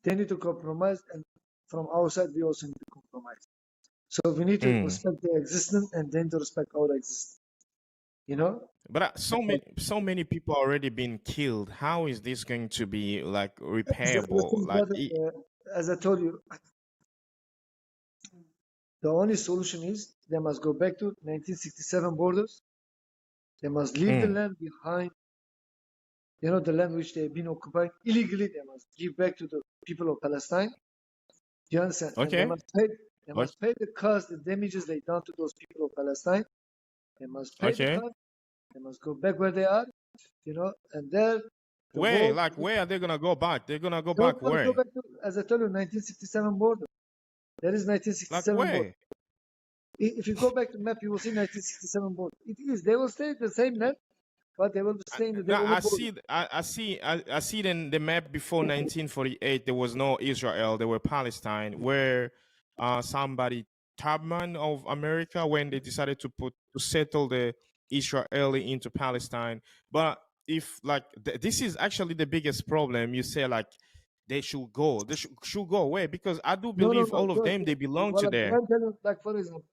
They need to compromise, and from our side, we also need to compromise. So we need to Mm. respect their existence and then to respect our existence. You know? But so many people already been killed. How is this going to be like repairable? Like Brother, as I told you, the only solution is they must go back to 1967 borders. They must leave the mm, land behind. You know, the land which they've been occupying illegally. They must give back to the people of Palestine. Do you understand? And they okay. must pay. They Okay. must pay the cost, the damages they done to those people of Palestine. They must pay the Okay. cost. They must go back where they are. You know, and there the Where? world. Like where are they gonna go back? They're gonna go They back want to go where? back to, as I told you, 1967 border. There is Like 1967 border. where? If you go back to the map, you will see 1967 border. It is. They will stay at the same land, but they will be staying at their No, own I border. see. I see it in the map before 1948. There was no Israel. There were Palestine, where somebody Tubman of America when they decided to settle the Israeli into Palestine. But if like this is actually the biggest problem, you say like they should go. They should go away because I do No, believe all of no. them they belong Well, to I'm there. trying to tell you, like for example,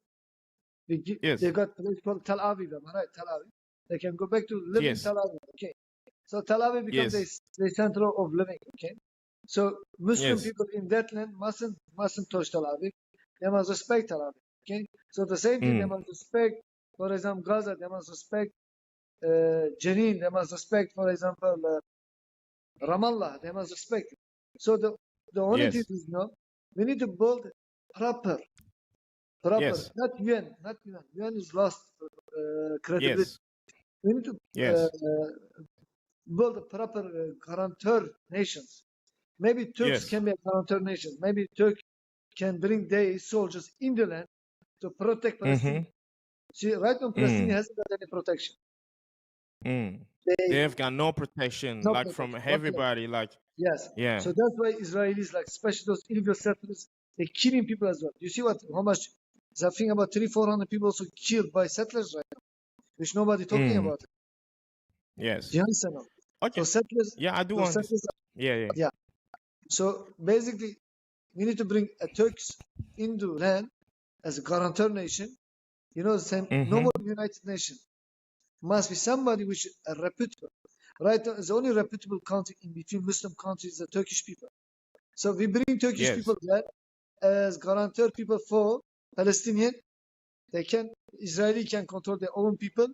they Yes. got a place called Tel Aviv, am I right? Tel Aviv. They can go back to live in Yes. Tel Aviv. Okay. So Tel Aviv becomes Yes. the center of living. Okay. So Muslim Yes. people in that land mustn't touch Tel Aviv. They must respect Tel Aviv. Okay. So the same thing they Mm. must respect. For example, Gaza, they must respect Jenin. They must respect, for example, Ramallah. They must respect. So the only thing Yes. is, we need to build proper, Yes. not UN, not UN. UN is lost credibility. Yes. We need to Yes. build a proper guarantor nations. Maybe Turks Yes. can be a guarantor nation. Maybe Turk can bring their soldiers in the land to protect Palestine. Mm-hmm. See, right now, Palestine Mm. hasn't got any protection. Mm. They They've got no protection, no like from protection whatsoever. everybody. Like, Yes. yeah. So that's why Israelis, like especially those illegal settlers, they're killing people as well. You see how much? I think about 300-400 people also killed by settlers right now, which nobody talking Mm. about. Yes. Do you understand now? Okay. So settlers, Yeah, I do those understand. settlers, Yeah. yeah. So basically, we need to bring a Turks into land as a guarantor nation. You know, the same. No Mm-hmm. more United Nations. Must be somebody which is reputable. Right now, the only reputable country in between Muslim countries is the Turkish people. So we bring Turkish Yes. people there as guarantor people for Palestinian. They can, Israeli can control their own people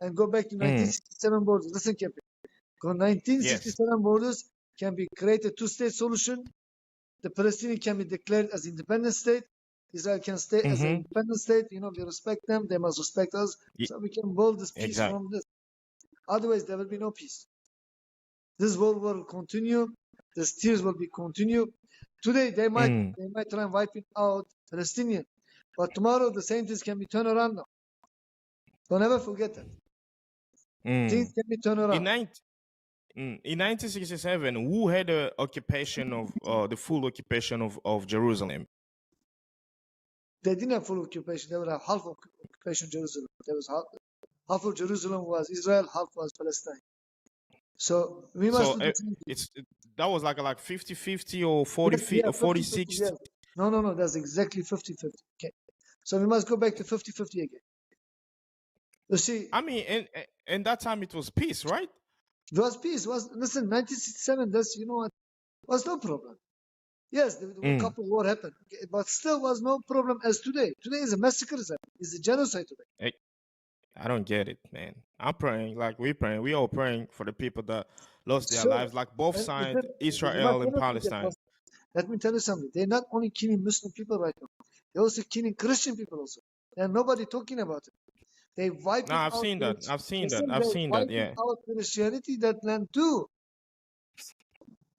and go back to 1967 borders. Listen carefully. 1967 borders can be created two-state solution. The Palestinian can be declared as independent state. Israel can stay as an Mm-hmm. independent state. You know, we respect them. They must respect us. So we can build this peace Exactly. from this. Otherwise, there will be no peace. This war will continue. The tears will be continue. Today, they might try and wipe out Palestinian. But tomorrow, the same things can be turned around now. Don't ever forget that. Things can be turned around. In 1967, who had the occupation of the full occupation of Jerusalem? They didn't have full occupation. They were half of occupation Jerusalem. There was half of Jerusalem was Israel, half was Palestine. So we must So do the same thing. that was like 50-50 or 40 Yes, yeah, or 50-50, 40-60. yes. No, that's exactly 50-50. Okay. So we must go back to 50-50 again. You see, I mean, and that time it was peace, right? it was peace. Listen, 1967. That's what was no problem. Yes, a couple war happened, okay, but still was no problem as today. Today is a massacre. It's a genocide today. I don't get it, man. I'm praying, like we're praying. We all praying for the people that lost their Sure. lives, like both And sides, listen, Israel and Palestine. let me tell you something. They're not only killing Muslim people right now. They're also killing Christian people also. And nobody talking about it. They wiped No, I've out. seen that. I've seen that. Listen, I've they seen that. wiped Yeah. out Christianity that land too.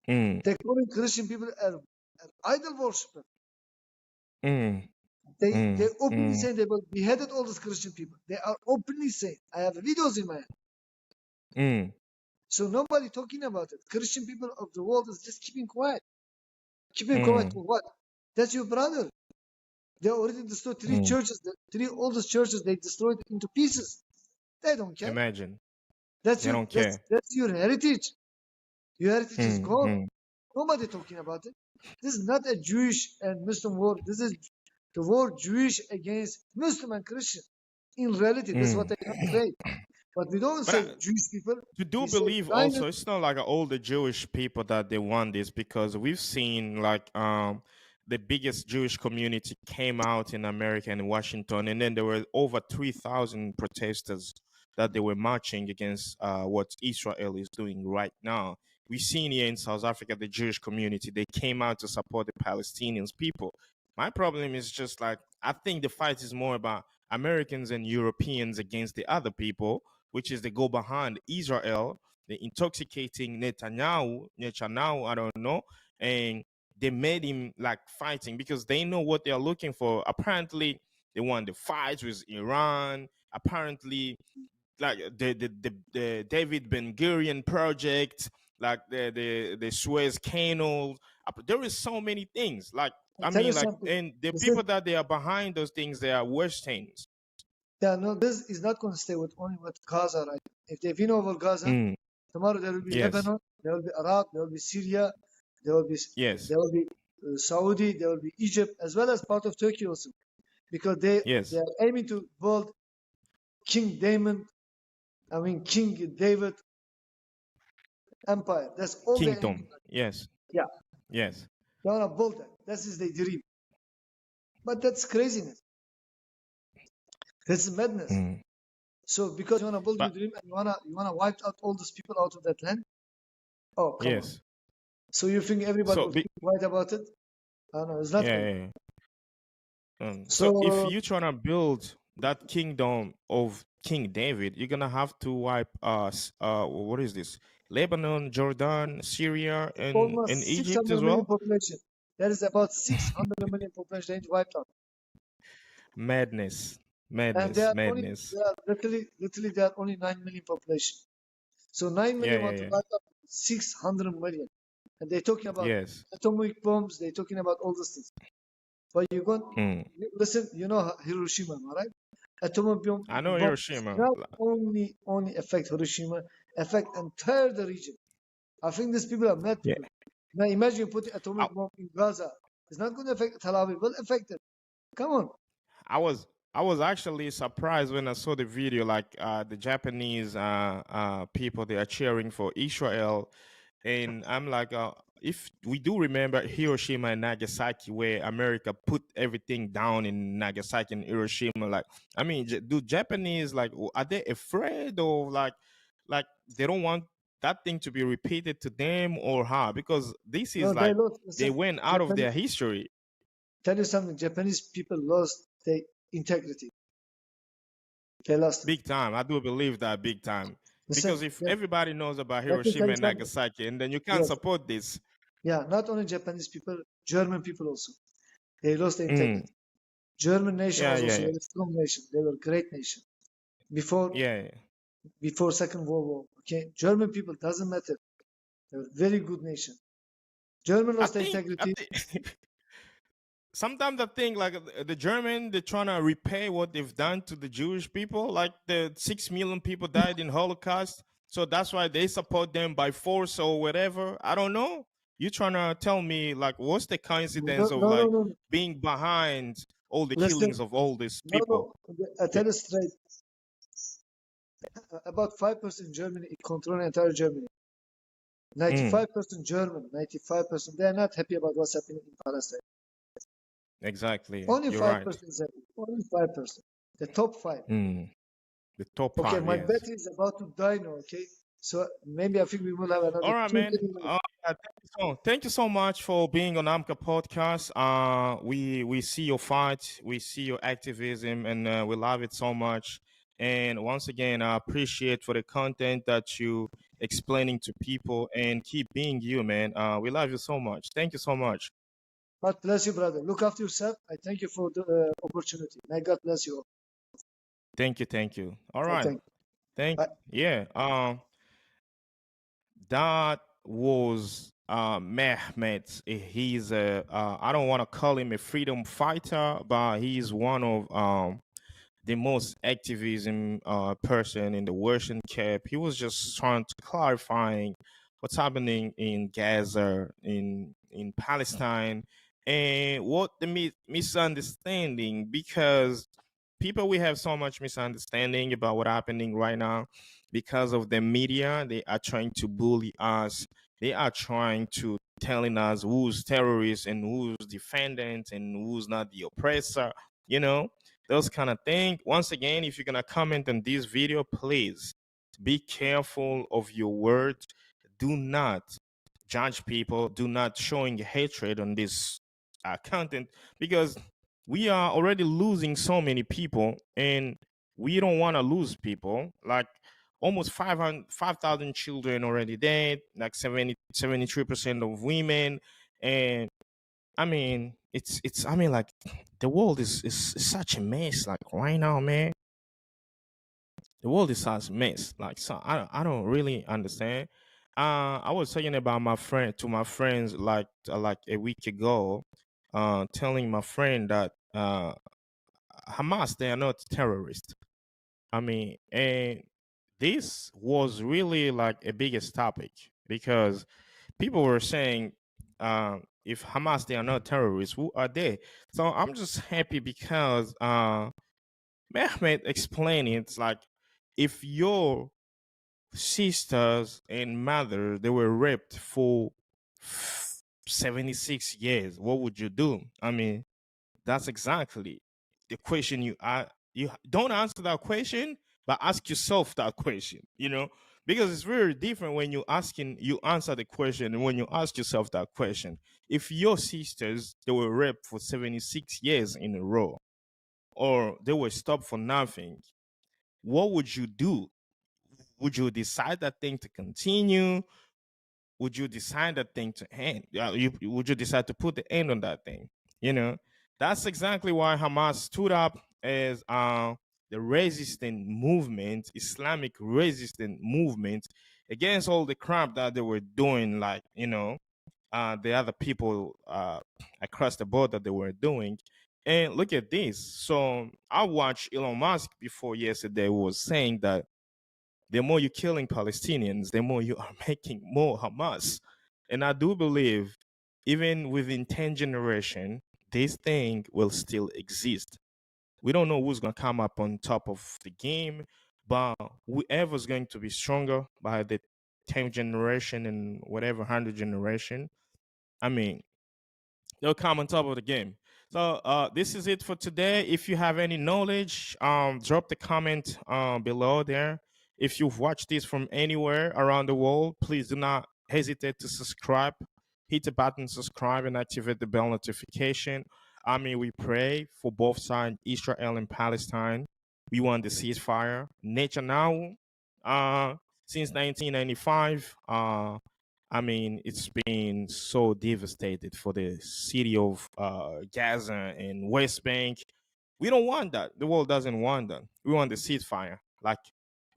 They're calling Christian people idol worshippers. They openly saying they will beheaded all these Christian people. They are openly saying. I have videos in my hand. So nobody talking about it. Christian people of the world is just keeping quiet. Keeping quiet for what? That's your brother. They already destroyed three churches. The three oldest churches they destroyed into pieces. They don't care. Imagine. That's They your don't care. that's your heritage. Your heritage is gone. Nobody talking about it. This is not a Jewish and Muslim war. This is the war Jewish against Muslim and Christian. In reality, that's what they say. But we don't say Jewish people. You do we say believe Zionist. also it's not like all the Jewish people that they want this, because we've seen like the biggest Jewish community came out in America and in Washington, and then there were over 3,000 protesters that they were marching against what Israel is doing right now. We've seen here in South Africa the Jewish community, they came out to support the Palestinians people. My problem is just like, I think the fight is more about Americans and Europeans against the other people, which is they go behind Israel, they're intoxicating Netanyahu, I don't know, and they made him like fighting because they know what they're looking for. Apparently, they want the fights with Iran. Apparently, like the David Ben Gurion project, like the Suez Canal. There is so many things. Like I Tell mean, you like, something. and the Listen. people that they are behind those things, they are worse things. Yeah, no, this is not going to stay with only with Gaza, right? If they win over Gaza, tomorrow there will be Yes. Lebanon, there will be Iraq, there will be Syria, there will be Yes. Saudi, there will be Egypt, as well as part of Turkey also, because they Yes. are aiming to build King David empire. That's all they aim Kingdom. to. Yes. Yeah, Yes. they want to build that. That is their dream. But that's craziness. This is madness. So because you want to build your dream and you wanna wipe out all those people out of that land. Oh, come on. Yes. So you think everybody So will keep quiet about it? No, it's not. Yeah. So, So if you're trying to build that kingdom of King David, you're gonna have to wipe what is this? Lebanon, Jordan, Syria, and almost Egypt 600 as million well. population. There is about 600 million population range wiped out. Madness, And madness. they are literally there are only 9 million population. So 9 million want to wipe out 600 million. And they're talking about Yes. atomic bombs, they're talking about all these things. But you're going, listen, you know Hiroshima, right? Atomic bomb. I know bomb Hiroshima. Not only affect Hiroshima, affect entire the region. I think these people are mad Yeah. people. Now imagine you put the atomic bomb in Gaza. It's not going to affect Tel Aviv. It will affect it. Come on. I was actually surprised when I saw the video, like the Japanese people, they are cheering for Israel, and I'm like, if we do remember Hiroshima and Nagasaki, where America put everything down in Nagasaki and Hiroshima, like, I mean, do Japanese, like, are they afraid, or like they don't want that thing to be repeated to them, or how? Because this is No, like listen, they went out of their history. Tell you something, Japanese people lost their integrity. They lost it. Big time. I do believe that big time. Because if everybody knows about let me tell Hiroshima you and something. Nagasaki, and then you can't Yes. support this. Yeah, not only Japanese people, German people also. They lost their integrity. German nation was also a strong nation. They were a great nation. Before Second World War, Okay, German people doesn't matter. They're a very good nation. German I lost the think, integrity. sometimes I think like the German, they're trying to repay what they've done to the Jewish people. Like the 6 million people died in Holocaust, so that's why they support them by force or whatever. I don't know. You trying to tell me like what's the coincidence No, of no, like no, no. being behind all the Listen, killings of all these no, people? no. I tell you straight. About 5% Germany control entire Germany. Mm, 95% German, 95%. They are not happy about what's happening in Palestine. exactly. Only You're 5% right. is happy. Only 5%. The top 5. Mm, the top Okay, five, my yes. battery is about to die now, okay? So maybe I think we will have another All right, 2 man. 3 minutes. Thank you so much for being on Amka podcast. We see your fight, we see your activism, and we love it so much. And once again, I appreciate for the content that you explaining to people, and keep being you, man. We love you so much. Thank you so much. God bless you, brother. Look after yourself. I thank you for the opportunity. May God bless you all. Thank you, thank you. All I right, thank you. thank Bye. yeah. That was Mehmet. He's a I don't want to call him a freedom fighter, but he's one of the most activism person in the Western Cape. He was just trying to clarifying what's happening in Gaza, in Palestine, and what the misunderstanding, because people, we have so much misunderstanding about what's happening right now because of the media. They are trying to bully us. They are trying to telling us who's terrorist and who's defendant and who's not the oppressor. You know, those kind of thing. Once again, if you're gonna comment on this video, please be careful of your words. Do not judge people. Do not showing hatred on this content, because we are already losing so many people, and we don't want to lose people. Like almost 5,000 children already dead, like 73% of women. And I mean, it's I mean, like the world is such a mess. Like right now, man, the world is such a mess. Like, so I don't really understand. I was talking about my friend to my friends like a week ago, telling my friend that Hamas, they are not terrorists. I mean, and this was really like a biggest topic, because people were saying, if Hamas, they are not terrorists, who are they? So I'm just happy because Mehmet explained it like, if your sisters and mother, they were raped for 76 years, what would you do? I mean, that's exactly the question you don't answer that question, but ask yourself that question, because it's very different when you answer the question and when you ask yourself that question. If your sisters, they were raped for 76 years in a row, or they were stopped for nothing, what would you do? Would you decide that thing to continue? Would you decide that thing to end? Would you decide to put the end on that thing? That's exactly why Hamas stood up as the resistant movement, Islamic resistant movement, against all the crap that they were doing, like the other people across the board that they were doing. And look at this. So I watched Elon Musk before yesterday was saying that the more you're killing Palestinians, the more you are making more Hamas. And I do believe, even within 10 generations, this thing will still exist. We don't know who's going to come up on top of the game, but whoever's going to be stronger by the 10th generation and whatever 100 generation, I mean, they'll come on top of the game. So this is it for today. If you have any knowledge, drop the comment below there. If you've watched this from anywhere around the world, please do not hesitate to subscribe. Hit the button, subscribe, and activate the bell notification. I mean, we pray for both sides, Israel and Palestine. We want the ceasefire. Netanyahu, since 1995, I mean, it's been so devastated for the city of Gaza and West Bank. We don't want that. The world doesn't want that. We want the ceasefire. Like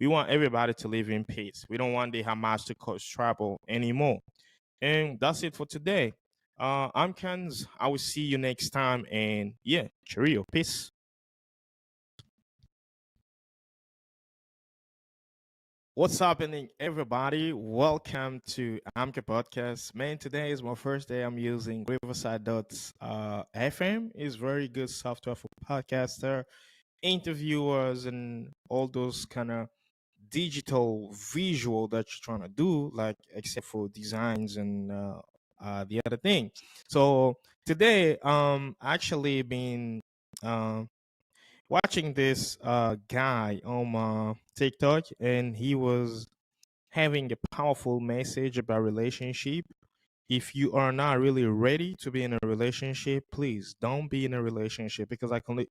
We want everybody to live in peace. We don't want the Hamas to cause trouble anymore. And that's it for today. I'm Kenz. I will see you next time. And yeah, cheerio. Peace. What's happening, everybody? Welcome to Amka Podcast. Man, today is my first day I'm using Riverside.fm. It's very good software for podcaster, interviewers, and all those kind of digital visual that you're trying to do, like except for designs and the other thing. So today, actually been watching this guy on my TikTok, and he was having a powerful message about relationship. If you are not really ready to be in a relationship, please don't be in a relationship, because I could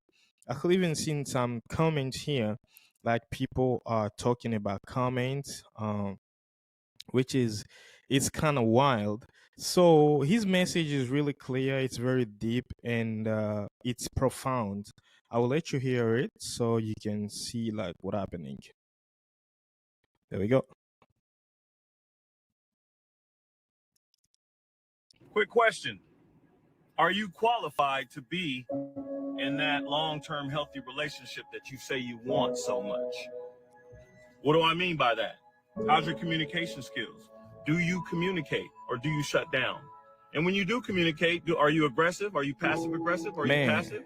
even seen some comments here, like people are talking about comments, which is it's kind of wild. So his message is really clear. It's very deep, and it's profound. I will let you hear it so you can see like what happening. There we go. Quick question. Are you qualified to be in that long-term healthy relationship that you say you want so much? What do I mean by that? How's your communication skills? Do you communicate or do you shut down? And when you do communicate, are you aggressive? Are you passive aggressive? Are you Man, passive?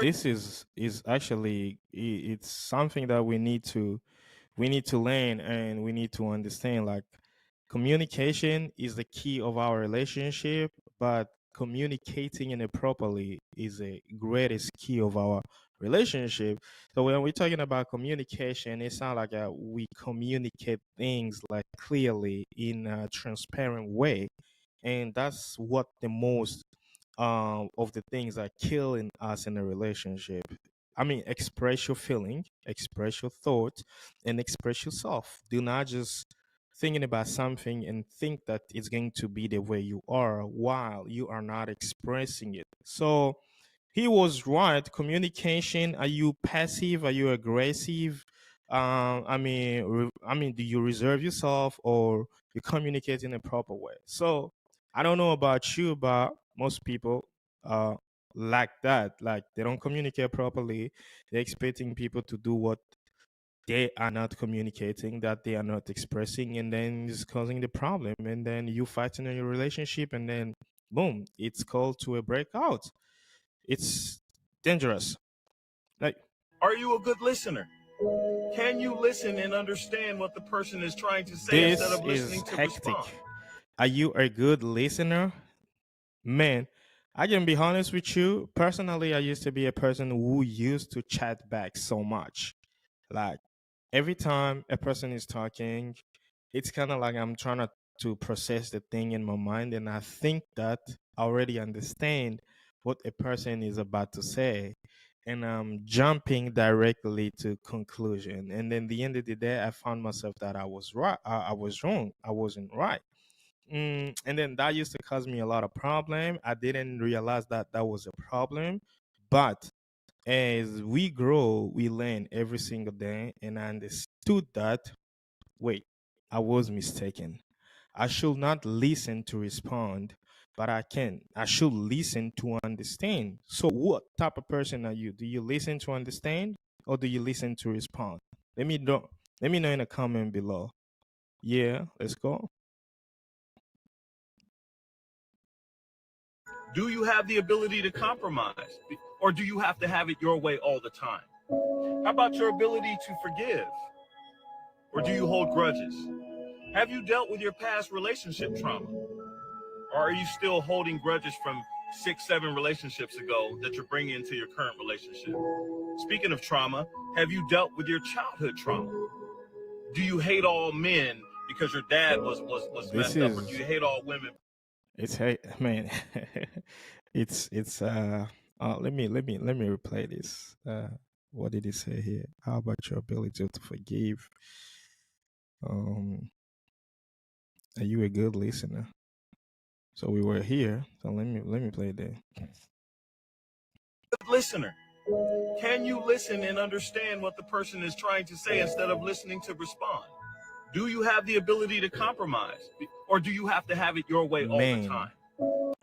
this is actually it's something that we need to learn, and we need to understand. Like, communication is the key of our relationship, but communicating in it properly is a greatest key of our relationship. So when we're talking about communication, it sounds like we communicate things like clearly in a transparent way, and that's what the most of the things that killing us in a relationship. I mean, express your feeling, express your thought, and express yourself. Do not just thinking about something and think that it's going to be the way you are while you are not expressing it. So he was right. Communication. Are you passive? Are you aggressive? I mean, do you reserve yourself, or you communicate in a proper way? So I don't know about you, but most people like that. Like, they don't communicate properly. They're expecting people to do what they are not communicating, that they are not expressing, and then it's causing the problem. And then you fighting in your relationship, and then boom, it's called to a breakout. It's dangerous. Like, Are you a good listener? Can you listen and understand what the person is trying to say instead this of listening is to hectic. respond? Are you a good listener? Man, I can be honest with you. Personally, I used to be a person who used to chat back so much. Like, every time a person is talking, it's kind of like I'm trying to process the thing in my mind, and I think that I already understand what a person is about to say, and I'm jumping directly to conclusion. And then the end of the day, I found myself that I was right. I was wrong. I wasn't right. And then that used to cause me a lot of problem. I didn't realize that that was a problem, but as we grow, we learn every single day, and I understood that. Wait, I was mistaken. I should not listen to respond, but I should listen to understand. So, what type of person are you? Do you listen to understand, or do you listen to respond? Let me know. Let me know in a comment below. Yeah, let's go. Do you have the ability to compromise? Or do you have to have it your way all the time? How about your ability to forgive? Or do you hold grudges? Have you dealt with your past relationship trauma? Or are you still holding grudges from 6, 7 relationships ago that you're bringing into your current relationship? Speaking of trauma, have you dealt with your childhood trauma? Do you hate all men because your dad was This messed up? Or do is you hate all women? it's hey man, it's let me replay this. What did he say here? How about your ability to forgive? Are you a good listener? So we were here. So let me play that. Good listener. Can you listen and understand what the person is trying to say instead of listening to respond? Do you have the ability to compromise? Or do you have to have it your way all the Men, time?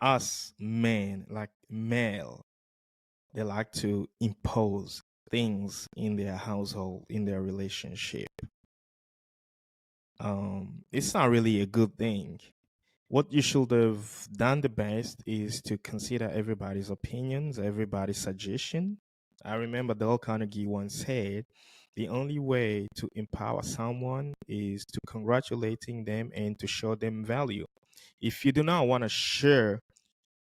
us men, like male, they like to impose things in their household, in their relationship. It's not really a good thing. What you should have done the best is to consider everybody's opinions, everybody's suggestion. I remember Dale Carnegie once said, the only way to empower someone is to congratulating them and to show them value. If you do not want to share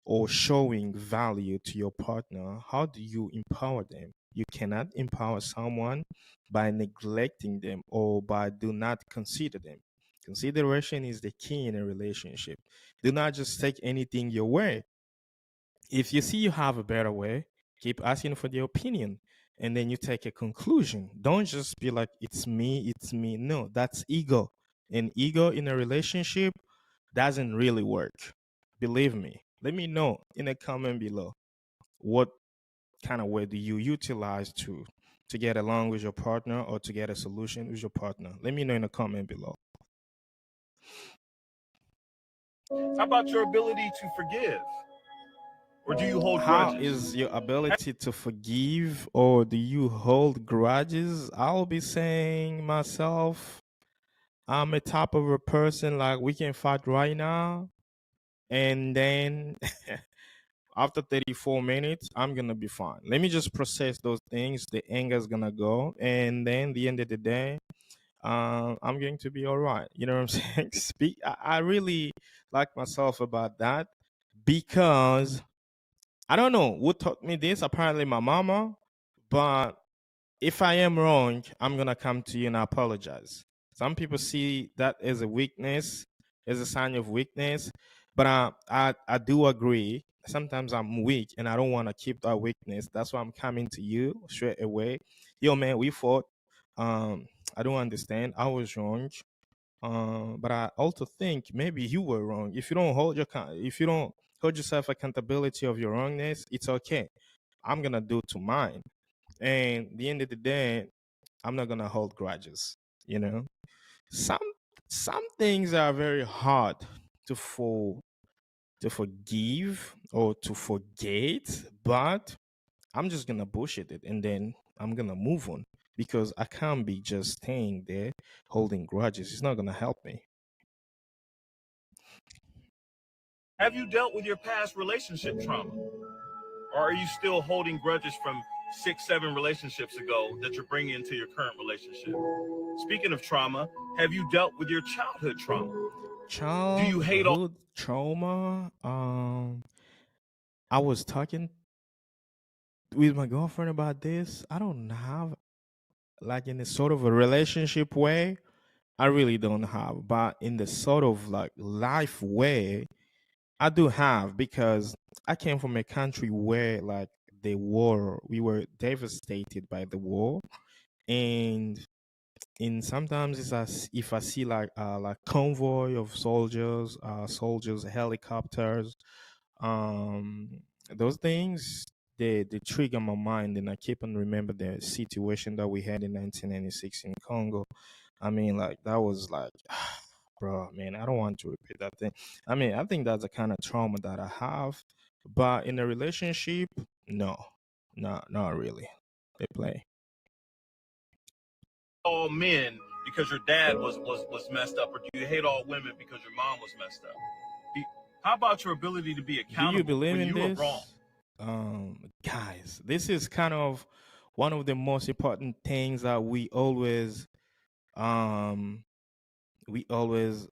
or showing value to your partner, how do you empower them? You cannot empower someone by neglecting them or by do not consider them. Consideration is the key in a relationship. Do not just take anything your way. If you see you have a better way, keep asking for their opinion and then you take a conclusion. Don't just be like, it's me, it's me. No, that's ego. And ego in a relationship doesn't really work. Believe me. Let me know in a comment below what kind of way do you utilize to get along with your partner or to get a solution with your partner. Let me know in a comment below. How about your ability to forgive? Or do you hold How grudges? is your ability to forgive or do you hold grudges? I'll be saying myself, I'm a type of a person like we can fight right now and then after 34 minutes, I'm going to be fine. Let me just process those things. The anger is going to go. And then the end of the day, I'm going to be all right. You know what I'm saying? I really like myself about that because I don't know who taught me this. Apparently my mama. But if I am wrong, I'm going to come to you and apologize. Some people see that as a weakness, as a sign of weakness. But I do agree. Sometimes I'm weak and I don't want to keep that weakness. That's why I'm coming to you straight away. Yo, man, we fought. I don't understand. I was wrong. But I also think maybe you were wrong. If you don't hold yourself accountability of your wrongness, it's okay. I'm gonna do to mine. And at the end of the day, I'm not gonna hold grudges. You know, some things are very hard to forgive or to forget, but I'm just gonna bullshit it and then I'm gonna move on because I can't be just staying there holding grudges. It's not gonna help me. Have you dealt with your past relationship trauma? Or are you still holding grudges from 6, 7 relationships ago that you're bringing into your current relationship? Speaking of trauma, have you dealt with your childhood trauma? Do you hate all Childhood trauma? I was talking with my girlfriend about this. I don't have like in a sort of a relationship way. I really don't have, but in the sort of like life way, I do have because I came from a country where like the war, we were devastated by the war, and sometimes it's as if I see like convoy of soldiers, helicopters, um, those things they trigger my mind, and I keep on remember the situation that we had in 1996 in Congo. I mean, like that was like, bro, man, I don't want to repeat that thing. I mean, I think that's the kind of trauma that I have, but in a relationship, no, not really. They play. men because your dad was messed up, or do you hate all women because your mom was messed up? How about your ability to be Do accountable you believe when in you this? are wrong? Guys, this is kind of one of the most important things that we always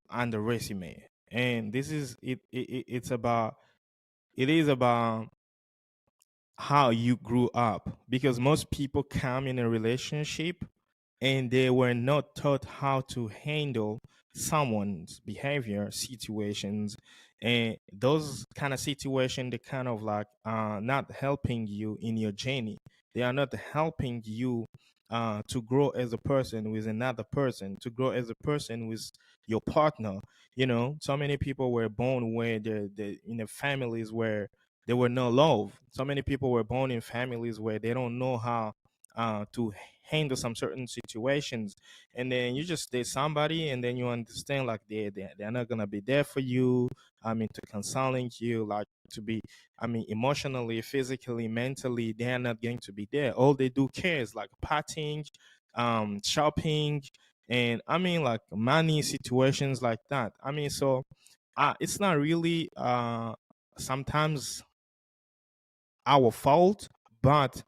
underestimate. And this is it's about it is about how you grew up, because most people come in a relationship and they were not taught how to handle someone's behavior situations, and those kind of situations, they kind of like not helping you in your journey. They are not helping you to grow as a person with another person, to grow as a person with your partner. You know, so many people were born where they're in the families where there were no love. So many people were born in families where they don't know how to handle some certain situations, and then you just date somebody, and then you understand like they're not gonna be there for you. I mean, to consoling you, like to be, I mean, emotionally, physically, mentally, they're not going to be there. All they do care is like partying, shopping, and I mean like money situations like that. I mean, so it's not really sometimes our fault, but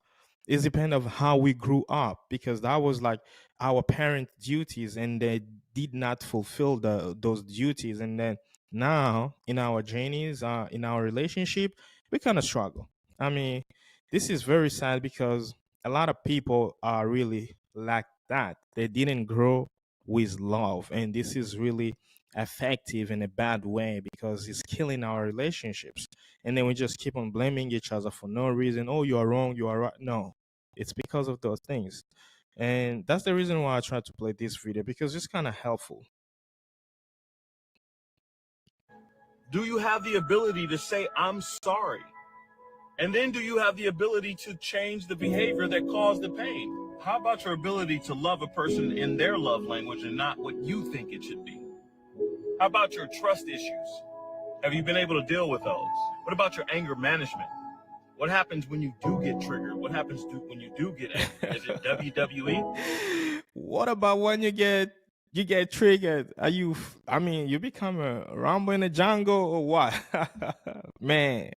it's depend of how we grew up, because that was like our parent duties and they did not fulfill those duties, and then now in our journeys, in our relationship, we kind of struggle. I mean, this is very sad because a lot of people are really like that. They didn't grow with love, and this is really effective in a bad way because it's killing our relationships, and then we just keep on blaming each other for no reason. Oh, you are wrong, you are right. No, it's because of those things. And that's the reason why I tried to play this video, because it's kind of helpful. Do you have the ability to say, I'm sorry? And then do you have the ability to change the behavior that caused the pain? How about your ability to love a person in their love language and not what you think it should be? How about your trust issues? Have you been able to deal with those? What about your anger management? What happens when you do get triggered? What happens when you do get angry? Is it WWE? What about when you get triggered? Are you? I mean, you become a Rambo in the jungle or what? Man,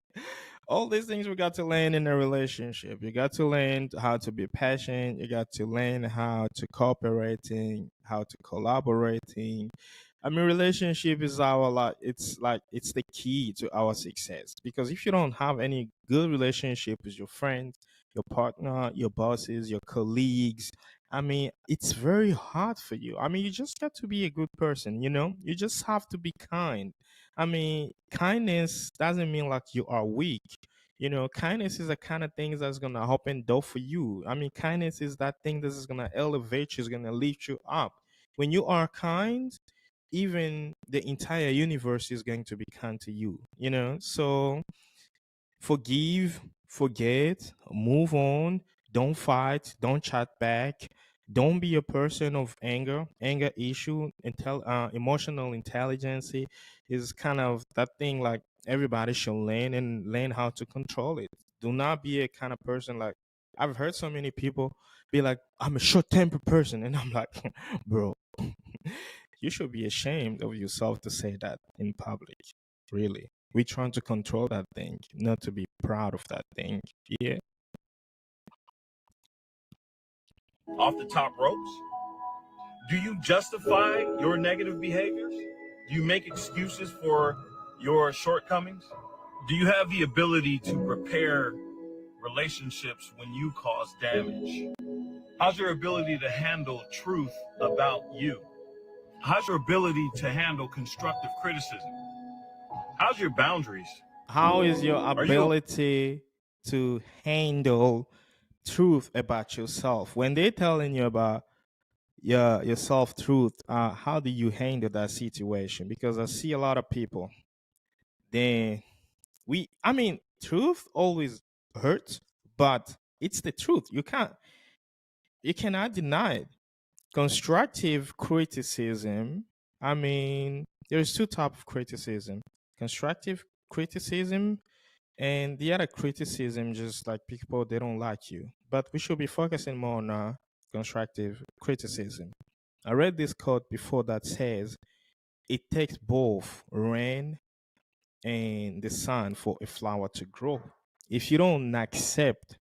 all these things we got to learn in a relationship. You got to learn how to be patient. You got to learn how to cooperating, how to collaborating. I mean, relationship is our like it's the key to our success, because if you don't have any good relationship with your friends, your partner, your bosses, your colleagues, I mean, it's very hard for you. I mean, you just got to be a good person, you know? You just have to be kind. I mean, kindness doesn't mean like you are weak. You know, kindness is the kind of thing that's gonna open door for you. I mean, kindness is that thing that is gonna elevate you, is gonna lift you up. When you are kind, even the entire universe is going to be kind to you, you know? So forgive, forget, move on, don't fight, don't chat back, don't be a person of anger issue. Emotional intelligence is kind of that thing like everybody should learn, and learn how to control it. Do not be a kind of person like, I've heard so many people be like, I'm a short-tempered person, and I'm like, bro, you should be ashamed of yourself to say that in public. Really, we're trying to control that thing, not to be proud of that thing. Yeah. Off the top ropes? Do you justify your negative behaviors? Do you make excuses for your shortcomings? Do you have the ability to repair relationships when you cause damage? How's your ability to handle truth about you? How's your ability to handle constructive criticism? How's your boundaries? How is your Are you ability to handle truth about yourself when they're telling you about your self truth? How do you handle that situation? Because I see a lot of people, then I mean, truth always hurts, but it's the truth. You cannot deny it. Constructive criticism, I mean, there's two types of criticism: constructive criticism, and the other criticism, just like people, they don't like you. But we should be focusing more on constructive criticism. I read this quote before that says, it takes both rain and the sun for a flower to grow. If you don't accept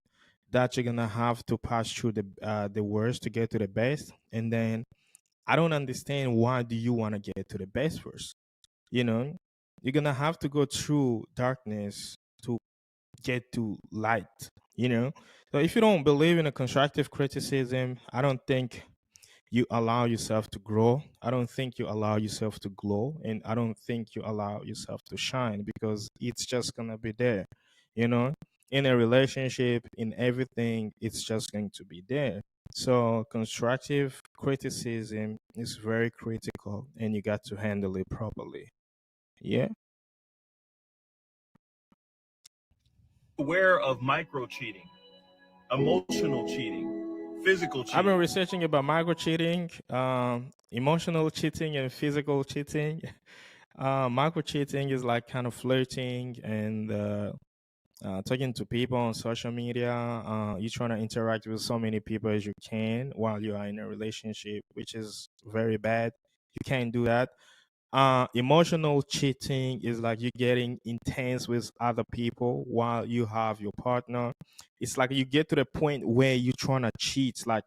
that you're gonna have to pass through the worst to get to the best, and then I don't understand, why do you want to get to the best first? You know, you're gonna have to go through darkness to get to light, you know? So if you don't believe in a constructive criticism, I don't think you allow yourself to grow. I don't think you allow yourself to glow, and I don't think you allow yourself to shine, because it's just gonna be there, you know? In a relationship, in everything, it's just going to be there. So constructive criticism is very critical, and you got to handle it properly. Yeah. aware of micro cheating, emotional cheating, physical I've cheating. been researching about micro cheating, emotional cheating, and physical cheating. Micro cheating is like kind of flirting and talking to people on social media. You're trying to interact with so many people as you can while you are in a relationship, which is very bad. You can't do that. Emotional cheating is like you getting intense with other people while you have your partner. It's like you get to the point where you're trying to cheat, like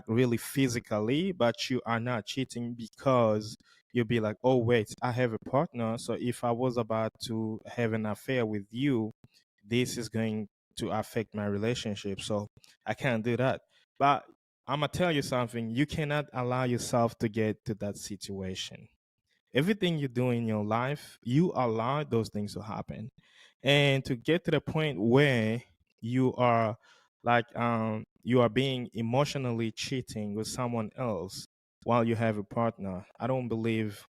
really physically, but you are not cheating because you'll be like, oh wait, I have a partner, so if I was about to have an affair with you, this is going to affect my relationship, so I can't do that. But I'm gonna tell you something: you cannot allow yourself to get to that situation. Everything you do in your life, you allow those things to happen. And to get to the point where you are you are being emotionally cheating with someone else while you have a partner, I don't believe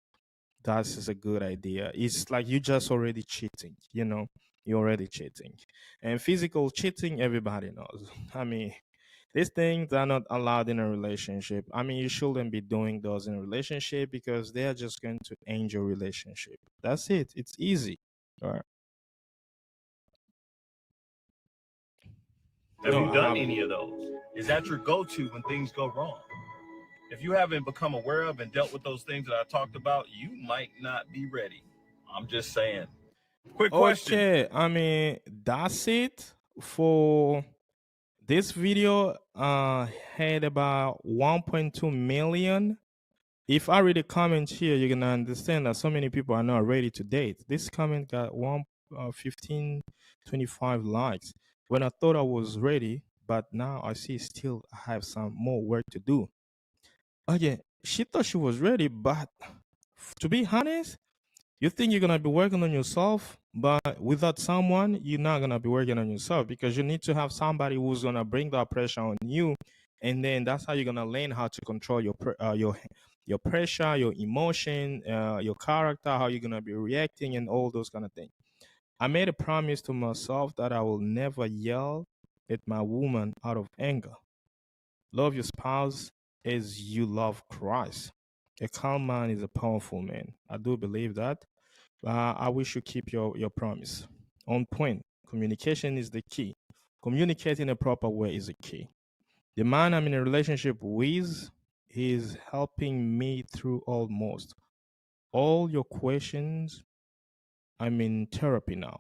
that is a good idea. It's like you just already cheating, you're already cheating. And physical cheating, everybody knows. I mean, these things are not allowed in a relationship. I mean, you shouldn't be doing those in a relationship because they are just going to end your relationship. That's it. It's easy. All right. Have No, you I done haven't. any of those? Is that your go-to when things go wrong? If you haven't become aware of and dealt with those things that I talked about, you might not be ready. I'm just saying. Quick question. Okay. I mean, that's it for this video. Had about 1.2 million. If I read the comments here, you're gonna understand that so many people are not ready to date. This comment got 1525 likes when I thought I was ready, but now I see still I have some more work to do. Okay, she thought she was ready, but to be honest, you think you're gonna be working on yourself, but without someone, you're not gonna be working on yourself because you need to have somebody who's gonna bring that pressure on you, and then that's how you're gonna learn how to control your pressure, your emotion, your character, how you're gonna be reacting, and all those kind of things. I made a promise to myself that I will never yell at my woman out of anger. Love your spouse as you love Christ. A calm man is a powerful man. I do believe that. I wish you keep your promise. On point. Communication is the key. Communicating a proper way is the key. The man I'm in a relationship with is helping me through almost all your questions. I'm in therapy now.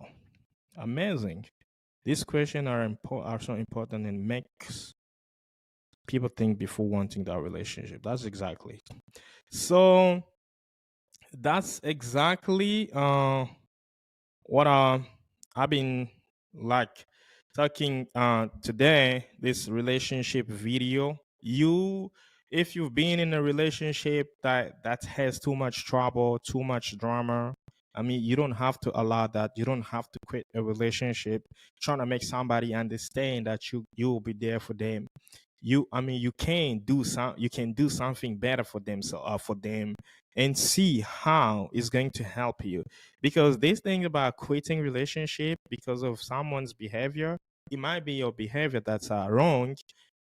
Amazing. These questions are so important and makes people think before wanting that relationship. That's exactly. So that's exactly what I've been like talking today, this relationship video. If you've been in a relationship that has too much trouble, too much drama, I mean, you don't have to allow that. You don't have to quit a relationship trying to make somebody understand that you will be there for them. You can do something better for them, for them, and see how it's going to help you. Because this thing about quitting relationship because of someone's behavior, it might be your behavior that's wrong,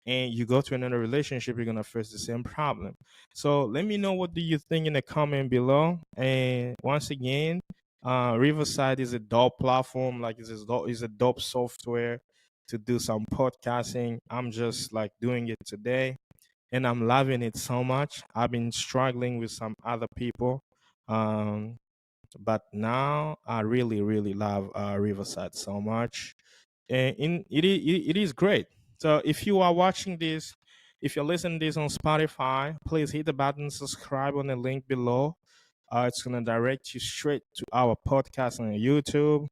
and you go to another relationship, you're gonna face the same problem. So let me know, what do you think in the comment below. And once again, Riverside is a dope platform, like is a dope software to do some podcasting. I'm just like doing it today, and I'm loving it so much. I've been struggling with some other people, but now I really, really love Riverside so much, and it is great. So if you are watching this, if you're listening to this on Spotify, please hit the button, subscribe on the link below. It's gonna direct you straight to our podcast on YouTube.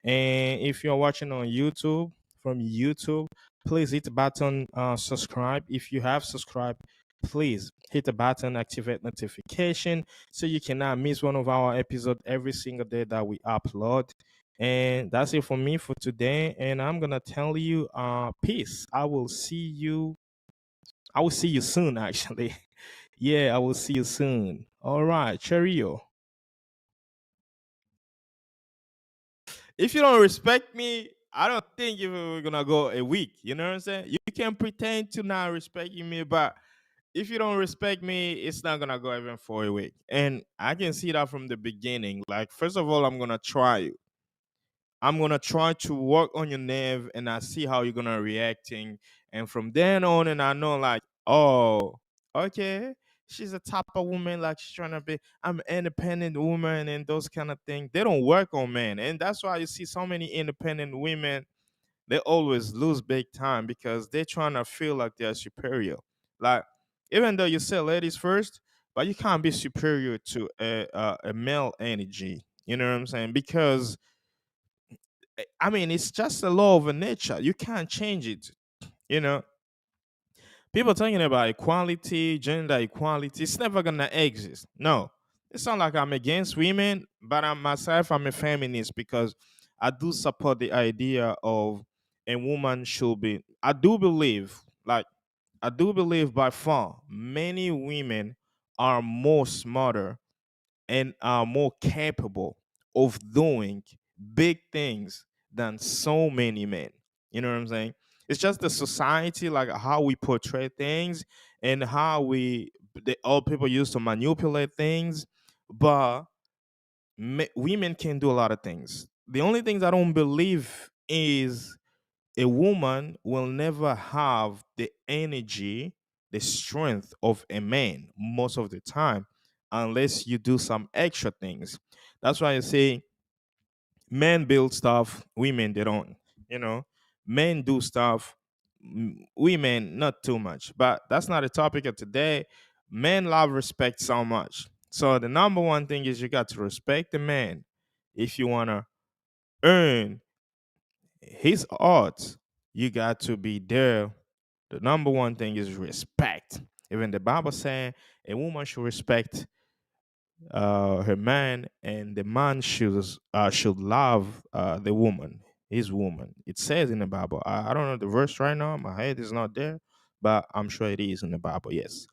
And if you're watching on YouTube, from YouTube, please hit the button subscribe. If you have subscribed, please hit the button, activate notification so you cannot miss one of our episodes every single day that we upload. And that's it for me for today. And I'm gonna tell you peace. I will see you soon, actually. Yeah, I will see you soon. All right, cheerio. If you don't respect me, I don't think think if we're gonna go a week, you know what I'm saying? You can pretend to not respecting me, but if you don't respect me, it's not gonna go even for a week. And I can see that from the beginning. Like, first of all, I'm gonna try you. I'm gonna try to work on your nerve, and I see how you're gonna reacting. And from then on, and I know like, oh, okay, she's a type of woman like she's trying to be. I'm an independent woman, and those kind of things. They don't work on men, and that's why you see so many independent women. They always lose big time because they're trying to feel like they're superior. Like, even though you say ladies first, but you can't be superior to a male energy. You know what I'm saying? Because I mean, it's just a law of nature. You can't change it. You know, people talking about equality, gender equality. It's never gonna exist. No, it's not like I'm against women, but I'm myself. I'm a feminist because I do support the idea of a woman should be. I do believe, like, I do believe by far many women are more smarter and are more capable of doing big things than so many men. You know what I'm saying? It's just the society, like how we portray things and how the old people used to manipulate things. But women can do a lot of things. The only things I don't believe is a woman will never have the energy, the strength of a man most of the time, unless you do some extra things. That's why I say men build stuff, women they don't. You know, men do stuff, women not too much. But that's not the topic of today. Men love respect so much. So the number one thing is you got to respect the man if you wanna earn his art, you got to be there. The number one thing is respect. Even the Bible saying a woman should respect her man, and the man should love the woman, his woman. It says in the Bible. I don't know the verse right now. My head is not there, but I'm sure it is in the Bible. Yes.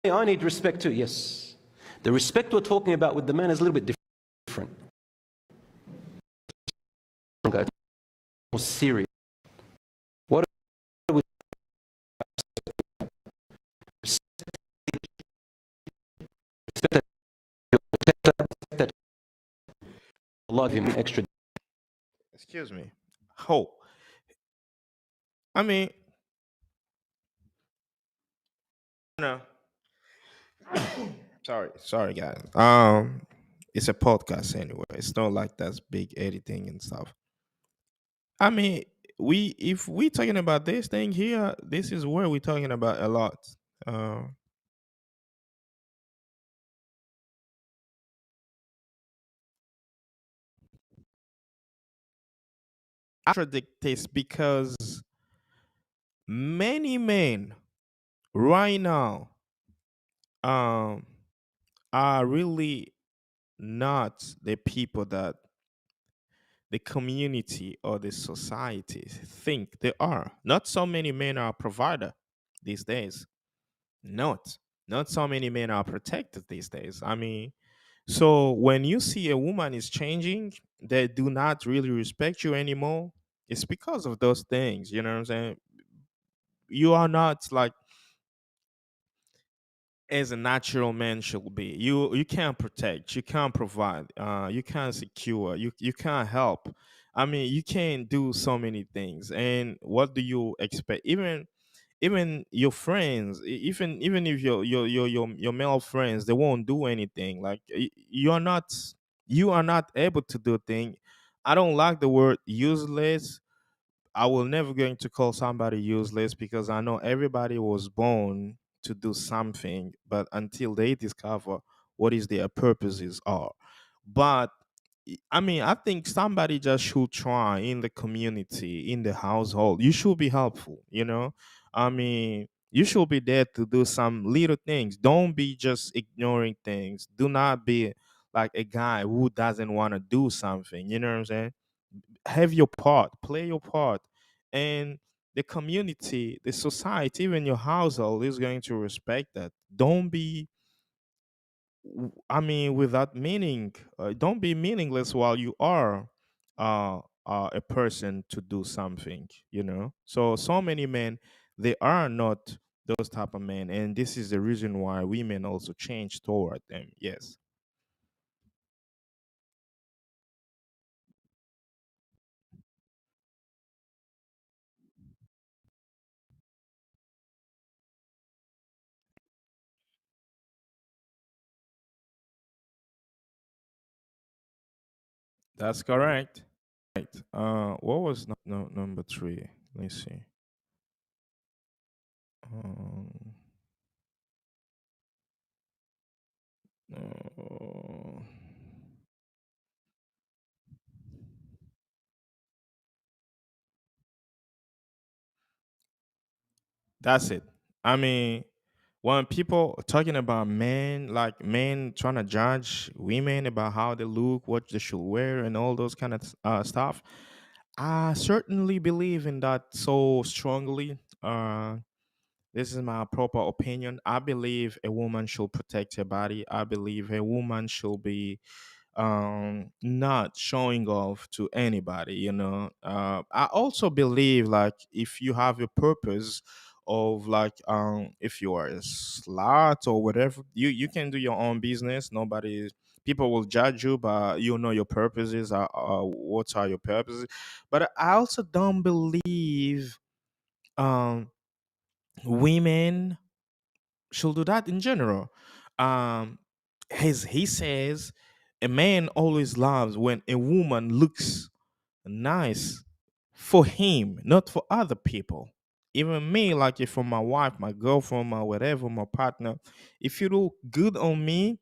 I need respect too, yes. The respect we're talking about with the man is a little bit different. More serious. What are we that love him extra? Excuse me. Oh, I mean, no. Sorry, guys. It's a podcast anyway. It's not like that's big editing and stuff. I mean, if we talking about this thing here, this is where we're talking about a lot. Uh, I predict this because many men right now um are really not the people that the community or the society think they are. Not so many men are a provider these days. Not. Not so many men are protected these days. I mean, so when you see a woman is changing, they do not really respect you anymore. It's because of those things. You know what I'm saying? You are not like as a natural man should be. You can't protect, you can't provide, you can't secure, you can't help. I mean, you can't do so many things. And what do you expect? Even your friends, even if your male friends, they won't do anything. Like you are not able to do things. I don't like the word useless. I will never going to call somebody useless because I know everybody was born to do something, but until they discover what is their purposes are. But I mean, I think somebody just should try in the community, in the household. You should be helpful, you know? I mean, you should be there to do some little things. Don't be just ignoring things. Do not be like a guy who doesn't want to do something. You know what I'm saying? Have your part, play your part, and the community, the society, even your household is going to respect that. Don't be, I mean, without meaning. Don't be meaningless while you are a person to do something, you know. So many men, they are not those type of men, and this is the reason why women also change toward them. Yes, that's correct. Right. What was number three? Let's see. Um, uh, that's it. I mean, when people are talking about men, like men trying to judge women about how they look, what they should wear, and all those kind of stuff, I certainly believe in that so strongly. This is my proper opinion. I believe a woman should protect her body. I believe a woman should be not showing off to anybody, you know. I also believe like if you have a purpose of like if you are a slut or whatever, you can do your own business. Nobody, people will judge you, but you know your purposes are, what are your purposes. But I also don't believe um women should do that in general. Um, he says a man always loves when a woman looks nice for him, not for other people. Even me, like if for my wife, my girlfriend, my whatever, my partner, if you look good on me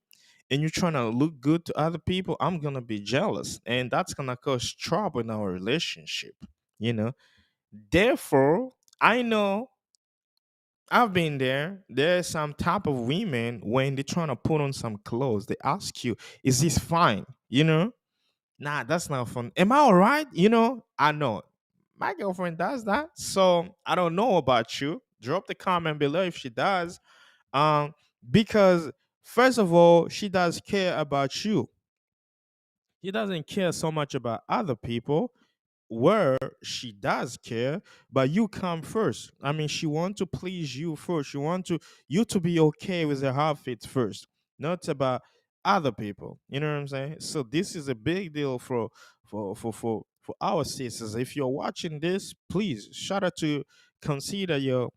and you're trying to look good to other people, I'm gonna be jealous, and that's gonna cause trouble in our relationship. You know. Therefore, I know I've been there. There's some type of women when they're trying to put on some clothes, they ask you, "Is this fine?" You know, nah, that's not fun. Am I all right? You know, I know my girlfriend does that, so I don't know about you. Drop the comment below if she does. Um, because first of all, she does care about you. She doesn't care so much about other people, where she does care, but you come first. I mean, she want to please you first. She want to you to be okay with her outfit first, not about other people. You know what I'm saying? So this is a big deal for our sisters. If you're watching this, please shout out to consider your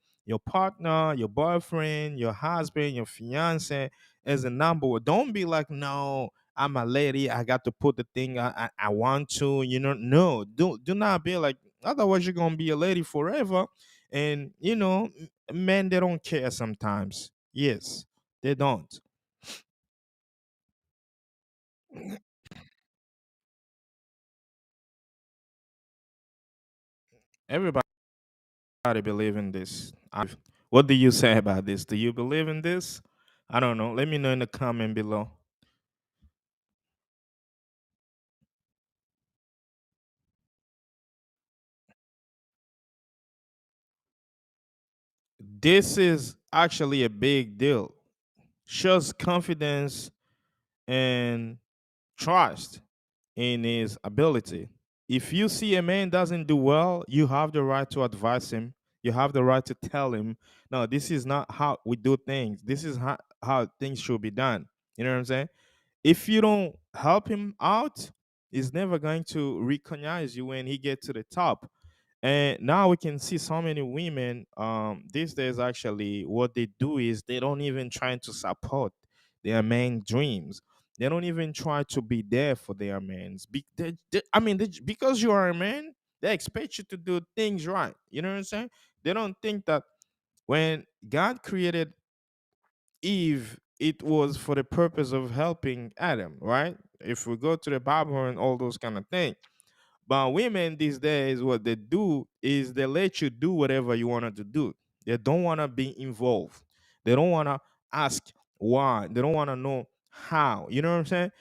partner, your boyfriend, your husband, your fiance as a number one. Don't be like, no, I'm a lady. I got to put the thing I want to. You know, no, do not be like. Otherwise, you're gonna be a lady forever. And you know, men they don't care sometimes. Yes, they don't. Everybody believe in this. What do you say about this? Do you believe in this? I don't know. Let me know in the comment below. This is actually a big deal. Shows confidence and trust in his ability. If you see a man doesn't do well, you have the right to advise him. You have the right to tell him, no, this is not how we do things. This is how things should be done. You know what I'm saying? If you don't help him out, he's never going to recognize you when he get to the top. And now we can see so many women these days, actually what they do is they don't even try to support their main dreams. They don't even try to be there for their mans. I mean, because you are a man, they expect you to do things right. You know what I'm saying? They don't think that when God created Eve, it was for the purpose of helping Adam, right? If we go to the Bible and all those kind of things. But women these days, what they do is they let you do whatever you wanted to do. They don't want to be involved. They don't want to ask why. They don't want to know how. You know what I'm saying?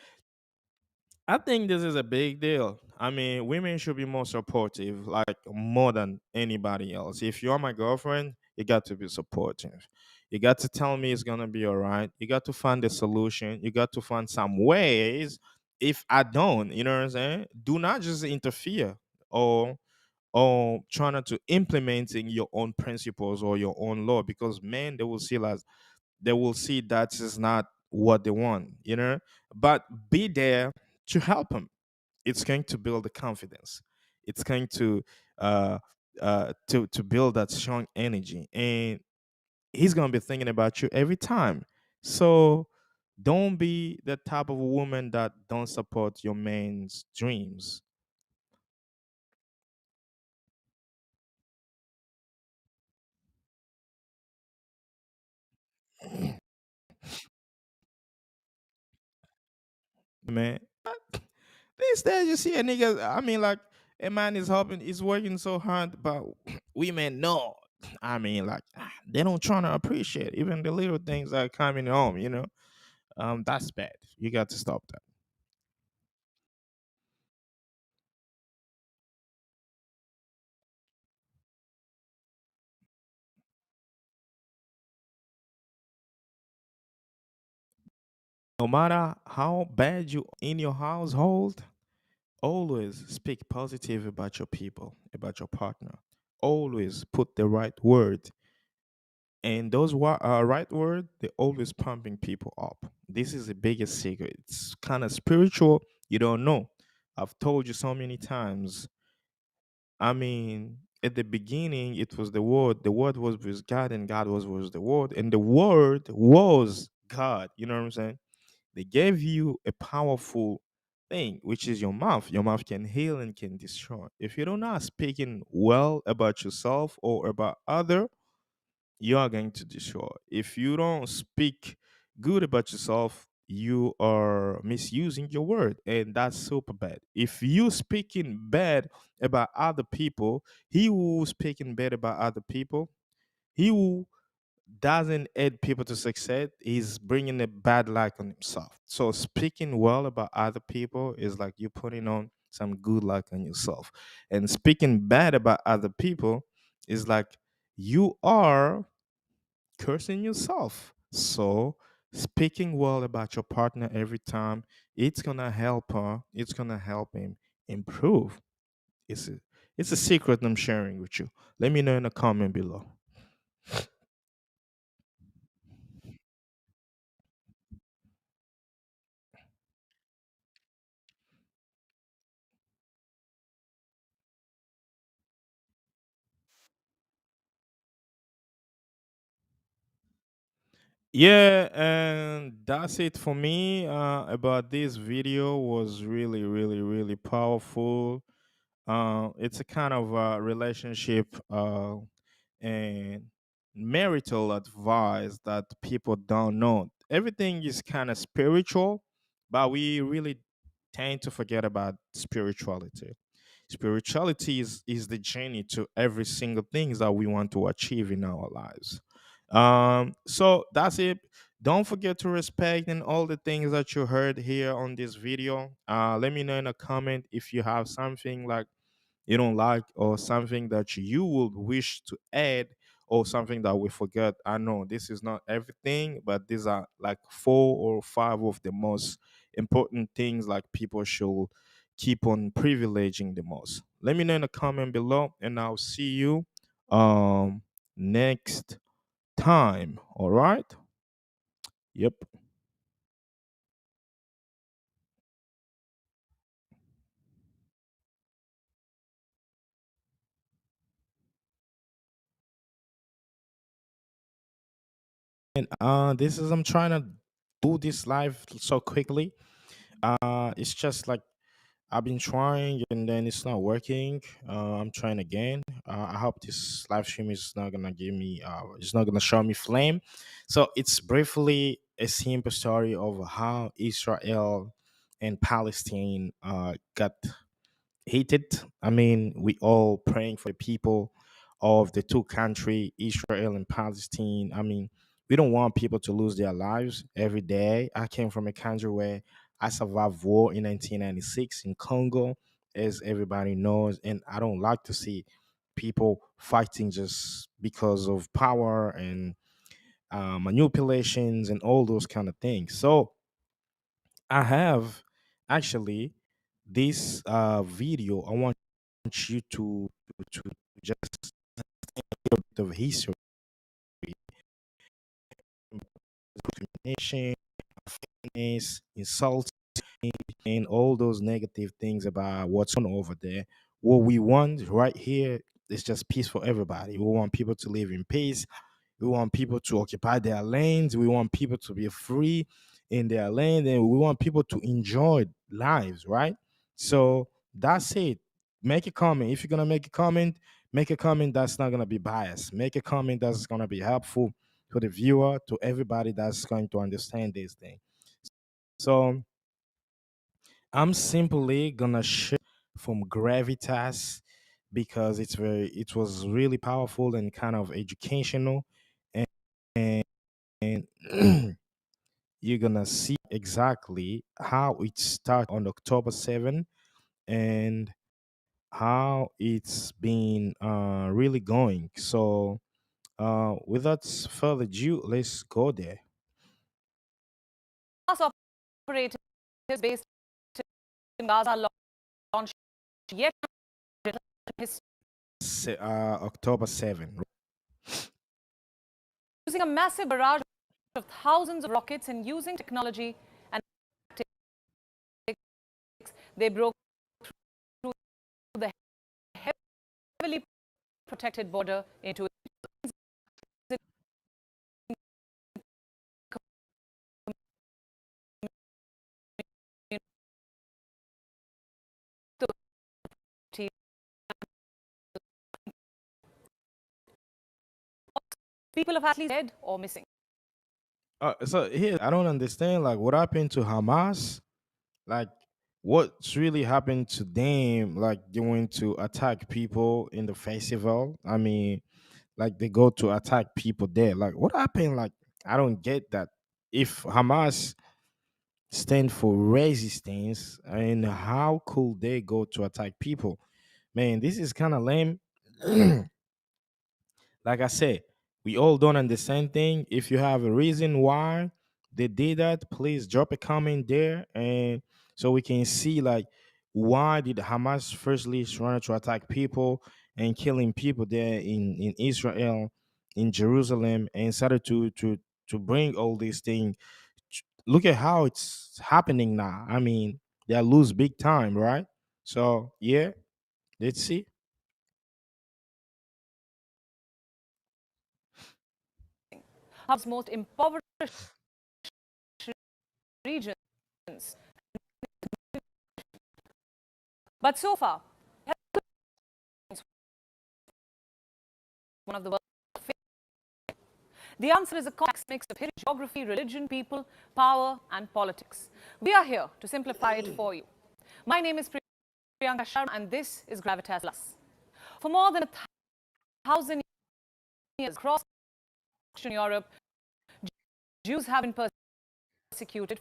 I think this is a big deal. I mean, women should be more supportive, like more than anybody else. If you're my girlfriend, you got to be supportive. You got to tell me it's gonna be all right. You got to find a solution. You got to find some ways. If I don't, you know what I'm saying? Do not just interfere. or trying to implementing your own principles or your own law, because men, they will see that is not what they want, but be there to help them. It's going to build the confidence. It's going to build that strong energy, and he's going to be thinking about you every time. So don't be the type of woman that don't support your man's dreams. Man, these days you see a nigga, I mean, like, a man is helping, is working so hard, but women, no. I mean, like, they don't try to appreciate even the little things that are coming home. That's bad. You got to stop that. No matter how bad you in your household, always speak positive about your people, about your partner. Always put the right word, and those right word, they always pumping people up. This is the biggest secret. It's kind of spiritual. You don't know. I've told you so many times. I mean, at the beginning, it was the word. The word was with God, and God was the word, and the word was God. You know what I'm saying? They gave you a powerful thing, which is your mouth. Your mouth can heal and can destroy. If you're not speaking well about yourself or about other, you are going to destroy. If you don't speak good about yourself, you are misusing your word, and that's super bad. If you speaking bad about other people, he who speaking bad about other people, he who doesn't aid people to success is bringing a bad luck on himself. So speaking well about other people is like you putting on some good luck on yourself, and speaking bad about other people is like you are cursing yourself. So speaking well about your partner every time, it's gonna help her, it's gonna help him improve. It's a secret I'm sharing with you. Let me know in the comment below. Yeah, and that's it for me. About this video was really, really, really powerful. It's a kind of relationship and marital advice that people don't know. Everything is kind of spiritual, but we really tend to forget about spirituality. Spirituality is the journey to every single thing that we want to achieve in our lives. So that's it. Don't forget to respect and all the things that you heard here on this video. Let me know in a comment if you have something like you don't like, or something that you would wish to add, or something that we forgot. I know this is not everything, but these are like 4 or 5 of the most important things like people should keep on privileging the most. Let me know in the comment below, and I'll see you next time. All right. Yep. And this is, I'm trying to do this live so quickly. It's just like I've been trying and then it's not working. I'm trying again. I hope this live stream is not gonna give me it's not gonna show me flame. So it's briefly a simple story of how Israel and Palestine got hated. I mean, we all praying for the people of the two country, Israel and Palestine. I mean, we don't want people to lose their lives every day. I came from a country where I survived war in 1996 in Congo, as everybody knows, and I don't like to see people fighting just because of power and manipulations and all those kind of things. So I have actually this video. I want you to just a little bit of history, discrimination, fairness, insults, and all those negative things about what's on over there. What we want right here is just peace for everybody. We want people to live in peace. We want people to occupy their lands. We want people to be free in their land, and we want people to enjoy lives, right? So that's it. Make a comment. If you're gonna make a comment that's not gonna be biased. Make a comment that's gonna be helpful to the viewer, to everybody that's going to understand this thing. So I'm simply gonna share from Gravitas because it was really powerful and kind of educational, and, and you're gonna see exactly how it started on October 7th and how it's been really going. So without further ado, let's go there. Hamas operators based in Gaza launched yet October 7th. using a massive barrage of thousands of rockets and using technology and tactics, they broke through the heavily protected border into people have at least dead or missing. So here, I don't understand. Like, what happened to Hamas? Like, what's really happened to them? Like, they went to attack people in the festival. I mean, like they go to attack people there. Like, what happened? Like, I don't get that. If Hamas stand for resistance, and how could they go to attack people? Man, this is kind of lame. Like I said, we all don't understand thing. If you have a reason why they did that, please drop a comment there, and so we can see like why did Hamas firstly trying to attack people and killing people there in Israel, in Jerusalem, and started to bring all these things. Look at how it's happening now. I mean, they lose big time, right? So yeah, let's see. Hub's most impoverished regions. But so far, one of the world's. The answer is a complex mix of history, geography, religion, people, power, and politics. We are here to simplify it for you. My name is Priyanka Sharma, and this is Gravitas Plus. For more than 1,000 years across Europe, Jews have been persecuted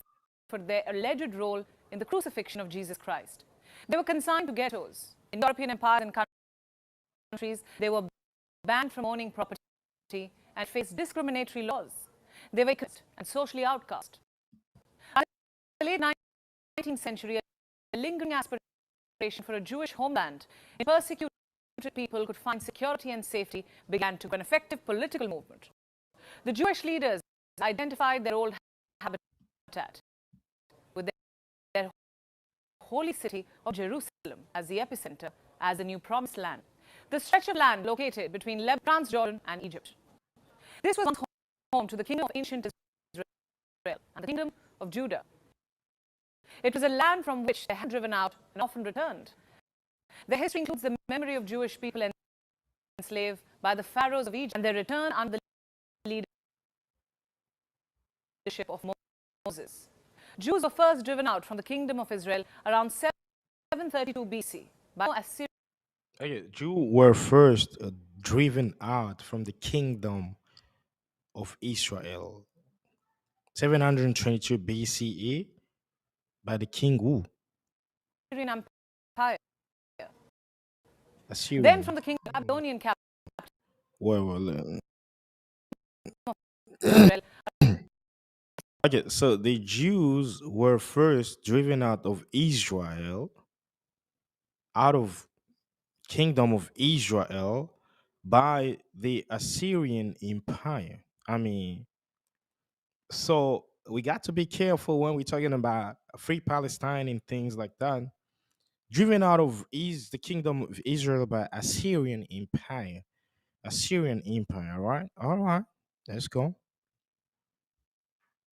for their alleged role in the crucifixion of Jesus Christ. They were consigned to ghettos. In European empires and countries, they were banned from owning property and faced discriminatory laws. They were and socially outcast. In the late 19th century, a lingering aspiration for a Jewish homeland in persecuted people could find security and safety began to an effective political movement. The Jewish leaders identified their old habitat with their holy city of Jerusalem as the epicenter, as the new promised land. The stretch of land located between Lebanon, Transjordan, and Egypt. This was once home to the kingdom of ancient Israel and the kingdom of Judah. It was a land from which they had driven out and often returned. Their history includes the memory of Jewish people enslaved by the pharaohs of Egypt and their return under the leadership of Moses. Jews were first driven out from the kingdom of Israel around 732 BC by Assyria. Okay, Jews were first driven out from the kingdom of Israel, 722 BCE, by the king who? Assyrian Empire. Assyrian. Then from the king of Babylonian capital. Okay, so the Jews were first driven out of Israel, out of kingdom of Israel by the Assyrian Empire. I mean, so we got to be careful when we're talking about free Palestine and things like that. Driven out of the kingdom of Israel by Assyrian Empire. Assyrian Empire, right? All right, let's go.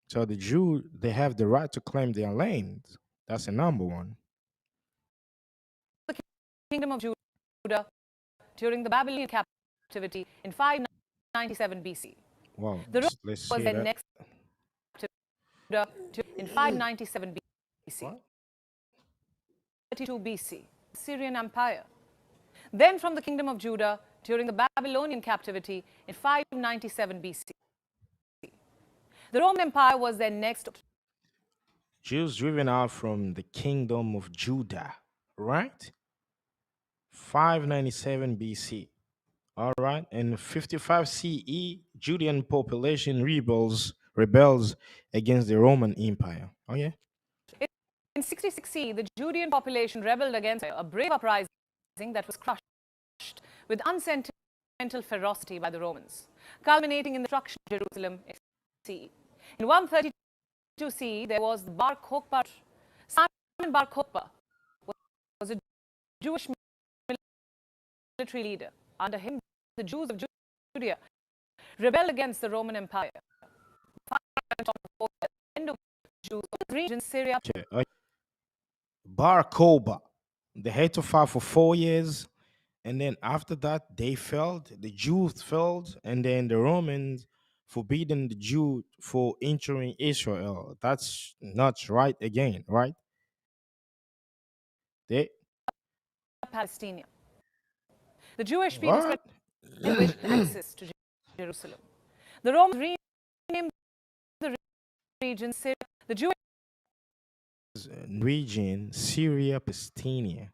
So the Jew, they have the right to claim their land. That's the number one. The kingdom of Judah during the Babylonian captivity in 597 BC. Wow, The Romans let's was see their that. next Judah in 597 BC. 32 BC, Syrian Empire. Then from the kingdom of Judah during the Babylonian captivity in 597 BC. The Roman Empire was their next. Jews driven out from the kingdom of Judah, right? 597 BC. All right. And 55 CE, Judean population rebels against the Roman Empire. Oh, yeah. In 66 CE, the Judean population rebelled against a brave uprising that was crushed with unsentimental ferocity by the Romans, culminating in the destruction of Jerusalem in CE. In 132 CE, there was the Bar Kokhba. Simon Bar Kokhba was a Jewish military leader. Under him, the Jews of Judea rebelled against the Roman Empire. The end of Jews of the region, Syria. Bar Kokhba, they had to fight for 4 years. And then after that, they failed. The Jews failed. And then the Romans forbidden the Jew for entering Israel. That's not right again, right? They Palestinian. The Jewish people spread access to Jerusalem. The Romans renamed the region Syria. The Jewish region Syria, Palestina.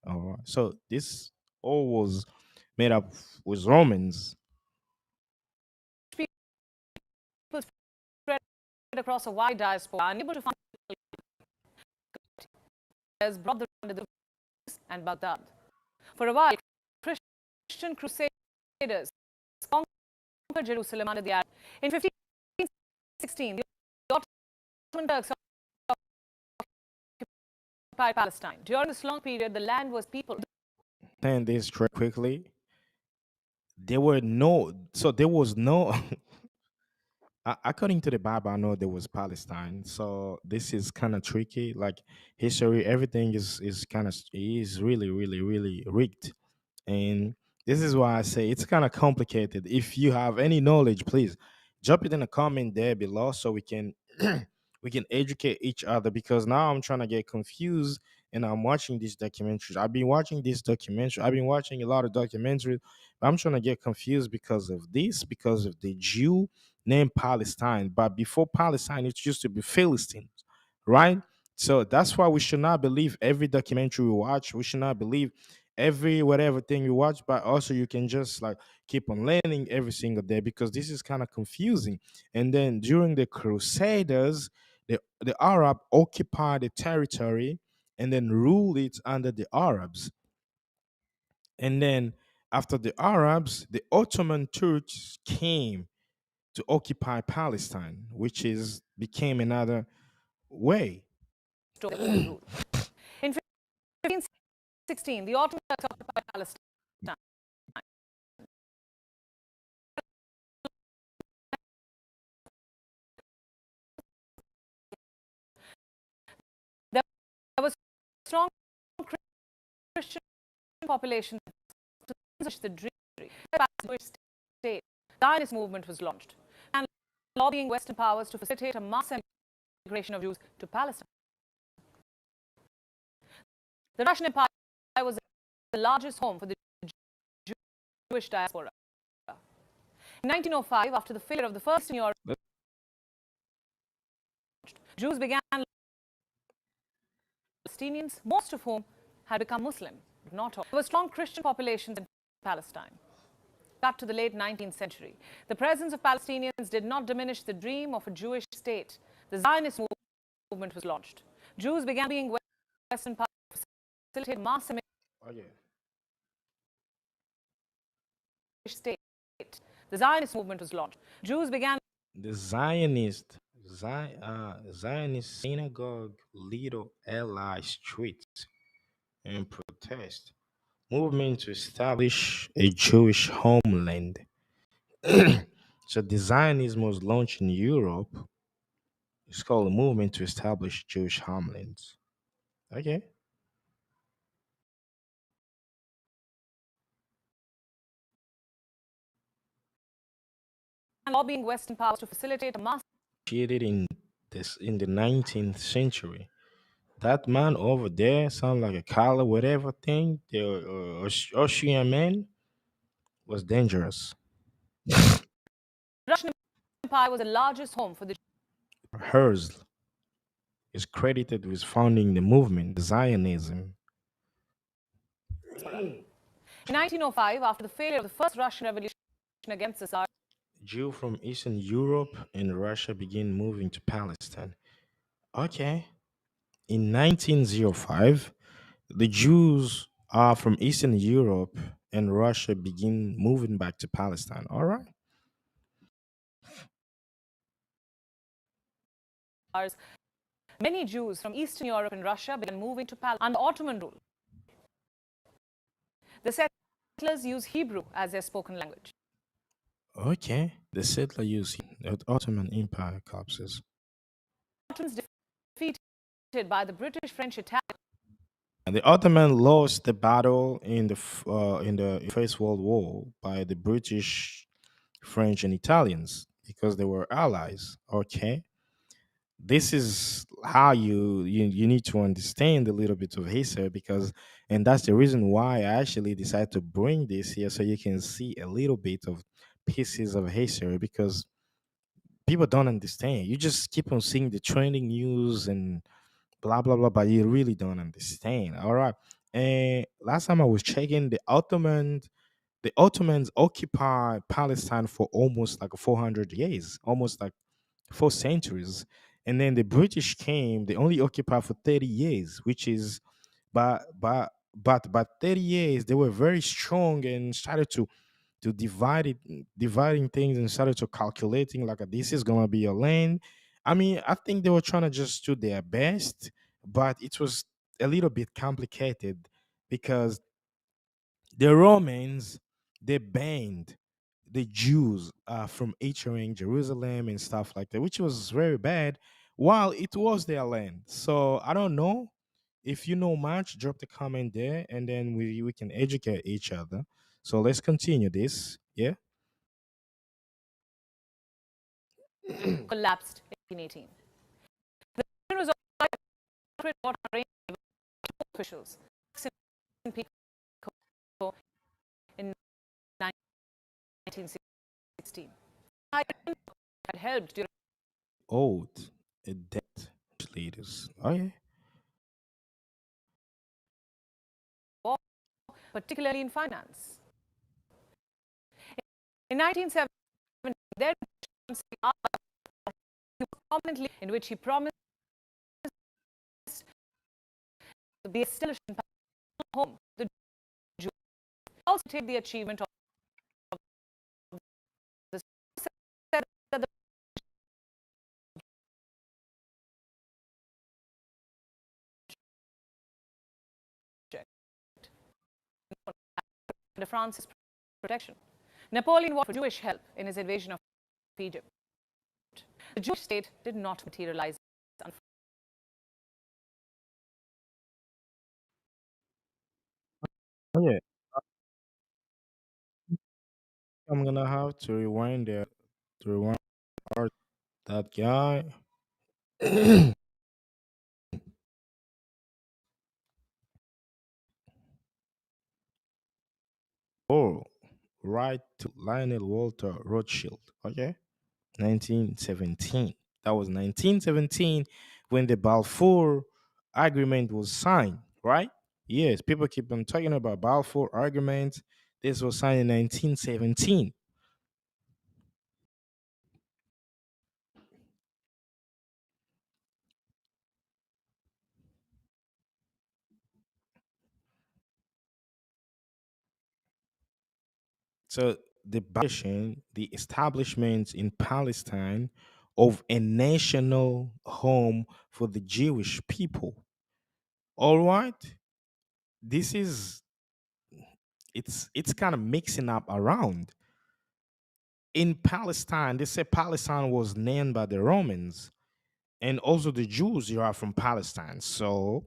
All right. So this all was made up with Romans. People spread across a wide diaspora, unable to find has brought the and Baghdad. For a while, Christian crusaders conquered Jerusalem under the Arabs. In 1516, the Ottoman Turks occupied Palestine. During this long period, the land was peopled. And this quickly. There was no according to the Bible, I know there was Palestine. So this is kind of tricky. Like history, everything is kind of is really, really, really rigged. And this is why I say it's kind of complicated. If you have any knowledge, please drop it in a comment there below so we can we can educate each other, because now I'm trying to get confused and I'm watching these documentaries. I've been watching this documentary. I've been watching a lot of documentaries, but I'm trying to get confused because of this, because of the Jew named Palestine. But before Palestine, it used to be Philistines, right? So that's why we should not believe every documentary we watch. We should not believe every whatever thing you watch, but also you can just like keep on learning every single day, because this is kind of confusing. And then during the Crusaders, the Arab occupied the territory and then ruled it under the Arabs. And then after the Arabs, the Ottoman Turks came to occupy Palestine, which is became another way. In 1516, the Ottoman Turks occupied Palestine. There was strong Christian population to the dream. The Zionist movement was launched, and lobbying Western powers to facilitate a mass migration of Jews to Palestine. The Russian Empire was the largest home for the Jewish diaspora. In 1905, after the failure of the first in Europe, Jews began Palestinians, most of whom had become Muslim, but not all. There were strong Christian populations in Palestine. Up to the late 19th century, the presence of Palestinians did not diminish the dream of a Jewish state. The Zionist movement was launched. Jews began being Western powers to facilitate mass immigration. state. The Zionist movement was launched. Jews began The Zionist synagogue Little Eli Street in protest movement to establish a Jewish homeland. So the Zionism was launched in Europe. It's called a movement to establish Jewish homelands. Okay. lobbying Western powers to facilitate a mass Created in the 19th century. That man over there sound like a color whatever thing. The Austrian man was dangerous. Russian Empire was the largest home for the Herzl is credited with founding the movement Zionism. In 1905, after the failure of the first Russian Revolution against the Tsar, Jews from Eastern Europe and Russia began moving to Palestine. Okay. In 1905, the Jews from Eastern Europe and Russia begin moving back to Palestine. All right. many Jews from Eastern Europe and Russia began moving to Palestine under Ottoman rule. The settlers use Hebrew as their spoken language. Okay. The settler used the Ottoman Empire collapses. Ottomans defeated by the British, French, Italian. And the Ottoman lost the battle in the First World War by the British, French, and Italians because they were allies. Okay, this is how you need to understand a little bit of history and that's the reason why I actually decided to bring this here so you can see a little bit of pieces of history because people don't understand. You just keep on seeing the trending news and blah blah blah, but you really don't understand. All right. And last time I was checking, the Ottomans occupied Palestine for almost like 400 years, almost like 4 centuries. And then the British came, they only occupied for 30 years, which is but 30 years they were very strong and started to dividing things and started to calculating like this is gonna be a land. I mean, I think they were trying to just do their best, but it was a little bit complicated because the Romans they banned the Jews from entering Jerusalem and stuff like that, which was very bad. While it was their land, so I don't know if you know much. Drop the comment there, and then we can educate each other. So let's continue this. Yeah. collapsed in 1818. The decision was officials in 1916. Had helped during Old debt leaders. Oh yeah. war, particularly in finance. In 1970, there prominently in which he promised the establishment home the Jews also take the achievement of the under France's protection. Napoleon fought for Jewish help in his invasion of Egypt. The Jewish state did not materialize. Oh yeah. I'm gonna have to rewind that guy. Oh, right to Lionel Walter Rothschild. Okay. 1917. That was 1917 when the Balfour Agreement was signed, right? Yes, people keep on talking about Balfour Agreement. This was signed in 1917. So the establishment in Palestine of a national home for the Jewish people. All right, this is it's kind of mixing up around. In Palestine, they say Palestine was named by the Romans, and also the Jews you are from Palestine. So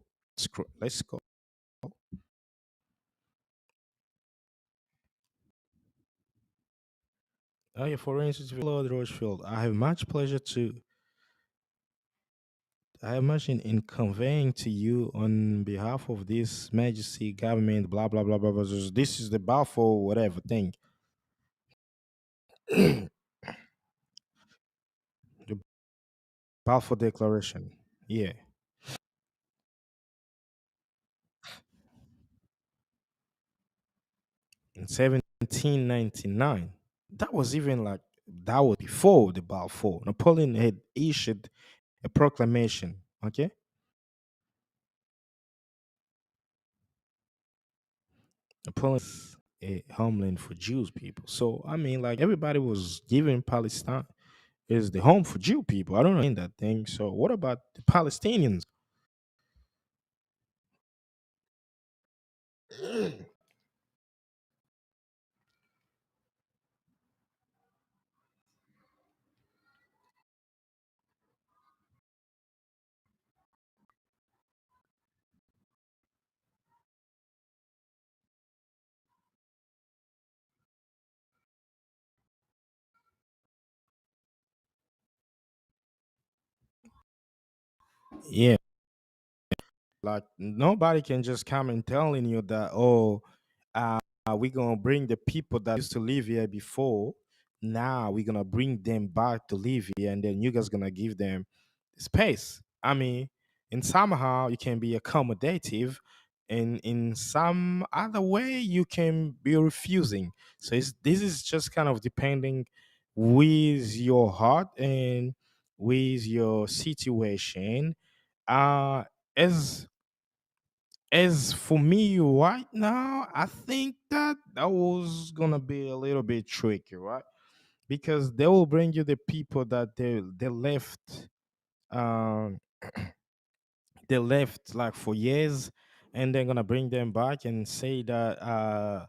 let's go. Oh yeah, for instance, Lord Rochefield, I have much in conveying to you on behalf of this majesty government, blah blah blah blah blah. This is the Balfour whatever thing. The Balfour Declaration. Yeah. In 1799. That was even like that was before the Balfour. Napoleon had issued a proclamation. Okay. Napoleon is a homeland for Jews people. So I mean, like everybody was giving Palestine is the home for Jew people. I don't know in that thing. So what about the Palestinians? Yeah. Like nobody can just come and telling you that, oh, we're gonna bring the people that used to live here before. Now we're gonna bring them back to live here, and then you guys gonna give them space. I mean, in somehow you can be accommodative, and in some other way you can be refusing. So this is just kind of depending with your heart and with your situation. Uh, as as for me right now, I think that was gonna be a little bit tricky, right? Because they will bring you the people that they left, um, they left like for years, and they're gonna bring them back and say that,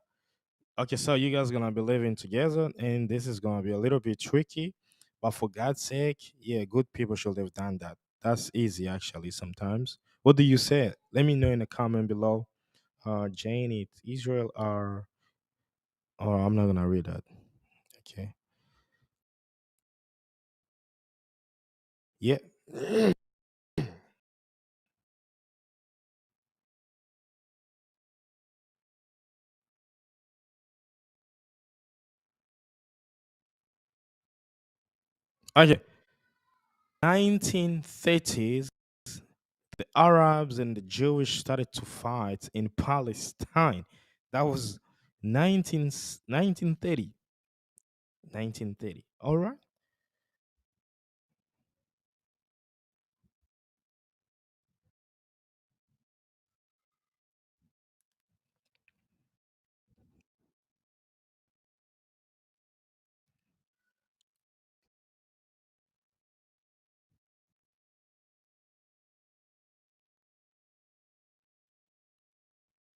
okay, so you guys gonna be living together, and this is gonna be a little bit tricky. But for God's sake, yeah, good people should have done that. That's easy actually. Sometimes. What do you say? Let me know in the comment below. Jane, it's Israel or I'm not gonna read that. Okay. Yeah. Okay. 1930s, the Arabs and the Jewish started to fight in Palestine. That was 1930. 1930. All right.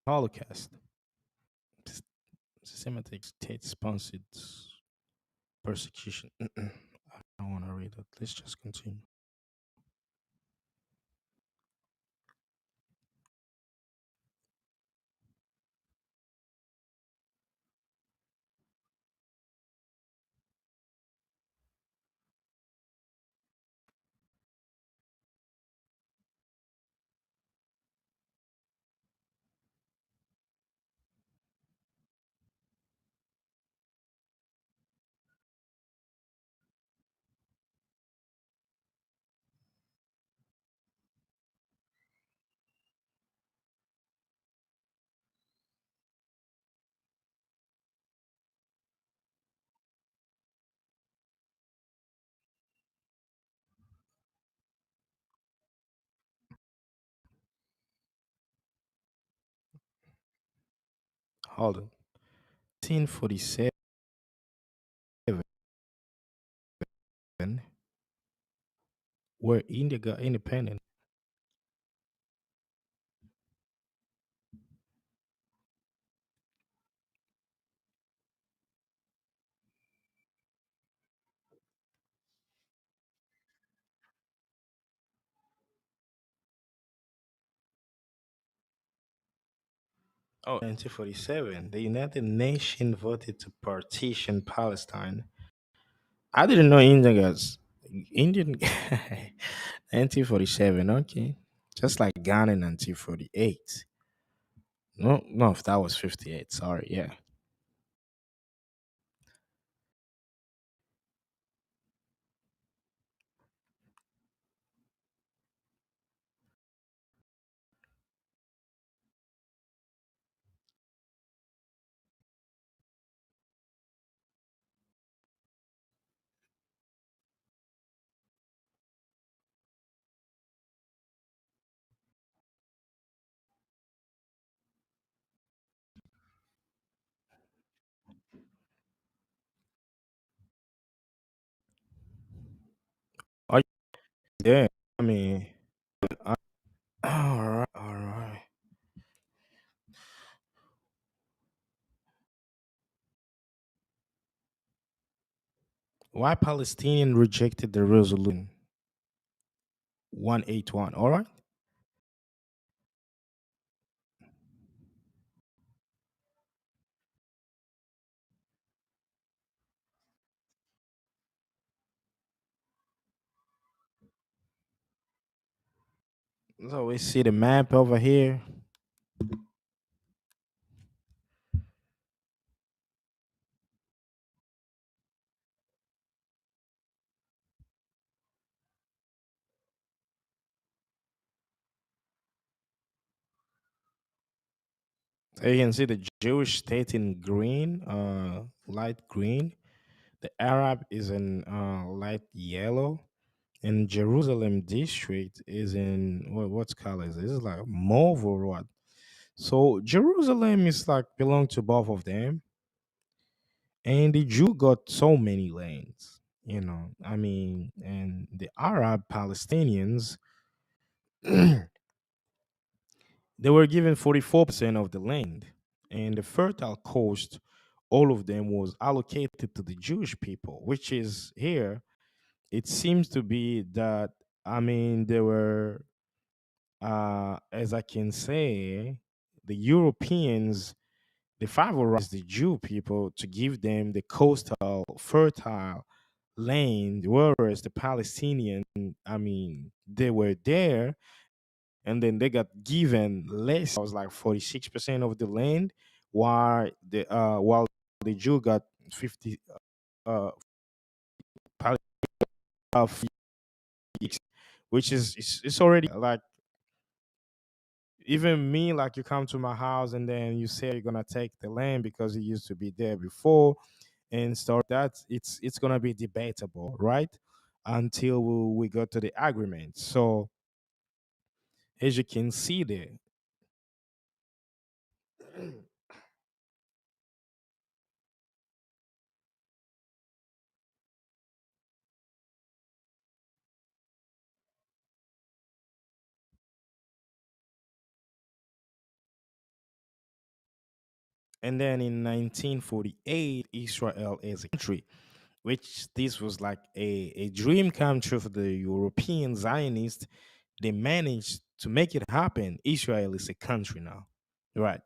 Holocaust. Semitic state sponsored persecution. I don't want to read it. Let's just continue. Hold on. 1947. where India got independent. Oh, 1947, the United Nations voted to partition Palestine. I didn't know India got Indian 1947. Okay, just like Ghana in 1948. No, no, if that was 58. Sorry, yeah. Are you there? I mean, I, all right. Why Palestinian rejected the resolution 181? All right. So we see the map over here. So you can see the Jewish state in green, light green. The Arab is in light yellow. And Jerusalem district is in what color is it? Is it like mauve or what? So Jerusalem is like belong to both of them. And the Jew got so many lands, you know. I mean, and the Arab Palestinians, they were given 44% of the land. And the Fertile Coast, all of them was allocated to the Jewish people, which is here. It seems to be that, I mean, there were, as I can say, the Europeans, they favorized the Jew people to give them the coastal fertile land, whereas the Palestinian, I mean, they were there and then they got given less. It was like 46% of the land, while the Jew got 50 uh Pal- of which is it's already like even me, like you come to my house and then you say you're gonna take the land because it used to be there before and stuff. That it's gonna be debatable, right? Until we go to the agreement. So as you can see there, and then in 1948, Israel as a country, which this was like a dream come true for the European Zionists. They managed to make it happen. Israel is a country now, right?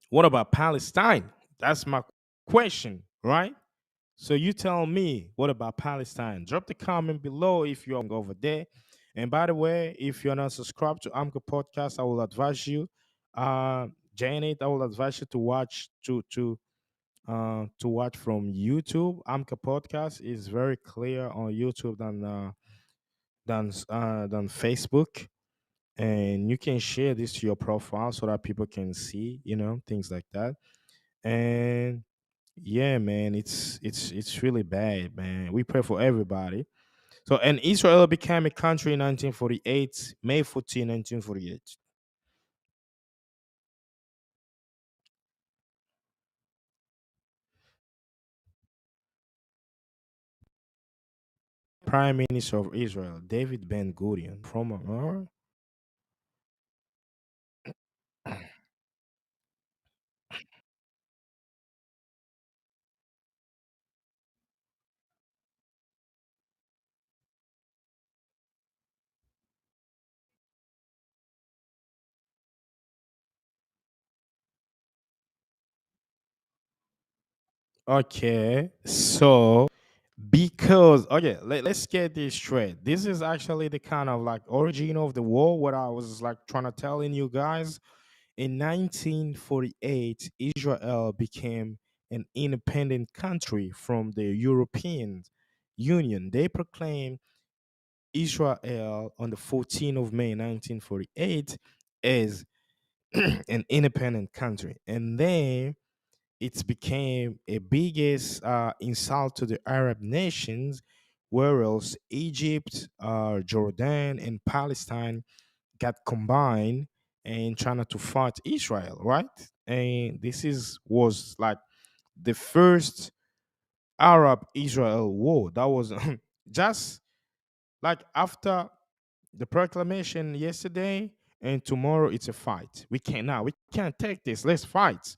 What about Palestine? That's my question, right? So you tell me, what about Palestine? Drop the comment below if you're over there. And by the way, if you're not subscribed to Amka Podcast, I will advise you, Janet, I will advise you to watch to watch from YouTube. Amka Podcast is very clear on YouTube than Facebook, and you can share this to your profile so that people can see, you know, things like that. And yeah, man, it's really bad, man. We pray for everybody. So, and Israel became a country in 1948, May 14, 1948. Prime Minister of Israel, David Ben Gurion, from okay, so because okay, let's get this straight. This is actually the kind of like origin of the war. What I was like trying to telling you guys. In 1948, Israel became an independent country from the European Union. They proclaimed Israel on the 14th of May 1948 as an independent country. And then it became a biggest insult to the Arab nations, whereas Egypt, Jordan, and Palestine got combined and trying to fight Israel, right? And this is was like the first Arab Israel war. That was just like after the proclamation yesterday, and tomorrow it's a fight. We can't take this. Let's fight.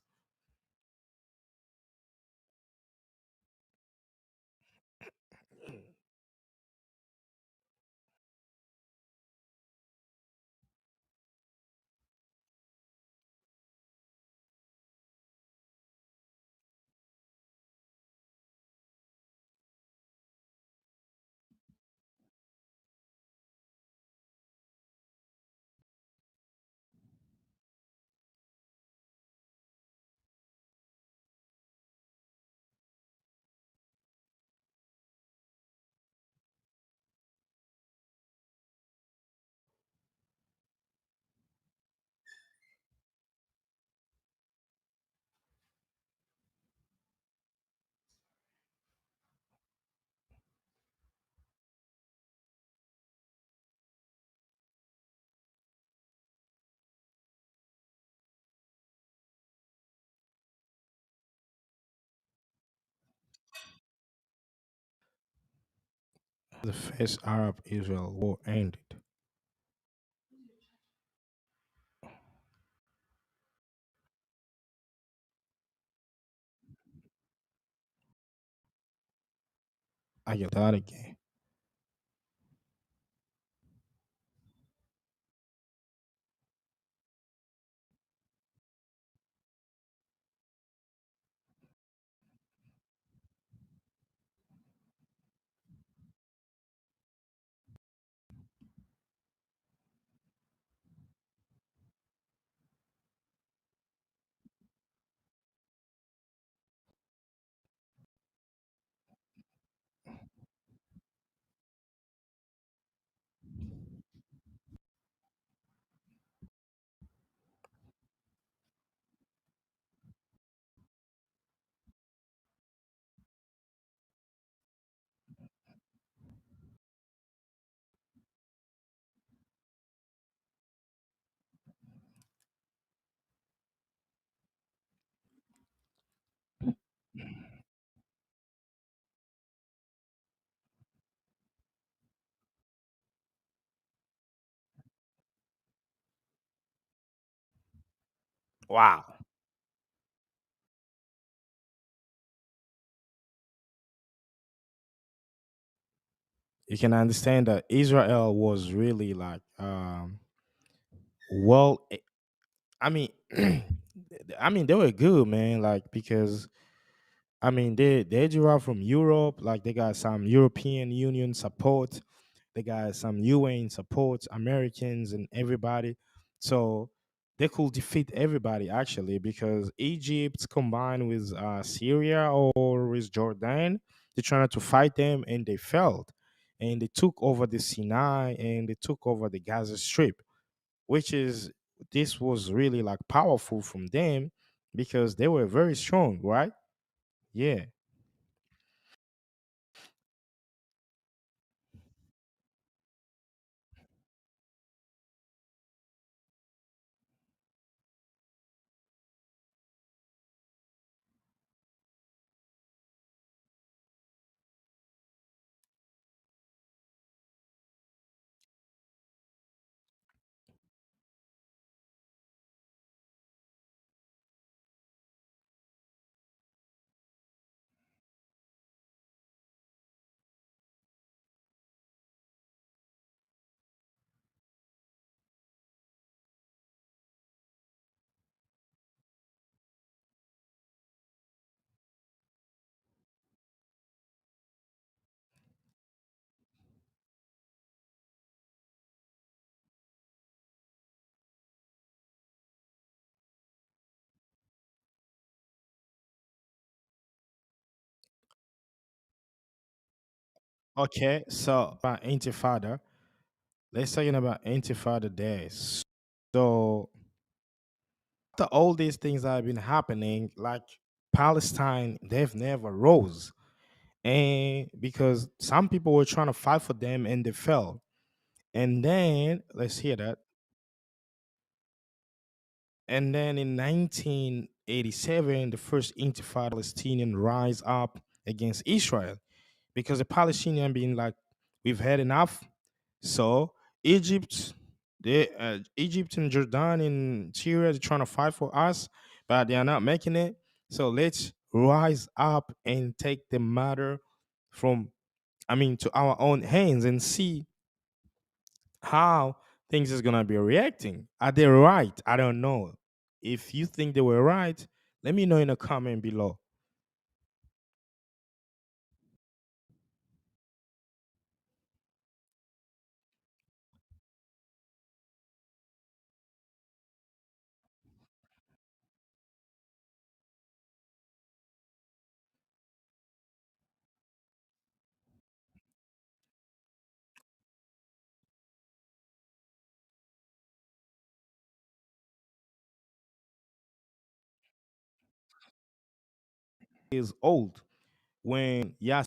The first Arab Israel war ended. I get that again. Wow. You can understand that Israel was really like well I mean, I mean they were good, man. Like because I mean they derive from Europe. Like they got some European Union support. They got some UN support, Americans and everybody. So they could defeat everybody actually because Egypt combined with Syria or with Jordan, they tried to fight them and they failed. And they took over the Sinai and they took over the Gaza Strip, which is this was really like powerful from them because they were very strong, right? Yeah. Okay, so about Intifada, let's talking about Intifada days. So after all these things that have been happening, like Palestine, they've never rose, and because some people were trying to fight for them and they fell. And then let's hear that. And then in 1987, the first Intifada Palestinian rise up against Israel because the Palestinian being like, we've had enough. So Egypt, Egypt and Jordan and Syria, they're trying to fight for us, but they are not making it. So let's rise up and take the matter from, I mean, to our own hands and see how things is gonna be reacting. Are they right? I don't know. If you think they were right, let me know in a comment below. Is old when Yasser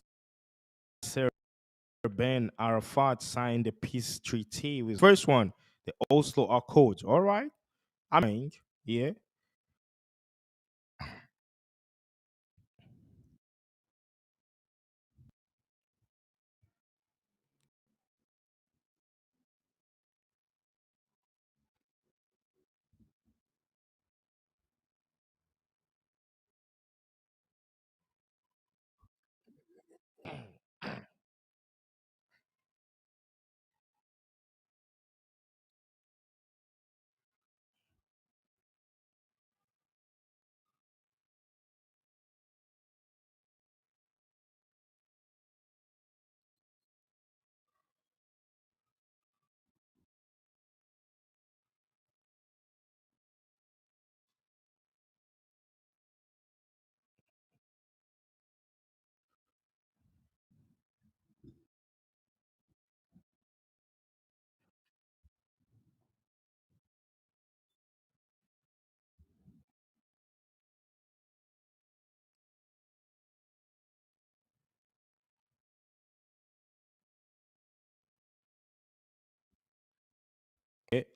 Ben Arafat signed the peace treaty with first one, the Oslo Accords. All right, I mean, yeah,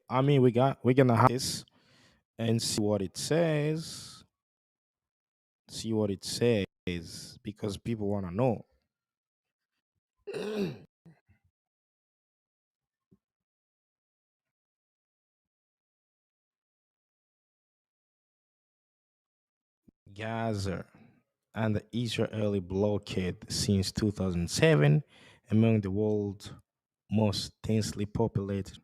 I mean, we're gonna have this and see what it says. See what it says because people want to know. Gaza and the Israeli blockade since 2007 among the world's most densely populated.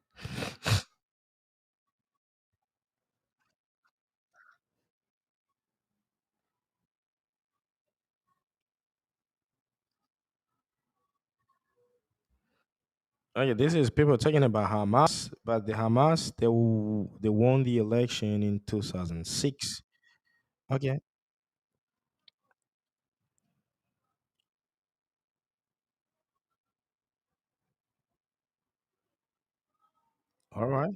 Okay, this is people talking about Hamas, but the Hamas they won the election in 2006. Okay, all right.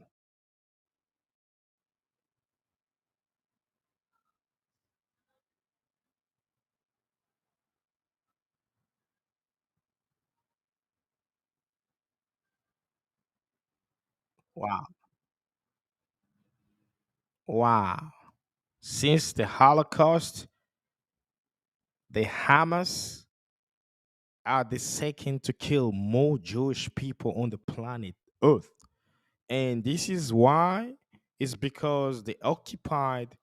Wow, wow. Since the Holocaust, the Hamas are the second to kill more Jewish people on the planet Earth. And this is why it's because they occupied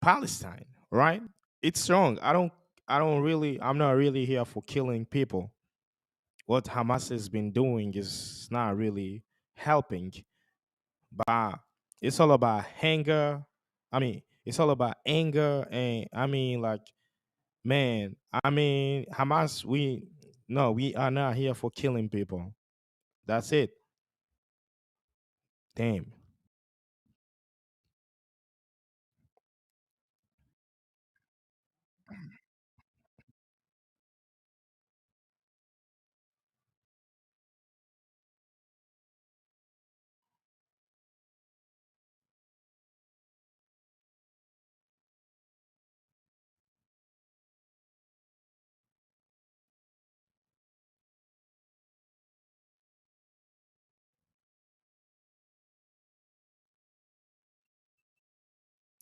Palestine, right? It's wrong. I'm not really here for killing people. What Hamas has been doing is not really helping, but it's all about anger. I mean, it's all about anger and I mean like man, I mean Hamas we no, we are not here for killing people. That's it. Damn.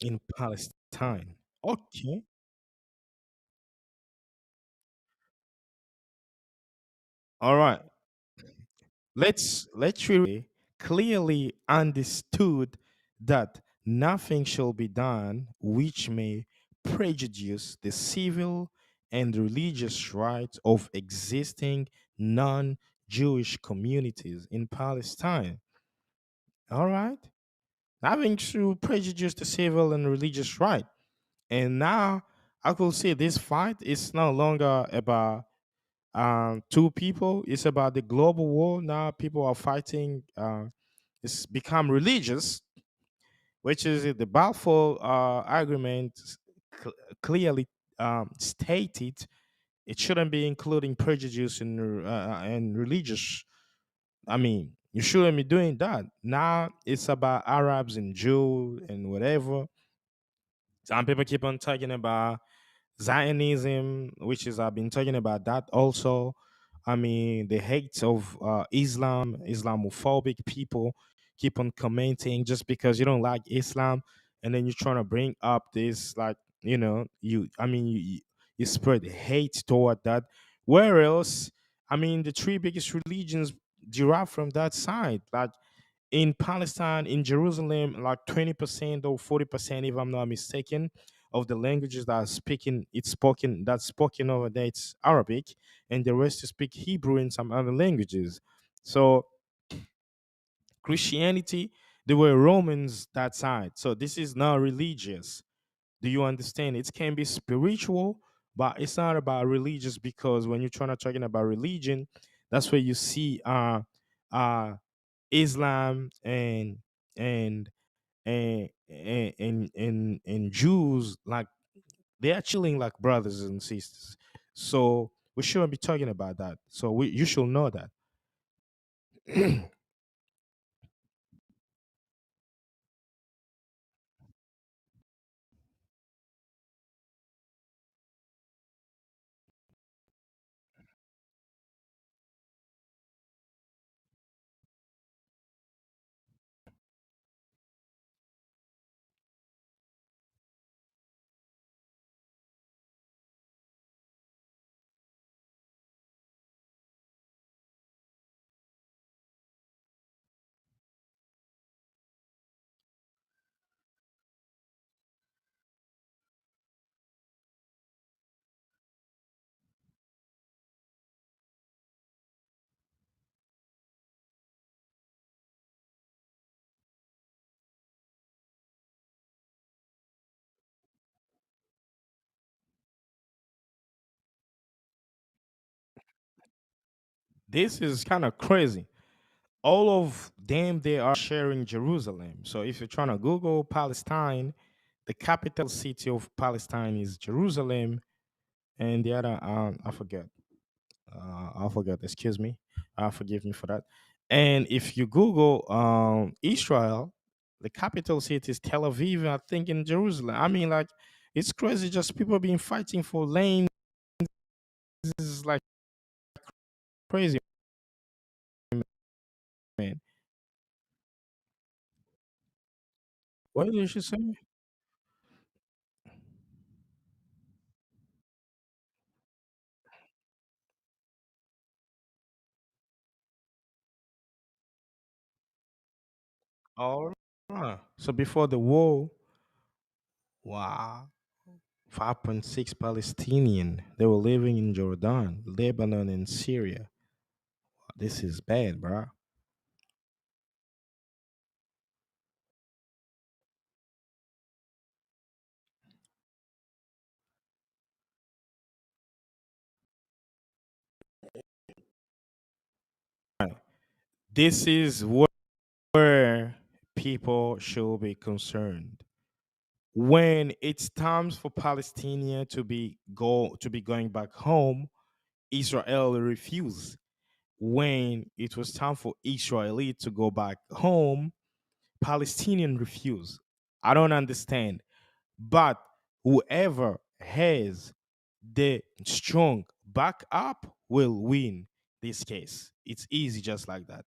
in Palestine. Okay. All right. Let's really clearly understood that nothing shall be done which may prejudice the civil and religious rights of existing non-Jewish communities in Palestine. All right, nothing to prejudice the civil and religious right. And now I could say this fight is no longer about two people. It's about the global war. Now people are fighting. It's become religious, which is the Balfour Agreement clearly stated it shouldn't be including prejudice and religious. I mean, you shouldn't be doing that. Now it's about Arabs and Jews and whatever. Some people keep on talking about Zionism, which is I've been talking about that also. I mean, the hate of Islamophobic people keep on commenting just because you don't like Islam, and then you're trying to bring up this like you spread hate toward that. Where else? I mean, the three biggest religions derive from that side. Like in Palestine, in Jerusalem, like 20% or 40%, if I'm not mistaken, of the languages that are speaking, it's spoken that's spoken over there, it's Arabic, and the rest to speak Hebrew and some other languages. So Christianity, they were Romans that side. So this is not religious. Do you understand? It can be spiritual, but it's not about religious because when you're trying to talking about religion, that's where you see uh Islam and and Jews like they are chilling like brothers and sisters. So we shouldn't be talking about that. So you should know that. This is kind of crazy. All of them they are sharing Jerusalem. So if you're trying to Google Palestine, the capital city of Palestine is Jerusalem, and the other I forget. I forgot. Excuse me. Forgive me for that. And if you Google Israel, the capital city is Tel Aviv. I think in Jerusalem. I mean, like it's crazy. Just people being fighting for land. This is like crazy, man. What did you say? All right. So before the war, wow, 5.6 Palestinian. They were living in Jordan, Lebanon, and Syria. This is bad, bro. This is where people should be concerned. When it's time for Palestinians to be going back home, Israel refused. When it was time for Israeli to go back home, Palestinian refused. I don't understand. But whoever has the strong backup will win this case. It's easy just like that.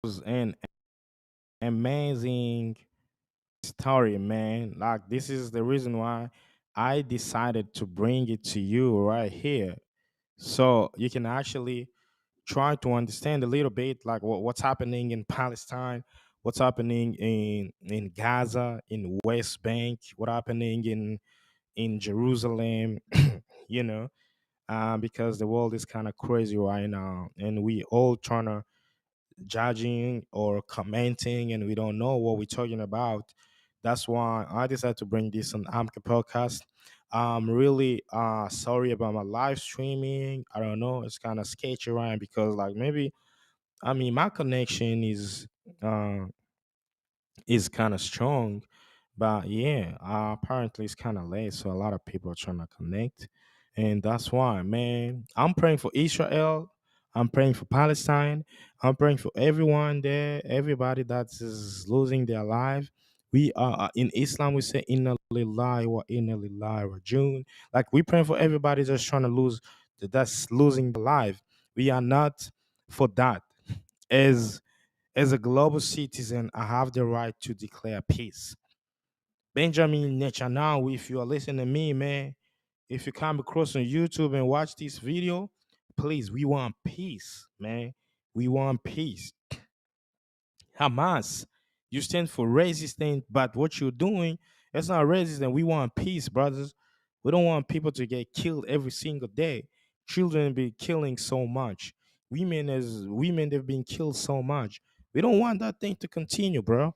was an amazing story, man. Like, this is the reason why I decided to bring it to you right here. So you can actually try to understand a little bit like what's happening in Palestine, what's happening in Gaza, in West Bank, what happening in Jerusalem, you know, because the world is kind of crazy right now, and we all trying to judging or commenting, and we don't know what we're talking about. That's why I decided to bring this on Amka podcast. I'm really sorry about my live streaming. I don't know, it's kind of sketchy, right? Because like maybe my connection uh is kind of strong, but yeah, apparently it's kind of late, so a lot of people are trying to connect, and that's why, man, I'm praying for Israel. I'm praying for Palestine. I'm praying for everyone there, everybody that is losing their life. We are in Islam. We say inna lillahi wa inna lillahi rajiun. Like we praying for everybody just trying to lose, that's losing their life. We are not for that. As as a global citizen, I have the right to declare peace. Benjamin Netanyahu, if you are listening to me, man, if you come across on YouTube and watch this video, please, we want peace, man. We want peace. Hamas, you stand for resistance, but what you're doing, it's not resistance. We want peace, brothers. We don't want people to get killed every single day. Children be killing so much. Women they've been killed so much. We don't want that thing to continue, bro.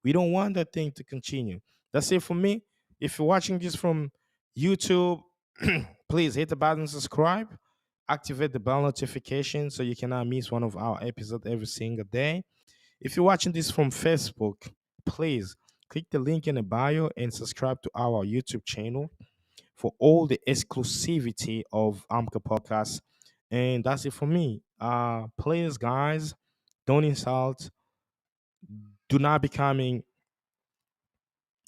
We don't want that thing to continue. That's it for me. If you're watching this from YouTube, please hit the button subscribe, activate the bell notification so you cannot miss one of our episodes every single day. If you're watching this from Facebook, please click the link in the bio and subscribe to our YouTube channel for all the exclusivity of Amka Podcast. And that's it for me. Please, guys, don't insult. Do not becoming.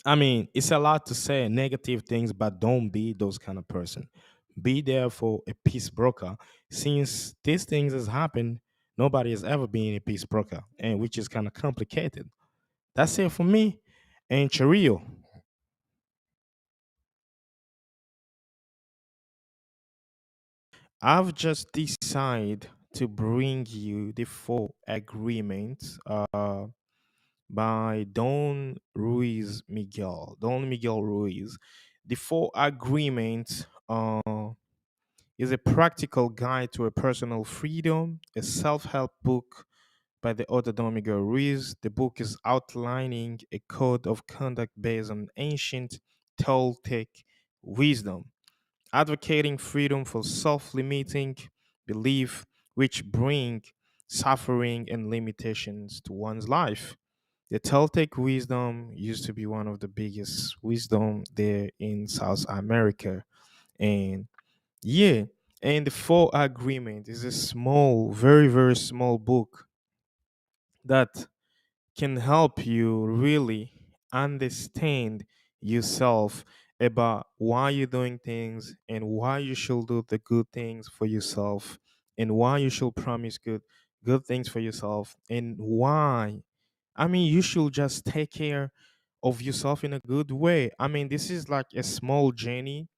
It's a lot to say negative things, but don't be those kind of person. Be there for a peace broker. Since these things has happened, nobody has ever been a peace broker, and which is kind of complicated. That's it for me. And Cherio. I've just decided to bring you the four agreements by Don Miguel Ruiz. The four agreements is a practical guide to a personal freedom, a self-help book by the author Don Miguel Ruiz. The book is outlining a code of conduct based on ancient Toltec wisdom, advocating freedom for self-limiting belief which bring suffering and limitations to one's life. The Toltec wisdom used to be one of the biggest wisdom there in South America. And yeah, and the Four Agreement is a small, very, very small book that can help you really understand yourself about why you're doing things and why you should do the good things for yourself and why you should promise good things for yourself and why you should just take care of yourself in a good way. This is like a small journey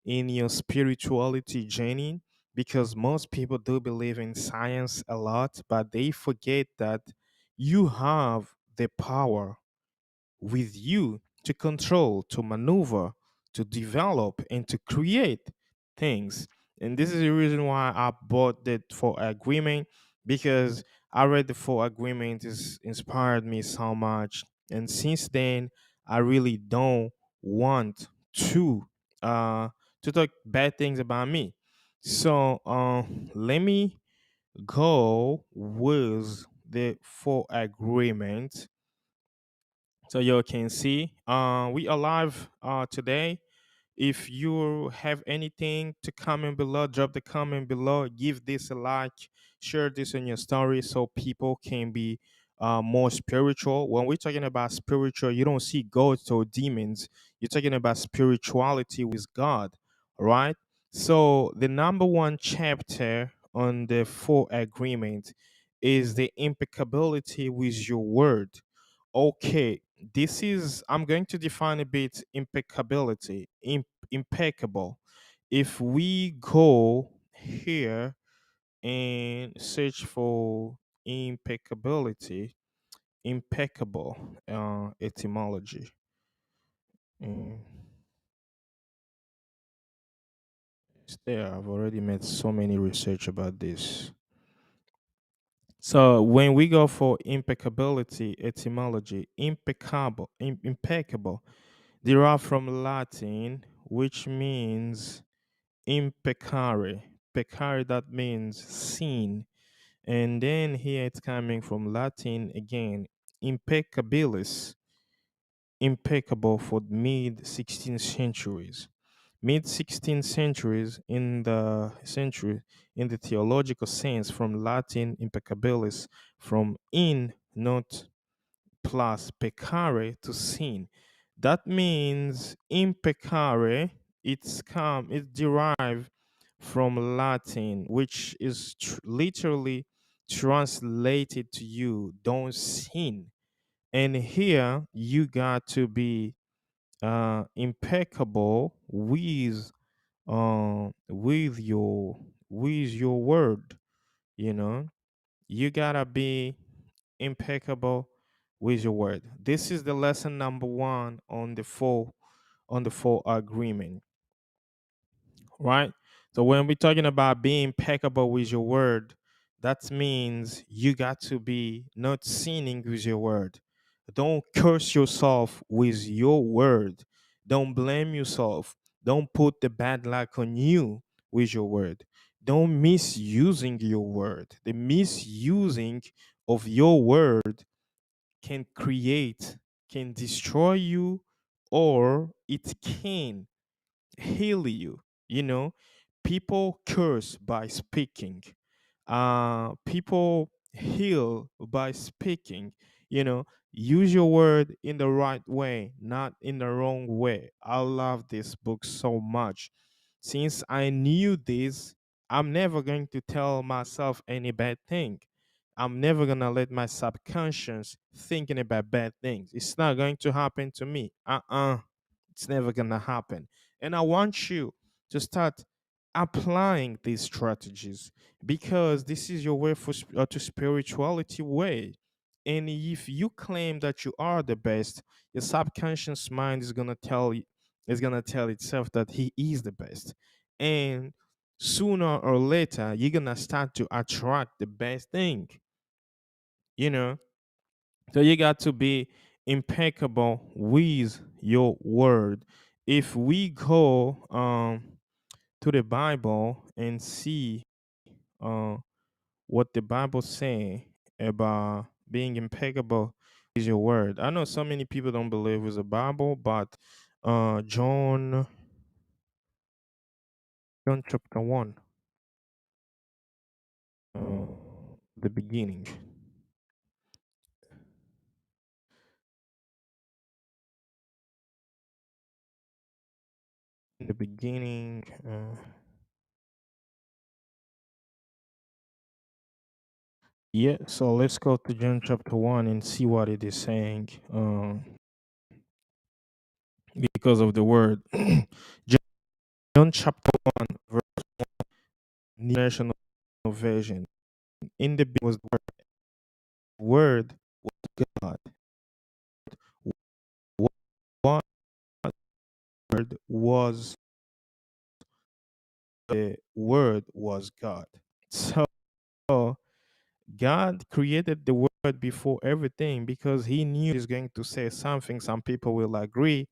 in your spirituality journey because most people do believe in science a lot, but they forget that you have the power with you to control, to maneuver, to develop, and to create things. And this is the reason why I bought the Four Agreement because I read the Four Agreement is inspired me so much. And since then, I really don't want uh to talk bad things about me. So let me go with the Four Agreement so you can see we are live today. If you have anything to comment below, drop the comment below, give this a like, share this in your story so people can be more spiritual. When we're talking about spiritual, you don't see ghosts or demons, you're talking about spirituality with God. All right, so the number one chapter on the Four Agreement is the impeccability with your word. Okay, this is, I'm going to define a bit impeccability, impeccable. If we go here and search for impeccability, impeccable etymology. Mm, it's there. I've already made so many research about this. So when we go for impeccability etymology, impeccable, derived from Latin, which means impeccare. Peccare, that means sin. And then here it's coming from Latin again, impeccabilis, impeccable for mid 16th centuries. Mid 16th centuries in the theological sense, from Latin impeccabilis, from in, not plus peccare, to sin. That means impeccare, it's derived from Latin, which is literally translated to you, don't sin. And here you got to be impeccable with your word. You know, you gotta be impeccable with your word. This is the lesson number one on the four agreement, right? So when we're talking about being impeccable with your word, that means you got to be not sinning with your word. Don't curse yourself with your word. Don't blame yourself. Don't put the bad luck on you with your word. Don't misusing your word. The misusing of your word can create, can destroy you, or it can heal you. You know, people curse by speaking. People heal by speaking. You know, use your word in the right way, not in the wrong way. I love this book so much. Since I knew this, I'm never going to tell myself any bad thing. I'm never gonna let my subconscious thinking about bad things. It's not going to happen to me. It's never gonna happen. And I want you to start applying these strategies, because this is your way to spirituality way. And if you claim that you are the best, your subconscious mind is gonna tell you, is gonna tell itself that he is the best. And sooner or later, you're gonna start to attract the best thing. You know, so you got to be impeccable with your word. If we go to the Bible and see uh, what the Bible say about being impeccable with your word. I know so many people don't believe with the Bible, but John chapter 1, uh, the beginning. In the beginning, yeah, so let's go to John chapter 1 and see what it is saying. Because of the word. John chapter 1, verse 1, National Version. In the beginning was the word was God. What word was the word was God. So God created the word before everything, because he knew he's going to say something some people will agree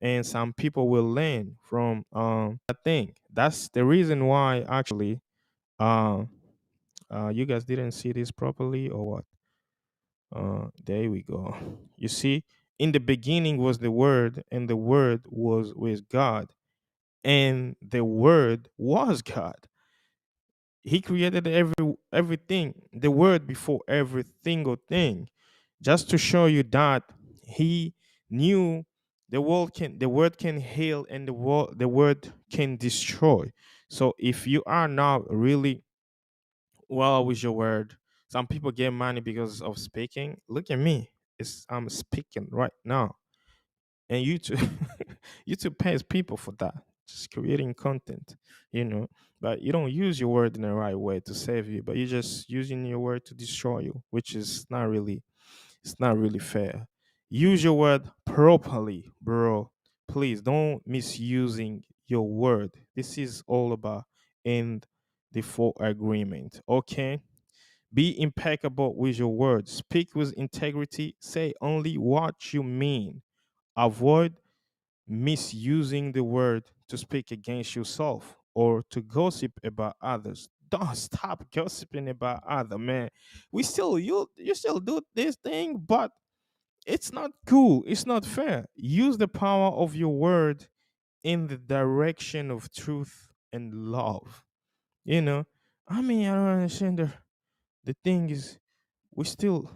and some people will learn from that thing. That's the reason why actually you guys didn't see this properly or what? There we go. You see, in the beginning was the word, and the word was with God, and the word was God. He created everything, the word before every single thing, just to show you that he knew the word can heal, and the word can destroy. So if you are not really well with your word. Some people get money because of speaking. Look at me. I'm speaking right now. And YouTube YouTube pays people for that. Just creating content, you know. But you don't use your word in the right way to save you, but you're just using your word to destroy you, which is not really fair. Use your word properly, bro. Please don't misusing your word. This is all about end the full agreement. Okay? Be impeccable with your words. Speak with integrity. Say only what you mean. Avoid misusing the word to speak against yourself or to gossip about others. Don't stop gossiping about other man. You still do this thing, but it's not cool. It's not fair. Use the power of your word in the direction of truth and love. You know, I mean, I don't understand the thing is we still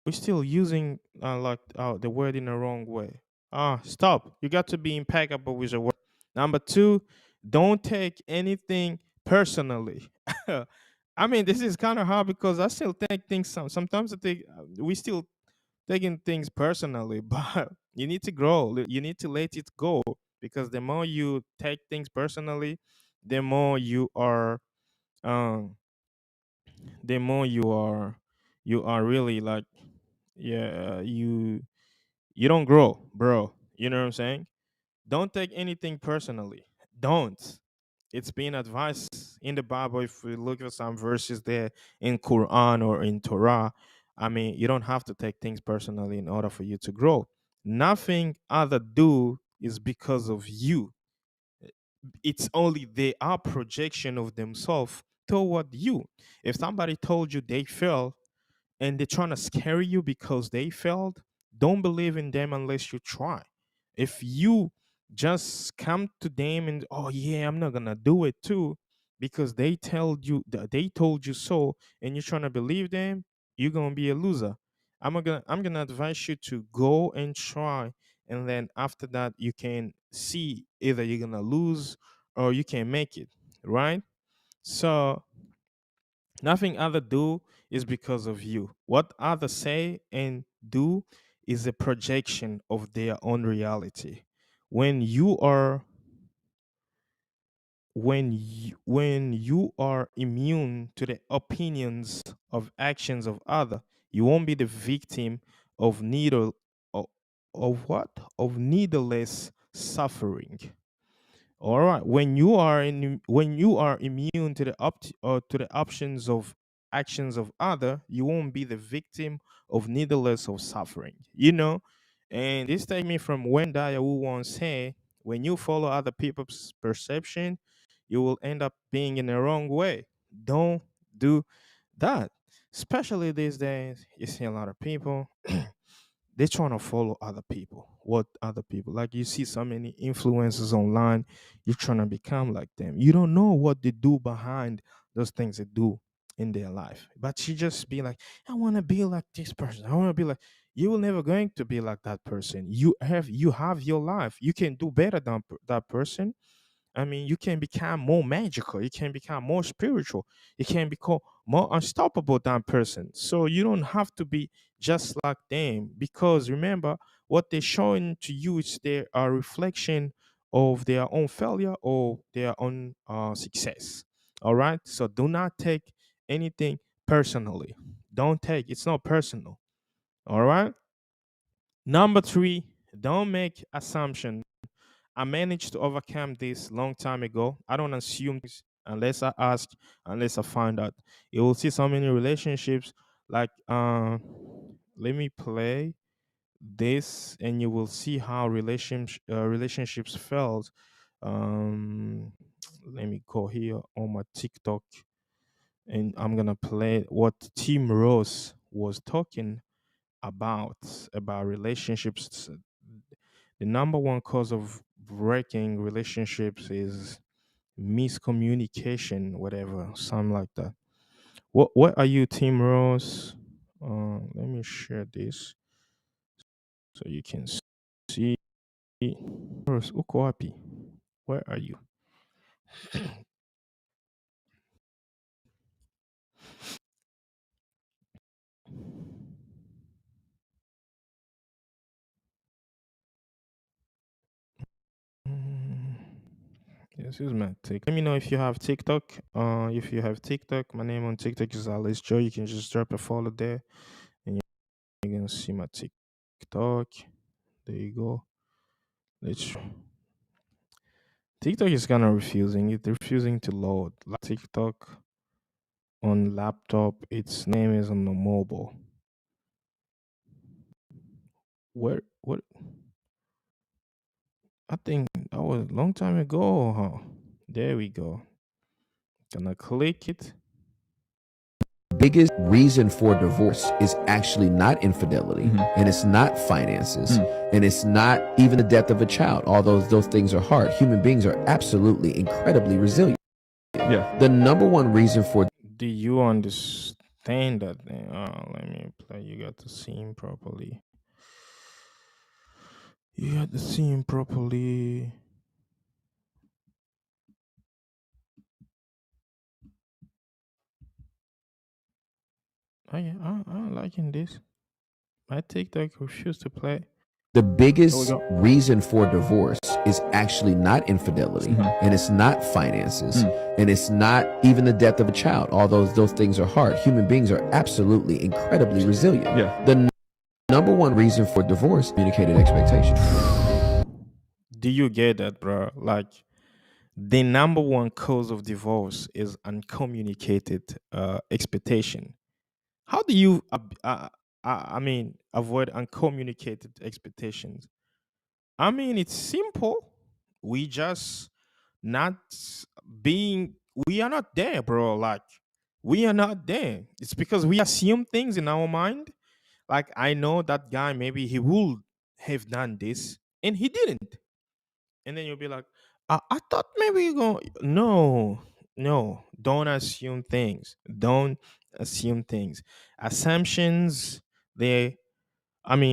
we're still using the word in the wrong way. Stop. You got to be impeccable with your word. Number two, don't take anything personally. I mean, this is kind of hard because I still take things. Sometimes I think we still taking things personally, but you need to grow. You need to let it go because the more you take things personally, the more um, you are really like, yeah, you don't grow, bro. You know what I'm saying? Don't take anything personally. Don't. It's been advised in the Bible. If we look at some verses there in Quran or in Torah, I mean, you don't have to take things personally in order for you to grow. Nothing other do is because of you. It's only they are projection of themselves toward you. If somebody told you they fell and they're trying to scare you because they failed, don't believe in them unless you try. If you just come to them and oh yeah, I'm not gonna do it too, because they told you so, and you're trying to believe them, you're gonna be a loser. I'm gonna advise you to go and try, and then after that you can see either you're gonna lose or you can make it, right? So nothing other do is because of you. What others say and do is a projection of their own reality. When you are when you are immune to the opinions of actions of other, you won't be the victim of of what? Of needless suffering. All right. When you are immune to the to the options of actions of other, you won't be the victim of needless of suffering. And this take me from when Daya Wu once said, when you follow other people's perception, you will end up being in the wrong way. Don't do that. Especially these days, you see a lot of people they're trying to follow other people. What other people? Like you see so many influencers online, you're trying to become like them. You don't know what they do behind those things they do in their life. But you just be like, I want to be like this person. I want to be like you will never going to be like that person. You have your life. You can do better than that person. I mean, you can become more magical. You can become more spiritual. You can become more unstoppable than person. So you don't have to be just like them because remember, what they're showing to you is their reflection of their own failure or their own success. All right. So do not take anything personally. Don't take it's not personal. All right. Number three, don't make assumptions. I managed to overcome this long time ago. I don't assume things unless I ask, unless I find out. You will see so many relationships like let me play this and you will see how relationships failed. Let me go here on my TikTok and I'm gonna play what Tim Rose was talking about relationships. The number one cause of breaking relationships is miscommunication, whatever, something like that. What are you, Team Rose? Let me share this so you can see. Rose, uko wapi? Where are you? This is my TikTok. Let me know if you have TikTok. If you have TikTok, my name on TikTok is Alice Joe. You can just drop a follow there, and you're gonna see my TikTok. There you go. Let's. TikTok is kind of refusing. It's refusing to load. Like TikTok on laptop, its name is on the mobile. What? I think that was a long time ago, huh? There we go. Gonna click it. Biggest reason for divorce is actually not infidelity, and it's not finances, and it's not even the death of a child. All those things are hard. Human beings are absolutely incredibly resilient. Yeah. The number one reason for Do you understand that thing? Oh, let me play. You got to see him properly. You got to see him properly. Oh yeah, I'm liking this. My TikTok refused to play. the biggest Here we go. reason for divorce is actually not infidelity, and it's not finances, and it's not even the death of a child. All those things are hard. Human beings are absolutely incredibly resilient. Yeah. The number one reason for divorce, communicated expectation. Do you get that, bro? Like, the number one cause of divorce is uncommunicated expectation. How do you, avoid uncommunicated expectations? I mean, it's simple. We just not being, we are not there, bro. Like, we are not there. It's because we assume things in our mind. Like, I know that guy, maybe he would have done this, and he didn't. And then you'll be like, I thought maybe you go. No, don't assume things. Don't assume things. Assumptions, they,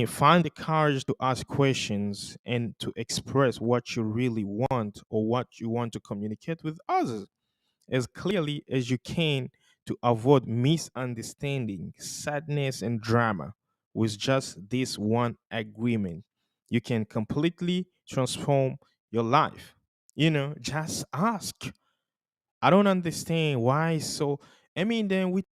find the courage to ask questions and to express what you really want or what you want to communicate with others as clearly as you can to avoid misunderstanding, sadness, and drama. With just this one agreement, you can completely transform your life. Just ask. I don't understand why so. Then we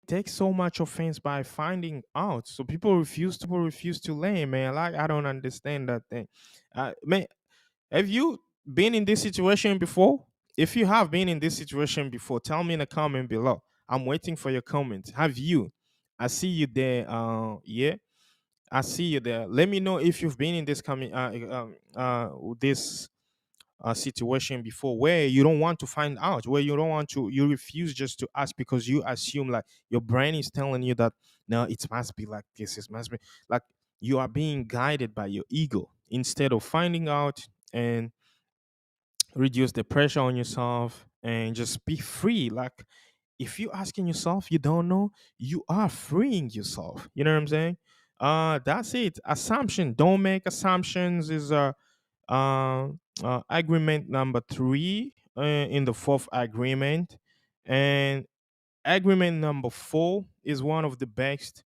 take so much offense by finding out. So people refuse to learn, man. Like, I don't understand that thing. Man, have you been in this situation before? If you have been in this situation before, tell me in the comment below. I'm waiting for your comments. Have you? I see you there. Yeah, I see you there. Let me know if you've been in this situation before, where you don't want to find out, where you don't want to, you refuse just to ask because you assume, like, your brain is telling you that no, it must be like this. It must be like, you are being guided by your ego instead of finding out and reduce the pressure on yourself and just be free. Like, if you asking yourself, you don't know, you are freeing yourself. You know what I'm saying? That's it. Assumption, don't make assumptions is agreement number 3 in the 4th agreement. And agreement number 4 is one of the best.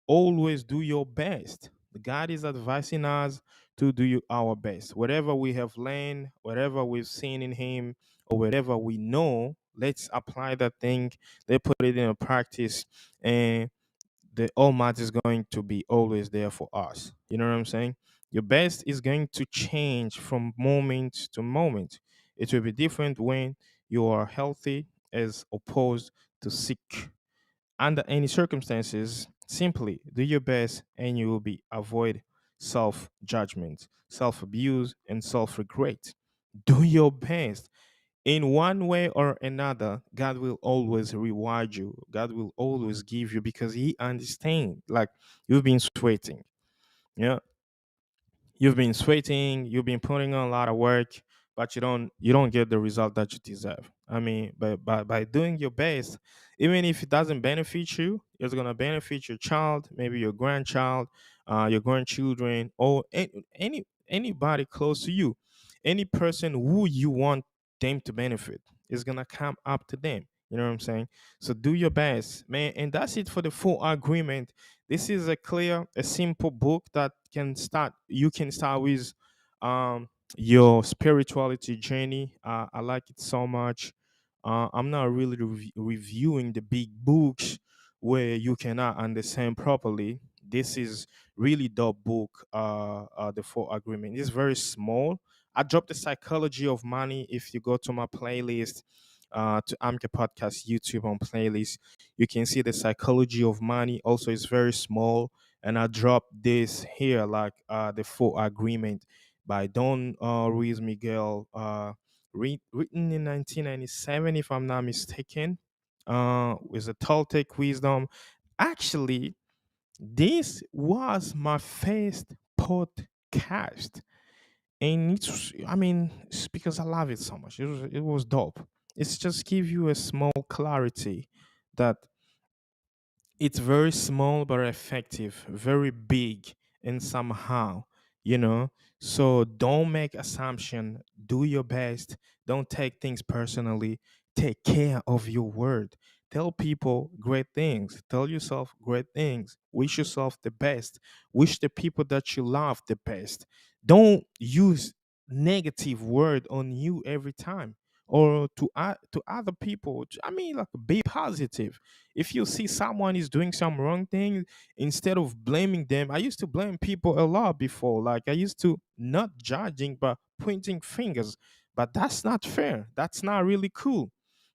Always do your best. God is advising us to do our best. Whatever we have learned, whatever we've seen in Him, or whatever we know, let's apply that thing. Let's put it in practice, and the Almighty is going to be always there for us. You know what I'm saying? Your best is going to change from moment to moment. It will be different when you are healthy as opposed to sick. Under any circumstances, simply do your best and you will be avoid self-judgment, self-abuse, and self-regret. Do your best. In one way or another, God will always reward you. God will always give you because He understands. Like, you've been sweating. Yeah. You've been sweating, you've been putting on a lot of work, but you don't get the result that you deserve. But by doing your best, even if it doesn't benefit you, it's gonna benefit your child, maybe your grandchild, your grandchildren, or anybody close to you. Any person who you want them to benefit is gonna come up to them. You know what I'm saying? So do your best, man. And that's it for the full agreement. This is a simple book that you can start with your spirituality journey. I like it so much. I'm not really reviewing the big books where you cannot understand properly. This is really dope book. The Four Agreement. It's very small. I dropped the Psychology of Money. If you go to my playlist, to Amke Podcast YouTube on playlist, you can see the Psychology of Money. Also, it's very small, and I dropped this here, like the Four Agreement by Don Ruiz Miguel, written in 1997, if I'm not mistaken, with a Toltec wisdom. Actually, this was my first podcast, and I mean, it's because I love it so much. It was dope. It's just give you a small clarity that it's very small but effective, very big, and somehow, you know. So don't make assumption. Do your best. Don't take things personally. Take care of your word. Tell people great things. Tell yourself great things. Wish yourself the best. Wish the people that you love the best. Don't use negative word on you every time or to other people. I mean, like, be positive. If you see someone is doing some wrong thing, instead of blaming them, I used to blame people a lot before. Like, I used to not judging but pointing fingers. But that's not fair. That's not really cool.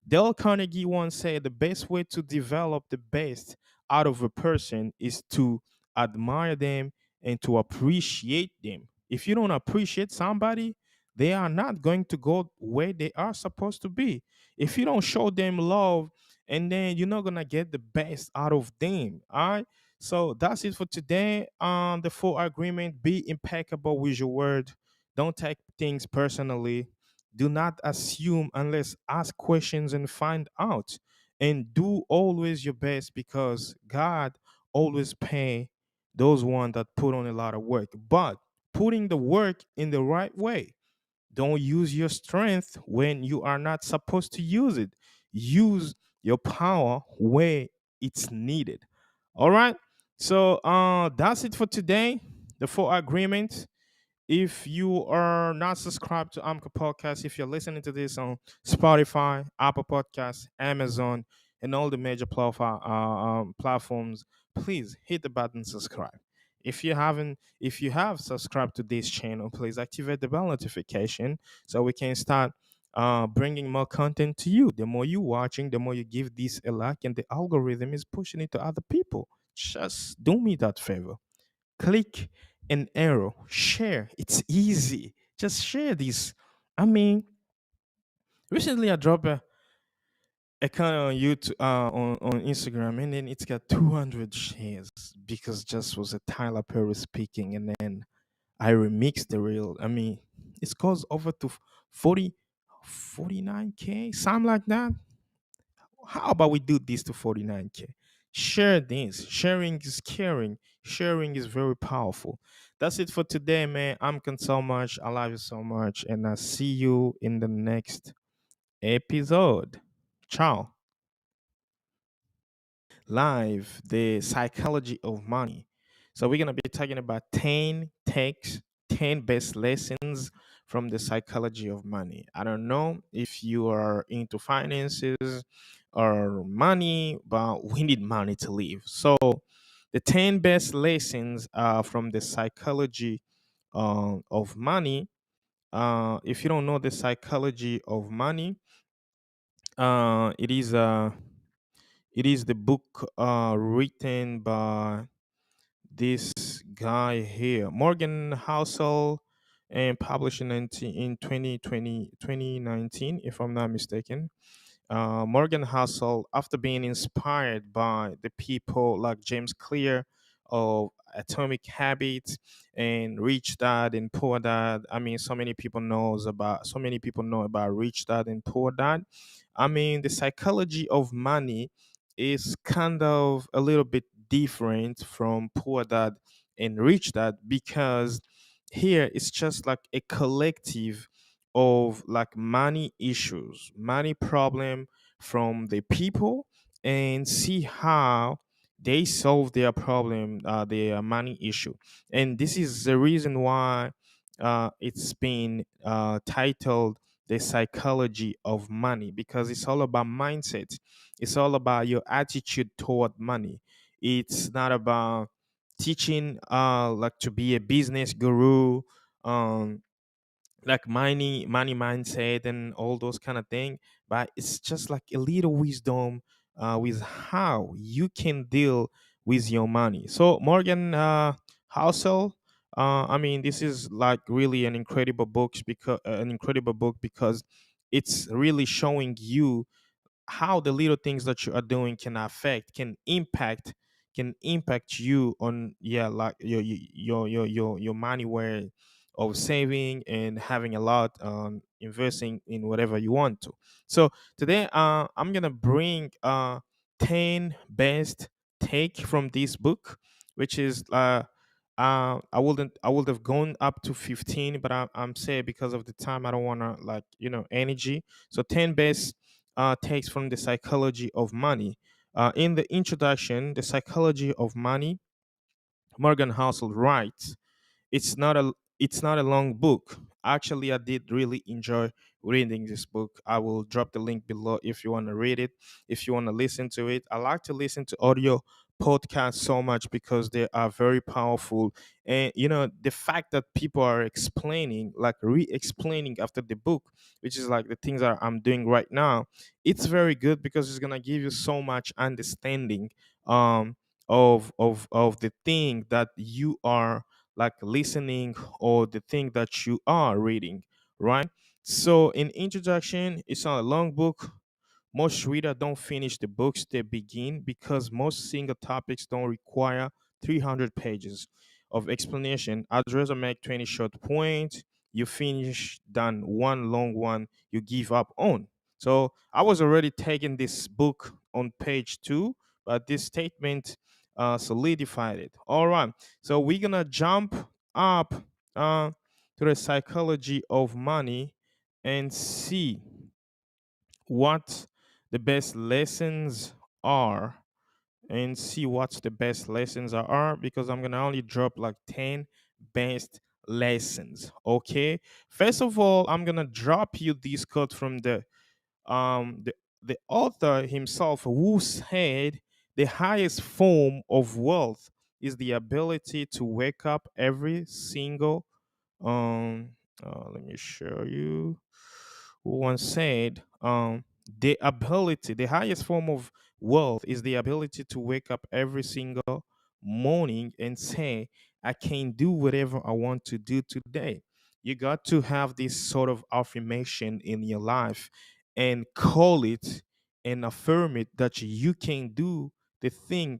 Dale Carnegie once said the best way to develop the best out of a person is to admire them and to appreciate them. If you don't appreciate somebody, they are not going to go where they are supposed to be. If you don't show them love, and then you're not gonna get the best out of them. All right. So that's it for today. The full agreement: be impeccable with your word. Don't take things personally. Do not assume unless ask questions and find out. And do always your best, because God always pay those one that put on a lot of work. But putting the work in the right way. Don't use your strength when you are not supposed to use it. Use your power where it's needed. All right. So that's it for today. The full agreement. If you are not subscribed to Amka Podcast, if you're listening to this on Spotify, Apple Podcasts, Amazon, and all the major platforms, please hit the button subscribe. If you have subscribed to this channel, please activate the bell notification so we can start bringing more content to you. The more you watching, the more you give this a like, and the algorithm is pushing it to other people. Just do me that favor. Click an arrow, share. It's easy. Just share this. I mean, recently I dropped a kind on YouTube, on Instagram, and then it's got 200 shares because just was a Tyler Perry speaking, and then I remixed the reel. I mean, it's goes over to 40, 49K, something like that. How about we do this to 49K? Share this. Sharing is caring. Sharing is very powerful. That's it for today, man. I'm Kan so much. I love you so much. And I'll see you in the next episode. Ciao. Live, the psychology of money. So we're gonna be talking about 10 takes, 10 best lessons from the psychology of money. I don't know if you are into finances or money, but we need money to live. So the 10 best lessons from the psychology of money. If you don't know the psychology of money, uh, it is uh, it is the book written by this guy here, Morgan Housel, and published in 2019, if I'm not mistaken. Morgan Housel, after being inspired by the people like James Clear of Atomic Habits and Rich Dad and Poor Dad. I mean, so many people know about Rich Dad and Poor Dad. I mean, the psychology of money is kind of a little bit different from Poor Dad and Rich Dad, because here it's just like a collective of like money issues, money problem from the people, and see how they solve their problem, their money issue. And this is the reason why it's been titled The Psychology of Money, because it's all about mindset. It's all about your attitude toward money. It's not about teaching like to be a business guru, um like money mindset and all those kind of thing, but it's just like a little wisdom with how you can deal with your money. So Morgan Housel, I mean, this is like really an incredible book because it's really showing you how the little things that you are doing can impact you on, yeah, like your money way of saving and having a lot investing in whatever you want to. So today I'm gonna bring 10 best take from this book, which is I would have gone up to 15, but I'm saying because of the time I don't want to, like, energy. So 10 best takes from the psychology of money. In the introduction, the psychology of money, Morgan Housel writes, it's not a long book. Actually, I did really enjoy reading this book. I will drop the link below if you want to read it, if you want to listen to it. I like to listen to audio podcasts so much because they are very powerful. And the fact that people are explaining, like re-explaining after the book, which is like the things that I'm doing right now, it's very good because it's gonna give you so much understanding of the thing that you are like listening, or the thing that you are reading, right? So in introduction, it's not a long book. Most readers don't finish the books they begin because most single topics don't require 300 pages of explanation. I'd rather make 20 short points you finish than one long one you give up on. So I was already taking this book on page 2, but this statement solidified it. All right. So we're going to jump up to the psychology of money and see what the best lessons are, because I'm gonna only drop like 10 best lessons. Okay, first of all, I'm gonna drop you this quote from the author himself, who said the highest form of wealth is the ability to wake up every single let me show you who once said, the highest form of wealth is the ability to wake up every single morning and say, I can do whatever I want to do today. You got to have this sort of affirmation in your life and call it and affirm it that you can do the thing,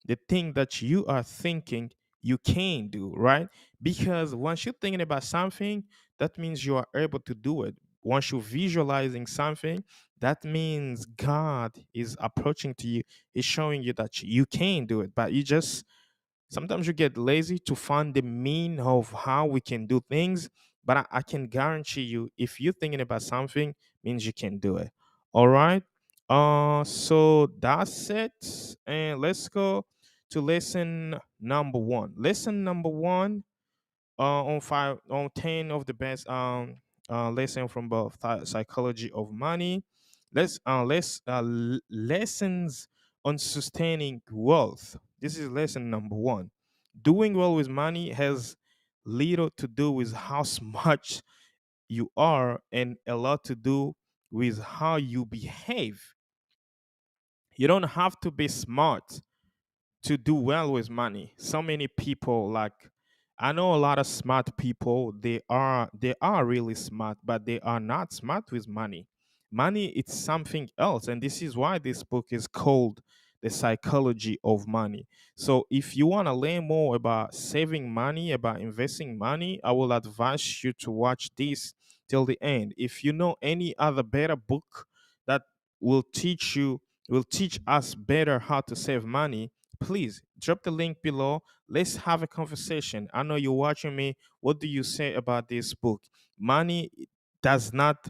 the thing that you are thinking you can do, right? Because once you're thinking about something, that means you are able to do it. Once you're visualizing something, that means God is approaching to you, is showing you that you can do it. But you just sometimes you get lazy to find the mean of how we can do things. But I can guarantee you, if you're thinking about something, means you can do it. All right. So that's it. And let's go to lesson number 1. Lesson number 1, on 10 of the best lesson from both psychology of money. Lessons on sustaining wealth. This is lesson number 1. Doing well with money has little to do with how smart you are, and a lot to do with how you behave. You don't have to be smart to do well with money. So many people, like, I know a lot of smart people, they are really smart, but they are not smart with money. Money, it's something else, and this is why this book is called The Psychology of Money. So if you want to learn more about saving money, about investing money, I will advise you to watch this till the end. If you know any other better book that will teach you will teach us better how to save money, please drop the link below. Let's have a conversation. I know you're watching me. What do you say about this book? Money does not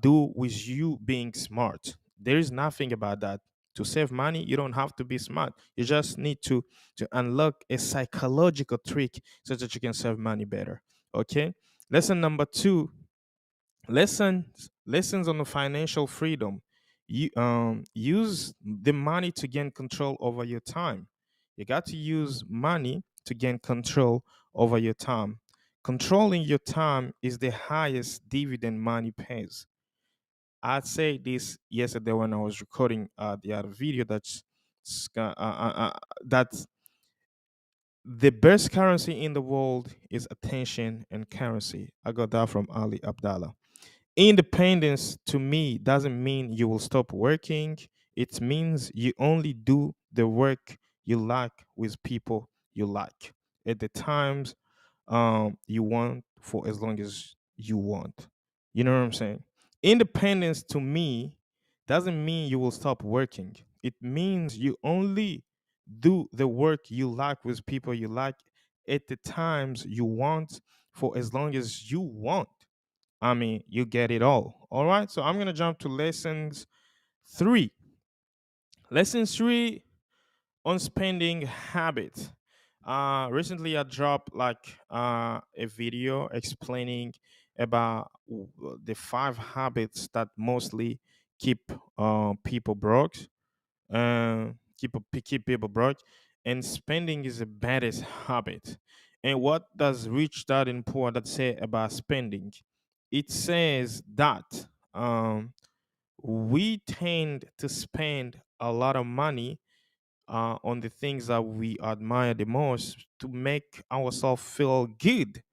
do with you being smart. There is nothing about that. To save money, you don't have to be smart. You just need to unlock a psychological trick so that you can save money better. Okay. Lesson number 2, lessons on the financial freedom. You use the money to gain control over your time. You got to use money to gain control over your time. Controlling your time is the highest dividend money pays. I'd say this yesterday when I was recording the other video, that the best currency in the world is attention and currency. I got that from Ali Abdallah. Independence to me doesn't mean you will stop working. It means you only do the work you like with people you like at the times you want for as long as you want. You know what I'm saying? Independence to me doesn't mean you will stop working. It means you only do the work you like with people you like at the times you want for as long as you want. I mean, you get it all. All right. So I'm gonna jump to lessons 3. Lesson 3 on spending habits. Recently I dropped like a video explaining about the 5 habits that mostly keep people broke. Keep people broke, and spending is the baddest habit. And what does Rich Dad and Poor Dad say about spending? It says that um, we tend to spend a lot of money on the things that we admire the most to make ourselves feel good,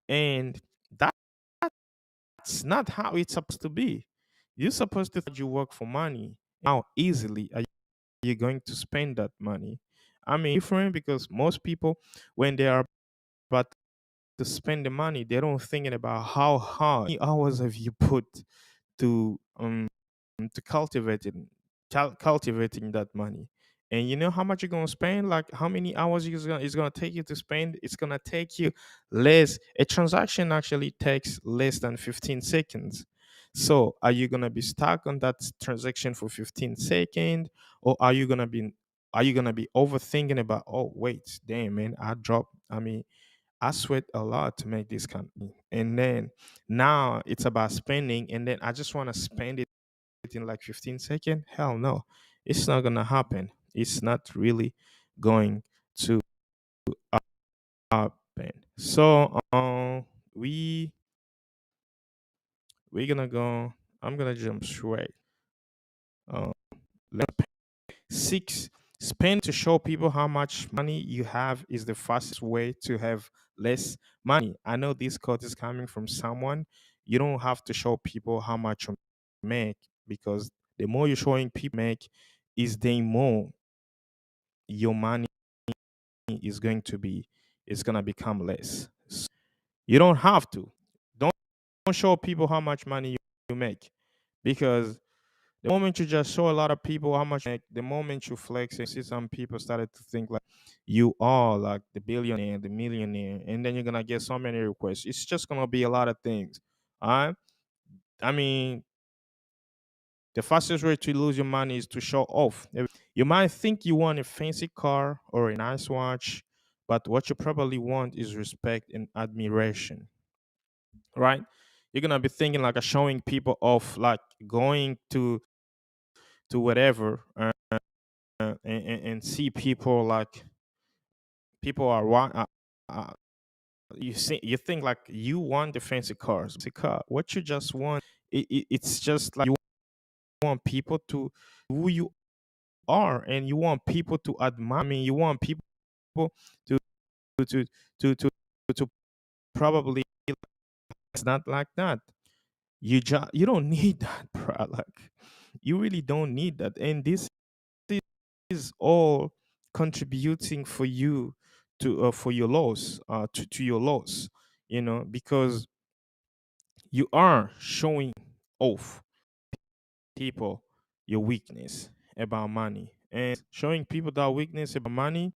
and that's not how it's supposed to be. You're supposed to think you work for money. How easily are you going to spend that money? I mean, different because most people, when they are about to spend the money, they don't thinking about how hard many hours have you put to cultivating that money. And you know how much you're gonna spend? Like how many hours it's gonna take you to spend? It's gonna take you less. A transaction actually takes less than 15 seconds. So are you gonna be stuck on that transaction for 15 seconds, or are you gonna be overthinking about? Oh wait, damn man, I mean, I sweat a lot to make this company, and then now it's about spending, and then I just want to spend it in like 15 seconds. Hell no, it's not gonna happen. It's not really going to happen. So we're gonna go. I'm gonna jump straight. Let's 6, spend to show people how much money you have is the fastest way to have less money. I know this quote is coming from someone. You don't have to show people how much you make, because the more you're showing people make is the more your money is going to be is gonna become less. You don't have to. Don't show people how much money you make, because the moment you just show a lot of people how much you make, the moment you flex and see some people started to think like you are like the billionaire, the millionaire, and then you're gonna get so many requests. It's just gonna be a lot of things. All right. I mean, the fastest way to lose your money is to show off. You might think you want a fancy car or a nice watch, but what you probably want is respect and admiration, right? You're gonna be thinking like a showing people off, like going to whatever and see people like people are you think like you want the fancy cars. The car, what you just want, it's just like you want people to who you are, and you want people to admire. I mean, you want people to to to to probably. It's not like that. You don't need that, bro. Like you really don't need that, and this is all contributing for you to for your loss, to your loss. You know, because you are showing off people your weakness about money, and showing people that weakness about money,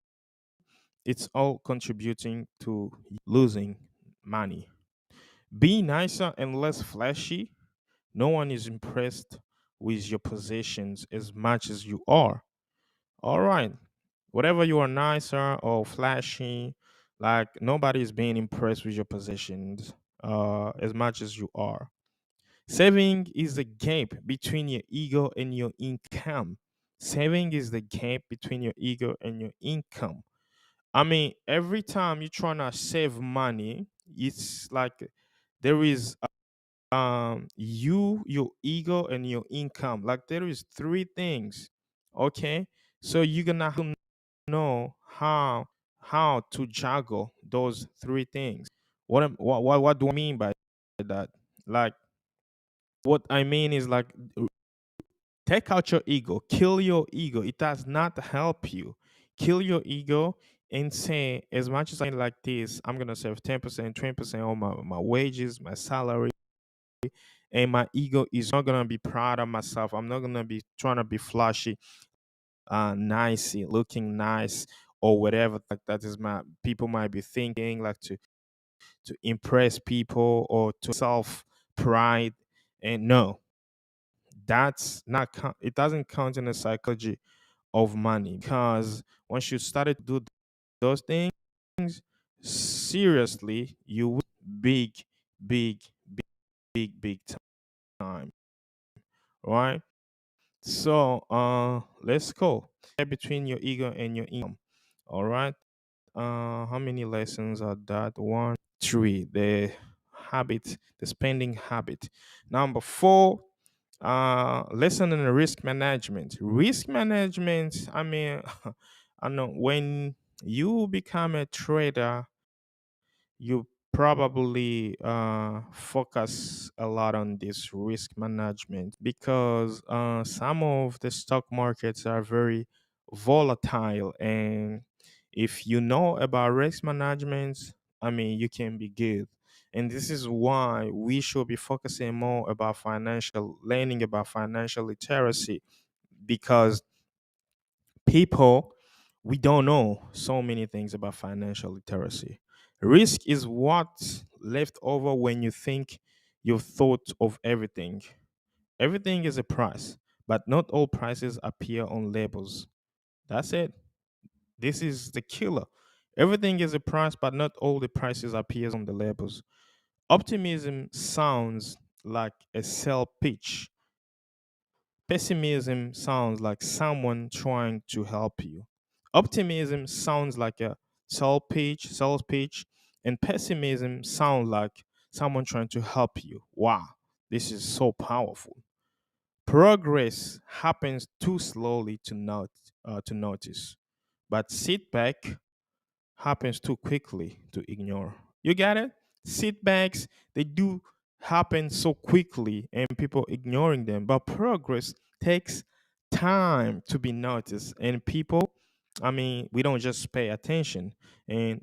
it's all contributing to losing money. Be nicer and less flashy. No one is impressed with your possessions as much as you are. All right. Whatever you are nicer or flashy, Like nobody is being impressed with your possessions as much as you are. Saving is the gap between your ego and your income. Saving is the gap between your ego and your income. I mean, every time you're trying to save money, it's like there is you, your ego, and your income. Like there is three things. Okay, so you're gonna have to know how to juggle those three things. What do I mean by that? Like what I mean is like take out your ego, kill your ego. It does not help you. Kill your ego and say, as much as I like this, I'm gonna save 10%, 20% on my wages, my salary, and my ego is not gonna be proud of myself. I'm not gonna be trying to be flashy, nice, looking nice, or whatever. Like that is my people might be thinking, like to impress people or to self pride. And no, that's not it doesn't count in the psychology of money, because once you started to do those things seriously, you will big big big time, right? So let's go between your ego and your income. All right, how many lessons are that? One, three. The habit, the spending habit. Number four, lesson in risk management. Risk management, I mean, I know when you become a trader, you probably focus a lot on this risk management, because some of the stock markets are very volatile, and if you know about risk management, I mean, you can be good. And this is why we should be focusing more about financial learning, about financial literacy, because people, we don't know so many things about financial literacy. Risk is what's left over when you think you've thought of everything. Everything is a price, but not all prices appear on labels. That's it. This is the killer. Everything is a price, but not all the prices appears on the labels. Optimism sounds like a sell pitch. Pessimism sounds like someone trying to help you. Optimism sounds like a sales pitch, and pessimism sounds like someone trying to help you. Wow, this is so powerful. Progress happens too slowly to notice, but sit back happens too quickly to ignore. You get it? Setbacks, they do happen so quickly and people ignoring them. But progress takes time to be noticed. And people, I mean, we don't just pay attention. And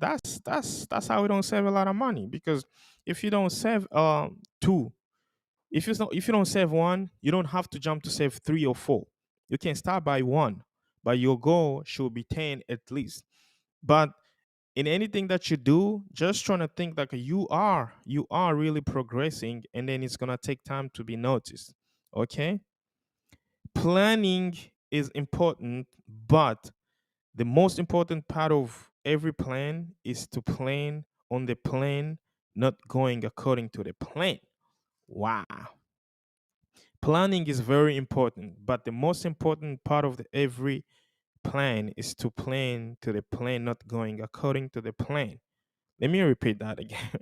that's how we don't save a lot of money. Because if you don't save two, if you don't save one, you don't have to jump to save three or four. You can start by one, but your goal should be 10 at least. But in anything that you do, just trying to think like you are really progressing, and then it's gonna take time to be noticed. Okay, planning is important, but the most important part of every plan is to plan on the plan, not going according to the plan. Wow. Planning is very important, but the most important part of every plan is to plan to the plan, not going according to the plan. Let me repeat that again.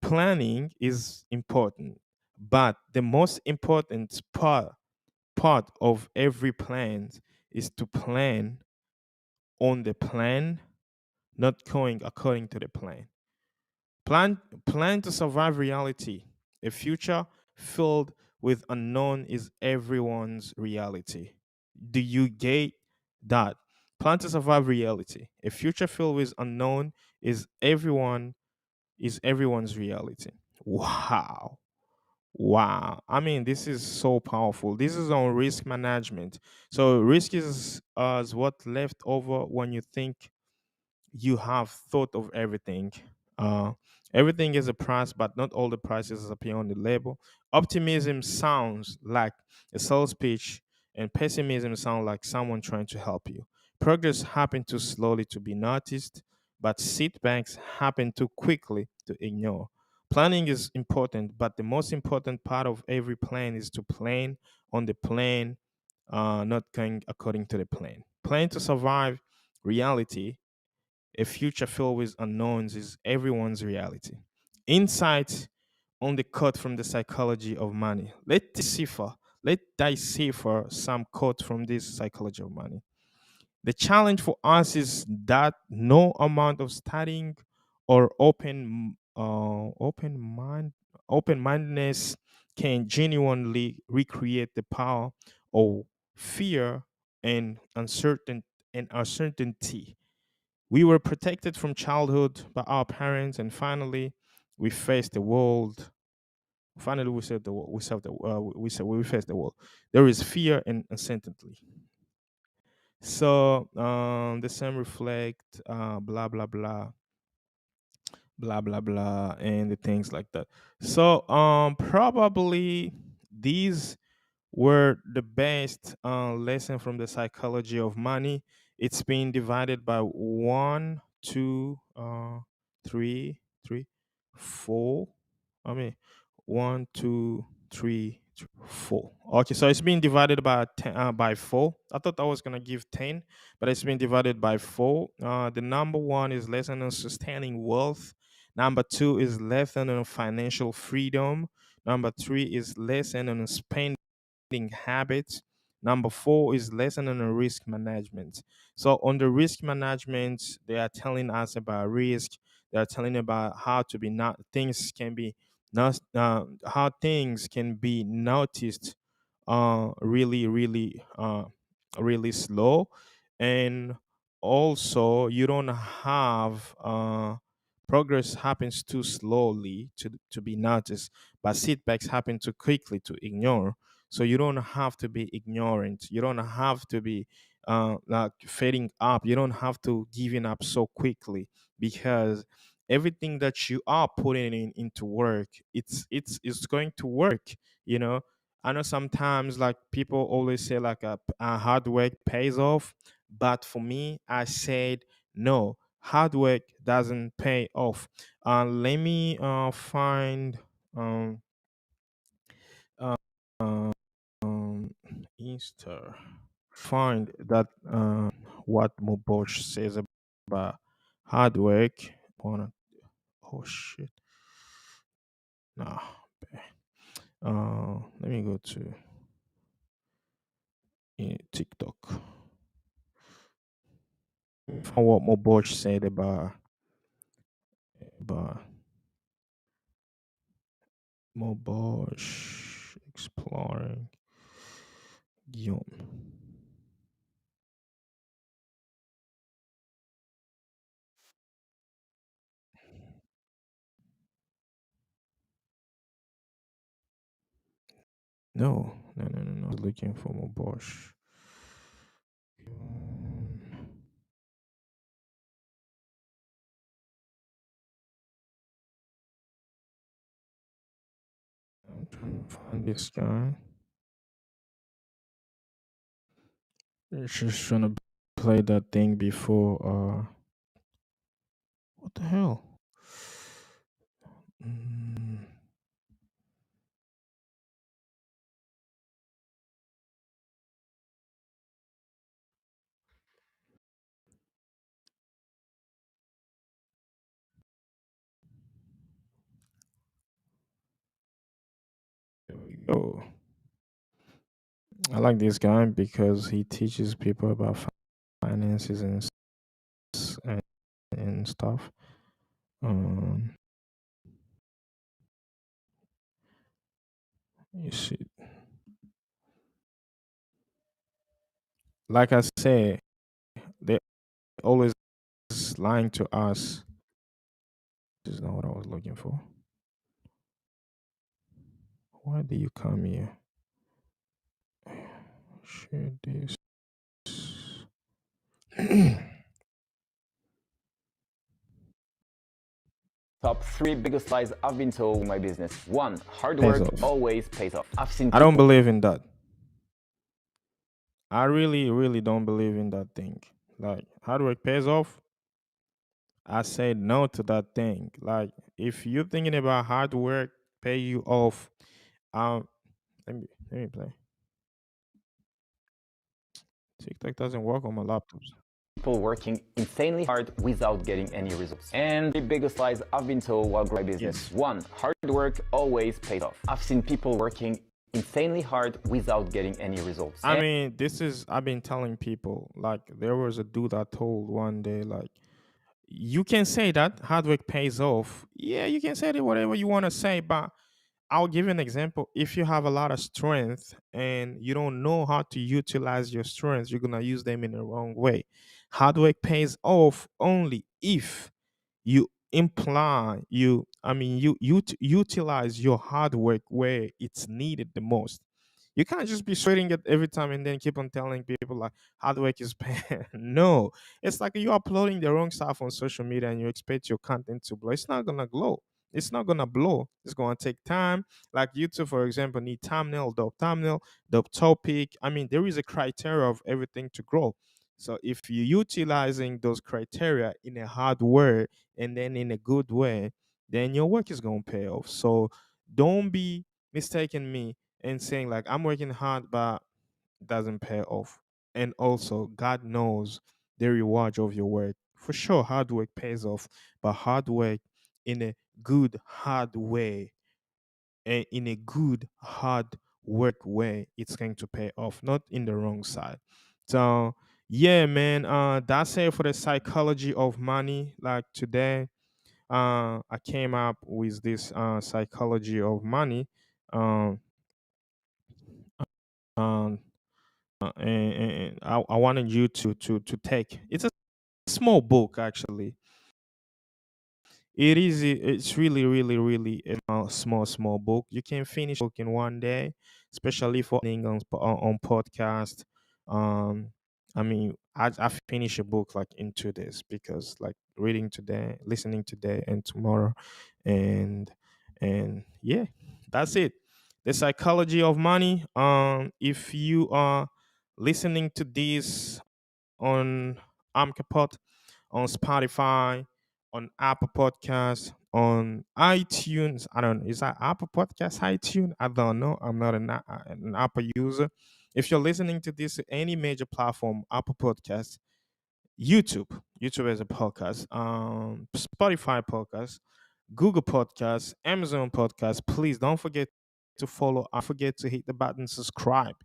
Planning is important, but the most important part of every plan is to plan on the plan, not going according to the plan. Plan to survive reality. A future filled with unknown is everyone's reality. Do you get that? Plan to survive reality. A future filled with unknown is everyone's reality. Wow. Wow. I mean, this is so powerful. This is on risk management. So risk is what left over when you think you have thought of everything. Uh, Everything is a price, but not all the prices appear on the label. Optimism sounds like a sales pitch, and pessimism sounds like someone trying to help you. Progress happens too slowly to be noticed, but setbacks happen too quickly to ignore. Planning is important, but the most important part of every plan is to plan on the plan, not going according to the plan. Plan to survive reality. A future filled with unknowns is everyone's reality. Insights on the cut from the psychology of money. Let's decipher some quote from this psychology of money. The challenge for us is that no amount of studying or open mindedness can genuinely recreate the power of fear and uncertainty. We were protected from childhood by our parents, and finally, we faced the world. Finally, we saved the world. We faced the world. There is fear and uncertainty. So the same reflect blah blah blah blah blah blah and the things like that. So probably these were the best lesson from the psychology of money. It's been divided by one, two, three, four. I mean, one, two, three, four. Okay, so it's been divided by by four. I thought I was gonna give 10, but it's been divided by four. The number one is lesson on sustaining wealth. Number two is lesson on financial freedom. Number three is lesson on spending habits. Number four is lesson on the risk management. So on the risk management, they are telling us about risk. They are telling about how to be not things can be not how things can be noticed really slow, and also you don't have progress happens too slowly to be noticed, but setbacks happen too quickly to ignore. So you don't have to be ignorant. You don't have to be like fading up. You don't have to giving up so quickly, because everything that you are putting into work, it's going to work. You know, I know sometimes like people always say like hard work pays off, but for me, I said no. Hard work doesn't pay off. Let me find um, uh, Easter. Find that what Mobosh says about hard work. Wanna? Oh shit! Nah. Let me go to TikTok. Find what Mobosh said about Mobosh exploring Guillaume. No. I was looking for Mobosh. I'm trying to find this guy. It's just trying to play that thing before. What the hell? There we go. I like this guy because he teaches people about finances and stuff. You see, like I say, they always lying to us. This is not what I was looking for. Why do you come here? Share this. Top 3 biggest lies I've been told in my business. 1. Hard Pays work off. always pays off. I've seen I don't people- believe in that. I really don't believe in that thing. Like hard work pays off. I said no to that thing. Like, if you're thinking about hard work pay you off, um, let me play. TikTok doesn't work on my laptops. People working insanely hard without getting any results. And the biggest lies I've been told while growing my business. One, hard work always pays off. I've seen people working insanely hard without getting any results. I mean, I've been telling people, like, there was a dude I told one day, like, you can say that hard work pays off. Yeah, you can say that whatever you want to say, but I'll give you an example. If you have a lot of strength and you don't know how to utilize your strengths, you're gonna use them in the wrong way. Hard work pays off only if you imply you I mean you utilize your hard work where it's needed the most. You can't just be sweating it every time and then keep on telling people like hard work is pain. No, it's like you're uploading the wrong stuff on social media and you expect your content to blow. It's not gonna glow. It's not gonna blow. It's gonna take time. Like YouTube, for example, need thumbnail, dope topic. I mean, there is a criteria of everything to grow. So if you're utilizing those criteria in a hard way and then in a good way, then your work is gonna pay off. So don't be mistaking me and saying like I'm working hard but it doesn't pay off. And also God knows the reward of your work. For sure, hard work pays off, but hard work in a good hard way and in a good hard work way, it's going to pay off, not in the wrong side. So yeah, man, that's it for the psychology of money. Like today, I came up with this psychology of money. Um, um, and I wanted you to take. It's a small book actually. It's really really a small book. You can finish a book in one day, especially for listening on podcast. Um, I mean, I finish a book like in 2 days because like reading today, listening today, and tomorrow, and yeah, that's it. The psychology of money. If you are listening to this on Amcapod, on Spotify, on Apple Podcasts, on iTunes. I don't know. Is that Apple Podcasts, iTunes? I don't know. I'm not an Apple user. If you're listening to this any major platform, Apple Podcasts, YouTube as a podcast, Spotify podcast, Google Podcasts, Amazon Podcasts. Please don't forget to follow. I forget to hit the button subscribe.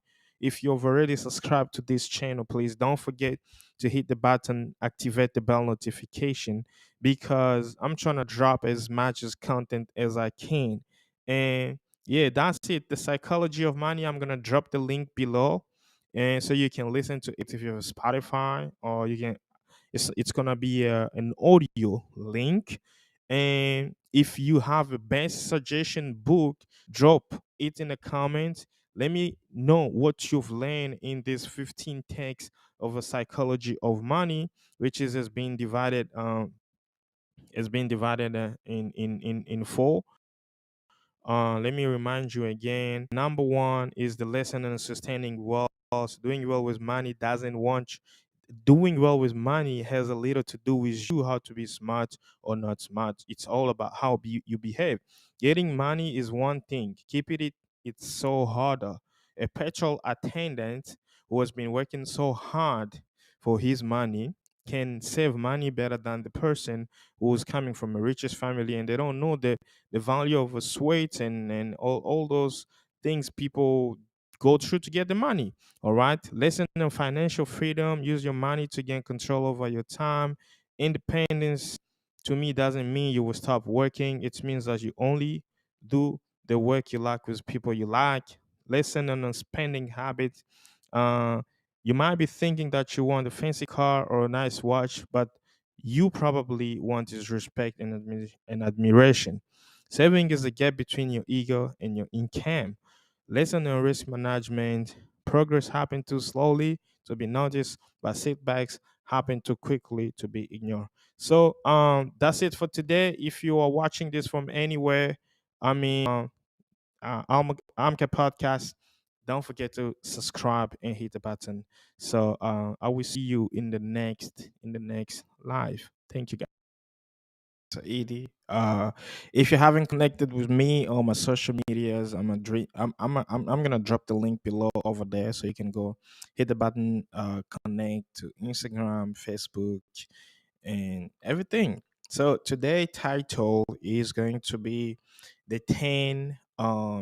If you've already subscribed to this channel, please don't forget to hit the button, activate the bell notification because I'm trying to drop as much as content as I can. And yeah, that's it. The psychology of money. I'm gonna drop the link below, and so you can listen to it if you have Spotify, or you can it's gonna be an audio link. And if you have a best suggestion book, drop it in the comments. Let me know what you've learned in this 15 texts of a psychology of money, which has been divided in four. Let me remind you again. Number one is the lesson in sustaining wealth. Doing well with money doesn't want doing well with money has a little to do with you how to be smart or not smart. It's all about how you behave. Getting money is one thing. Keeping it's so harder. A petrol attendant who has been working so hard for his money can save money better than the person who's coming from a richest family and they don't know the value of a sweat and all those things people go through to get the money. All right. Lesson on financial freedom. Use your money to gain control over your time. Independence to me doesn't mean you will stop working. It means that you only do the work you like with people you like. Lesson on spending habits. Uh, you might be thinking that you want a fancy car or a nice watch, but you probably want is respect and admiration. Saving is the gap between your ego and your income. Lesson on risk management. Progress happen too slowly to be noticed, but setbacks happen too quickly to be ignored. So that's it for today. If you are watching this from anywhere, I mean Amka podcast, don't forget to subscribe and hit the button. So I will see you in the next live. Thank you guys. Edie. If you haven't connected with me on my social medias, I'm gonna drop the link below over there, so you can go hit the button, connect to Instagram, Facebook, and everything. So today title is going to be the 10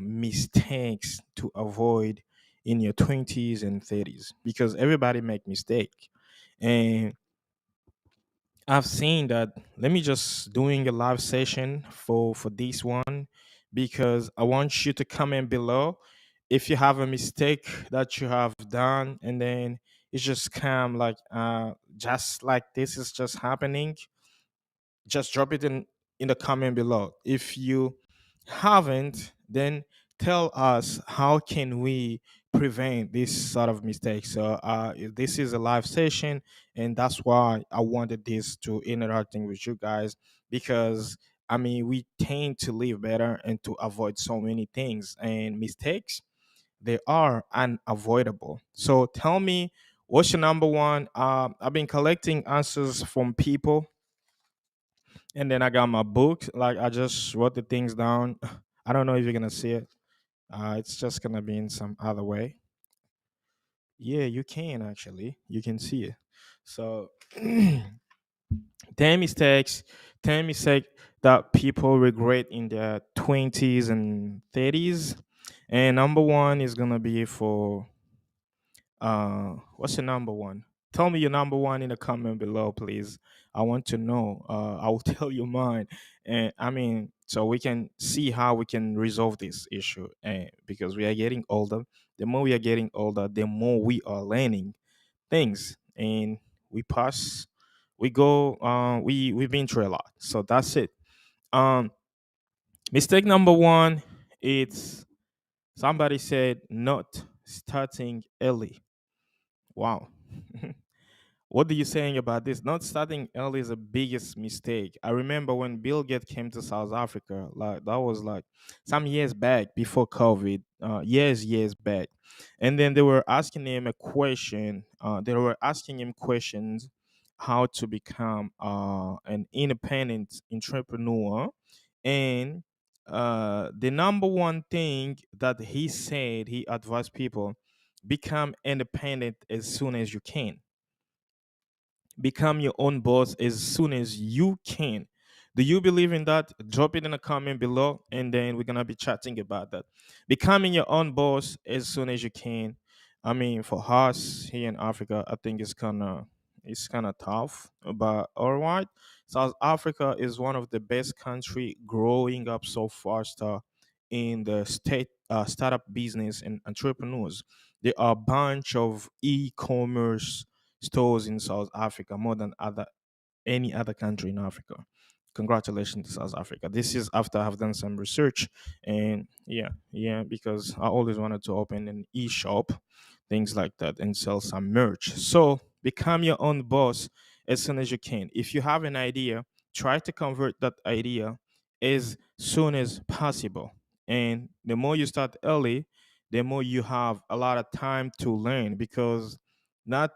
mistakes to avoid in your 20s and 30s, because everybody make mistake. And I've seen that. Let me just doing a live session for this one, because I want you to comment below if you have a mistake that you have done, and then it's just come like just like this is just happening. Just drop it in the comment below. If you haven't, then tell us how can we prevent this sort of mistake. So this is a live session, and that's why I wanted this to interacting with you guys, because I mean we tend to live better and to avoid so many things, and mistakes, they are unavoidable. So tell me, what's your number one? I've been collecting answers from people, and then I got my book. Like I just wrote the things down. I don't know if you're gonna see it. It's just gonna be in some other way. Yeah, you can actually. You can see it. So 10 mistakes, 10 mistakes that people regret in their 20s and 30s. And number one is gonna be for what's your number one? Tell me your number one in the comment below, please. I want to know. I will tell you mine, and I mean, so we can see how we can resolve this issue. And because we are getting older, the more we are getting older, the more we are learning things, and we pass, we go. We've been through a lot, so that's it. Um, Mistake number one, it's somebody said not starting early. Wow. What are you saying about this? Not starting early is the biggest mistake. I remember when Bill Gates came to South Africa, like that was like some years back before COVID, years back. And then they were asking him a question. They were asking him questions how to become an independent entrepreneur. And the number one thing that he said, he advised people, become independent as soon as you can. Become your own boss as soon as you can. Do you believe in that? Drop it in a comment below, and then we're gonna be chatting about that. Becoming your own boss as soon as you can. I mean, for us here in Africa, I think it's kind of tough, but all right. South Africa is one of the best country growing up so fast in the state startup business and entrepreneurs. There are a bunch of e-commerce stores in South Africa, more than any other country in Africa. Congratulations to South Africa. This is after I've done some research, and yeah, because I always wanted to open an e-shop, things like that, and sell some merch. So become your own boss as soon as you can. If you have an idea, try to convert that idea as soon as possible. And the more you start early, the more you have a lot of time to learn, because not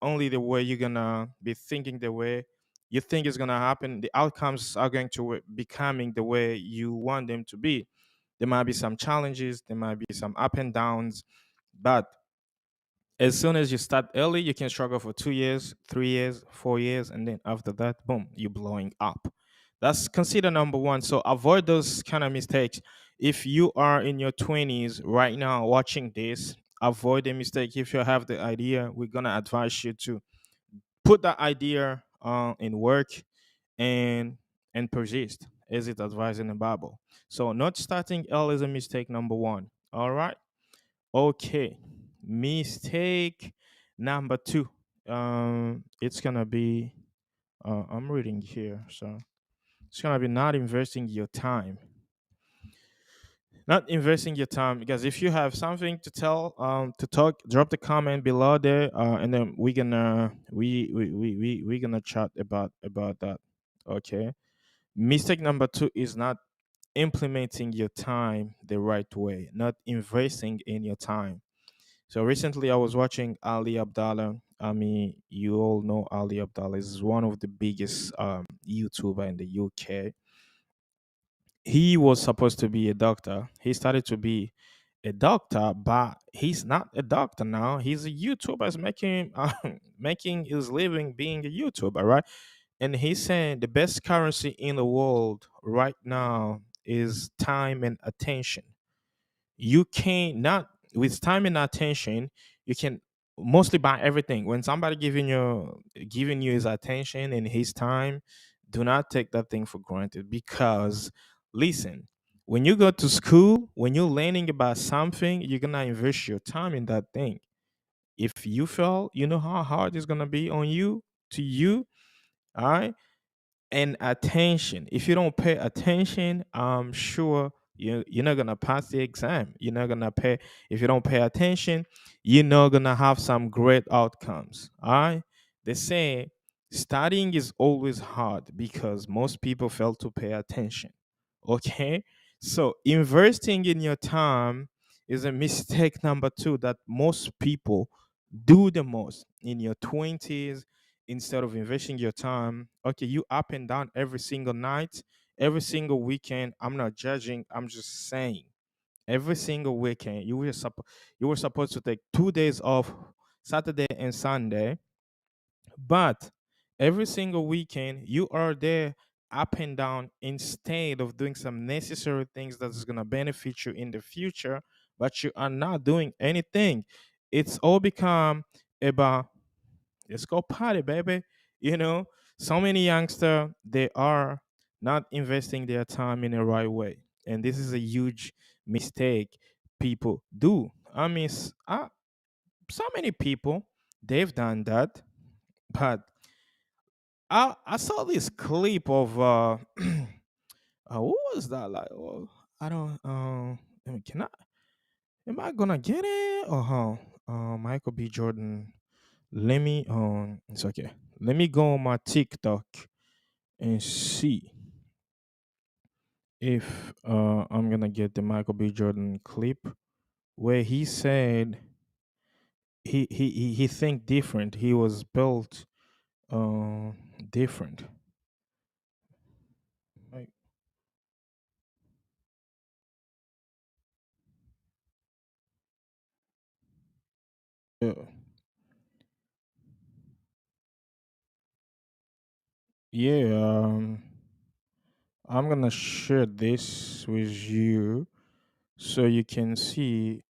only the way you're gonna be thinking the way you think is gonna happen, the outcomes are going to becoming the way you want them to be. There might be some challenges, there might be some up and downs, but as soon as you start early, you can struggle for 2 years, 3 years, 4 years, and then after that, boom, you're blowing up. That's consider number one. So avoid those kind of mistakes. If you are in your 20s right now watching this, avoid the mistake. If you have the idea, we're gonna advise you to put that idea in work, and persist, as it advised in the Bible. So not starting early is a mistake number one. All right. Okay. Mistake number two. It's gonna be. I'm reading here, so it's gonna be not investing your time. Not investing your time, because if you have something to tell, to talk, drop the comment below there, and then we're gonna we gonna chat about that. Okay. Mistake number two is not implementing your time the right way, not investing in your time. So recently, I was watching Ali Abdallah. I mean, you all know Ali Abdallah is one of the biggest YouTuber in the UK. He was supposed to be a doctor. He started to be a doctor, but he's not a doctor now. He's a YouTuber. He's making making his living being a YouTuber, right? And he's saying the best currency in the world right now is time and attention. You can not with time and attention, you can mostly buy everything. When somebody giving you his attention and his time, do not take that thing for granted, because listen, when you go to school, when you're learning about something, you're gonna invest your time in that thing. If you fail, you know how hard it's gonna be on you to you. All right. And attention. If you don't pay attention, I'm sure you're not gonna pass the exam. You're not gonna pay. If you don't pay attention, you're not gonna have some great outcomes. All right. They say studying is always hard because most people fail to pay attention. Okay. So investing in your time is a mistake number two that most people do the most in your 20s. Instead of investing your time, okay, you up and down every single night, every single weekend. I'm not judging, I'm just saying every single weekend you were supposed to take 2 days off, Saturday and Sunday, but every single weekend you are there up and down instead of doing some necessary things that is going to benefit you in the future, but you are not doing anything. It's all become about let's go party, baby. You know, so many youngsters, they are not investing their time in the right way. And this is a huge mistake people do. I mean, so many people, they've done that. But I saw this clip of, what was that? Like, oh, I don't, I mean, am I gonna get it? Or how? Michael B. Jordan. Let me it's okay. Let me go on my TikTok and see if I'm gonna get the Michael B. Jordan clip where he said he think different. He was built different. Like, yeah. Yeah, I'm gonna share this with you so you can see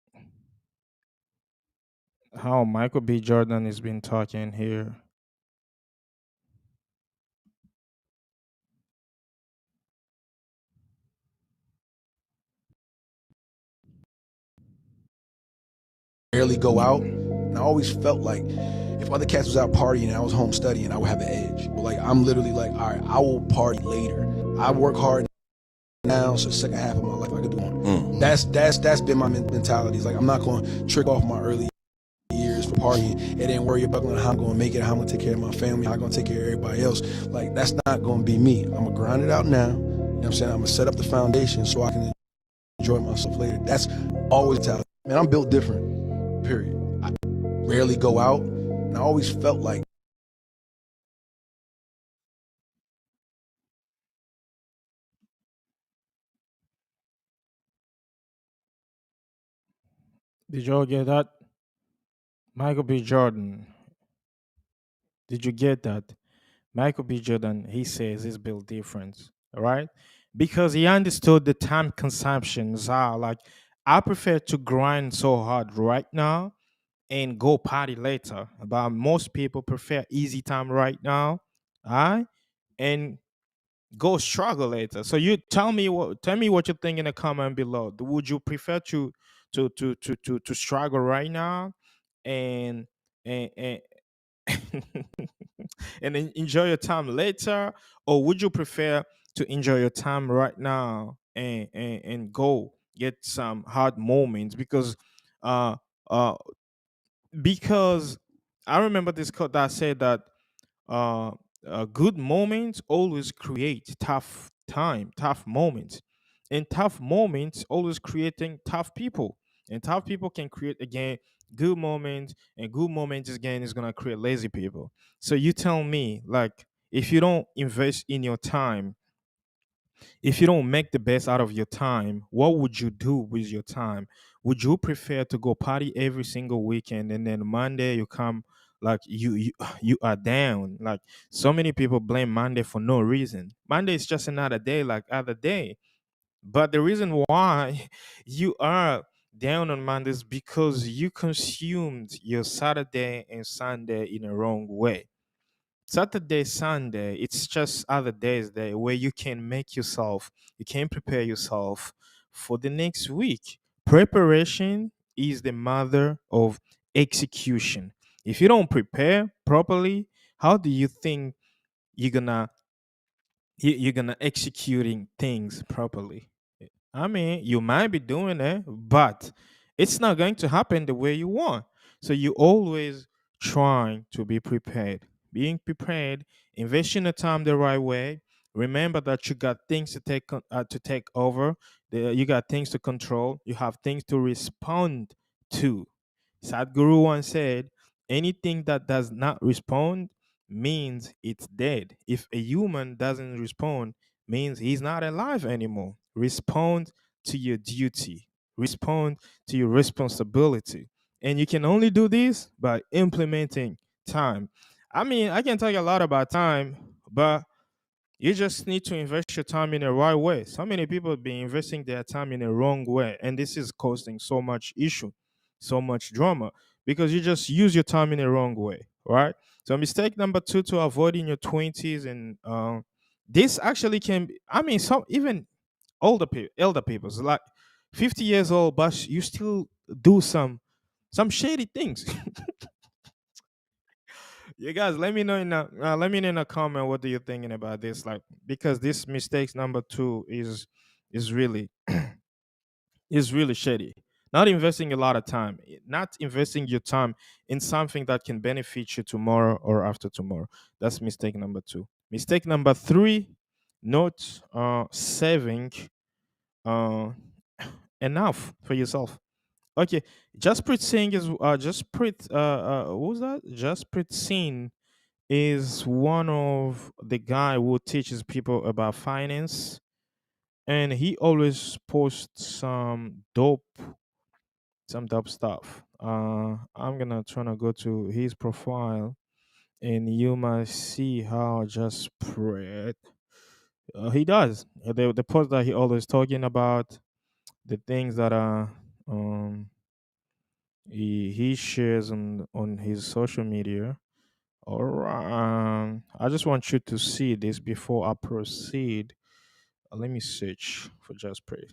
how Michael B. Jordan has been talking here. Rarely go out, and I always felt like if other cats was out partying and I was home studying, I would have an edge. But like I'm literally like, all right, I will party later. I work hard now, so the second half of my life I could do on. That's been my mentality. It's like I'm not going to trick off my early years for partying and then worry about how I'm going to make it, how I'm going to take care of my family, how I'm going to take care of everybody else. Like that's not going to be me. I'm going to grind it out now. You know what I'm saying? I'm going to set up the foundation so I can enjoy myself later. That's always mentality. Man, I'm built different. Period. I rarely go out, and I always felt like Did y'all get that? Michael B. Jordan. Did you get that? Michael B. Jordan, he says he's built different, right? Because he understood the time consumptions are like, I prefer to grind so hard right now and go party later. But most people prefer easy time right now, all right? And go struggle later. So you tell me what you think in the comment below. Would you prefer to struggle right now and and and enjoy your time later, or would you prefer to enjoy your time right now and go get some hard moments? Uh uh because I remember this quote that said that uh, good moments always create tough moments, and tough moments always creating tough people, and tough people can create again good moment, and good moments again is gonna create lazy people. So you tell me, like, if you don't invest in your time, if you don't make the best out of your time, what would you do with your time? Would you prefer to go party every single weekend and then Monday you come like you are down? Like so many people blame Monday for no reason. Monday is just another day like other day. But the reason why you are down on Monday is because you consumed your Saturday and Sunday in a wrong way. Saturday, Sunday, it's just other days there where you can make yourself, you can prepare yourself for the next week. Preparation is the mother of execution. If you don't prepare properly, how do you think you're gonna you're gonna executing things properly? I mean, you might be doing it, but it's not going to happen the way you want. So you always trying to be prepared. Being prepared, investing the time the right way. Remember that you got things to take over. You got things to control. You have things to respond to. Sadhguru once said, anything that does not respond means it's dead. If a human doesn't respond, means he's not alive anymore. Respond to your duty, respond to your responsibility. And you can only do this by implementing time. I mean, I can tell you a lot about time, but you just need to invest your time in the right way. So many people have been investing their time in the wrong way, and this is causing so much issue, so much drama, because you just use your time in the wrong way, right? So mistake number two to avoid in your 20s, and this actually can be, I mean, some even elder people, so like 50 years old, but you still do some shady things. You guys, let me know in a comment what do you thinking about this, like, because this mistakes number two is really is really shady. Not investing a lot of time, not investing your time in something that can benefit you tomorrow or after tomorrow. That's mistake number two. Mistake number three, not saving uh enough for yourself. Okay, Jasprit Singh is Jasprit what was that? Jasprit Singh is one of the guy who teaches people about finance, and he always posts some dope stuff. I'm gonna try to go to his profile, and you might see how Jasprit he does the post that he always talking about, the things that are he shares on his social media. All right. I just want you to see this before I proceed. Let me search for Just Pray.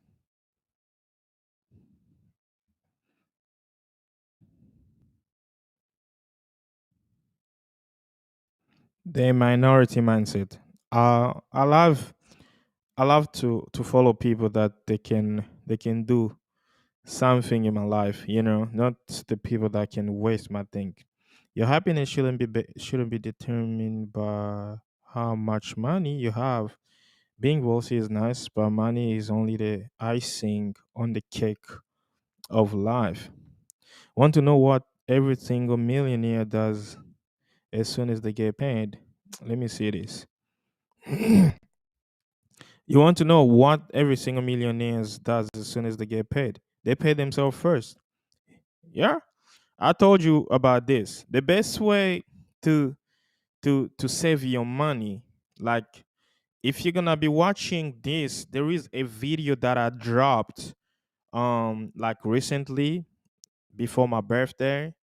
The minority mindset. I love to follow people that they can do something in my life. Not the people that can waste my thing. Your happiness shouldn't be determined by how much money you have. Being wealthy is nice, but money is only the icing on the cake of life. Want to know what every single millionaire does as soon as they get paid? Let me see this. You want to know what every single millionaire does as soon as they get paid? They pay themselves first. Yeah, I told you about this. The best way to to save your money, like, if you're gonna be watching this, there is a video that I dropped like recently before my birthday.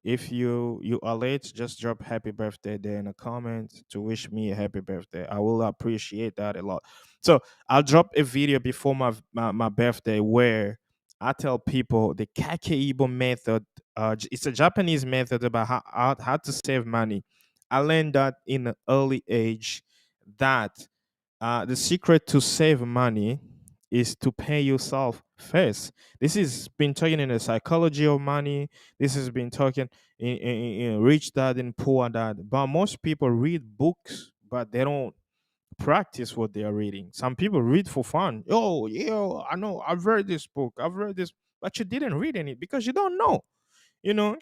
If you are late, just drop happy birthday there in a comment to wish me a happy birthday. I will appreciate that a lot. So I'll drop a video before my birthday where I tell people the Kakeibo method. It's a Japanese method about how to save money. I learned that in an early age, that the secret to save money is to pay yourself first. This has been talking in the psychology of money. This has been talking in rich dad and poor dad. But most people read books, but they don't practice what they are reading. Some people read for fun. Oh, yeah, I know. I've read this book. I've read this, but you didn't read any because you don't know. You know,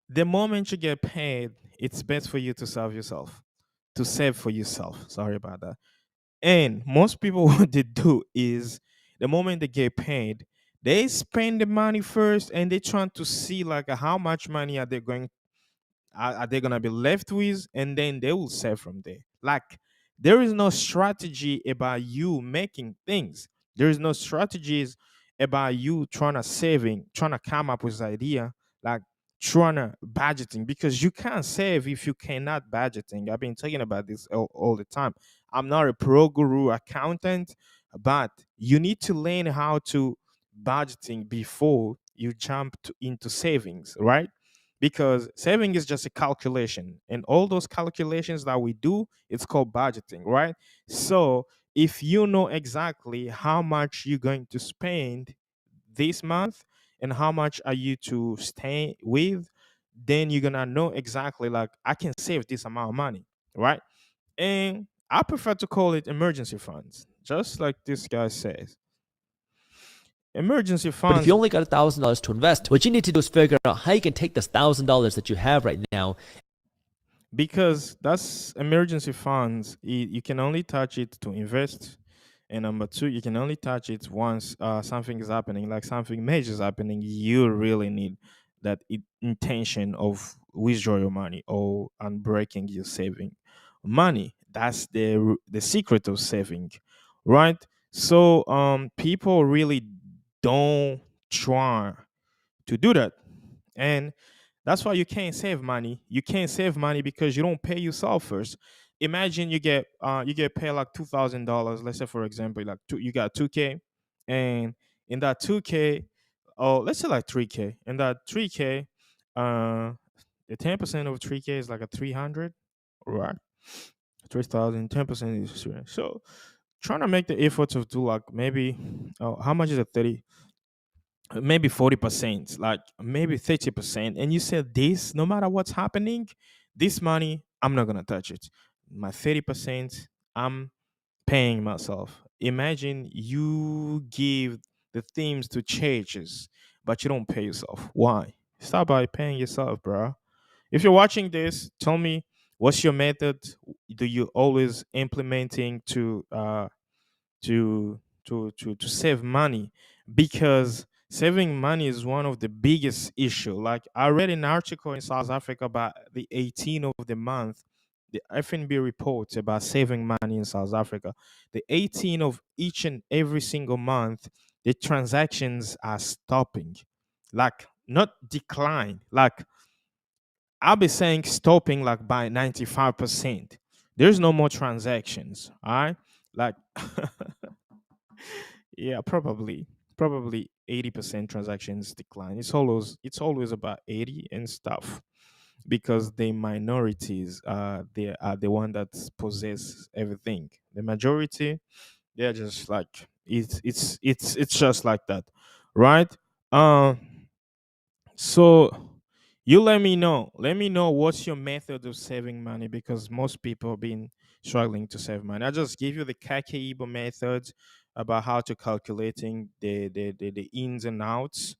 the moment you get paid, it's best for you to serve yourself, to save for yourself. Sorry about that. And most people, what they do is the moment they get paid, they spend the money first and they trying to see like how much money are they gonna be left with, and then they will save from there. Like there is no strategy about you making things. There is no strategies about you trying to come up with idea, like trying to budgeting, because you can't save if you cannot budgeting. I've been talking about this all the time. I'm not a pro guru accountant, but you need to learn how to budgeting before you jump into savings, right? Because saving is just a calculation, and all those calculations that we do, it's called budgeting, right? So if you know exactly how much you're going to spend this month and how much are you to stay with, then you're gonna know exactly like I can save this amount of money, right? And I prefer to call it emergency funds, just like this guy says. Emergency But if funds. you only got $1,000 to invest, what you need to do is figure out how you can take this $1,000 that you have right now. Because that's emergency funds. You can only touch it to invest. And number two, you can only touch it once something is happening, like something major is happening. You really need that intention of withdraw your money or unbreaking your saving money. That's the secret of saving, right? So people really don't try to do that. And that's why you can't save money. You can't save money because you don't pay yourself first. Imagine you get paid like $2,000. Let's say for example, like you got 2K, and in that 2K, oh let's say like 3K. In that 3K, the 10% of 3K is like a 300, right? 3,000, 10% is 300. So trying to make the effort to do like maybe, how much is it? 30, maybe 40%, like maybe 30%. And you said this, no matter what's happening, this money, I'm not gonna touch it. My 30%, I'm paying myself. Imagine you give the themes to churches, but you don't pay yourself. Why? Start by paying yourself, bro. If you're watching this, tell me what's your method. Do you always implementing to save money? Because saving money is one of the biggest issue. Like I read an article in South Africa about the 18th of the month, the FNB reports about saving money in South Africa. The 18th of each and every single month, the transactions are stopping, like not decline. Like I'll be saying stopping like by 95%. There's no more transactions. All right. Like yeah, probably 80% transactions decline. It's always about 80 and stuff, because the minorities they are the one that possess everything. The majority, they're just like it's just like that, right? Um so you let me know. Let me know what's your method of saving money, because most people have been struggling to save money. I just give you the Kakeibo methods about how to calculating the ins and outs.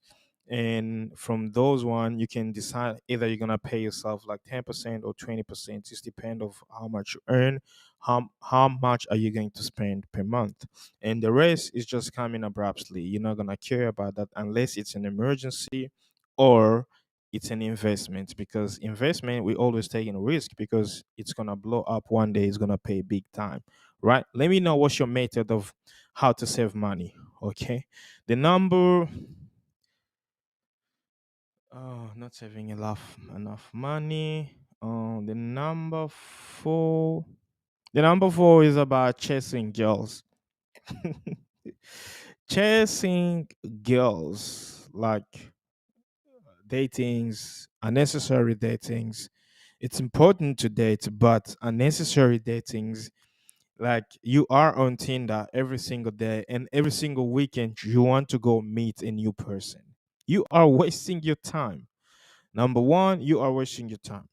And from those one, you can decide either you're gonna pay yourself like 10% or 20%. Just depend of how much you earn, how much are you going to spend per month, and the rest is just coming abruptly. You're not gonna care about that unless it's an emergency or it's an investment, because investment we always taking a risk because it's gonna blow up one day, it's gonna pay big time, right? Let me know what's your method of how to save money. Okay, the number, not saving enough money. The number four is about chasing girls. Chasing girls, like datings, unnecessary datings. It's important to date, but unnecessary datings, like you are on Tinder every single day and every single weekend you want to go meet a new person. You are wasting your time. Number one, you are wasting your time.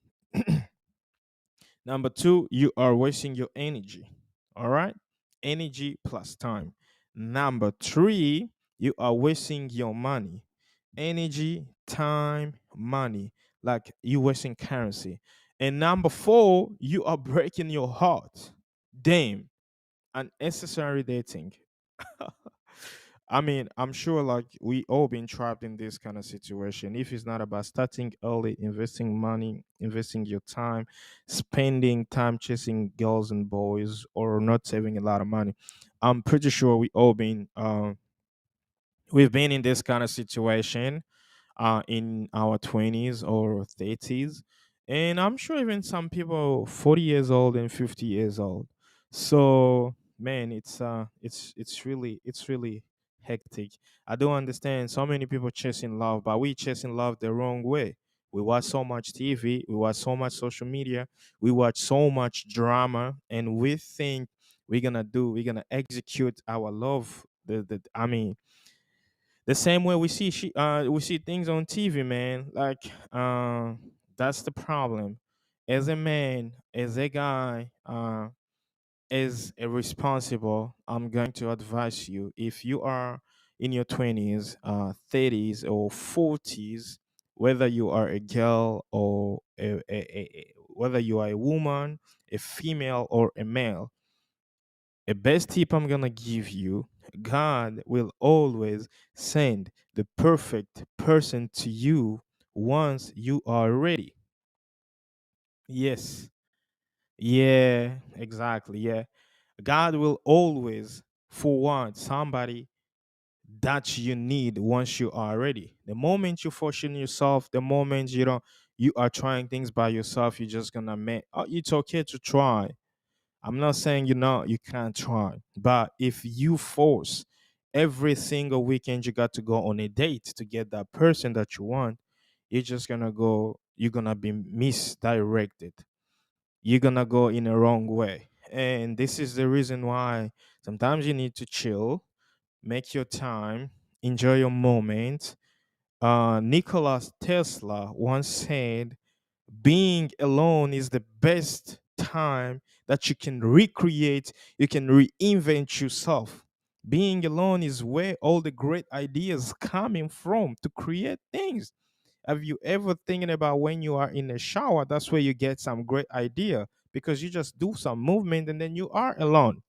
Number two, you are wasting your energy. All right? Energy plus time. Number three, you are wasting your money. energy, time, money, like you wasting currency. And number four, you are breaking your heart. Damn, unnecessary dating. I mean, I'm sure like we all been trapped in this kind of situation. If it's not about starting early, investing money, investing your time, spending time chasing girls and boys, or not saving a lot of money, I'm pretty sure we've been in this kind of situation in our 20s or 30s, and I'm sure even some people 40 years old and 50 years old. So man, it's really hectic. I don't understand so many people chasing love, but we chasing love the wrong way. We watch so much TV, we watch so much social media, we watch so much drama, and we think we're gonna execute our love the I mean the same way we see things on TV, man. Like that's the problem. As a man, as a guy, as a responsible, I'm going to advise you, if you are in your 20s, 30s, or 40s, whether you are a girl or whether you are a woman, a female, or a male, a best tip I'm gonna give you: God will always send the perfect person to you once you are ready. Yes. Yeah, exactly. Yeah. God will always forward somebody that you need once you are ready. The moment you fortune yourself, the moment you are trying things by yourself, you're just gonna make it's okay to try. I'm not saying you can't try, but if you force every single weekend you got to go on a date to get that person that you want, you're gonna be misdirected. You're gonna go in a wrong way. And this is the reason why sometimes you need to chill, make your time, enjoy your moment. Nikola Tesla once said, being alone is the best time that you can recreate, you can reinvent yourself. Being alone is where all the great ideas coming from to create things. Have you ever thinking about when you are in a shower? That's where you get some great idea, because you just do some movement and then you are alone.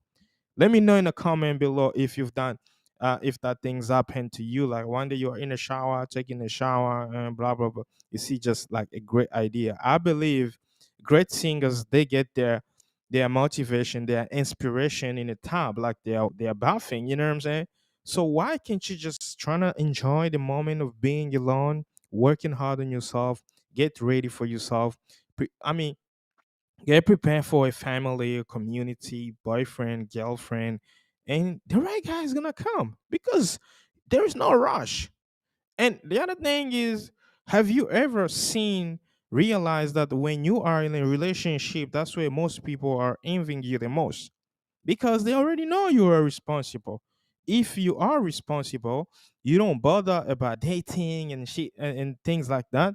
Let me know in the comment below if you've done if that thing's happened to you. Like one day you're in a shower, taking a shower, and blah blah blah. You see just like a great idea. I believe great singers, they get their motivation, their inspiration in a tub, like they're bathing, you know what I'm saying? So why can't you just try to enjoy the moment of being alone, working hard on yourself, get ready for yourself? I mean, get prepared for a family, a community, boyfriend, girlfriend, and the right guy is gonna come, because there is no rush. And the other thing is, have you ever realized that when you are in a relationship, that's where most people are envying you the most, because they already know you are responsible. If you are responsible, you don't bother about dating and shit and things like that.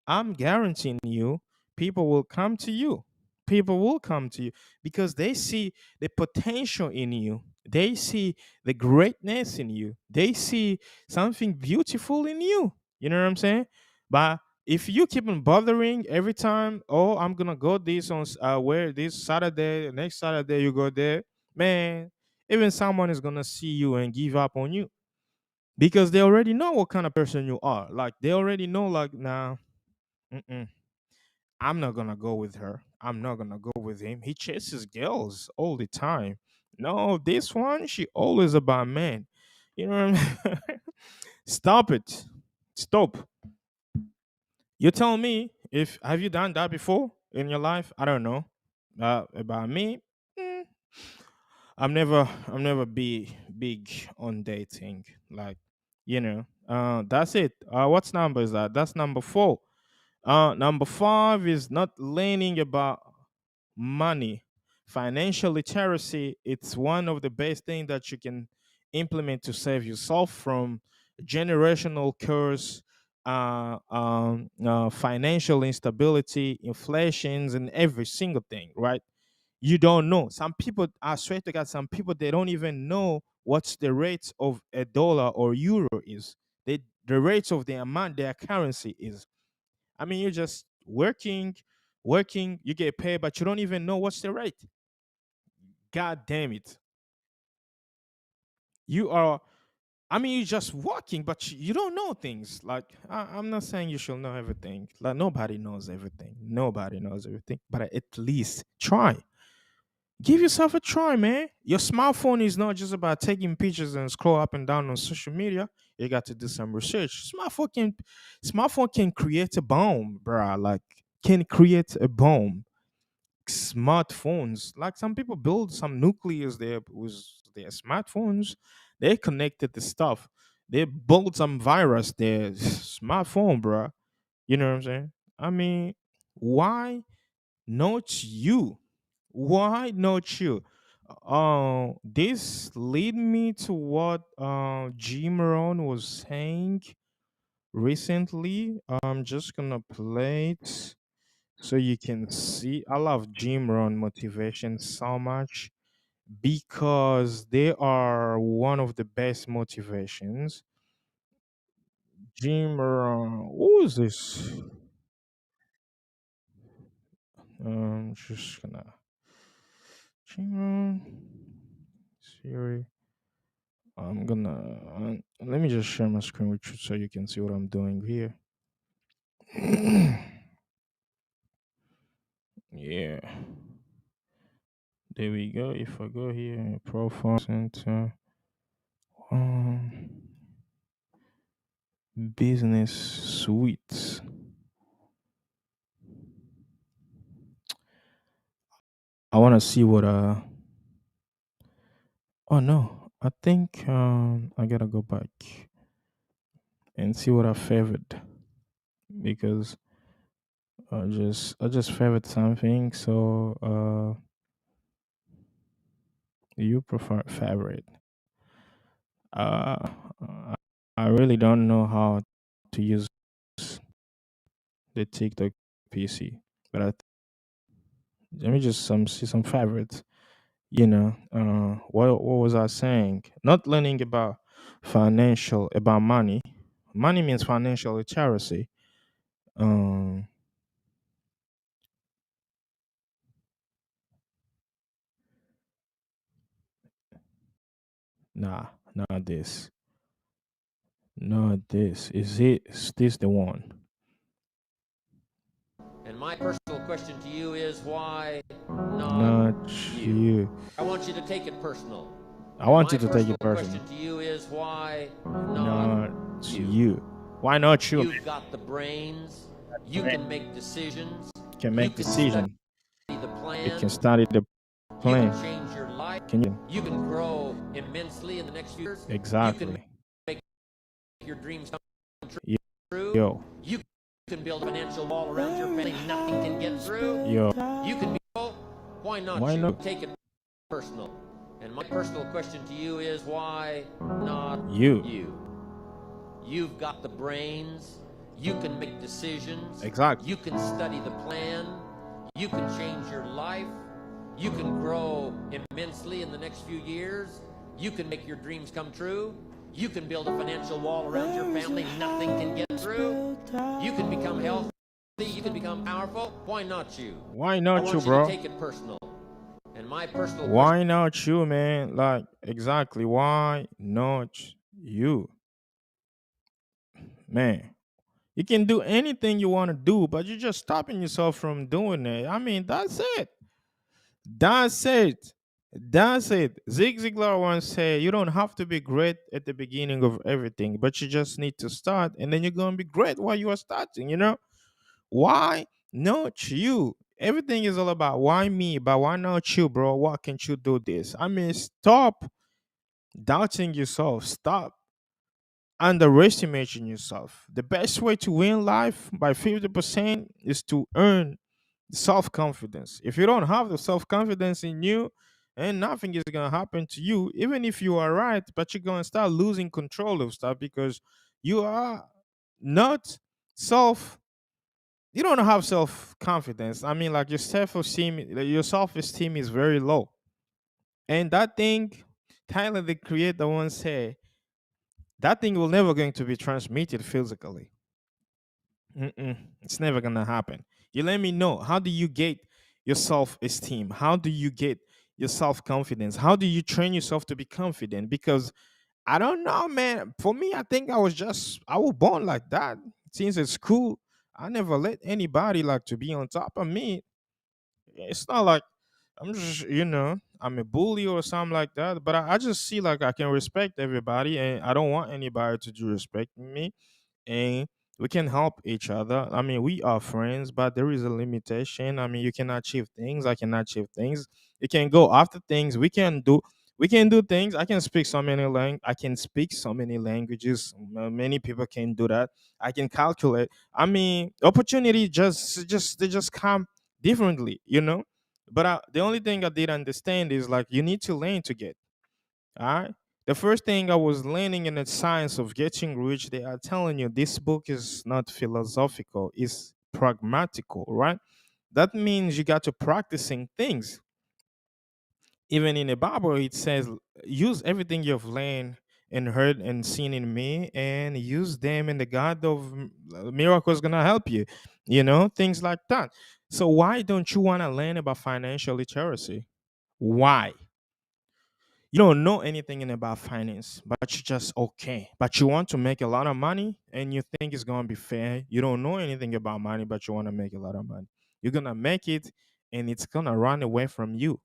I'm guaranteeing you, people will come to you. People will come to you because they see the potential in you. They see the greatness in you. They see something beautiful in you. You know what I'm saying? But if you keep on bothering every time, oh, I'm gonna go this on where this Saturday, next Saturday you go there, man, even someone is gonna see you and give up on you, because they already know what kind of person you are. Like they already know, like, nah, mm-mm, I'm not gonna go with her. I'm not gonna go with him. He chases girls all the time. No, this one, she always about men. You know what I mean? Stop it. Stop. You tell me, if have you done that before in your life? I don't know. About me, mm, I'm never be big on dating. Like, that's it. What's number is that? That's number four. Number five is not learning about money. Financial literacy, it's one of the best things that you can implement to save yourself from generational curse, financial instability, inflations, and every single thing, right? You don't know. Some people, I swear to God, some people, they don't even know what's the rate of a dollar or euro is. the rates of the amount their currency is. I mean, you're just working, you get paid, but you don't even know what's the rate. God damn it. You are, I mean, you're just walking, but you don't know things. Like, I'm not saying you should know everything. Like, nobody knows everything. Nobody knows everything. But at least try. Give yourself a try, man. Your smartphone is not just about taking pictures and scroll up and down on social media. You got to do some research. Smartphone can create a bomb, bruh. Like, can create a bomb. Smartphones, like some people build some nucleus there with their smartphones. They connected the stuff. They build some virus there. Smartphone, bruh. You know what I'm saying? I mean, why not you? Why not you? This lead me to what Jim Rohn was saying recently. I'm just gonna play it so you can see. I love Jim Rohn motivation so much because they are one of the best motivations. Jim Rohn, who is this? Just gonna Jim Rohn Siri. I'm gonna let me just share my screen with you so you can see what I'm doing here. Yeah, there we go. If I go here, profile center, um, business suites. I want to see what oh no, I think I gotta go back and see what I favored because I just favored something. So you prefer favorite? Uh, I really don't know how to use the TikTok PC, but let me just see some favorites. What was I saying? Not learning about about money. Money means financial literacy. Um, nah, not this. Not this. Is this the one? And my personal question to you is why Not you. I want you to take it personal. I want you My to take it personal personal. question to you is why Not you. Why not you? You've got the brains. You can make decisions. Can make decision. Study the plan. You can study the You plan. can change your life. Can you? You can grow immensely in the next few years. You Exactly. can make your dreams come Yo. true. Yo. You can build a financial wall around your family. Nothing can get through. Yo. You can be. Why not? Why you not? take it personal? And my personal question to you is why not You. You've got the brains. You can make decisions. Exactly. You can study the plan. You can change your life. You can grow immensely in the next few years. You can make your dreams come true. You can build a financial wall around your family. Nothing can get through. You can become healthy. You can become powerful. Why not you? Why I not want you, you bro? to take it personal. And my personal Why not you, man? Like, exactly. Why not you? Man, you can do anything you want to do, but you're just stopping yourself from doing it. I mean, that's it. That's it. That's it. Zig Ziglar once said, you don't have to be great at the beginning of everything, but you just need to start, and then you're going to be great while you are starting. Why not you? Everything is all about why me, but why not you, bro? Why can't you do this? I mean, stop doubting yourself. Stop underestimating yourself. The best way to win life by 50% is to earn self confidence. If you don't have the self confidence in you, and nothing is going to happen to you, even if you are right, but you're going to start losing control of stuff because you are not self you don't have self confidence. I mean, like your self esteem is very low. And that thing, Tyler the Creator once said, That thing will never going to be transmitted physically. It's never gonna happen. You let me know, how do you get your self-esteem? How do you get your self-confidence? How do you train yourself to be confident? Because I don't know, man. For me, I think I was born like that. Since it's school, I never let anybody like to be on top of me. It's not like I'm just, I'm a bully or something like that. But I just see like I can respect everybody, and I don't want anybody to disrespect me, and we can help each other. I mean, we are friends, but there is a limitation. I mean, you can achieve things, I cannot achieve things. You can go after things. We can do things. I can speak so many languages. Many people can do that. I can calculate. I mean, opportunity just come differently. But the only thing I did understand is like you need to learn to get. All right. The first thing I was learning in the science of getting rich, they are telling you this book is not philosophical, it's pragmatical, right? That means you got to practicing things. Even in the Bible, it says, use everything you've learned and heard and seen in me and use them, and the God of miracles gonna help you. Things like that. So why don't you want to learn about financial literacy? Why? You don't know anything about finance, but you just okay. But you want to make a lot of money and you think it's gonna be fair. You don't know anything about money, but you want to make a lot of money. You're gonna make it and it's gonna run away from you.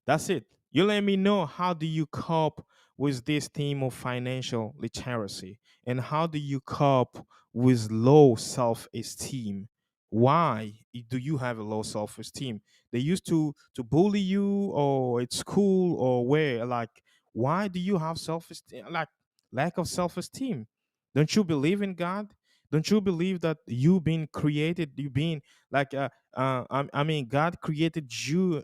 That's it. You let me know, how do you cope with this theme of financial literacy? And how do you cope with low self esteem? Why do you have a low self esteem? They used to bully you, or at school, or where? Like, why do you have self esteem? Like, lack of self esteem? Don't you believe in God? Don't you believe that you been created? You been like I mean, God created you.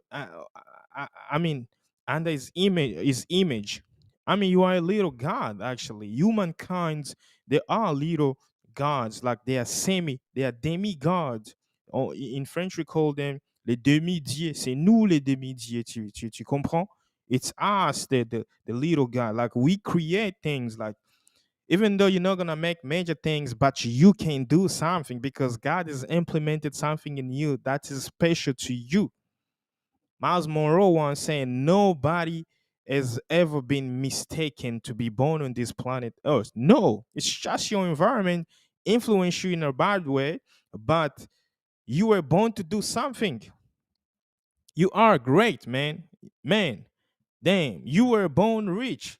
I mean, under His image. His image. I mean, you are a little God. Actually, humankind, they are little gods. Like they are demi-gods. Oh, in French, we call them les demi-dieux. C'est nous les demi-dieux. Tu comprends? It's us, the little God. Like we create things. Like, even though you're not gonna make major things, but you can do something because God has implemented something in you that is special to you. Miles Monroe once saying, nobody has ever been mistaken to be born on this planet Earth. No, it's just your environment influence you in a bad way, but you were born to do something. You are great, man. Man, damn, you were born rich.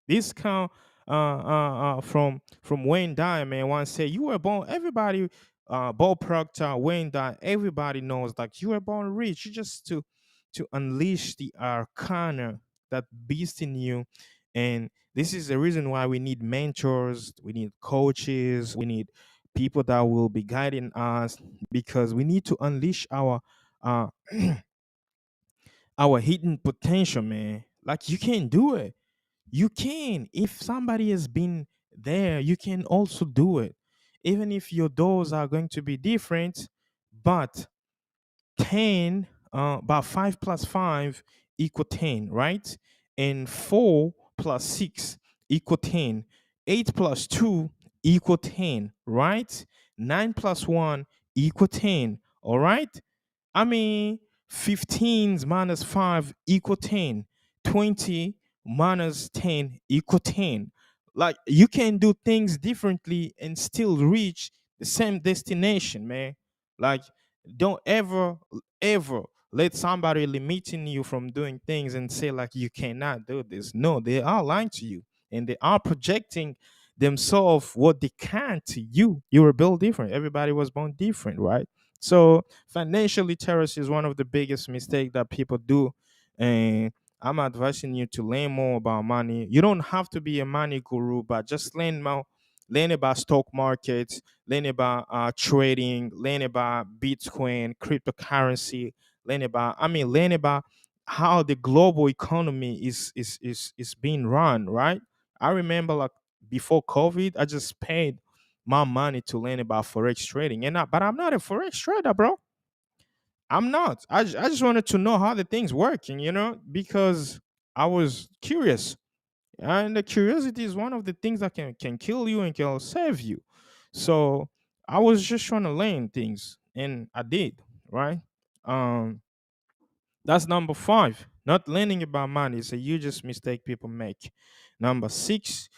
This count from Wayne Dyer, man, once said, you were born, everybody, Bob Proctor, Wayne Dyer, everybody knows like you were born rich. You just to unleash the arcana, that beast in you. And this is the reason why we need mentors, we need coaches, we need people that will be guiding us, because we need to unleash uh our hidden potential, man. Like, you can do it. You can. If somebody has been there, you can also do it. Even if your doors are going to be different, but 10, about 5 plus 5 equal 10, right? And 4 plus 6 equal 10. 8 plus 2 equal 10, right? 9 plus 1 equal 10, all right? I mean, 15 minus 5 equal 10. 20 minus 10 equal 10. Like, you can do things differently and still reach the same destination, man. Like, don't ever let somebody limiting you from doing things and say like you cannot do this. No, they are lying to you, and they are projecting themselves what they can to you. You were built different. Everybody was born different, right? So financial literacy is one of the biggest mistakes that people do, and I'm advising you to learn more about money. You don't have to be a money guru, but just learn more. Learn about stock markets, learn about trading, learn about Bitcoin, cryptocurrency, learn about how the global economy is being run, right? I remember, like, before COVID, I just paid my money to learn about forex trading, but I'm not a forex trader, bro. I'm not. I just wanted to know how the things working, because I was curious. And the curiosity is one of the things that can kill you and can save you. So I was just trying to learn things, and I did, right? Um, that's number 5. Not learning about money is a hugest mistake people make. Number 6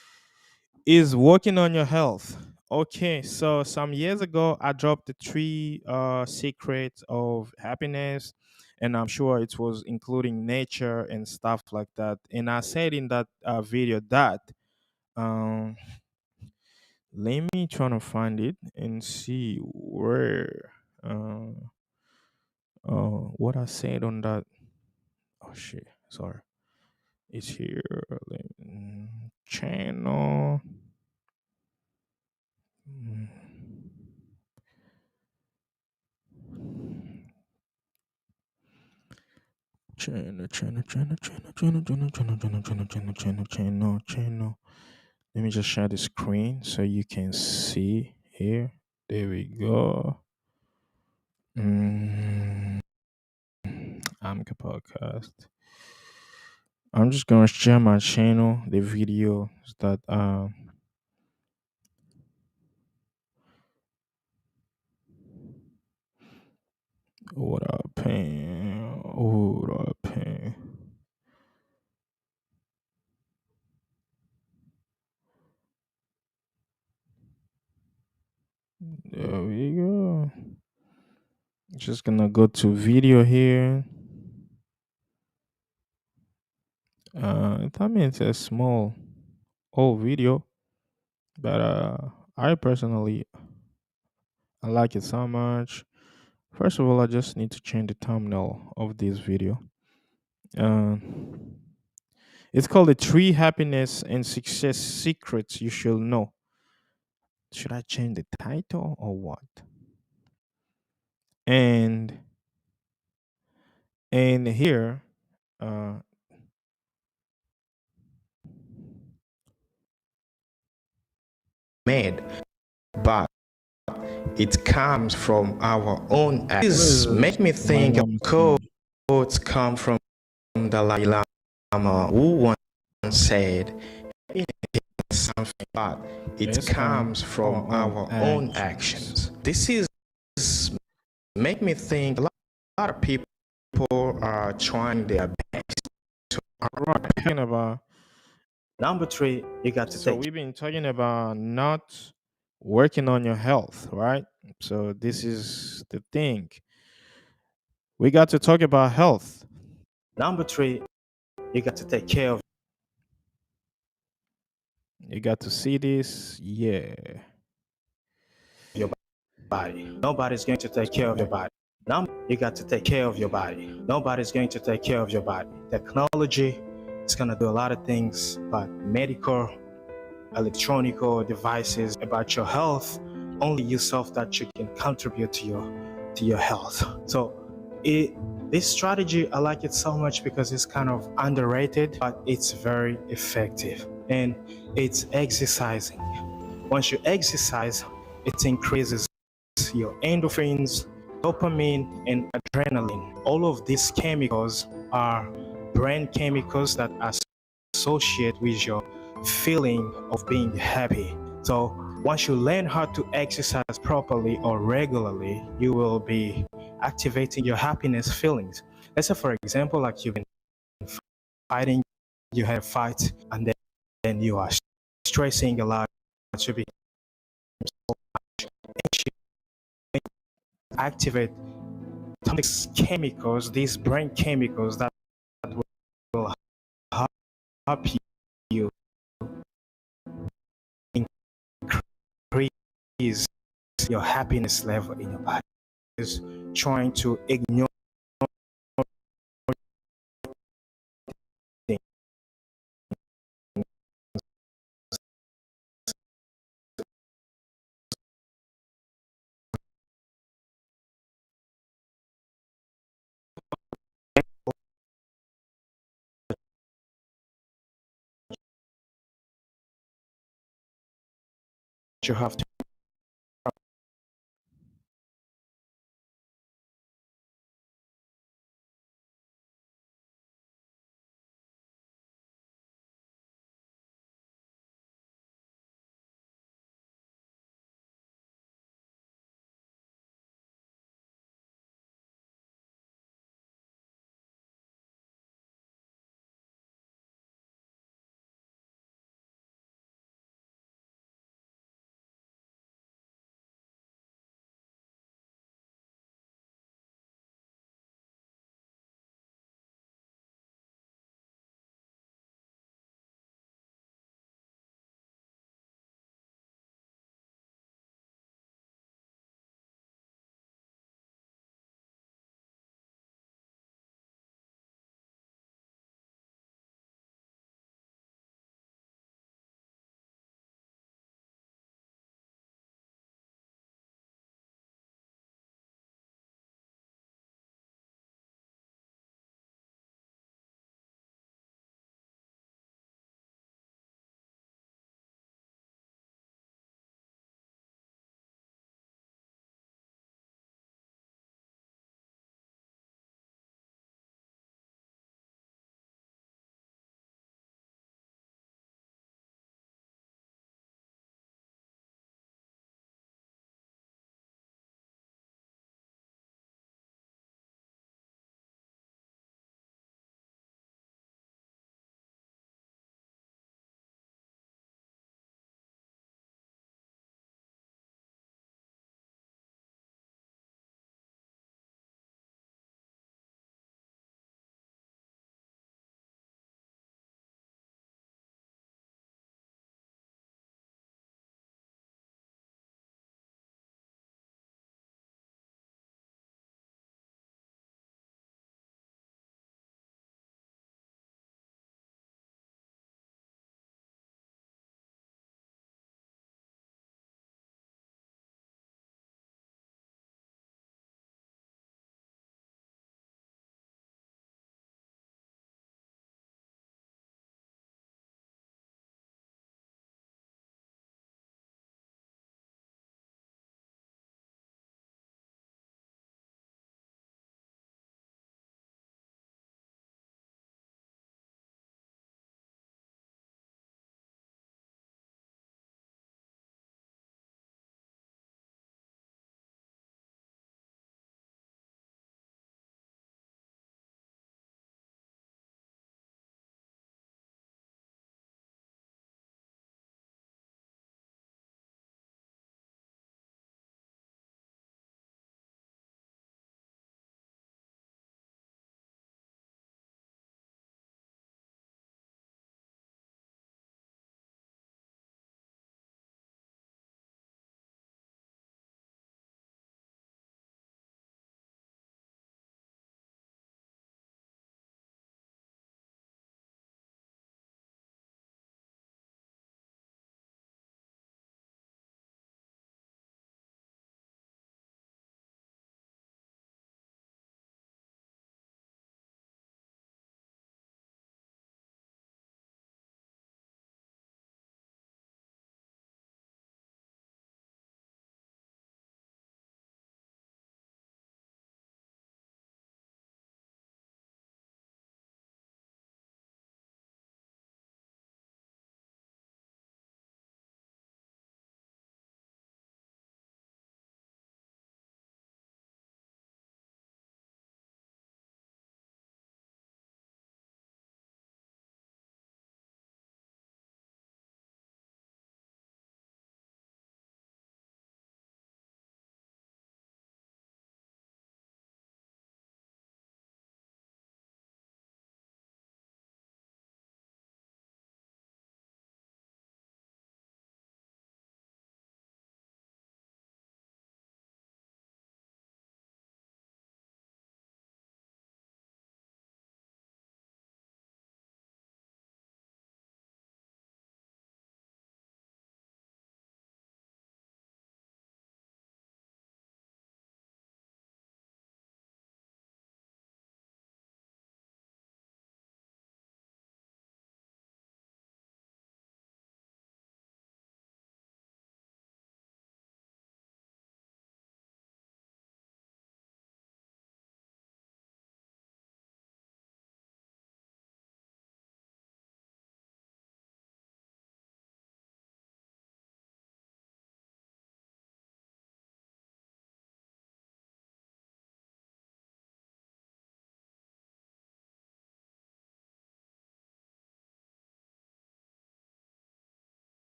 is working on your health. Okay, so some years ago, I dropped the 3 secrets of happiness, and I'm sure it was including nature and stuff like that. And I said in that video that um, let me try to find it and see where what I said on that. Oh shit, sorry. It's here. Channel. Mm. Channel. Let me just share the screen so you can see here. There we go. Amka Podcast. I'm just gonna share my channel, the video that what up, Pan? What up, Pan? There we go. Just gonna go to video here. That means a small old video, but I personally I like it so much. First of all, I just need to change the thumbnail of this video. It's called the 3 happiness and success secrets you should know. Should I change the title or what? And here, made, but it comes from our own actions. Make me think of quotes come from the Dalai Lama, who once said, something, but it comes from our own actions. This is make me think a lot of people are trying their best to talking about. Number 3, you got to take. So we've been talking about not working on your health, right? So this is the thing. We got to talk about health. Number 3, you got to take care of. You got to see this, yeah. Your body. Nobody's going to take care of your body. Now you got to take care of your body. Nobody's going to take care of your body. Technology is going to do a lot of things, but medical, electronic devices about your health, only yourself that you can contribute to your health. So this strategy, I like it so much because it's kind of underrated, but it's very effective. And it's exercising. Once you exercise, it increases your endorphins, dopamine, and adrenaline. All of these chemicals are brain chemicals that are associated with your feeling of being happy. So once you learn how to exercise properly or regularly, you will be activating your happiness feelings. Let's say, for example, like you've been fighting, you had a fight, and then you are stressing a lot, to be activate these chemicals, these brain chemicals that will help you increase your happiness level in your body. Is trying to ignore you have to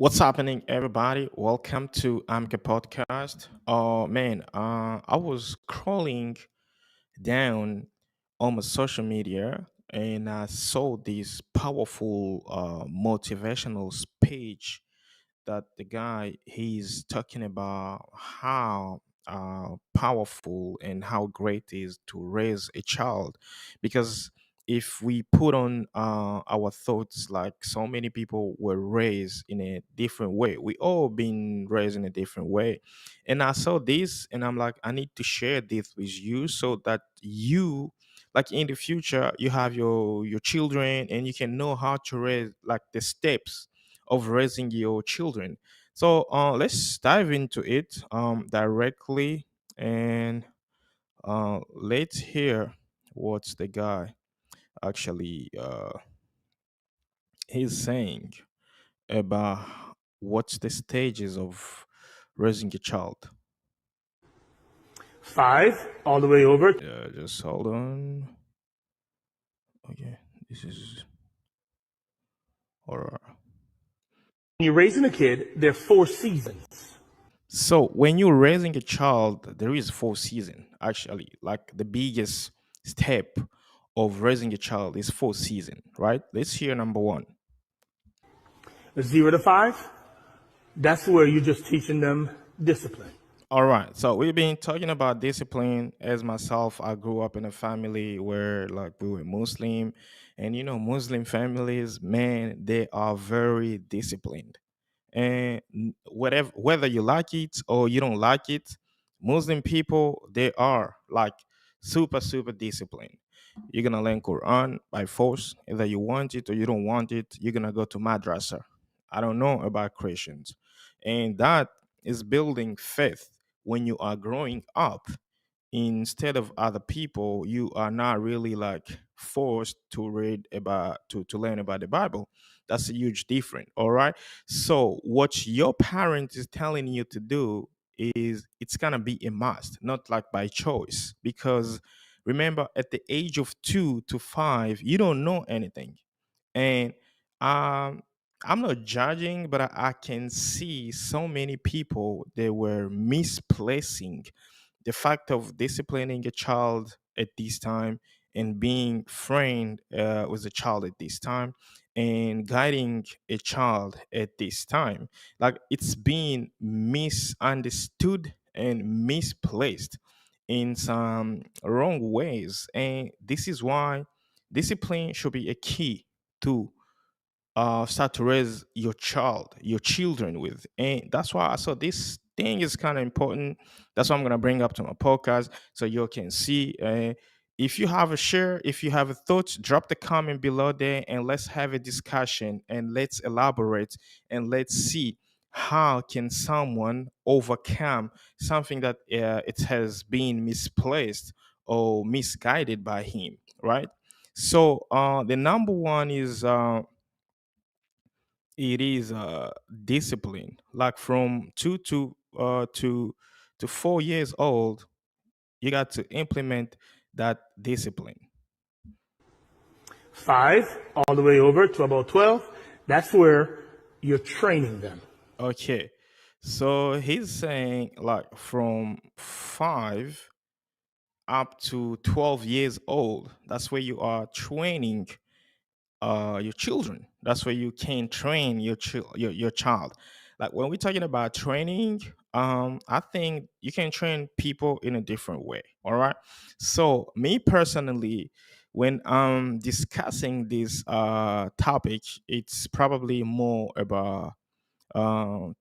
What's happening, everybody? Welcome to Amka Podcast. Oh man, I was scrolling down on my social media and I saw this powerful motivational speech that the guy he's talking about how powerful and how great it is to raise a child, because if we put on our thoughts, like so many people were raised in a different way, we all been raised in a different way, and I saw this and I'm like, I need to share this with you so that you, like in the future, you have your children and you can know how to raise, like the steps of raising your children. So let's dive into it directly, and let's hear what the guy actually he's saying about what's the stages of raising a child. 5 all the way over. Just hold on. Okay, this is all right. When you're raising a kid, there are 4 seasons. So when you're raising a child, there is 4 seasons actually. Like the biggest step of raising a child is 4 seasons, right? Let's hear number one. 0 to 5, that's where you're just teaching them discipline. All right. So we've been talking about discipline. As myself, I grew up in a family where like we were Muslim, and you know, Muslim families, man, they are very disciplined. And whether you like it or you don't like it, Muslim people, they are like super disciplined. You're gonna learn Quran by force, either you want it or you don't want it. You're gonna go to madrasa. I don't know about Christians, and that is building faith. When you are growing up instead of other people, you are not really like forced to read about to learn about the Bible. That's a huge difference. All right, so what your parent is telling you to do is it's gonna be a must, not like by choice, because remember, at the age of 2 to 5 you don't know anything. And um I'm not judging, but I can see so many people, they were misplacing the fact of disciplining a child at this time and being friend with a child at this time and guiding a child at this time. Like it's being misunderstood and misplaced in some wrong ways, and this is why discipline should be a key to start to raise your child, your children with. And that's why I saw this thing is kind of important. That's why I'm gonna bring up to my podcast so you can see. If you have a share, if you have a thought, drop the comment below there and let's have a discussion and let's elaborate and let's see how can someone overcome something that it has been misplaced or misguided by him, right? So the number one is it is discipline, like from 2 to 4 years old you got to implement that discipline. 5 all the way over to about 12, that's where you're training them. Okay, so he's saying like from 5 up to 12 years old, that's where you are training your children. That's where you can train your child. Like when we're talking about training, I think you can train people in a different way. All right. So me personally, when I'm discussing this topic, it's probably more about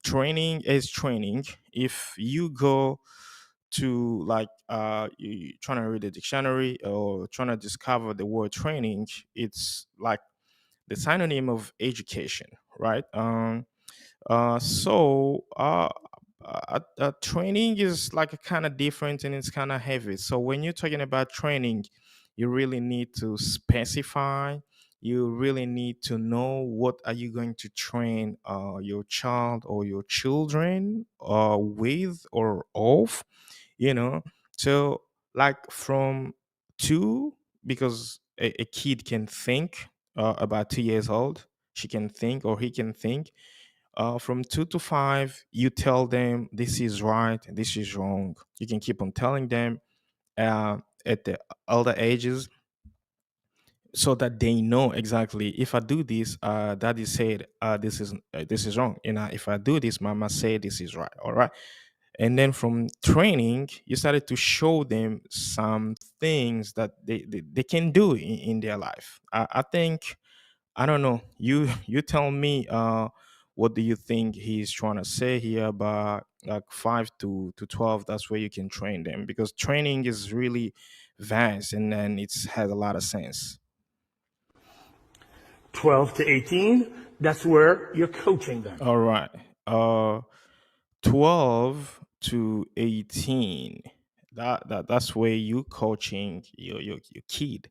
training is training. If you go to like you trying to read the dictionary or trying to discover the word training, it's like the synonym of education, right? Training is like a kind of different and it's kind of heavy. So when you're talking about training, you really need to specify. You really need to know what are you going to train your child or your children with or of, you know. So like from 2, because a kid can think about 2 years old, she can think or he can think. From 2 to 5, you tell them this is right, this is wrong. You can keep on telling them at the older ages, so that they know exactly, if I do this, daddy said this is wrong, and if I do this, mama said this is right. All right. And then from training, you started to show them some things that they can do in their life. I think, I don't know, you tell me, what do you think he's trying to say here about like 5 to 12? That's where you can train them, because training is really vast, and then it's has a lot of sense. 12 to 18, that's where you're coaching them. All right. 12 to 18. That's where you coaching your kid.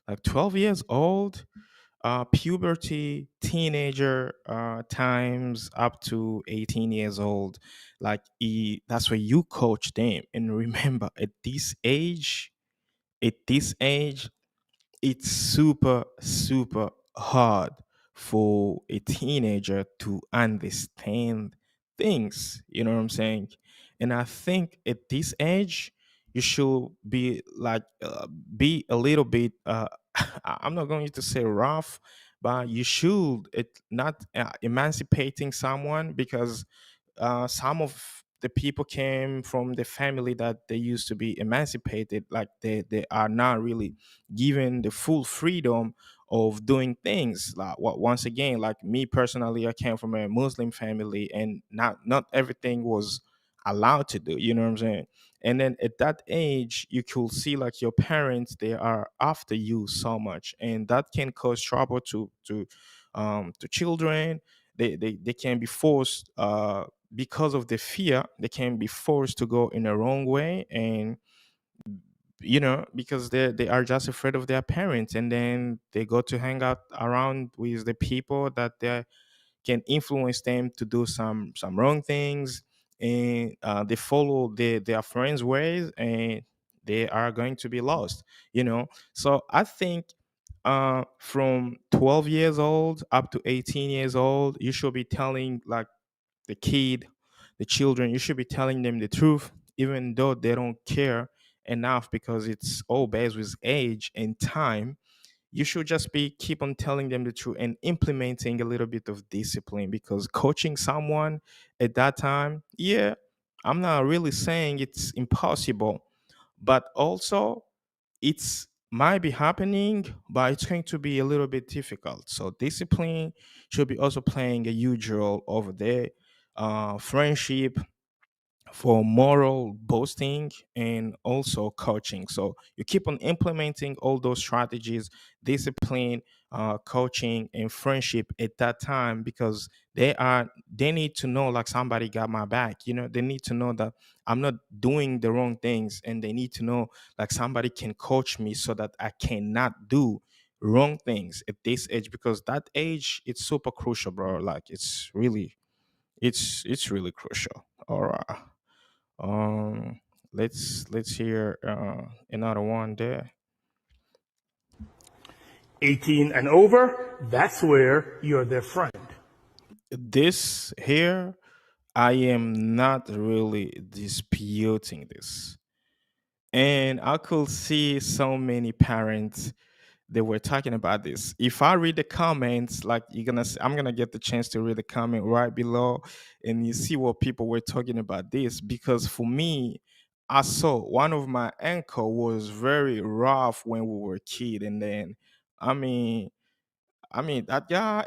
Like 12 years old, puberty, teenager times up to 18 years old. Like that's where you coach them. And remember, at this age, it's super super hard for a teenager to understand things, you know what I'm saying? And I think at this age, you should be like, be a little bit I'm not going to say rough, but you should not emancipating someone, because some of the people came from the family that they used to be emancipated, like they are not really given the full freedom of doing things. Like, once again, like me personally, I came from a Muslim family, and not everything was allowed to do, you know what I'm saying? And then at that age, you could see like your parents, they are after you so much, and that can cause trouble to children. They can be forced, because of the fear, they can be forced to go in a wrong way. And because they are just afraid of their parents, and then they go to hang out around with the people that they can influence them to do some wrong things. And they follow their friends ways, and they are going to be lost. So I think, from 12 years old up to 18 years old, you should be telling like the kid, the children, you should be telling them the truth, even though they don't care enough, because it's all based with age and time. You should just be keep on telling them the truth and implementing a little bit of discipline, because coaching someone at that time, yeah, I'm not really saying it's impossible, but also it's might be happening, but it's going to be a little bit difficult. So discipline should be also playing a huge role over there. Friendship, for moral boasting, and also coaching. So you keep on implementing all those strategies, discipline, coaching, and friendship at that time, because they need to know like somebody got my back. They need to know that I'm not doing the wrong things, and they need to know like somebody can coach me so that I cannot do wrong things at this age, because that age, it's super crucial, bro. Like it's really crucial. All right. Um, let's hear another one there. 18 and over, that's where you're their friend. This here, I am not really disputing this, and I could see so many parents, they were talking about this. If I read the comments, like I'm gonna get the chance to read the comment right below, and you see what people were talking about this. Because for me, I saw one of my uncle was very rough when we were kid, and then I mean, that guy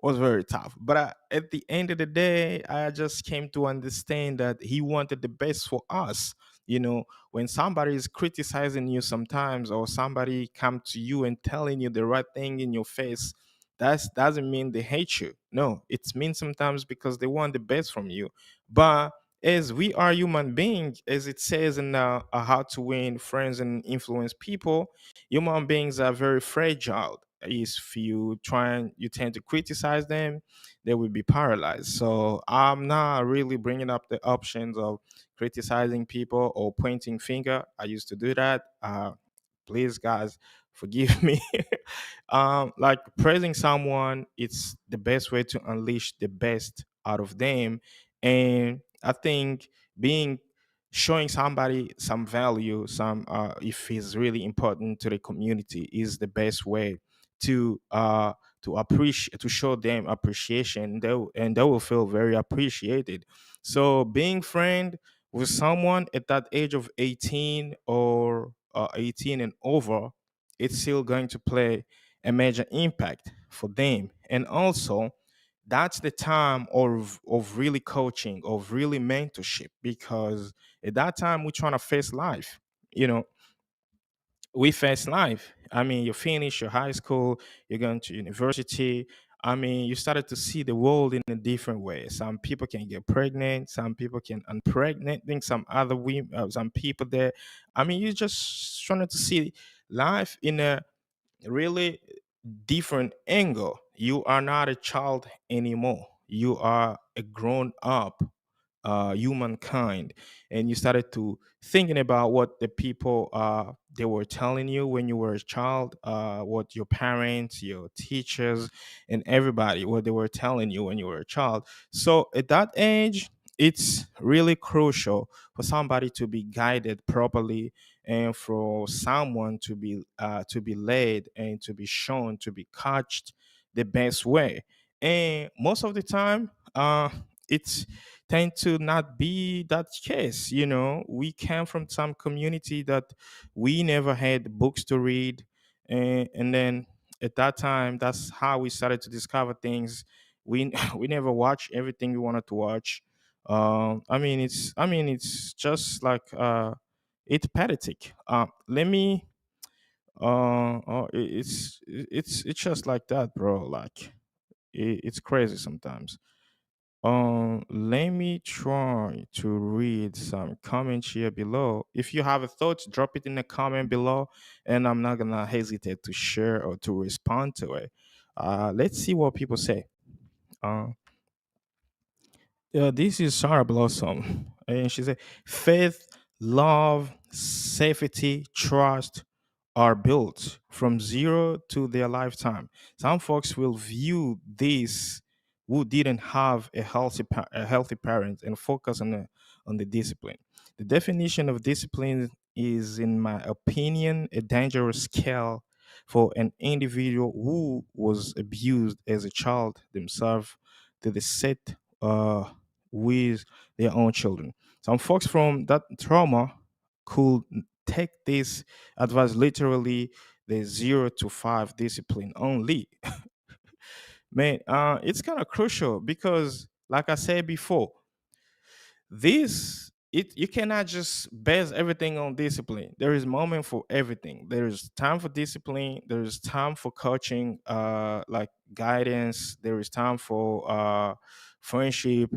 was very tough. But at the end of the day, I just came to understand that he wanted the best for us. When somebody is criticizing you sometimes, or somebody come to you and telling you the right thing in your face, that doesn't mean they hate you. No, it means sometimes because they want the best from you. But as we are human beings, as it says in How to Win Friends and Influence People, human beings are very fragile. If you tend to criticize them, they will be paralyzed. So I'm not really bringing up the options of criticizing people or pointing finger. I used to do that. Please, guys, forgive me. Like praising someone, it's the best way to unleash the best out of them. And I think being showing somebody some value, some if it's really important to the community, is the best way to appreciate, to show them appreciation. And they will feel very appreciated. So being friend with someone at that age of 18 or 18 and over, it's still going to play a major impact for them. And also, that's the time of really coaching, of really mentorship, because at that time we're trying to face life. You know, we face life. I mean, you finish your high school, you're going to university. I mean, you started to see the world in a different way. Some people can get pregnant, some people can unpregnant, think some other women, some people there. I mean, you're just trying to see life in a really different angle. You are not a child anymore. You are a grown up humankind, and you started to thinking about what the people they were telling you when you were a child, what your parents, your teachers, and everybody what they were telling you when you were a child. So at that age, it's really crucial for somebody to be guided properly, and for someone to be led and to be shown, to be coached the best way. And most of the time, it's tend to not be that case. You know, we came from some community that we never had books to read, and then at that time, that's how we started to discover things. We we never watched everything we wanted to watch. I mean, it's just like it's pathetic. Let me. It's just like that, bro. Like it's crazy sometimes. Let me try to read some comments here below. If you have a thought, drop it in the comment below, and I'm not gonna hesitate to share or to respond to it. Let's see what people say. Uh, yeah, this is Sarah Blossom, and she said, "Faith, love, safety, trust are built from zero to their lifetime. Some folks will view this who didn't have a healthy parent and focus on the discipline. The definition of discipline is, in my opinion, a dangerous scale for an individual who was abused as a child themselves to the set with their own children. Some folks from that trauma could take this advice literally, the 0 to 5 discipline only. Man, it's kind of crucial because, like I said before, this it you cannot just base everything on discipline. There is moment for everything. There is time for discipline, there is time for coaching, like guidance, there is time for friendship.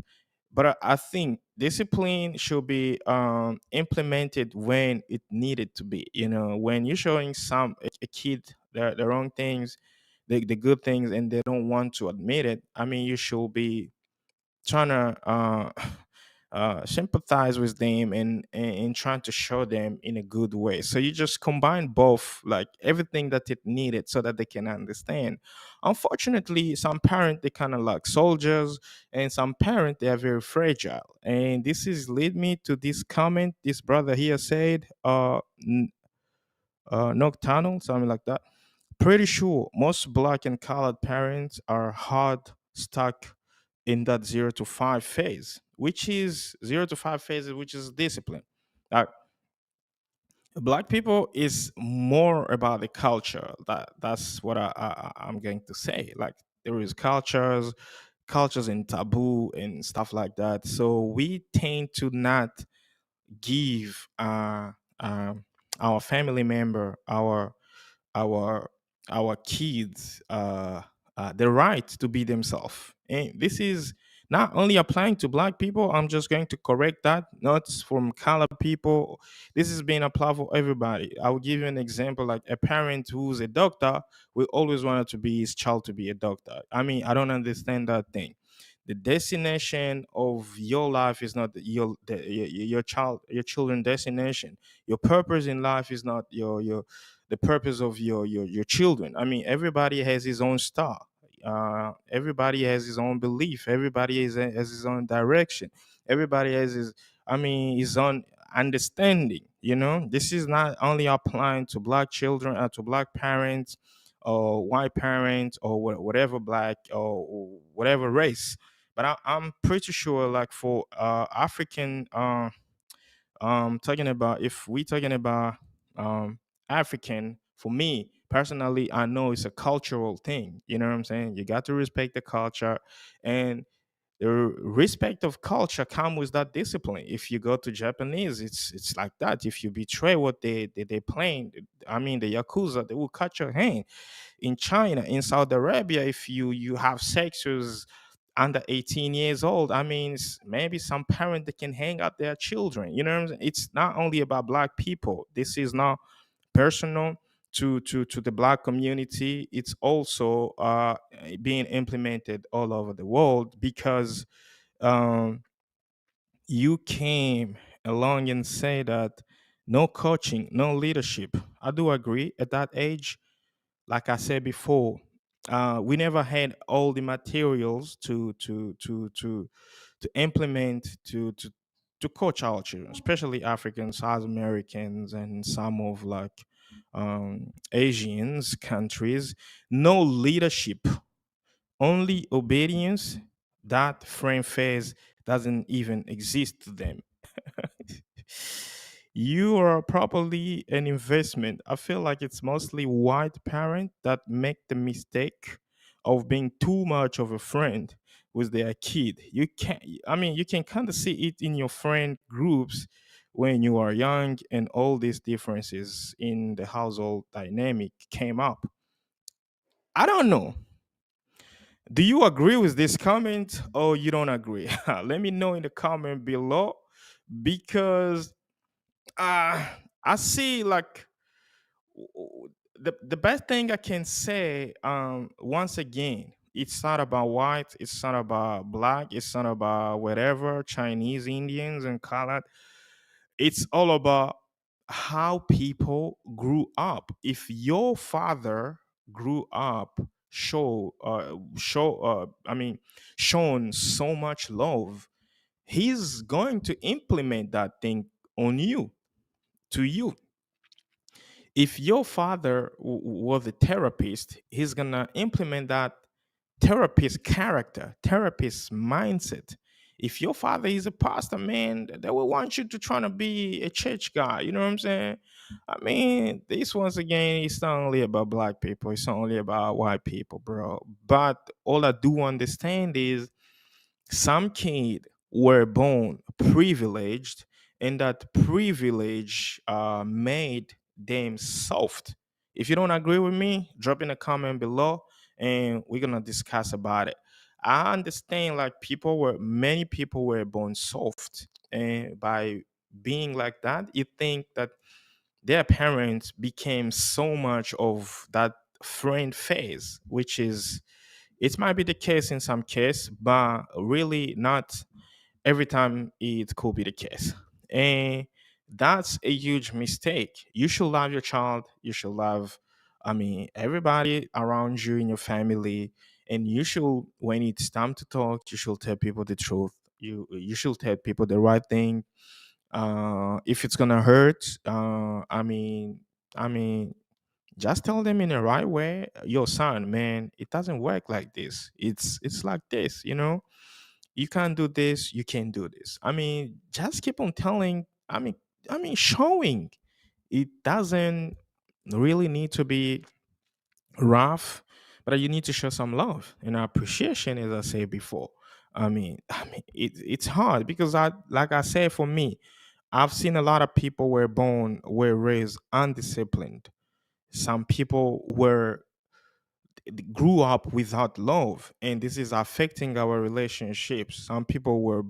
But I think discipline should be implemented when it needed to be. You know, when you're showing a kid the wrong things, the good things, and they don't want to admit it, I mean, you should be trying to sympathize with them, and trying to show them in a good way. So you just combine both, like everything that it needed, so that they can understand. Unfortunately, some parent they kind of like soldiers, and some parent they are very fragile. And this is lead me to this comment this brother here said, nocturnal, something like that. Pretty sure most black and colored parents are hard stuck in that 0 to 5 phase, which is 0 to 5 phases, which is discipline. Like black people is more about the culture. That's what I'm going to say. Like there is cultures and taboo and stuff like that. So we tend to not give our family member, our our kids the right to be themselves. And this is not only applying to black people. I'm just going to correct that, not from color people. This is being applied for everybody. I will give you an example. Like a parent who's a doctor will always want to be his child to be a doctor. I mean, I don't understand that thing. The destination of your life is not your children destination. Your purpose in life is not the purpose of your children. I mean, everybody has his own star. Everybody has his own belief. Everybody has his own direction. Everybody has his own understanding. This is not only applying to black children and to black parents or white parents or whatever black or whatever race. But I'm pretty sure, like for African, talking about if we talking about African, for me personally, I know it's a cultural thing. You know what I'm saying? You got to respect the culture, and the respect of culture come with that discipline. If you go to Japanese, it's like that. If you betray what they playing, I mean the yakuza, they will cut your hand. In China, in Saudi Arabia, if you have sex with under 18 years old, I mean maybe some parent that can hang out their children. You know what I'm saying? It's not only about black people. This is not personal to the black community. It's also being implemented all over the world because um, you came along and say that no coaching, no leadership. I do agree. At that age, like I said before, we never had all the materials to implement to coach our children, especially Africans, South Americans, and some of like Asians countries. No leadership, only obedience. That frame phase doesn't even exist to them. You are probably an investment. I feel like it's mostly white parents that make the mistake of being too much of a friend with their kid. You can kind of see it in your friend groups when you are young, and all these differences in the household dynamic came up. I don't know. Do you agree with this comment or you don't agree? Let me know in the comment below, because I see like the best thing I can say, once again, it's not about white, it's not about black, it's not about whatever Chinese, Indians, and color. It's all about how people grew up. If your father grew up shown so much love, he's going to implement that thing on you, to you. If your father was a therapist, he's gonna implement that therapist character, therapist mindset. If your father is a pastor, man, they will want you to try to be a church guy. You know what I'm saying? I mean, this once again, it's not only about black people, it's not only about white people, bro. But all I do understand is some kids were born privileged, and that privilege made them soft. If you don't agree with me, drop in a comment below and we're gonna discuss about it. I understand like many people were born soft, and by being like that, you think that their parents became so much of that friend phase, which is, it might be the case in some case, but really not every time it could be the case. And that's a huge mistake. You should love your child. You should love, everybody around you in your family. And you should, when it's time to talk, you should tell people the truth. You should tell people the right thing. If it's gonna hurt, I mean, just tell them in the right way, yo son, man, it doesn't work like this. It's like this, you can't do this, you can't do this. Just keep on telling. Showing. It doesn't really need to be rough, but you need to show some love and appreciation, as I said before. It's hard because like I said, for me, I've seen a lot of people were raised undisciplined. Some people grew up without love, and this is affecting our relationships. Some people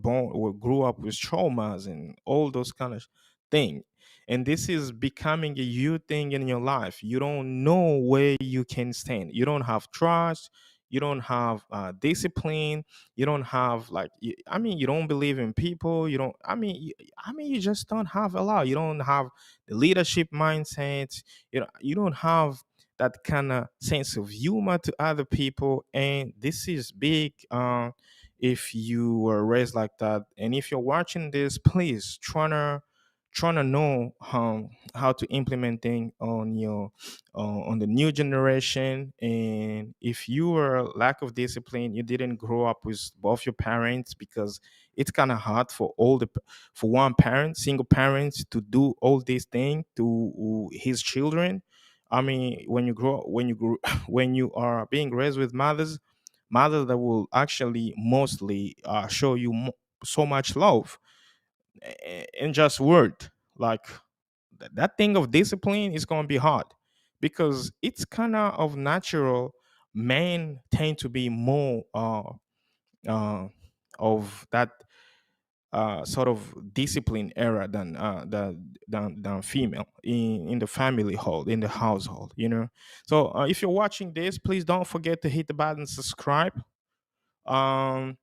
grew up with traumas and all those kind of things, and this is becoming a huge thing in your life. You don't know where you can stand, you don't have trust, you don't have discipline, you don't have like I mean, you don't believe in people, you don't I mean you just don't have a lot. You don't have the leadership mindset, you don't have that kind of sense of humor to other people, and this is big. If you were raised like that, and if you're watching this, please trying to know how to implement things on your on the new generation. And if you were lack of discipline, you didn't grow up with both your parents, because it's kind of hard for for one parent, single parents, to do all these things to his children. I mean, when you grow when you are being raised with mothers that will actually mostly show you so much love in just word, like that thing of discipline is going to be hard, because it's kind of natural. Men tend to be more uh, of that sort of discipline era than female in the family hold in the household, so if you're watching this, please don't forget to hit the button subscribe. um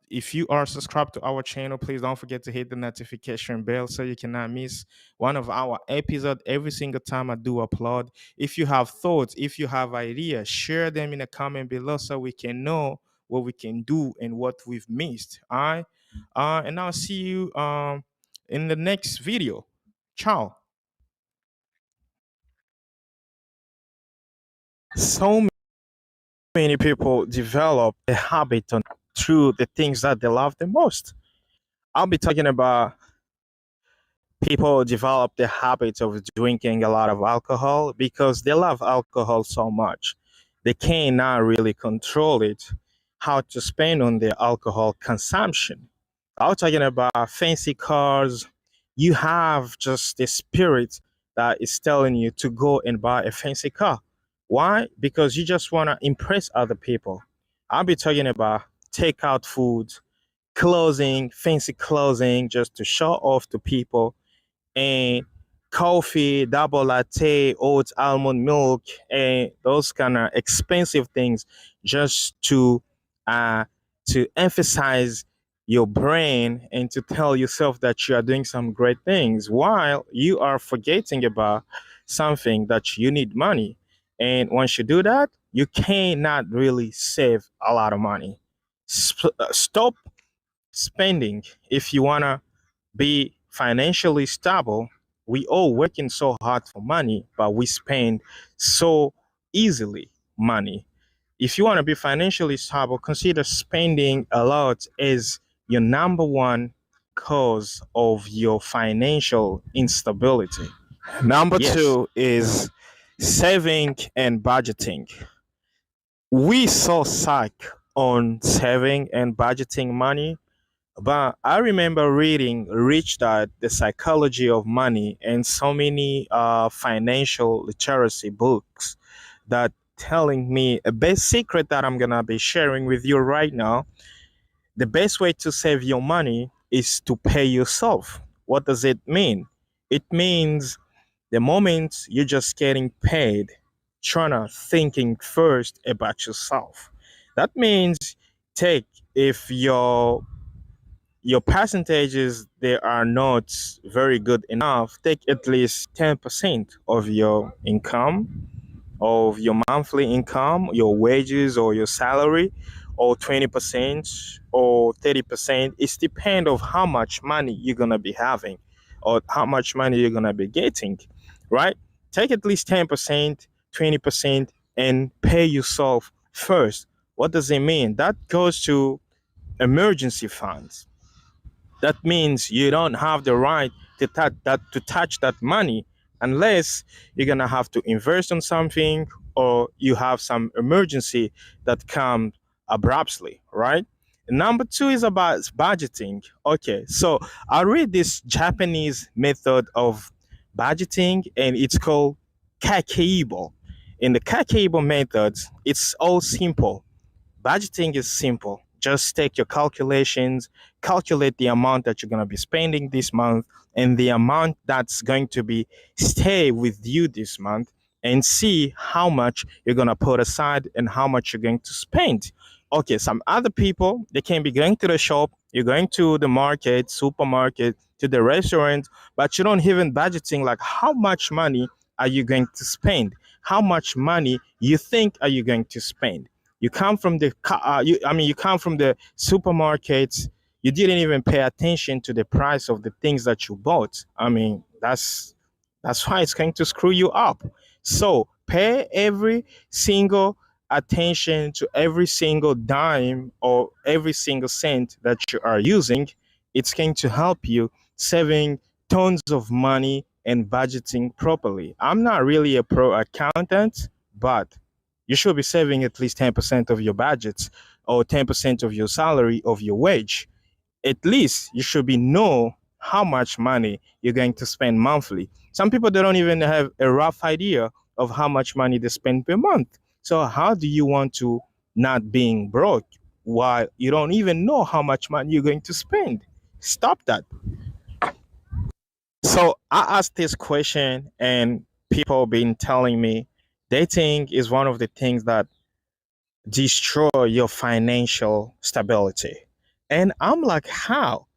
if you are subscribed to our channel, please don't forget to hit the notification bell so you cannot miss one of our episodes every single time I do upload. If you have thoughts, if you have ideas, share them in the comment below so we can know what we can do and what we've missed. All right. And I'll see you in the next video. Ciao. So many people develop a habit through the things that they love the most. I'll be talking about people develop the habit of drinking a lot of alcohol because they love alcohol so much. They cannot really control it, how to spend on their alcohol consumption. I was talking about fancy cars. You have just the spirit that is telling you to go and buy a fancy car. Why? Because you just want to impress other people. I'll be talking about takeout foods, clothing, fancy clothing, just to show off to people, and coffee, double latte, oats, almond milk, and those kind of expensive things, just to emphasize your brain and to tell yourself that you are doing some great things, while you are forgetting about something that you need money. And once you do that, you cannot really save a lot of money. Stop spending if you want to be financially stable. We all working so hard for money, but we spend so easily money. If you want to be financially stable, consider spending a lot as your number one cause of your financial instability. Number two is saving and budgeting. We so suck on saving and budgeting money, but I remember reading Rich Dad, The Psychology of Money, and so many financial literacy books that telling me a best secret that I'm gonna be sharing with you right now. The best way to save your money is to pay yourself. What does it mean? It means the moment you're just getting paid, trying to thinking first about yourself. That means if your percentages they are not very good enough, take at least 10% of your income, of your monthly income, your wages or your salary, or 20% or 30%. It's depend of how much money you're gonna be having or how much money you're gonna be getting, right? Take at least 10%, 20%, and pay yourself first. What does it mean? That goes to emergency funds. That means you don't have the right to touch that money unless you're gonna have to invest on something or you have some emergency that comes abruptly, right? Number two is about budgeting. Okay, so I read this Japanese method of budgeting, and it's called Kakeibo. In the Kakeibo methods, it's all simple. Budgeting is simple. Just take your calculations, calculate the amount that you're going to be spending this month and the amount that's going to be stay with you this month, and see how much you're going to put aside and how much you're going to spend. Okay, some other people, they can be going to the shop, you're going to the market, supermarket, to the restaurant, but you don't even budgeting like how much money are you going to spend? How much money you think are you going to spend? You come from the you come from the supermarkets, you didn't even pay attention to the price of the things that you bought. I mean, that's why it's going to screw you up. So pay every single attention to every single dime or every single cent that you are using. It's going to help you saving tons of money and budgeting properly. I'm not really a pro accountant, but you should be saving at least 10% of your budgets or 10% of your salary of your wage. At least you should be know how much money you're going to spend monthly. Some people, they don't even have a rough idea of how much money they spend per month. So how do you want to not being broke while you don't even know how much money you're going to spend? Stop that. So I asked this question and people been telling me dating is one of the things that destroy your financial stability. And I'm like, how?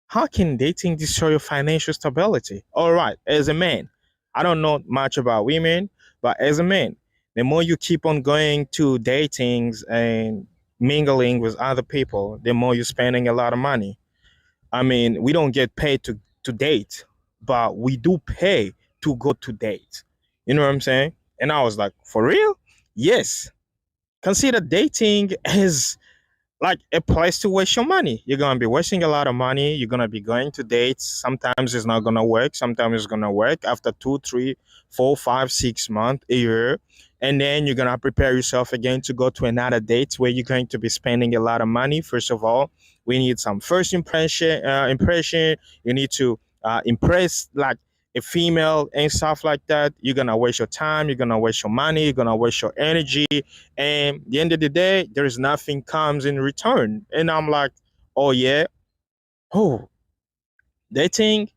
How can dating destroy your financial stability? All right, as a man, I don't know much about women, but as a man, the more you keep on going to datings and mingling with other people, the more you're spending a lot of money. I mean, we don't get paid to date, but we do pay to go to date. You know what I'm saying? And I was like, for real? Yes. Consider dating as like a place to waste your money. You're gonna be wasting a lot of money. You're gonna be going to dates. Sometimes it's not gonna work. Sometimes it's gonna work after 2, 3, 4, 5, 6 months, a year. And then you're gonna prepare yourself again to go to another date where you're going to be spending a lot of money. First of all, we need some first impression. You need to impress like a female and stuff like that. You're gonna waste your time. You're gonna waste your money. You're gonna waste your energy. And at the end of the day, there is nothing comes in return. And I'm like, oh yeah, oh, dating,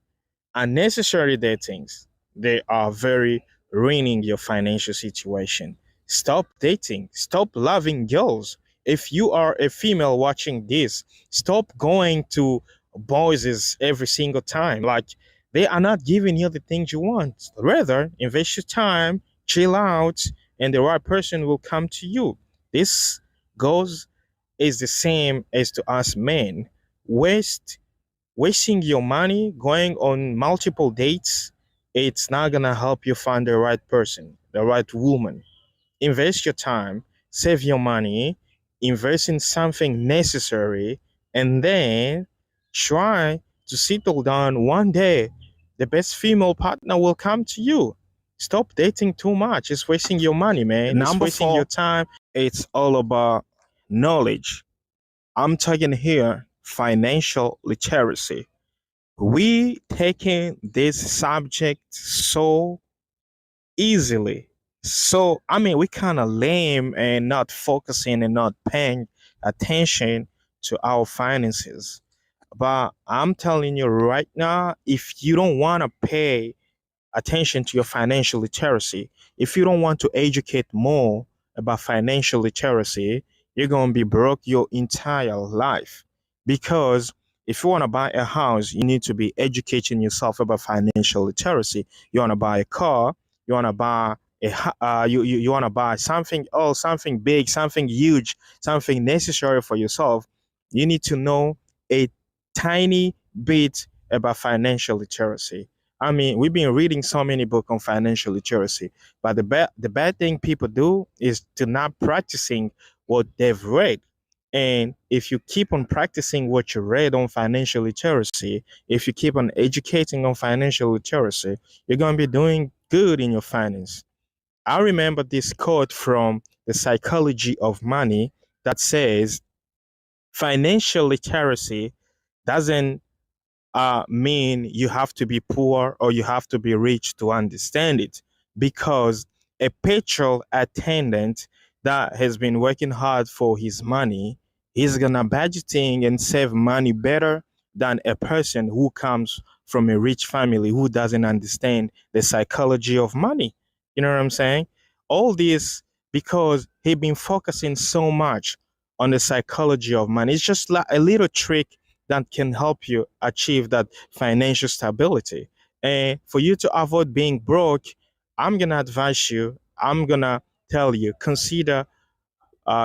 unnecessary datings, they are very ruining your financial situation. Stop dating. Stop loving girls. If you are a female watching this, stop going to boys every single time. Like, they are not giving you the things you want. Rather, invest your time, chill out, and the right person will come to you. This goes is the same as to us men. Wasting your money going on multiple dates, it's not gonna help you find the right person, the right woman. Invest your time, save your money, invest in something necessary, and then try to settle down. One day the best female partner will come to you. Stop dating too much. It's wasting your money, man. It's wasting your time. It's all about knowledge. I'm talking here financial literacy. We taking this subject so easily. So, I mean, we kind of lame and not focusing and not paying attention to our finances. But I'm telling you right now, if you don't want to pay attention to your financial literacy, if you don't want to educate more about financial literacy, you're going to be broke your entire life. Because if you want to buy a house, you need to be educating yourself about financial literacy. You want to buy a car, you want to buy you want to buy something, something big, something huge, something necessary for yourself. You need to know a tiny bit about financial literacy. I mean, we've been reading so many books on financial literacy, but the bad thing people do is to not practicing what they've read. And if you keep on practicing what you read on financial literacy, if you keep on educating on financial literacy, you're going to be doing good in your finance. I remember this quote from The Psychology of Money that says, financial literacy doesn't mean you have to be poor or you have to be rich to understand it, because a petrol attendant that has been working hard for his money is gonna budgeting and save money better than a person who comes from a rich family who doesn't understand the psychology of money. You know what I'm saying? All this because he been focusing so much on the psychology of money. It's just like a little trick that can help you achieve that financial stability. And for you to avoid being broke, I'm gonna advise you, I'm gonna tell you, consider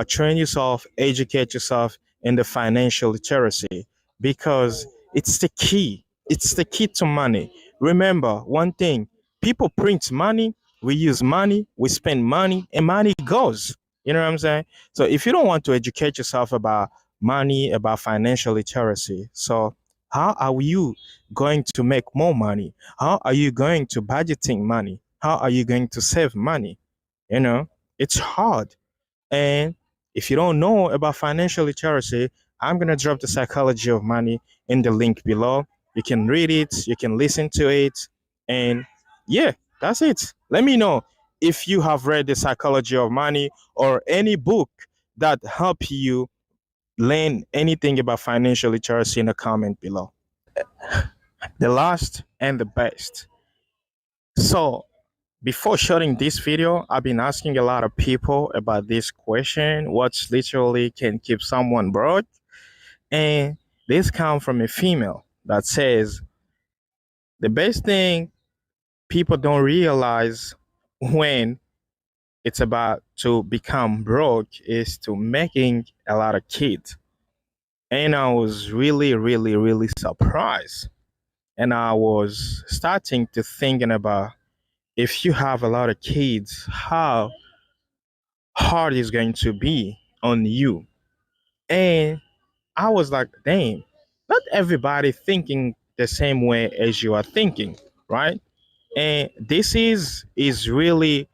train yourself, educate yourself in the financial literacy because it's the key. It's the key to money. Remember one thing: people print money, we use money, we spend money, and money goes. You know what I'm saying? So if you don't want to educate yourself about money, about financial literacy, so how are you going to make more money? How are you going to budgeting money? How are you going to save money? You know, it's hard. And if you don't know about financial literacy, I'm going to drop the psychology of money in the link below. You can read it, you can listen to it. And yeah, that's it. Let me know if you have read the psychology of money or any book that help you learn anything about financial literacy in the comment below. The last and the best. So before shooting this video, I've been asking a lot of people about this question: what's literally can keep someone broke? And this comes from a female that says the best thing people don't realize when it's about to become broke is to making a lot of kids. And I was really, really, really surprised. And I was starting to thinking about if you have a lot of kids, how hard it's going to be on you. And I was like, damn, not everybody thinking the same way as you are thinking, right? And this is really,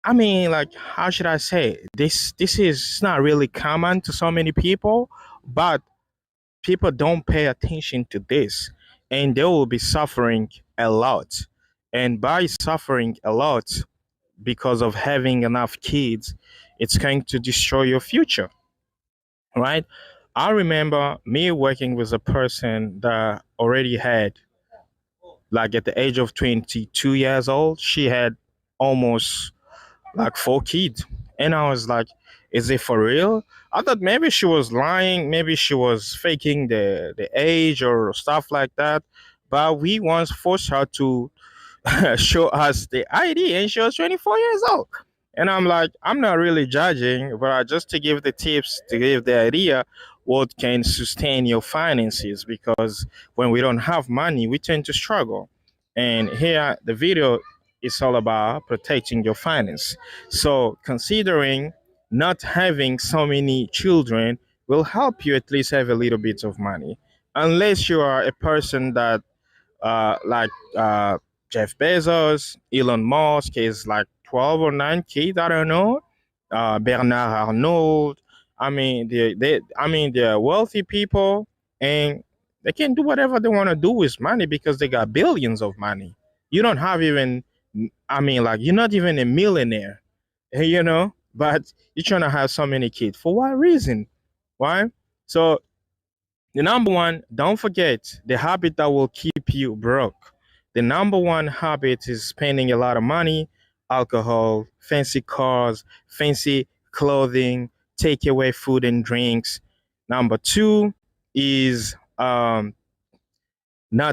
I mean, like, how should I say? This is not really common to so many people, but people don't pay attention to this, and they will be suffering a lot. And by suffering a lot because of having enough kids, it's going to destroy your future, right? I remember me working with a person that already had, like at the age of 22 years old, she had almost like 4 kids. And I was like, is it for real? I thought maybe she was lying, maybe she was faking the age or stuff like that. But we once forced her to show us the ID, and she was 24 years old. And I'm like, I'm not really judging, but just to give the tips, to give the idea what can sustain your finances, because when we don't have money, we tend to struggle. And here, the video is all about protecting your finance. So considering not having so many children will help you at least have a little bit of money. Unless you are a person that like Jeff Bezos, Elon Musk is like 12 or 9 kids, I don't know. Bernard Arnault. I mean, they're wealthy people, and they can do whatever they want to do with money because they got billions of money. You don't have even, I mean, like, you're not even a millionaire, you know, but you're trying to have so many kids. For what reason? Why? So the number one, don't forget the habit that will keep you broke. The number one habit is spending a lot of money, alcohol, fancy cars, fancy clothing, takeaway food and drinks. Number two is not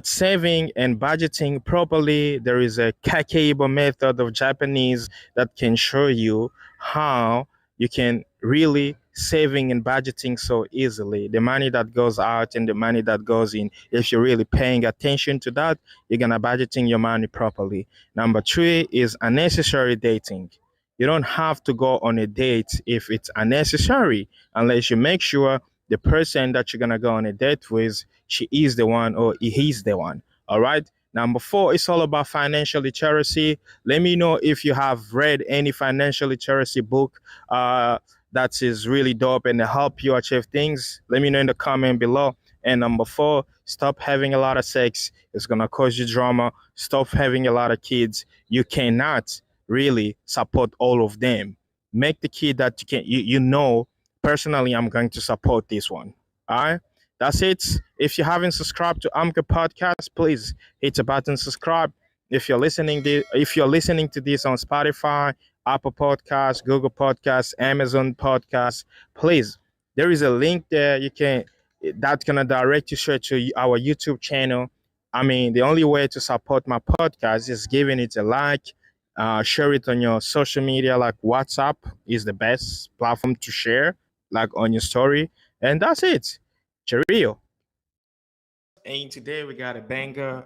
saving and budgeting properly. There is a Kakeibo method of Japanese that can show you how you can really saving and budgeting so easily. The money that goes out and the money that goes in, if you're really paying attention to that, you're gonna budgeting your money properly. Number three is unnecessary dating. You don't have to go on a date if it's unnecessary, unless you make sure the person that you're gonna go on a date with, she is the one or he's the one. All right. Number four, it's all about financial literacy. Let me know if you have read any financial literacy book that is really dope and help you achieve things. Let me know in the comment below. And number four, stop having a lot of sex. It's gonna cause you drama. Stop having a lot of kids. You cannot really support all of them. Make the kid that you can. You know, personally, I'm going to support this one. All right. That's it. If you haven't subscribed to Amka Podcast, please hit the button, subscribe, if you're listening to this on Spotify, Apple Podcasts, Google Podcasts, Amazon Podcasts, please, there is a link there. That's gonna direct you straight to our YouTube channel. I mean, the only way to support my podcast is giving it a like, share it on your social media, like WhatsApp is the best platform to share, like on your story, and that's it. Cheerio. And today we got a banger.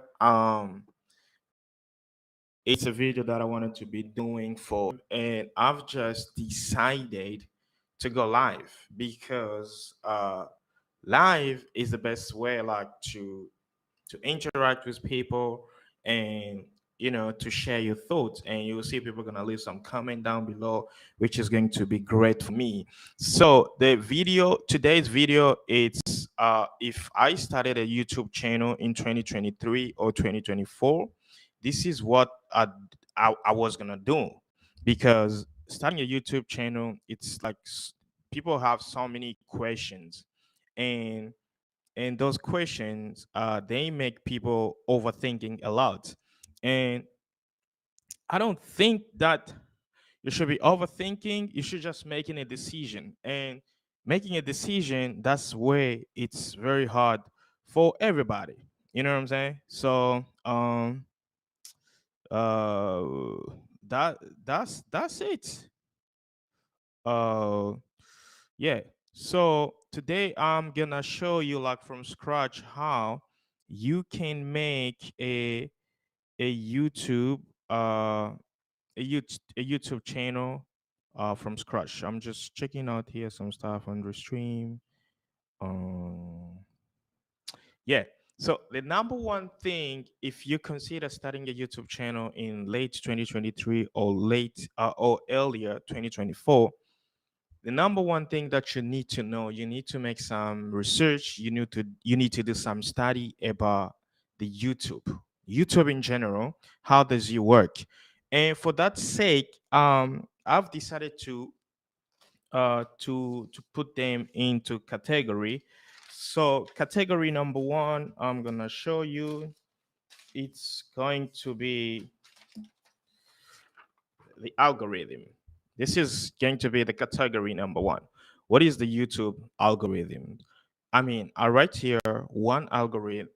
It's a video that I wanted to be doing for, and I've just decided to go live because live is the best way, like to interact with people and to share your thoughts, and you'll see people gonna leave some comment down below, which is going to be great for me. So today's video, it's if I started a YouTube channel in 2023 or 2024, this is what I was gonna do, because starting a YouTube channel, it's like people have so many questions, and those questions they make people overthinking a lot, and I don't think that you should be overthinking. You should just making a decision, and making a decision, that's where it's very hard for everybody, you know what I'm saying? So uh that's it. uh Yeah. So today I'm gonna show you, like from scratch, how you can make a YouTube a YouTube channel from scratch. I'm just checking out here some stuff on the stream. Yeah. So the number one thing, if you consider starting a YouTube channel in late 2023 or earlier 2024, the number one thing that you need to know, you need to make some research. You need to do some study about the YouTube in general. How does it work? And for that sake, I've decided to put them into category. So category number one, I'm gonna show you. It's going to be the algorithm. This is going to be the category number one. What is the YouTube algorithm? I mean, I write here one algorithm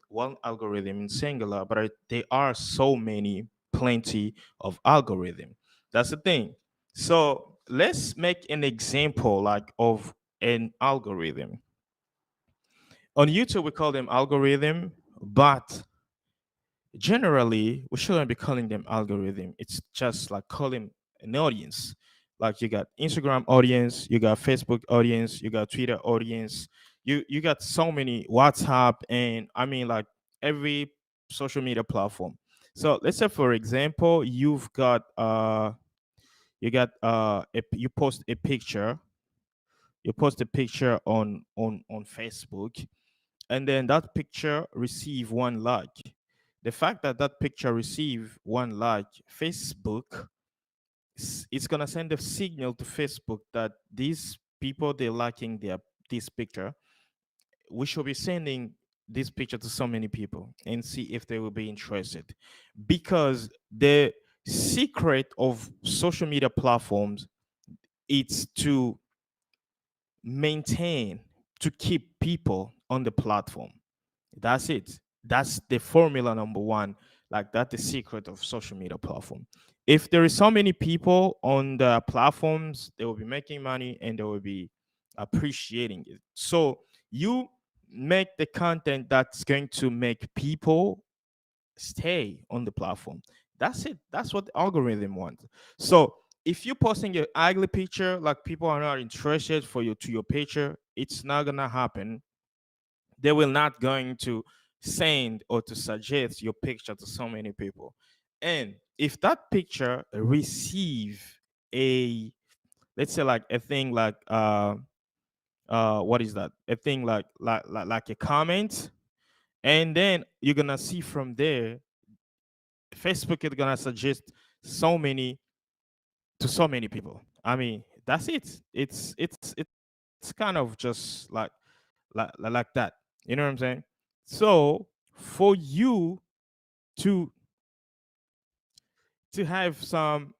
in singular, but there are so many, plenty of algorithm. That's the thing. So let's make an example like of an algorithm. On YouTube, we call them algorithm, but generally we shouldn't be calling them algorithm. It's just like calling an audience. Like you got Instagram audience, you got Facebook audience, you got Twitter audience, you got so many, WhatsApp, and I mean like every social media platform. So let's say, for example, you post a picture, on Facebook, and then that picture receive one like. The fact that that picture receive one like, Facebook, it's gonna send a signal to Facebook that these people, they're liking this picture. We should be sending this picture to so many people and see if they will be interested, because the secret of social media platforms, it's to maintain, to keep people on the platform. That's it. That's the formula number one. Like that's the secret of social media platform. If there is so many people on the platforms, they will be making money and they will be appreciating it. So you make the content that's going to make people stay on the platform. That's it. That's what the algorithm wants. So if you're posting an ugly picture, like people are not interested for you to your picture, it's not gonna happen. They will not going to send or to suggest your picture to so many people. And if that picture receive a, let's say like a thing like what is that, a thing like a comment, and then you're gonna see from there, Facebook is gonna suggest so many to so many people. I mean, that's it. It's kind of just like that. You know what I'm saying? So for you to to have some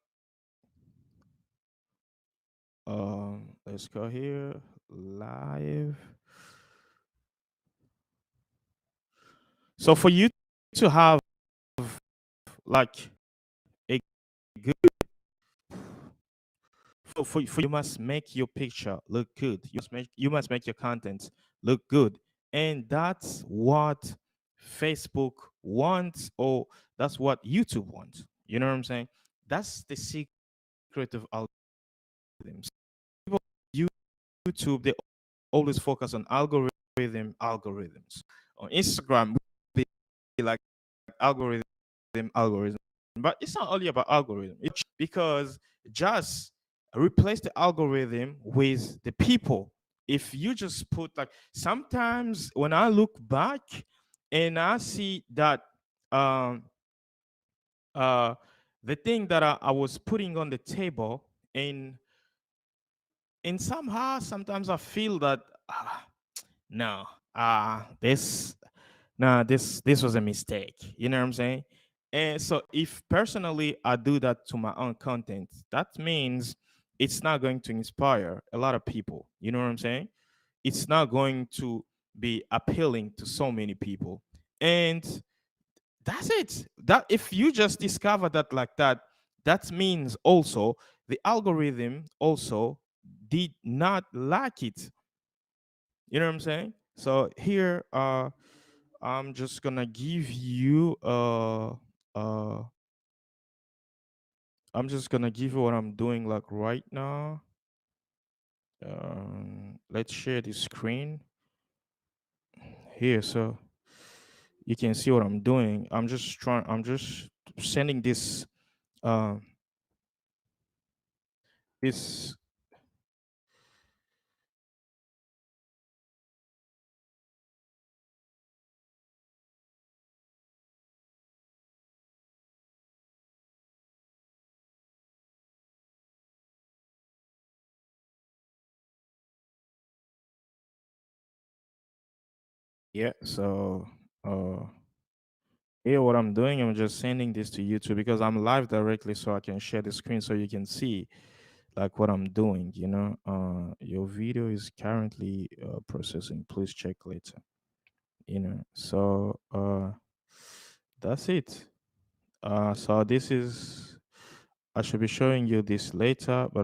let's go here live. So for you to have like a good for you must make your picture look good. You must make your content look good. And that's what Facebook wants, or that's what YouTube wants. You know what I'm saying? That's the secret of algorithms. People on YouTube, they always focus on algorithms. On Instagram, they like algorithm. But it's not only about algorithm. It's because just replace the algorithm with the people. If you just put like, sometimes when I look back and I see that the thing that I was putting on the table, and somehow sometimes I feel that no, this was a mistake. You know what I'm saying? And so if personally I do that to my own content, that means it's not going to inspire a lot of people. You know what I'm saying? It's not going to be appealing to so many people. And that's it. That if you just discover that like that, that means also the algorithm also did not like it. You know what I'm saying? So here I'm just gonna give you I'm just gonna give you what I'm doing like right now. Let's share the screen here so you can see what I'm doing. I'm just sending this this yeah, so here what I'm doing, I'm just sending this to YouTube because I'm live directly, so I can share the screen so you can see like what I'm doing. You know, your video is currently processing, please check later. You know, so that's it. So this is, I should be showing you this later, but